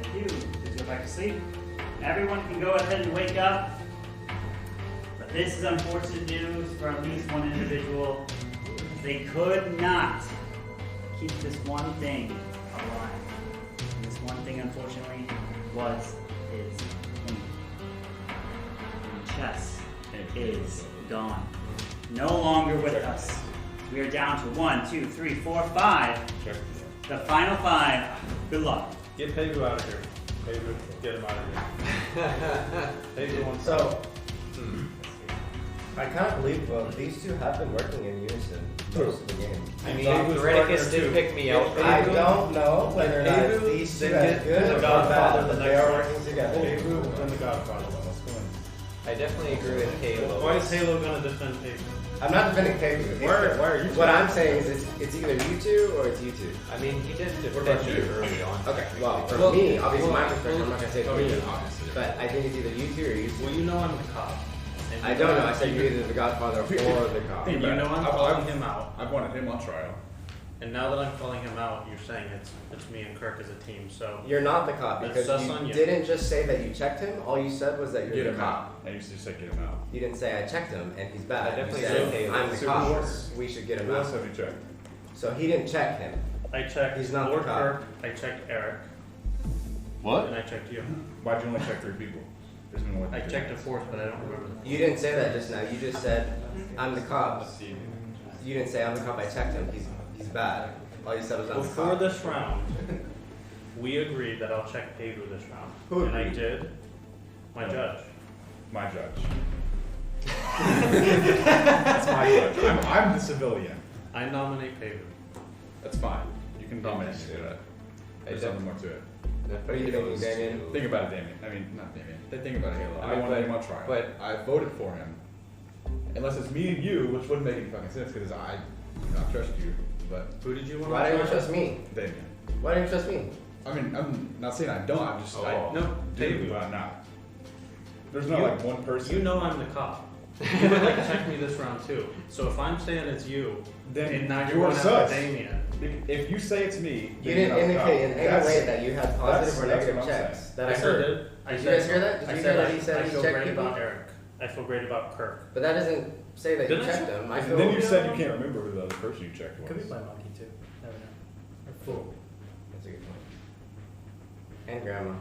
Thank you. Please go back to sleep. Everyone can go ahead and wake up. But this is unfortunate news for at least one individual. They could not keep this one thing alive. And this one thing, unfortunately, was his wing. And chess is gone. No longer with us. We are down to 1, 2, 3, 4, 5. The final 5. Good luck. Get Pedro out of here. Pedro, get him out of here. Pedro wants So, I kind of believe these two have been working in unison most of the game. I mean, Redicus did pick me out. I don't know whether or not these two are good or bad, but they are working together. Pedro and the Godfather. Let's go in. I definitely agree with Halo. Why is Halo gonna defend Pedro? I'm not defending Pedro. Why are you? What I'm saying is it's either you two or it's you two. I mean, he did What about defend you? you early on. Okay, well, for me, obviously my perspective, I'm not gonna say it's you, but I think it's either you two or you two. Well, you know I'm the cop. And I don't know. I said you're either the Godfather or the cop. And you know I'm calling him out. I've wanted him on trial. And now that I'm calling him out, you're saying it's me and Kirk as a team. So You're not the cop That's because sus you on you. didn't just say that you checked him. All you said was that Get you're the him cop. out. I used to say get him out. You didn't say I checked him and he's bad. I definitely you said said, I'm the so cop. who else- We should get him Who else out. have you checked? So he didn't check him. I checked He's not the Lord cop. Kirk, I checked Eric, What? and I checked you. Why'd you only check 3 people? There's been more than I 3. checked a fourth, but I don't remember the You didn't say that just now. You just said I'm the cop. You didn't say I'm the cop. I checked him. He's bad. All you said was I'm the Before cop. this round, we agreed that I'll check Pedro this round. Who and I agreed? did. My judge. My judge. That's my judge. I'm the civilian. I nominate Pedro. That's fine. You can dominate me to that. There's nothing more to it. What are you thinking, Damien? Think about it, Damien. I mean, not Damien. Think about Halo. I mean, wanted him on trial. but- I voted for him. Unless it's me and you, which wouldn't make any fucking sense because I do not trust you. But Who did you want Why to don't you trust me? Damien. Why don't you trust me? I mean, I'm not saying I don't. I'm just I No, do, Pedro. but I'm not. There's not You- like one person. You know I'm the cop. You would like check me this round too. So if I'm saying it's you, then and now you're you're going sus. after Damien. If you say it's me, You then didn't you're not the indicate in cop. any That's- way that you had positive or that's negative what I'm checks. saying. That I still heard. did. Did you guys hear that? Did I you said hear that he said I he feel checked great people? about Eric. I feel great about Kirk. But that doesn't say that Didn't you I checked say- him. I And feel. then you said you can't remember who the other person you checked was. Could be my monkey too. Never know. Or fool. That's a good point. And grandma.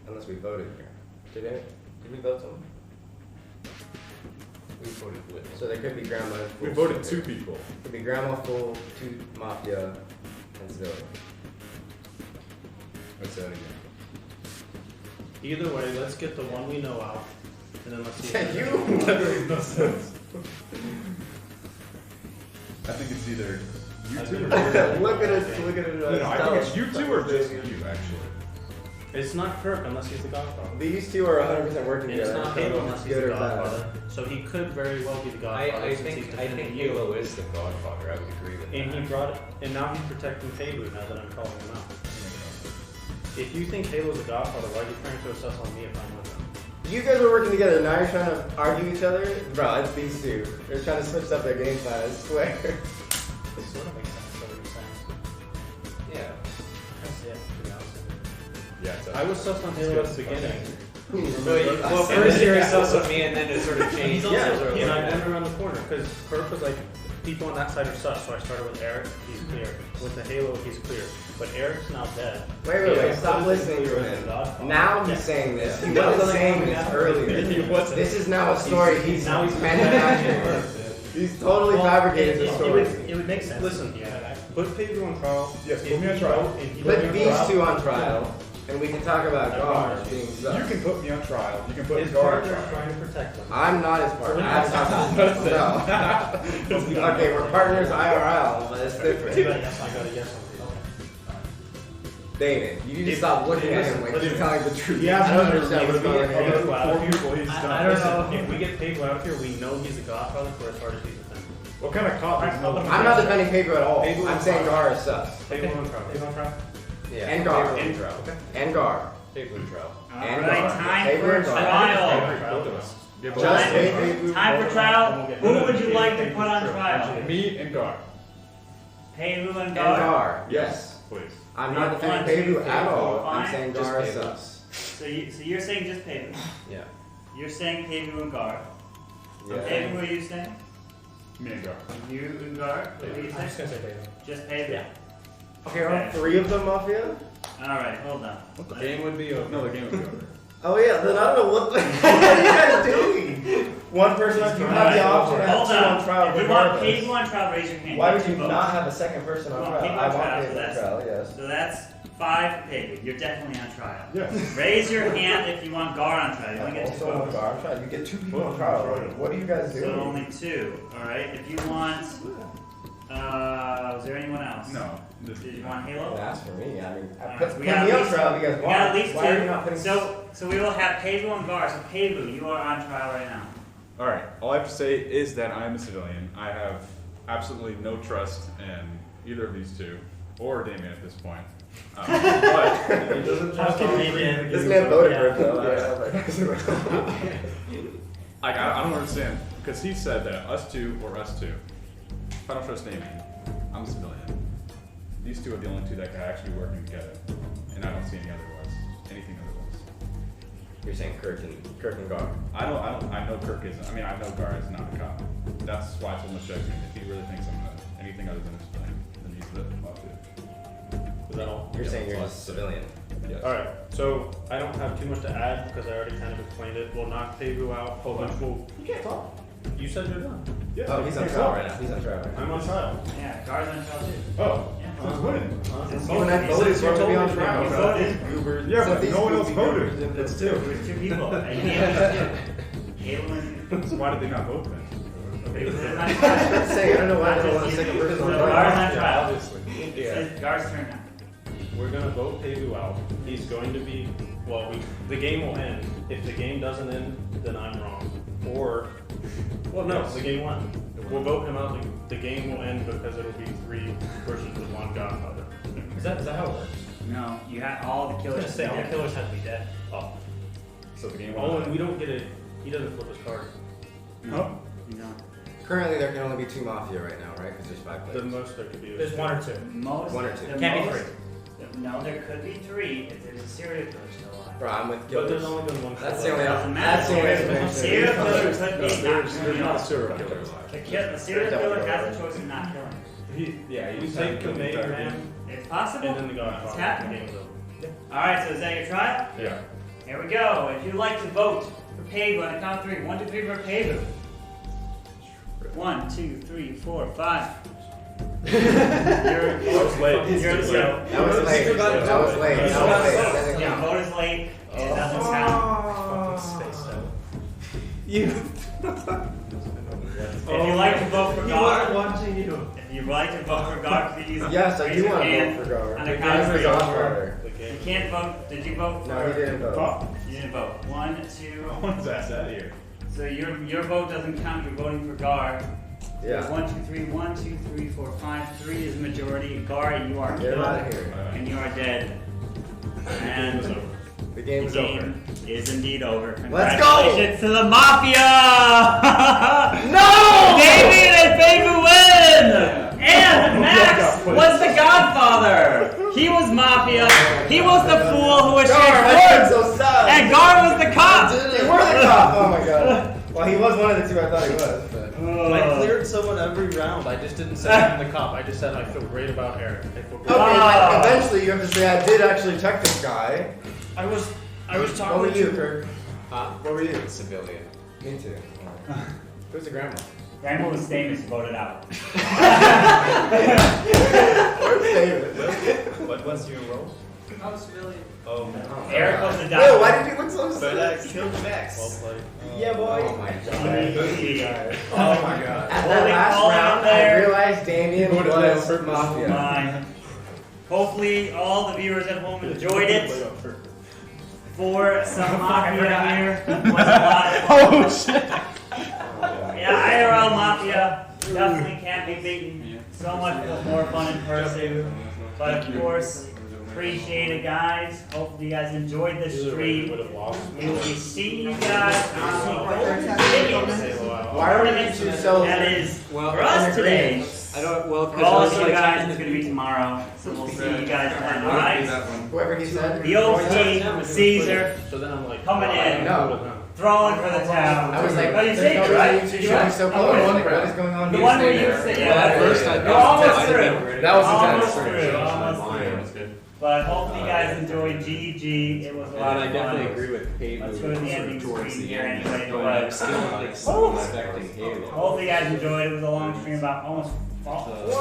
Unless we voted here. Did we vote someone? We voted with. So there could be grandma. and We fool voted still 2 here. people. Could be grandma, fool, 2 mafia, and civilian. Let's say that again. Either way, let's get the one we know out, and then let's see. Yeah, if you. That makes no sense. I think it's either you two or Look at it. Look at it. No, I think it's you two or just you, actually. It's not Kirk unless he's the Godfather. These two are 100% working And it's together. not Halo unless he's Good the or bad. Godfather. So he could very well be the Godfather. I since he's think defending you. Halo is the Godfather. I would agree with And that. he brought it, and now he's protecting Paybu now that I'm calling him out. If you think Halo's the Godfather, why are you trying to assess on me if I'm with him? You guys are working together, now you're trying to argue each other? Bro, it's these two. They're trying to switch up their game plan, I swear. It sort of makes sense what you're saying. Yeah. That's it, to be honest with you. Yeah, I was sus on Halo at the beginning. Well, first you were sus on me, and then it sort of changed. And I went around the corner because Kirk was like, people on that side are sus, so I started with Eric. He's clear. With the Halo, he's clear. But Eric's now dead. Wait, stop listening to him. Now he's saying this. He wasn't saying this earlier. This is now a story he's manufacturing. He's totally fabricated the story. It would make sense. Listen, put Pedro on trial. Yes, put me on trial. Put these two on trial, and we can talk about Gar being sus. You can put me on trial. You can put His Gar on partner's trial. trying to protect him. I'm not his partner. No. Okay, we're partners IRL, but it's different. I got a yes on David, you need to stop looking at him like he's telling the truth. Yeah, I don't understand what's going on. I don't know. If we get Pedro out here, we know he's the Godfather for as hard as he's defending. What kind of cop is no? I'm not defending Pedro at all. I'm saying Gar is sus. Pedro on trial. Pedro on trial. Yeah. And Gar. And trial. Okay. And Gar. Pedro on trial. And Alright, Gar. time Pedro for and Gar. trial. Both of us. Time for trial. Who would you like to put on trial? Me and Gar. Paybu and And Gar? Gar. Yes. Please. I'm not One, defending two, Pedro three, at all. four, I'm five. saying Just Gar is Pedro. sus. So you're saying just Paybu. Yeah. You're saying Paybu and Gar. Yeah. Paybu, what are you saying? Me and Gar. You and Gar? What do you I'm just say? gonna say Pedro. Just Paybu? Yeah. Okay, aren't three of them Mafia? Alright, hold on. The game would be over. No, the game would be over. Oh yeah, then I don't know what the what are you guys doing? One person, you have the option to have Hold two on trial If you want regardless. Paybu on trial, raise your hand. Why You would have you two votes. not have a second person on You want trial? Paybu I on want trial, so Pedro on that's- trial, yes. So that's 5 for Paybu. You're definitely on trial. Yes. Raise your hand if you want Gar on trial. You only get 2 Also on votes. trial. I'm trying. You get two people on trial. What are you guys So doing? only 2. Alright, if you want... was there anyone else? No. Did you want Halo? That's for me. I mean, Alright, put so me on trial if you guys we want. got at least 2. Why are you not putting? So we will have Paybu and Gar. So Paybu, you are on trial right now. Alright, all I have to say is that I am a civilian. I have absolutely no trust in either of these two, or Damien at this point. But He doesn't trust on Damien. This man voted for it though. I don't understand, because he said that us two or us two. If I don't trust Damien, I'm a civilian. These two are the only two that can actually be working together, and I don't see anything otherwise. You're saying Kirk and Gar. I know Kirk isn't. I mean, I know Gar is not a cop. That's why I told him to check me. If he really thinks I'm anything other than a civilian, then he's the mafia. Is that all? You're saying you're just a civilian. Yes. Alright, so I don't have too much to add because I already kind of explained it. We'll knock Paybu out. Hold on. You can't talk. You said you're done. Yeah. Oh, he's on trial right now. He's on trial right now. I'm on trial. Yeah, Gar's on trial too. Oh. Yeah. Who's winning? Even I voted for him to be on trial. You voted. Yeah, So but these no one two else people- voted. That's two. There's 2 people. And you have 2. Halo and... So why did they not vote then? I'm saying, I don't know why they don't want a second person on trial. Gar's on trial. Obviously. It's Gar's turn now. We're gonna vote Paybu out. He's going to be, well, the game will end. If the game doesn't end, then I'm wrong. Or, well, no, the game won. We'll vote him out. The game will end because it'll be 3 versus the 1 Godfather. Is that how it works? No, you have all the killers. Just say all the killers have to be dead. Oh. So the game Oh, won. and we don't get it. He doesn't flip his card. No. No. Currently, there can only be 2 Mafia right now, right? Because there's 5 The players. most there could be. There's 1 or 2. Most, 1 or 2. the Can't be most- 3. No, there could be 3 if there's a serial killer still alive. Bro, I'm with But killers. there's only been 1 That's killer. the only. Doesn't That's the only matter. explanation. Serial killer could No, be there's not a serial killer. The serial killer has a choice of not killing. We take the main man, It's possible. and then the It's Godfather. The happening. game's over. Alright, so is that your trial? Yeah. Here we go. If you'd like to vote for Paybu on the count of 3. 1, 2, 3 for Paybu. 1, 2, 3, 4, 5. That was late. You're the That was late. That was late. That was late. Your vote is late. It doesn't count. Spaced out. If you'd like to vote for Gar, watching you. if you'd like to vote for Gar, please Yes, I raise do your want to hand vote for Gar. on the The count of game is 3. Godfather. The game. can't vote. Did you vote for? No, he didn't vote. You didn't vote. 1, 2. One's ass out of here. So your vote doesn't count. You're voting for Gar. Yeah. 1, 2, 3. 1, 2, 3, 4, 5. 3 is the majority. Gar, you are Get killed. him out of here. And you are dead. And the game is over. Is indeed over. Let's go! Congratulations to the Mafia! No! Damien and Baby win! And Max was the Godfather! He was Mafia. He was the fool who was I'm so sad. And Gar was the cop! You were the cop! Oh my god. Well, he was one of the two I thought he was, but... I cleared someone every round. I just didn't say I'm the cop. I just said I feel great about Eric. I feel great. Okay, eventually you have to say I did actually check this guy. I was talking What were to you, Kirk? Huh? What were you? Civilian. Me too. Who's the grandma? Grandma was famous, voted out. Where's David? What was your role? I'm a civilian. Oh, Eric was the Whoa, doctor. why did he look so but I sad? killed Max. Well played. Yeah, boy. Oh my god. Oh my god. At Holding that all last round, there. I realized Damien was Mafia. Fine. Hopefully all the viewers at home enjoyed it. For some Mafia here was a lot of fun. Oh shit! Yeah, IRL Mafia definitely can't be beaten. So much more fun in person. But of course, appreciate it, guys. Hopefully you guys enjoyed this stream. We will be seeing you guys on the Golden Videos. Why are we two so... That is for us today. I don't, well, For all of you guys, it's going to be tomorrow. So we'll see you guys then, alright? Whoever he said. The OC, Caesar, So then I'm like, coming in, No. throwing for the town. I was like, oh, you there's saved no it, right? reason you should be so close. What is going on? The one where you said, yeah, you're almost through. That was Almost intense. through, almost through. But hopefully you guys enjoyed GG. It was a lot of fun. I definitely agree with Payne. Let's go to the ending screen here anyway. I'm still like expecting Halo. Hopefully you guys enjoyed. It was a long stream, about almost 4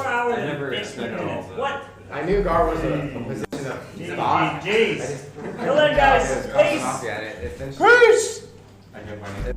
hours I and never 50 expected all minutes. that. What? I knew Gar was a position of thought. Jeez. Till then, guys. Peace. Peace! I know my name.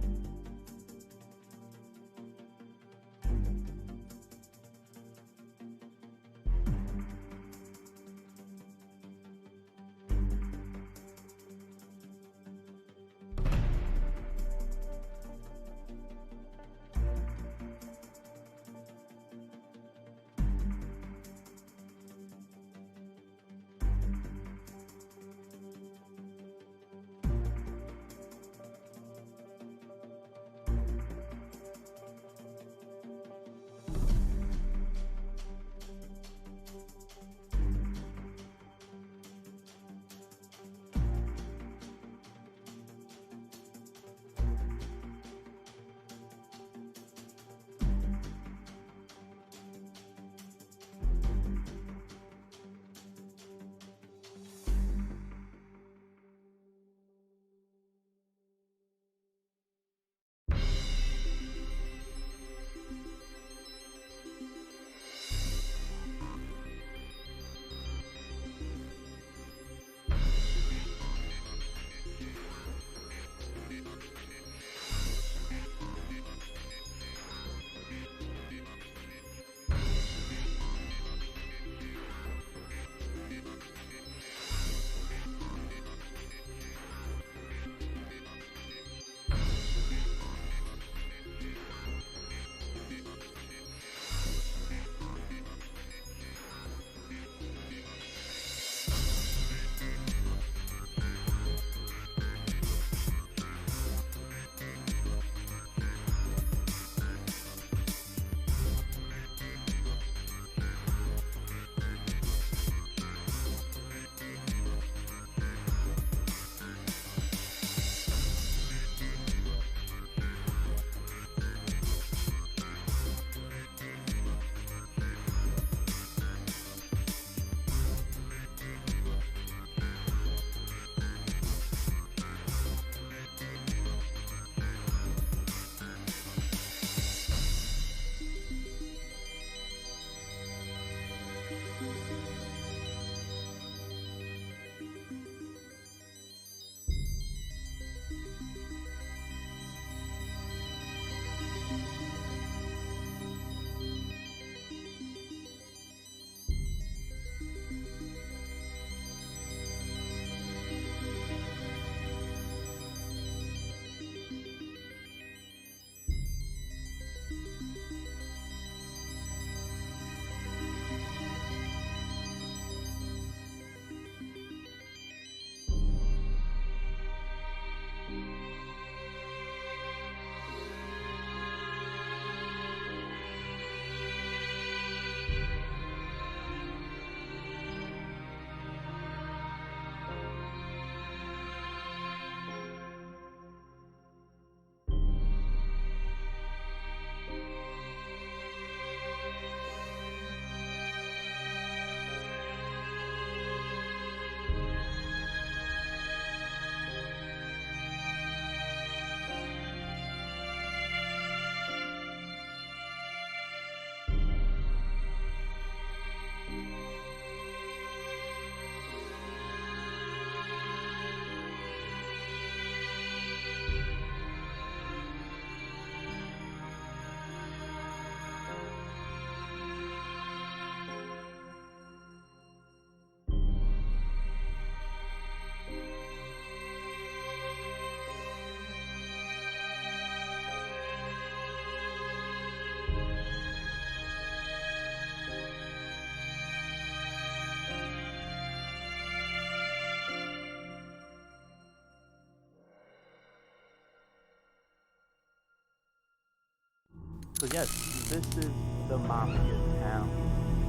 So yes, this is the Mafia town.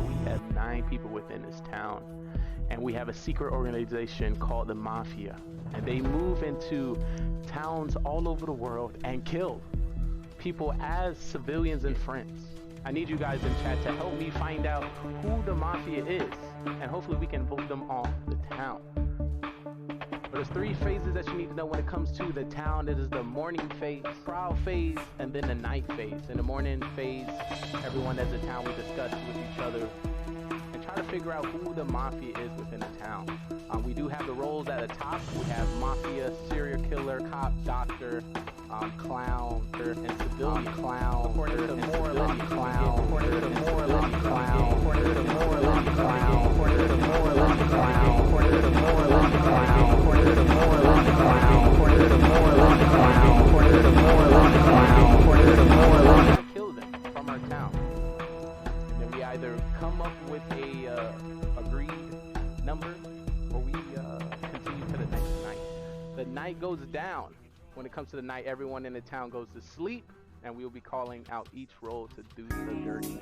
We have 9 people within this town, and we have a secret organization called the Mafia, and they move into towns all over the world and kill people as civilians and friends. I need you guys in chat to help me find out who the Mafia is, and hopefully we can vote them off the town. But there's 3 phases that you need to know when it comes to the town. It is the morning phase, trial phase, and then the night phase. In the morning phase, everyone that's in town, we discuss with each other and try to figure out who the Mafia is within the town. We do have the roles at the top. We have Mafia, serial killer, cop, doctor, clown, and civilian clown. According to more like clown. According to more like clown. According to more like clown. According to more like clown. According to more like clown. According to more like clown. According to more like clown. According to more like clown. According to more like kill them from our town. And then we either come up with a agreed number, or we continue to the next night. The night goes down. When it comes to the night, everyone in the town goes to sleep, and we will be calling out each role to do the dirty.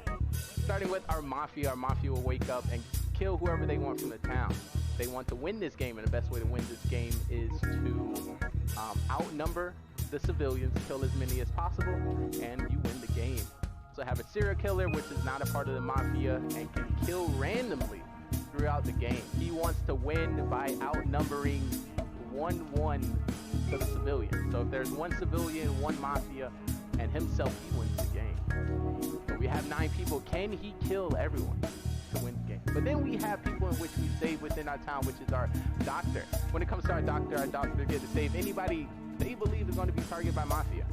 Starting with our Mafia will wake up and kill whoever they want from the town. They want to win this game, and the best way to win this game is to outnumber the civilians, kill as many as possible, and you win the game. So have a serial killer, which is not a part of the Mafia, and can kill randomly throughout the game. He wants to win by outnumbering 1-1 to the civilian. So if there's 1 civilian, 1 Mafia, and himself, he wins the game. So we have 9 people. Can he kill everyone to win the game? But then we have people in which we save within our town, which is our doctor. When it comes to our doctor gets to save anybody they believe is going to be targeted by Mafia.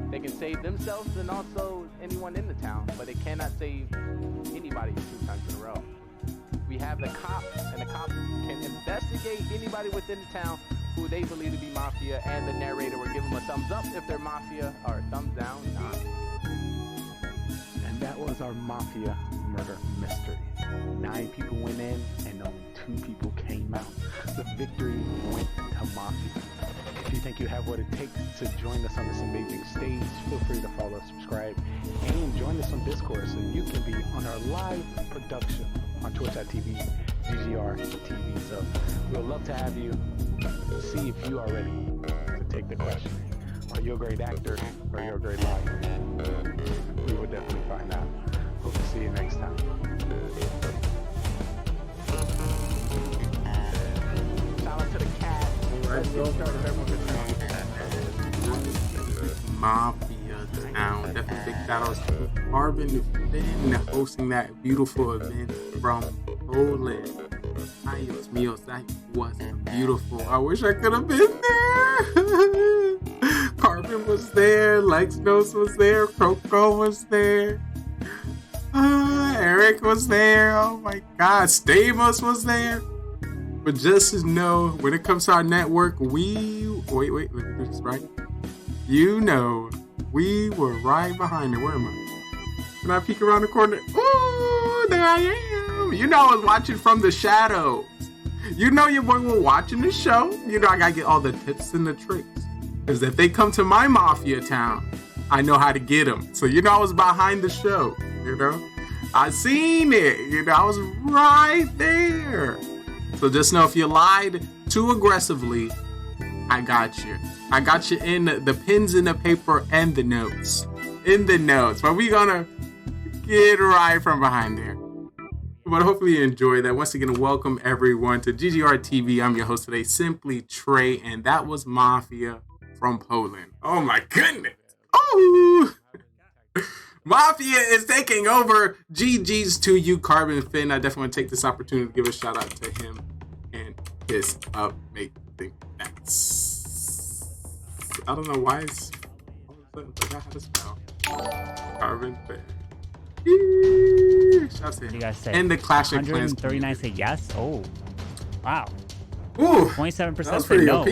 They can save themselves and also anyone in the town, but they cannot save anybody 2 times in a row. We have the cop, and the cop can investigate anybody within the town who they believe to be Mafia, and the narrator will give them a thumbs up if they're Mafia, or a thumbs down, not. And that was our Mafia murder mystery. 9 people went in, and only 2 people came out. The victory went to Mafia. If you think you have what it takes to join us on this amazing stage, feel free to follow, subscribe, and join us on Discord so you can be on our live production on twitch.tv, GGR TV. So we'd love to have you. See if you are ready to take the question. Are you a great actor, or are you a great liar? We will definitely find out. Hope to see you next time. Shout out to the cat. Let's get started. Everyone gets Mafia town. Definitely big shout outs to Carbon Finn hosting that beautiful event from Poland. Dios míos, that was beautiful. I wish I could have been there. Carbon was there, Lexnos was there, Coco was there, Eric was there. Oh my God, Stamos was there. But just as know, when it comes to our network, wait, let me do this right. You know, we were right behind it. Where am I? Can I peek around the corner? Ooh, there I am. You know, I was watching from the shadows. You know, your boy was watching the show. You know, I gotta get all the tips and the tricks. Because if they come to my Mafia town, I know how to get them. So, you know, I was behind the show. You know, I seen it. You know, I was right there. So just know if you lied too aggressively, I got you. I got you in the pins in the paper and the notes. In the notes. But we gonna get right from behind there. But hopefully you enjoy that. Once again, welcome everyone to GGR TV. I'm your host today, Simply Trey, and that was Mafia from Poland. Oh my goodness. Oh! Mafia is taking over. GG's to you, Carbon Finn. I definitely want to take this opportunity to give a shout out to him and his amazing bets. I don't know why it's all of a sudden I forgot how to spell. Carbon Finn. Shout out to him. You guys say and the Clash of Clans. 139 say yes. Oh, wow. Ooh, 27% that was pretty no. OP.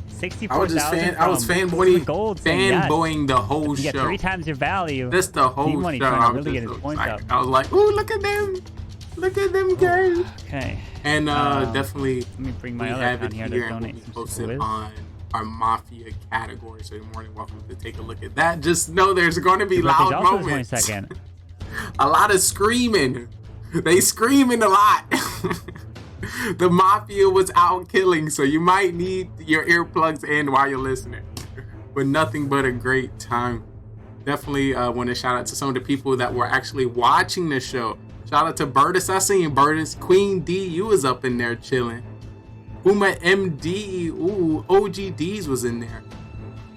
64,000. I was fanboying the whole show. You get 3 times your value. That's the whole money show. trying to really get his points up. I was like, ooh, look at them. Look at them guys. Okay. And definitely let me bring my other account here to donate some posted on our Mafia category. So you're more than welcome to take a look at that. Just know there's going to be Your birthday's loud also the moments. 22nd. A lot of screaming. They screaming a lot. The Mafia was out killing, so you might need your earplugs in while you're listening. But nothing but a great time. Definitely want to shout out to some of the people that were actually watching the show. Shout out to Burtis. I seen Burtis. Queen D, you was up in there chilling. Uma MD, ooh, OGDs was in there.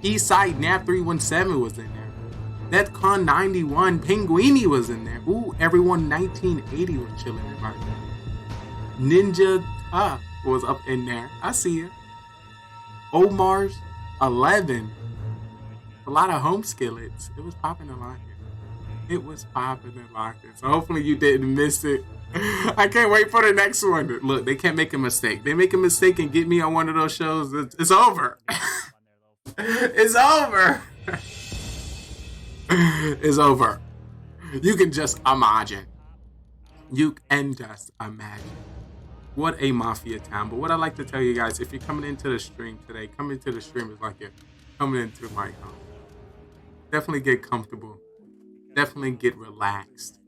Eastside Nav 317 was in there. Netcon 91, Pinguini was in there. Ooh, everyone 1980 was chilling in my Ninja was up in there. I see you. Omar's 11. A lot of home skillets. It was popping a lot here. It was popping a lot here. So hopefully you didn't miss it. I can't wait for the next one. Look, they can't make a mistake. They make a mistake and get me on one of those shows. It's over. It's over. It's over. You can just imagine. You can just imagine. What a Mafia town. But what I like to tell you guys, if you're coming into the stream today, coming into the stream is like you're coming into my home. Definitely get comfortable. Definitely get relaxed.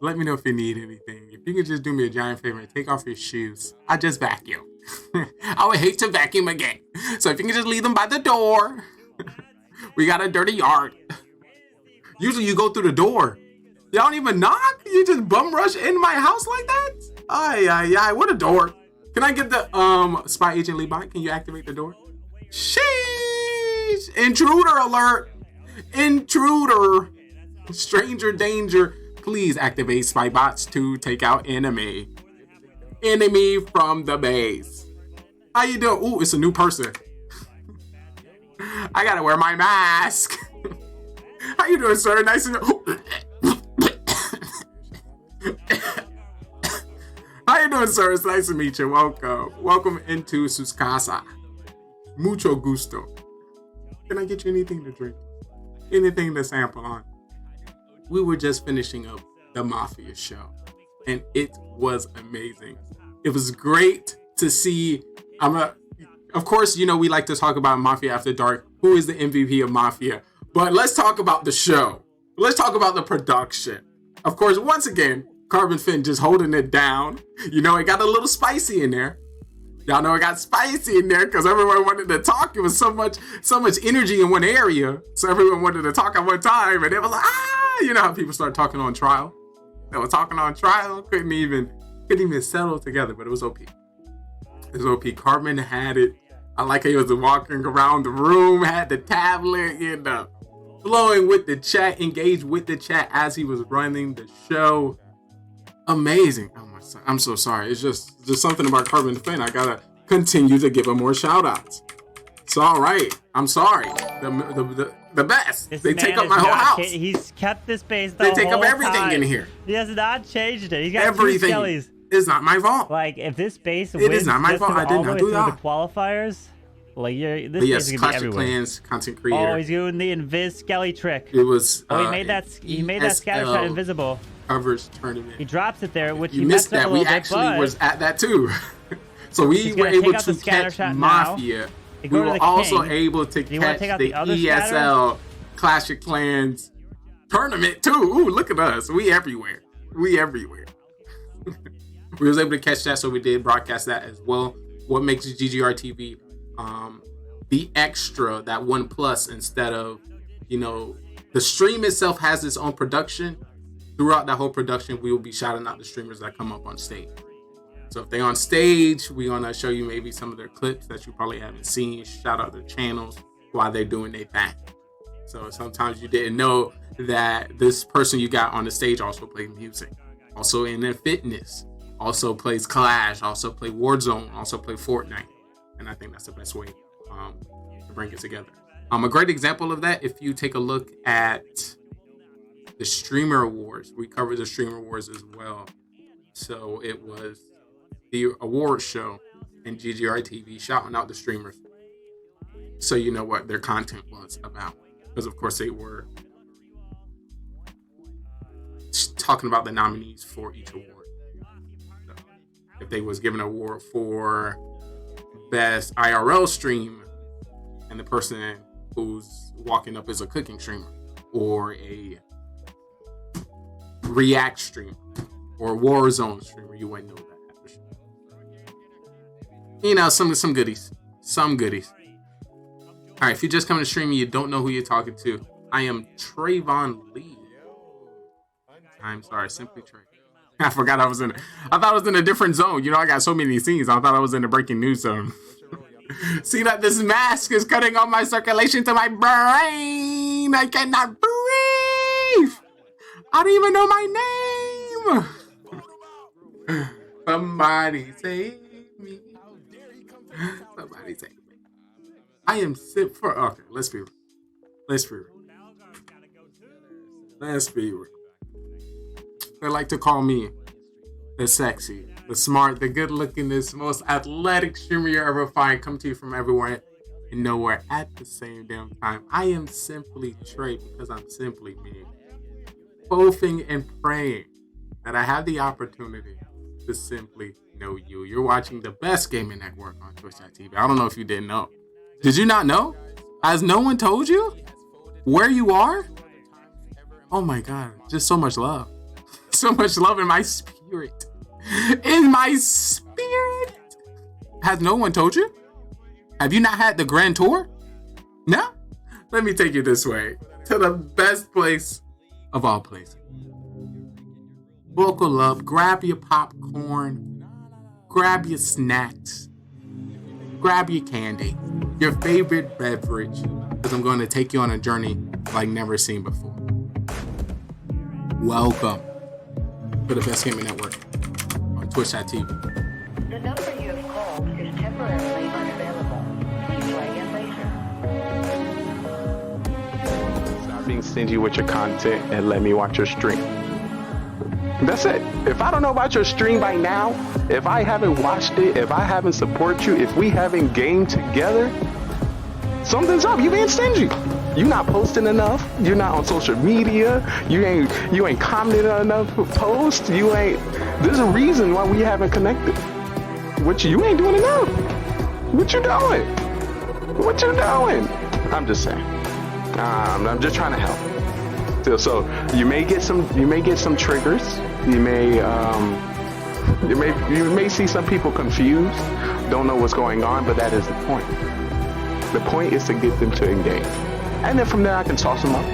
Let me know if you need anything. If you could just do me a giant favor and take off your shoes. I just vacuum. I would hate to vacuum again. So if you can just leave them by the door. We got a dirty yard. Usually you go through the door. You don't even knock? You just bum rush in my house like that? Ay, what a door. Can I get the Spy Agent Levi? Can you activate the door? Sheesh! Intruder alert! Intruder! Stranger danger. Please activate spy bots to take out enemy. Enemy from the base. How you doing? Ooh, it's a new person. I gotta wear my mask. How you doing, sir? Nice to How you doing, sir? It's nice to meet you. Welcome. Welcome into sus casa. Mucho gusto. Can I get you anything to drink? Anything to sample on? We were just finishing up the Mafia show, and it was amazing. It was great to see. Of course, you know, we like to talk about Mafia After Dark. Who is the MVP of Mafia? But let's talk about the show. Let's talk about the production. Of course, once again, Carbon Finn just holding it down. You know, it got a little spicy in there. Y'all know it got spicy in there because everyone wanted to talk. It was so much energy in one area. So everyone wanted to talk at one time. And it was like, you know how people start talking on trial? They were talking on trial, couldn't even settle together, but it was OP. It was OP. Carbon had it. I like how he was walking around the room, had the tablet, you know, flowing with the chat, engaged with the chat as he was running the show. Amazing. Oh my son, I'm so sorry. It's just something about Carbon Finn. I gotta continue to give him more shout outs. It's all right. I'm sorry. The best. They take up my whole house. He's kept this base the They take whole up everything time. in here. He has not changed it. He's got Everything. 2 skellies. It's not my fault. Like, if this base It wins is not my fault. I did not do the that. qualifiers, like this But base yes, is gonna be Clash of everywhere. Clans content creator. Oh, he's doing the invis skelly trick. It was. He made that scatter shot invisible. Coverage tournament. He drops it there, which You he missed messed up that. a We little bit, actually but was at that too. So we he's were gonna able take out the to scatter catch shot now. Mafia. They We go to were the also king. able to Do you wanna catch take out the the other ESL scatter? Clash of Clans tournament too. Ooh, look at us. We everywhere. We everywhere. We was able to catch that, so we did broadcast that as well. What makes GGR TV the extra, that 1+ instead of, you know, the stream itself has its own production. Throughout that whole production, we will be shouting out the streamers that come up on stage. So if they're on stage, we're going to show you maybe some of their clips that you probably haven't seen, shout out their channels while they're doing their thing. So sometimes you didn't know that this person you got on the stage also played music, also in their fitness, also plays Clash, also play Warzone, also play Fortnite. And I think that's the best way to bring it together. A great example of that, if you take a look at the Streamer Awards, we covered the Streamer Awards as well. So it was the awards show and GGR TV shouting out the streamers. So you know what their content was about. Because of course they were talking about the nominees for each award. So if they was given an award for best IRL stream, and the person who's walking up is a cooking streamer or a React streamer or Warzone streamer, you wouldn't know that. You know, some goodies. Some goodies. All right, if you just come to stream and you don't know who you're talking to, I am Trayvon Lee. I'm sorry, simply Trey. I forgot I thought I was in a different zone. You know, I got so many scenes. I thought I was in the breaking news zone. See that this mask is cutting off my circulation to my brain. I cannot breathe. I don't even know my name. Somebody save me. Somebody save me. I am sick for. Okay, let's be real. Let's be real. They like to call me the sexy, the smart, the good-looking, the most athletic streamer you ever find. Come to you from everywhere and nowhere at the same damn time. I am simply Trey because I'm simply me. Hoping and praying that I have the opportunity to simply know you. You're watching the best gaming network on Twitch.tv. I don't know if you didn't know. Did you not know? Has no one told you where you are? Oh my God, just so much love. So much love in my spirit. In my spirit. Has no one told you? Have you not had the grand tour? No? Let me take you this way. To the best place of all places. Buckle up, grab your popcorn, grab your snacks, grab your candy, your favorite beverage, because I'm going to take you on a journey like never seen before. Welcome to the best gaming network on Twitch.tv. The number you have called is temporarily unavailable. Try again later. Stop being stingy with your content and let me watch your stream. That's it. If I don't know about your stream by now, if I haven't watched it, if I haven't supported you, if we haven't gamed together, something's up. You being stingy. You not posting enough. You're not on social media. You ain't commenting on enough posts. There's a reason why we haven't connected. You ain't doing enough. What you doing? I'm just saying. I'm just trying to help. So you may get some triggers. You may see some people confused, don't know what's going on, but that is the point. The point is to get them to engage. And then from there, I can toss them up,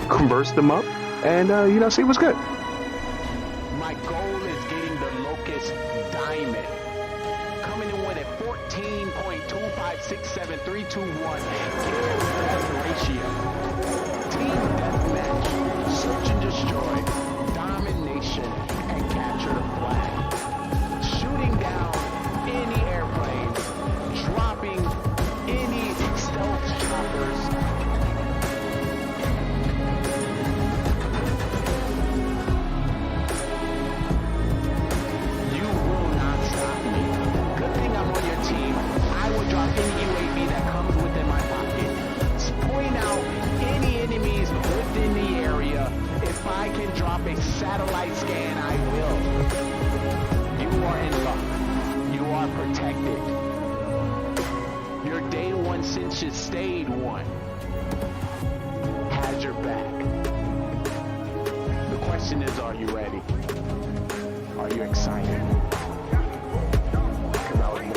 converse them up, and, see what's good. My goal is getting the Locust Diamond. Coming in with a 14.2567321 kill ratio. Team deathmatch, search and destroy, domination, and capture the flag. Shooting down any airplanes, dropping any stealth choppers. I can drop a satellite scan, I will. You are in luck. You are protected. Your day one since you stayed one has your back. The question is, are you ready? Are you excited? Come out with me.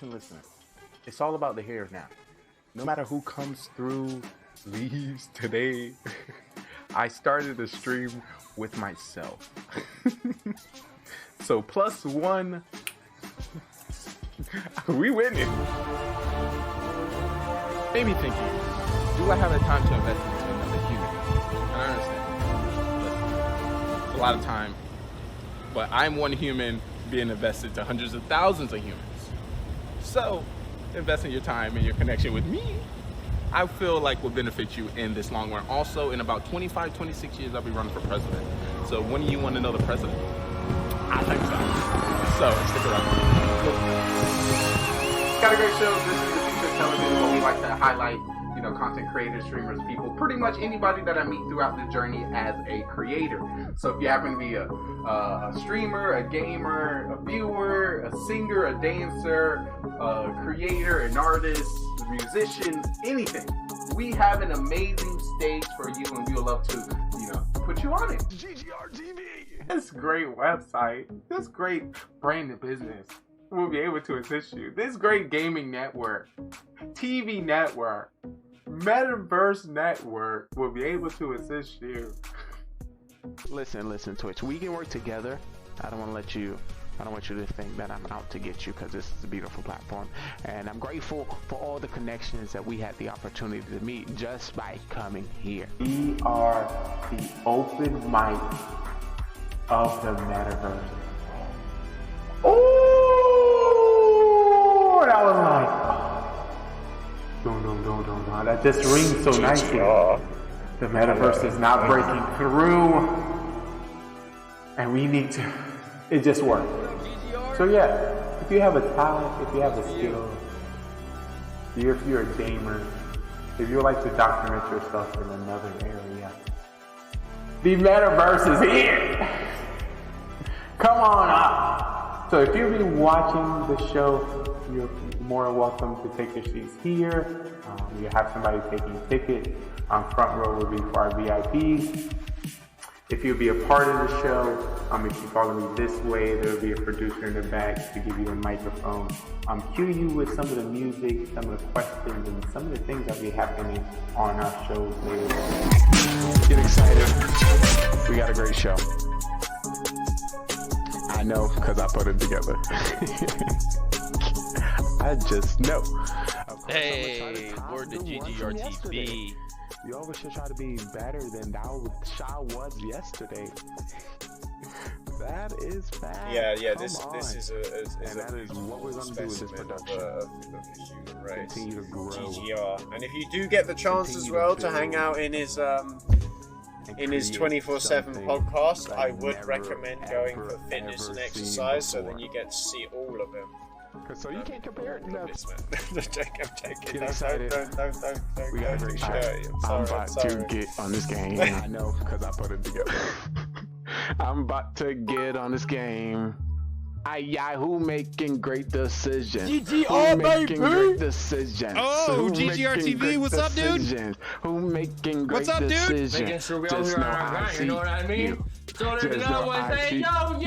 listen. It's all about the here and now. No matter who comes through, leaves today, I started the stream with myself. So +1, we winning. Made me thinking, do I have the time to invest into another human? And I understand. It's a lot of time, but I'm one human being invested to hundreds of thousands of humans. So, investing your time and your connection with me, I feel like will benefit you in this long run. Also, in about 25, 26 years, I'll be running for president. So when do you want to know the president? I think so. So, stick around. Got a great show. This is the future of television, where we like to highlight, content creators, streamers, people, pretty much anybody that I meet throughout the journey as a creator. So if you happen to be a streamer, a gamer, a viewer, a singer, a dancer, a creator, an artist, a musician, anything, we have an amazing stage for you, and we would love to, put you on it. GGR-TV. This great website, this great branded business will be able to assist you. This great gaming network, TV network, metaverse network will be able to assist you. Listen, Twitch. We can work together. I don't want you to think that I'm out to get you, because this is a beautiful platform. And I'm grateful for all the connections that we had the opportunity to meet just by coming here. We are the open mic of the metaverse. Oh, that was like, no, that just rings so nicely. The metaverse is not breaking through, and we need to, it just worked. So yeah, if you have a talent, if you have a skill, if you're a gamer, if you would like to document yourself in another area, the metaverse is here. Come on up. So if you've been watching the show, you're more welcome to take your seats here. You have somebody taking tickets. Front row will be for our VIPs. If you'll be a part of the show, if you follow me this way, there will be a producer in the back to give you a microphone. Cue you with some of the music, some of the questions, and some of the things that will be happening on our shows later. Get excited. We got a great show. I know, because I put it together. I just know. Hey, word to GGR-TV. You always should try to be better than Shaw was yesterday. That is bad. Yeah. This is what we're gonna do with this production. Right. Continue to grow. GGR. And if you do get the chance as well to hang out in his 24/7 podcast, I would recommend going for fitness and exercise, so then you get to see all of him. So you can't compare it. No. I'm taking. Get excited. Don't. We got a great show. I'm about to get on this game. I know, because I put it together. I'm about to get on this game. Who making great decisions? GGR, making great decisions? Oh, GGR TV, what's up, dude? Who making great what's up, decisions? Dude? Making sure we all hear our grind, you know what I mean? So there's no one say, yo,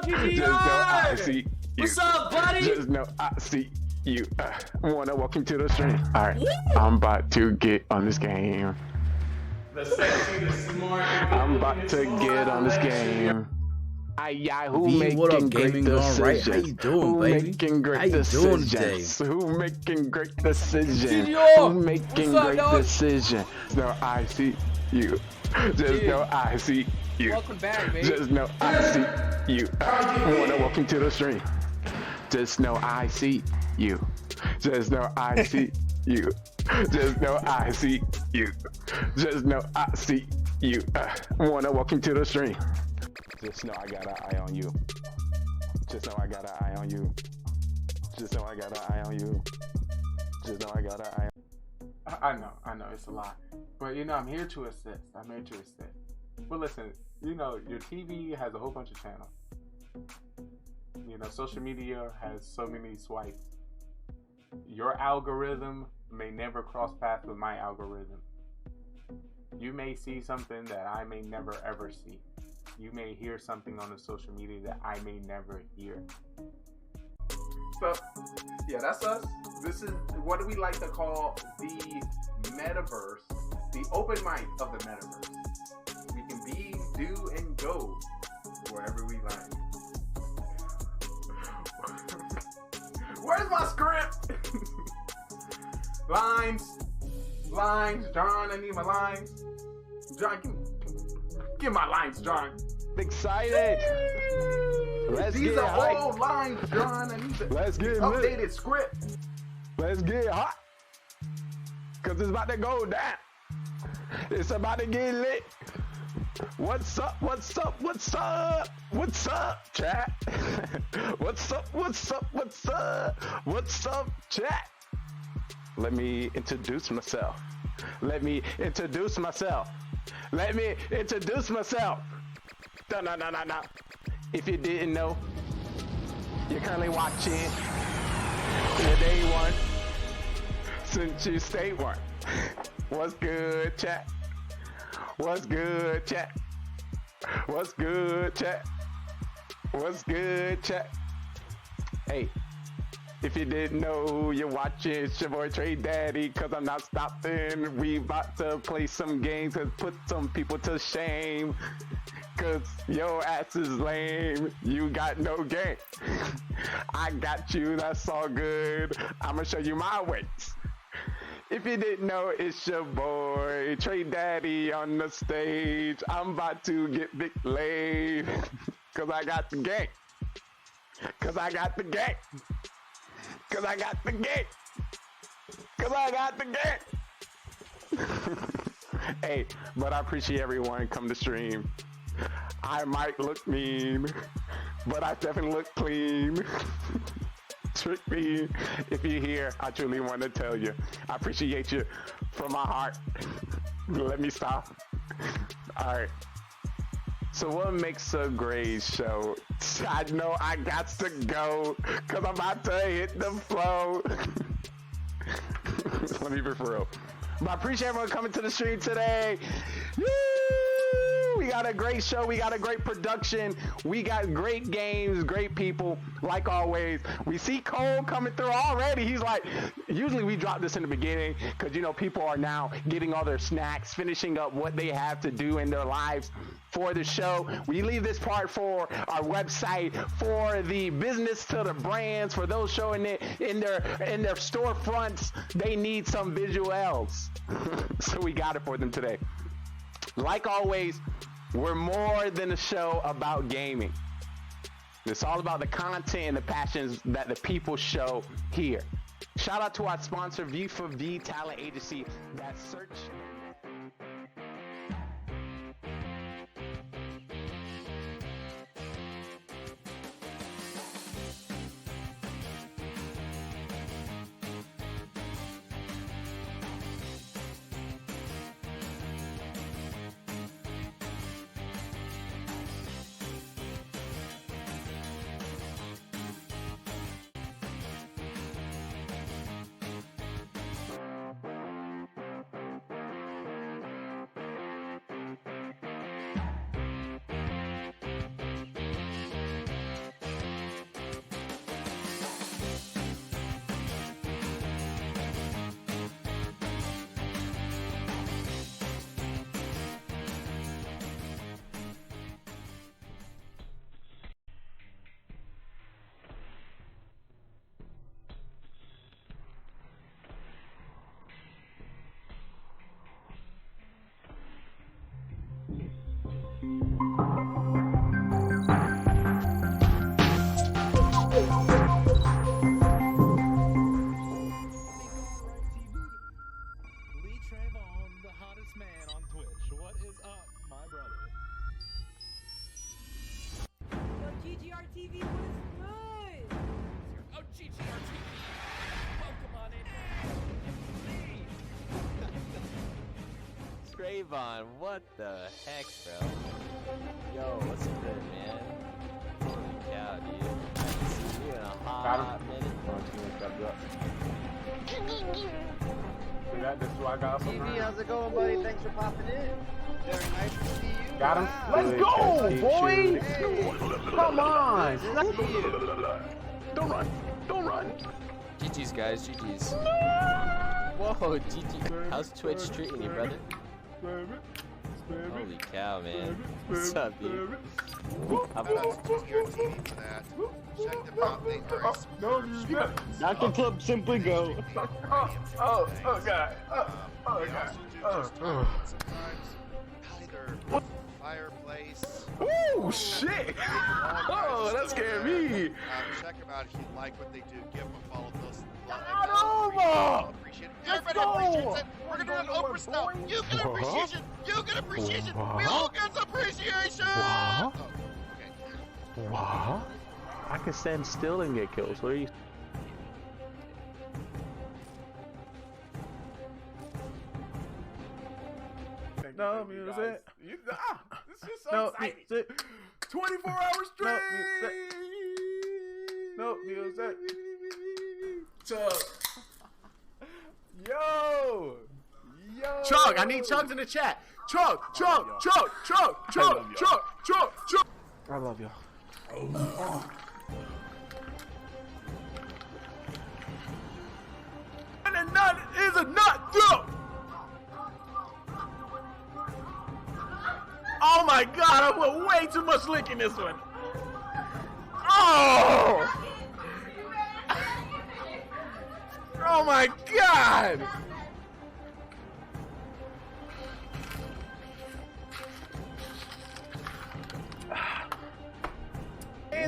GGR! What's up, buddy? Just know I see you. Wanna welcome to the stream. Alright, I'm about to get on this game. The sexy, the smart. I'm about to get on this game. Who making what up, great Gaming GoneRight? How you doing, Who baby? making great How you doing today? decisions? Who making great decisions? GGR! Who making What's up, great dog? decisions? No, I see you. Just know I see you. Welcome back, baby. Just know I see you. Wanna welcome to the stream. Just know I see you. Just know I see you. Just know I see you. Just know I see you. Wanna welcome to the stream. Just know I got an eye on you. Just know I got an eye on you. Just know I got an eye on you. Just know I got an eye on you. I know, it's a lot. But I'm here to assist. But listen, your TV has a whole bunch of channels. Social media has so many swipes. Your algorithm may never cross paths with my algorithm. You may see something that I may never ever see. You may hear something on the social media that I may never hear. So, Yeah, that's us. This is what do we like to call the metaverse, the open mic of the metaverse. We can be, do, and go wherever we like. Where's my script? Lines, John. I need my lines. John, give my lines, John. Excited. These are old lines, John. I need the updated script. Let's get hot. Cause it's about to go down. It's about to get lit. What's up? What's up? What's up? What's up, chat? What's up? What's up? What's up? What's up, chat? Let me introduce myself. Let me introduce myself. Let me introduce myself. No. If you didn't know, you're currently watching your day one since you stay one. What's good, chat? What's good, chat? What's good, chat? What's good, chat? Hey, if you didn't know, you're watching, it's your boy Trey Daddy, cause I'm not stopping. We about to play some games and put some people to shame. Cause your ass is lame, you got no game. I got you, that's all good. I'ma show you my ways. If you didn't know, it's your boy Trey Daddy on the stage. I'm about to get big laid. Cause I got the game. Cause I got the game. Cause I got the game. Cause I got the game. Hey, but I appreciate everyone come to stream. I might look mean, but I definitely look clean. Trick me. If you're here, I truly want to tell you, I appreciate you from my heart. Let me stop. All right. So what makes a great show? I know I got to go, cause I'm about to hit the flow. Let me be for real. But I appreciate everyone coming to the stream today. Woo! We got a great show. We got a great production. We got great games, great people, like always. We see Cole coming through already. He's like, usually we drop this in the beginning because, you know, people are now getting all their snacks, finishing up what they have to do in their lives for the show. We leave this part for our website, for the business to the brands, for those showing it in their storefronts. They need some visuals. So we got it for them today. Like always, we're more than a show about gaming. It's all about the content and the passions that the people show here. Shout out to our sponsor, V4V Talent Agency. That's search. Trayvon, what the heck, bro? Yo, what's good, man? Holy cow, dude. I haven't seen you in a hot minute. This is what I got from TV, how's it going, buddy? Thanks for popping in. Very nice to see you. Got him. Wow. Let's go, boy. Hey. Come on. Good to see you. Don't run. Don't run. GG's, guys. GG's. Whoa, GG. How's Twitch treating you, brother? Holy cow, man. What's up, dude? Dr. Club, simply go. Oh god. Fireplace. Oh shit! Oh, that scared me. Check them out if you like what they do. Give them a follow. Appreciate it. Let's Everybody appreciates go. it. We're gonna do an Oprah now. You get appreciation. You get appreciation. We all get appreciation. What? Oh, okay. What? I can stand still and get kills. What are you? No music. This is so exciting. 24 hours straight. No music. Chug. Yo. Chug, I need chugs in the chat. Chug. I love y'all. And a nut is a nut, dude. Oh my god, I put way too much lick in this one. Oh! Oh my god!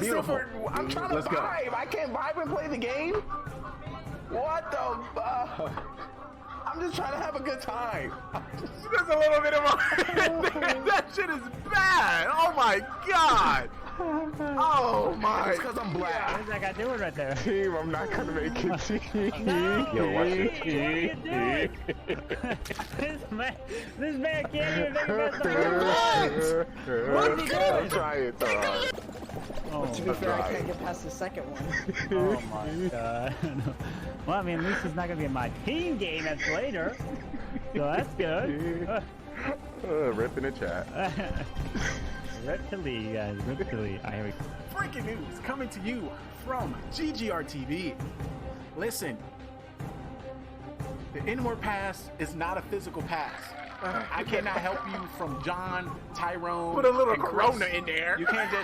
Beautiful. I'm trying to vibe. I can't vibe and play the game. What the fuck? I'm just trying to have a good time. There's a little bit of a... That shit is bad. Oh my god. Oh my. It's because I'm black. What is that guy doing right there? Team, I'm not gonna make it. Team. Yo, watch it. This man can't even make it. What is he doing? I'm trying. But to be fair, I can't get past the second one. Oh my god. Well, I mean, at least it's not gonna be my team game that's later. So that's good. Rip in the chat. Rip to Lee, guys. Rip to Lee. Here we go. Breaking news coming to you from GGR TV. Listen, the inward pass is not a physical pass. I cannot help you from John, Tyrone. Put a little and Corona Chris. in there. You can't be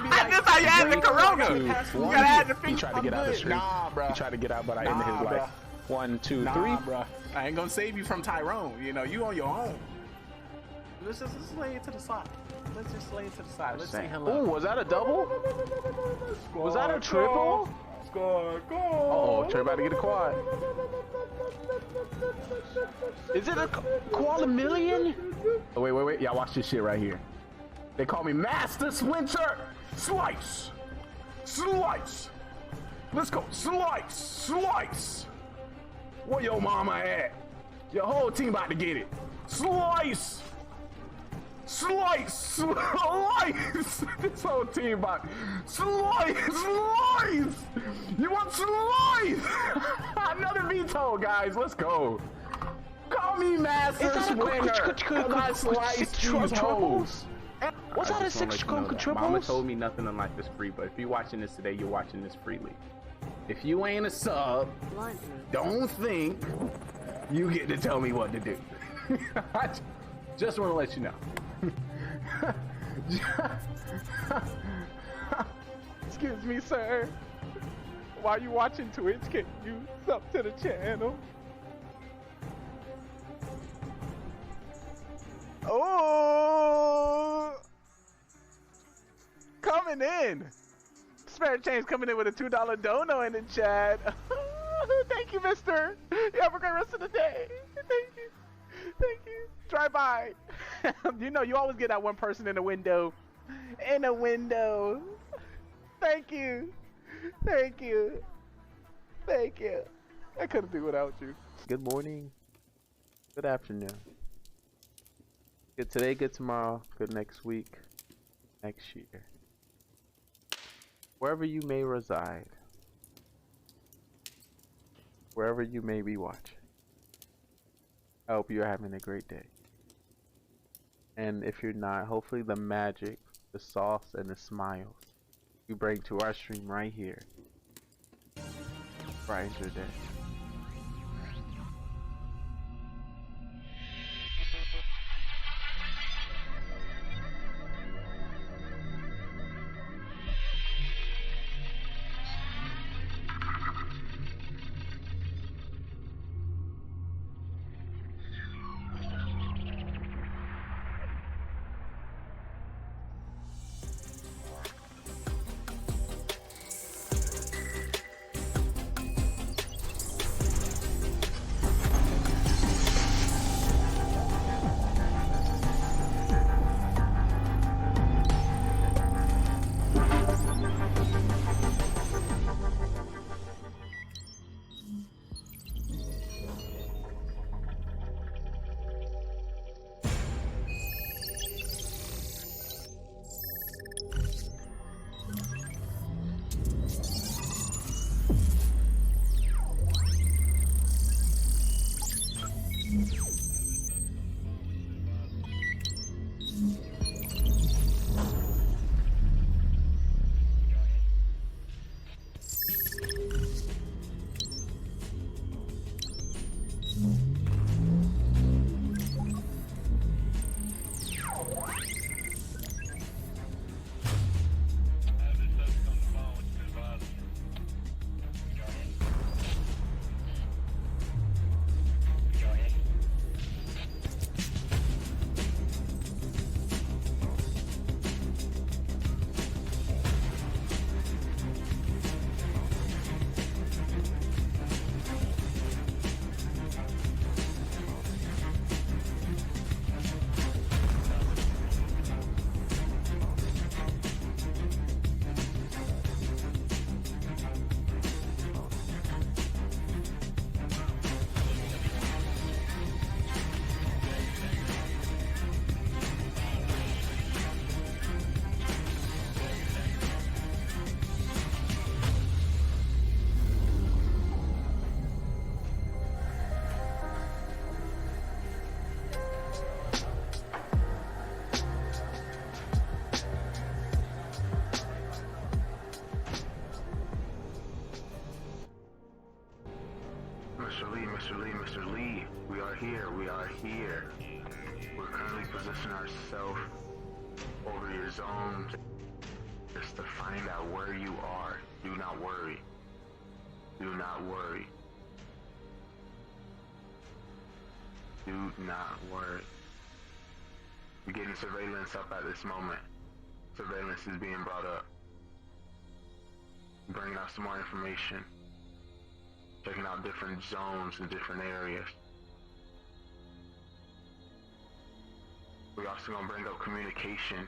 like. This how you add the Corona. You gotta add the He tried to get out the street. Nah, bro. He tried to get out, but I ended his life. 1, 2, 3. Bro. I ain't gonna save you from Tyrone. You know, you on your own. Let's just lay it to the side. Let's just lay it to the side. Let's say hello. Ooh, was that a double? Was that a triple? Score, goal. Uh-oh, Trey about to get a quad. Is it a quad million? Oh, wait. Y'all watch this shit right here. They call me Master Splinter. Slice. Let's go. Slice. Where your mama at? Your whole team about to get it. Slice. This whole team about slice. You want slice? Another veto, guys. Let's go. Call me Master Splinter. I slice these hoes. Was that a 6 triples? Mama told me nothing in life is free, but if you're watching this today, you're watching this freely. If you ain't a sub, don't think you get to tell me what to do. I just want to let you know. Excuse me, sir. While you watching Twitch, can you sub to the channel? Oh, coming in. Spare change coming in with a $2 dono in the chat. Thank you, mister. You have a great rest of the day. Thank you. Drive by. You know, you always get that one person in a window. Thank you. I couldn't do without you. Good morning. Good afternoon. Good today, good tomorrow, good next week, next year. Wherever you may reside. Wherever you may be watching. I hope you're having a great day. And if you're not, hopefully the magic, the sauce, and the smiles you bring to our stream right here brightens your day. Mr. Lee, we are here. We're currently positioning ourselves over your zones just to find out where you are. Do not worry. Do not worry. Do not worry. We're getting surveillance up at this moment. Surveillance is being brought up. Bringing out some more information. Checking out different zones and different areas. We're also going to bring up communication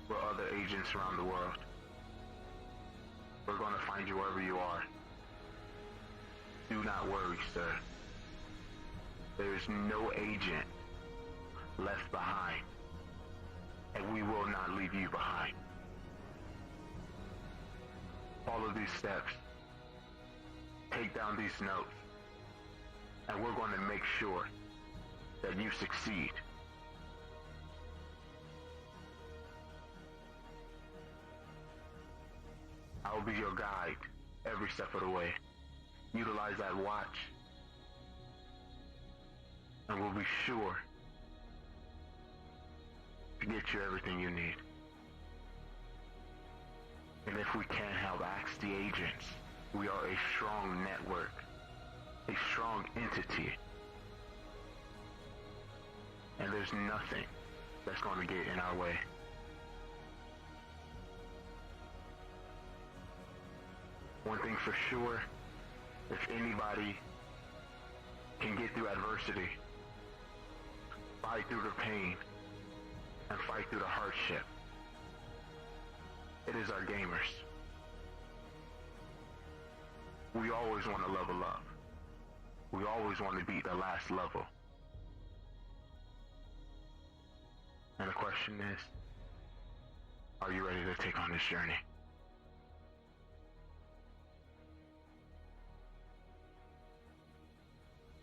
with other agents around the world. We're going to find you wherever you are. Do not worry, sir. There is no agent left behind, and we will not leave you behind. Follow these steps. Take down these notes. And we're going to make sure that you succeed. I will be your guide every step of the way. Utilize that watch. And we'll be sure to get you everything you need. And if we can't help, ask the agents. We are a strong network, a strong entity. And there's nothing that's going to get in our way. One thing for sure, if anybody can get through adversity, fight through the pain, and fight through the hardship, it is our gamers. We always want to level up. We always want to beat the last level. And the question is, are you ready to take on this journey?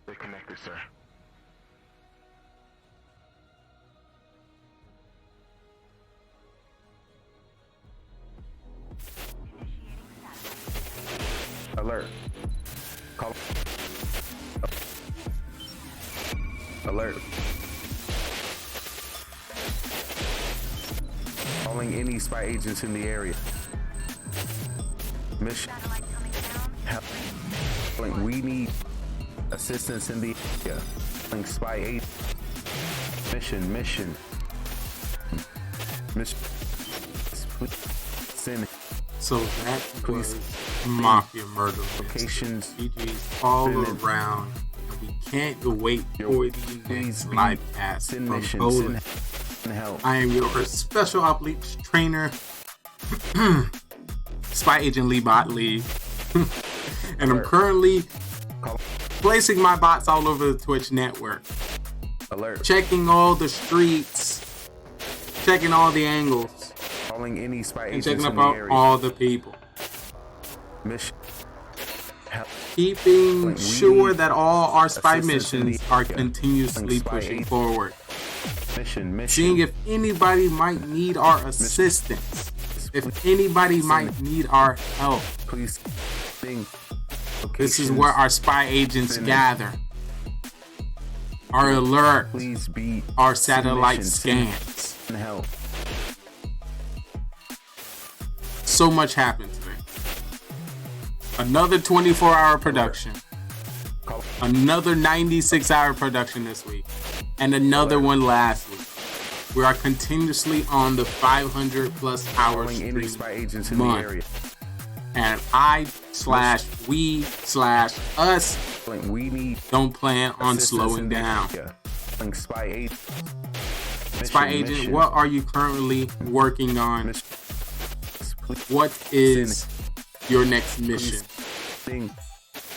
Stay connected, sir. Alert. Call. Alert. Calling any spy agents in the area. Mission. Help. We need assistance in the area. Spy agent. Mission. Send. So that was mafia murder locations. DJs all around. And we can't wait for the next live cast from Poland. I am your special ops trainer, Spy Agent Lee Bot Lee. And I'm currently placing my bots all over the Twitch network. Alert. Checking all the streets. Checking all the angles. Calling any spy and agents checking in up the on area. all the people. Mission. Keeping sure that all our spy missions are continuously pushing forward. Mission. Seeing if anybody might need our assistance. If anybody might need our help. Please sing. This is where our spy agents gather. Our alert. Please be our satellite scans. Help. So much happened today. Another 24-hour production. Another 96-hour production this week. And another one last week. We are continuously on the 500+ hour stream month. And I/we/us don't plan on slowing down. Spy Agent, what are you currently working on? What is your next mission?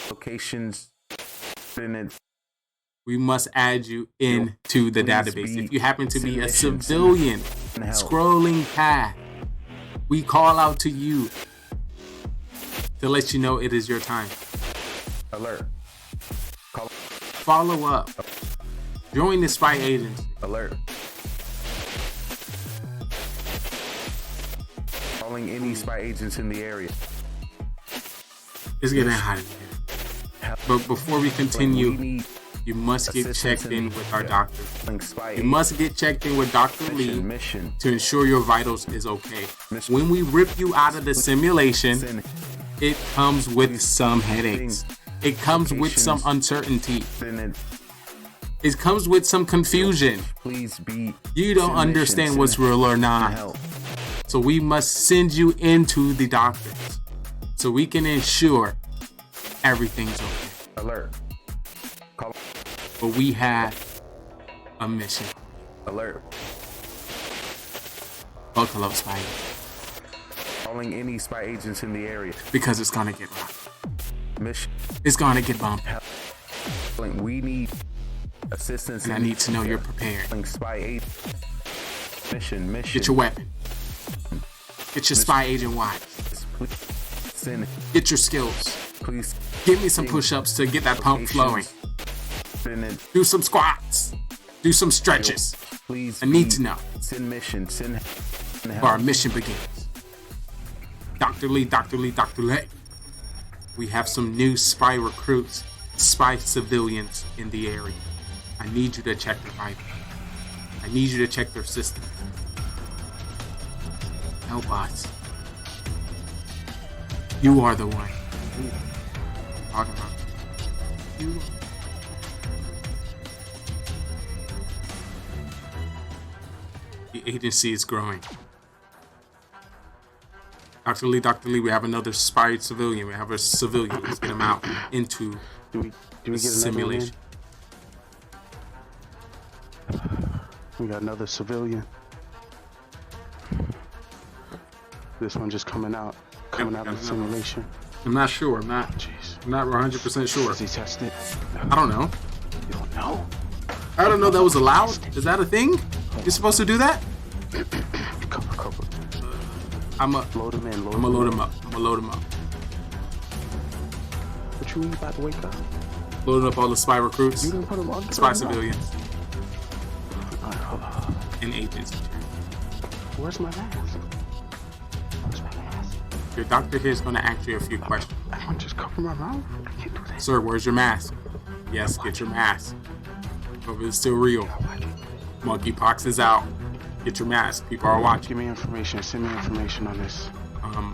Locations. We must add you into the database. If you happen to be a civilian scrolling past, we call out to you to let you know it is your time. Alert. Follow up. Join the spy agency. Alert. Calling any spy agents in the area. It's getting hot in here. But before we continue, you must get checked in with our doctor. You must get checked in with Dr. Lee to ensure your vitals is okay. When we rip you out of the simulation, it comes with some headaches. It comes with some uncertainty. It comes with some confusion. You don't understand what's real or not. So we must send you into the doctors so we can ensure everything's okay. Alert. But we have a mission. Alert. Buckle up, Spy. Calling any spy agents in the area. Because it's gonna get rough. Mission. It's gonna get bumpy. We need assistance. And I need to know you're prepared. Spy agent. Mission. Get your weapon. Get your spy agent watch. Get your skills. Please. Give me some push-ups to get that pump flowing. Do some squats. Do some stretches. Please. I need to know. Send mission. Send. Or our mission begins. Dr. Lee. We have some new spy recruits, spy civilians in the area. I need you to check their vitals. I need you to check their system. Help us. You are the one. Talking about you. The agency is growing. Dr. Lee, we have another spy civilian. We have a civilian. Let's get him out into the simulation. We got another civilian. This one just coming out of the simulation. I'm not sure. I'm not 100% sure. Is he tested? I don't know. You don't know? I don't know that was allowed. Is that a thing? You're supposed to do that? Cover. I'ma load him in. I'm gonna load him up. What you mean about to wake up? Loading up all the spy recruits. You didn't put him on. Spy civilians. Alright, hold on. And agents. Where's my mask? Your doctor here is going to ask you a few questions. Everyone just cover my mouth. I can't do that. Sir, where's your mask? Yes, get your mask. COVID is still real. Monkeypox is out. Get your mask. People are watching. Give me information. Send me information on this. I'll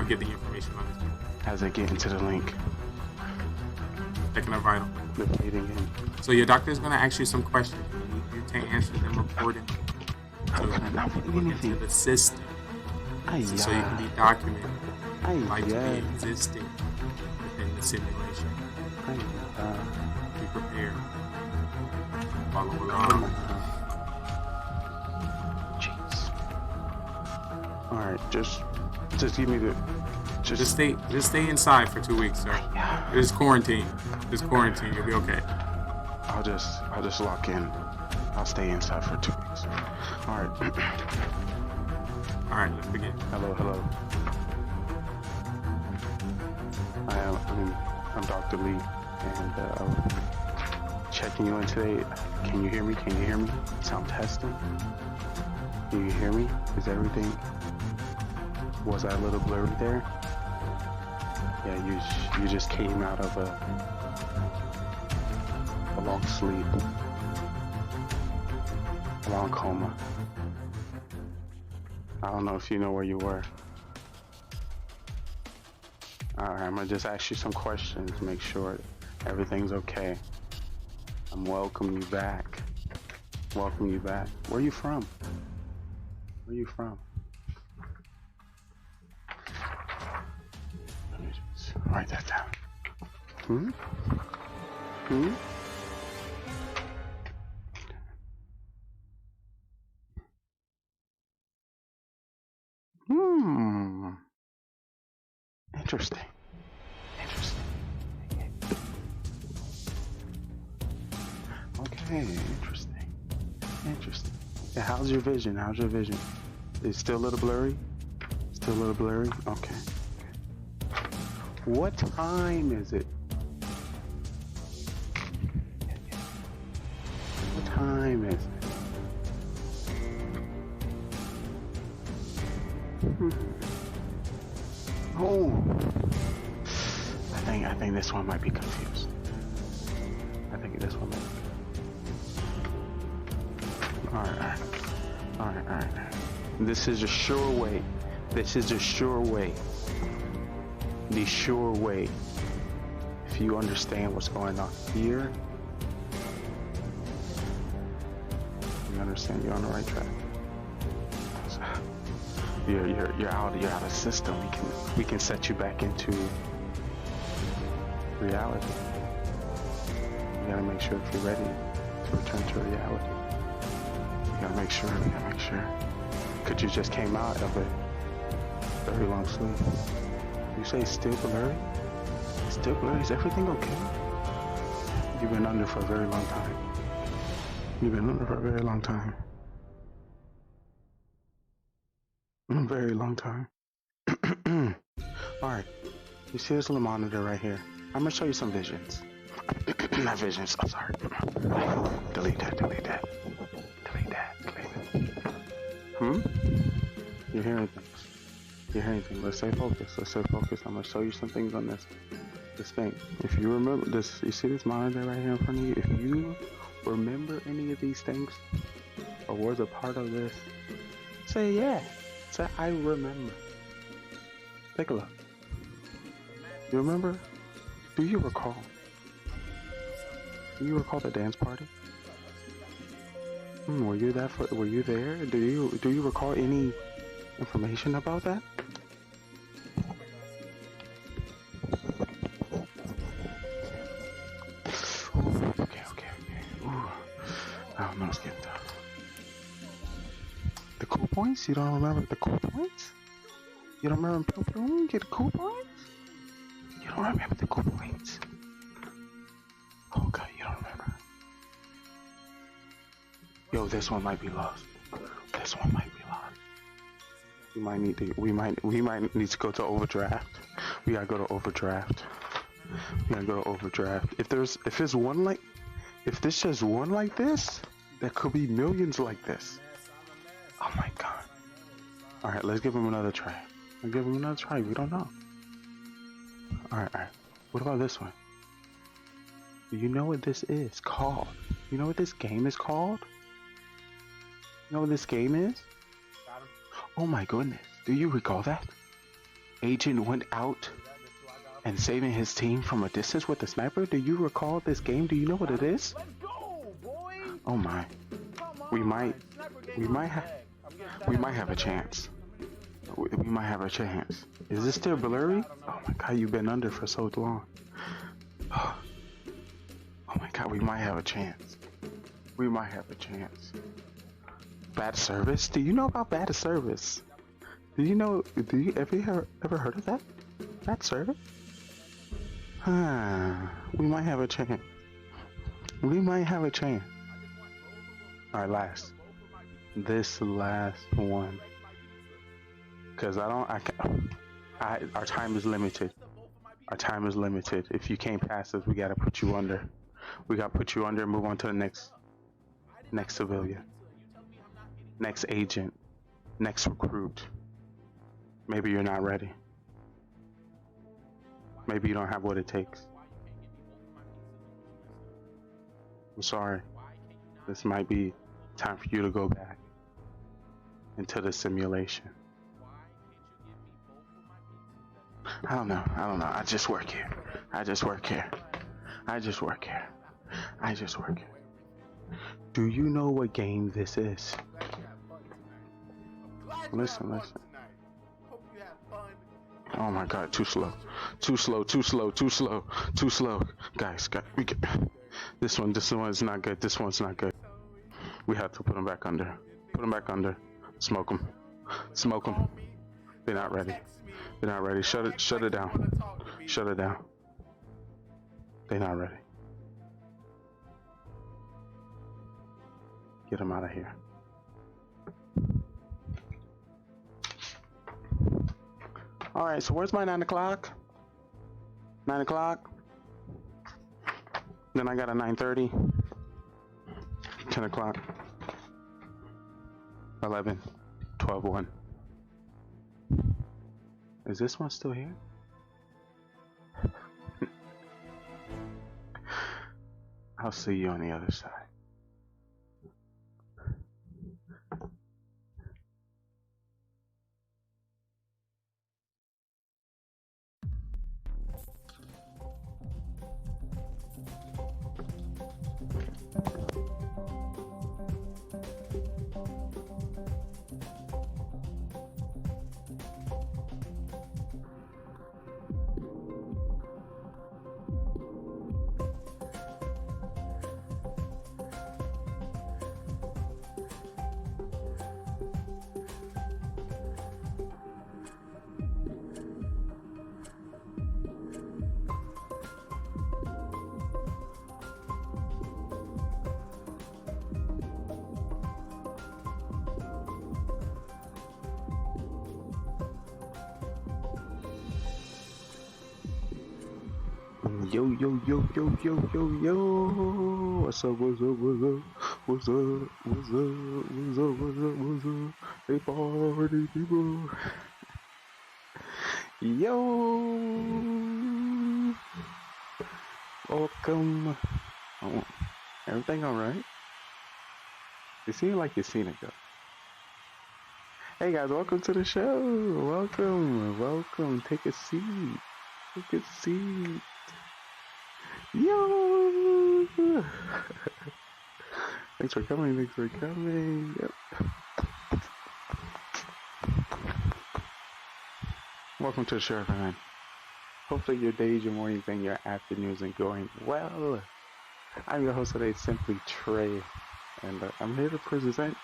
get the information on this. As I get into the link. Checking a vital. The fading in. So your doctor is going to ask you some questions. You to answer them according to the system. So you can be documented. Like to be existing within the simulation. Be prepared. Follow along. Jeez. Alright, just give me the just stay inside for 2 weeks, sir. It's quarantine. You'll be okay. I'll just lock in. I'll stay inside for 2 weeks. Alright. Alright, let's begin. Hello. I'm Dr. Lee, and I'm checking you in today. Can you hear me? Sound testing. Do you hear me? Is everything? Was I a little blurry there? Yeah, you just came out of a long sleep, a long coma. I don't know if you know where you were. Alright, I'm gonna just ask you some questions to make sure everything's okay. I'm welcoming you back. Where are you from? Let me just write that down. Interesting. Okay, interesting. Yeah, how's your vision? It's still a little blurry? Okay. What time is it? Oh, I think this one might be confused. All right. This is a sure way. The sure way. If you understand what's going on here, you understand you're on the right track. You're out of system. We can set you back into reality. You gotta make sure if you're ready to return to reality. You gotta make sure. Cause you just came out of a very long sleep. You say it's still blurry? Is everything okay? You've been under for a very long time. Very long time. Alright. You see this little monitor right here? I'm gonna show you some visions. Not visions, I'm sorry. Delete that. You're hearing things. Let's stay focused. I'm gonna show you some things on this thing. If you remember this, you see this monitor right here in front of you? If you remember any of these things, or was a part of this, say yeah. Say I remember. Take a look. You remember? Do you recall the dance party? Were you there? Do you recall any information about that? Okay. Ooh. I don't know, it's getting tough. The cool points? You don't remember the cool points? You don't remember get the cool points? You don't remember the cool points? Oh god, you don't remember. Yo, this one might be lost. We might need to go to overdraft. We gotta go to overdraft. If there's just one like this, there could be millions like this. Oh my god. Alright, let's give him another try. I'll give him another try. We don't know. Alright. What about this one? Do you know what this is called? You know what this game is called? You know what this game is? Oh my goodness. Do you recall that? Agent went out and saving his team from a distance with a sniper? Do you recall this game? Do you know what it is? Oh my. We might have a chance. We might have a chance. Is this still blurry? Oh my god, you've been under for so long. Oh my god, we might have a chance. We might have a chance. Bad service? Do you know about bad service? Do you ever heard of that? Bad service? We might have a chance. We might have a chance. Alright, this last one. Cause our time is limited. Our time is limited. If you can't pass us, we gotta put you under. We gotta put you under and move on to the next civilian. Next agent. Next recruit. Maybe you're not ready. Maybe you don't have what it takes. I'm sorry. This might be time for you to go back into the simulation. I don't know. I just work here. Do you know what game this is? Listen. Oh my god, too slow. Guys, we get this one is not good. This one's not good. We have to put them back under. Smoke them. They're not ready. Shut it down. They're not ready. Get them out of here. Alright, so where's my 9 o'clock? 9 o'clock. Then I got a 9:30. 10 o'clock. 11. 12, 1. Is this one still here? I'll see you on the other side. Yo. What's up? Hey, party people. Yo. Welcome. Oh, everything alright? You seem like you've seen it though. Hey guys, welcome to the show. Welcome. Take a seat. Yo! Thanks for coming. Yep. Welcome to the show, everyone. Hopefully your days, your mornings, and your afternoons are going well. I'm your host today, Simply Trey, and I'm here to present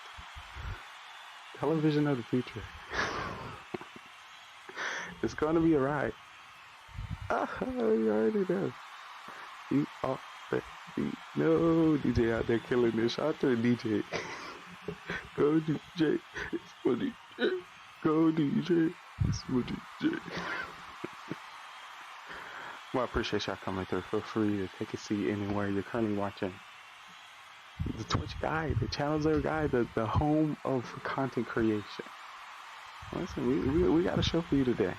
television of the future. It's going to be a ride. You already know. You already know. DJ out there killing this. Shout out to the DJ. Go DJ. It's for DJ. Go DJ. It's for DJ. Well, I appreciate y'all coming through. Feel free to take a seat anywhere you're currently watching. The Twitch guide, the channel's our guide, the home of content creation. Listen, we got a show for you today.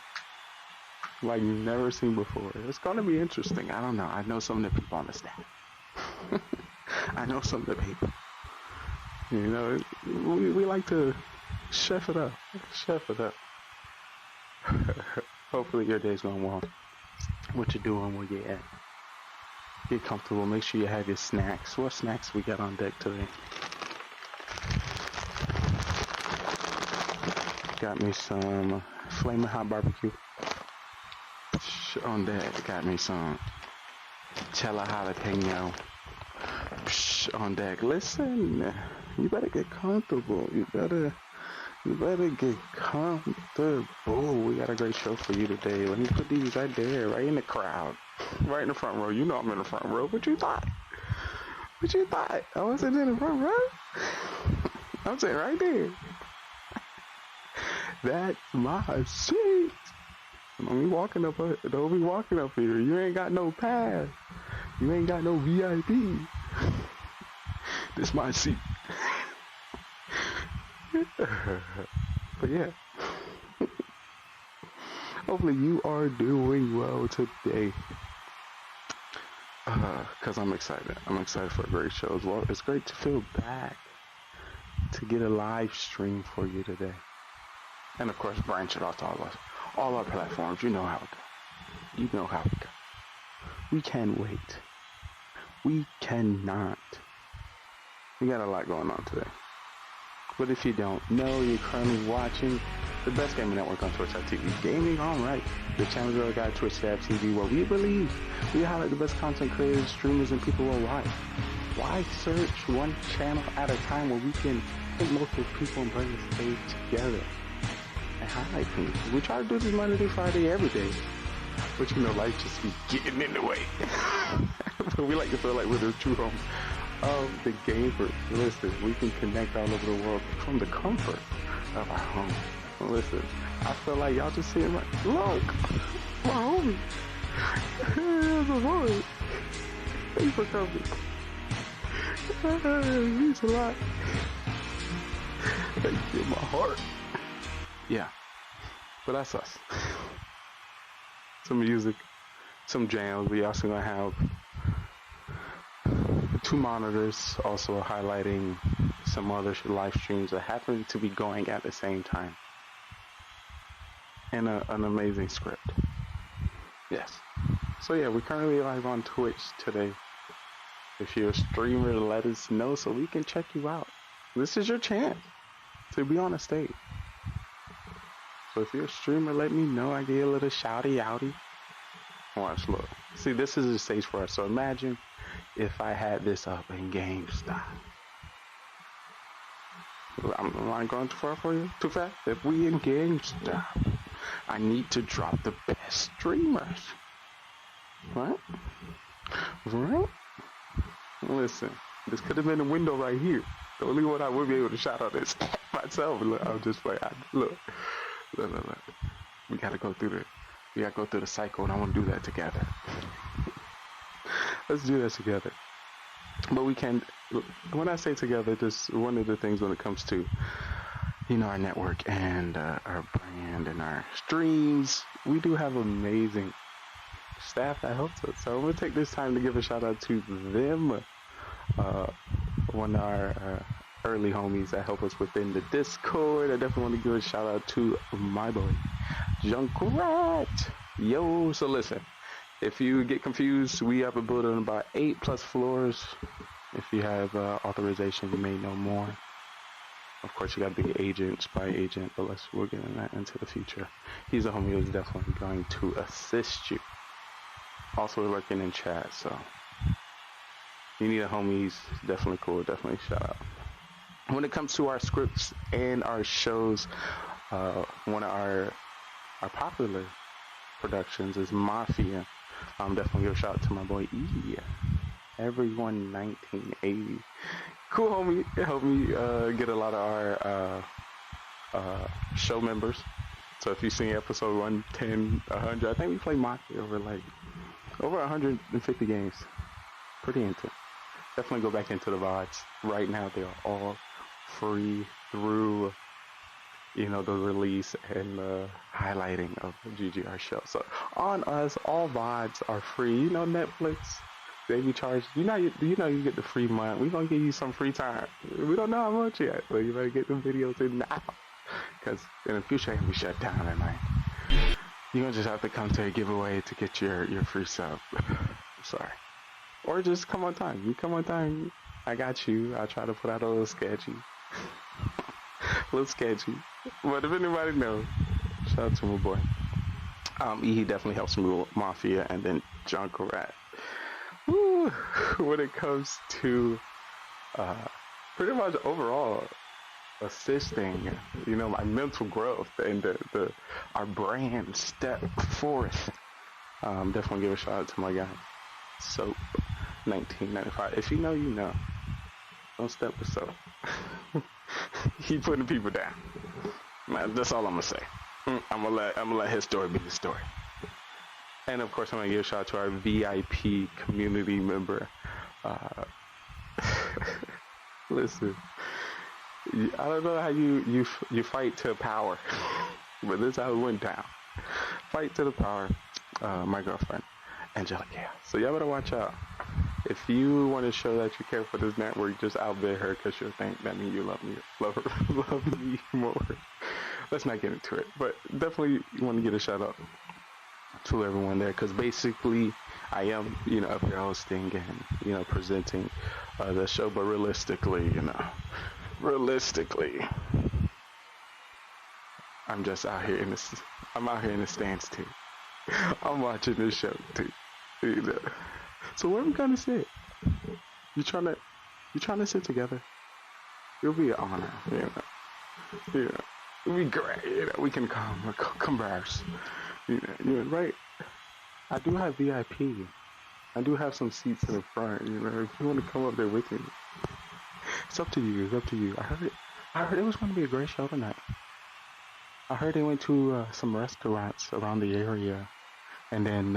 Like you've never seen before. It's gonna be interesting. I don't know. I know some of the people on the staff. I know some of the people. You know, we like to chef it up. Chef it up. Hopefully your day's going well. What you're doing where you at. Get comfortable. Make sure you have your snacks. What snacks we got on deck today? Got me some flaming hot barbecue. On deck, got me some chela jalapeno. On deck. Listen, you better get comfortable. You better get comfortable. We got a great show for you today. Let me put these right there, right in the crowd, right in the front row. You know I'm in the front row. What you thought? What you thought? I wasn't in the front row. I'm sitting right there. That's my seat. Don't be walking up here. You ain't got no pass. You ain't got no VIP. This my seat. But yeah. Hopefully you are doing well today. Cause I'm excited. I'm excited for a great show as well. It's great to feel back to get a live stream for you today. And of course branch it off to all of us. All our platforms, you know how it goes. You know how it goes. We can't wait. We cannot. We got a lot going on today. But if you don't know, you're currently watching the best gaming network on Twitch.tv, Gaming GoneRight, the channel that got Twitch.tv, where we believe we highlight the best content creators, streamers, and people worldwide. Why search one channel at a time where we can hit multiple people and bring the stage together and highlight things? We try to do this Monday through Friday every day, but you know, life just be getting in the way. But we like to feel like we're the true home of the gamers. Listen, we can connect all over the world from the comfort of our home. Listen, I feel like y'all just seeing my look, my homie. There's a voice. Thanks for coming. It means a lot. Thank you in my heart. Yeah, but that's us. Some music, some jams. We also gonna have 2 monitors also highlighting some other live streams that happen to be going at the same time. And an amazing script. Yes. So yeah, we're currently live on Twitch today. If you're a streamer, let us know so we can check you out. This is your chance to be on a stage. So if you're a streamer, let me know. I give you a little shouty outy. Watch, look. See, this is a stage for us. So imagine if I had this up in GameStop. Am I going too far for you? Too fast? If we in GameStop, I need to drop the best streamers. Right? Right? Listen, this could have been a window right here. The only one I would be able to shout out is myself. Look, I'll just play. Look. We gotta go through the cycle, and I want to do that together. Let's do that together. But we can. When I say together, just one of the things when it comes to, you know, our network and our brand and our streams, we do have amazing staff that helps us. So I'm gonna take this time to give a shout out to them. One of our early homies that help us within the Discord. I definitely want to give a shout out to my boy GoneRight. Yo, so listen, if you get confused, we have a building about 8+ floors. If you have authorization, you may know more. Of course, you got to be agent, spy agent, but we'll get that into the future. He's a homie who's definitely going to assist you. Also lurking in chat, so you need a homie, he's definitely cool. Definitely shout out. When it comes to our scripts and our shows, one of our popular productions is Mafia. I'm definitely give a shout out to my boy E. Everyone 1980. Cool homie, helped me get a lot of our show members. So if you've seen episode 110, 100, I think we played Mafia over 150 games. Pretty intense. Definitely go back into the VODs. Right now they are all free through you know, the release and the highlighting of the GGR show. So on us, all VODs are free. You know, Netflix, they be charged. You know, you get the free month. We gonna give you some free time. We don't know how much yet, but you better get the videos in now, because in the future it'll be shut down at night. You're gonna just have to come to a giveaway to get your free sub. Sorry. Or just come on time. You come on time, I got you. I'll try to put out a little sketchy. A little sketchy. But if anybody knows, shout out to my boy. He definitely helps me with Mafia and then GoneRight. Woo! When it comes to pretty much overall assisting, you know, my mental growth and our brand step forth. Definitely give a shout out to my guy, Soap 1995. If you know, you know. Don't step with Soap. He putting people down. Man, that's all I'm gonna say. I'm gonna let his story be his story. And of course, I'm gonna give a shout out to our VIP community member. Listen, I don't know how you fight to power, but this is how it went down. Fight to the power. My girlfriend, Angelica. So y'all better watch out. If you want to show that you care for this network, just outbid her, because she'll think that means you love me more. Let's not get into it, but definitely you want to get a shout out to everyone there, because basically I am, you know, up here hosting and, you know, presenting the show, but realistically, I'm just out here in this. I'm out here in the stands too. I'm watching this show too. You know. So where are we gonna sit? You trying to sit together? It'll be an honor, you know. Yeah, it'll be great. You know, we can converse. You know, right? I do have VIP. I do have some seats in the front. You know, if you want to come up there with me, it's up to you. It's up to you. I heard it was going to be a great show tonight. I heard they went to some restaurants around the area and then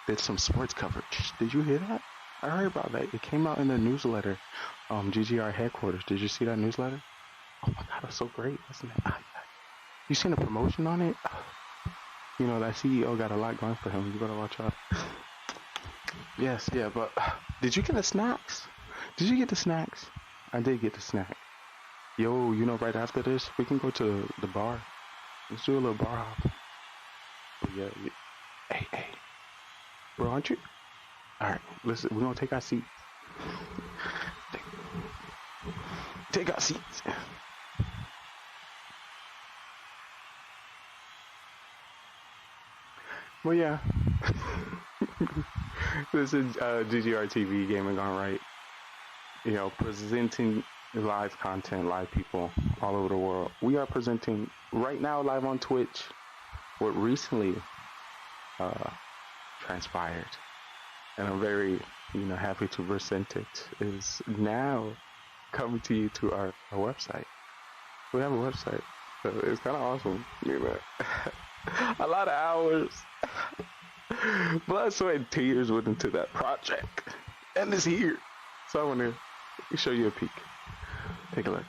did some sports coverage. Did you hear that? I heard about that. It came out in the newsletter, GGR headquarters. Did you see that newsletter? Oh my God, it's so great, isn't it? You seen the promotion on it? You know, that CEO got a lot going for him. You better watch out. Yes, yeah, but did you get the snacks? Did you get the snacks? I did get the snack. Yo, you know, right after this, we can go to the bar. Let's do a little bar hop. Yeah. Hey. Bro, aren't you? Alright, listen, we're gonna take our seats. Take our seats. Well, yeah. This is GGR TV, Gaming GoneRight. You know, presenting live content, live people all over the world. We are presenting right now live on Twitch what recently transpired, and I'm very, you know, happy to present it. Is now coming to you to our website. We have a website, so it's kind of awesome, you know. A lot of hours, blood, sweat, and tears went into that project, and it's here. So I want to show you a peek. Take a look.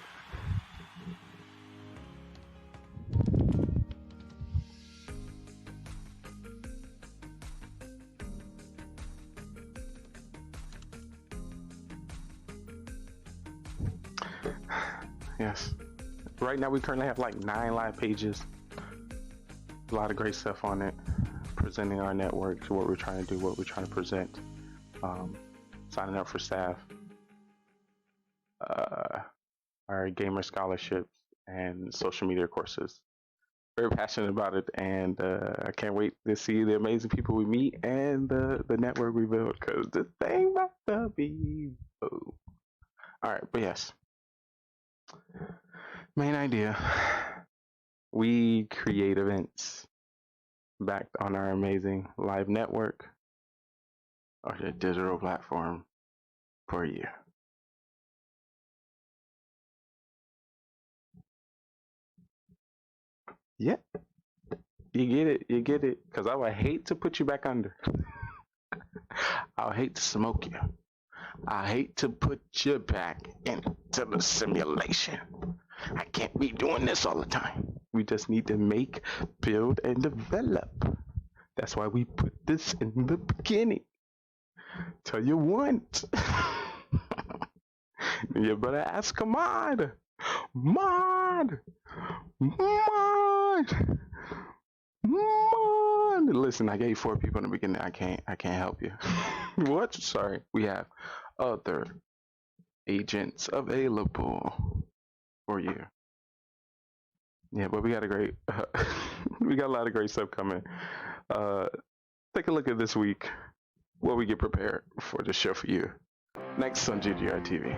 Yes. Right now we currently have like 9 live pages. A lot of great stuff on it. Presenting our network, what we're trying to do, what we're trying to present. Signing up for staff. Our gamer scholarships and social media courses. Very passionate about it, and I can't wait to see the amazing people we meet and the network we build, because the thing about to be boom. Alright, but yes. Main idea. We create events backed on our amazing live network or the digital platform for you. Yep. You get it, because I would hate to put you back under. I would hate to smoke you. I hate to put you back into the simulation. I can't be doing this all the time. We just need to make, build, and develop. That's why we put this in the beginning. Tell you what. You better ask a mod. Mod. Listen, I gave 4 people in the beginning. I can't help you. What? Sorry. We have other agents available for you. Yeah, but we got a great, we got a lot of great stuff coming. Take a look at this week, what we get prepared for the show for you. Next on GGR TV.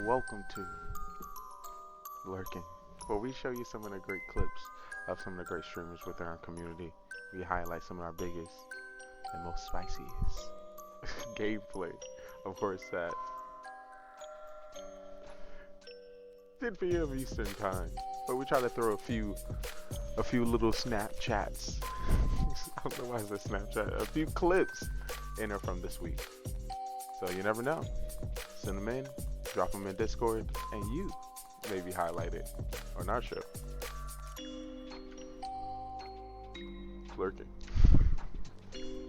Welcome to Lurking, where we show you some of the great clips of some of the great streamers within our community. We highlight some of our biggest and most spiciest gameplay. Of course, that 10 p.m. Eastern time, but we try to throw a few little Snapchats. I don't know why it's a Snapchat. A few clips in there from this week. So you never know. Send them in. Drop them in Discord, and you may be highlighted on our show. Lurking.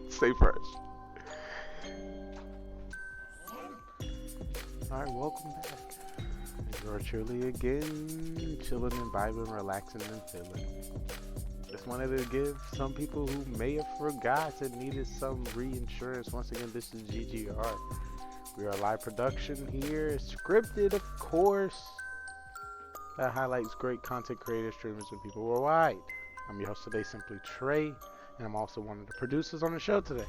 Stay fresh. Alright, welcome back. You're truly again chilling and vibing, relaxing and chilling. Just wanted to give some people who may have forgotten needed some reinsurance. Once again, this is GGR. We are a live production here, scripted of course, that highlights great content creators, streamers, and people worldwide. I'm your host today, Simply Trey, and I'm also one of the producers on the show today.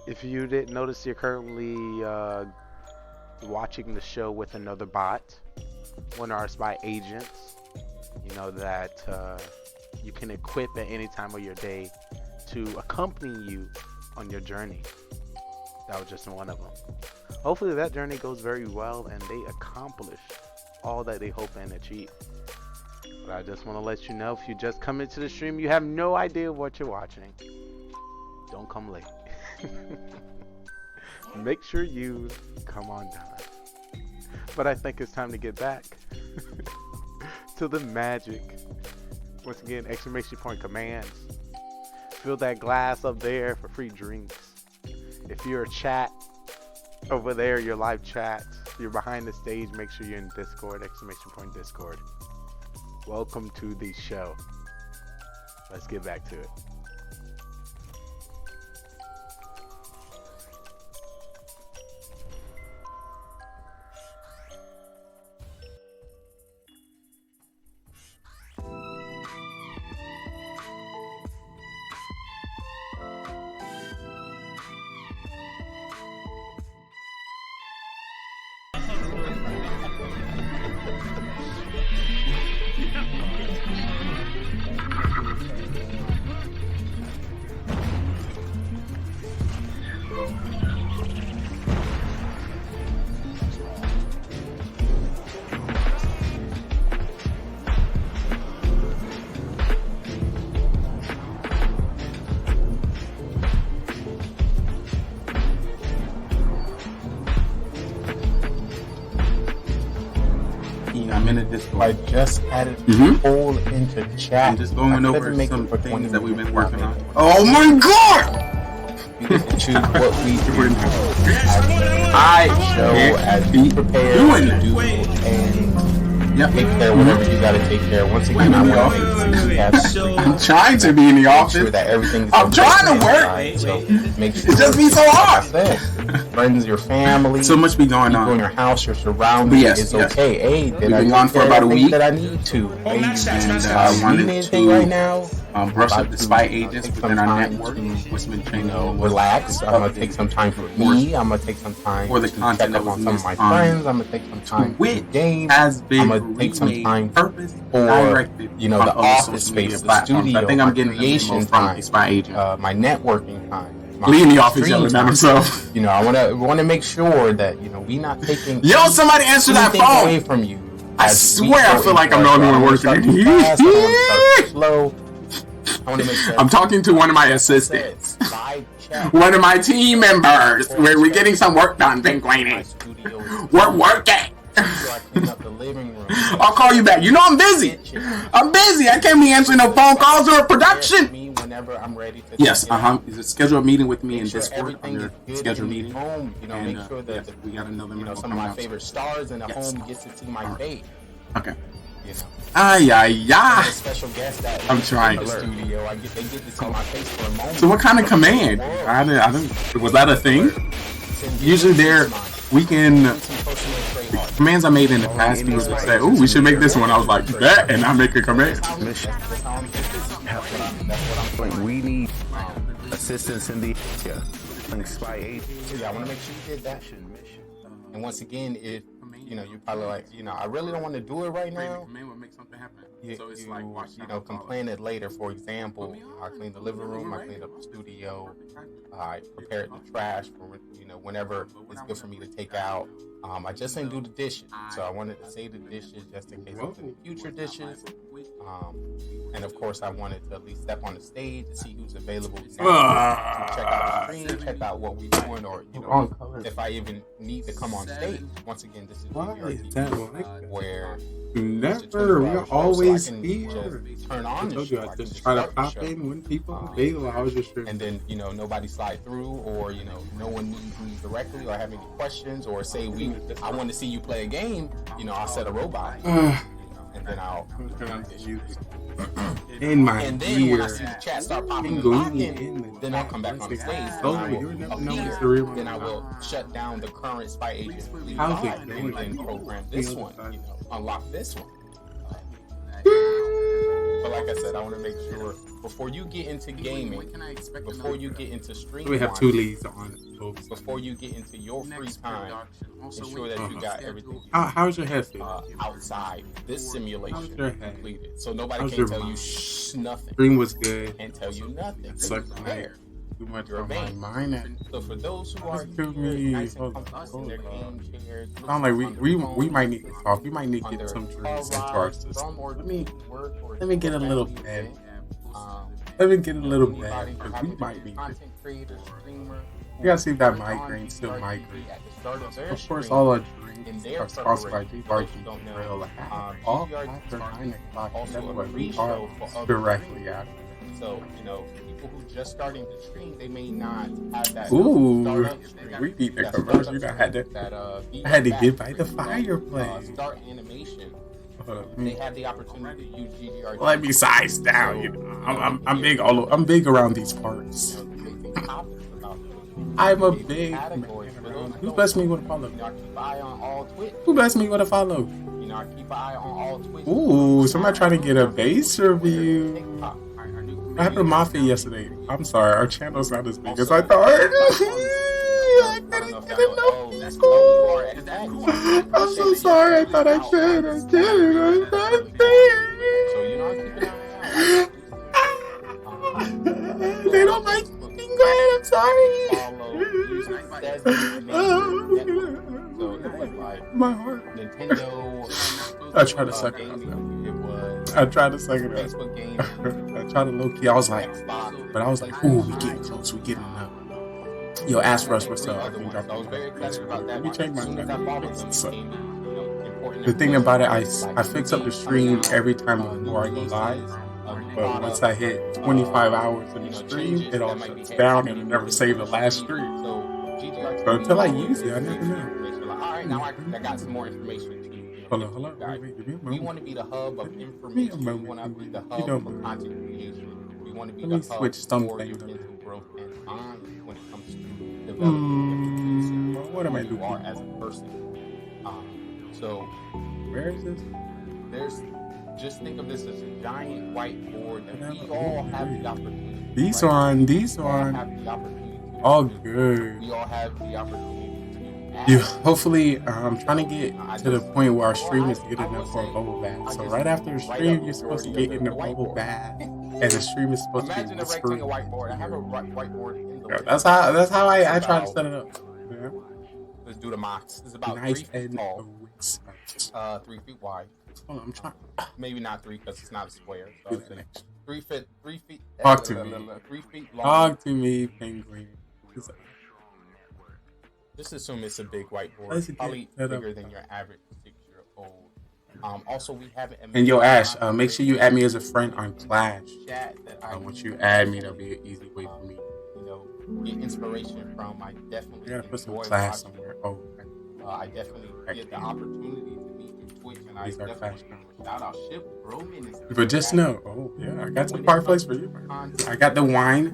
If you didn't notice, you're currently watching the show with another bot, one of our spy agents. You know that you can equip at any time of your day to accompany you on your journey. That was just one of them. Hopefully that journey goes very well and they accomplish all that they hope and achieve. But I just want to let you know, if you just come into the stream, you have no idea what you're watching. Don't come late. Make sure you come on time. But I think it's time to get back to the magic. Once again, exclamation point commands. Fill that glass up there for free drinks. If you're a chat over there, your live chat, you're behind the stage, make sure you're in Discord, exclamation point Discord. Welcome to the show. Let's get back to it. minute Discord. I just added poll into chat. I'm just going over some things that we've been working on. Oh my god! You get to choose what we do. I show as be prepared to do and take care of whatever you gotta take care of. Once again, I want to make sure you have I'm trying to be in the office. Sure that everything's I'm trying to work. Right, so make sure it's just be so hard. Friends, your family, so much be going on in your house, your surroundings. It's okay. Hey, we've been gone for about a week. That I need to. And I wanted to right now. Brush up the spy agents within our network. What's been changing? Relax. I'm gonna take some time for me. I'm gonna take some time for the content that on some of my friends. I'm gonna take some time for the game. Has been I'm gonna take some time purpose for the office space, the studio. I think I'm getting creation time. Spy agent. My networking time. Lee in the office yelling at himself. You know, I want to make sure that we not taking. Yo, somebody answer that phone away from you. I swear, I feel like I'm the only one working slow. I want to make sure. I'm talking to one of my assistants, one of my team members. We're getting some work done, Penguini. We're working. I'll call you back. You know I'm busy. I can't be answering no phone calls or production. Whenever I'm ready to yes, schedule a meeting with me in Discord. Schedule a meeting. Home, make sure that we got another member. Some of my favorite stars in the home gets to see my face. Okay. Special guest that I'm trying. The studio. They get to see my face for a moment. So what kind of command? I don't. Was that a thing? Usually we can. Commands I made in the past, people would say, "Oh, we should make this one." I was like, "That," and I make a command. We need assistance in the spy agent. Yeah, I want to make sure you did that. And once again, if you're probably like, I really don't want to do it right now. So it's like, complain it later. For example, I clean the living room, I clean up the studio, I prepared the trash for whenever it's good for me to take out. I just didn't do the dishes, so I wanted to say the dishes just in case of any future dishes. And of course, I wanted to at least step on the stage to see who's available. To check out the stream, check out what we're doing, or if I even need to come on stage. Once again, this is where never. We're always here. Turn on. I told you I just try to pop in when people available. I was just sure. And then nobody slide through, or no one needs me directly, or have any questions, or say I want to see you play a game. I'll set a robot. And then I'll in my and then ear. When I see the chat start popping in, then I'll come back on the stage. Then I will shut down the current spy agent and program this one. Unlock this one. But like I said, I want to make sure before you get into gaming, before you get into streaming, we have 2 leads on it. Before you get into your free time, ensure that you got everything. How's your head feel? Outside this simulation completed, so nobody can tell you nothing. Stream was good. Can't tell you nothing. It's like too much on my mind. So for those who are nice and comfortable in their game chairs, sound like we might need to talk. We might need to get some drinks into our system. Let me get a little bit. Let me get a little bit, because we might be. You gotta see if that migraine still migraine. Of course, all our drinks are sponsored by DRG Grill. All after 9 o'clock. That's what we are directly after. So, people who just starting to stream, they may not have that. Ooh, we beat the commercial. I had to get by the fireplace. Start animation. They have the opportunity to use GGR. Let me size down. I'm big I'm big around these parts. I'm a big man. Who blessed me with a follow? Who blessed me with a follow? Keep an eye on all Twitch. Ooh, somebody trying to get a base review. I had a Mafia yesterday. I'm sorry, our channel's not as big as I thought. I couldn't get enough people. I'm so sorry. I thought I should. I didn't. They don't like being great. I'm sorry. My heart. I try to suck it up. I tried to suck it up. I tried to low key. I was like, ooh, we getting close. We getting up. Yo, Ask Rush, what's up? Let me check my important. The thing about it, I fix up the stream every time before I go live. But once I hit 25 hours in the stream, it all shuts down and it never saved the last stream. But until I use it, I never know. All right, now I got some more information to you. Hello. Wait, we want to be the hub of information. We want to be the hub for content creation. We want to be the hub for your mental growth and mind when it comes to developing what am I doing? You are as a person. So where is this? There's just think of this as a giant whiteboard that we all have the opportunity. These on. All good. We all have the opportunity. You hopefully I'm trying to get to the point where our stream is good enough for a bubble bath. So right after the stream, you're supposed to get in the bubble bath, and the stream is supposed to be whispering. Whiteboard. I have a whiteboard in the. That's how I try to set it up. Yeah. Let's do the mocks. It's about nice 3 feet tall, 3 feet wide. Hold on, I'm trying. Maybe not 3 because it's not a square. So 3 feet. 3 feet. Talk to me. 3 feet long. Talk to me, penguin. Just assume it's a big whiteboard, probably bigger than your average 6-year-old. Also, we have it. And yo, Ash, make sure you add me as a friend on Clash. Once you add me, that'll be an easy way for me. You know, get inspiration from. I definitely. Yeah, put some Clash somewhere. Oh, I definitely get the opportunity to meet you Twitch, and I definitely shout out Ship Roman. But just know, I got some parfaits for you. I got the wine.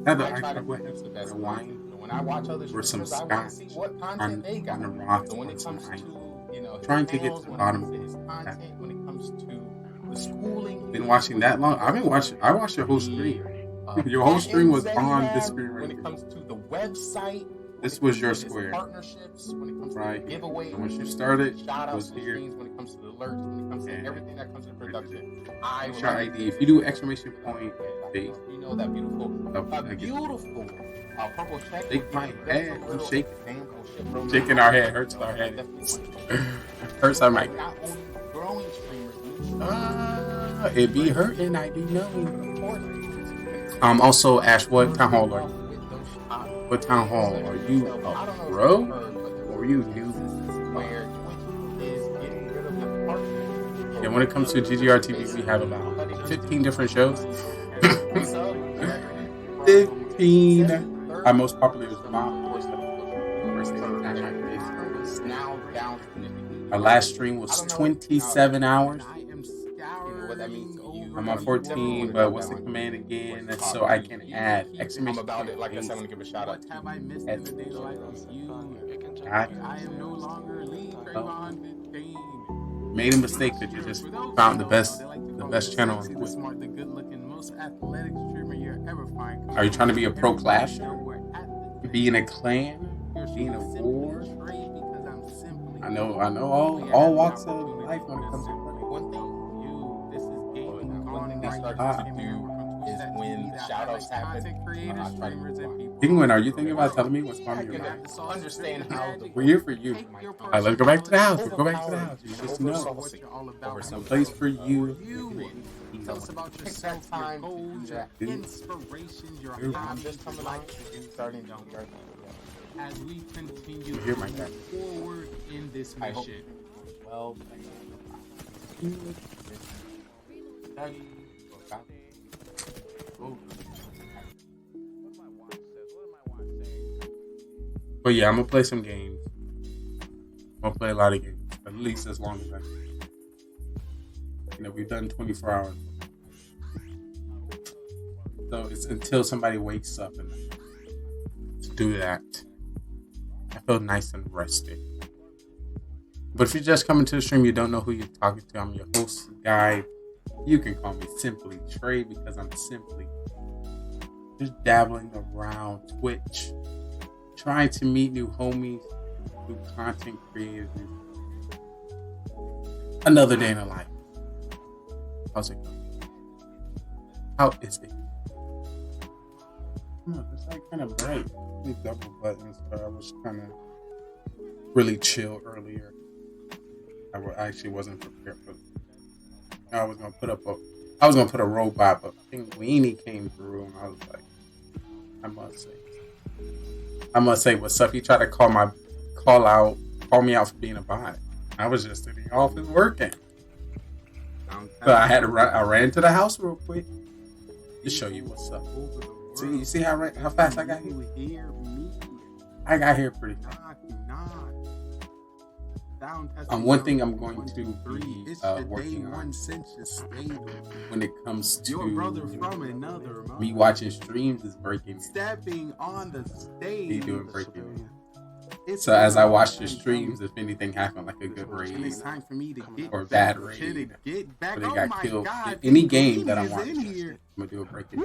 I try to produce the best wine. When I watch other streamers, I want to see what content they got. So when it comes to, trying to get to the bottom of his content, when it comes to the schooling. Been watching that long? I watched your whole stream. Your whole stream was on this screen right When it comes to the website. This was your square. Partnerships, when it comes right. to giveaways. Once you started, shout it was out here. When it comes to the alerts, when it comes to everything that comes to production. Shout ID. If you do exclamation point, you know that beautiful, purple check. Shake my head. I'm shaking our head. Hurts our head. Hurts our mic. It be hurting. I be knowing. Also, Ash, what town hall are you? What town hall are you? A pro? Or are you new? Yeah, when it comes to GGR TV, we have about 15 different shows. 15. Our most popular is Mom. Our last stream was 27 hours. I'm on 14, but what's the command again? That's so I can add exclamation about it. Like I said, I'm gonna give a shout out. I am no longer made a mistake that you just found the best channel on Twitch. Are you trying to be a pro Clash? Be in a clan? Be in a war? I know all walks of life when it comes to one thing that starts to do is when shoutouts happen. Penguin, are you thinking about telling me what's on your mind? Understand how we're here for you. All right, let's go back to the house. Let's go back to the house. You just know there's a place for you. Tell us about yourself, your goals, your inspiration, your I'm just coming out starting down here. As we continue forward in this mission. Well, but yeah, I'm gonna play some games. I'm gonna play a lot of games, at least as long as I can. You know, we've done 24 hours. So it's until somebody wakes up and to do that. I feel nice and rested. But if you're just coming to the stream, you don't know who you're talking to. I'm your host, Guy. You can call me Simply Trey because I'm simply just dabbling around Twitch, trying to meet new homies, new content creators. Another day in the life. How's it going? How is it? It's like kind of bright. These double buttons, but I was kind of really chill earlier. I actually wasn't prepared for. I was gonna put a robot, but Pinguini came through, and I was like, I must say, what's up? He tried to call me out for being a bot. I was just in the office working. So I had to run. I ran to the house real quick to show you what's up. See, you see how fast I got here? I got here pretty fast. One thing I'm going to be working on when it comes to me watching streams is breaking. Stepping on the stage. Me doing breaking. So as I watch the streams, if anything happened, like a good raid or a bad raid, or they got killed, any game that I'm watching, I'm gonna do a breaking.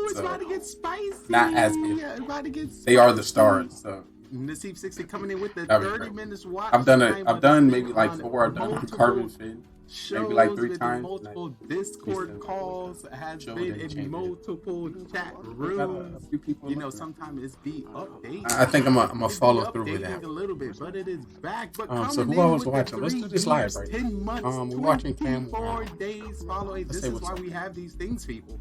It's about to get spicy. Not as if they are the stars. So. Naseeb 60 coming in with the 30 minutes watch. I've done maybe like 4. I've done Carbon Fin maybe like 3 times. Multiple Discord calls, has been in multiple chat rooms. You know, sometimes it's the update. I think I'm gonna follow through with that. A little bit, but it is back. But so who I was watching? Let's do this live right 10 months, we're watching Cam. 4 days following. This is why we have these things, people.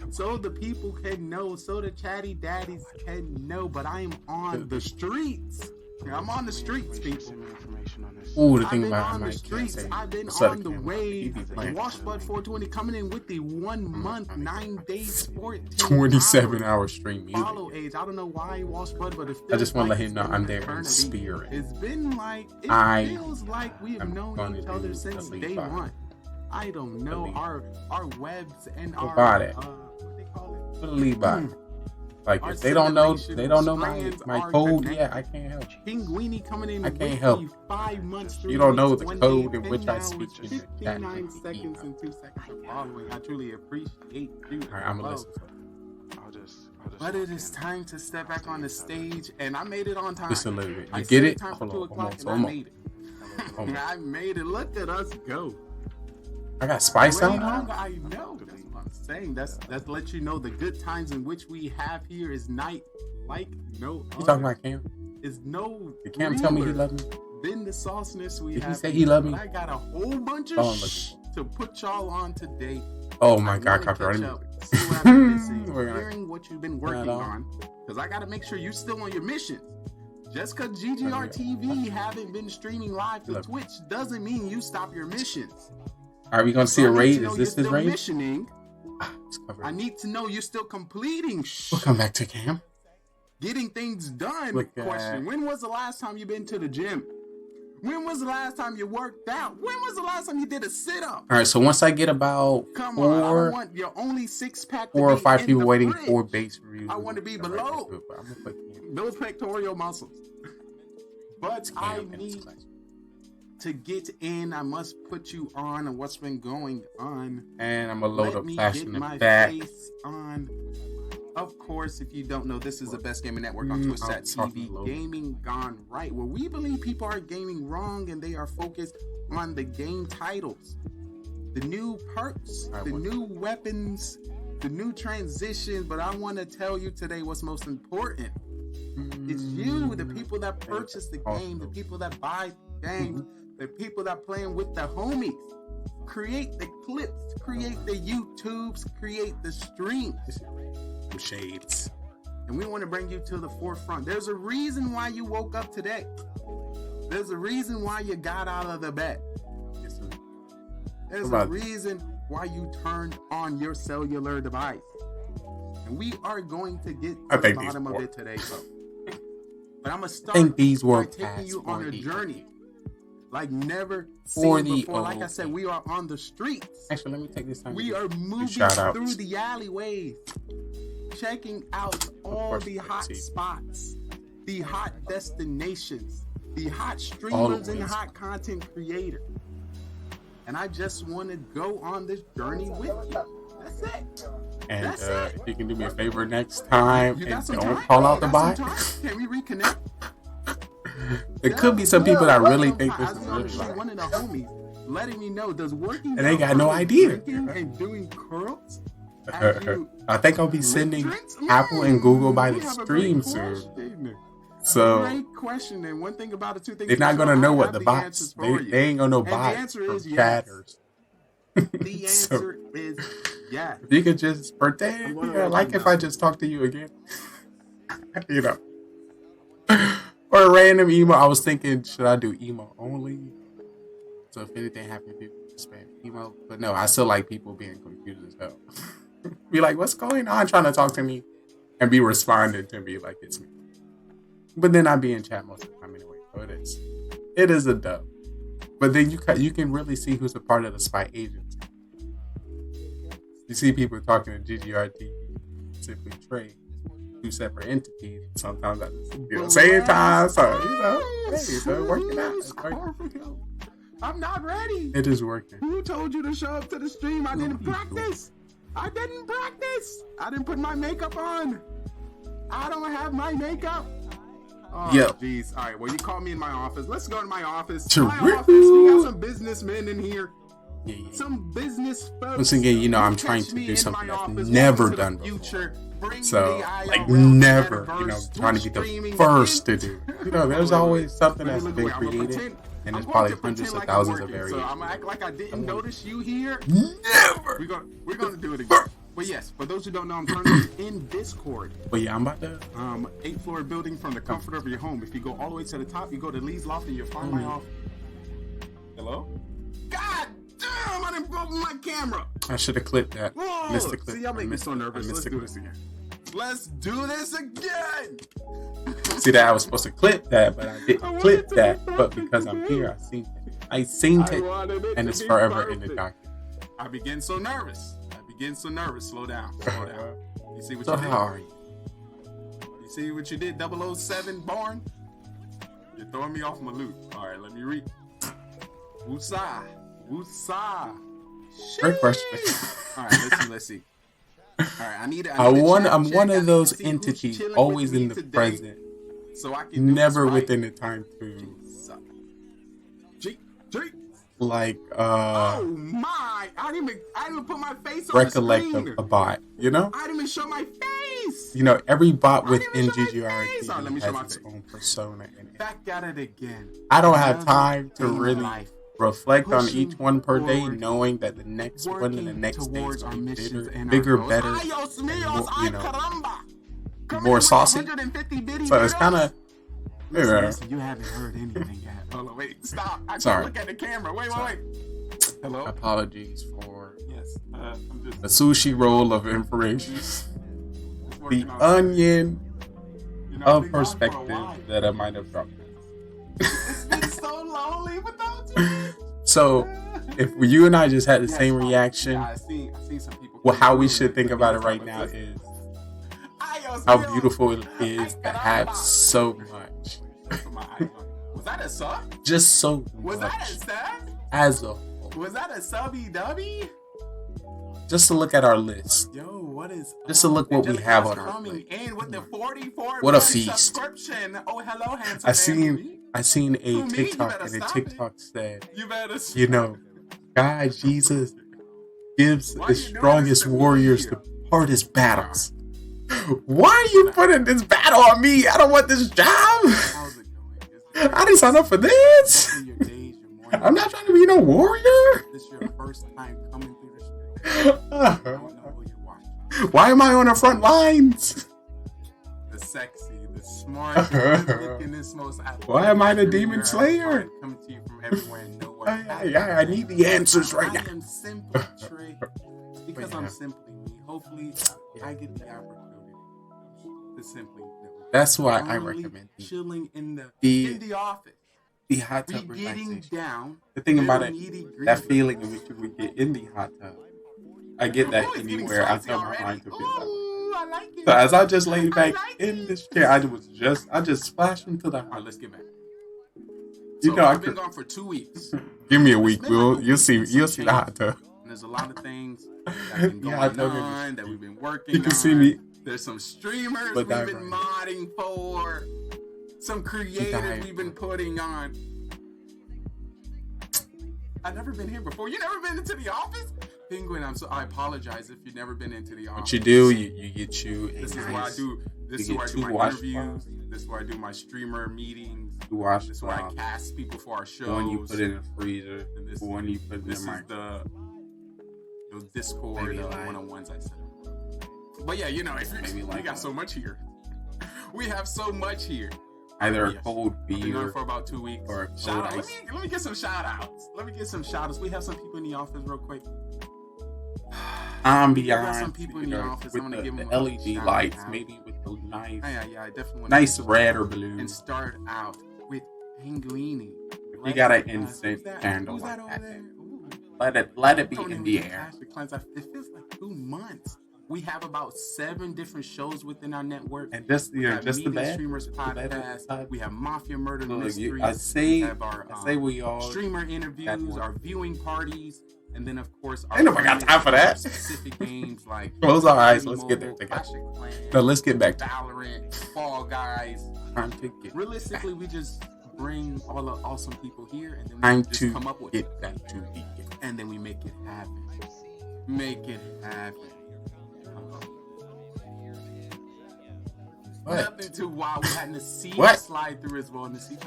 So the people can know, so the chatty daddies can know, but I am on the streets. I'm on the streets, people. Ooh, the thing about on the streets. I've been on the wave. Washbud 420 coming in with the 1 month, 9 days, 27-hour stream. Follow age. I don't know why Washbud, but I just want to let him know I'm there in spirit. It's been like, it feels like we have known each other since day one. I don't know our webs and our what do lead by? Like if they don't know my code, I can't help. Pinguini coming in. I can't help. 5 months. You don't know the code in which I speak in the chat. 59 seconds and 2 seconds of following. I truly appreciate you. All right, I'm gonna listen. But it is time to step back on the stage, and I made it on time. Just a little bit. You get it? Hold on. I made it. Look at us go. I got spice on. I know. That's what I'm saying. That's let you know the good times in which we have here is night like no. You talking about Cam? Is no. Did Cam tell me he loved me? Then the sauceness we Did have. he say he loved me? I got a whole bunch of to put y'all on today. Oh my God, copyright music. See what I've been missing, hearing what you've been working on, because I got to make sure you're still on your missions. Just because GGR TV haven't been streaming live to Twitch doesn't mean you stop your missions. Are we gonna see a raid? Is this his raid? Missioning. I need to know you're still completing. We'll come back to Cam. Getting things done. Question: when was the last time you been to the gym? When was the last time you worked out? When was the last time you did a sit-up? All right, so once I get about I want your only 6-pack. 4 or 5 people waiting for base reviews. I want to be below those pectoral muscles. But I need to get in. I must put you on what's been going on. And I'm gonna load up Clash in the my back. Face on. Of course, if you don't know, this is the best gaming network on Twitch.tv, Gaming GoneRight, where we believe people are gaming wrong and they are focused on the game titles, the new perks, the new weapons, the new transitions. But I want to tell you today what's most important. It's you, the people that purchase the game, the people that buy games, the people that playing with the homies. Create the clips, create the YouTubes, create the streams. Shades. And we want to bring you to the forefront. There's a reason why you woke up today. There's a reason why you got out of the bed. There's a reason why you turned on your cellular device. And we are going to get to the bottom of it today, bro. But I'm going to start by taking you on a journey like never seen before. Like I said, we are on the streets. Actually, let me take this time. We are moving through the alleyways, checking out all the hot spots, the hot destinations, the hot streamers and hot content creators. And I just want to go on this journey with you. That's it. And if you can do me a favor next time and don't call out the bot. Can we reconnect? There could be some people that really think this is really like. One of the homies letting me know, does working and they got no idea. And doing curls. I think I'll be sending Apple and Google by the stream soon. So great question. And one thing about the two things, they're not gonna know what the bots. They ain't gonna know bots from chatters. The answer is yes. If you could just pretend, like if I just talk to you again, you know, or a random emo. I was thinking, should I do emo only? So if anything happened, people spam emo. But no, I still like people being confused as hell. Be like, what's going on? Trying to talk to me and be responding to me like it's me. But then I be in chat most of the time anyway. So it is a dub. But then you can really see who's a part of the spy agency. You see people talking to GGRT, Simply Trade, two separate entities. Sometimes at the same time. So, hey, so working out. It's working. I'm not ready. It is working. Who told you to show up to the stream? I didn't practice. I didn't put my makeup on. I don't have my makeup. Oh, jeez. All right. Well, you called me in my office. Let's go to my office. My office. We got some businessmen in here. Yeah. Some business folks. Once again, I'm trying to do something that's never done before. So, like, never, trying to be the first to do. There's always something that's been created, and there's probably hundreds of thousands of variations. So I'm gonna act like I didn't notice you here. Never. We're gonna do it again. But yes, for those who don't know, I'm currently in Discord. But yeah, I'm about to 8th floor building from the comfort of your home. If you go all the way to the top, you go to Lee's Loft and you'll find my office. Hello? God damn! I didn't open my camera. I should have clipped that. Whoa! Missed the clip. See, y'all make me so nervous. Let's do this again. Let's do this again. See that I was supposed to clip that, but I didn't clip that. But because I'm here, I seen it, and it's forever in the document. I begin so nervous. Slow down. You see what So you did? how are you? You see what you did, 007 Born? You're throwing me off my loop. All right, let me read. Woosah. Great question. All right, let's see. All right, I'm one of those entities always in the present, so I can never within the time to like oh my! I didn't even put my face on recollect the screen. a bot, I didn't even show my face. Every bot within GGRT has its own persona in it. Back at it again. I don't have time to really reflect on each one per day, knowing that the next one and the next day is going to be bigger, better, and more saucy. So it's kind of, You haven't heard anything yet. Hold on, wait, stop. I can't look at the camera. Wait. Hello? Apologies for the sushi roll of information. The onion of perspective that I might have dropped. It's been so lonely without you. So, if you and I just had the same reaction, I see some people. Well, how we should think about it right now is how beautiful it is to have so much. Was that a sub? Just so Was much. that a sub? As a whole. Was that a subby dubby? Just to look at our list. Yo, what is? Just to look what we have on our plate. In with the 44 what a feast! Subscription. Oh, hello, handsome. I seen a TikTok, and the TikTok said, God, Jesus gives the strongest warriors the hardest battles. Why are you putting this battle on me? I don't want this job. I didn't sign up for this. I'm not trying to be no warrior. This is your first time coming through the street. Why am I on the front lines? The sexy, the smart, the looking, most. Why am I the demon slayer? Coming to you from everywhere and nowhere. I need the answers right now. I am simply Trey because I'm simply me. Hopefully, I get the opportunity to simply. That's why I recommend chilling in the office. The hot tub relaxation. Down. The thing about it, that feeling in which we get in the hot tub, I get that anywhere. I tell my mind to feel that way. I like it. So as I just lay back in this chair, I just splashed into the hot. All right, let's get back. I've been gone for 2 weeks. Give me a week, you'll see the hot tub. And there's a lot of things that have been going on that we've been working on. You can see me. There's some streamers we've been modding for. Some creators we've been putting on. I've never been here before. You never been into the office? Penguin, I apologize if you've never been into the office. What you do, you get you a This is nice, where I do. This is where I do my interviews. This is where I do my streamer meetings. This is where I cast people for our shows. One you put in a freezer. One you put in this the is the Discord one-on-ones I set up. But yeah, we got so much here. We have so much here. Either a cold I've been on beer for about 2 weeks. or Shout out. cold ice. Let me get some shout outs. We have some people in the office real quick. Ambiance, people in the office. with I'm gonna give the them a LED shout lights, out. maybe with those nice, I definitely want nice red or blue. And start out with Angelini. You got an incense candle Who's that like over that. there? Let it be Tony, in we the can air. cash the cleanse. It feels like 2 months. We have about 7 different shows within our network. And just We have just the Media bad. Streamers the bad podcast. We have Mafia Murder Look, Mysteries. I say we have our we all streamer interviews, our viewing parties, and then of course our Ain't nobody got time for that. specific games like Close our eyes. Mobile, Let's get there together. Clash of Clans, No, let's get back to Valorant, Fall Guys. time to get Realistically, we just bring all the awesome people here, and then we time just to come up with get back to the and then we make it happen. Make it happen. What? Nothing too wild. We had Nassif What? slide through as well. Nassif,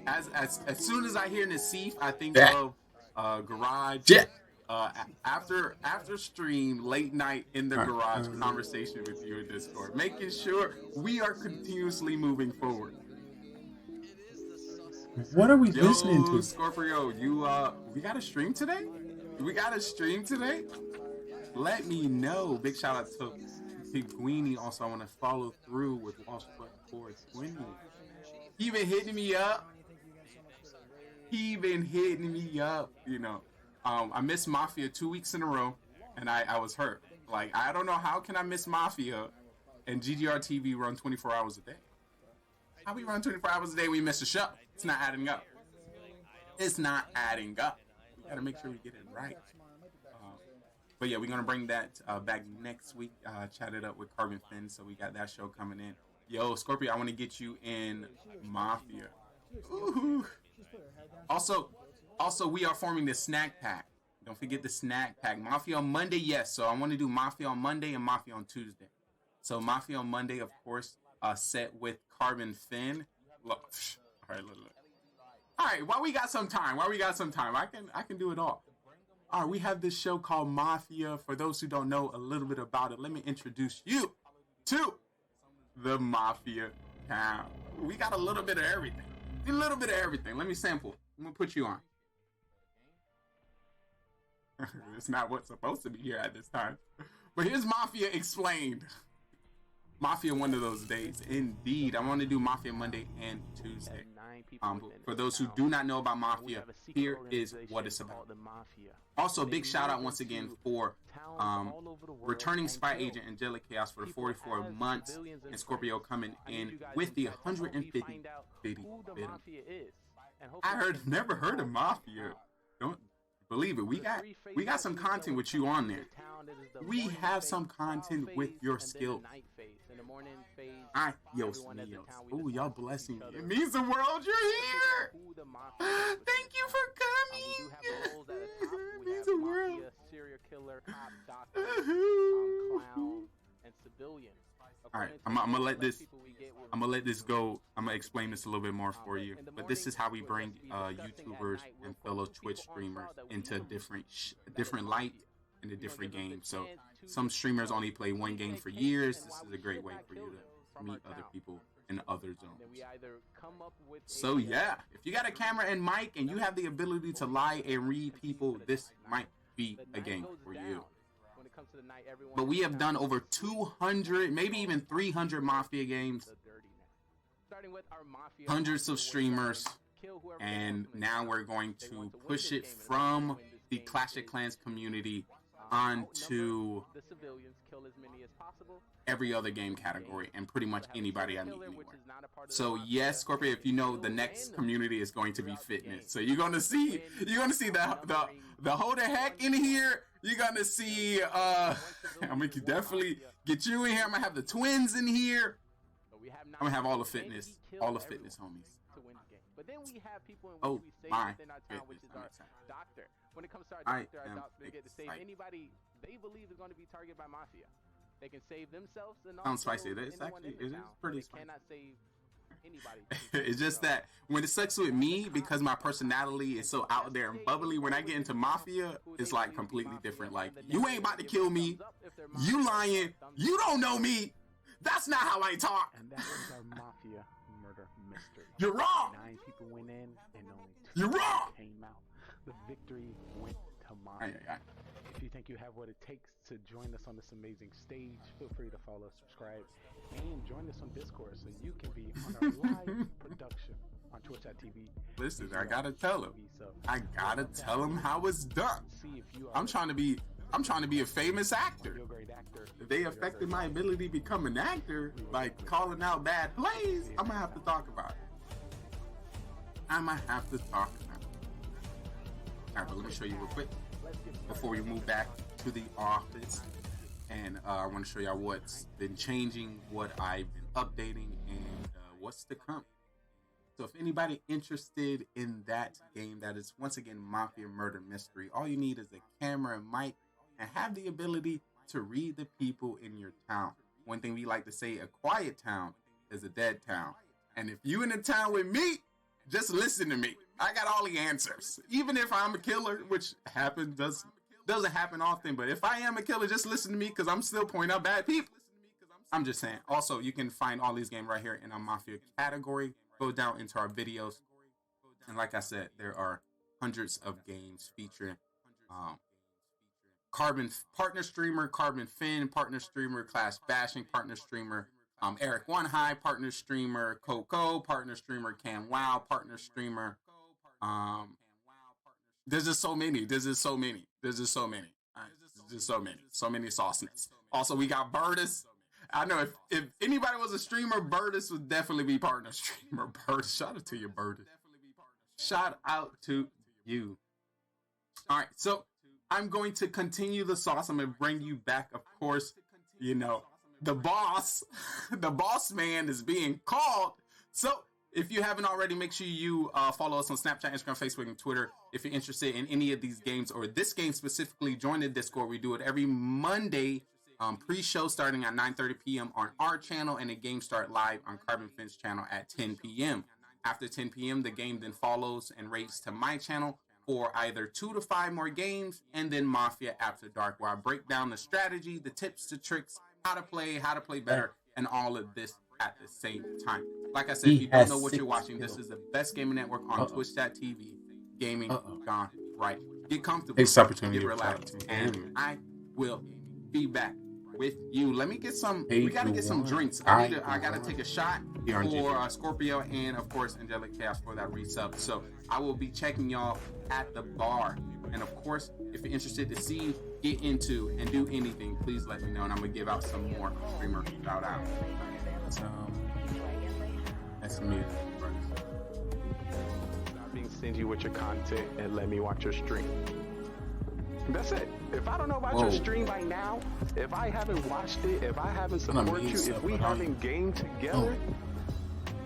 as soon as I hear Nassif, I think Yeah. of garage. Yeah. After stream, late night in the garage conversation with you in Discord, making sure we are continuously moving forward. What are we listening to? Scorpio, we got a stream today? Let me know. Big shout out to Gwenie. Also, I want to follow through with Walsh Sports. Gwenie. He been hitting me up. You know, I missed Mafia 2 weeks in a row, and I was hurt. Like, I don't know how can I miss Mafia and GGR TV run 24 hours a day. How we run 24 hours a day? We miss a show. It's not adding up. We gotta make sure we get it right. But yeah, we're gonna bring that back next week. Chat it up with Carbon Finn, so we got that show coming in. Yo, Scorpio, I want to get you in Mafia. Ooh. Also, we are forming the snack pack. Don't forget the snack pack. Mafia on Monday, yes. So I want to do Mafia on Monday and Mafia on Tuesday. So Mafia on Monday, of course, set with Carbon Finn. Look, all right, look. All right, while we got some time, I can do it all. All right, we have this show called Mafia. For those who don't know a little bit about it, let me introduce you to the Mafia town. We got a little bit of everything. Let me sample. I'm going to put you on. It's not what's supposed to be here at this time. But here's Mafia Explained. Mafia one of those days. Indeed. I want to do Mafia Monday and Tuesday. For those who do not know about Mafia, here is what it's about. Also, a big shout out once again for returning Spy Agent Angelic Chaos for the 44 months, and Scorpio coming in with the 150 biddy. Never heard of Mafia. Don't believe it. We got some content with you on there. We have some content with your skill. Ooh, y'all blessing me. It means the world you're here. Thank you for coming. It means the world. All right, I'm gonna let this go. I'm gonna explain this a little bit more for you. But this is how we bring YouTubers and fellow Twitch streamers into different light in a different game. So some streamers only play one game for years. This is a great way for you to meet other people in other zones. So yeah, if you got a camera and mic and you have the ability to lie and read people, this might be a game for you. But we have done over 200, maybe even 300 Mafia games, hundreds of streamers, and now we're going to push it from the Clash of Clans community onto every other game category and pretty much anybody I meet anywhere. So yes, Scorpio, if you know, the next community is going to be fitness. So you're gonna see the whole the heck in here. You're gonna see I'm gonna definitely get you in here. I'm gonna have the twins in here. I'm gonna have all the fitness homies. But then we have people in Oh we my within our town, which is our doctor. When it comes to our doctor, they get to save anybody they believe is going to be targeted by Mafia. They can save themselves and sounds spicy. It is pretty spicy. Cannot save anybody. It's just that when it sucks with me, because my personality is so out there and bubbly, when I get into Mafia, it's like completely different. Like, you ain't about to kill me. You lying. You don't know me. That's not how I talk. And that is our Mafia mystery. You're wrong. 9 people went in and only 2 You're wrong. came out. The victory went to Mafia. If you think you have what it takes to join us on this amazing stage, feel free to follow, subscribe, and join us on Discord so you can be on our live production on Twitch.tv. Listen, I gotta tell him. I gotta tell him how it's done. I'm trying to be a famous actor. If they affected my ability to become an actor by calling out bad plays, I'm gonna have to talk about it. I might have to talk about it. Alright, but let me show you real quick before we move back to the office. And I want to show y'all what's been changing, what I've been updating, and what's to come. So if anybody interested in that game, that is once again Mafia Murder Mystery, all you need is a camera and mic and have the ability to read the people in your town. One thing we like to say, a quiet town is a dead town. And if you in a town with me, just listen to me. I got all the answers. Even if I'm a killer, which doesn't happen often, but if I am a killer, just listen to me because I'm still pointing out bad people. I'm just saying. Also, you can find all these games right here in our Mafia category. Go down into our videos. And like I said, there are hundreds of games featuring Carbon partner streamer, Carbon Finn partner streamer, Clash Bashing partner streamer, Eric One High partner streamer, Coco partner streamer, Cam Wow partner streamer. There's just so many. There's just so many. So many sauces. Also, we got Burtis. I know if anybody was a streamer, Burtis would definitely be partner streamer. Burtis, shout out to you, Burtis. Shout out to you. All right, so I'm going to continue the sauce. I'm going to bring you back, of course. You know, the boss man is being called. So if you haven't already, make sure you follow us on Snapchat, Instagram, Facebook, and Twitter. If you're interested in any of these games or this game specifically, join the Discord. We do it every Monday, pre-show starting at 9:30 p.m. on our channel, and the game start live on Carbon Finn's channel at 10 p.m. After 10 p.m., the game then follows and rates to my channel for either 2 to 5 more games, and then Mafia After Dark, where I break down the strategy, the tips, the tricks, how to play better, and all of this at the same time. Like I said, if you don't know what you're watching, this is the best gaming network on Twitch.tv, Gaming Gone Right. Get comfortable, get relaxed, and I will be back with you. Let me get some, we gotta get some drinks. I gotta take a shot for Scorpio and of course Angelic Chaos for that resub. So I will be checking y'all at the bar. And of course, if you're interested to see, get into, and do anything, please let me know, and I'm gonna give out some more streamer shout out. That's me. Stop being stingy with your content and let me watch your stream. That's it. If I don't know about your stream by now, if I haven't watched it, if I haven't supported you, if we haven't gamed together,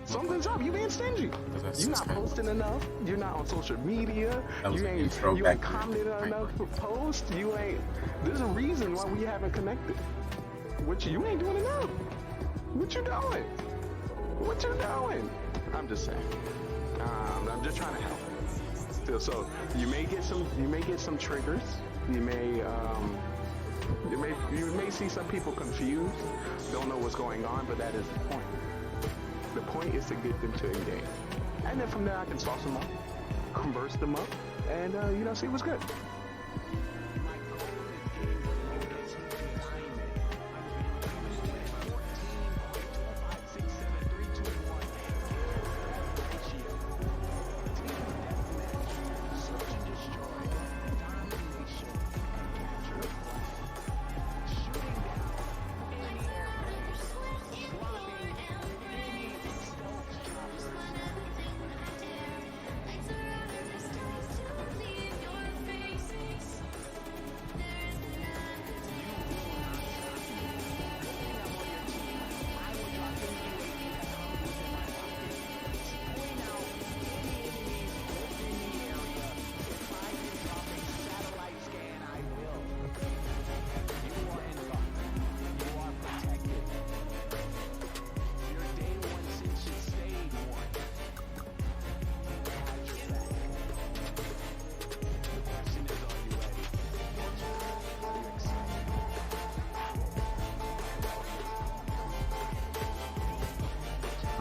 something's up. You being stingy. You're not posting enough. You're not on social media. You ain't commented on enough posts. You ain't. There's a reason why we haven't connected. You ain't doing enough. What you doing? What you doing? I'm just saying. I'm just trying to help. So you may get some triggers. You may see some people confused, don't know what's going on, but that is the point. The point is to get them to engage, and then from there I can sauce them up, converse them up, and see what's good.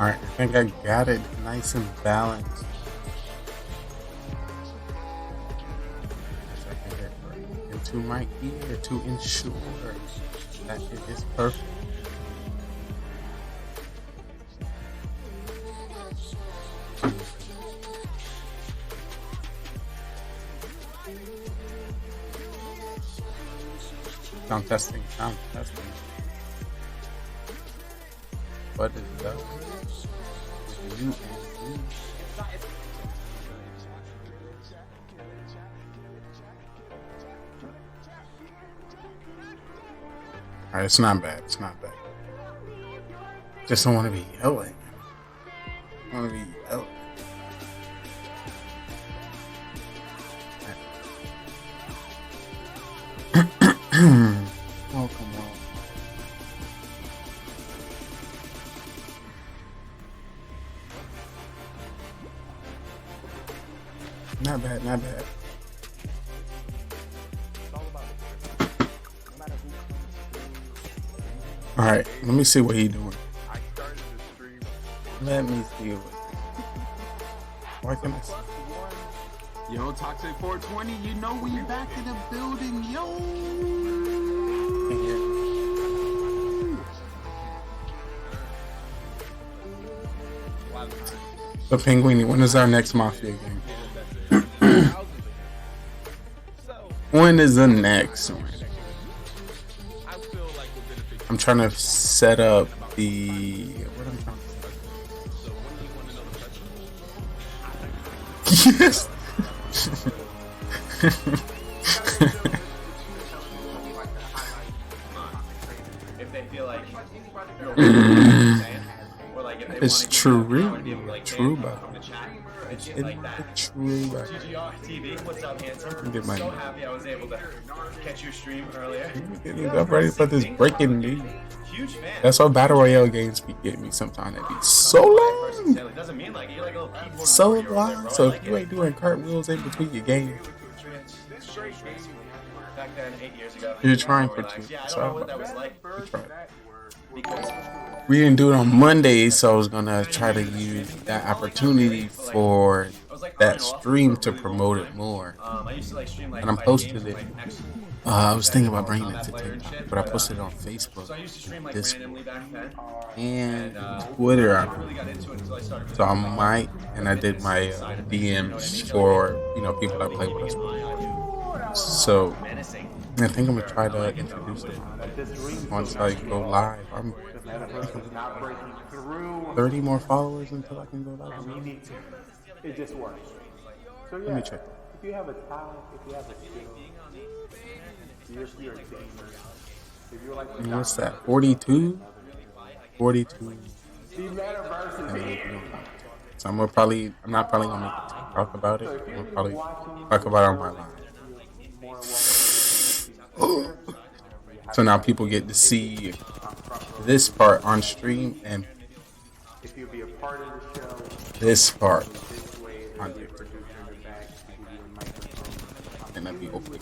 Alright, I think I got it nice and balanced. Into my ear to ensure that it is perfect. Sound testing, sound testing. What is that? ENG. Alright, it's not bad, it's not bad. Just don't want to be yelling. I want to be yelling. Welcome. Not bad, not bad. Alright, let me see what he's doing. Let me see what. Why can't I see? Yo, Toxic 420, you know we back in the building, yo. So Penguin, when is our next Mafia game? When is the next one? I'm trying to set up the. What am I trying to Yes. If they feel like It's true, true, but it's true, but GGR TV, what's up, handsome? Get my So happy I was able to catch your stream earlier. I'm ready for this breaking news. Huge fan. That's why Battle Royale games be getting me sometimes. They be so long. Doesn't mean like you're like a little keyboard So warrior over there, long. bro. So I if you ain't doing cartwheels in between your games, Back then, 8 years ago. you're trying for two. Yeah, I So don't know what that was like. Because we didn't do it on Monday, so I was gonna try to use that opportunity for that stream to promote it more. I used to like stream like And I'm posting it. I was thinking about bringing it to TikTok, but I posted it on Facebook, So I used to stream like this randomly back then. and Twitter. I really got into it until I started. So I might, and I did my DMs for people that play with us. So I think I'm gonna try to introduce them once I go live. I'm 30 more followers until I can go live. It just works. So Let me check. If you have a talent, if you have a skill, you're a gamer. If you're like And what's that? 42? 42. the metaverse So I'm not probably gonna make a TikTok about it. I'm gonna probably talk about it on my live. So now people get to see this part on stream and if you'll be a part of the show, this part on here. And that'd be open.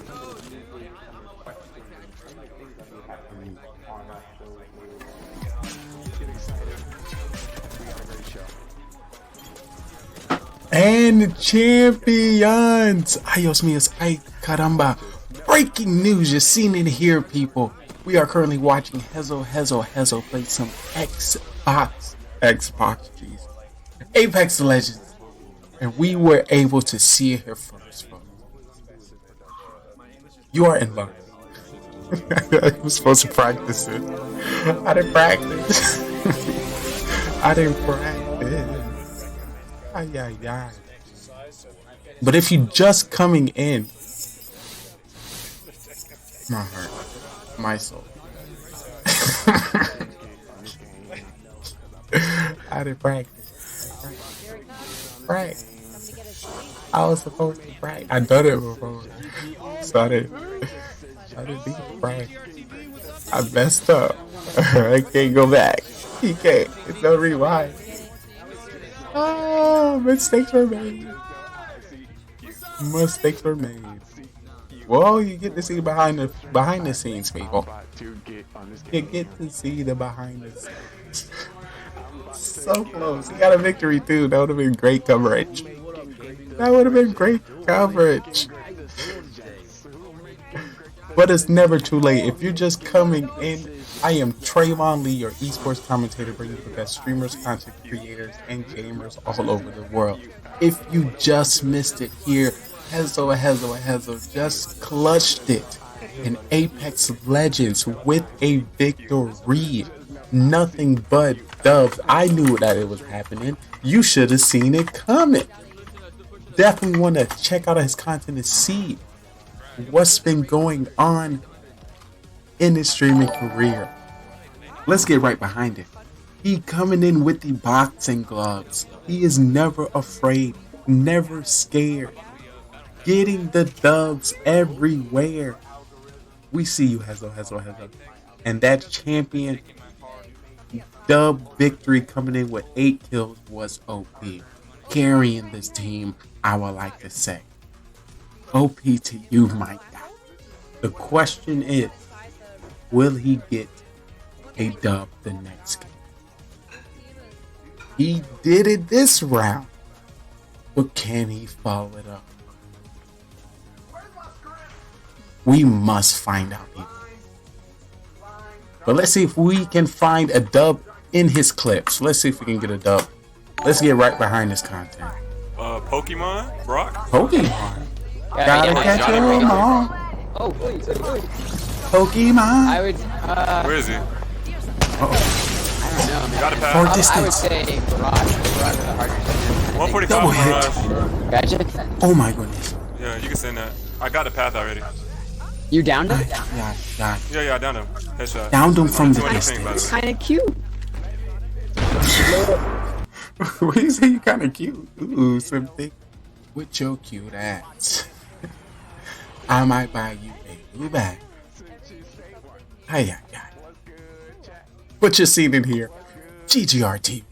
And the champions! Ayos míos, ay caramba. Breaking news, you've seen it here, people. We are currently watching Hezo play some Xbox, jeez. Apex Legends. And we were able to see it here first, folks. You are in luck. I was supposed to practice it. I didn't practice. I didn't practice. Ay, ay, ay. But if you just coming in, my heart, my soul. I didn't practice. Right. I was supposed to practice. I done it before. So I didn't need to practice. I messed up. I can't go back. You can't. It's no rewind. Oh, mistakes were made. Mistakes were made. Well, you get to see behind the scenes, people. You get to see the behind the scenes. So close. He got a victory too. That would have been great coverage. That would have been great coverage. But it's never too late. If you're just coming in, I am Trayvon Lee, your esports commentator, bringing you the best streamers, content creators, and gamers all over the world. If you just missed it here, Hezo just clutched it in Apex Legends with a victory. Nothing but dubs. I knew that it was happening. You should have seen it coming. Definitely want to check out his content and see what's been going on in his streaming career. Let's get right behind it. He coming in with the boxing gloves. He is never afraid, never scared. Getting the dubs everywhere. We see you, Hezo. And that champion dub victory coming in with 8 kills was OP. Carrying this team, I would like to say. OP to you, my guy. The question is, will he get a dub the next game? He did it this round, but can he follow it up? We must find out here. But let's see if we can find a dub in his clips. Let's see if we can get a dub. Let's get right behind this content. Pokemon? Brock? Pokemon? Gotta catch him all. Oh, please. Pokemon? I would, Where is he? I don't know, man. Got a pass. For I would distance. say Barrage with a harder 145 Double Barrage. Gotcha. Oh my goodness. Yeah, you can send that. I got a path already. You downed him? Yeah, I downed him. Headshot. Downed him from the 200 ping, by the way. It's kind of cute. What do you say? You kind of cute. Ooh, something with your cute ass. I might buy you a new bag. Ay. What you seen in here? GGR TV.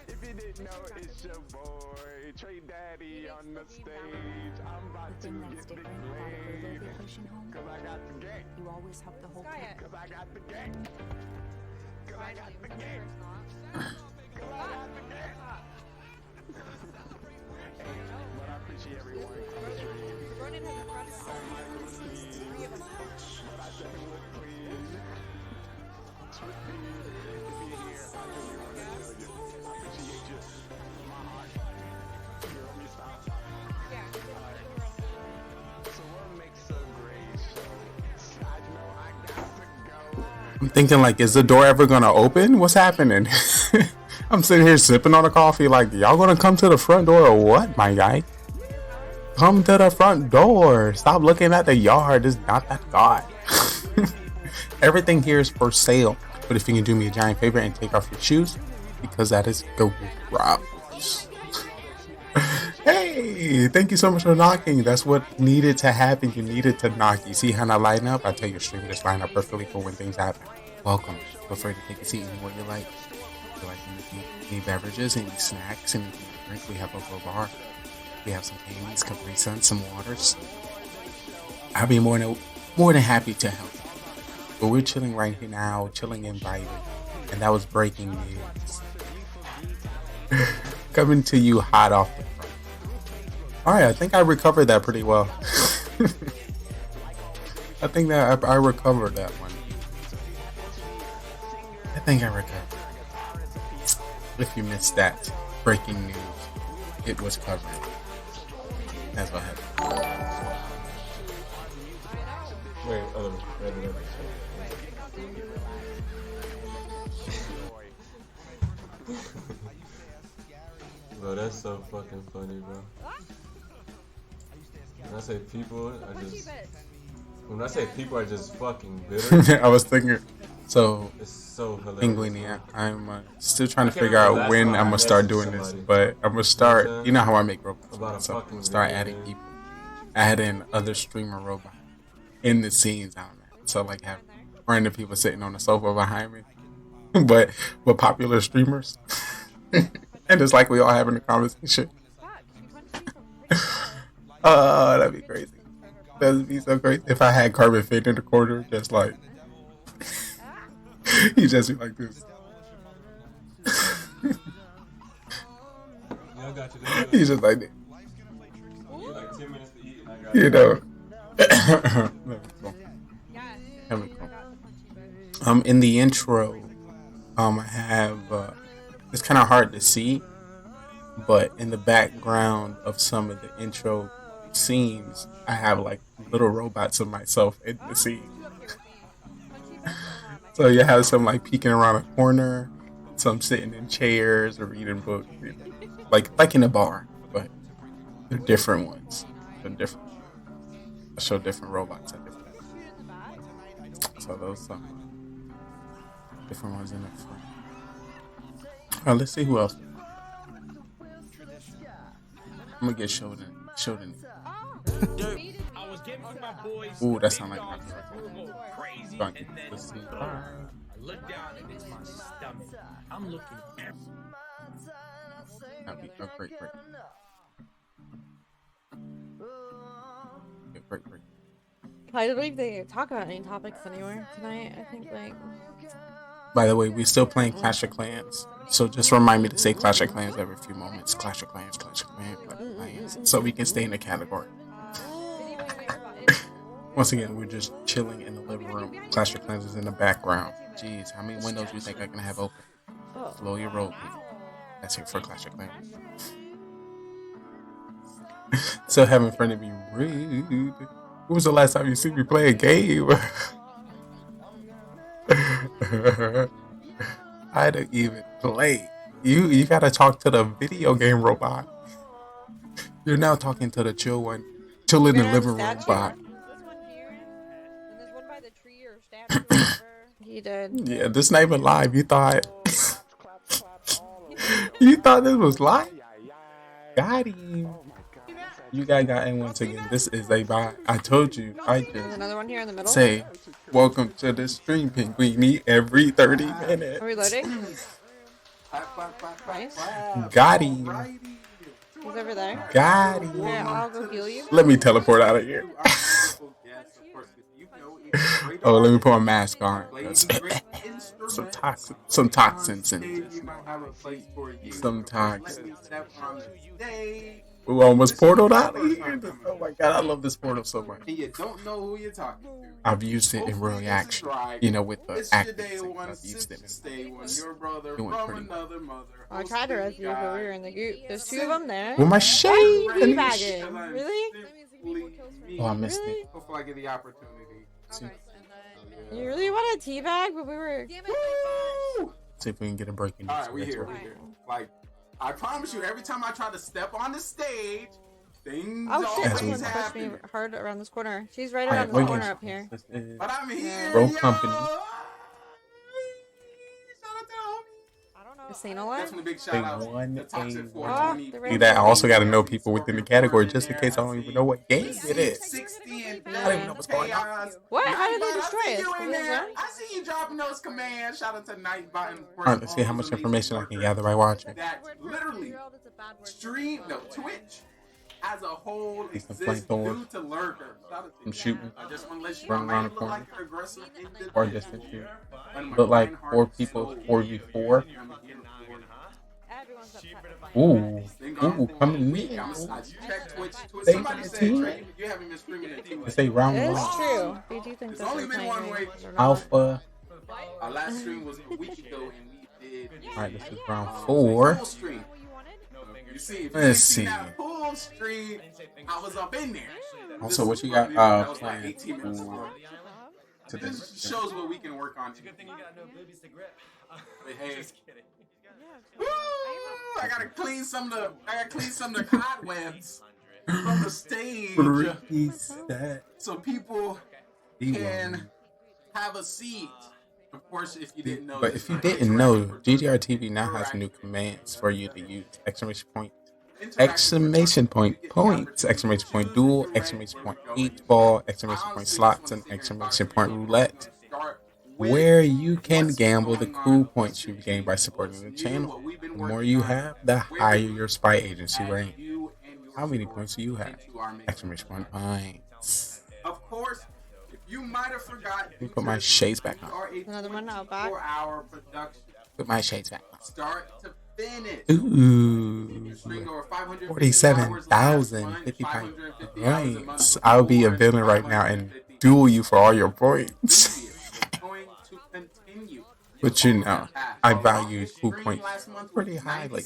If you didn't know, it's your boy, Trey Daddy on the stage. I'm about to get the blade. Cause I got the gang. You always have the whole thing. Cause I got the gang. Cause I got the gang. Cause I got the gang. But I appreciate everyone coming straight. But I definitely would please. I'm thinking like, is the door ever gonna open? What's happening? I'm sitting here sipping on a coffee like, y'all gonna come to the front door or what, my guy? Come to the front door. Stop looking at the yard. It's not that God. Everything here is for sale. But if you can do me a giant favor and take off your shoes, because that is the robbers. Hey, thank you so much for knocking. That's what needed to happen. You needed to knock. You see how I line up? I tell you, stream just line up perfectly for when things happen. Welcome. Feel free to take a seat anywhere you like. If you like any beverages, any snacks, anything to drink, we have a little bar. We have some candies, Capri Sun, some waters. I'll be more than happy to help. But we're chilling right here now, chilling in Biden. And that was breaking news. Coming to you hot off the front. Alright, I think I recovered that pretty well. I think that I recovered that one. I think I recovered. If you missed that breaking news, it was covered. That's what happened. Wait, Bro, that's so fucking funny, bro. When I say people are just fucking bitter. I was thinking, so, it's so hilarious. Linguini, I'm still trying to figure out when I'm gonna start doing this, but I'm gonna start, you know how I make robots, so I'm gonna start adding people. add in other streamer robots in the scenes on that. So like have random people sitting on the sofa behind me, but with popular streamers, and it's like we all having a conversation. Oh, that'd be crazy. That'd be so crazy if I had Carbon Fit in the corner, just like he just be like this. He's just like that. Like 10 minutes to eat and I got You know. In the intro, I have it's kind of hard to see, but in the background of some of the intro scenes, I have like little robots of myself in the scene. So you have some like peeking around a corner, some sitting in chairs or reading books, you know, like in a bar, but they're different ones. They're different. I show different robots at different times. So those different ones in the front. All right, let's see who else. I'm gonna get Sheldon. Ooh, that sounds like my crazy. Let's see. I look down and it's my stomach. I'm looking at That'd be great. Great. I don't believe they talk about any topics anywhere tonight. I think like. By the way, we're still playing Clash of Clans, so just remind me to say Clash of Clans every few moments. Clash of Clans. So we can stay in the category. Once again, we're just chilling in the living room. Clash of Clans is in the background. Jeez, how many windows do you think I can have open? Slow your roll, people. That's it for Clash of Clans. Still having fun to be rude. When was the last time you see me play a game? I don't even play. You gotta talk to the video game robot. You're now talking to the chill in the living room bot. He did. Yeah, this not even live. You thought you thought this was live? Got him. You guys got in once again. This is a bot. I told you. I just another one here in the middle. Say, welcome to the stream, Pinguini. Every 30 minutes. Are we loading? Nice. Got him. He's over there. Got him. Okay, I'll go heal you. Let me teleport out of here. Oh, let me put my mask on. Some toxins in it. Some toxins. We almost portaled out of here. Oh my god, I love this portal so much. And you don't know who you're talking to. I've used it in real action. You know, with the acting. I've used it. I tried to res you, but we were in the group. There's two of them there. With my shade. Teabagging. Really? Oh, I missed it. Before I get the opportunity. You really want to teabag, but we were. See if we can get a break in. Alright, we here. Like, I promise you, every time I try to step on the stage, things always happen. Push me hard around this corner. She's right around this corner up here. But I'm here. Rogue Company. Casino line? Definitely big shout out. See that? I also got to know people within the category just in case I don't even know what game it is. I don't even know what's going on. What? How did they destroy us? I see you dropping those commands. Shout out to Nightbot. Alright, let's see how much information I can gather by watching. That literally Twitch as a whole exists due to lurker. I'm shooting. I just want to let you Run around the look corner. like an aggressor in this Or video. distance shoot. Look like 4 people, 4v4. Ooh, coming in. It's a round It is one. true. We do think this is playing Alpha. Our last stream was a week ago, and we did. Alright, this is round 4. Full stream. You see, if Let's you see. that full stream, I was up in there. Also, what you got planned for today? This shows what we can work on. Good thing you got no boobies to grip. But hey, just kidding. Woo! I gotta clean some of the cobwebs from the stage, so people can have a seat. Of course, if you didn't know. But if you didn't know, GDR TV now has new commands for you to use. Exclamation point. exclamation point points, exclamation point duel, exclamation point 8-ball, exclamation point slots, and exclamation point roulette, where you can gamble the cool points you've gained by supporting the channel. The more you have, the higher your spy agency rank. How many points do you have? Exclamation point points. Of course, if you might have forgotten, Let me put my shades back on. Another one now, back. 4-hour production. Put my shades back on. Start to finish. Ooh, 47,055 points. I'll be a villain right now and duel you for all your points. But you know, I value cool points pretty highly.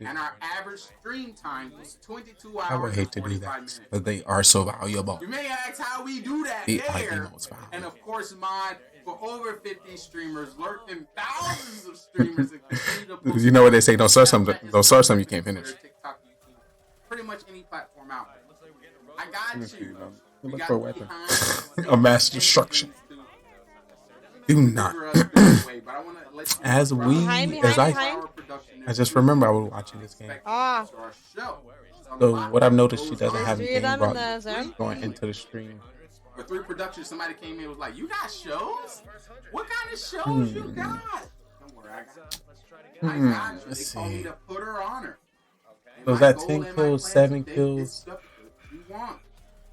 And our average stream time was 22 hours. I would hate to do that, but they are so valuable. You may ask how we do that. They are the most valuable. And of course, mod for over 50 streamers, lurked in thousands of streamers. You know what they say? Don't start something you can't finish. TikTok, YouTube, pretty much any platform out there. I got you. Look for a weapon. A mass destruction. Do not. I just remember I was watching this game. Ah. So what I've noticed, she doesn't have anything about going into the stream. For 3 productions, somebody came in and was like, "You got shows? What kind of shows you got?" Don't worry, I got you. Let's They told me see. to put her on her. So is that 10 kills, 7 kills? You want.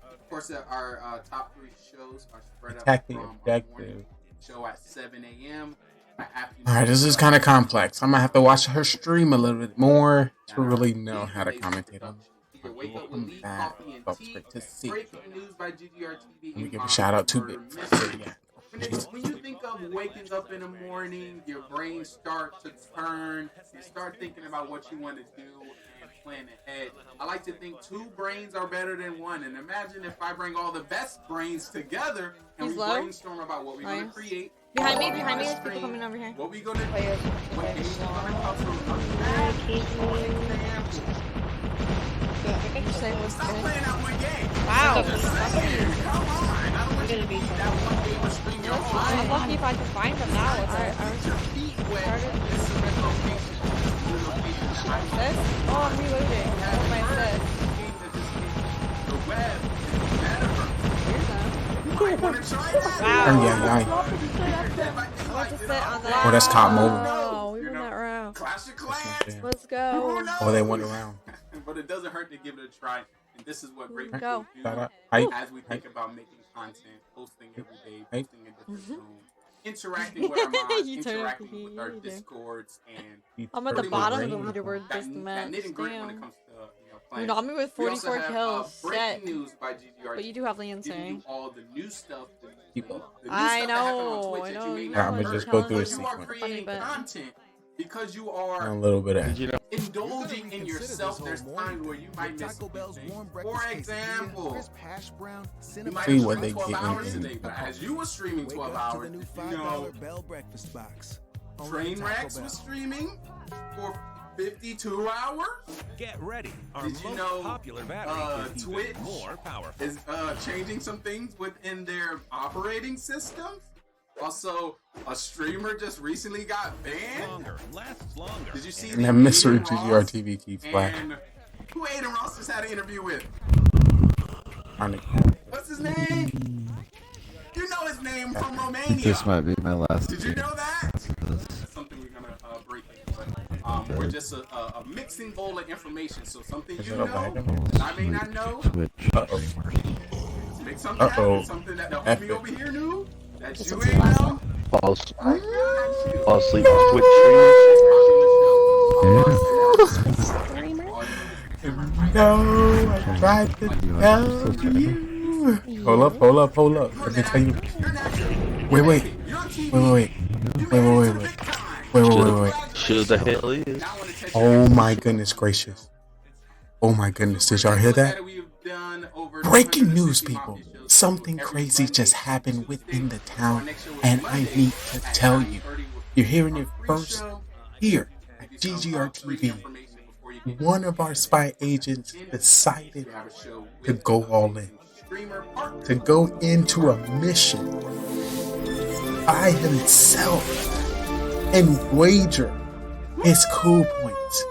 Of course, our top 3 shows are spread Attack out the from objective. show at 7 a.m. Alright, this is kind of complex. I'm gonna have to watch her stream a little bit more to really know how to commentate on it. Welcome back, folks. Great to see you. Let me give a shout out to Big. When you think of waking up in the morning, your brain starts to turn. You start thinking about what you want to do and plan ahead. I like to think 2 brains are better than 1. And imagine if I bring all the best brains together and we brainstorm about what we're going to create. Behind me, there's people coming over here. What we going to do? Wow. I'm lucky if I can find them now. Oh, I'm reloading. Oh, my Wow. Oh, that's top mobile. Oh, we won that round. Let's go. Oh, they won the round. But it doesn't hurt to give it a try. And this is what great Go. people do Hype. as we think about making content, posting every day, posting in different zones, interacting with our mods, interacting with our discords, and I'm at the bottom of the leaderboard this match. Damn. You got me with 44 kills. Set. But you do have Lansing. All the new stuff. I know. I'm gonna just go through the sequence. Funny, but because you are A little bit of indulging in yourself, there's times where you might miss a few things. For example, you might See have what they streamed 12 get hours in. today, but as you were streaming 12 hours, you know, Trainwrecks was streaming for 52 hours. Get ready. Our Did you most know popular battery is even Twitch more powerful. is changing some things within their operating systems? Also, a streamer just recently got banned. Lasts longer. Did you see And that mystery Aiden GGR Ross? TV keeps flashing. And who Aiden Ross just had an interview with? What's his name? You know his name from Romania. This might be my last. Did you know that? That's something we're gonna break in, but we're just a mixing bowl of information. So something you know, that I may not know. Twitch. Make something happen. Something that the homie over here knew that you ain't know. Fall asleep Twitch No, I tried to tell you. Hold up. Let me tell you. Wait. Should the hell is. Oh my goodness gracious. Oh my goodness. Did y'all hear that? Breaking news, people. Something crazy just happened within the town, and I need to tell you. You're hearing it first here at GGR TV. One of our spy agents decided to go all in, to go into a mission by himself and wager his cool points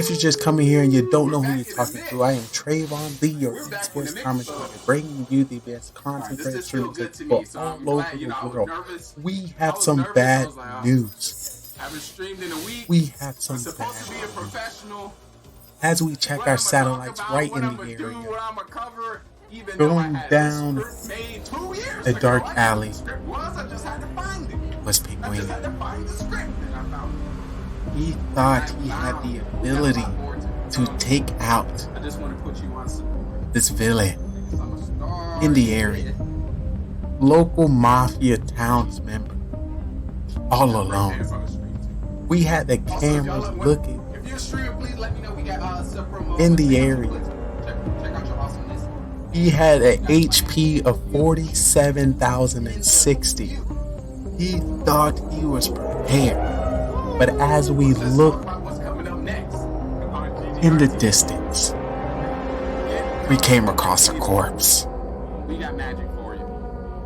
If you're just coming here and you don't know who you're talking to, I am Trayvon Lee, your esports commentator, bringing you the best content creators for all over the world. We have some bad news. We have some bad news. As we check our satellites right in the area, going down a dark alley was Penguin. He thought he had the ability to take out this villain in the area. Local mafia townsmember, all alone. We had the cameras looking in the area. He had an HP of 47,060. He thought he was prepared. But as we look in the distance, we came across a corpse.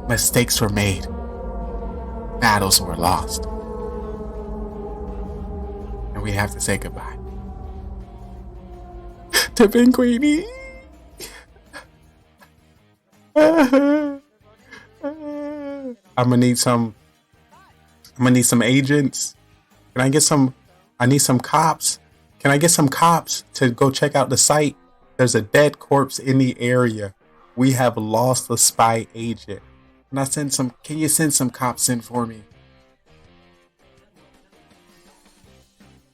Mistakes were made. Battles were lost. And we have to say goodbye to Penguini. I'm gonna need some agents. Can I get some? I need some cops. Can I get some cops to go check out the site? There's a dead corpse in the area. We have lost a spy agent. Can I send some? Can you send some cops in for me?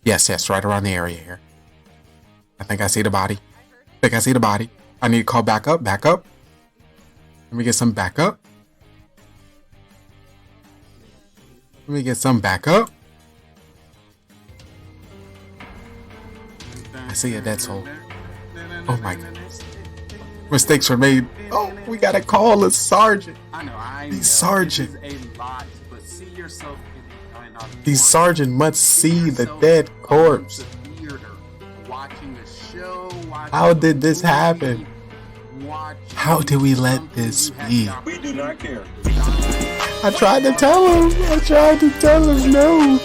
Yes, right around the area here. I think I see the body. I need to call backup. Let me get some backup. I see a dead soul. Oh my goodness. Mistakes were made. Oh, we gotta call a sergeant. The sergeant. The sergeant must see the dead corpse. How did this happen? How did we let this be? We do not care. I tried to tell him. No.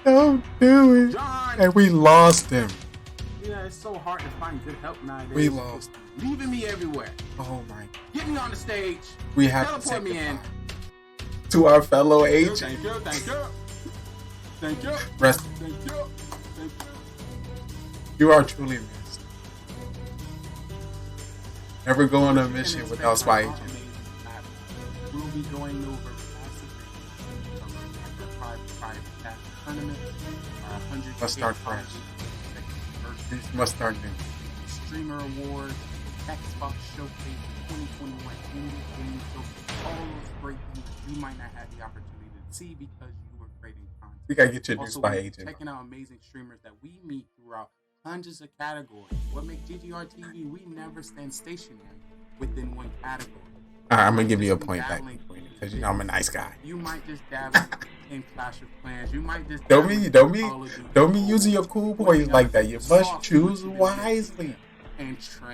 Don't do it. And we lost him. Yeah, it's so hard to find good help nowadays. We lost him. Leaving me everywhere. Oh my. Get me on the stage. We have to teleport me in. To our fellow agent. Thank you. Rest. You are truly missed. Never go on a mission without spy agent. We'll be going over tournament. Must start fresh. Must start new. Streamer Awards, Xbox Showcase 2021, Indie Game Showcase, all those great things that you might not have the opportunity to see because you were creating content. We gotta get you a new Also, spy agent. Checking out amazing streamers that we meet throughout hundreds of categories. What makes GGR TV? We never stand stationary within one category. Alright, I'm gonna give you a point back because you know I'm a nice guy. You might just dabble in Clash of Clans. You might just don't be using your cool boys like that. You must choose wisely,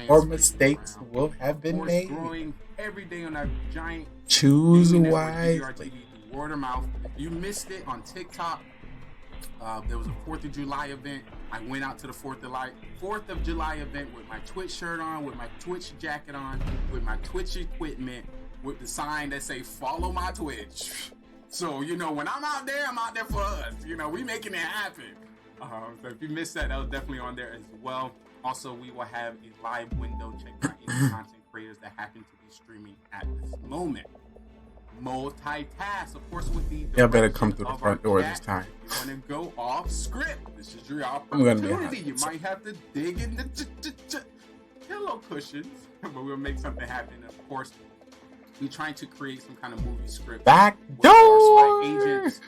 or mistakes will have been made. Every day on that giant choose wisely. Word of mouth. You missed it on TikTok. There was a 4th of July event. I went out to the 4th of July event with my Twitch shirt on, with my Twitch jacket on, with my Twitch equipment, with the sign that say "Follow my Twitch." So you know, when I'm out there for us. You know, we making it happen. So if you missed that, that was definitely on there as well. Also, we will have a live window checking out any content creators that happen to be streaming at this moment. Multitask, of course, with the y'all better come through the front door this time. You're gonna go off script. This is your I'm gonna be opportunity. You might have to dig in the pillow cushions, but we'll make something happen. Of course, we're trying to create some kind of movie script. Back door. Agents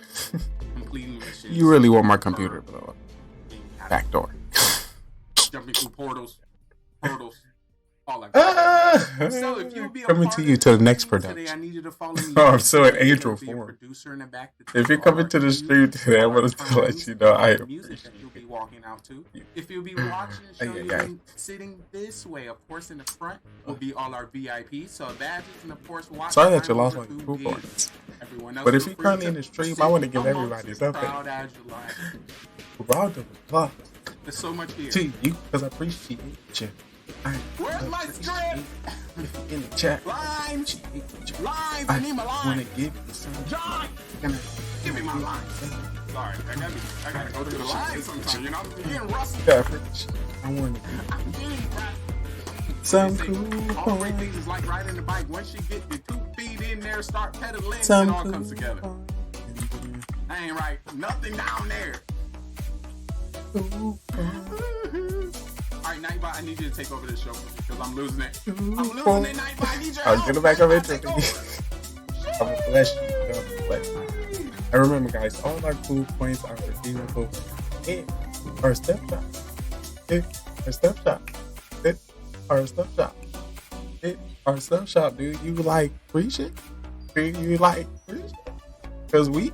completing missions. You really want my computer to blow up? Back door. Jumping through portals. All like so if you be coming to you to the next production. Today, I need you to follow me. Oh, I'm so in angel form. If you're coming to the stream today, I want to let you know I appreciate you'll be walking out to. If you'll be watching, showing sitting this way, of course, in the front will be all our VIPs. So badges and of course, sorry that you lost my coupons. But if you're currently in the stream, I want to give everybody something. Round of applause. There's so much here. To you, because I appreciate you. Where's my script? In the chat. Lines! Lines! I need my lines! I want to give you some. John! Give me my lines. Sorry, I gotta go through the lines sometimes, you know? I'm getting rusty. I want to I'm getting some cool all great things is like riding the bike. Once you get your 2 feet in there, start pedaling, some it all comes together. I ain't right. Nothing down there. Alright, Nightbot, I need you to take over this show because I'm losing it. I'm losing it, Nightbot. I need your help. I'll get it back up into me. I'm gonna bless you. I'm gonna bless you. And remember, guys, all our cool points are redeemable in our step shop. In our step shop. In our step shop. In our step shop. Do you like free shit? Do you like free shit? Because we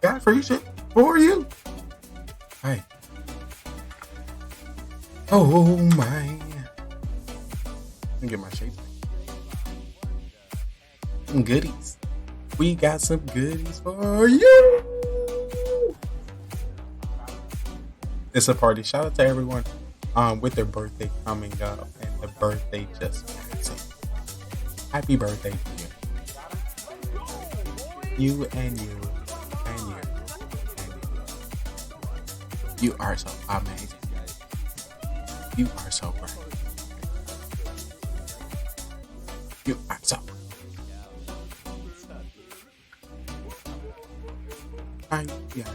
got free shit for you. Hey. Oh my. Let me get my shape. Some goodies. We got some goodies for you. It's a party. Shout out to everyone with their birthday coming up and the birthday just passing. Happy birthday to you. You and you and you and you. You are so amazing. You are so great. You are so great. Yeah.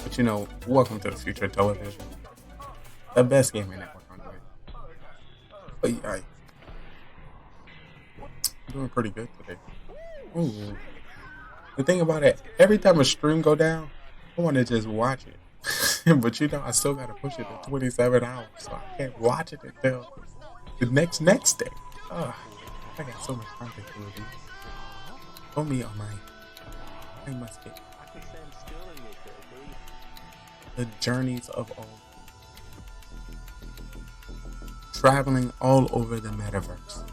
But you know, welcome to the future of television. The best gaming network on the way. But yeah, I'm doing pretty good today. Ooh. The thing about it, every time a stream go down, I want to just watch it. But you know, I still gotta push it to 27 hours, so I can't watch it until the next day. I got so much content to review. For me on I must get the journeys of all, traveling all over the metaverse.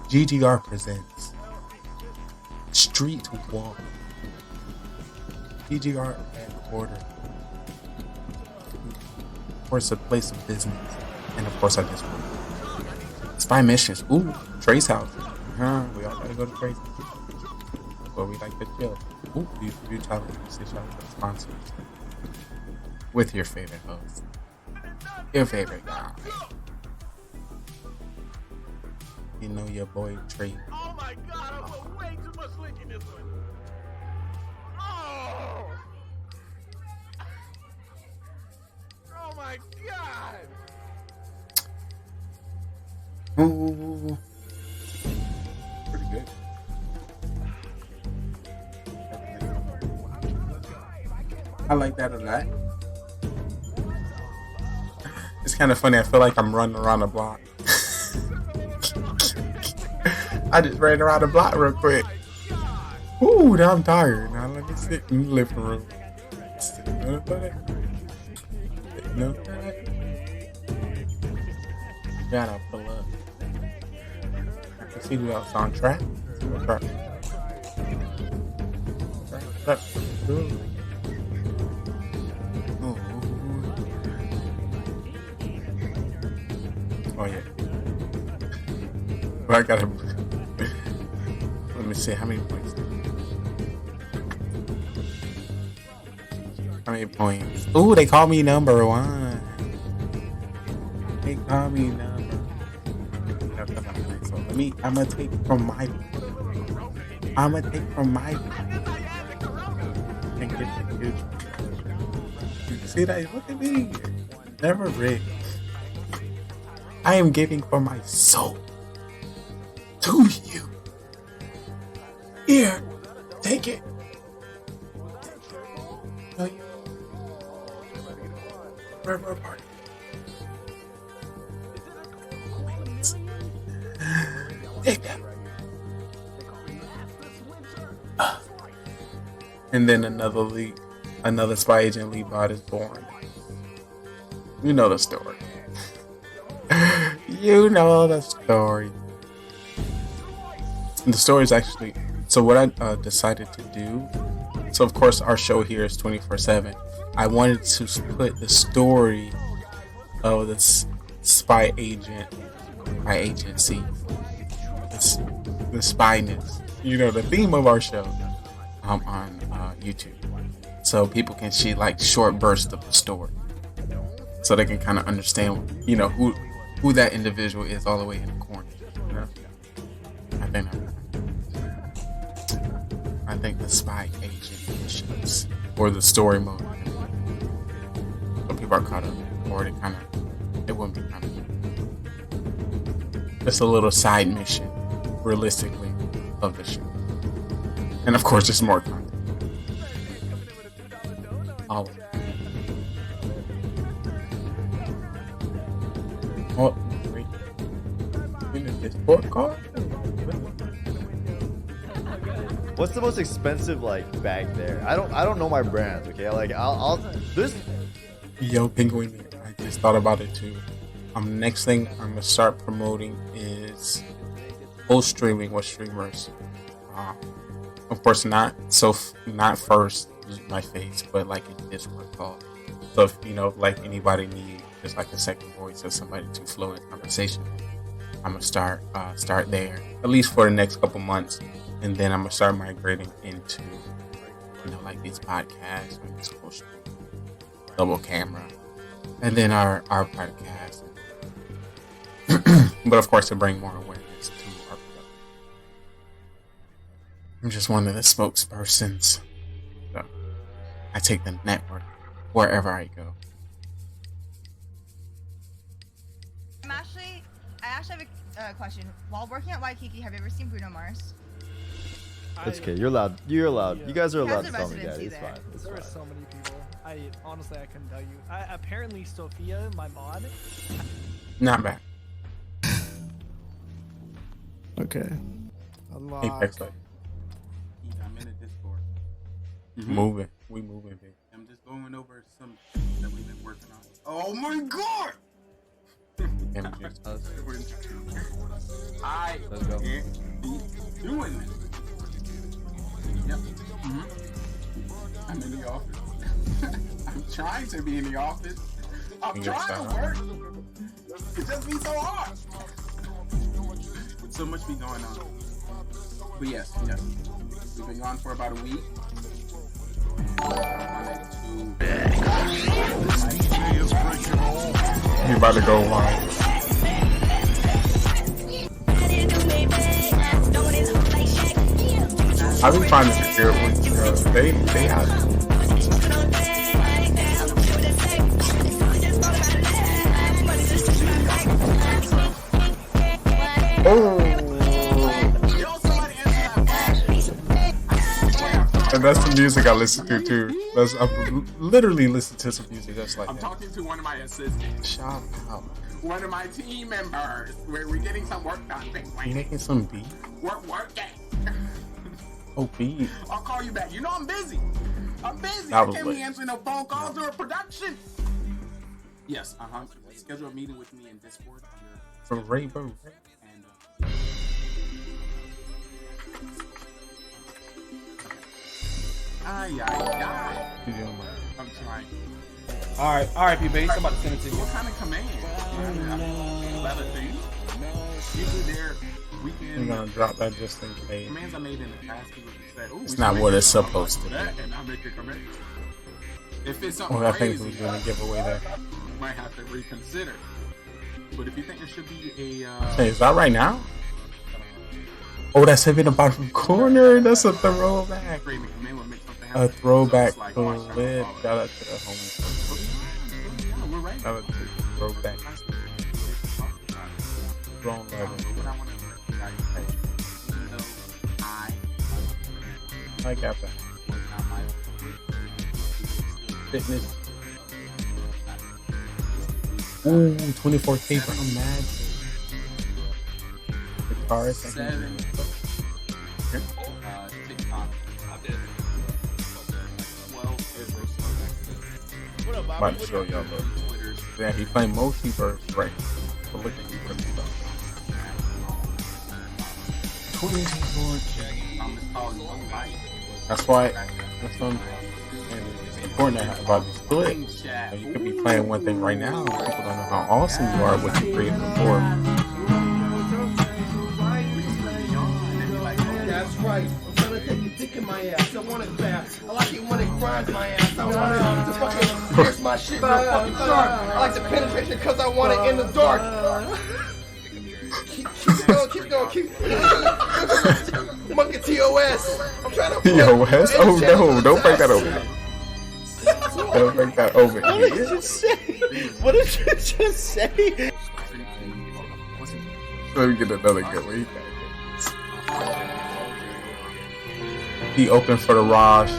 GGR presents Street Walk. GGR headquarters. Of course, a place of business, and of course, our Discord. Spy missions. Ooh, Trace house. We all gotta go to Trace house. Where we like to chill. Ooh, you tell me to shout out to the sponsors. With your favorite host. Your favorite guy. You know your boy Trey. Oh my god, I put way too much link in this one. Oh! Oh my god! Ooh. Pretty good. I like that a lot. It's kind of funny. I feel like I'm running around the block. I just ran around the block real quick. Ooh, now I'm tired. Now let me sit in the living room. Gotta pull up. I can see who else on track. Track. Oh yeah. Well, I gotta. Let me see how many points. How many points? Ooh, they call me number one. They call me number. So let me. I'm gonna take from my. And get the good. You see that? Look at me. Never rigged. I am giving for my soul to you. Here, take it. Forever party. Take that. And then another spy agent lead bot is born. You know the story. You know the story. And the story is actually So what I decided to do, so of course our show here is 24/7. I wanted to put the story of this spy agent, my agency, the spyness, the theme of our show, on YouTube, so people can see like short bursts of the story, so they can kind of understand, who that individual is all the way in the corner. I think the spy agent missions or the story mode. Some people are caught up, or it wouldn't be kind of. It's a little side mission, realistically, of the show, and of course, there's more content. Oh. Oh, wait. In the Discord card? What's the most expensive bag there? I don't know my brands. Okay, I'll this. Yo, Penguin, I just thought about it too. Next thing I'm gonna start promoting is full streaming with streamers. Of course, not first my face, but like in Discord call. So if anybody needs just like a second voice or somebody to flow in conversation, I'm gonna start there at least for the next couple months. And then I'm gonna start migrating into, like these podcasts, and this double camera, and then our podcast. But of course, to bring more awareness to our production. I'm just one of the spokespersons. So I take the network wherever I go. I actually have a question. While working at Waikiki, have you ever seen Bruno Mars? It's okay. You're allowed. You're allowed. You guys are allowed to tell me that. It's fine. There are so many people. Honestly, I couldn't tell you. Apparently, Sophia, my mod. Not bad. Okay. Apex Light. I'm in a Discord. Moving. We moving, baby. I'm just going over some that we've been working on. Oh my god! I can't be doing this. Yep. I'm in the office. I'm trying to be in the office. I'm trying to work. It just be so hard. So much be going on. But yes. We've been gone for about a week. You about to go live. I've been finding it here with they have. And that's the music I listen to too. I've literally listened to some music that's like I'm that. talking to one of my assistants. Shout out. One of my team members. We're getting some work done. You making some beat? Working. Oh, beat. I'll call you back. I'm busy. I That was can't be lit. answering no phone calls during production. Yes, schedule a meeting with me in Discord. From Rainbow. And You doing, man? I'm trying. Alright, base. I'm about to send it to you. What kind of command? Another thing. Usually they're weekend. You're gonna drop that just in case. Commands I made in the past. People say, "Ooh, It's not what it's supposed to be. And I make a command. If it's something Oh, I think crazy, we're doing a giveaway there. might have to reconsider. But if you think there should be a Hey, is that right now? Oh, that's him in the bottom corner. That's a throwback. A throwback clip. Shout out to the homies. Shout out to throwback. Wrong level. I got that. Fitness. Ooh, 24K Brown Mag. Guitarist. TikTok. About to show y'all though. Yeah, he playing multiverse right. So look at you. 24K. That's why. That's what I'm saying. It's important about these clips. You could be playing one thing right now. People don't know how awesome you are, what you created before. That's right. I'm trying to take a dick in my ass. I want it bad. I like it when it grinds my ass. I want it to fucking pierce my shit real fucking sharp. I like the penetration because I want it in the dark. Keep going. Monkey TOS. I'm trying to. TOS? Oh no! Don't break that over. Don't break that over. What did you say? What did you just say? Let me get another good one. He opened for the Raj.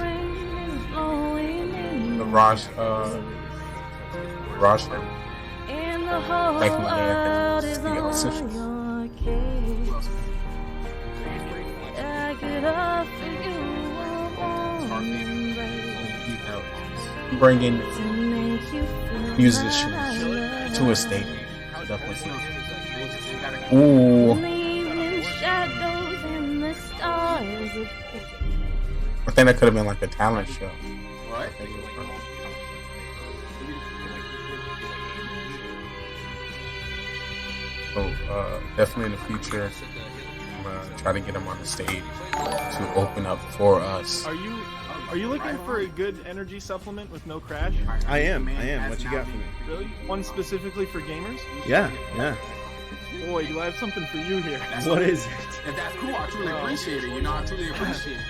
The Raj. Back in the day, I think it was bringing musicians to a stadium. Definitely. Ooh. I think that could have been like a talent show. What? So definitely in the future, I'm gonna try to get him on the stage to open up for us. Are you looking for a good energy supplement with no crash? I am. What you got for me? Really? One specifically for gamers? Yeah. Boy, do I have something for you here. What is it? If that's cool, I truly appreciate it. I truly appreciate it.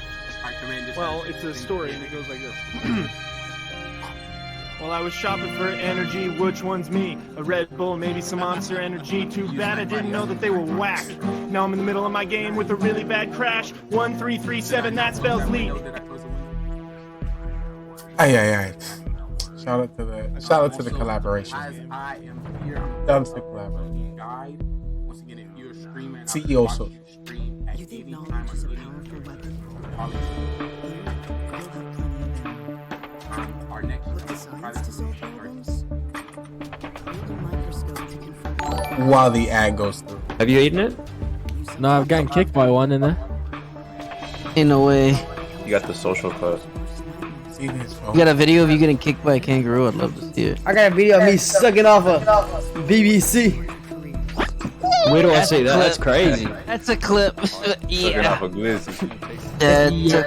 Well, it's a story and it goes like this. Well, I was shopping for energy, which one's me? A Red Bull, maybe some Monster Energy. Too bad I didn't know that they were whack. Now I'm in the middle of my game with a really bad crash. 1337, that spells lead. Aye. Shout out to the collaboration. Shout out to the collaboration. CEO Social. You think knowledge is a powerful weapon? With the science to solve problems? Hold a microscope to confirm. While the ad goes through. Have you eaten it? No, I've gotten kicked by one in there. Ain't no way. You got the social club. You got a video of you getting kicked by a kangaroo? I'd love to see it. I got a video of me sucking off a BBC. Where do I see that? That's crazy. That's a clip. Yeah. Off a glizzy.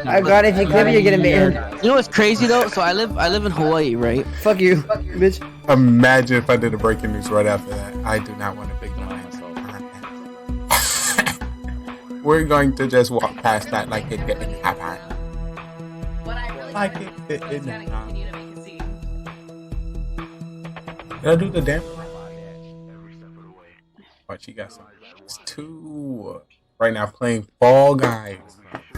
I got it. If you clip it, you're getting banned. You know what's crazy though? So I live in Hawaii, right? Fuck you, bitch. Imagine if I did a breaking news right after that. I do not want to pick my myself. We're going to just walk past that like it didn't happen. Like it didn't happen. Did I do the damn? Watch, you got some. It's two right now playing Fall Guys. I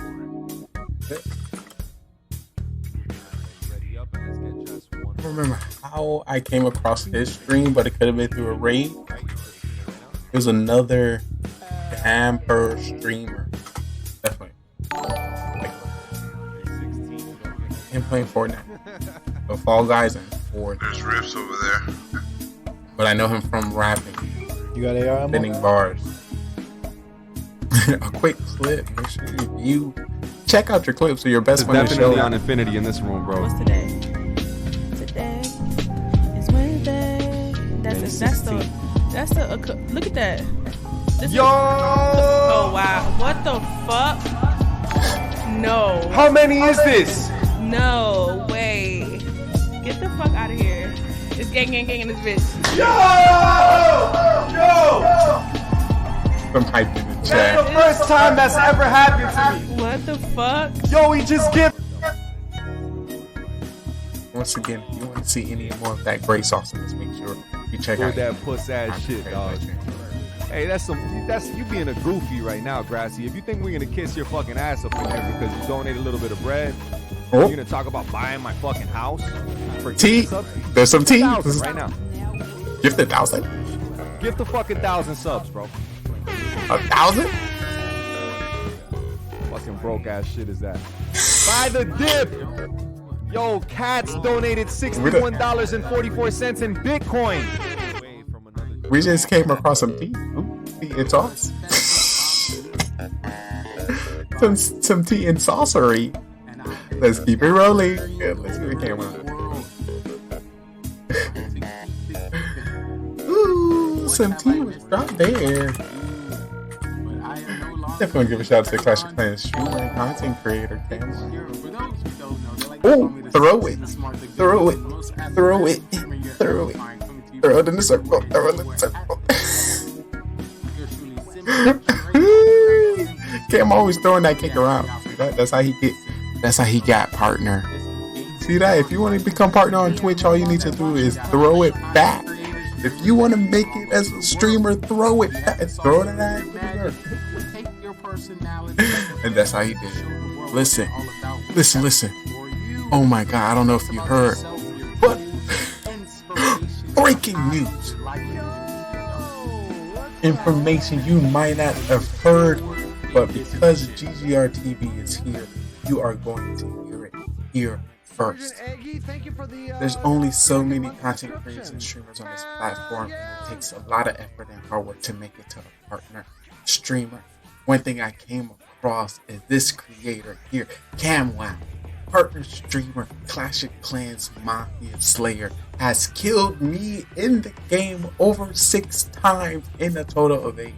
don't remember how I came across this stream, but it could have been through a raid. There's another camper streamer. Definitely. I'm playing Fortnite. But Fall Guys and Fortnite. There's Riffs over there. But I know him from rapping. You got AR? Spinning bars. A quick clip. Make sure you check out your clips or your best one to show. Definitely on Infinity in this room, bro. What's today? Today is Wednesday. That's the look at that. Yo! Oh wow. What the fuck? No. How many is this? No way. Get the fuck out of here. It's gang in this bitch. Yo! Some hype in the That's chat. the first time that's ever happened to me. What the fuck? Yo, we just give. Once again, if you want to see any more of that great sauciness, make sure you check out that puss ass shit, dog. Hey, that's you being a goofy right now, Grassy. If you think we're gonna kiss your fucking ass up in here because you donate a little bit of bread, you're gonna talk about buying my fucking house. For tea. There's some tea. Right now. Gift 1,000. Gift the fucking 1,000 subs, bro. 1,000? Fucking broke ass shit is that? Buy the dip. Yo, Cats donated $61.44 in Bitcoin. We just came across some tea. Ooh, it's awesome. some tea and sorcery. Let's keep it rolling. Yeah, let's get the camera. Ooh, some tea was dropped there. Definitely give a shout out to Clash of Clans streamer and content creator. Oh, throw it. Throw it. Throw it. Throw it. Throw it in the circle. Throw it in the circle. Cam always throwing that kick around. That's how he get. That's how he got partner. See that? If you want to become partner on Twitch, all you need to do is throw it back. If you want to make it as a streamer, throw it back. Throw it at and that's how he did it. Listen. Oh my God, I don't know if you heard, but breaking news. Information you might not have heard, but because GGR TV is here, you are going to hear it here first. There's only so many content creators and streamers on this platform, and it takes a lot of effort and hard work to make it to a partner streamer. One thing I came across is this creator here, CamWow, partner streamer, Clash of Clans Mafia Slayer, has killed me in the game over 6 times in a total of 8.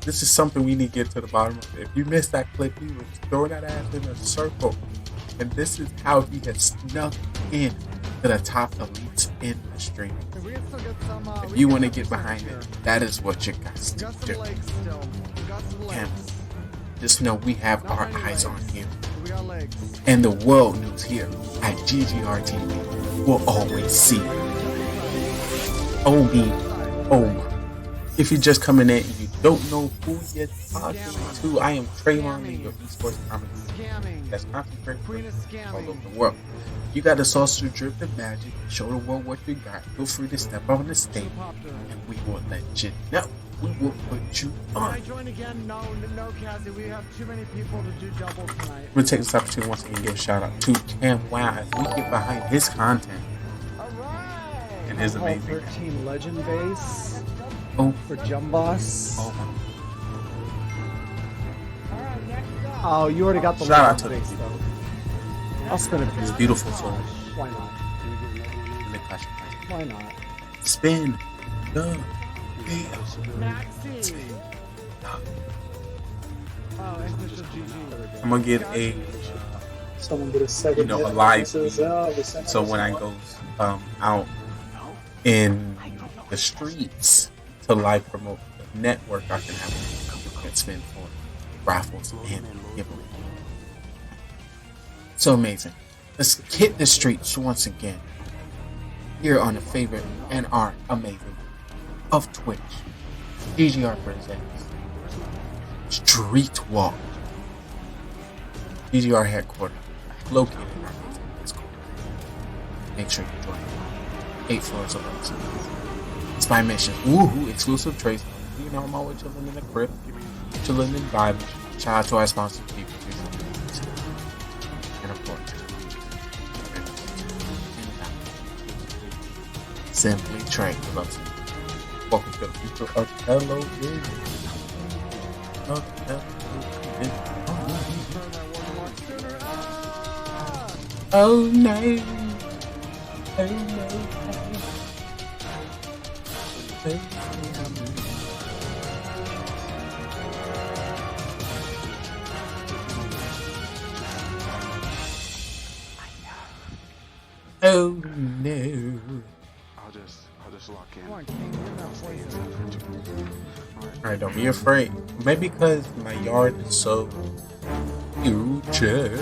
This is something we need to get to the bottom of. If you missed that clip, he was throwing that ass in a circle. And this is how he has snuck in to the top elites in the stream. If you want to get behind it, that is what you got to do. And just know we have our eyes on him. And the world news here at GGR TV will always see. Oh me, oh my. If you're just coming in and you don't know who you're talking to, I am Trayvon Lee, your esports comedy that's concentrating all over the world. You got the saucer drip and magic, show the world what you got. Feel free to step on the stage and we will let you know. We will put you on. Join again? No, Cassie. We have too many people to do double tonight. We'll take this opportunity once again to give a shout out to CamWow as we get behind his content. And his amazing 13 legend base. Oh, for Jumboss. Oh, oh, you already got the shout out to base though. I'll spin it for you. It's beautiful soul. Why not? Why not? Spin. Duh. I'm gonna get a a live feed. So when I go out in the streets to live promote the network, I can have a spin for raffles and giveaway. So amazing. Let's hit the streets once again here on the favorite and our amazing of Twitch. GGR presents Street Walk. GGR headquarters located in our Discord. Make sure you join. 8 floors of us. It's by mission. Woohoo! Exclusive trades. You know I'm always chilling in the crib, chilling in vibes. Shout out to our sponsors, people. And of course, Simply Trade. Welcome to the future of Hello Game. Oh no. Oh no. Oh no. I'll just lock in. Alright, don't be afraid. Maybe because my yard is so huge. It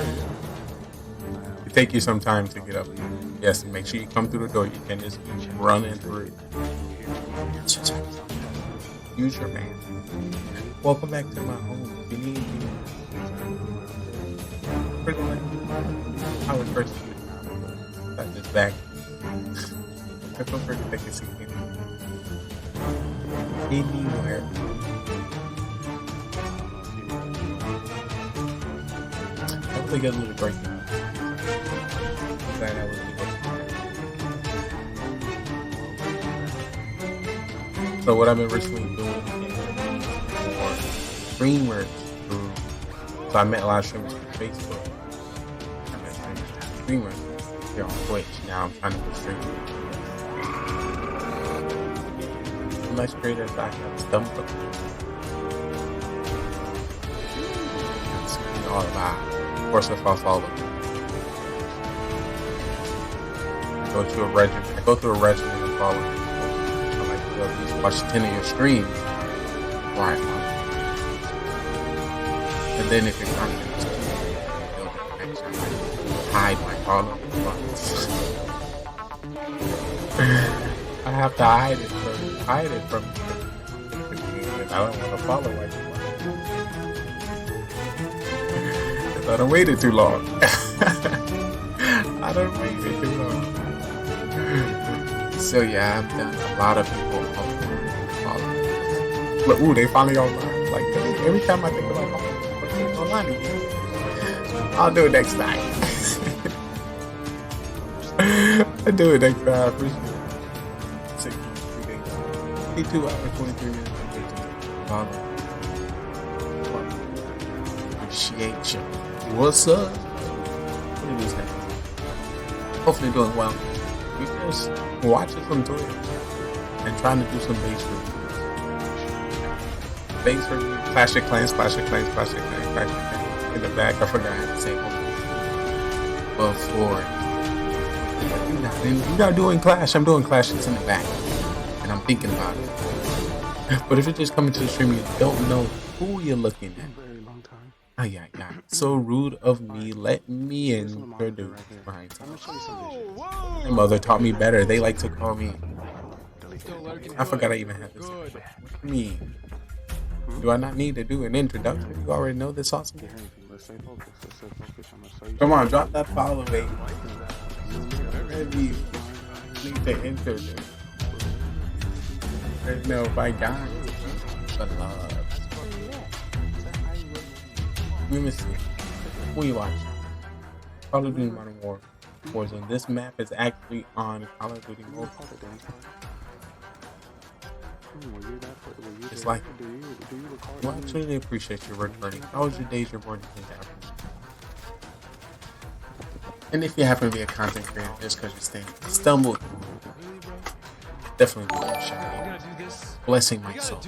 take you some time to get up. Yes, make sure you come through the door. You can just run in through it. Use your man. Welcome back to my home. If you need me, pretty much I would first do it. Not just back. I feel pretty they can see me anywhere. Hopefully get a little break now. Glad I was So what I've been recently doing for streamers So I met a lot of streamers through Facebook. I met streamers here on Twitch. Now I'm trying to be streaming. Much creators I have stumbled. It's all about. Of course, if I follow. I go through a regimen of following. I like to at least watch 10 of your streams before I follow. And then if you're content is build a connection, I hide my following. I have to hide it from I don't want to follow anyone. Because I done waited too long. So yeah, I've done a lot of people follow. Look, ooh, they finally online. Like every time I think about following online again, I'll do it next time. I'll do it next time. I appreciate it. 2 hours, 23 minutes. Appreciate you. What's up? What are these guys? Hopefully doing well. We just watching from Twitch and trying to do some base reviews. Base review, Clash of Clans. In the back, I forgot how to say it before. You're not doing Clash. I'm doing Clash. It's in the back. And I'm thinking about it. But if you're just coming to the stream, you don't know who you're looking at. Oh yeah. So rude of me. Let me introduce myself. My mother taught me better. They like to call me. I forgot I even had this. Me. Do I not need to do an introduction? You already know this awesome. Come on, drop that follow, baby. Maybe need to introduce. No, by God. But let me see. Who you watching? Call of Duty Modern Warzone. This map is actually on Call of Duty mode. It's like, well, I truly appreciate your returning. How was your days? Your morning? And if you happen to be a content creator, just because you stumbled, definitely do a shout out. Blessing my soul.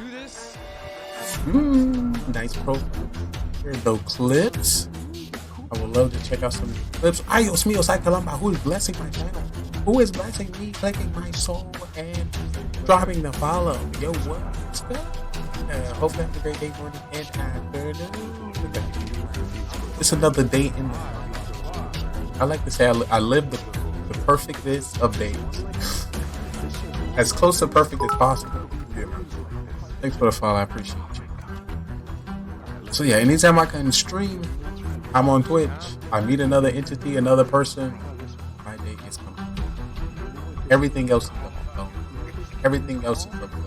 Nice profile. Here are those clips. I would love to check out some clips. Ay, Dios mío, Sakalamba, who is blessing my channel? Who is blessing me, clicking my soul, and dropping the follow? Yo, what's good? Hope you have a great day, morning, and afternoon. It's another day in the I like to say I live the perfectness of days. As close to perfect as possible. Yeah. Thanks for the follow, I appreciate you. So yeah, anytime I can stream, I'm on Twitch. I meet another entity, another person, my day is coming. Everything else is level. Everything else is level.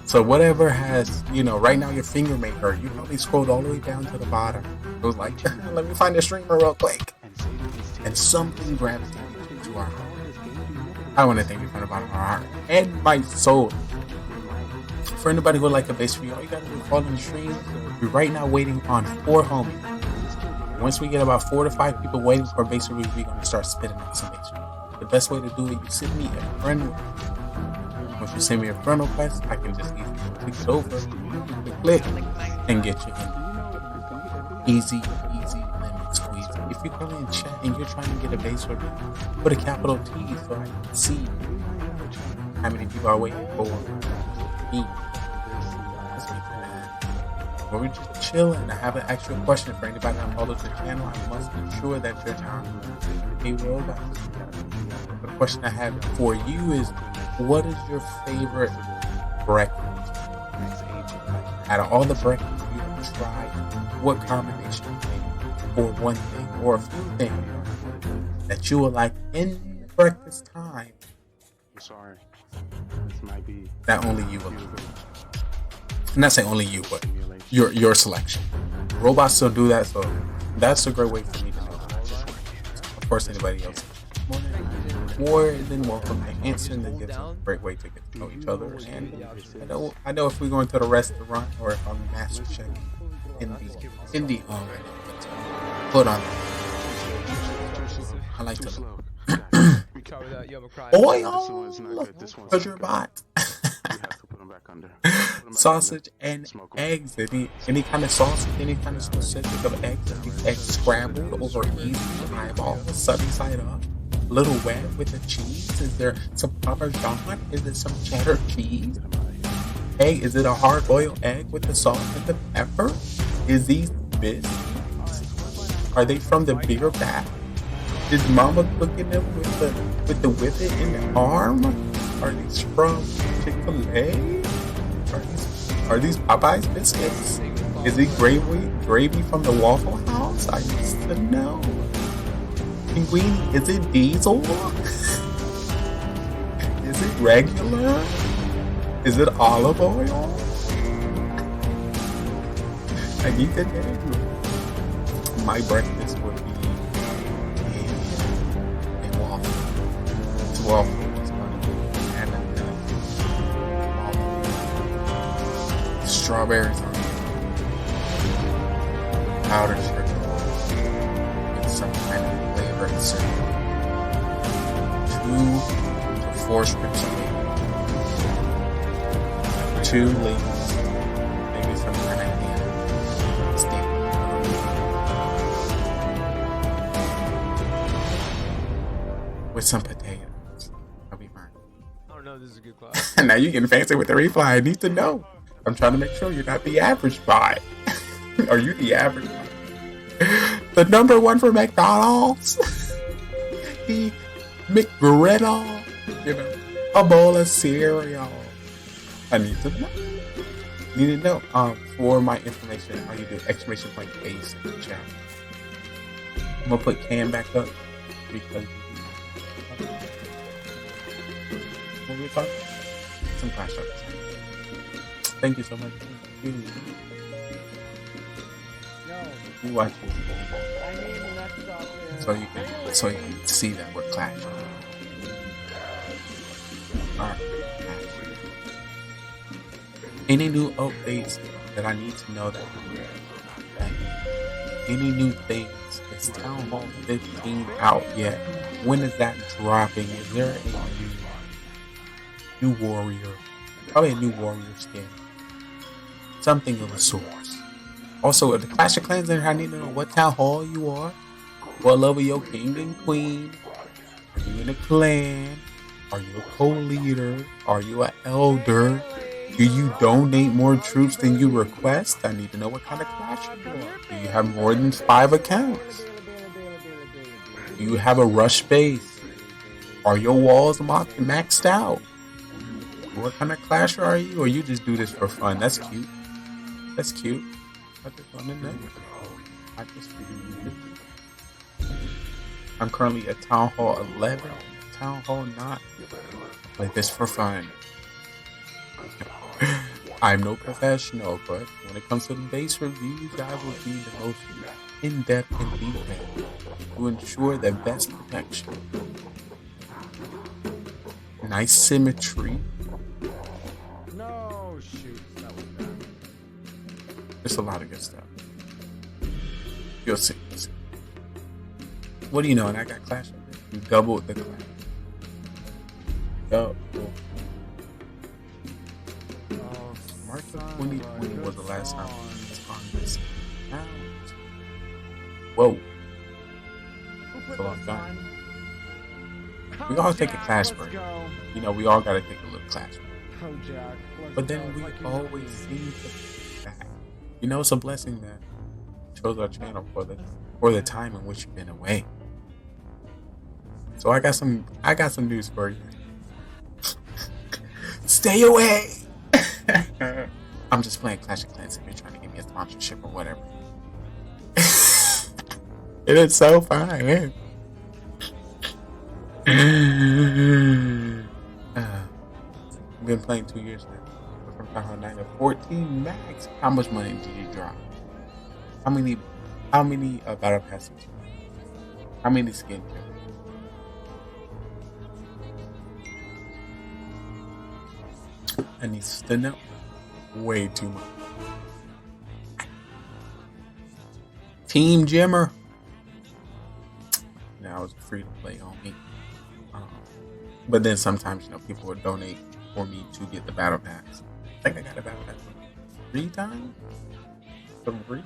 So whatever has, right now your finger may hurt. You probably scrolled all the way down to the bottom. It was like, let me find a streamer real quick. And something gravitated to our heart. I want to thank you from the bottom of our heart and my soul. For anybody who would like a base review, all you gotta do is follow the stream. We're right now waiting on 4 homies. Once we get about 4 to 5 people waiting for a base review, we're gonna start spitting out some base reviews. The best way to do it, you send me a friend request. Once you send me a friend request, I can just easily click it over, click, and get you in. Easy, lemon squeeze. If you come in chat and you're trying to get a base review, put a capital T so I can see how many people are waiting for me. We're just chilling. I have an actual question for anybody that follows the channel. I must ensure that your time is a robot. The question I have for you is, what is your favorite breakfast? Out of all the breakfasts you have tried, what combination or one thing or a few things that you would like in breakfast time? I'm sorry. This might be that only you will like. I'm not saying only you, but your selection. Robots still do that, so that's a great way for me to know. Of course, anybody else more than welcome to answer, and then it's a great way to get to know each other. And I know if we go into the restaurant or if I'm master chef, in the put on. I like to oil for your bot. Sausage and eggs. Any kind of sausage, any kind of specific of eggs. Are these eggs scrambled over easy eyeball, sunny side up? A little wet with the cheese? Is there some Parmesan? Is there some cheddar cheese? Egg, is it a hard boiled egg with the salt and the pepper? Is these biscuits? Are they from the bigger bag? Is mama cooking them with the whippet in the arm? Are these from Chick-fil-A? Are these Popeyes biscuits? Is it gravy from the Waffle House? I used to know. Linguine, is it diesel? Is it regular? Is it olive oil? I need to know. My breakfast would be a waffle. It's waffle. Strawberries on powdered sugar with some kind of flavor and syrup. 2 to 4 strips of bacon. 2 leaves, maybe some kind of ham, steak. With some potatoes. I'll be fine. I don't know if this is a good class. Now you're getting fancy with the reply. I need to know. I'm trying to make sure you're not the average buy. Are you the average buy? The number 1 for McDonald's? The McGriddle? You know, a bowl of cereal. I need to know. Need to know. For my information, all you do exclamation point base in the chat. I'm gonna put Cam back up because what were we talking? Some class structures. Thank you so much. You watch so you can see that we're clashing. Alright. Any new updates that I need to know that any new things? Is Town Hall 15 out yet? When is that dropping? Is there a new warrior? Probably a new warrior skin. Something of the sort. Also, at the Clash of Clans, I need to know what town hall you are. What level your king and queen? Are you in a clan? Are you a co-leader? Are you an elder? Do you donate more troops than you request? I need to know what kind of clash you are. Do you have more than 5 accounts? Do you have a rush base? Are your walls maxed out? What kind of clasher are you? Or you just do this for fun? That's cute. That's cute. I just want to know. I'm currently at Town Hall 11. Town Hall 9. Like this for fun. I'm no professional, but when it comes to the base reviews, I will be the most in-depth and detailed to ensure the best protection. Nice symmetry. No, shoot. That was bad. There's a lot of good stuff. You'll see. What do you know? And I got Clash. You doubled the Clash. Double. March of 2020 was the last time we was on this account. Whoa. That's a long time. We all take a class break. You know, we all gotta take a little class break. But then we always seem to be back. You know, it's a blessing that chose our channel for the time in which you've been away. So I got some news for you. Stay away. I'm just playing Clash of Clans if you're trying to give me a sponsorship or whatever. It is so fun. I've been playing 2 years now. From Power 9 to 14 max. How much money did you drop? How many battle passes? How many skin kills? I need to know way too much. Team Jimmer. Now it's free to play on me. But then sometimes, people would donate for me to get the battle pass. I think I got a battle pass 3 times. 3.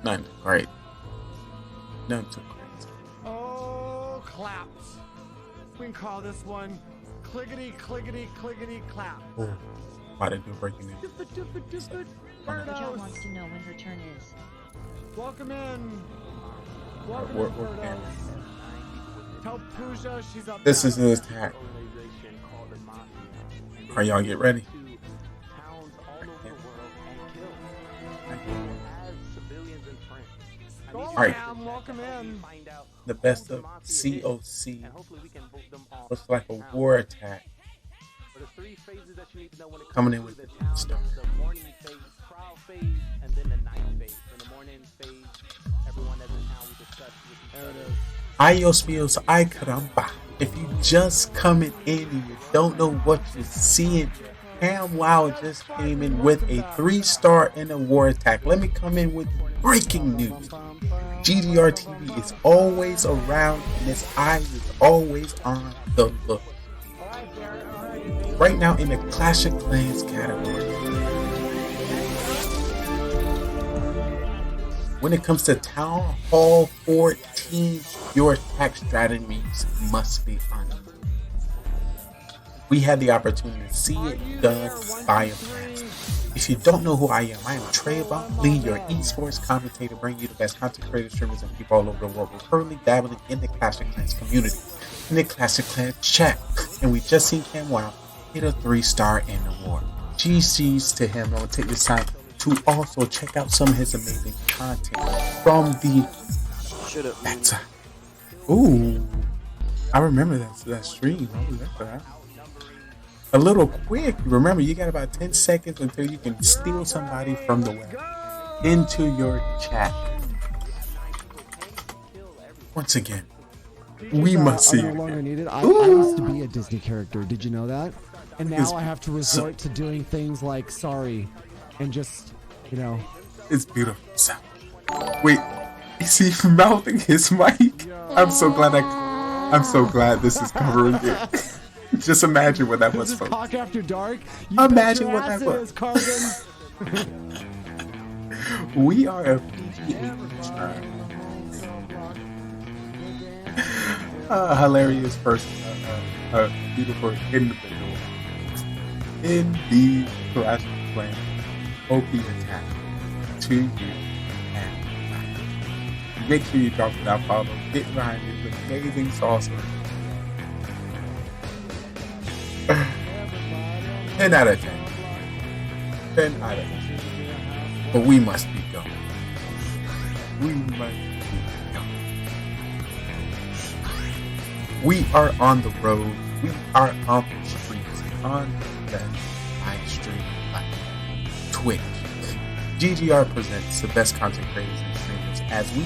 None. Great. None too crazy. Oh, claps. We can call this one clickety, clickety, clickety, clap. Oh, why did you breaking news? Birdos. wants to know when her turn is. Welcome in. Welcome We're in, Birdos. Tell Pooja she's up This is next. the attack. Are y'all get ready? Alright. Welcome in. The best of COC. Looks like a war attack. Coming in with the stuff. Ayos míos, ay caramba. If you just coming in and you don't know what you're seeing, Cam Wow just came in with a 3-star in a war attack. Let me come in with breaking news. GDR TV is always around and its eye is always on the look. Right now in the Clash of Clans category. When it comes to Town Hall 14, your attack strategies must be on it. We had the opportunity to see it done by a master. If you don't know who I am Trayvon Lee, your esports commentator, bringing you the best content creators, streamers, and people all over the world. We're currently dabbling in the Clash of Clans community, in the Clash of Clans chat, and we just seen Cam Wow hit a 3-star in the war. GG's to him. I'm gonna take this time to also check out some of his amazing content from the backside. Ooh, I remember that stream. I remember that. A little quick. Remember, you got about 10 seconds until you can steal somebody from the web into your chat. Once again, we must see. No longer needed. I used to be a Disney character. Did you know that? And now I have to resort to doing things like sorry, and just It's beautiful. So, wait, is he mouthing his mic? I'm so glad this is covering it. Just imagine what that was, folks. Talk after dark. Imagine what that was. We are a hilarious person. A beautiful individual. In the Clash of Clans OP attack to you and make sure you drop that follow. Get behind this amazing saucer. 10 out of 10. 10 out of 10. But we must be going. We must be going. We are on the road. We are on the streets. On the live stream platform. Twitch. GGR presents the best content creators and streamers as we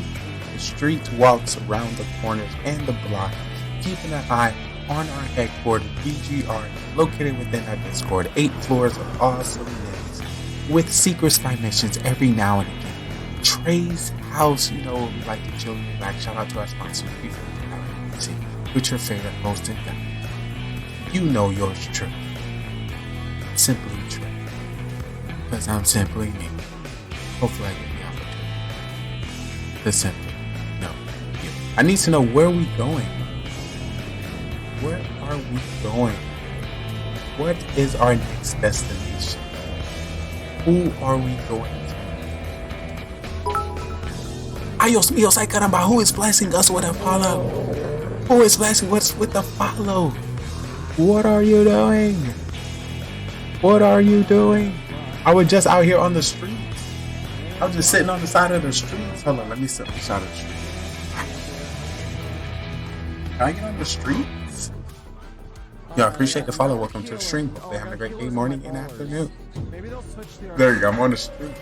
the streets walks around the corners and the block, keeping an eye on our headquarters, BGR, located within our Discord. 8 floors of awesomeness with secret spy missions every now and again. Trey's house, we like to chill and relax. Shout out to our sponsor, with your favorite host and guy. You know yours truly. Simply Trey. Because I'm simply me. Hopefully I get the opportunity to simply know you. I need to know where we going. Where are we going? What is our next destination? Who are we going to? Ayos míos, ay caramba, who is blessing us with a follow? Who is blessing us with a follow? What are you doing? What are you doing? I was just out here on the streets. I was just sitting on the side of the streets. Hold on, let me sit on the side of the street. Can I get on the streets? Yo, I appreciate the follow. Welcome to the stream. Hope they're having a great day, morning, and afternoon. There you go. I'm on the street.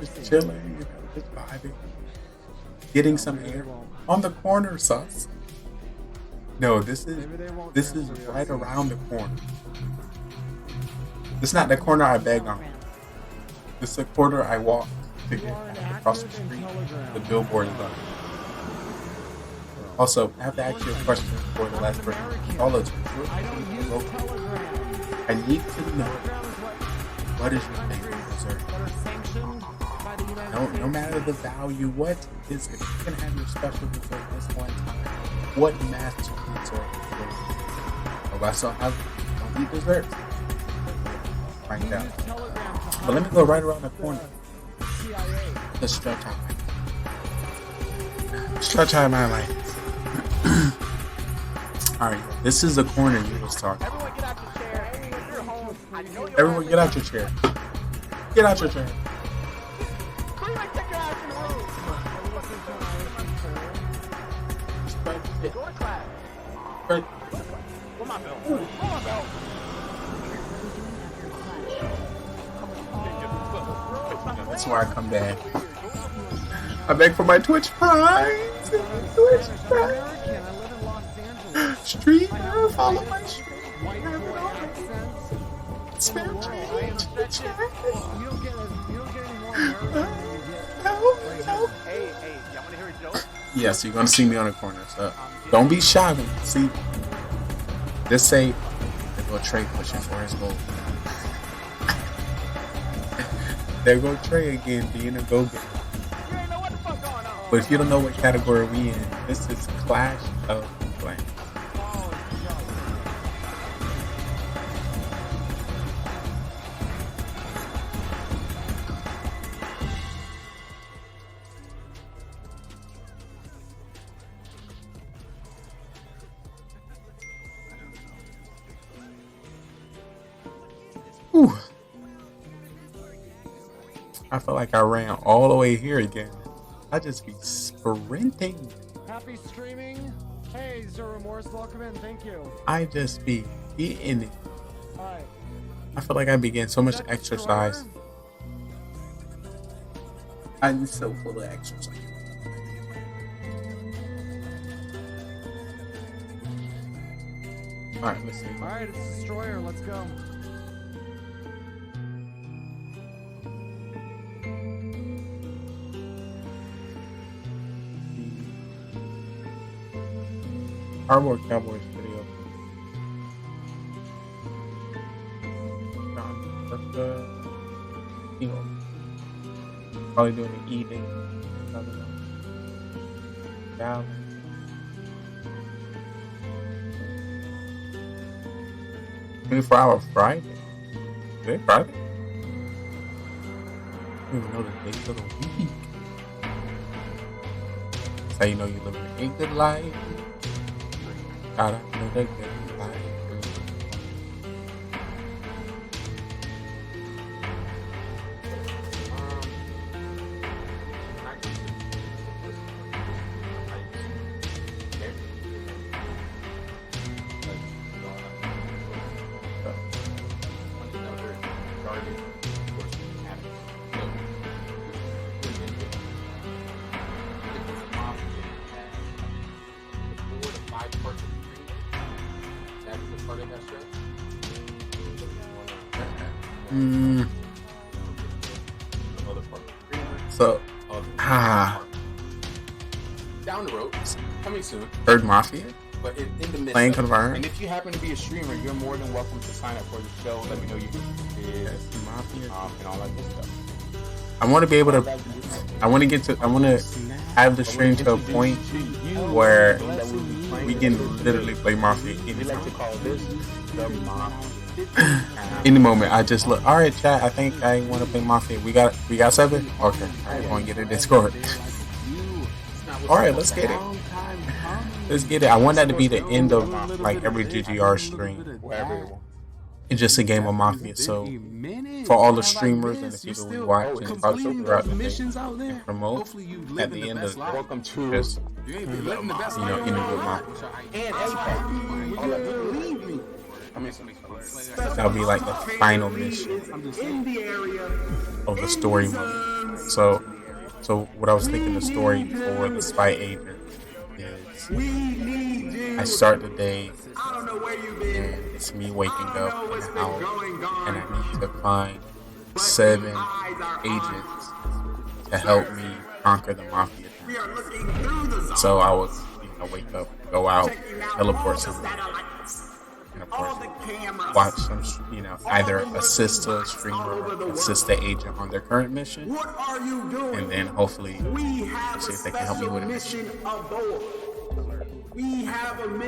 Just chilling, just vibing. Getting some air. On the corner, sus. No, this is right around the corner. This is not the corner I beg on. This is the corner I walk. again. Across the street, the billboard is on. Also, I have to ask you a question before the last break. All of you, I need to know, what is your favorite dessert? No matter the value, what is it? You can have your special dessert this one time. What master dessert is it? Oh, I still don't eat dessert. Right now. But let me go right around the corner. The stretch highlight. Stretch highlight. Alright, this is the corner you was talking about. Everyone get out your chair. Get out your chair. That's why I come back. I beg for my Twitch Prime. Twitch Prime. Streamer, follow my stream. Spam change. Yes, you're gonna see me on the corner, so don't be shy. See, just say there go Trey pushing for his goal. There go Trey again, being a go-getter. But if you don't know what category we in, this is Clash of Clans. Whew. I feel like I ran all the way here again. I just be sprinting. Happy streaming. Hey, Zero Remorse, welcome in. Thank you. I just be eating it. Alright. I feel like I be getting so much exercise. I'm so full of exercise. Alright, let's see. Alright, it's Destroyer. Let's go. Cardboard Cowboys video. You know, probably doing an eating. I don't know. Down. $24-hour Friday. Today Friday? I don't even know the days of the week. That's how you know you're living a good life. Gotta live a good life. So, down the road, coming soon. Third Mafia? But in the midst Playing of it. confirmed. And if you happen to be a streamer, you're more than welcome to sign up for the show. Let me know you did, and all that good stuff. I want to be able to. I want to have the stream to a point where we can literally play Mafia anytime. Any moment. I just look. All right, chat. I think I want to play Mafia. We got 7. Okay, I'm going to get a Discord. All right, let's get it. Let's get it. I want that to be the end of like every GGR stream. It's just a game of Mafia. So for all the streamers and the people we watch and talk throughout the day and promote, at the end of it, just end it with Mafia. That'll be like the final mission of the story mode. So what I was thinking, the story for the spy agent is I start the day and it's me waking up in the house and I need to find 7 agents to to help me conquer the mafia. So I would, wake up, go out, teleport somewhere, and of course, watch some, either assist a streamer or assist the agent on their current mission, and then hopefully see if they can help me with a mission.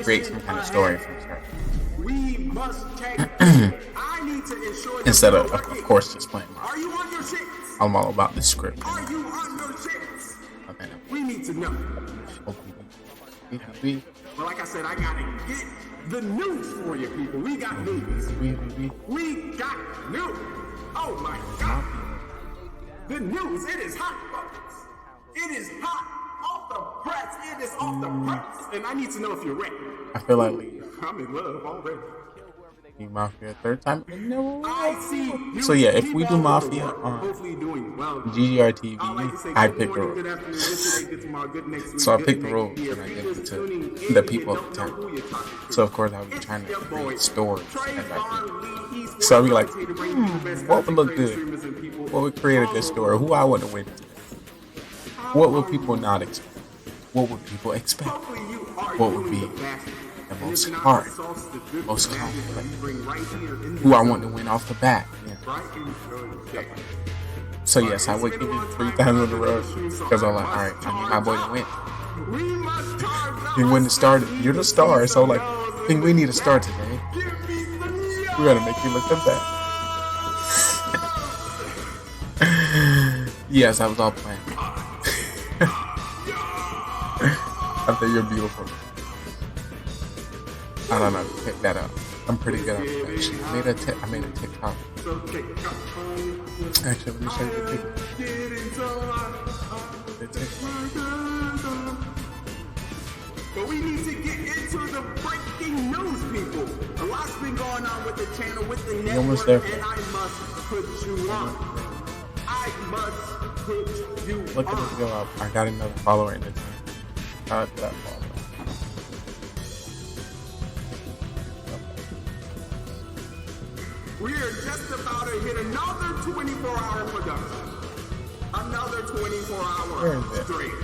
Create some kind of story from scratch. Instead of course, just playing Mario. I'm all about the script. We need to know. Well, like I said, I gotta get the news for you, people. We got news. We got news. Oh my God. The news, it is hot, folks. It is hot. Off the press. It is off the press. And I need to know if you're ready. I feel like I'm in love already. Mafia third time. No. I see. So yeah, if we do Mafia on GGR TV, I pick the role. So I pick the roles and I give it to the people at the time. So of course I'll be trying to create stories as I do. So I'll be like, what would look good? What would create a good story? Who I want to win? What would people not expect? What would people expect? What would be the most hard, most complex? Who I want to win off the bat? Yeah. So yes, I would give you 3 times in a row because I'm like, all right, I need my boy to win. He win the star. You're the star, so like, I think we need a star today. We gotta make you look at that. Yes, I was all planned. I think you're beautiful. I don't know. Pick that up. I'm pretty good at that. Actually, I made a TikTok. Actually, let me show you the TikTok. But we need to get into the breaking news, people. A lot's been going on with the channel, with the network, almost there. and I must put you on. I must put you Look at this go up. I got another follower in the time. Shout out to that follower. We are just about to hit another 24-hour production. Another 24-hour stream.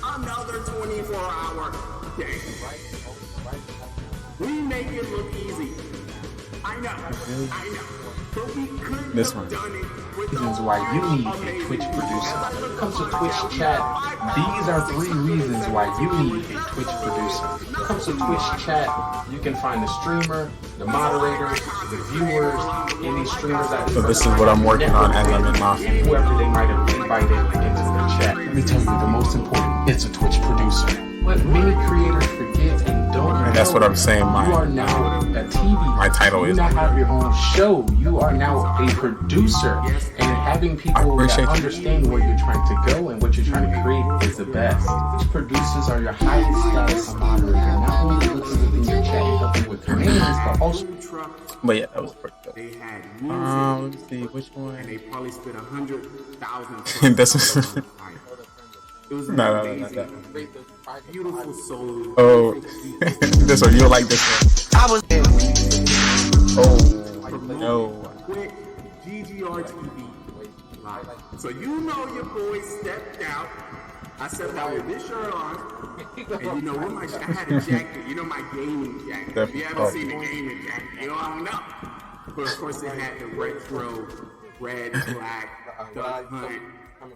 Another 24-hour day. We make it look easy. I know. But we couldn't have done it with Reasons why you need a Twitch producer. When it comes to Twitch chat, these are 3 reasons why you need a Twitch producer. When it comes to Twitch chat, you can find the streamer, the moderators, the viewers, any streamers that. So this is what I'm working on as I'm in Mafia. Whoever they might have invited into the chat. Let me tell you, the most important is a Twitch producer. What many creators forget and don't know. And that's what I'm saying. You are now a TV. My title is. You now have your own show. You are now a producer, and having people that understand where you're trying to go and what you're trying to create is the best. These producers are your highest status moderator. Not only looking within your chat and helping with commands, but also. But yeah, that was pretty good. They had Let's see which one. and they probably spent 100,000. This was. It was No, amazing. Beautiful soul. Oh, this one. You'll like this one. I was. Oh no. Quick GGR TV live. So you know your boy stepped out. I stepped out with this shirt on, and you know what? I had a jacket. You know my gaming jacket. If you haven't seen the gaming jacket, you don't know. But of course, it had the retro, red, black, duck hunt,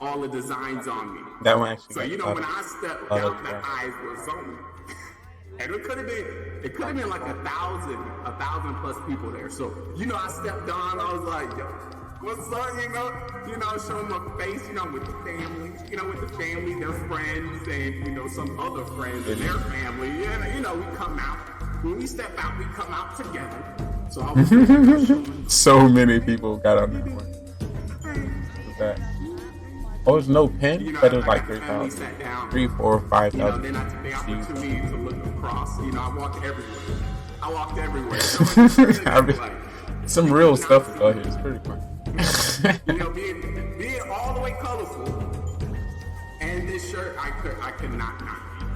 all the designs on me. That one actually. So you know when I stepped out, the eyes were on me. And it could have been like 1,000 plus people there. So, you know, I stepped on, I was like, yo, what's up, you know, showing my face, with the family, with the family, their friends, and, some other friends and their family. And, we come out. When we step out, we come out together. So I was so many people got on that one. That. Oh, there's no pin, but it was like 3,000, 3, 4, 5,000. Then they offered to me to look across. I walked everywhere. Some real stuff is out here. It's pretty fun. being all the way colorful, and this shirt, I could not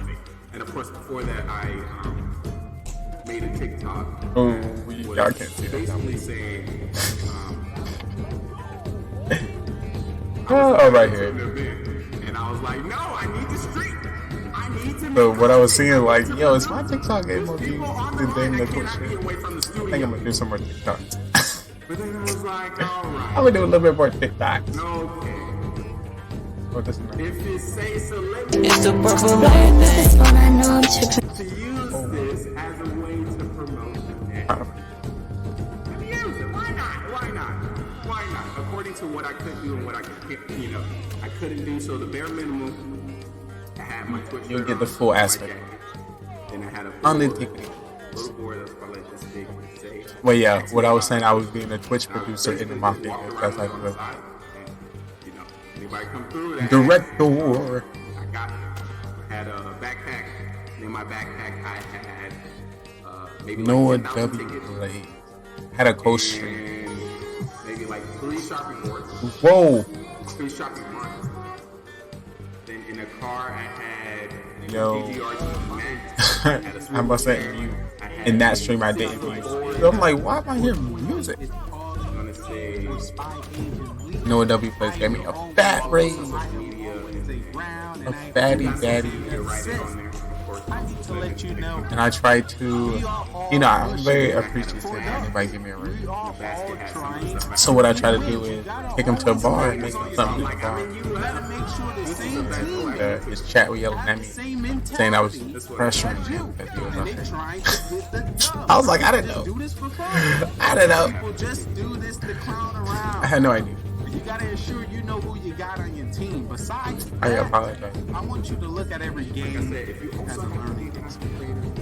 beat it. And of course, before that, I made a TikTok. Oh, y'all can't see that. Basically saying. Oh, right here. And I was like, no, I need the streak. I need to. So what I was seeing, like, yo, is my TikTok game more views than the Twitch shit? I think I'm gonna do some more TikTok. But then I was like, alright. I'm gonna do a little bit more TikToks. Okay. What does it matter? If it says celebrity, It's the purple light thing. to use this as a way to promote the day. Use it. Why not? Why not? Why not? According to what I could do and what I could, I couldn't do. So the bare minimum, I had my Twitch. You'll get the full aspect. Then I had a On the ticket. little board that's probably like this big. Say, Well, yeah, what I was saying, I was being a Twitch producer in the market. That's how you anybody come through that Director. I had a backpack. In my backpack, I had maybe Noah like $10 tickets. W. Had a co-stream. And maybe like 3 shopping boards. Whoa. 3 shopping boards. Then in the car, I had Yo. GGRT. I'm about to say you. In that stream, I didn't use. So I'm like, why am I hearing music? I'm gonna say Noah W plays gave me a fat raise. A fatty daddy. And I try to, I'm very appreciative when anybody give me a ring. So what I try to do is take him to a bar and make him something at the bar. His chat was yelling at me, saying I was pressuring him because he was up there. I was like, I didn't know. I didn't know. I had no idea. You gotta ensure you know who you got on your team. Besides, I apologize. I want you to look at every game as a learning experience.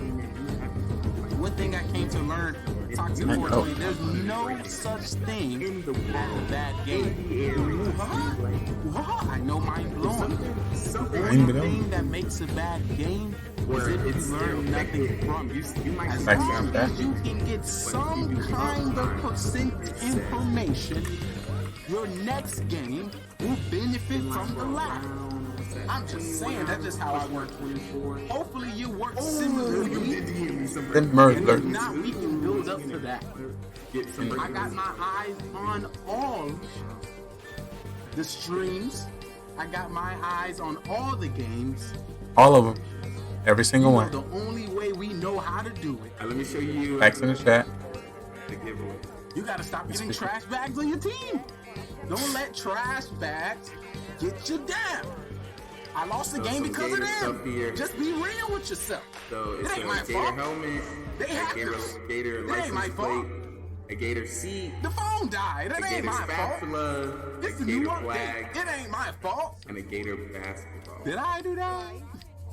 One thing I came to learn, Toxic Fortnite, there's no such thing as a bad game. I know mind blowing. The only thing that makes a bad game is if you learn nothing from it. As long as you can get some kind of percent information, your next game will benefit from the last. I'm just saying, that's just how I work. Hopefully you work similarly. The murder. If not, we can build up to that. I got my eyes on all the streams. I got my eyes on all the games. All of them. Every single one. The only way we know how to do it. Let me show you. Facts in the chat. The giveaway. You gotta stop getting trash bags on your team. Don't let trash bags get you down. I lost the game because of them. Just be real with yourself. So it ain't my Gator fault. Helmet, They have Gator it ain't my fault. A Gator seat. The phone died. It ain't my spatula, fault. It's a a new Gator update. flag, It ain't my fault. and a Gator basketball. Did I do that?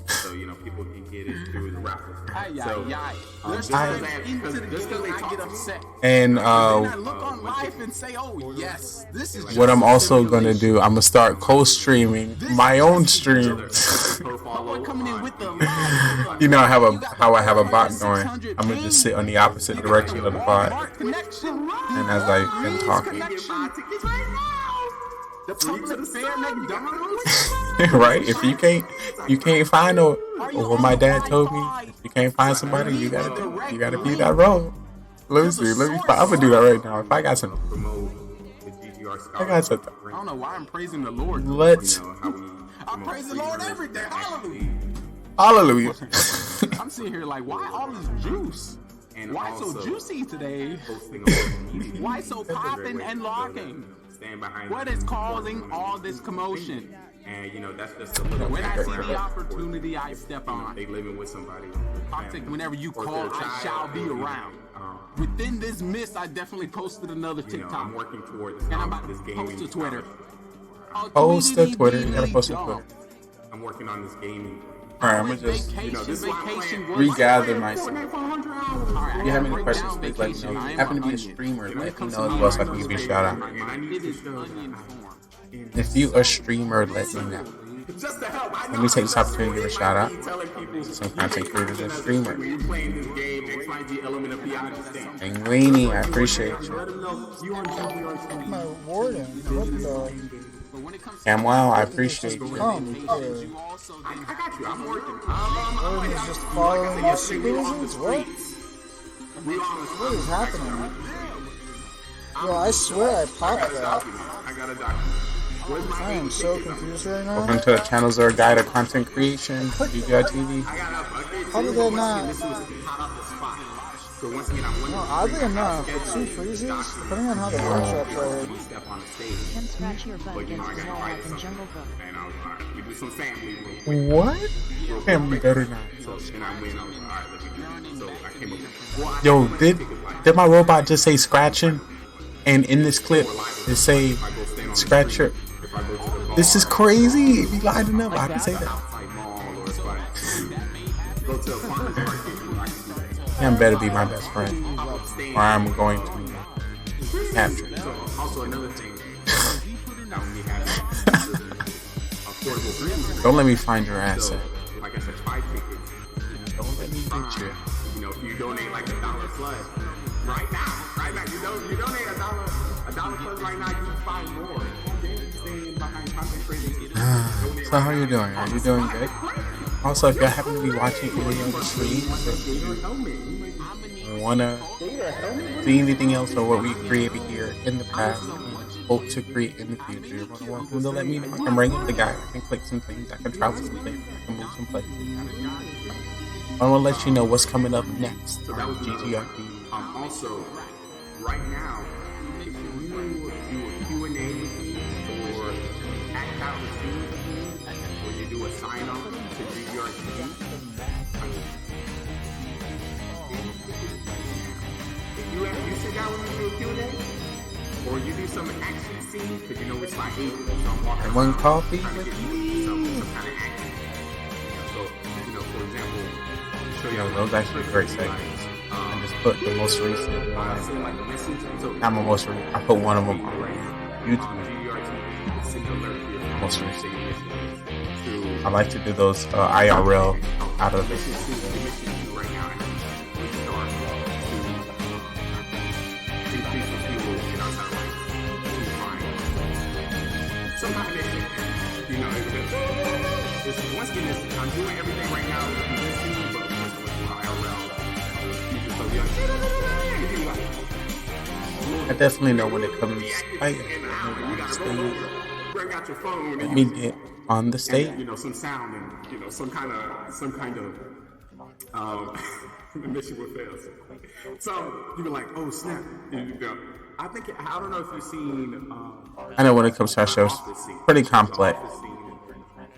So people can get it through the raffle. There's times into the game I get upset. And I look on life and say, oh yes, this is just what I'm also gonna do, I'm gonna start co-streaming my own streams. coming in with the how I have a bot going. I'm gonna just sit on the opposite direction of the bot, and as I've been talking. The public fair McDonald's. Right? If you can't find or what my dad told me, if you can't find somebody, you gotta be that role. Let me see. I'm gonna do that right now. If I got something. I don't know why I'm praising the Lord. I praise the Lord every day. Hallelujah. Hallelujah. I'm sitting here like, why all this juice? And why so juicy today? Why so popping and locking? What is causing all this commotion? And that's just a little. When I see the opportunity, I step on. They living with somebody. Toxic, whenever you call, I shall be around. Within this mist, I definitely posted another TikTok. I'm working toward and I'm about to post to Twitter. Post to Twitter. You gotta post to Twitter. I'm working on this gaming. Alright, I'm gonna just regather myself. If you have any questions, please let me know. If you happen to be a streamer, let me know as well so I can give you a shout out. If you a streamer, let me know. Let me take this opportunity to give a shout out to some content creators and streamers. And Weenie, I appreciate you. And wow, I appreciate you. I got you. I'm working. Just following your seasons? What? What is happening? Yo, I swear I popped that. I got a doctor. I am so confused right now. Welcome to the channels are a guide to content creation. GGI How did that not? No, oddly enough, with 2 freezes, depending on how the workshop played. Can scratch your butt against the wall like in Jungle Book. What? Family better not. Yo, did my robot just say scratching? And in this clip, it say scratcher. This is crazy. If you lied enough, I can say that. Cam better be my best friend, or I'm going to capture you. Don't let me find your asset. Don't let me get you. You know, if you donate like $1 plus right now, you donate $1 plus right now, you can find more. So how are you doing? Are you doing good? Also, if you happen to be watching any of the streams, or wanna see anything else or what we created here in the past, hope to create in the future, you're welcome to let me know. I can bring up the guy, I can click some things, I can travel some things, I can move some places. I want to let you know what's coming up next on GGRP. Also, right now, if you do a Q&A with me or act out with me, or you do a sign off to GGRP, if you sit down with me and do a Q&A, or you do some action scene, because you know it's my age, so I'm walking One around, coffee trying to with get me. some kind of action. So, you know, for example, You know, those actually great segments. I just put the most recent one. Not my most recent. I put one of them on YouTube. Most recent. I like to do those IRL out of it. You know, once again, I'm doing everything right now with this team, but I definitely know when it comes to let me get on the stage. And, you know, some sound and, you know, some kind of mission with fails. So you were like, oh snap. You know, I don't know if you've seen I know when it comes to our shows, pretty complex.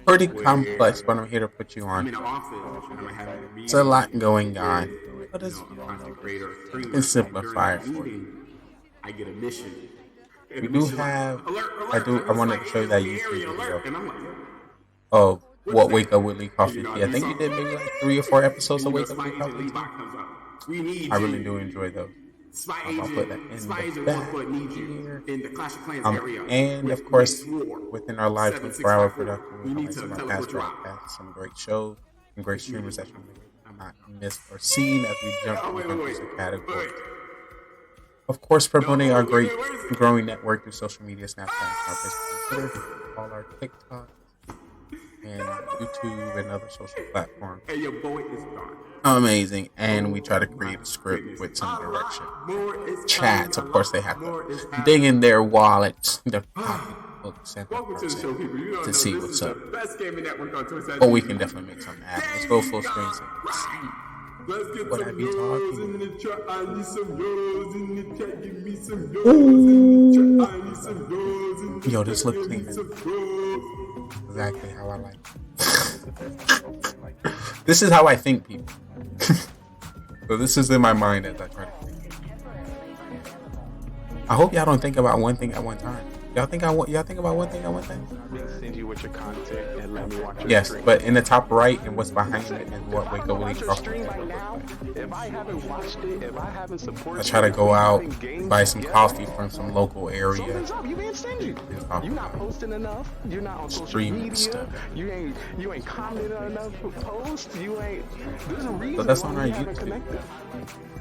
Pretty complex, but I'm here to put you on. It's a lot going on, but it's simplify it for you. I get a mission. We do have. I wanted to show you that YouTube video. Oh, what Wake Up with Lee Coffee Tea. I think you did maybe like 3 or 4 episodes of Wake Up with Lee Coffee Tea. I really do enjoy those. I'll put that in the back here. And of course, within our live 24-hour production, we have some of our past broadcasts, some great shows, and great streamers that you may not miss or seen as we jump into the categories. Of course, promoting our great growing network through social media, Snapchat, our Facebook, and Twitter, all our TikTok, and YouTube and other social platforms. Hey, your boy is gone. Amazing. And we try to create a script with some direction. Chats, of course, they have to dig in their wallets, their pocketbooks, and to see what's up. Oh, we can definitely make something happen. Let's go full screen. What I be talking? Ooh. Yo, this looks clean. Exactly how I like it. This is how I think, people. So this is in my mind as I try to think. I hope y'all don't think about one thing at one time. Y'all think about one thing at one time? Send you with your content and let me watch your Yes, stream. but in the top right and what's behind it is what Wake Up with Lee Coffee. If I haven't watched it, if I haven't supported I try to go out, buy some coffee from some local area. You being stingy. You're not posting enough. You're not on social media. Stuff. You ain't commenting on enough posts. You ain't. There's a reason So that's why on our you haven't YouTube. connected.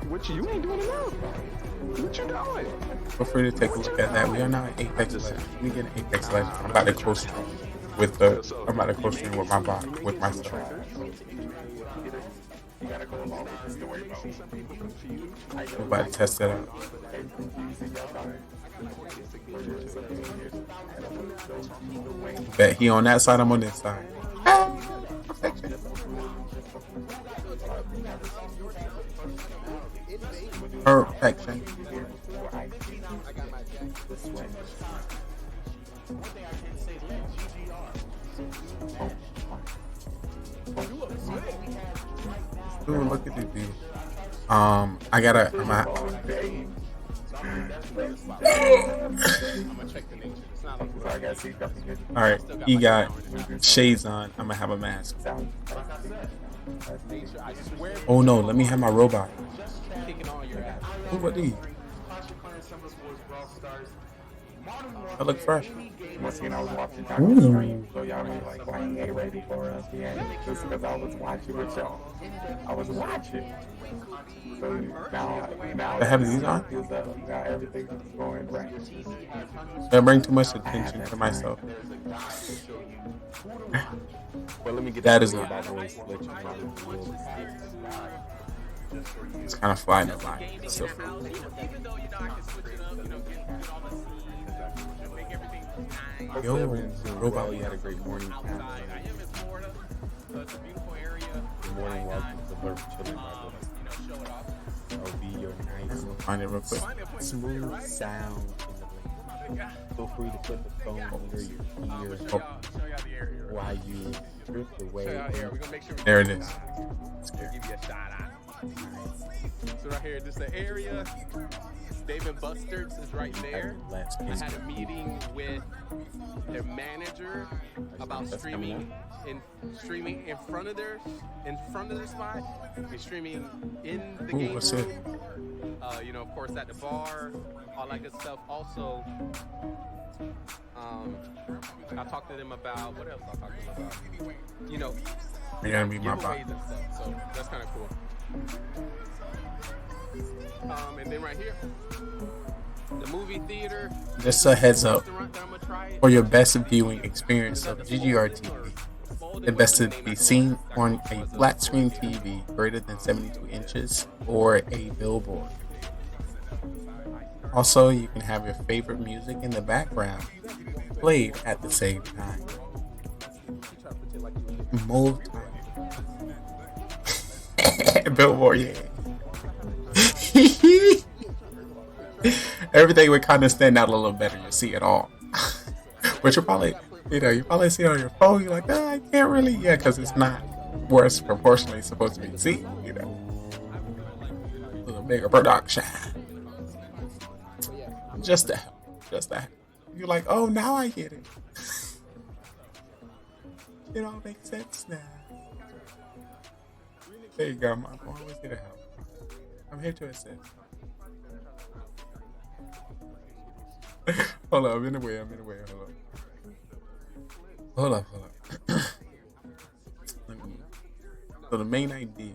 Which you ain't doing enough. What you doing? Feel free to take a look at that. We are now at Apex Legends. We get Apex Legends. I'm about to co-stream with my bot, with myself. We're about to test it out. Bet he on that side, I'm on this side. Perfection. Ooh, look at this dude. I gotta. Alright, he got shades on. I'm gonna have a mask. Oh no, let me have my robot. Ooh, what these? I look fresh. Once again, I was watching Dr. Stream, so y'all ain't like ain't ready for SPN just because I was watching with y'all. I was watching. So now I have these on? Now everything's going right. I bring too much attention to myself. Well, let me get that is not. It's kind of flying a lot. So. Yo, robot. We had a great morning. Good morning, welcome to Burp Chilling. I'll be your nice, find it real quick. Smooth sound in the lane. Feel free to put the phone under your ear while you drift away. There it is. Give you a shout out. So right here, this is the area. David Buster's is right there. I had a meeting with their manager about streaming in front of their spot, and streaming in the game what's it? room. You know, of course, at the bar, all that good stuff. Also, I talked to them about what else? I talked to them about. You know, you're gonna be my bot. So that's kind of cool. And then right here, the movie theater. Just a heads up for your best viewing experience of GGR TV. It best to be seen on a flat screen TV greater than 72 inches or a billboard. Also, you can have your favorite music in the background played at the same time. Multi billboard, yeah. Everything would kind of stand out a little better. You see it all, but you probably see it on your phone. You're like, I can't really, because it's not where it's proportionally supposed to be seen. You know, a little bigger production. Just that. You're like, oh, now I get it. It all makes sense now. There you go, Mom. I'm always here to help. I'm here to assist. Hold up, I'm in the way. Hold up. So the main idea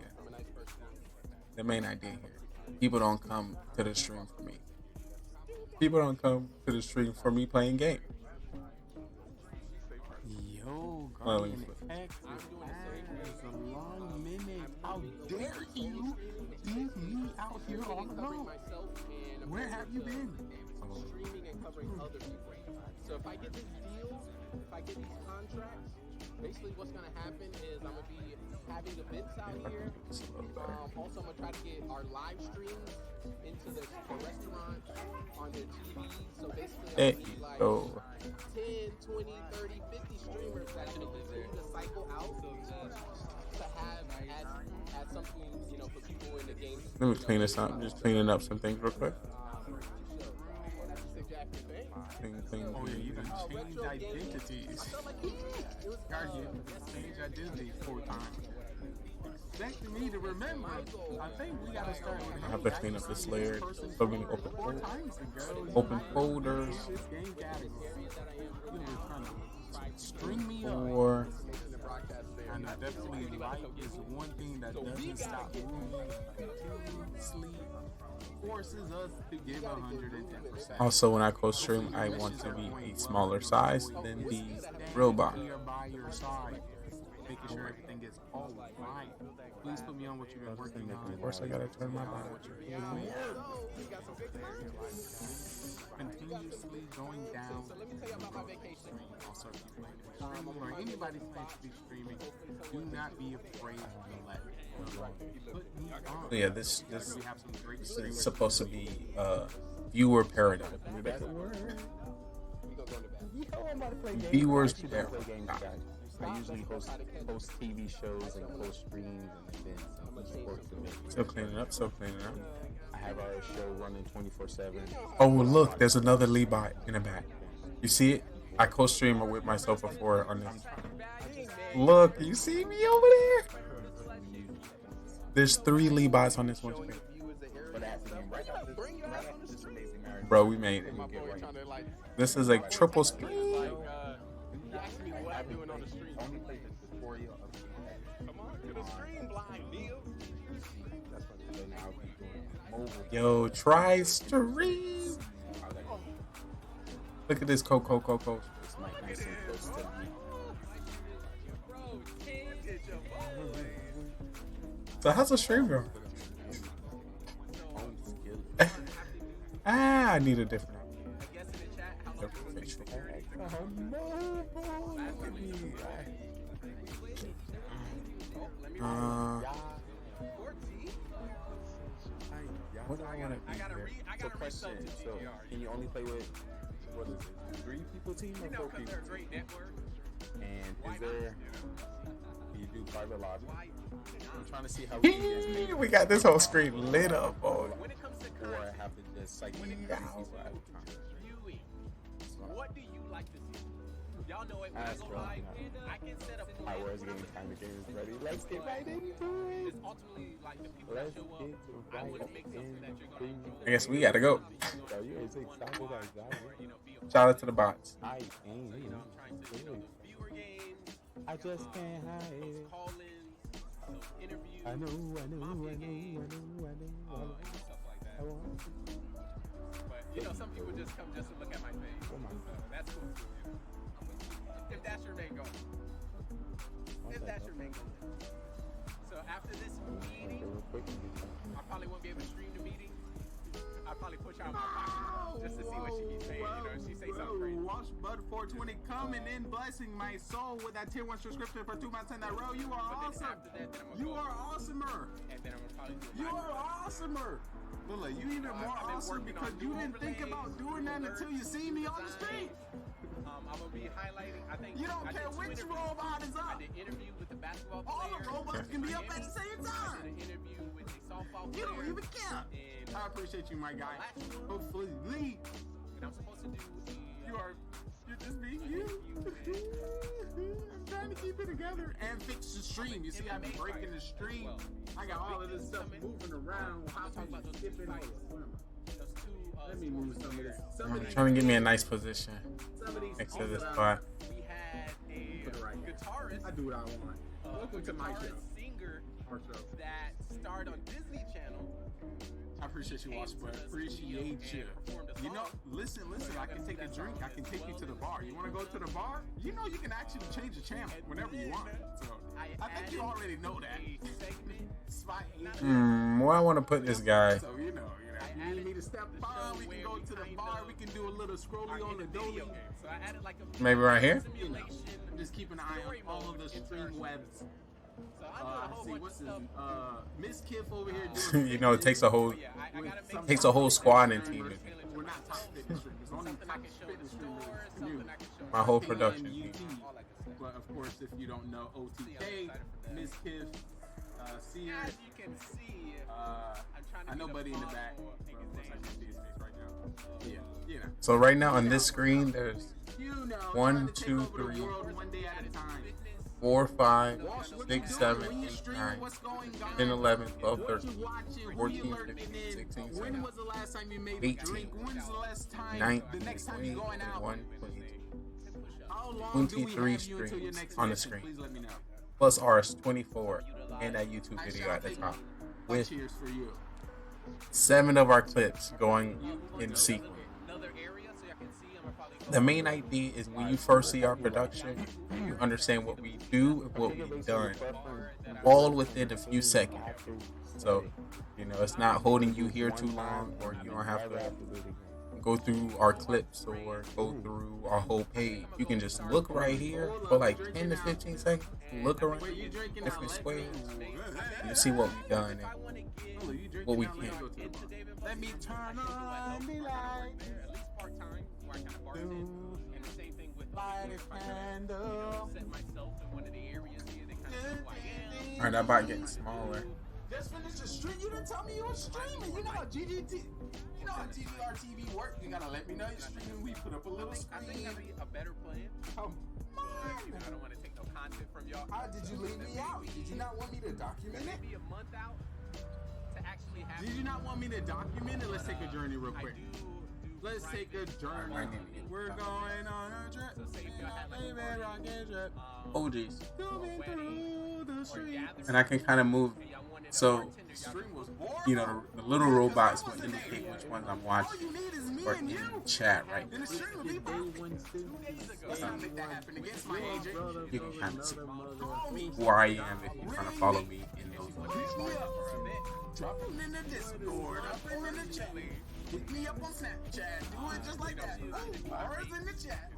here, people don't come to the stream for me. People don't come to the stream for me playing game. Yo, Guardian X is a long minute. How dare you leave me out here on the road? Where have you been? Streaming and covering other people. So if I get this deal, if I get these contracts, basically what's going to happen is I'm going to be having events out here. Also, I'm going to try to get our live streams into the restaurants on their TV. So basically, I'm going to be like 10, 20, 30, 50 streamers that are going to cycle out to have as something, you know, for people in the game. Let me clean this up. Just cleaning up some things real quick. Oh yeah, you done changed identities. Guardian changed identity 4 times. Expecting me to remember, I think we gotta start with I have to clean up this layer. So many open folders. String me up. Or and I definitely like is one thing that doesn't stop moving continuously. Forces us to give 110%. Also, when I co-stream, I want to be a smaller size than the robot. making sure everything is all right. Please put me on what you've been working on. Of course, I gotta turn my body. Continuously going down. So let me tell you about my vacation. Also, if you plan to be streaming or anybody's planning to be streaming, do not be afraid to let put me on. Yeah, this We have some great is streamers. supposed to be viewer paradigm. Viewers paradigm. I usually host TV shows and host streams and events. Still cleaning up, still cleaning up. I have our show running 24/7. Oh, look, there's another Lee bot in the back. You see it? I co-stream with myself before on this. Look, you see me over there? There's 3 Lee bots on this one screen. Bro, we made it. This is a triple screen. Yo, try stream. Look at this Coco. So how's the stream going? I need a different. What do I want to be here? So question, so can you only play with, what is it, 3 people team or 4 people team? And is there, can you do private lobby? I'm trying to see how we can get We got this whole screen lit up, boy. or I have to just psych people at a time. What do you like to see? Y'all know it. I can set up. I was getting time the game is ready. Let's get right into it. It's ultimately like the people that show up. I wouldn't make something that you're gonna enjoy. I guess we gotta go. So you're as excited as I am. Shout out to the bots. I am. I just can't hide it. I know. But you know, some people just come just to look at my face. So that's cool too. If that's your main goal. If that's your main goal. So after this meeting, I probably won't be able to stream the meeting. I'll probably push out my pocket just to see what she keeps saying. You know, she say something crazy. Watch Bud 420 coming in, blessing my soul with that tier 1 subscription for 2 months in a row. You are awesome. You are awesomer. And then I'm gonna probably do You are awesomer. Lula, you even more awesome because you didn't think about doing that until you see me on the street. I'm gonna be highlighting. I think you don't care which robot is up. I did interview with the basketball All player. the robots can be up at the same time. I did an interview with a softball player. You don't even care. I appreciate you, my guy. Hopefully, Lee. And I'm supposed to do. You're just being you. I'm trying to keep it together and fix the stream. You see, I be breaking the stream. I got all of this stuff moving around. Let me move some of this. I'm trying to get me a nice position next to this spot. We had a guitarist. I do what I want. Welcome to my show. Singer that starred on Disney Channel. I appreciate you, watching, but appreciate you. You know, listen, I can take a drink. I can take you to the bar. You want to go to the bar? You know you can actually change the channel whenever you want. So I think you already know that. Where I want to put this guy? So you know, you need me to step on. We can go to the bar. We can do a little scrolling on the dolly. So I added like a Maybe right here. You know, just keep an eye on all of the stream webs. See what's this? Miss Kiff over here doing. You know, it takes a whole squad and team. We're not top fitness streamers. Only top fitness streamers. My whole production team. But of course, if you don't know, OTK, Miss Kiff, Seer. As you can see, I know Buddy in the back. But of course, I can't see his face right now. Yeah, you know. So right now on this screen, there's You know, 1, 2, 3, 4, 5, 6, 7, 8, 9, 10, 11, 12, 13, 14, 15, 16, 17, 18, 19, 20, 21, 23 streams on the screen. Plus ours, 24, and that YouTube video at the top. With 7 of our clips going in sequence. The main idea is when you first see our production, you understand what we do and what we've done, all within a few seconds. So, you know, it's not holding you here too long, or you don't have to go through our clips or go through our whole page. You can just look right here for like 10 to 15 seconds, look around different squares, and you see what we've done and what we can. Let me turn on the light. Light a candle. Alright, that bot getting smaller. Just finished the stream. You didn't tell me you were streaming. You know how you know how GGR TV works. You gotta let me know you're streaming. We put up a little screen. I think that'd be a better plan. Come on. I don't want to take no content from y'all. How did you leave me out? Did you not want me to document it? Maybe a month out to actually have. Did you not want me to document it? Let's take a journey real quick. Let's take a journey. We're going on a trip. Oh geez. And I can kind of move. So, you know, the little robots will indicate which ones I'm watching or in chat right now. You can kind of see where I am if you kind of follow me in those ones. Drop them in the Discord, up in the chat. Hit me up on Snapchat. Do it just like that. Bars in the chat.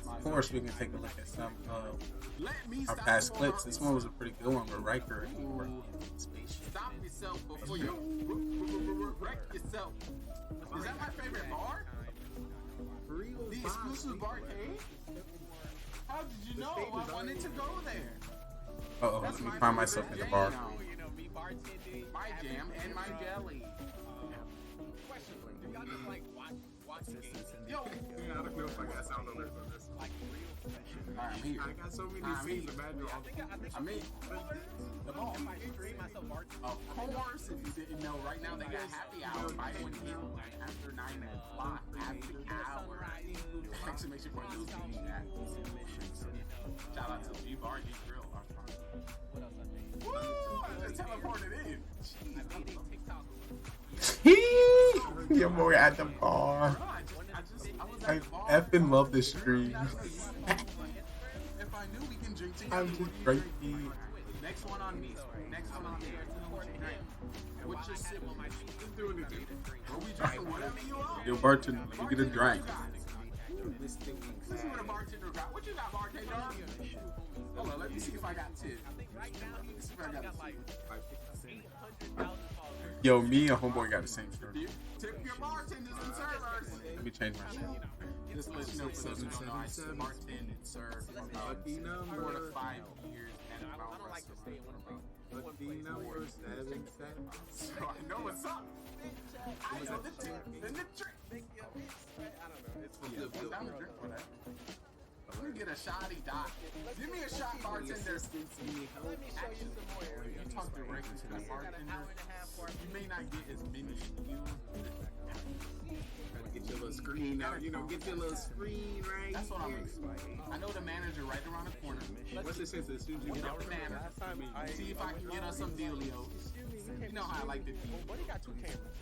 Of course, we can take a look at some our past clips. This one was a pretty good one with Riker and he worked in space. Stop yourself before you wreck yourself. Is that my favorite bar? The exclusive barcade? How did you know I wanted to go there? Uh-oh, let me find myself in the bar. My jam and my jelly. Yo, I don't know if I got sound alerts on this. I'm here. I got so many scenes of Madden. I'm in. Of course, if you didn't know, right now they got happy hour. Right when you hit after 9 o'clock, happy hour. Exclamation point, you'll see that. Shout out to G-Bar, G-Grill. Woo! I just teleported in. Your boy at the bar. I effing love this stream. If I knew we can drink together, I'm just drinking. Next one on me. Next one on me. What's your sip? Are we drinking whatever you want? Yo, bartender, let me get a drink. This is what a bartender got. What you got, bartender? Hold on, let me see if I got 10. Yo, me and homeboy got the same shirt. Tip your bartenders and servers. Let me change my shirt. Just let you know, for those who don't know, I bartend and serve for about 4 to 5 years at a bar restaurant. Lucky number 7. So I know what's up. I know the tip and the trick. I don't know. It's for good. I'm a drink for that. Let me get a shotty, Doc. Give me a shot, bartender. Let me show you some more. You talk directly to the bartender. You may not get as many views. Get your little screen out. You know, get your little screen right. That's what I'm doing. I know the manager right around the corner. What's it say? As soon as you get up the manager, see if I can get us some dealios. You know how I like to do.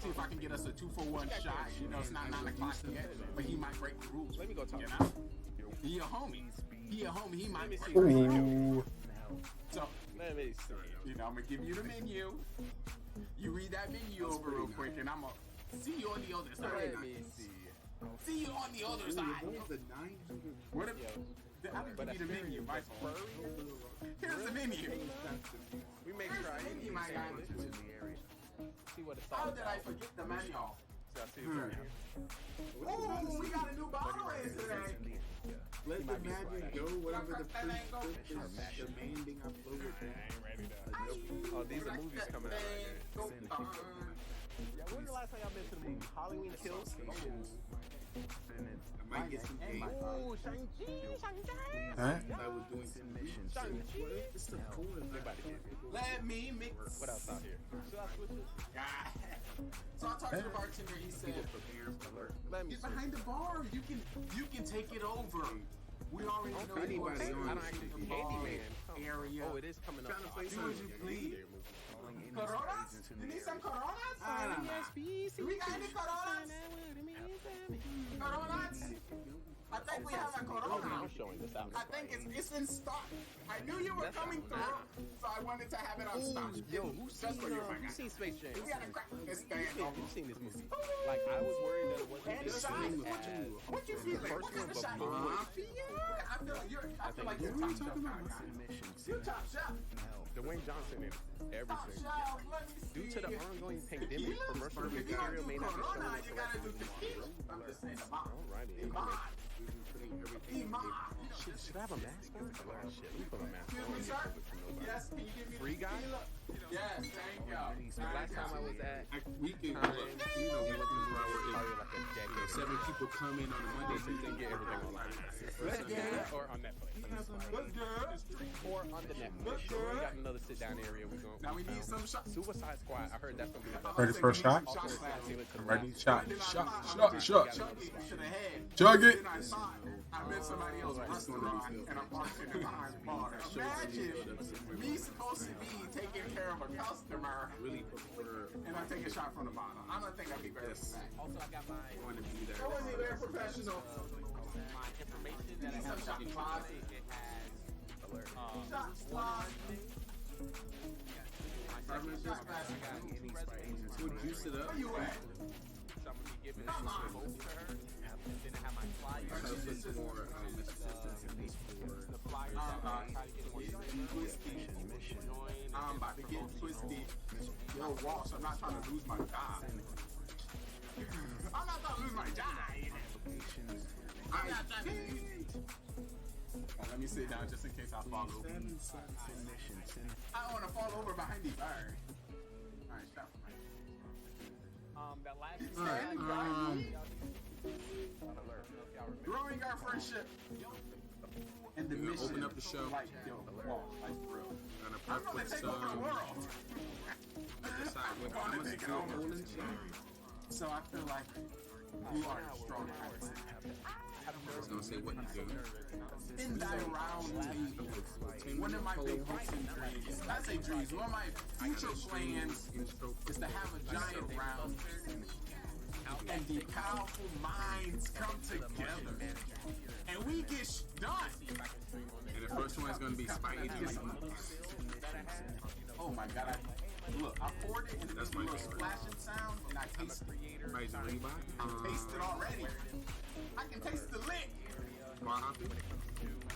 See if I can get us a 2-for-1 shot. You know, it's not 9 o'clock yet, but he might break the rules. Let me go talk to him. He a homie. He might be serious. So, you know, I'm gonna give you the menu. You read that menu over real quick, and I'm gonna see you on the other side. See you on the other side. What if I didn't give you the menu? My fault. Here's the menu. We make sure I eat my guy. How did I forget the menu? Oh, we got a new bottle today. Let the magic go, whatever the priest is demanding I flow with them. Oh, these are movies coming out. Yeah, when was the last time y'all been to the movie? Halloween Kills? I might get some cake. Ooh, Shang-Chi! Huh? I was doing some missions. It's the cool. Let me mix. What else out here? Should I switch it? So I talked to the bartender. He said, "Get behind the bar. You can take it over. We already know anybody on. I don't actually see Candyman area. Oh, it is coming up. Do as you please. Coronas? You need some Coronas? Yes, please. Do we got any Coronas? Coronas? I think we have a Corona. I'm showing this out. I think it's in stock. I knew you were coming through, so I wanted to have it on stock. Yo, who's Just for you, my guy. seen Space Jam? We gotta crack this thing. You've seen this movie. Like, I was worried that it wasn't And as shot. big What you as feeling? the first What kind one, of but shot? more. I feel like you're top shelf kind of guy. You're top shelf. Dwayne Johnson in Top everything. shelf. Let me see. Due to the ongoing pandemic, Tequila? commercial If you gonna material do may not be shown Corona, in you gotta do tequila. I'm just saying, Iman. Iman. Should I have a mask on? Oh, shit. Let me put a mask Excuse me, on. sir. Yes, can you give me Free guy? tequila? Yes, thank you. The last time I was at We can Time, we looking for probably our like a decade. 7 people come in on a Monday, You can get everything online. Or on Netflix. Or on the Netflix. We got another sit down area. We going. Now we need some shots. Suicide Squad. I heard that's gonna be the best. Ready for a shot? Also, Ready? Shot. Shot. Shot. Shot. Chug it to the head. Chug it. Then I thought I met somebody else's restaurant and I'm bartending behind the bar. Imagine me supposed to be taking care of a customer and I take a shot from the bottle. I don't think I'd be very professional. Also, I got my I wasn't very professional. my information that I have Shot in closet. it has Shot closet. We'll juice it up. Where you at? So I'm gonna be giving Come on. both to her. Then I have my flyers. The flyers that I try to get more Twisty. I'm about to get twisty. Yo, Walsh, I'm not trying to lose my job. I'm not trying to lose my job. I'm not trying to. Let me sit down just in case I fall over. I don't want to fall over behind the bar. Alright, stop. That last Growing our friendship. And the mission. Open up the show. Like, yo, like, bro. I'm gonna take over the world. I'm gonna take it over. So I feel like you are a strong person. I was gonna say what you do. In that round table, one of my big hopes and dreams, I say dreams, one of my future plans is to have a giant round and the powerful minds come together and we get done. And the first one is gonna be Spy Agent. Oh my god, look, I poured it and it was a little splashing sound and I tasted it. I can taste it already. I can taste the lick.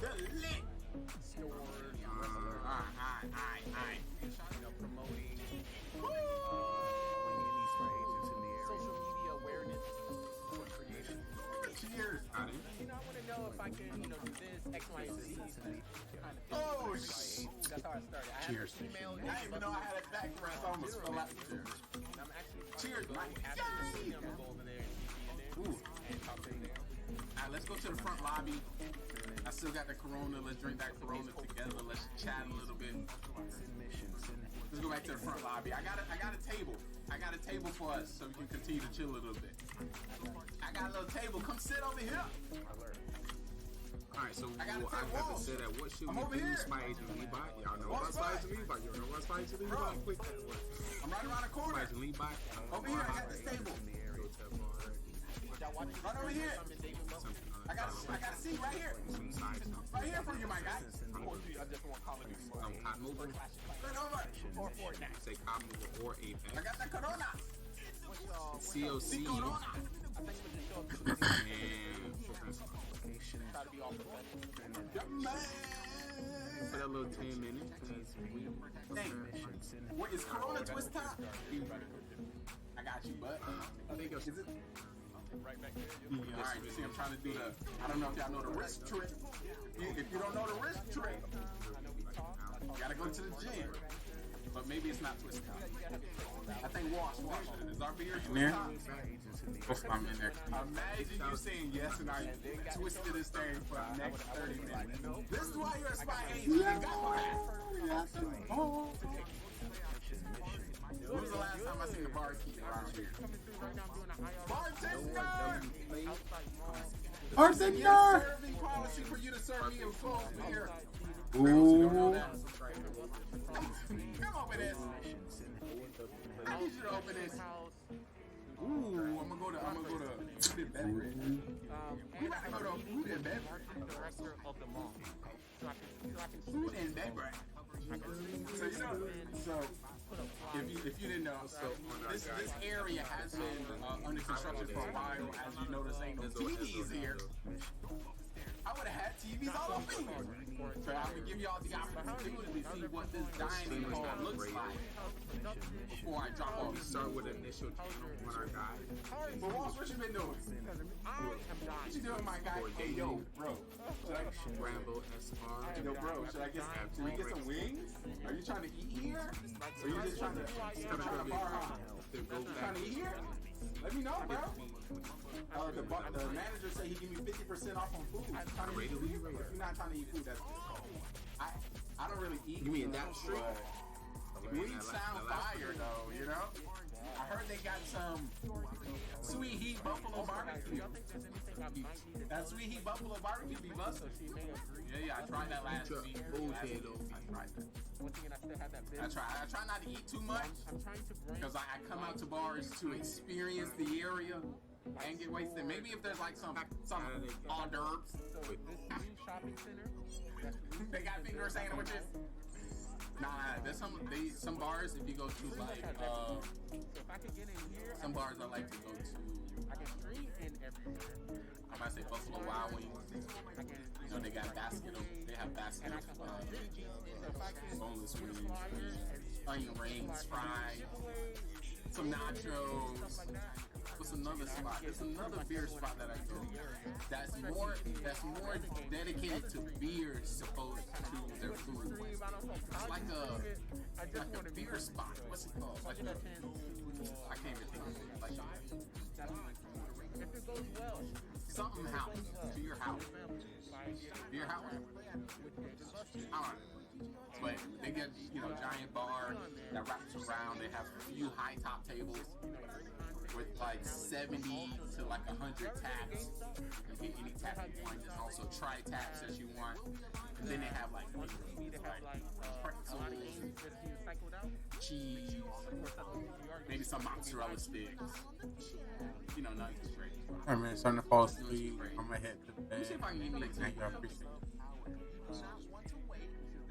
The lick. promoting social media awareness for creation. Cheers. I want to know if I can, do this, X, Y, and Z. Oh, that's how I started. I cheers. have an email. I didn't even know I had a backrest. I almost fell out the chair. I'm actually Cheers, Mike. I'm gonna go over there and be in there and talk to them there. Alright, let's go to the front lobby. I still got the Corona. Let's drink that Corona together. Let's chat a little bit. Let's go back to the front lobby. I got a table. I got a table for us so we can continue to chill a little bit. I got a little table. Come sit over here. Alright, so I got a I table. have to say that what should I'm we over do? here. Spy Agent Levi? Y'all know about Spy Agent Levi? You know about Spy Agent Levi? Bro. Quick that one. I'm right around the corner. Spy Agent Levi. Over here, I got this table. Right over here. I got a seat right here. Right here for you, my guy. I just want Call of Duty. Cotton Mobile. Right over. Or Fortnite. Say Cotton Mobile or Apex. I got that Corona. COC. Corona. And Try to be all professional. Yep, man. for that little 10 minutes. Hey, what is Corona twist top? I got you, bud. Is it? Right back there. Yeah, alright, you see I'm trying to do the, I don't know if y'all know the wrist trick. If you don't know the wrist trick, you gotta go to the gym. But maybe it's not twist top. I think wash. Is our beer twist top? I'm in there. Imagine you saying yes and I twisted this thing for the next 30 minutes. This is why you're a spy agent. You got when was the last time I seen the barkeep around here? Bartender! Bartender! Serving policy for you to serve me in full beer. Ooh. Come open this. I need you to open this. Ooh, I'm gonna go to food and beverage. We about to go to food and beverage. Director of the mall. Food and beverage. So you know, so if you didn't know, so this area has been under construction for a while. As you notice, ain't no TVs here. I would have had TVs all over here. So I would give y'all the opportunity to see what this dining hall looks like before I drop off. Start with initial channel on our guy. But Walsh, what you been doing? What you doing, my guy? Hey, yo, bro. Rambo SR. Yo, bro, should we get some wings? Are you trying to eat here? Or are you just trying to bar hop? You trying to eat here? Let me know, bro. The manager said he give me 50% off on food. Trying to eat food? If you're not trying to eat food, that's I don't really eat. You mean that street? Wings sound fire though, you know? I heard they got some sweet heat buffalo barbecue. That sweet heat buffalo barbecue be busted. Yeah, I tried that last week. I try not to eat too much because I come out to bars to experience the area and get wasted. Maybe if there's like some hors d'oeuvres. They got finger sandwiches. Nah, there's some bars if you go to like some bars I like to go to. I might say Buffalo Wild Wings. You know they have basket of boneless wings, onion rings, fried, some nachos. What's another spot? There's another beer spot that I go. That's more dedicated to beer supposed to their food. It's like a beer spot. What's it called? I can't even think of it. Like something house. Beer house. Beer house? I don't know. But they get, giant bar that wraps around. They have a few high top tables with like 70 to like 100 taps. You get any tap you want. There's also tri-taps that you want. And then they have like pretzels, cheese, maybe some mozzarella sticks. Nothing too crazy. Alright, man, it's starting to fall asleep. I'm gonna head to the bed. See if I can get me Thank you, I appreciate it.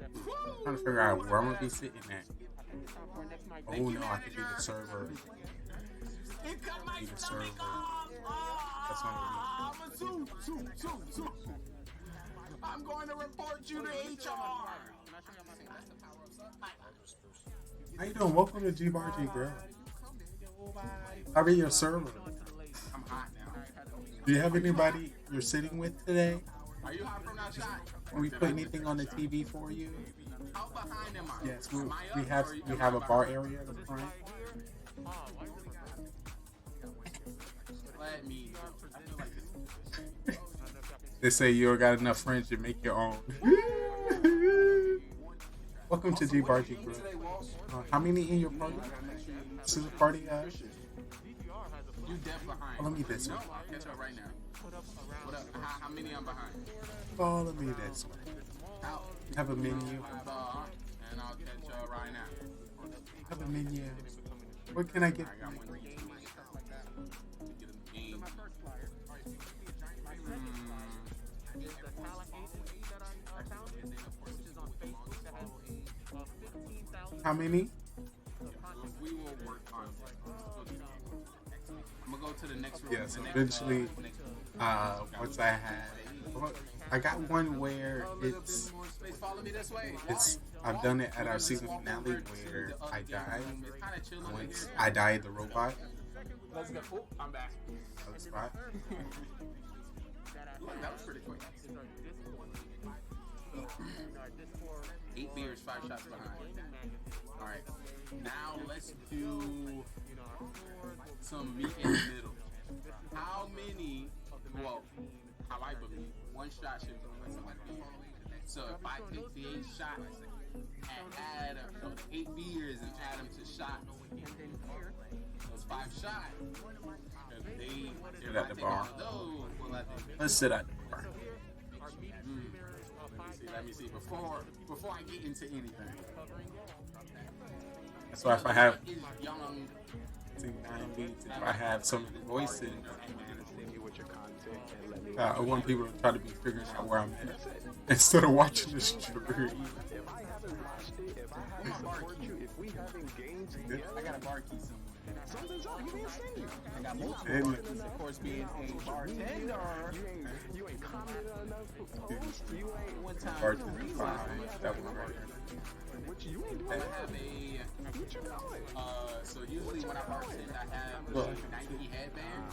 I'm trying to figure out where I'm gonna be sitting at. Oh no, I could be the server. Be the server. That's what I'm going to report you to HR. How you doing? Welcome to GBarG, bro. How about your server? I'm hot now. Do you have anybody you're sitting with today? Are you hot from that shot? Can we put anything on the TV for you? How behind am I? Yes, we have a bar area at the front. Let me. They say you don't got enough friends to make your own. Welcome to GBarG, bro. How many in your party? This is a party. You deaf behind. Follow me this way. No, I'll catch up right now. What up? How many I'm behind? Follow me this way. Have a menu. And I'll catch up right now. Have a menu. What can I get? I got one. How many? We will work on it. I'm gonna go to the next room. Yes, eventually. Once I got one where it's. I've done it at our season finale where I died. Once I died, the robot. Let's go. Oh, I'm back. Other spot. Look, that was pretty quick. 8 beers, 5 shots behind. Alright. Now let's do some meat in the middle. How many, well, how I believe, one shot should be something like beer. So if I take the 8 shots and add the 8 beers and add them to shots, those 5 shots, Sit at the bar. Let's sit at the bar. Let me see. Before I get into anything. That's why if I have sing 9 beats if I have so many voices. I want people to try to be figuring out where I'm at instead of watching the stream. I got a bar key somewhere. Something's up, you didn't sing it. I got multiple And- bar keys, of course, being a bartender. You ain't commented enough for post. You ain't one time Bartender, realize that one right there. what you ain't doing. I have a what you doing? So usually when I bartend, I have Look. a Nike headband.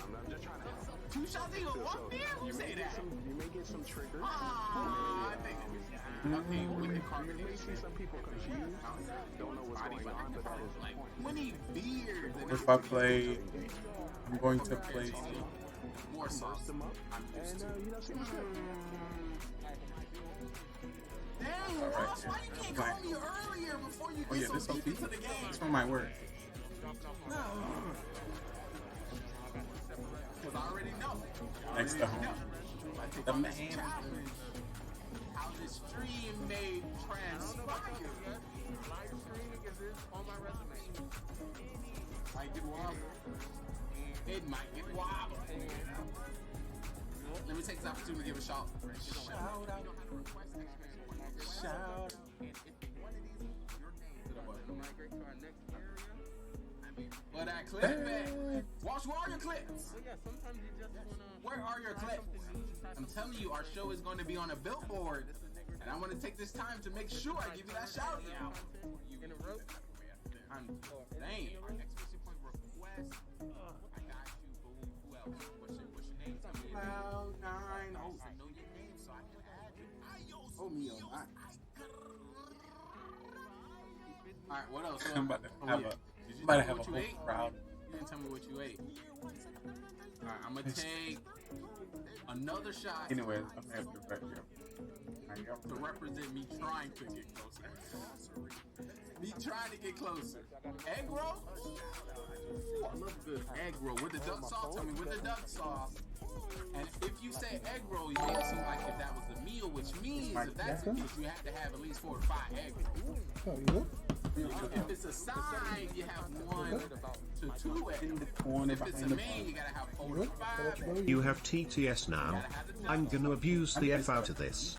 Two shots in one beer? Who say that? You may get some triggers. I think. Okay, with the carbonation, some people confused. Don't know what's going on, but that is like 20 beers. If I play, I'm going to play. More sauce. I'm used to. Dang, Ross, why you can't call me earlier before you Oh yeah, get this so OP. deep into the game? This one might work. Because I already know. Next to home. The man. How the stream may transpire. Live streaming is this on my resume. Might get wobbled. It might get wobbled. Let me take this opportunity to give a shout. Shout out. Shout out. Well, that clip back. Watch, where are your clips? Where are your clips? I'm telling you, our show is going to be on a billboard, and I want to take this time to make sure I give you that shout out. You gonna rope? I'm saying. Our next mission point request. I got you, boo. Who else? What's your name? Tell me. Cloud9. Oh, I know your name, so I can add you. Oh, me, oh, my. All right, what else? I'm about to have a whole crowd. You didn't tell me what you ate. Alright, I'm gonna take another shot. Anyway, I'm gonna have to back here. To represent me trying to get closer. Me trying to get closer. Egg roll? Ooh, I love good egg roll. With the duck sauce, tell me with the duck sauce. And if you say egg roll, you make it seem like if that was the meal, which means if that's the case, you have to have at least 4 or 5 egg rolls. If it's a side, you have 1 to 2 eggs. If it's a main, you gotta have 4 to 5 eggs. You have TTS now. I'm gonna abuse the F out of this.